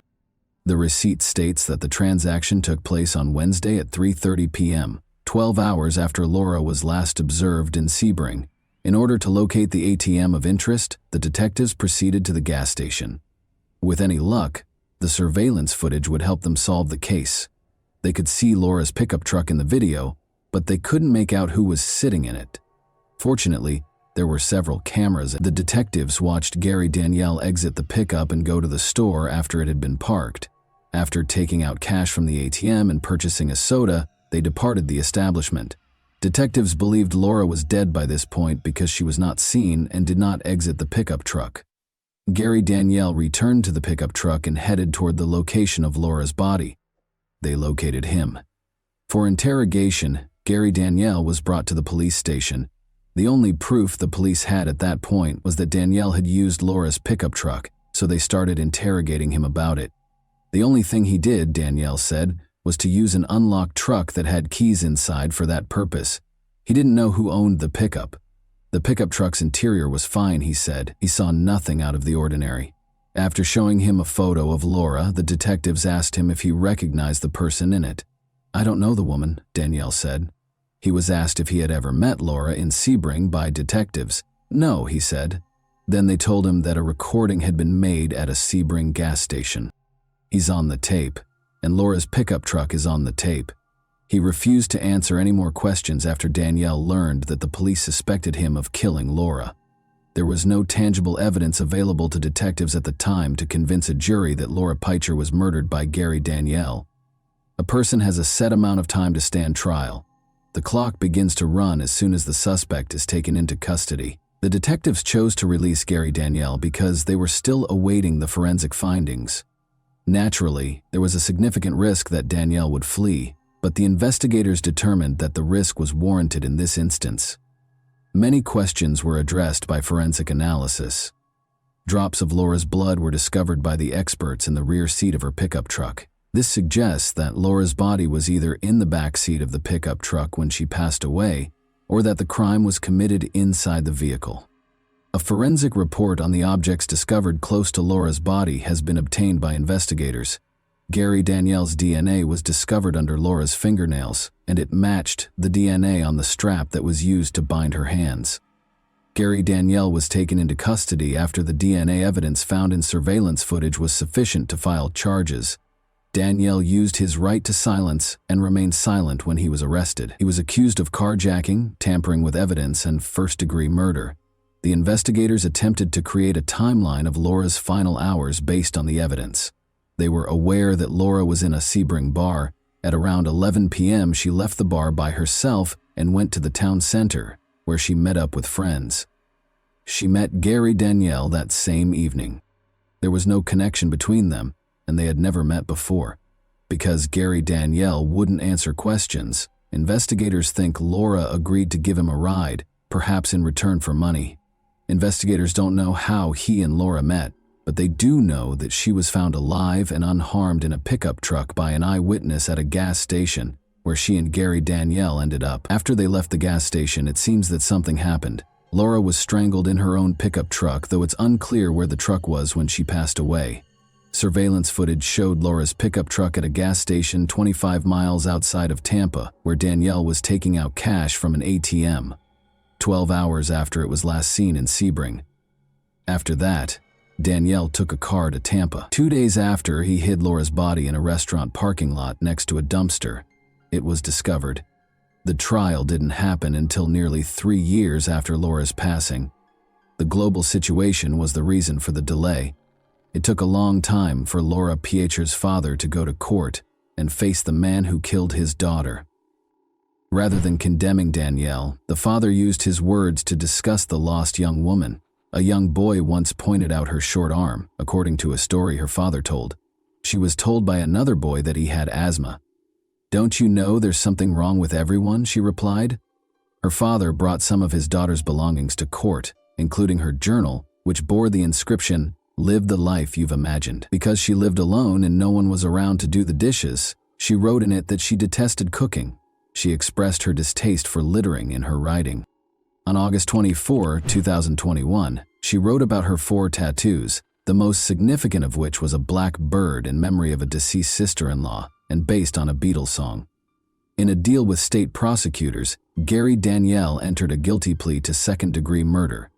The receipt states that the transaction took place on Wednesday at 3:30 p.m., 12 hours after Laura was last observed in Sebring. In order to locate the ATM of interest, the detectives proceeded to the gas station. With any luck, the surveillance footage would help them solve the case. They could see Laura's pickup truck in the video, but they couldn't make out who was sitting in it. Fortunately, there were several cameras. The detectives watched Gary Danielle exit the pickup and go to the store after it had been parked. After taking out cash from the ATM and purchasing a soda, they departed the establishment. Detectives believed Laura was dead by this point because she was not seen and did not exit the pickup truck. Gary Danielle returned to the pickup truck and headed toward the location of Laura's body. They located him. For interrogation, Gary Danielle was brought to the police station. The only proof the police had at that point was that Danielle had used Laura's pickup truck, so they started interrogating him about it. The only thing he did, Danielle said, was to use an unlocked truck that had keys inside for that purpose. He didn't know who owned the pickup. The pickup truck's interior was fine, he said. He saw nothing out of the ordinary. After showing him a photo of Laura, the detectives asked him if he recognized the person in it. "I don't know the woman," Danielle said. He was asked if he had ever met Laura in Sebring by detectives. "No," he said. Then they told him that a recording had been made at a Sebring gas station. He's on the tape, and Laura's pickup truck is on the tape. He refused to answer any more questions after Danielle learned that the police suspected him of killing Laura. There was no tangible evidence available to detectives at the time to convince a jury that Laura Peicher was murdered by Gary Danielle. A person has a set amount of time to stand trial. The clock begins to run as soon as the suspect is taken into custody. The detectives chose to release Gary Danielle because they were still awaiting the forensic findings. Naturally, there was a significant risk that Danielle would flee, but the investigators determined that the risk was warranted in this instance. Many questions were addressed by forensic analysis. Drops of Laura's blood were discovered by the experts in the rear seat of her pickup truck. This suggests that Laura's body was either in the back seat of the pickup truck when she passed away, or that the crime was committed inside the vehicle. A forensic report on the objects discovered close to Laura's body has been obtained by investigators. Gary Danielle's DNA was discovered under Laura's fingernails, and it matched the DNA on the strap that was used to bind her hands. Gary Danielle was taken into custody after the DNA evidence found in surveillance footage was sufficient to file charges. Danielle used his right to silence and remained silent when he was arrested. He was accused of carjacking, tampering with evidence, and first-degree murder. The investigators attempted to create a timeline of Laura's final hours based on the evidence. They were aware that Laura was in a Sebring bar. At around 11 p.m., she left the bar by herself and went to the town center, where she met up with friends. She met Gary Danielle that same evening. There was no connection between them, and they had never met before. Because Gary Danielle wouldn't answer questions, investigators think Laura agreed to give him a ride, perhaps in return for money. Investigators don't know how he and Laura met, but they do know that she was found alive and unharmed in a pickup truck by an eyewitness at a gas station, where she and Gary Danielle ended up. After they left the gas station, it seems that something happened. Laura was strangled in her own pickup truck, though it's unclear where the truck was when she passed away. Surveillance footage showed Laura's pickup truck at a gas station 25 miles outside of Tampa, where Danielle was taking out cash from an ATM, 12 hours after it was last seen in Sebring. After that, Danielle took a car to Tampa. 2 days after, he hid Laura's body in a restaurant parking lot next to a dumpster. It was discovered. The trial didn't happen until nearly 3 years after Laura's passing. The global situation was the reason for the delay. It took a long time for Laura Pietro's father to go to court and face the man who killed his daughter. Rather than condemning Danielle, the father used his words to discuss the lost young woman. A young boy once pointed out her short arm, according to a story her father told. She was told by another boy that he had asthma. "Don't you know there's something wrong with everyone?" she replied. Her father brought some of his daughter's belongings to court, including her journal, which bore the inscription, "Live the life you've imagined." Because she lived alone and no one was around to do the dishes, she wrote in it that she detested cooking. She expressed her distaste for littering in her writing. On August 24, 2021, she wrote about her 4 tattoos, the most significant of which was a black bird in memory of a deceased sister-in-law and based on a Beatles song. In a deal with state prosecutors, Gary Danielle entered a guilty plea to second-degree murder.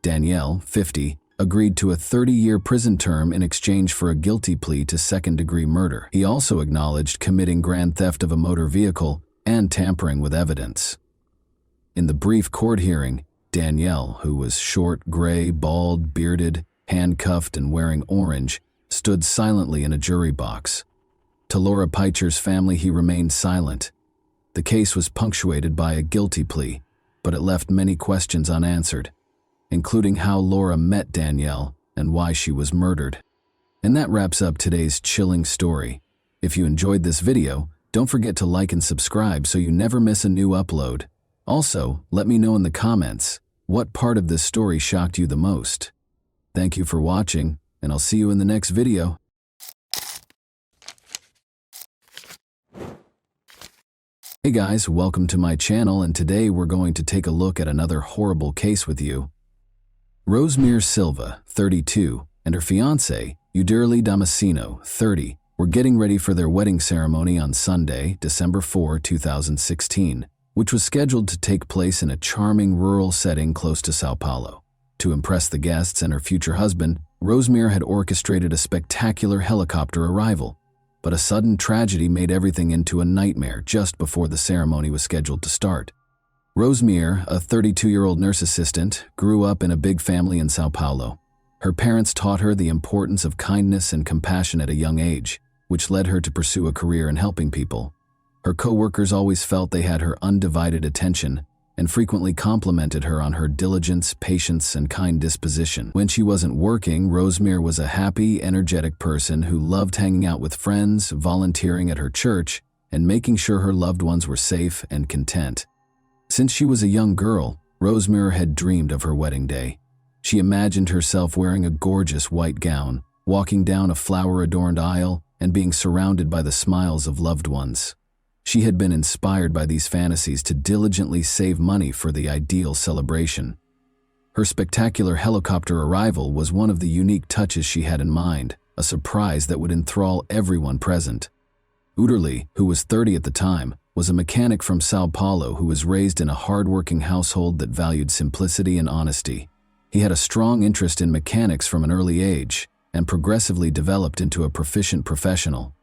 Danielle, 50, agreed to a 30-year prison term in exchange for a guilty plea to second-degree murder. He also acknowledged committing grand theft of a motor vehicle and tampering with evidence. In the brief court hearing, Danielle, who was short, gray, bald, bearded, handcuffed, and wearing orange, stood silently in a jury box. To Laura Pietro's family, he remained silent. The case was punctuated by a guilty plea, but it left many questions unanswered, including how Laura met Danielle and why she was murdered. And that wraps up today's chilling story. If you enjoyed this video, don't forget to like and subscribe so you never miss a new upload. Also, let me know in the comments what part of this story shocked you the most. Thank you for watching, and I'll see you in the next video. Hey guys, welcome to my channel, and today we're going to take a look at another horrible case with you. Rosemary Silva, 32, and her fiancé, Uderli Damasceno, 30, were getting ready for their wedding ceremony on Sunday, December 4, 2016, which was scheduled to take place in a charming rural setting close to Sao Paulo. To impress the guests and her future husband, Rosemary had orchestrated a spectacular helicopter arrival. But a sudden tragedy made everything into a nightmare just before the ceremony was scheduled to start. Rosemary, a 32-year-old nurse assistant, grew up in a big family in Sao Paulo. Her parents taught her the importance of kindness and compassion at a young age, which led her to pursue a career in helping people. Her co-workers always felt they had her undivided attention and frequently complimented her on her diligence, patience, and kind disposition. When she wasn't working, Rosemary was a happy, energetic person who loved hanging out with friends, volunteering at her church, and making sure her loved ones were safe and content. Since she was a young girl, Rosemary had dreamed of her wedding day. She imagined herself wearing a gorgeous white gown, walking down a flower-adorned aisle, and being surrounded by the smiles of loved ones. She had been inspired by these fantasies to diligently save money for the ideal celebration. Her spectacular helicopter arrival was one of the unique touches she had in mind, a surprise that would enthrall everyone present. Uderli, who was 30 at the time, was a mechanic from Sao Paulo who was raised in a hard-working household that valued simplicity and honesty. He had a strong interest in mechanics from an early age and progressively developed into a proficient professional.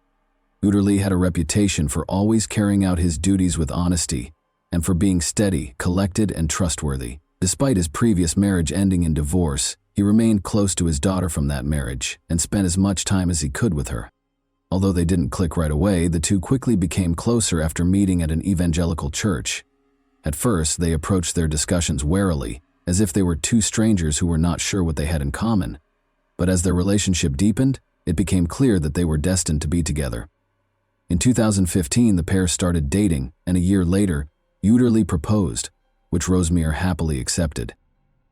Uderli had a reputation for always carrying out his duties with honesty and for being steady, collected, and trustworthy. Despite his previous marriage ending in divorce, he remained close to his daughter from that marriage and spent as much time as he could with her. Although they didn't click right away, the two quickly became closer after meeting at an evangelical church. At first, they approached their discussions warily, as if they were two strangers who were not sure what they had in common. But as their relationship deepened, it became clear that they were destined to be together. In 2015, the pair started dating, and a year later, Uderli proposed, which Rosemary happily accepted.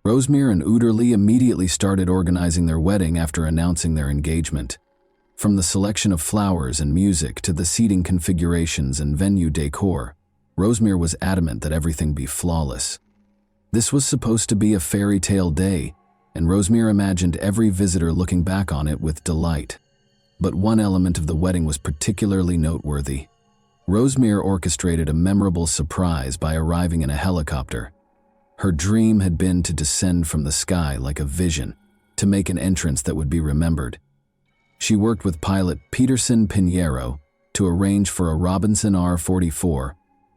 Rosemary and Uderli immediately started organizing their wedding after announcing their engagement. From the selection of flowers and music to the seating configurations and venue decor, Rosemary was adamant that everything be flawless. This was supposed to be a fairy tale day, and Rosemary imagined every visitor looking back on it with delight. But one element of the wedding was particularly noteworthy. Rosemary orchestrated a memorable surprise by arriving in a helicopter. Her dream had been to descend from the sky like a vision, to make an entrance that would be remembered. She worked with pilot Peterson Pinheiro to arrange for a Robinson R-44,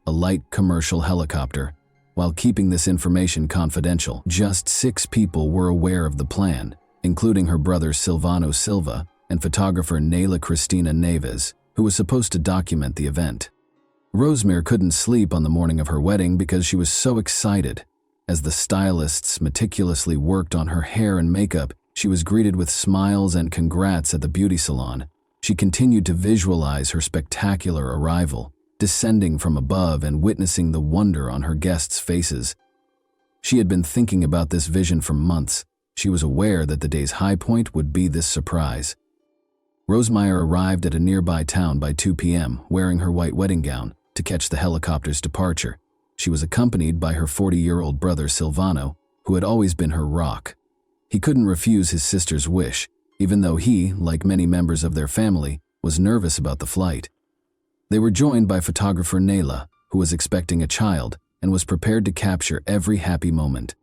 a light commercial helicopter. While keeping this information confidential, just 6 people were aware of the plan, including her brother Silvano Silva and photographer Nayla Cristina Neves, who was supposed to document the event. Rosemary couldn't sleep on the morning of her wedding because she was so excited. As the stylists meticulously worked on her hair and makeup, she was greeted with smiles and congrats at the beauty salon. She continued to visualize her spectacular arrival, descending from above and witnessing the wonder on her guests' faces. She had been thinking about this vision for months. She was aware that the day's high point would be this surprise. Rosemary arrived at a nearby town by 2 p.m., wearing her white wedding gown, to catch the helicopter's departure. She was accompanied by her 40-year-old brother Silvano, who had always been her rock. He couldn't refuse his sister's wish, even though he, like many members of their family, was nervous about the flight. They were joined by photographer Nayla, who was expecting a child and was prepared to capture every happy moment.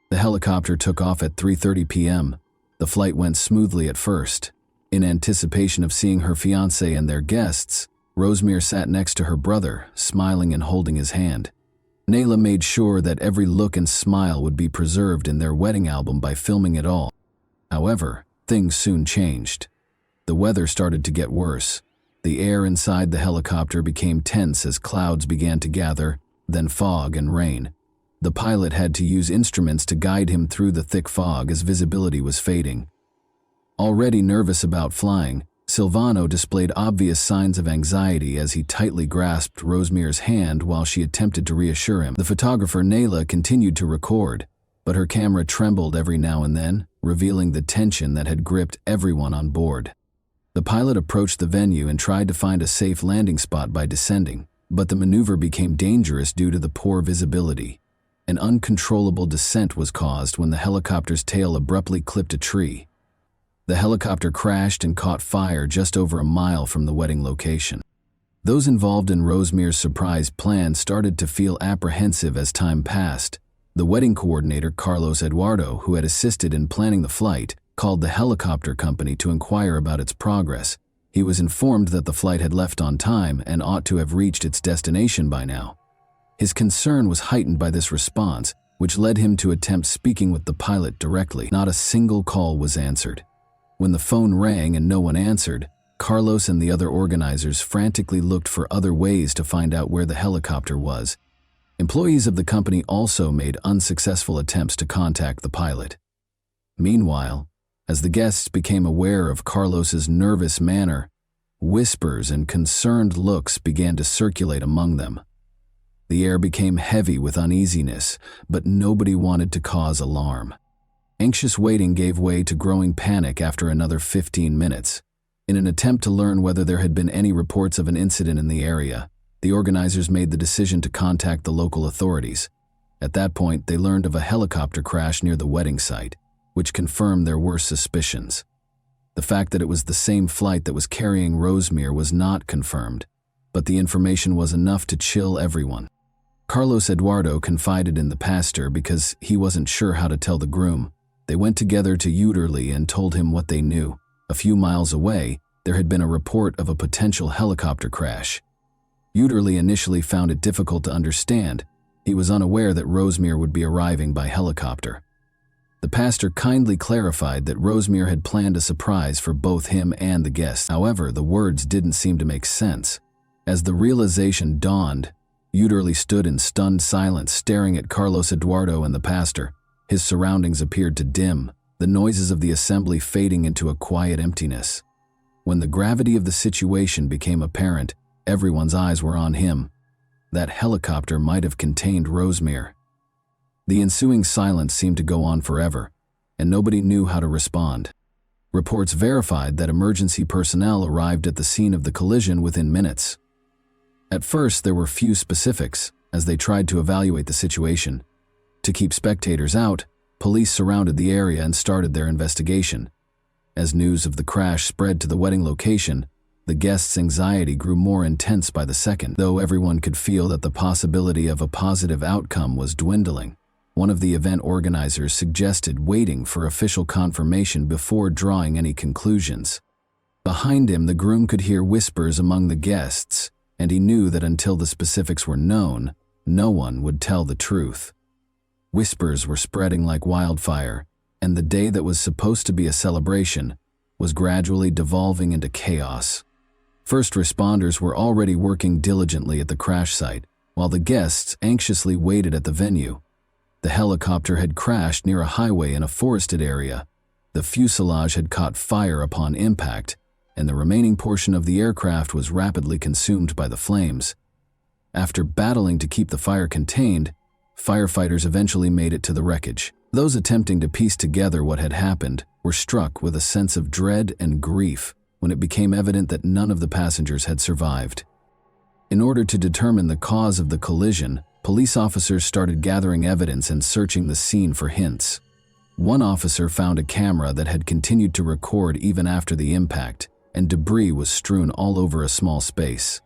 The helicopter took off at 3:30 p.m. The flight went smoothly at first. In anticipation of seeing her fiancé and their guests, Rosemary sat next to her brother, smiling and holding his hand. Nayla made sure that every look and smile would be preserved in their wedding album by filming it all. However, things soon changed. The weather started to get worse. The air inside the helicopter became tense as clouds began to gather, then fog and rain. The pilot had to use instruments to guide him through the thick fog as visibility was fading. Already nervous about flying, Silvano displayed obvious signs of anxiety as he tightly grasped Rosemary's hand while she attempted to reassure him. The photographer Nayla continued to record, but her camera trembled every now and then, revealing the tension that had gripped everyone on board. The pilot approached the venue and tried to find a safe landing spot by descending, but the maneuver became dangerous due to the poor visibility. An uncontrollable descent was caused when the helicopter's tail abruptly clipped a tree. The helicopter crashed and caught fire just over a mile from the wedding location. Those involved in Rosemary's surprise plan started to feel apprehensive as time passed. The wedding coordinator, Carlos Eduardo, who had assisted in planning the flight, called the helicopter company to inquire about its progress. He was informed that the flight had left on time and ought to have reached its destination by now. His concern was heightened by this response, which led him to attempt speaking with the pilot directly. Not a single call was answered. When the phone rang and no one answered, Carlos and the other organizers frantically looked for other ways to find out where the helicopter was. Employees of the company also made unsuccessful attempts to contact the pilot. Meanwhile, as the guests became aware of Carlos's nervous manner, whispers and concerned looks began to circulate among them. The air became heavy with uneasiness, but nobody wanted to cause alarm. Anxious waiting gave way to growing panic after another 15 minutes. In an attempt to learn whether there had been any reports of an incident in the area, the organizers made the decision to contact the local authorities. At that point, they learned of a helicopter crash near the wedding site, which confirmed their worst suspicions. The fact that it was the same flight that was carrying Rosemary was not confirmed, but the information was enough to chill everyone. Carlos Eduardo confided in the pastor because he wasn't sure how to tell the groom. They went together to Uterly and told him what they knew. A few miles away, there had been a report of a potential helicopter crash. Uterly initially found it difficult to understand. He was unaware that Rosemary would be arriving by helicopter. The pastor kindly clarified that Rosemary had planned a surprise for both him and the guests. However, the words didn't seem to make sense. As the realization dawned, Uterly stood in stunned silence, staring at Carlos Eduardo and the pastor. His surroundings appeared to dim, the noises of the assembly fading into a quiet emptiness. When the gravity of the situation became apparent, everyone's eyes were on him. That helicopter might have contained Rosemary. The ensuing silence seemed to go on forever, and nobody knew how to respond. Reports verified that emergency personnel arrived at the scene of the collision within minutes. At first, there were few specifics as they tried to evaluate the situation. To keep spectators out, police surrounded the area and started their investigation. As news of the crash spread to the wedding location, the guests' anxiety grew more intense by the second, though everyone could feel that the possibility of a positive outcome was dwindling. One of the event organizers suggested waiting for official confirmation before drawing any conclusions. Behind him, the groom could hear whispers among the guests, and he knew that until the specifics were known, no one would tell the truth. Whispers were spreading like wildfire, and the day that was supposed to be a celebration was gradually devolving into chaos. First responders were already working diligently at the crash site, while the guests anxiously waited at the venue. The helicopter had crashed near a highway in a forested area. The fuselage had caught fire upon impact, and the remaining portion of the aircraft was rapidly consumed by the flames. After battling to keep the fire contained, firefighters eventually made it to the wreckage. Those attempting to piece together what had happened were struck with a sense of dread and grief when it became evident that none of the passengers had survived. In order to determine the cause of the collision, police officers started gathering evidence and searching the scene for hints. One officer found a camera that had continued to record even after the impact, and debris was strewn all over a small space.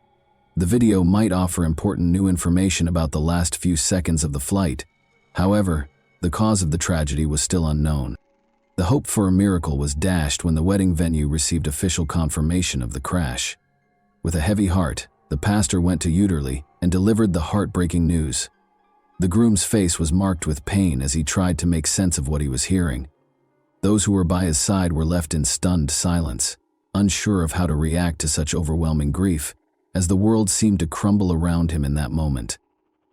The video might offer important new information about the last few seconds of the flight. However, the cause of the tragedy was still unknown. The hope for a miracle was dashed when the wedding venue received official confirmation of the crash. With a heavy heart, the pastor went to Uterly and delivered the heartbreaking news. The groom's face was marked with pain as he tried to make sense of what he was hearing. Those who were by his side were left in stunned silence, unsure of how to react to such overwhelming grief, as the world seemed to crumble around him in that moment.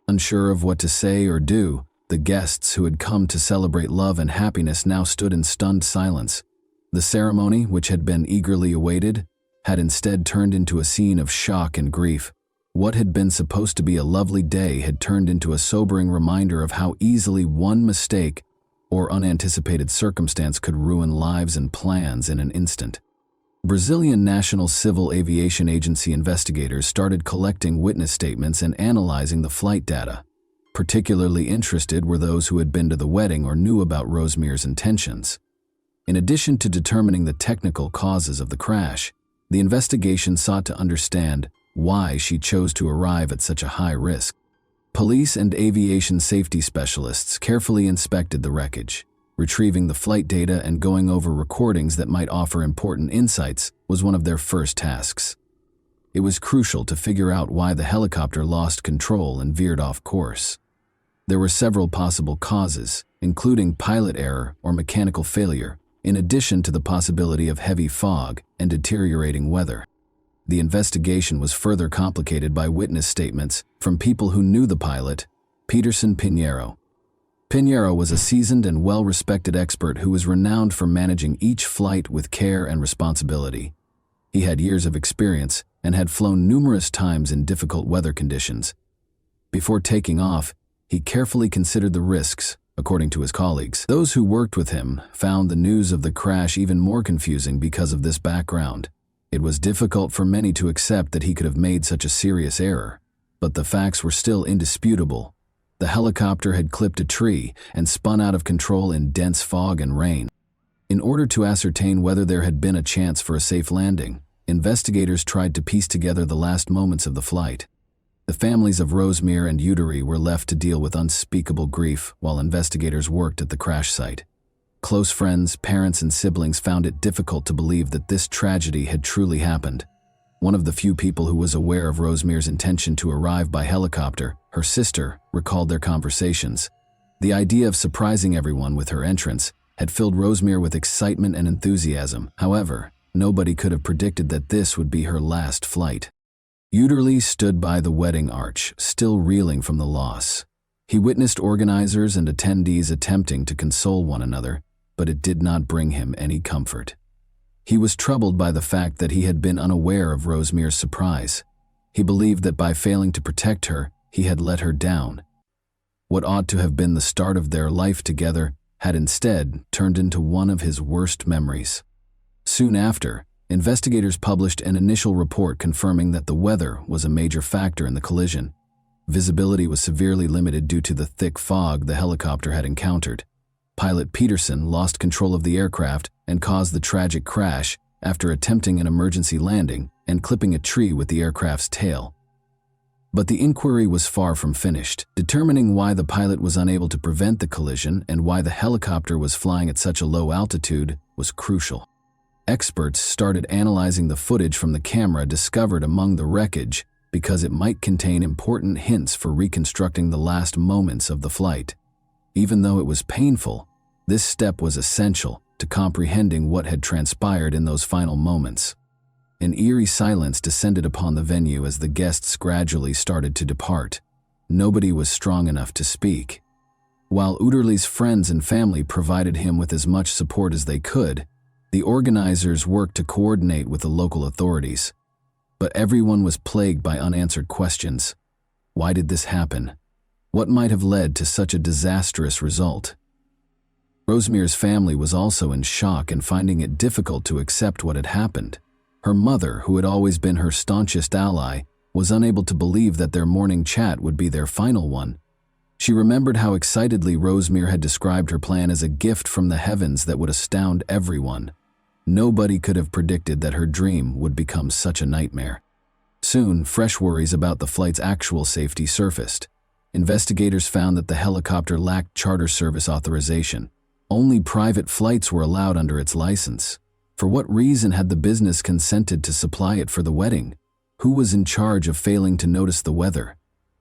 Unsure of what to say or do, the guests who had come to celebrate love and happiness now stood in stunned silence. The ceremony, which had been eagerly awaited, had instead turned into a scene of shock and grief. What had been supposed to be a lovely day had turned into a sobering reminder of how easily one mistake or unanticipated circumstance could ruin lives and plans in an instant. Brazilian National Civil Aviation Agency investigators started collecting witness statements and analyzing the flight data. Particularly interested were those who had been to the wedding or knew about Rosemary's intentions. In addition to determining the technical causes of the crash, the investigation sought to understand why she chose to arrive at such a high risk. Police and aviation safety specialists carefully inspected the wreckage. Retrieving the flight data and going over recordings that might offer important insights was one of their first tasks. It was crucial to figure out why the helicopter lost control and veered off course. There were several possible causes, including pilot error or mechanical failure, in addition to the possibility of heavy fog and deteriorating weather. The investigation was further complicated by witness statements from people who knew the pilot, Peterson Pinheiro. Pinheiro was a seasoned and well-respected expert who was renowned for managing each flight with care and responsibility. He had years of experience and had flown numerous times in difficult weather conditions. Before taking off, he carefully considered the risks, according to his colleagues. Those who worked with him found the news of the crash even more confusing because of this background. It was difficult for many to accept that he could have made such a serious error, but the facts were still indisputable. The helicopter had clipped a tree and spun out of control in dense fog and rain. In order to ascertain whether there had been a chance for a safe landing, investigators tried to piece together the last moments of the flight. The families of Rosemary and Utery were left to deal with unspeakable grief while investigators worked at the crash site. Close friends, parents, and siblings found it difficult to believe that this tragedy had truly happened. One of the few people who was aware of Rosemary's intention to arrive by helicopter, her sister, recalled their conversations. The idea of surprising everyone with her entrance had filled Rosemary with excitement and enthusiasm. However, nobody could have predicted that this would be her last flight. Uterly stood by the wedding arch, still reeling from the loss. He witnessed organizers and attendees attempting to console one another, but it did not bring him any comfort. He was troubled by the fact that he had been unaware of Rosemary's surprise. He believed that by failing to protect her, he had let her down. What ought to have been the start of their life together had instead turned into one of his worst memories. Soon after, investigators published an initial report confirming that the weather was a major factor in the collision. Visibility was severely limited due to the thick fog the helicopter had encountered. Pilot Peterson lost control of the aircraft and caused the tragic crash after attempting an emergency landing and clipping a tree with the aircraft's tail. But the inquiry was far from finished. Determining why the pilot was unable to prevent the collision and why the helicopter was flying at such a low altitude was crucial. Experts started analyzing the footage from the camera discovered among the wreckage because it might contain important hints for reconstructing the last moments of the flight. Even though it was painful, this step was essential to comprehending what had transpired in those final moments. An eerie silence descended upon the venue as the guests gradually started to depart. Nobody was strong enough to speak. While Uderli's friends and family provided him with as much support as they could, the organizers worked to coordinate with the local authorities. But everyone was plagued by unanswered questions. Why did this happen? What might have led to such a disastrous result? Rosmir's family was also in shock and finding it difficult to accept what had happened. Her mother, who had always been her staunchest ally, was unable to believe that their morning chat would be their final one. She remembered how excitedly Rosmir had described her plan as a gift from the heavens that would astound everyone. Nobody could have predicted that her dream would become such a nightmare. Soon, fresh worries about the flight's actual safety surfaced. Investigators found that the helicopter lacked charter service authorization. Only private flights were allowed under its license. For what reason had the business consented to supply it for the wedding? Who was in charge of failing to notice the weather?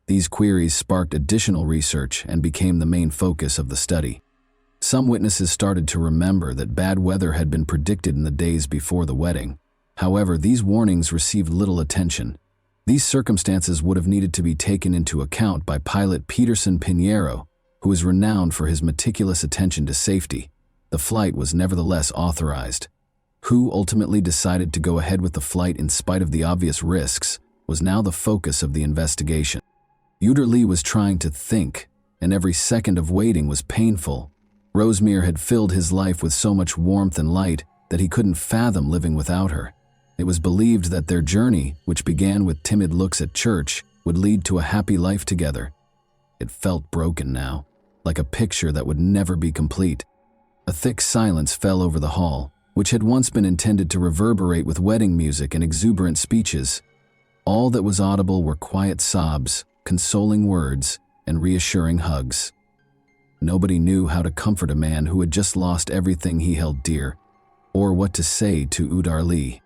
These queries sparked additional research and became the main focus of the study. Some witnesses started to remember that bad weather had been predicted in the days before the wedding. However, these warnings received little attention. These circumstances would have needed to be taken into account by pilot Peterson Pinheiro, who is renowned for his meticulous attention to safety. The flight was nevertheless authorized. Who ultimately decided to go ahead with the flight in spite of the obvious risks was now the focus of the investigation. Uderli was trying to think, and every second of waiting was painful. Rosmir had filled his life with so much warmth and light that he couldn't fathom living without her. It was believed that their journey, which began with timid looks at church, would lead to a happy life together. It felt broken now, like a picture that would never be complete. A thick silence fell over the hall, which had once been intended to reverberate with wedding music and exuberant speeches. All that was audible were quiet sobs, consoling words, and reassuring hugs. Nobody knew how to comfort a man who had just lost everything he held dear, or what to say to Udarli.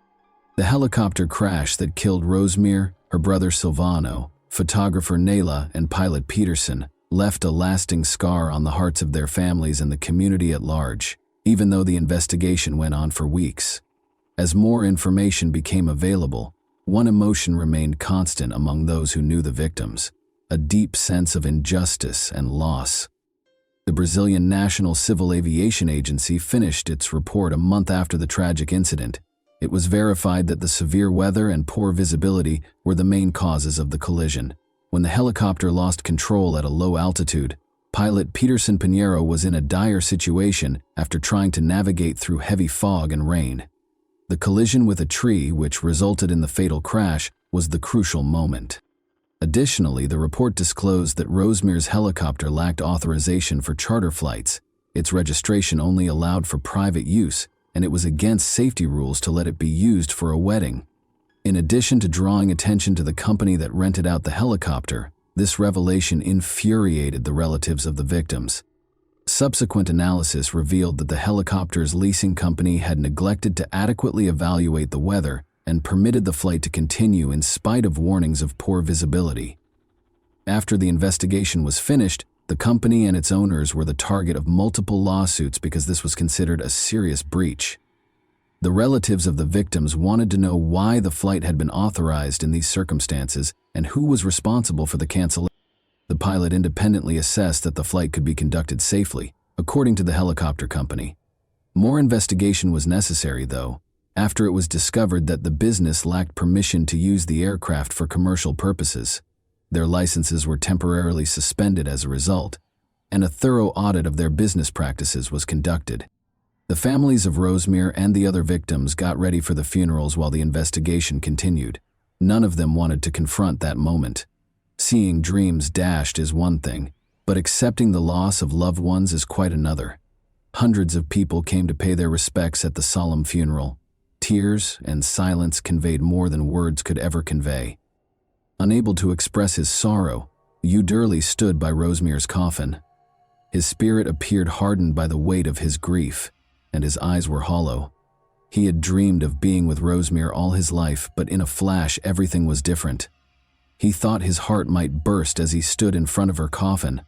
The helicopter crash that killed Rosmir, her brother Silvano, photographer Nayla, and pilot Peterson left a lasting scar on the hearts of their families and the community at large, even though the investigation went on for weeks. As more information became available, one emotion remained constant among those who knew the victims: a deep sense of injustice and loss. The Brazilian National Civil Aviation Agency finished its report a month after the tragic incident. It was verified that the severe weather and poor visibility were the main causes of the collision. When the helicopter lost control at a low altitude, pilot Peterson Pinheiro was in a dire situation after trying to navigate through heavy fog and rain. The collision with a tree, which resulted in the fatal crash, was the crucial moment. Additionally, the report disclosed that Rosmir's helicopter lacked authorization for charter flights. Its registration only allowed for private use, and it was against safety rules to let it be used for a wedding. In addition to drawing attention to the company that rented out the helicopter, this revelation infuriated the relatives of the victims. Subsequent analysis revealed that the helicopter's leasing company had neglected to adequately evaluate the weather and permitted the flight to continue in spite of warnings of poor visibility. After the investigation was finished, the company and its owners were the target of multiple lawsuits because this was considered a serious breach. The relatives of the victims wanted to know why the flight had been authorized in these circumstances and who was responsible for the cancellation. The pilot independently assessed that the flight could be conducted safely, according to the helicopter company. More investigation was necessary, though, after it was discovered that the business lacked permission to use the aircraft for commercial purposes. Their licenses were temporarily suspended as a result, and a thorough audit of their business practices was conducted. The families of Rosemere and the other victims got ready for the funerals while the investigation continued. None of them wanted to confront that moment. Seeing dreams dashed is one thing, but accepting the loss of loved ones is quite another. Hundreds of people came to pay their respects at the solemn funeral. Tears and silence conveyed more than words could ever convey. Unable to express his sorrow, Durley stood by Rosemere's coffin. His spirit appeared hardened by the weight of his grief, and his eyes were hollow. He had dreamed of being with Rosemere all his life, but in a flash everything was different. He thought his heart might burst as he stood in front of her coffin.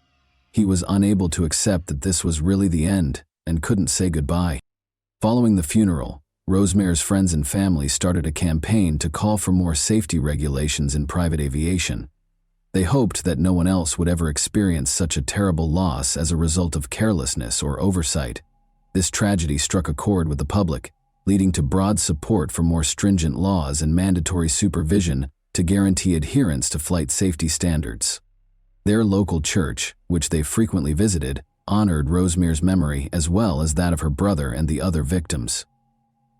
He was unable to accept that this was really the end, and couldn't say goodbye. Following the funeral, Rosemere's friends and family started a campaign to call for more safety regulations in private aviation. They hoped that no one else would ever experience such a terrible loss as a result of carelessness or oversight. This tragedy struck a chord with the public, leading to broad support for more stringent laws and mandatory supervision to guarantee adherence to flight safety standards. Their local church, which they frequently visited, honored Rosemere's memory as well as that of her brother and the other victims.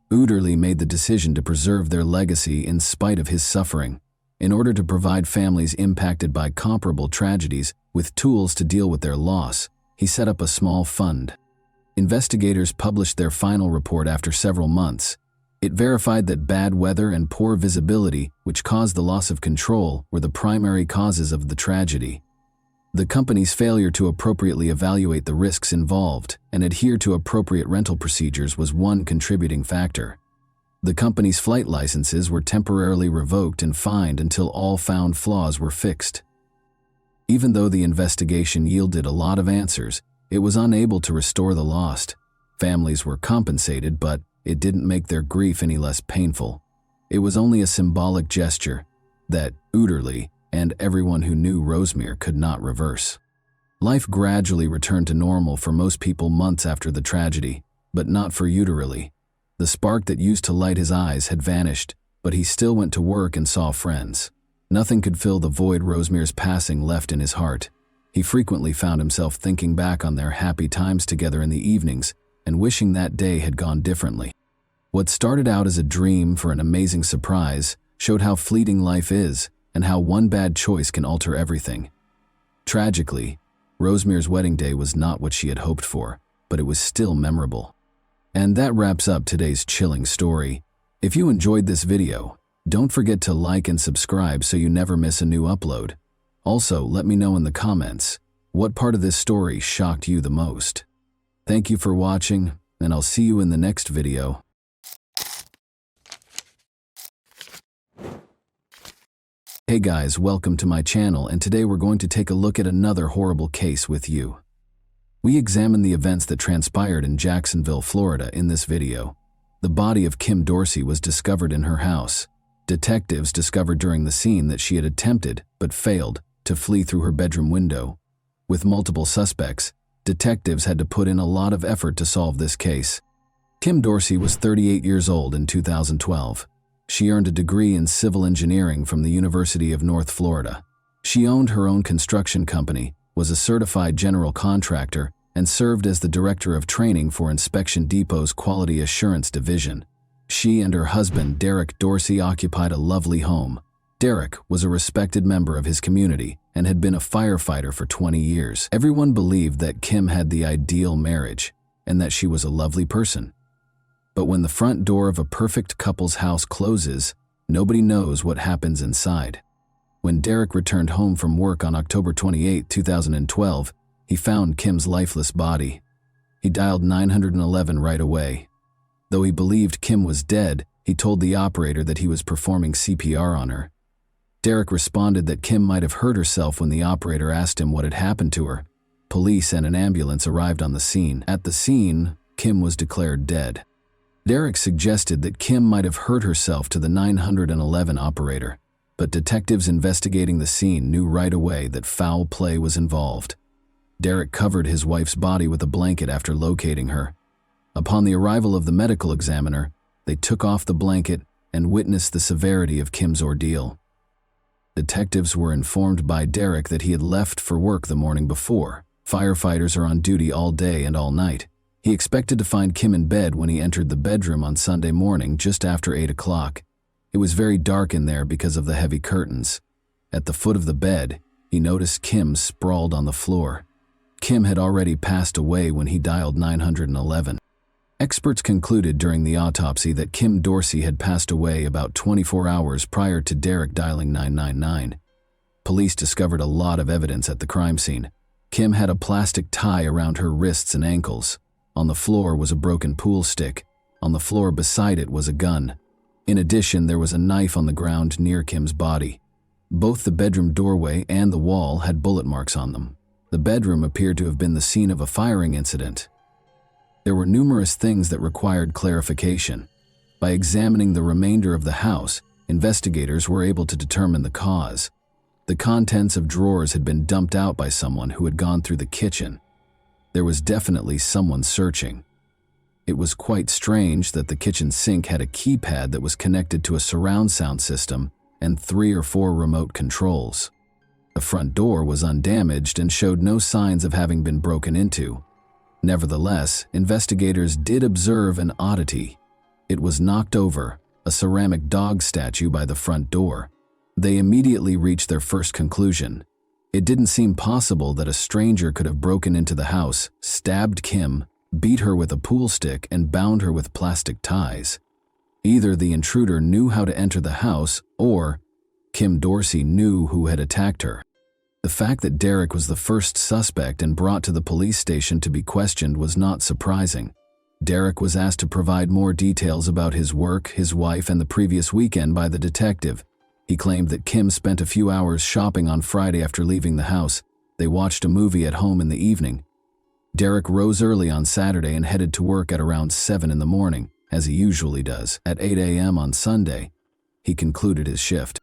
Durley made the decision to preserve their legacy in spite of his suffering, in order to provide families impacted by comparable tragedies with tools to deal with their loss. He set up a small fund. Investigators published their final report after several months. It verified that bad weather and poor visibility, which caused the loss of control, were the primary causes of the tragedy. The company's failure to appropriately evaluate the risks involved and adhere to appropriate rental procedures was one contributing factor. The company's flight licenses were temporarily revoked and fined until all found flaws were fixed. Even though the investigation yielded a lot of answers, it was unable to restore the lost. Families were compensated, but it didn't make their grief any less painful. It was only a symbolic gesture that Durley and everyone who knew Rosemere could not reverse. Life gradually returned to normal for most people months after the tragedy, but not for Durley. The spark that used to light his eyes had vanished, but he still went to work and saw friends. Nothing could fill the void Rosemere's passing left in his heart. He frequently found himself thinking back on their happy times together in the evenings and wishing that day had gone differently. What started out as a dream for an amazing surprise showed how fleeting life is and how one bad choice can alter everything. Tragically, Rosemere's wedding day was not what she had hoped for, but it was still memorable. And that wraps up today's chilling story. If you enjoyed this video, don't forget to like and subscribe so you never miss a new upload. Also, let me know in the comments, what part of this story shocked you the most? Thank you for watching, and I'll see you in the next video. Hey guys, welcome to my channel, and today we're going to take a look at another horrible case with you. We examine the events that transpired in Jacksonville, Florida in this video. The body of Kim Dorsey was discovered in her house. Detectives discovered during the scene that she had attempted, but failed, to flee through her bedroom window. With multiple suspects, detectives had to put in a lot of effort to solve this case. Kim Dorsey was 38 years old in 2012. She earned a degree in civil engineering from the University of North Florida. She owned her own construction company, was a certified general contractor, and served as the director of training for Inspection Depot's Quality Assurance Division. She and her husband, Derek Dorsey, occupied a lovely home. Derek was a respected member of his community and had been a firefighter for 20 years. Everyone believed that Kim had the ideal marriage and that she was a lovely person. But when the front door of a perfect couple's house closes, nobody knows what happens inside. When Derek returned home from work on October 28, 2012, he found Kim's lifeless body. He dialed 911 right away. Though he believed Kim was dead, he told the operator that he was performing CPR on her. Derek responded that Kim might have hurt herself when the operator asked him what had happened to her. Police and an ambulance arrived on the scene. At the scene, Kim was declared dead. Derek suggested that Kim might have hurt herself to the 911 operator, but detectives investigating the scene knew right away that foul play was involved. Derek covered his wife's body with a blanket after locating her. Upon the arrival of the medical examiner, they took off the blanket and witnessed the severity of Kim's ordeal. Detectives were informed by Derek that he had left for work the morning before. Firefighters are on duty all day and all night. He expected to find Kim in bed when he entered the bedroom on Sunday morning just after 8 o'clock. It was very dark in there because of the heavy curtains. At the foot of the bed, he noticed Kim sprawled on the floor. Kim had already passed away when he dialed 911. Experts concluded during the autopsy that Kim Dorsey had passed away about 24 hours prior to Derek dialing 999. Police discovered a lot of evidence at the crime scene. Kim had a plastic tie around her wrists and ankles. On the floor was a broken pool stick. On the floor beside it was a gun. In addition, there was a knife on the ground near Kim's body. Both the bedroom doorway and the wall had bullet marks on them. The bedroom appeared to have been the scene of a firing incident. There were numerous things that required clarification. By examining the remainder of the house, investigators were able to determine the cause. The contents of drawers had been dumped out by someone who had gone through the kitchen. There was definitely someone searching. It was quite strange that the kitchen sink had a keypad that was connected to a surround sound system and 3 or 4 remote controls. The front door was undamaged and showed no signs of having been broken into. Nevertheless, investigators did observe an oddity. It was knocked over, a ceramic dog statue by the front door. They immediately reached their first conclusion. It didn't seem possible that a stranger could have broken into the house, stabbed Kim, beat her with a pool stick, and bound her with plastic ties. Either the intruder knew how to enter the house, or Kim Dorsey knew who had attacked her. The fact that Derek was the first suspect and brought to the police station to be questioned was not surprising. Derek was asked to provide more details about his work, his wife, and the previous weekend by the detective. He claimed that Kim spent a few hours shopping on Friday after leaving the house. They watched a movie at home in the evening. Derek rose early on Saturday and headed to work at around 7 in the morning, as he usually does. At 8 a.m. on Sunday, he concluded his shift.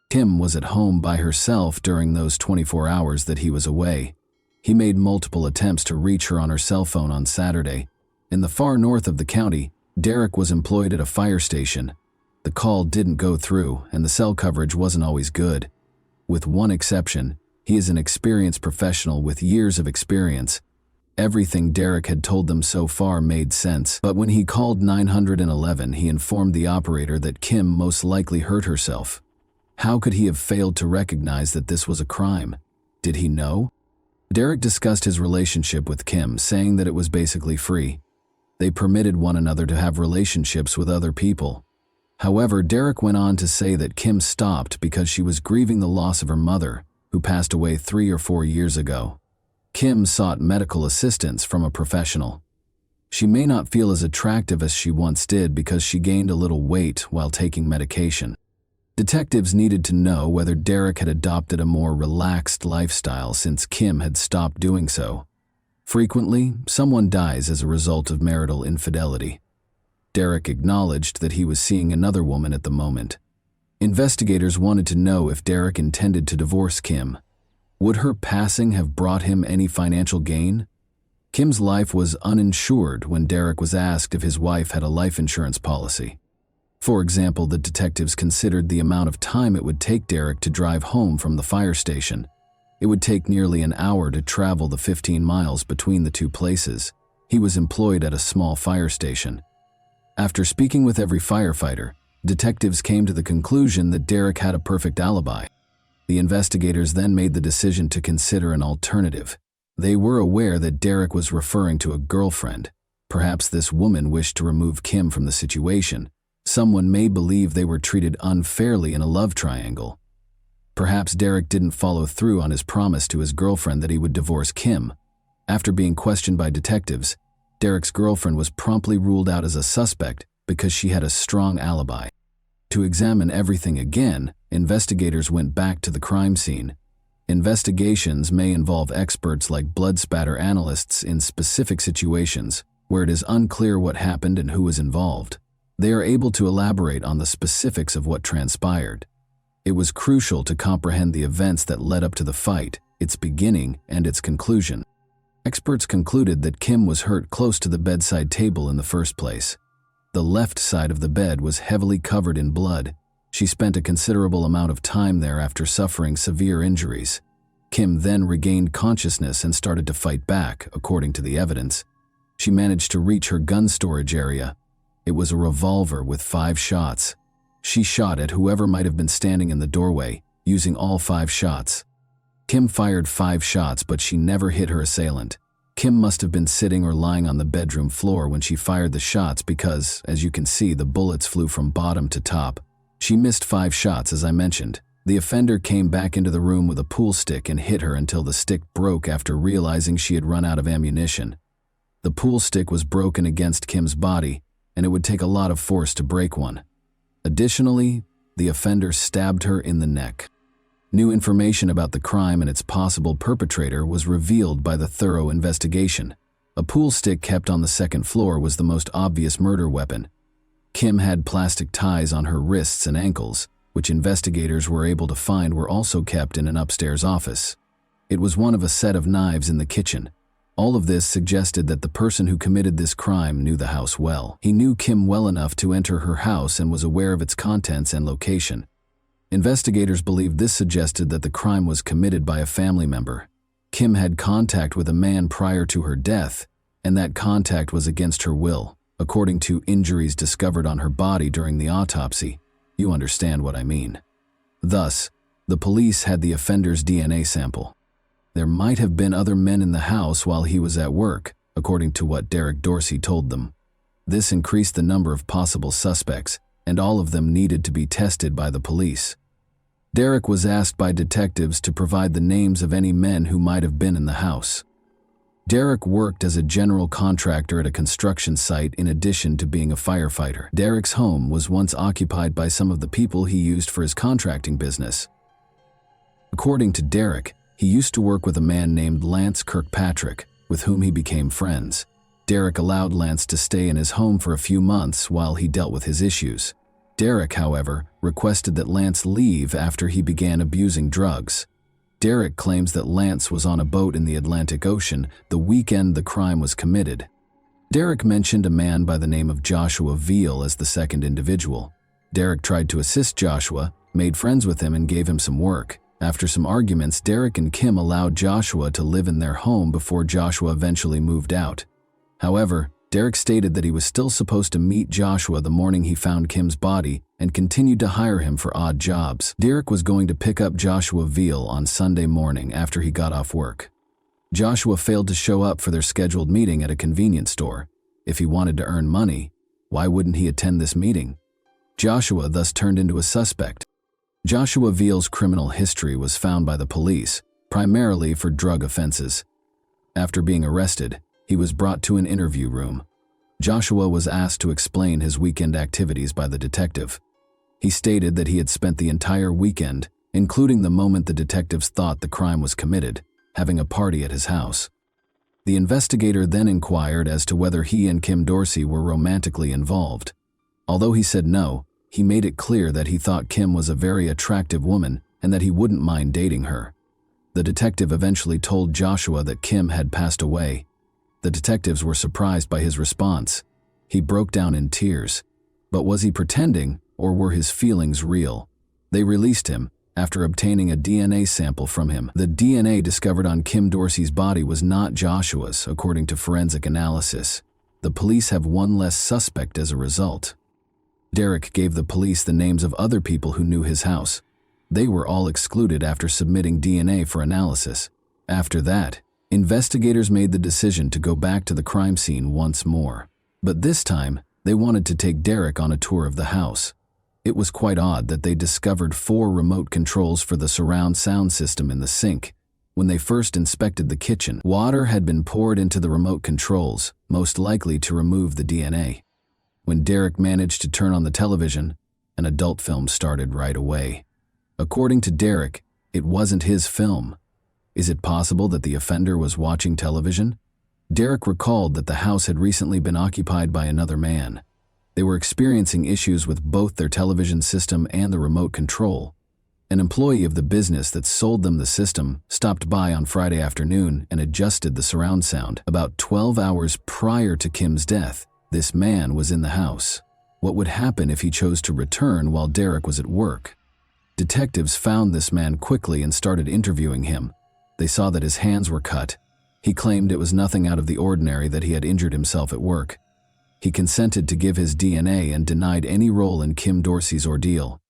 Kim was at home by herself during those 24 hours that he was away. He made multiple attempts to reach her on her cell phone on Saturday. In the far north of the county, Derek was employed at a fire station. The call didn't go through, and the cell coverage wasn't always good. With one exception, he is an experienced professional with years of experience. Everything Derek had told them so far made sense, but when he called 911, he informed the operator that Kim most likely hurt herself. How could he have failed to recognize that this was a crime? Did he know? Derek discussed his relationship with Kim, saying that it was basically free. They permitted one another to have relationships with other people. However, Derek went on to say that Kim stopped because she was grieving the loss of her mother, who passed away 3 or 4 years ago. Kim sought medical assistance from a professional. She may not feel as attractive as she once did because she gained a little weight while taking medication. Detectives needed to know whether Derek had adopted a more relaxed lifestyle since Kim had stopped doing so. Frequently, someone dies as a result of marital infidelity. Derek acknowledged that he was seeing another woman at the moment. Investigators wanted to know if Derek intended to divorce Kim. Would her passing have brought him any financial gain? Kim's life was uninsured when Derek was asked if his wife had a life insurance policy. For example, the detectives considered the amount of time it would take Derek to drive home from the fire station. It would take nearly an hour to travel the 15 miles between the two places. He was employed at a small fire station. After speaking with every firefighter, detectives came to the conclusion that Derek had a perfect alibi. The investigators then made the decision to consider an alternative. They were aware that Derek was referring to a girlfriend. Perhaps this woman wished to remove Kim from the situation. Someone may believe they were treated unfairly in a love triangle. Perhaps Derek didn't follow through on his promise to his girlfriend that he would divorce Kim. After being questioned by detectives, Derek's girlfriend was promptly ruled out as a suspect because she had a strong alibi. To examine everything again, investigators went back to the crime scene. Investigations may involve experts like blood spatter analysts in specific situations where it is unclear what happened and who was involved. They are able to elaborate on the specifics of what transpired. It was crucial to comprehend the events that led up to the fight, its beginning, and its conclusion. Experts concluded that Kim was hurt close to the bedside table in the first place. The left side of the bed was heavily covered in blood. She spent a considerable amount of time there after suffering severe injuries. Kim then regained consciousness and started to fight back, according to the evidence. She managed to reach her gun storage area. It was a revolver with 5 shots. She shot at whoever might have been standing in the doorway, using all 5 shots. Kim fired 5 shots, but she never hit her assailant. Kim must have been sitting or lying on the bedroom floor when she fired the shots because, as you can see, the bullets flew from bottom to top. She missed 5 shots, as I mentioned. The offender came back into the room with a pool stick and hit her until the stick broke after realizing she had run out of ammunition. The pool stick was broken against Kim's body, and it would take a lot of force to break one. Additionally, the offender stabbed her in the neck. New information about the crime and its possible perpetrator was revealed by the thorough investigation. A pool stick kept on the second floor was the most obvious murder weapon. Kim had plastic ties on her wrists and ankles, which investigators were able to find were also kept in an upstairs office. It was one of a set of knives in the kitchen. All of this suggested that the person who committed this crime knew the house well. He knew Kim well enough to enter her house and was aware of its contents and location. Investigators believed this suggested that the crime was committed by a family member. Kim had contact with a man prior to her death, and that contact was against her will, according to injuries discovered on her body during the autopsy. You understand what I mean. Thus, the police had the offender's DNA sample. There might have been other men in the house while he was at work, according to what Derek Dorsey told them. This increased the number of possible suspects, and all of them needed to be tested by the police. Derek was asked by detectives to provide the names of any men who might have been in the house. Derek worked as a general contractor at a construction site in addition to being a firefighter. Derek's home was once occupied by some of the people he used for his contracting business. According to Derek, he used to work with a man named Lance Kirkpatrick, with whom he became friends. Derek allowed Lance to stay in his home for a few months while he dealt with his issues. Derek, however, requested that Lance leave after he began abusing drugs. Derek claims that Lance was on a boat in the Atlantic Ocean the weekend the crime was committed. Derek mentioned a man by the name of Joshua Veal as the second individual. Derek tried to assist Joshua, made friends with him, and gave him some work. After some arguments, Derek and Kim allowed Joshua to live in their home before Joshua eventually moved out. However, Derek stated that he was still supposed to meet Joshua the morning he found Kim's body and continued to hire him for odd jobs. Derek was going to pick up Joshua Veal on Sunday morning after he got off work. Joshua failed to show up for their scheduled meeting at a convenience store. If he wanted to earn money, why wouldn't he attend this meeting? Joshua thus turned into a suspect. Joshua Veal's criminal history was found by the police, primarily for drug offenses. After being arrested, he was brought to an interview room. Joshua was asked to explain his weekend activities by the detective. He stated that he had spent the entire weekend, including the moment the detectives thought the crime was committed, having a party at his house. The investigator then inquired as to whether he and Kim Dorsey were romantically involved. Although he said no, he made it clear that he thought Kim was a very attractive woman and that he wouldn't mind dating her. The detective eventually told Joshua that Kim had passed away. The detectives were surprised by his response. He broke down in tears. But was he pretending, or were his feelings real? They released him, after obtaining a DNA sample from him. The DNA discovered on Kim Dorsey's body was not Joshua's, according to forensic analysis. The police have one less suspect as a result. Derek gave the police the names of other people who knew his house. They were all excluded after submitting DNA for analysis. After that, investigators made the decision to go back to the crime scene once more. But this time, they wanted to take Derek on a tour of the house. It was quite odd that they discovered 4 remote controls for the surround sound system in the sink. When they first inspected the kitchen, water had been poured into the remote controls, most likely to remove the DNA. When Derek managed to turn on the television, an adult film started right away. According to Derek, it wasn't his film. Is it possible that the offender was watching television? Derek recalled that the house had recently been occupied by another man. They were experiencing issues with both their television system and the remote control. An employee of the business that sold them the system stopped by on Friday afternoon and adjusted the surround sound. About 12 hours prior to Kim's death, this man was in the house. What would happen if he chose to return while Derek was at work? Detectives found this man quickly and started interviewing him. They saw that his hands were cut. He claimed it was nothing out of the ordinary that he had injured himself at work. He consented to give his DNA and denied any role in Kim Dorsey's ordeal.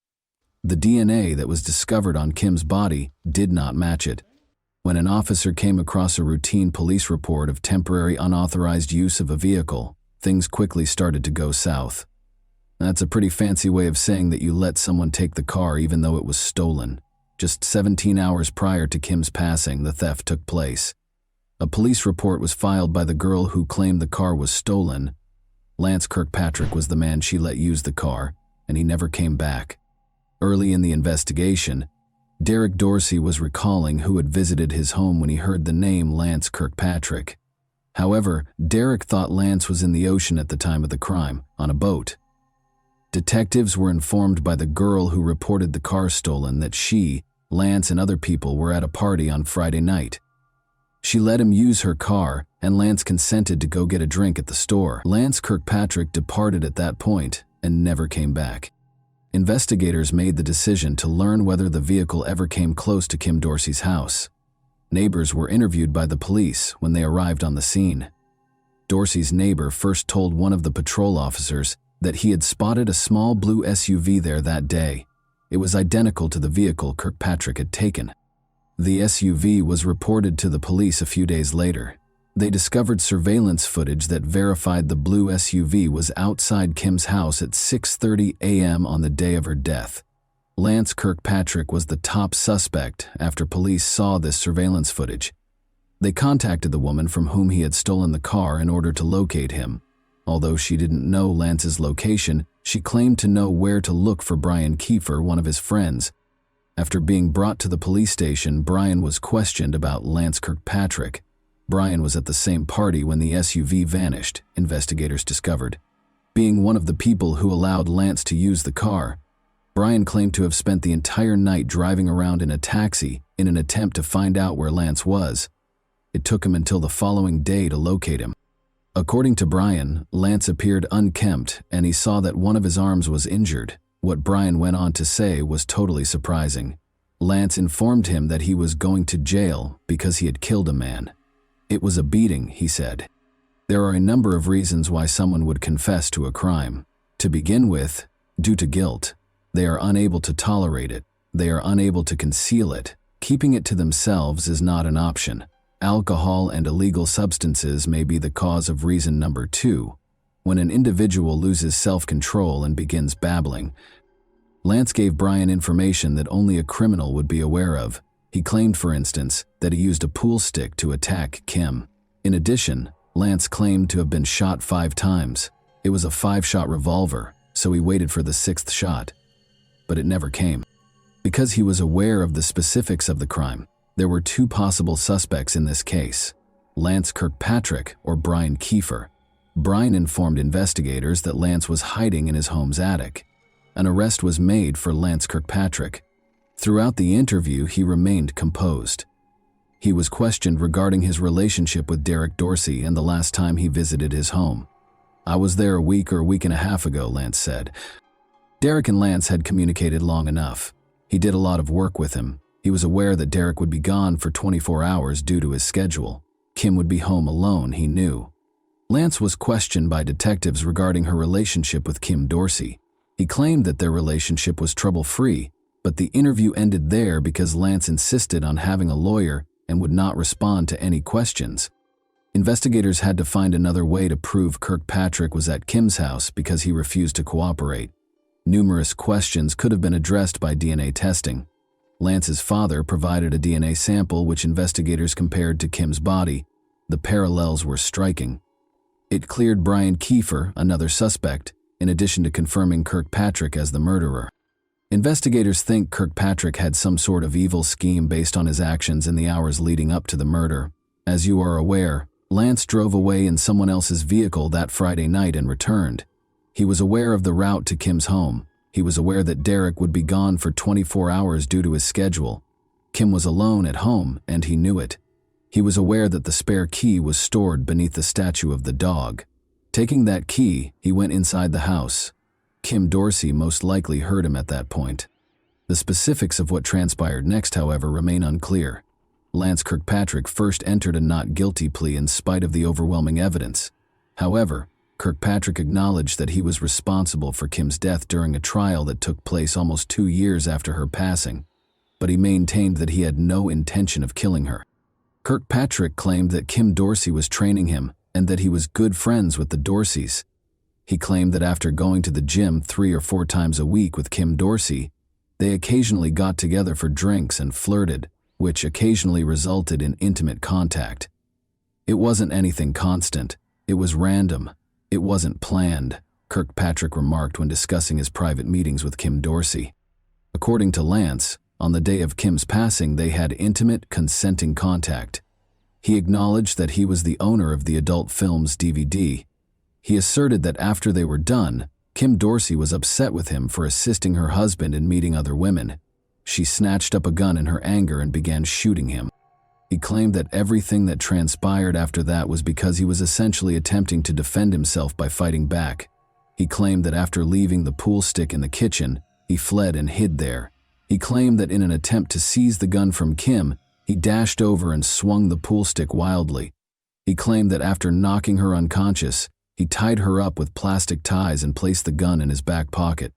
The DNA that was discovered on Kim's body did not match it. When an officer came across a routine police report of temporary unauthorized use of a vehicle, things quickly started to go south. That's a pretty fancy way of saying that you let someone take the car even though it was stolen. Just 17 hours prior to Kim's passing, the theft took place. A police report was filed by the girl who claimed the car was stolen. Lance Kirkpatrick was the man she let use the car, and he never came back. Early in the investigation, Derek Dorsey was recalling who had visited his home when he heard the name Lance Kirkpatrick. However, Derek thought Lance was in the ocean at the time of the crime, on a boat. Detectives were informed by the girl who reported the car stolen that she, Lance, and other people were at a party on Friday night. She let him use her car, and Lance consented to go get a drink at the store. Lance Kirkpatrick departed at that point and never came back. Investigators made the decision to learn whether the vehicle ever came close to Kim Dorsey's house. Neighbors were interviewed by the police when they arrived on the scene. Dorsey's neighbor first told one of the patrol officers that he had spotted a small blue SUV there that day. It was identical to the vehicle Kirkpatrick had taken. The SUV was reported to the police a few days later. They discovered surveillance footage that verified the blue SUV was outside Kim's house at 6:30 a.m. on the day of her death. Lance Kirkpatrick was the top suspect after police saw this surveillance footage. They contacted the woman from whom he had stolen the car in order to locate him. Although she didn't know Lance's location, she claimed to know where to look for Brian Kiefer, one of his friends. After being brought to the police station, Brian was questioned about Lance Kirkpatrick. Brian was at the same party when the SUV vanished, investigators discovered. Being one of the people who allowed Lance to use the car, Brian claimed to have spent the entire night driving around in a taxi in an attempt to find out where Lance was. It took him until the following day to locate him. According to Brian, Lance appeared unkempt and he saw that one of his arms was injured. What Brian went on to say was totally surprising. Lance informed him that he was going to jail because he had killed a man. It was a beating, he said. There are a number of reasons why someone would confess to a crime. To begin with, due to guilt. They are unable to tolerate it. They are unable to conceal it. Keeping it to themselves is not an option. Alcohol and illegal substances may be the cause of reason number 2. When an individual loses self-control and begins babbling. Lance gave Brian information that only a criminal would be aware of. He claimed, for instance, that he used a pool stick to attack Kim. In addition, Lance claimed to have been shot 5 times. It was a 5-shot revolver, so he waited for the 6th shot. But it never came. Because he was aware of the specifics of the crime, there were 2 possible suspects in this case, Lance Kirkpatrick or Brian Kiefer. Brian informed investigators that Lance was hiding in his home's attic. An arrest was made for Lance Kirkpatrick. Throughout the interview, he remained composed. He was questioned regarding his relationship with Derek Dorsey and the last time he visited his home. "I was there a week or a week and a half ago," Lance said. Derek and Lance had communicated long enough. He did a lot of work with him. He was aware that Derek would be gone for 24 hours due to his schedule. Kim would be home alone, he knew. Lance was questioned by detectives regarding her relationship with Kim Dorsey. He claimed that their relationship was trouble-free, but the interview ended there because Lance insisted on having a lawyer and would not respond to any questions. Investigators had to find another way to prove Kirkpatrick was at Kim's house because he refused to cooperate. Numerous questions could have been addressed by DNA testing. Lance's father provided a DNA sample which investigators compared to Kim's body. The parallels were striking. It cleared Brian Kiefer, another suspect, in addition to confirming Kirkpatrick as the murderer. Investigators think Kirkpatrick had some sort of evil scheme based on his actions in the hours leading up to the murder. As you are aware, Lance drove away in someone else's vehicle that Friday night and returned. He was aware of the route to Kim's home. He was aware that Derek would be gone for 24 hours due to his schedule. Kim was alone at home, and he knew it. He was aware that the spare key was stored beneath the statue of the dog. Taking that key, he went inside the house. Kim Dorsey most likely heard him at that point. The specifics of what transpired next, however, remain unclear. Lance Kirkpatrick first entered a not guilty plea in spite of the overwhelming evidence. However, Kirkpatrick acknowledged that he was responsible for Kim's death during a trial that took place almost 2 years after her passing, but he maintained that he had no intention of killing her. Kirkpatrick claimed that Kim Dorsey was training him and that he was good friends with the Dorseys. He claimed that after going to the gym 3 or 4 times a week with Kim Dorsey, they occasionally got together for drinks and flirted, which occasionally resulted in intimate contact. It wasn't anything constant. It was random. It wasn't planned, Kirkpatrick remarked when discussing his private meetings with Kim Dorsey. According to Lance, on the day of Kim's passing, they had intimate, consenting contact. He acknowledged that he was the owner of the adult film's DVD. He asserted that after they were done, Kim Dorsey was upset with him for assisting her husband in meeting other women. She snatched up a gun in her anger and began shooting him. He claimed that everything that transpired after that was because he was essentially attempting to defend himself by fighting back. He claimed that after leaving the pool stick in the kitchen, he fled and hid there. He claimed that in an attempt to seize the gun from Kim, he dashed over and swung the pool stick wildly. He claimed that after knocking her unconscious, he tied her up with plastic ties and placed the gun in his back pocket.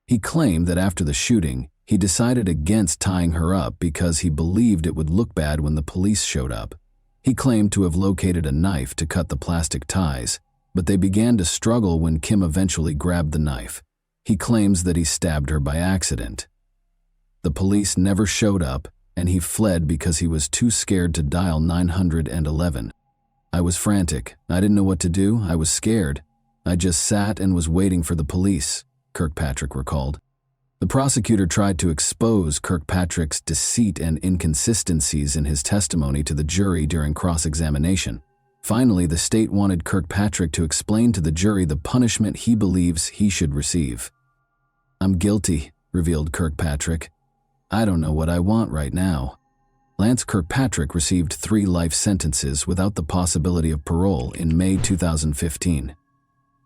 He claimed that after the shooting, he decided against tying her up because he believed it would look bad when the police showed up. He claimed to have located a knife to cut the plastic ties, but they began to struggle when Kim eventually grabbed the knife. He claims that he stabbed her by accident. The police never showed up, and he fled because he was too scared to dial 911. I was frantic. I didn't know what to do. I was scared. I just sat and was waiting for the police, Kirkpatrick recalled. The prosecutor tried to expose Kirkpatrick's deceit and inconsistencies in his testimony to the jury during cross-examination. Finally, the state wanted Kirkpatrick to explain to the jury the punishment he believes he should receive. "I'm guilty," revealed Kirkpatrick. "I don't know what I want right now." Lance Kirkpatrick received 3 life sentences without the possibility of parole in May 2015.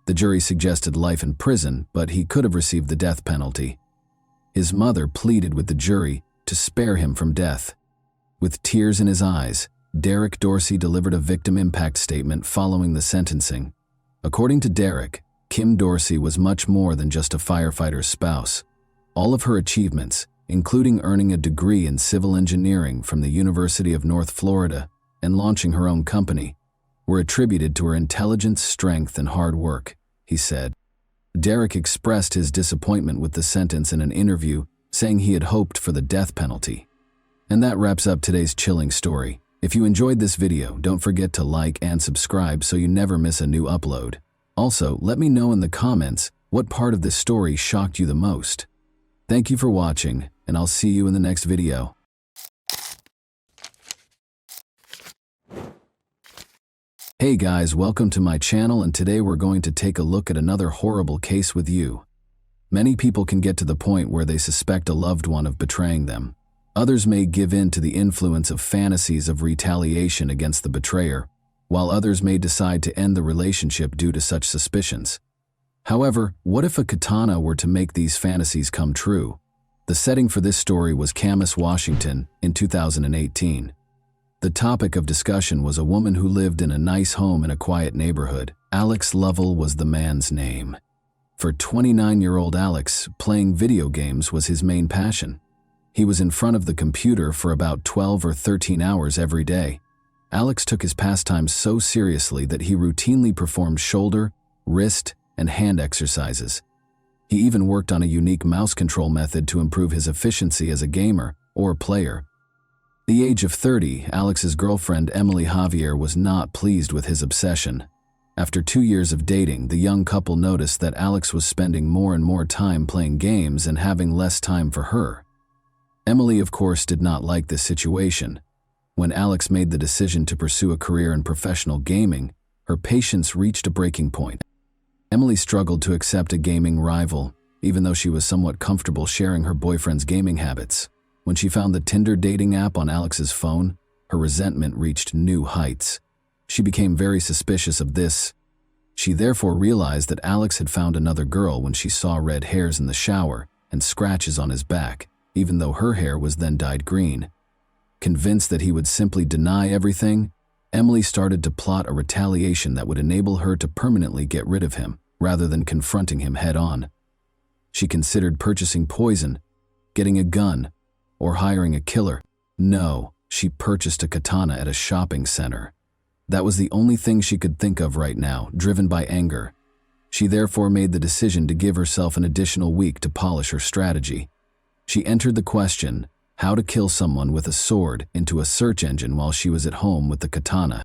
The jury suggested life in prison, but he could have received the death penalty. His mother pleaded with the jury to spare him from death. With tears in his eyes, Derek Dorsey delivered a victim impact statement following the sentencing. According to Derek, Kim Dorsey was much more than just a firefighter's spouse. All of her achievements, including earning a degree in civil engineering from the University of North Florida and launching her own company, were attributed to her intelligence, strength, and hard work, he said. Derek expressed his disappointment with the sentence in an interview, saying he had hoped for the death penalty. And that wraps up today's chilling story. If you enjoyed this video, don't forget to like and subscribe so you never miss a new upload. Also, let me know in the comments what part of this story shocked you the most. Thank you for watching, and I'll see you in the next video. Hey guys, welcome to my channel, and today we're going to take a look at another horrible case with you. Many people can get to the point where they suspect a loved one of betraying them. Others may give in to the influence of fantasies of retaliation against the betrayer, while others may decide to end the relationship due to such suspicions. However, what if a katana were to make these fantasies come true? The setting for this story was Camas, Washington, in 2018. The topic of discussion was a woman who lived in a nice home in a quiet neighborhood. Alex Lovell was the man's name. For 29-year-old Alex, playing video games was his main passion. He was in front of the computer for about 12 or 13 hours every day. Alex took his pastime so seriously that he routinely performed shoulder, wrist, and hand exercises. He even worked on a unique mouse control method to improve his efficiency as a gamer or player. At the age of 30, Alex's girlfriend Emily Javier was not pleased with his obsession. After 2 years of dating, the young couple noticed that Alex was spending more and more time playing games and having less time for her. Emily, of course, did not like this situation. When Alex made the decision to pursue a career in professional gaming, her patience reached a breaking point. Emily struggled to accept a gaming rival, even though she was somewhat comfortable sharing her boyfriend's gaming habits. When she found the Tinder dating app on Alex's phone, her resentment reached new heights. She became very suspicious of this. She therefore realized that Alex had found another girl when she saw red hairs in the shower and scratches on his back, even though her hair was then dyed green. Convinced that he would simply deny everything, Emily started to plot a retaliation that would enable her to permanently get rid of him, rather than confronting him head-on. She considered purchasing poison, getting a gun, or hiring a killer. No, she purchased a katana at a shopping center. That was the only thing she could think of right now, driven by anger. She therefore made the decision to give herself an additional week to polish her strategy. She entered the question, how to kill someone with a sword, into a search engine while she was at home with the katana.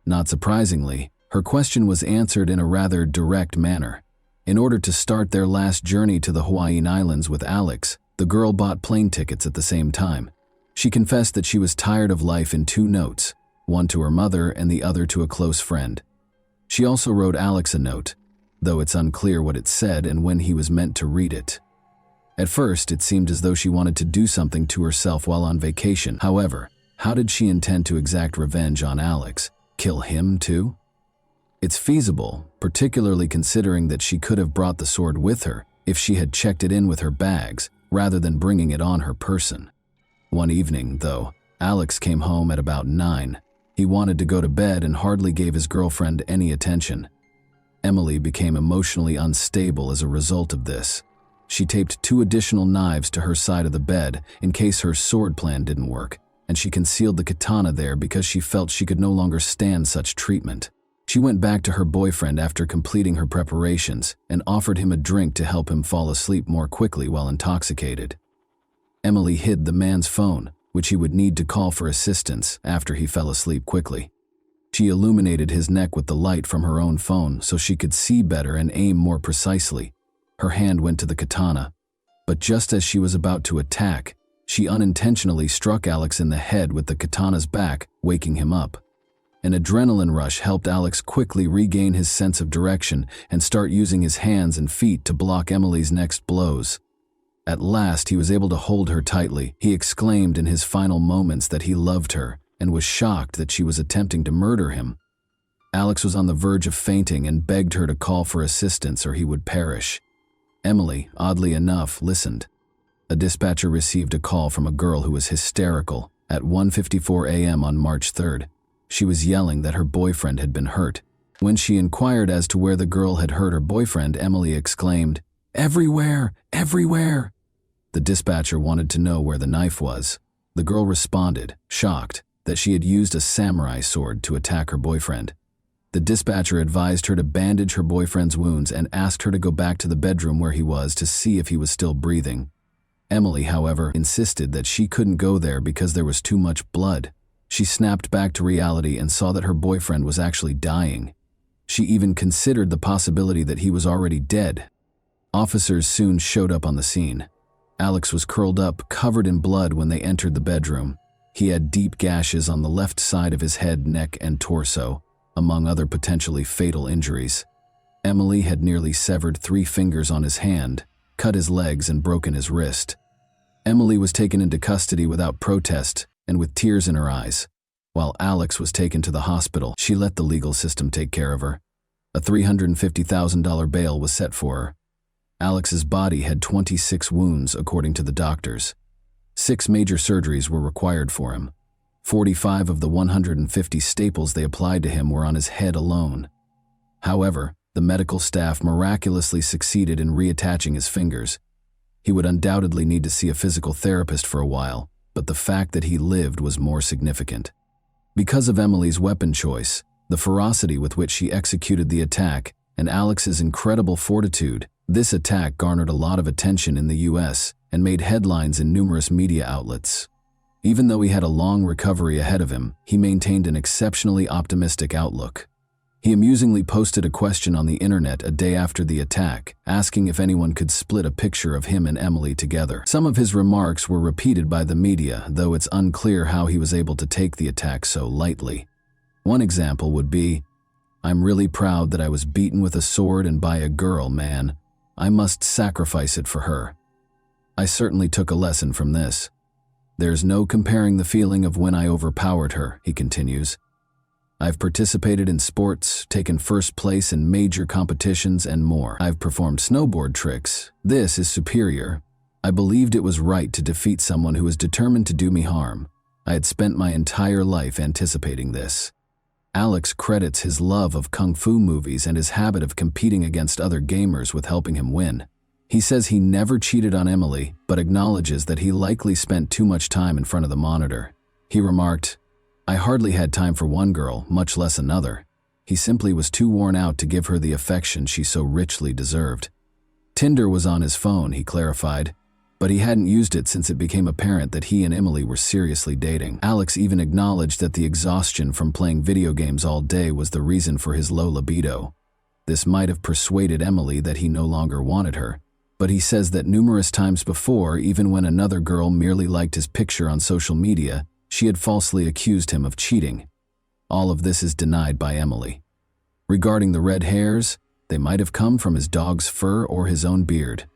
Not surprisingly, her question was answered in a rather direct manner. In order to start their last journey to the Hawaiian Islands with Alex, the girl bought plane tickets at the same time. She confessed that she was tired of life in 2 notes, one to her mother and the other to a close friend. She also wrote Alex a note, though it's unclear what it said and when he was meant to read it. At first, it seemed as though she wanted to do something to herself while on vacation. However, how did she intend to exact revenge on Alex? Kill him too? It's feasible, particularly considering that she could have brought the sword with her if she had checked it in with her bags, rather than bringing it on her person. One evening, though, Alex came home at about 9. He wanted to go to bed and hardly gave his girlfriend any attention. Emily became emotionally unstable as a result of this. She taped 2 additional knives to her side of the bed in case her sword plan didn't work, and she concealed the katana there because she felt she could no longer stand such treatment. She went back to her boyfriend after completing her preparations and offered him a drink to help him fall asleep more quickly while intoxicated. Emily hid the man's phone, which he would need to call for assistance after he fell asleep quickly. She illuminated his neck with the light from her own phone so she could see better and aim more precisely. Her hand went to the katana, but just as she was about to attack, she unintentionally struck Alex in the head with the katana's back, waking him up. An adrenaline rush helped Alex quickly regain his sense of direction and start using his hands and feet to block Emily's next blows. At last, he was able to hold her tightly. He exclaimed in his final moments that he loved her and was shocked that she was attempting to murder him. Alex was on the verge of fainting and begged her to call for assistance or he would perish. Emily, oddly enough, listened. A dispatcher received a call from a girl who was hysterical at 1:54 a.m. on March 3rd. She was yelling that her boyfriend had been hurt. When she inquired as to where the girl had hurt her boyfriend, Emily exclaimed, "Everywhere! Everywhere!" The dispatcher wanted to know where the knife was. The girl responded, shocked, that she had used a samurai sword to attack her boyfriend. The dispatcher advised her to bandage her boyfriend's wounds and asked her to go back to the bedroom where he was to see if he was still breathing. Emily, however, insisted that she couldn't go there because there was too much blood. She snapped back to reality and saw that her boyfriend was actually dying. She even considered the possibility that he was already dead. Officers soon showed up on the scene. Alex was curled up, covered in blood when they entered the bedroom. He had deep gashes on the left side of his head, neck, and torso, among other potentially fatal injuries. Emily had nearly severed 3 fingers on his hand, cut his legs, and broken his wrist. Emily was taken into custody without protest and with tears in her eyes. While Alex was taken to the hospital, she let the legal system take care of her. A $350,000 bail was set for her. Alex's body had 26 wounds, according to the doctors. 6 major surgeries were required for him. 45 of the 150 staples they applied to him were on his head alone. However, the medical staff miraculously succeeded in reattaching his fingers. He would undoubtedly need to see a physical therapist for a while, but the fact that he lived was more significant. Because of Emily's weapon choice, the ferocity with which she executed the attack, and Alex's incredible fortitude, this attack garnered a lot of attention in the US and made headlines in numerous media outlets. Even though he had a long recovery ahead of him, he maintained an exceptionally optimistic outlook. He amusingly posted a question on the internet a day after the attack, asking if anyone could split a picture of him and Emily together. Some of his remarks were repeated by the media, though it's unclear how he was able to take the attack so lightly. One example would be, "I'm really proud that I was beaten with a sword and by a girl, man. I must sacrifice it for her. I certainly took a lesson from this. There's no comparing the feeling of when I overpowered her," he continues. "I've participated in sports, taken first place in major competitions, and more. I've performed snowboard tricks. This is superior. I believed it was right to defeat someone who was determined to do me harm. I had spent my entire life anticipating this. Alex credits his love of kung fu movies and his habit of competing against other gamers with helping him win. He says he never cheated on Emily, but acknowledges that he likely spent too much time in front of the monitor. He remarked, "I hardly had time for one girl, much less another." He simply was too worn out to give her the affection she so richly deserved. Tinder was on his phone, he clarified, but he hadn't used it since it became apparent that he and Emily were seriously dating. Alex even acknowledged that the exhaustion from playing video games all day was the reason for his low libido. This might have persuaded Emily that he no longer wanted her, but he says that numerous times before, even when another girl merely liked his picture on social media, she had falsely accused him of cheating. All of this is denied by Emily. Regarding the red hairs, they might have come from his dog's fur or his own beard.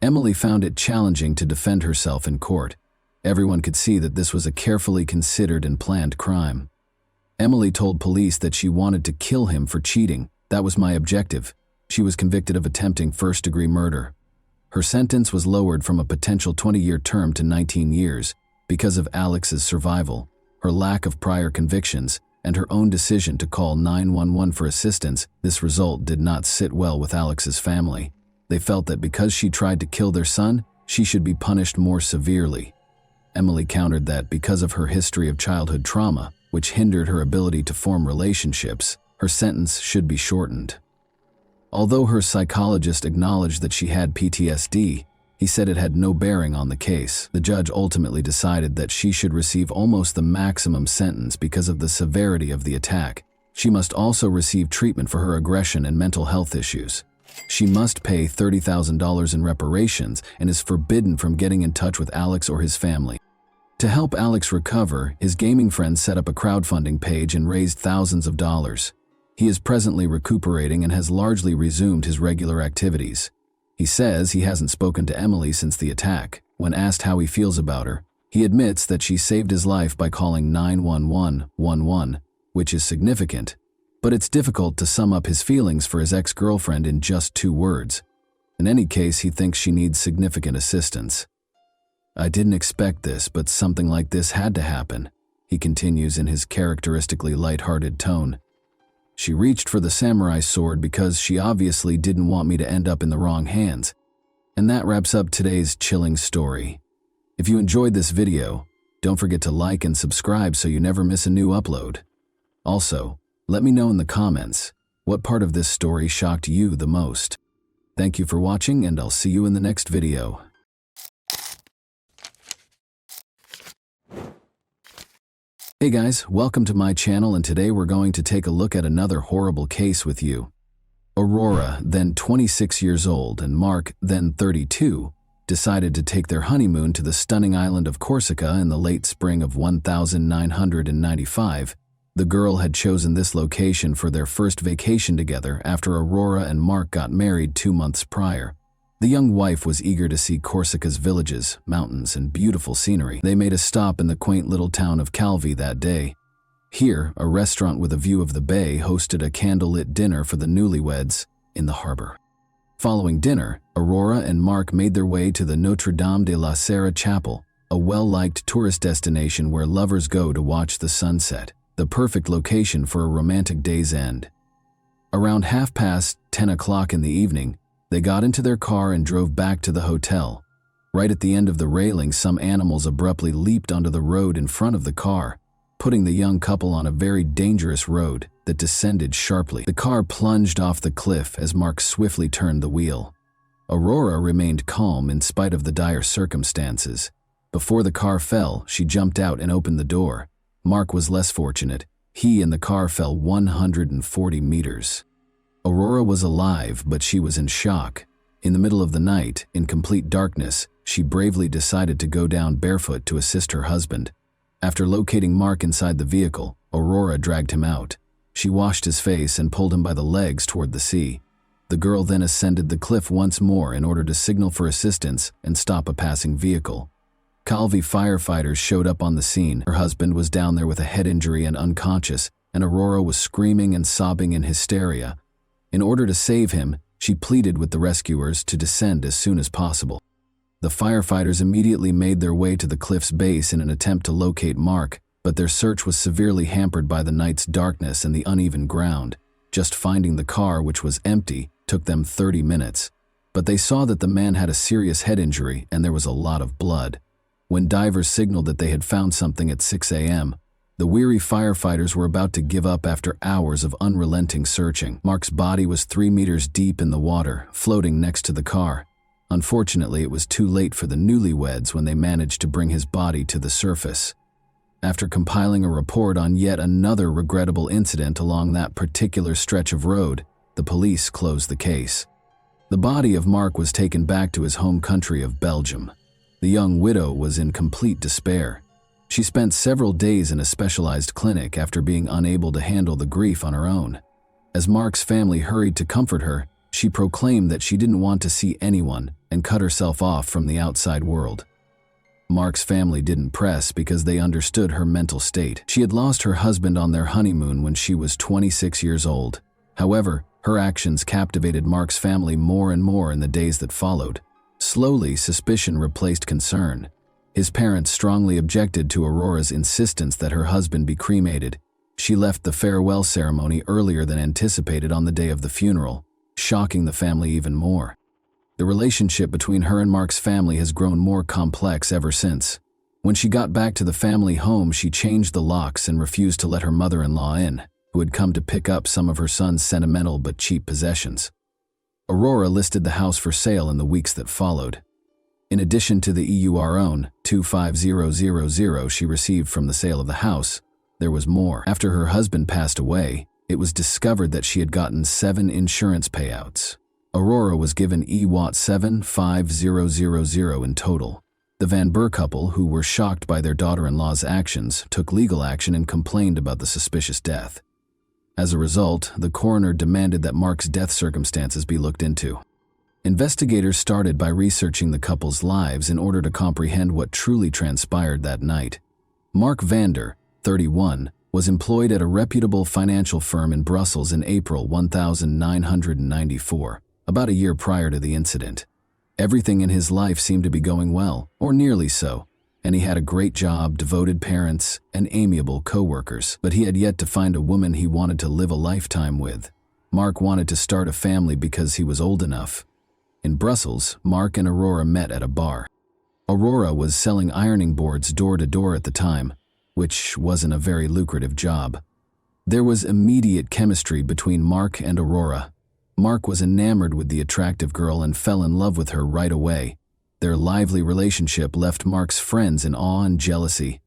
Emily found it challenging to defend herself in court. Everyone could see that this was a carefully considered and planned crime. Emily told police that she wanted to kill him for cheating. "That was my objective." She was convicted of attempting first-degree murder. Her sentence was lowered from a potential 20-year term to 19 years because of Alex's survival, her lack of prior convictions, and her own decision to call 911 for assistance. This result did not sit well with Alex's family. They felt that because she tried to kill their son, she should be punished more severely. Emily countered that because of her history of childhood trauma, which hindered her ability to form relationships, her sentence should be shortened. Although her psychologist acknowledged that she had PTSD, he said it had no bearing on the case. The judge ultimately decided that she should receive almost the maximum sentence because of the severity of the attack. She must also receive treatment for her aggression and mental health issues. She must pay $30,000 in reparations and is forbidden from getting in touch with Alex or his family. To help Alex recover, his gaming friends set up a crowdfunding page and raised thousands of dollars. He is presently recuperating and has largely resumed his regular activities. He says he hasn't spoken to Emily since the attack. When asked how he feels about her, he admits that she saved his life by calling 911, which is significant, but it's difficult to sum up his feelings for his ex-girlfriend in just 2 words. In any case, he thinks she needs significant assistance. "I didn't expect this, but something like this had to happen," he continues in his characteristically lighthearted tone. "She reached for the samurai sword because she obviously didn't want me to end up in the wrong hands." And that wraps up today's chilling story. If you enjoyed this video, don't forget to like and subscribe so you never miss a new upload. Also, let me know in the comments what part of this story shocked you the most. Thank you for watching, and I'll see you in the next video. Hey guys, welcome to my channel, and today we're going to take a look at another horrible case with you. Aurora, then 26 years old, and Mark, then 32, decided to take their honeymoon to the stunning island of Corsica in the late spring of 1995. The girl had chosen this location for their first vacation together after Aurora and Mark got married 2 months prior. The young wife was eager to see Corsica's villages, mountains, and beautiful scenery. They made a stop in the quaint little town of Calvi that day. Here, a restaurant with a view of the bay hosted a candlelit dinner for the newlyweds in the harbor. Following dinner, Aurora and Mark made their way to the Notre Dame de la Serra Chapel, a well-liked tourist destination where lovers go to watch the sunset, the perfect location for a romantic day's end. Around 10:30 in the evening, they got into their car and drove back to the hotel. Right at the end of the railing, some animals abruptly leaped onto the road in front of the car, putting the young couple on a very dangerous road that descended sharply. The car plunged off the cliff as Mark swiftly turned the wheel. Aurora remained calm in spite of the dire circumstances. Before the car fell, she jumped out and opened the door. Mark was less fortunate. He and the car fell 140 meters. Aurora was alive, but she was in shock. In the middle of the night, in complete darkness, she bravely decided to go down barefoot to assist her husband. After locating Mark inside the vehicle, Aurora dragged him out. She washed his face and pulled him by the legs toward the sea. The girl then ascended the cliff once more in order to signal for assistance and stop a passing vehicle. Calvi firefighters showed up on the scene. Her husband was down there with a head injury and unconscious, and Aurora was screaming and sobbing in hysteria. In order to save him, she pleaded with the rescuers to descend as soon as possible. The firefighters immediately made their way to the cliff's base in an attempt to locate Mark, but their search was severely hampered by the night's darkness and the uneven ground. Just finding the car, which was empty, took them 30 minutes. But they saw that the man had a serious head injury and there was a lot of blood. When divers signaled that they had found something at 6 a.m., the weary firefighters were about to give up after hours of unrelenting searching. Mark's body was 3 meters deep in the water, floating next to the car. Unfortunately, it was too late for the newlyweds when they managed to bring his body to the surface. After compiling a report on yet another regrettable incident along that particular stretch of road, the police closed the case. The body of Mark was taken back to his home country of Belgium. The young widow was in complete despair. She spent several days in a specialized clinic after being unable to handle the grief on her own. As Mark's family hurried to comfort her, she proclaimed that she didn't want to see anyone and cut herself off from the outside world. Mark's family didn't press because they understood her mental state. She had lost her husband on their honeymoon when she was 26 years old. However, her actions captivated Mark's family more and more in the days that followed. Slowly, suspicion replaced concern. His parents strongly objected to Aurora's insistence that her husband be cremated. She left the farewell ceremony earlier than anticipated on the day of the funeral, shocking the family even more. The relationship between her and Mark's family has grown more complex ever since. When she got back to the family home, she changed the locks and refused to let her mother-in-law in, who had come to pick up some of her son's sentimental but cheap possessions. Aurora listed the house for sale in the weeks that followed. In addition to the EUR 25000 she received from the sale of the house, there was more. After her husband passed away, it was discovered that she had gotten 7 insurance payouts. Aurora was given EUR 75000 in total. The Van Burr couple, who were shocked by their daughter-in-law's actions, took legal action and complained about the suspicious death. As a result, the coroner demanded that Mark's death circumstances be looked into. Investigators started by researching the couple's lives in order to comprehend what truly transpired that night. Mark Vander, 31, was employed at a reputable financial firm in Brussels in April 1994, about a year prior to the incident. Everything in his life seemed to be going well, or nearly so, and he had a great job, devoted parents, and amiable co-workers, but he had yet to find a woman he wanted to live a lifetime with. Mark wanted to start a family because he was old enough. In Brussels, Mark and Aurora met at a bar. Aurora was selling ironing boards door to door at the time, which wasn't a very lucrative job. There was immediate chemistry between Mark and Aurora. Mark was enamored with the attractive girl and fell in love with her right away. Their lively relationship left Mark's friends in awe and jealousy.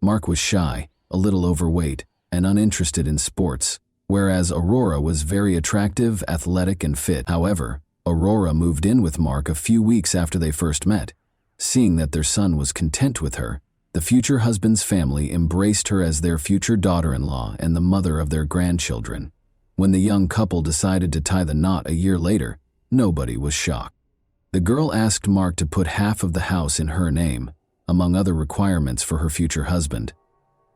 Mark was shy, a little overweight, and uninterested in sports, whereas Aurora was very attractive, athletic, and fit. However, Aurora moved in with Mark a few weeks after they first met. Seeing that their son was content with her, the future husband's family embraced her as their future daughter-in-law and the mother of their grandchildren. When the young couple decided to tie the knot a year later, nobody was shocked. The girl asked Mark to put half of the house in her name, among other requirements for her future husband.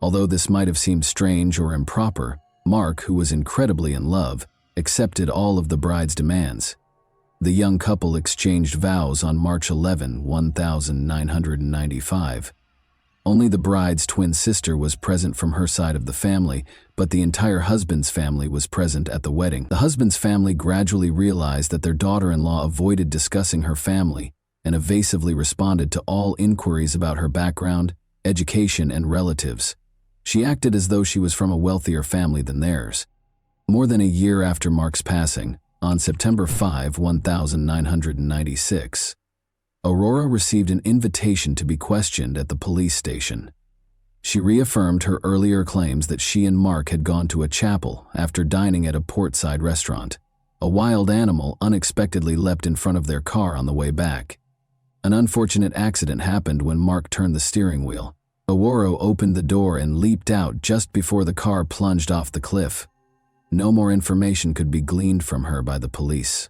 Although this might have seemed strange or improper, Mark, who was incredibly in love, accepted all of the bride's demands. The young couple exchanged vows on March 11, 1995. Only the bride's twin sister was present from her side of the family, but the entire husband's family was present at the wedding. The husband's family gradually realized that their daughter-in-law avoided discussing her family and evasively responded to all inquiries about her background, education, and relatives. She acted as though she was from a wealthier family than theirs. More than a year after Mark's passing, on September 5, 1996, Aurora received an invitation to be questioned at the police station. She reaffirmed her earlier claims that she and Mark had gone to a chapel after dining at a portside restaurant. A wild animal unexpectedly leapt in front of their car on the way back. An unfortunate accident happened when Mark turned the steering wheel. Aurora opened the door and leaped out just before the car plunged off the cliff. No more information could be gleaned from her by the police.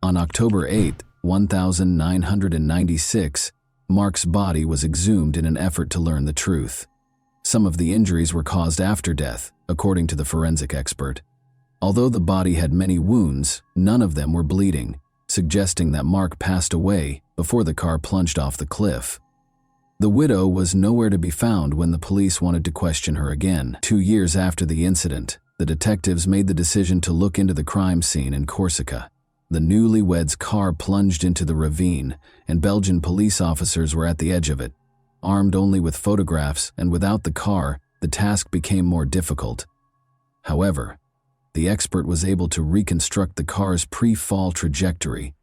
On October 8, 1996, Mark's body was exhumed in an effort to learn the truth. Some of the injuries were caused after death, according to the forensic expert. Although the body had many wounds, none of them were bleeding, suggesting that Mark passed away before the car plunged off the cliff. The widow was nowhere to be found when the police wanted to question her again. 2 years after the incident, the detectives made the decision to look into the crime scene in Corsica. The newlyweds' car plunged into the ravine, and Belgian police officers were at the edge of it. Armed only with photographs and without the car, the task became more difficult. However, the expert was able to reconstruct the car's pre-fall trajectory.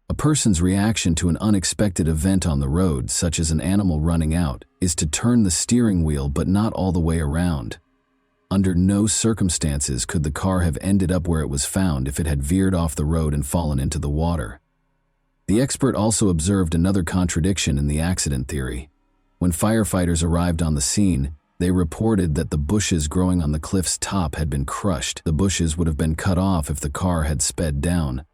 A person's reaction to an unexpected event on the road, such as an animal running out, is to turn the steering wheel but not all the way around. Under no circumstances could the car have ended up where it was found if it had veered off the road and fallen into the water. The expert also observed another contradiction in the accident theory. When firefighters arrived on the scene, they reported that the bushes growing on the cliff's top had been crushed. The bushes would have been cut off if the car had sped down.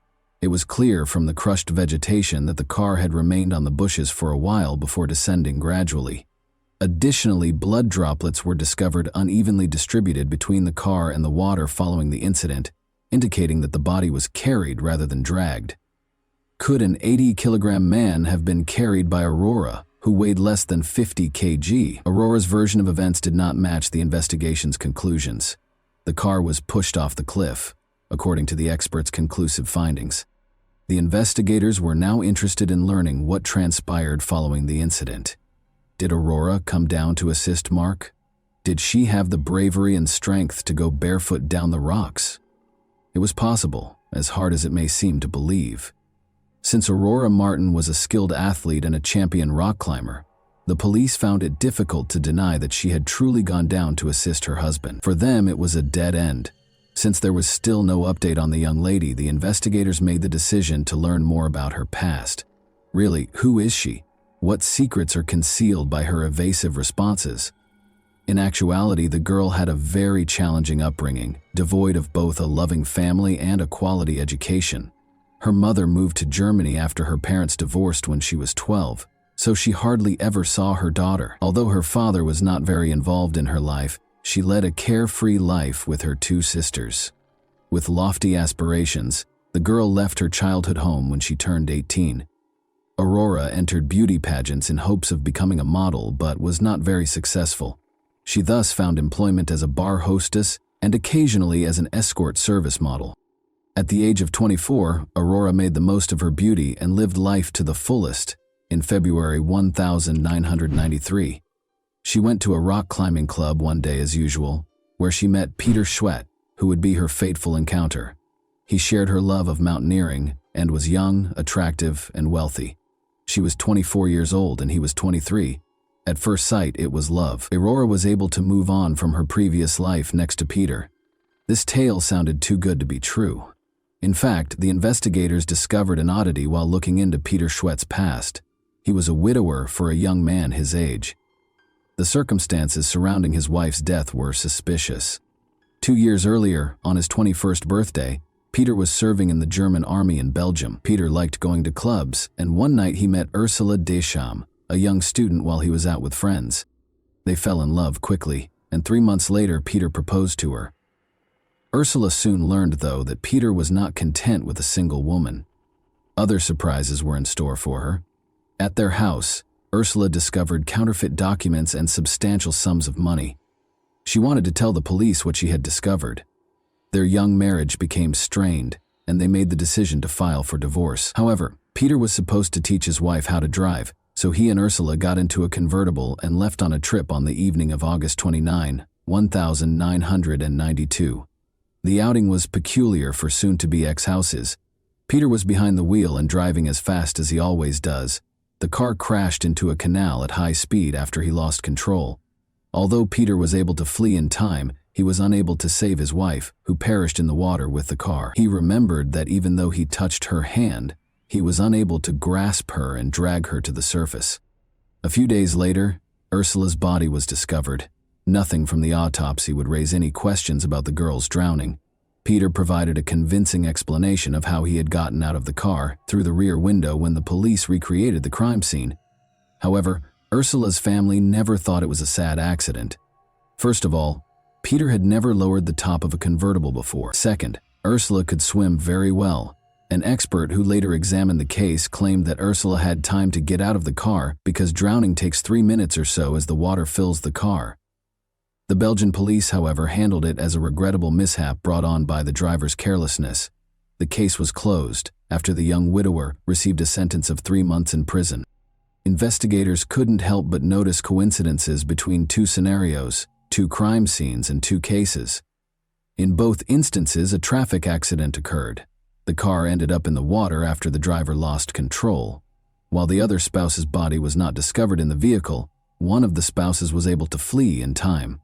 It was clear from the crushed vegetation that the car had remained on the bushes for a while before descending gradually. Additionally, blood droplets were discovered unevenly distributed between the car and the water following the incident, indicating that the body was carried rather than dragged. Could an 80-kilogram man have been carried by Aurora, who weighed less than 50 kg? Aurora's version of events did not match the investigation's conclusions. The car was pushed off the cliff, according to the expert's conclusive findings. The investigators were now interested in learning what transpired following the incident. Did Aurora come down to assist Mark? Did she have the bravery and strength to go barefoot down the rocks? It was possible, as hard as it may seem to believe. Since Aurora Martin was a skilled athlete and a champion rock climber, the police found it difficult to deny that she had truly gone down to assist her husband. For them, it was a dead end. Since there was still no update on the young lady, the investigators made the decision to learn more about her past. Really, who is she? What secrets are concealed by her evasive responses? In actuality, the girl had a very challenging upbringing, devoid of both a loving family and a quality education. Her mother moved to Germany after her parents divorced when she was 12, so she hardly ever saw her daughter. Although her father was not very involved in her life, she led a carefree life with her 2 sisters. With lofty aspirations, the girl left her childhood home when she turned 18. Aurora entered beauty pageants in hopes of becoming a model, but was not very successful. She thus found employment as a bar hostess and occasionally as an escort service model. At the age of 24, Aurora made the most of her beauty and lived life to the fullest. In February 1993, she went to a rock climbing club one day as usual, where she met Peter Schwett, who would be her fateful encounter. He shared her love of mountaineering and was young, attractive, and wealthy. She was 24 years old and he was 23. At first sight, it was love. Aurora was able to move on from her previous life next to Peter. This tale sounded too good to be true. In fact, the investigators discovered an oddity while looking into Peter Schwett's past. He was a widower for a young man his age. The circumstances surrounding his wife's death were suspicious. 2 years earlier, on his 21st birthday, Peter was serving in the German army in Belgium. Peter liked going to clubs, and one night he met Ursula Deschamps, a young student, while he was out with friends. They fell in love quickly, and 3 months later Peter proposed to her. Ursula soon learned, though, that Peter was not content with a single woman. Other surprises were in store for her. At their house, Ursula discovered counterfeit documents and substantial sums of money. She wanted to tell the police what she had discovered. Their young marriage became strained, and they made the decision to file for divorce. However, Peter was supposed to teach his wife how to drive, so he and Ursula got into a convertible and left on a trip on the evening of August 29, 1992. The outing was peculiar for soon-to-be ex-houses. Peter was behind the wheel and driving as fast as he always does. The car crashed into a canal at high speed after he lost control. Although Peter was able to flee in time, he was unable to save his wife, who perished in the water with the car. He remembered that even though he touched her hand, he was unable to grasp her and drag her to the surface. A few days later, Ursula's body was discovered. Nothing from the autopsy would raise any questions about the girl's drowning. Peter provided a convincing explanation of how he had gotten out of the car through the rear window when the police recreated the crime scene. However, Ursula's family never thought it was a sad accident. First of all, Peter had never lowered the top of a convertible before. Second, Ursula could swim very well, An expert who later examined the case claimed that Ursula had time to get out of the car because drowning takes 3 minutes or so as the water fills the car. The Belgian police, however, handled it as a regrettable mishap brought on by the driver's carelessness. The case was closed after the young widower received a sentence of 3 months in prison. Investigators couldn't help but notice coincidences between two scenarios, two crime scenes, and two cases. In both instances, a traffic accident occurred. The car ended up in the water after the driver lost control. While the other spouse's body was not discovered in the vehicle, one of the spouses was able to flee in time.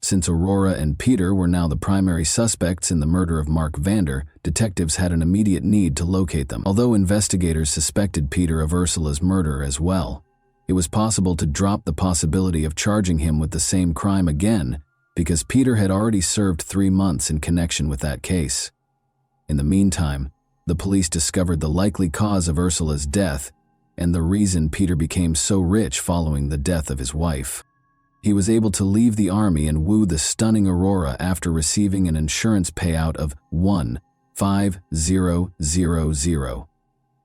Since Aurora and Peter were now the primary suspects in the murder of Mark Vander, detectives had an immediate need to locate them. Although investigators suspected Peter of Ursula's murder as well, it was possible to drop the possibility of charging him with the same crime again because Peter had already served 3 months in connection with that case. In the meantime, the police discovered the likely cause of Ursula's death and the reason Peter became so rich following the death of his wife. He was able to leave the army and woo the stunning Aurora after receiving an insurance payout of $1,500.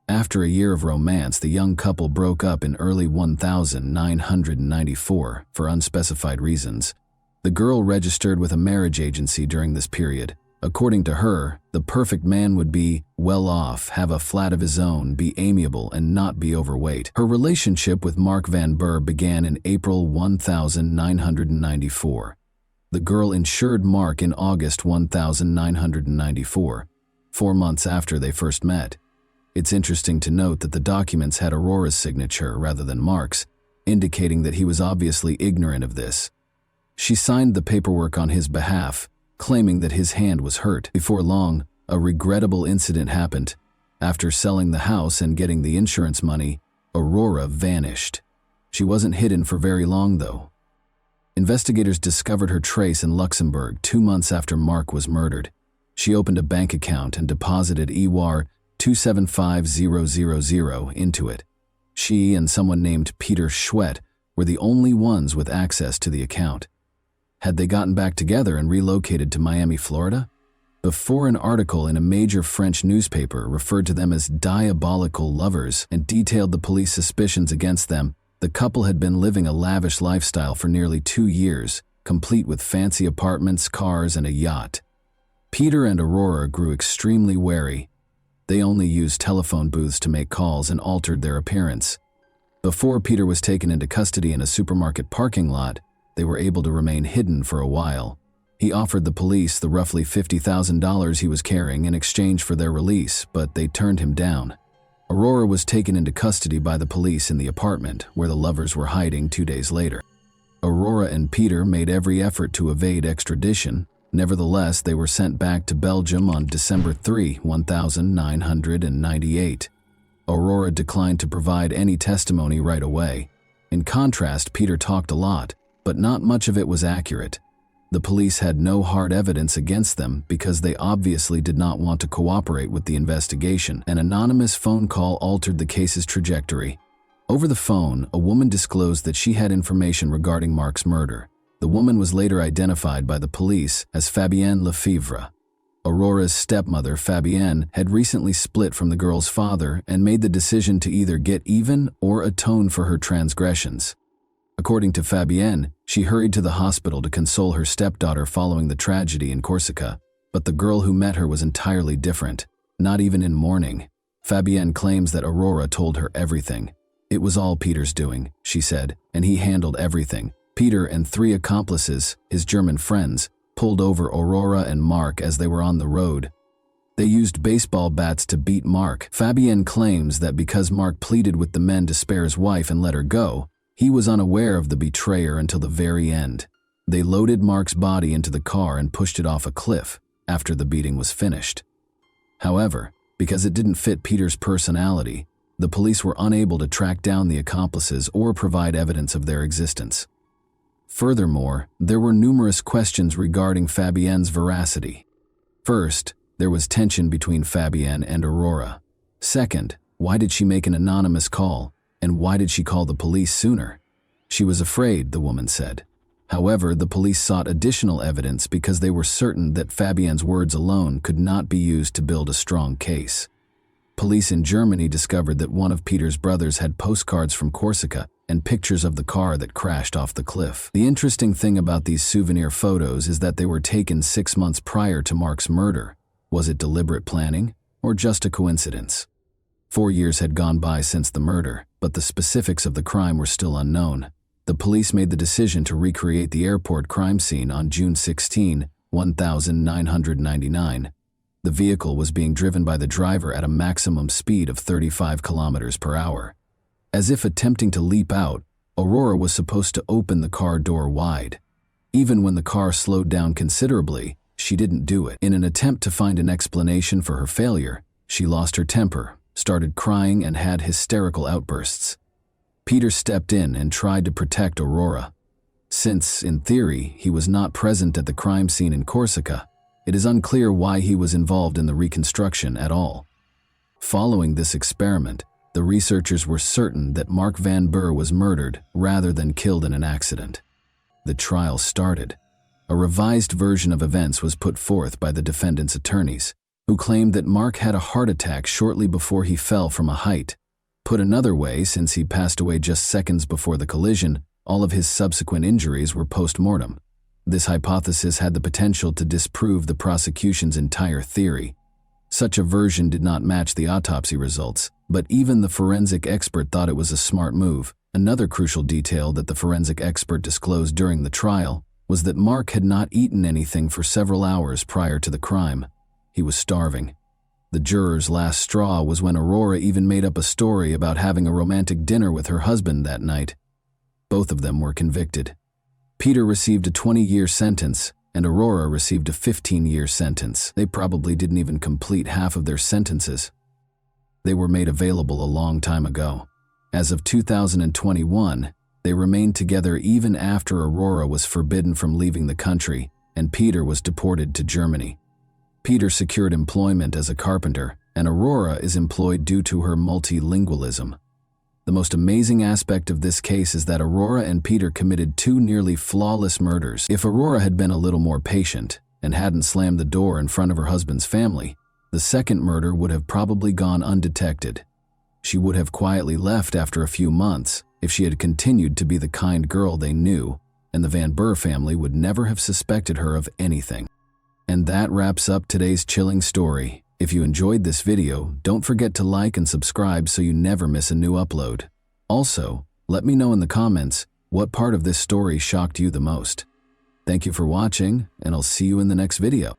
After a year of romance, the young couple broke up in early 1994 for unspecified reasons. The girl registered with a marriage agency during this period. According to her, the perfect man would be well off, have a flat of his own, be amiable, and not be overweight. Her relationship with Mark Van Burr began in April 1994. The girl insured Mark in August 1994, 4 months after they first met. It's interesting to note that the documents had Aurora's signature rather than Mark's, indicating that he was obviously ignorant of this. She signed the paperwork on his behalf, claiming that his hand was hurt. Before long, a regrettable incident happened. After selling the house and getting the insurance money, Aurora vanished. She wasn't hidden for very long, though. Investigators discovered her trace in Luxembourg 2 months after Mark was murdered. She opened a bank account and deposited EWAR 275000 into it. She and someone named Peter Schwett were the only ones with access to the account. Had they gotten back together and relocated to Miami, Florida? Before, an article in a major French newspaper referred to them as diabolical lovers and detailed the police suspicions against them, the couple had been living a lavish lifestyle for nearly 2 years, complete with fancy apartments, cars, and a yacht. Peter and Aurora grew extremely wary. They only used telephone booths to make calls and altered their appearance. Before Peter was taken into custody in a supermarket parking lot, they were able to remain hidden for a while. He offered the police the roughly $50,000 he was carrying in exchange for their release, but they turned him down. Aurora was taken into custody by the police in the apartment where the lovers were hiding 2 days later. Aurora and Peter made every effort to evade extradition. Nevertheless, they were sent back to Belgium on December 3, 1998. Aurora declined to provide any testimony right away. In contrast, Peter talked a lot, but not much of it was accurate. The police had no hard evidence against them because they obviously did not want to cooperate with the investigation. An anonymous phone call altered the case's trajectory. Over the phone, a woman disclosed that she had information regarding Mark's murder. The woman was later identified by the police as Fabienne Lefevre. Aurora's stepmother, Fabienne, had recently split from the girl's father and made the decision to either get even or atone for her transgressions. According to Fabienne, she hurried to the hospital to console her stepdaughter following the tragedy in Corsica, but the girl who met her was entirely different, not even in mourning. Fabienne claims that Aurora told her everything. It was all Peter's doing, she said, and he handled everything. Peter and 3 accomplices, his German friends, pulled over Aurora and Mark as they were on the road. They used baseball bats to beat Mark. Fabienne claims that because Mark pleaded with the men to spare his wife and let her go, he was unaware of the betrayer until the very end. They loaded Mark's body into the car and pushed it off a cliff after the beating was finished. However, because it didn't fit Peter's personality, the police were unable to track down the accomplices or provide evidence of their existence. Furthermore, there were numerous questions regarding Fabienne's veracity. First, there was tension between Fabienne and Aurora. Second, why did she make an anonymous call? And why did she call the police sooner? She was afraid, the woman said. However, the police sought additional evidence because they were certain that Fabienne's words alone could not be used to build a strong case. Police in Germany discovered that one of Peter's brothers had postcards from Corsica and pictures of the car that crashed off the cliff. The interesting thing about these souvenir photos is that they were taken 6 months prior to Mark's murder. Was it deliberate planning or just a coincidence? 4 years had gone by since the murder, but the specifics of the crime were still unknown. The police made the decision to recreate the airport crime scene on June 16, 1999. The vehicle was being driven by the driver at a maximum speed of 35 kilometers per hour. As if attempting to leap out, Aurora was supposed to open the car door wide. Even when the car slowed down considerably, she didn't do it. In an attempt to find an explanation for her failure, she lost her temper, started crying, and had hysterical outbursts. Peter stepped in and tried to protect Aurora. Since, in theory, he was not present at the crime scene in Corsica, it is unclear why he was involved in the reconstruction at all. Following this experiment, the researchers were certain that Mark Van Burr was murdered rather than killed in an accident. The trial started. A revised version of events was put forth by the defendant's attorneys, who claimed that Mark had a heart attack shortly before he fell from a height. Put another way, since he passed away just seconds before the collision, all of his subsequent injuries were post-mortem. This hypothesis had the potential to disprove the prosecution's entire theory. Such a version did not match the autopsy results, but even the forensic expert thought it was a smart move. Another crucial detail that the forensic expert disclosed during the trial was that Mark had not eaten anything for several hours prior to the crime. He was starving. The juror's last straw was when Aurora even made up a story about having a romantic dinner with her husband that night. Both of them were convicted. Peter received a 20-year sentence, and Aurora received a 15-year sentence. They probably didn't even complete half of their sentences. They were made available a long time ago. As of 2021, they remained together even after Aurora was forbidden from leaving the country, and Peter was deported to Germany. Peter secured employment as a carpenter, and Aurora is employed due to her multilingualism. The most amazing aspect of this case is that Aurora and Peter committed 2 nearly flawless murders. If Aurora had been a little more patient and hadn't slammed the door in front of her husband's family, the second murder would have probably gone undetected. She would have quietly left after a few months if she had continued to be the kind girl they knew, and the Van Burr family would never have suspected her of anything. And that wraps up today's chilling story. If you enjoyed this video, don't forget to like and subscribe so you never miss a new upload. Also, let me know in the comments what part of this story shocked you the most. Thank you for watching, and I'll see you in the next video.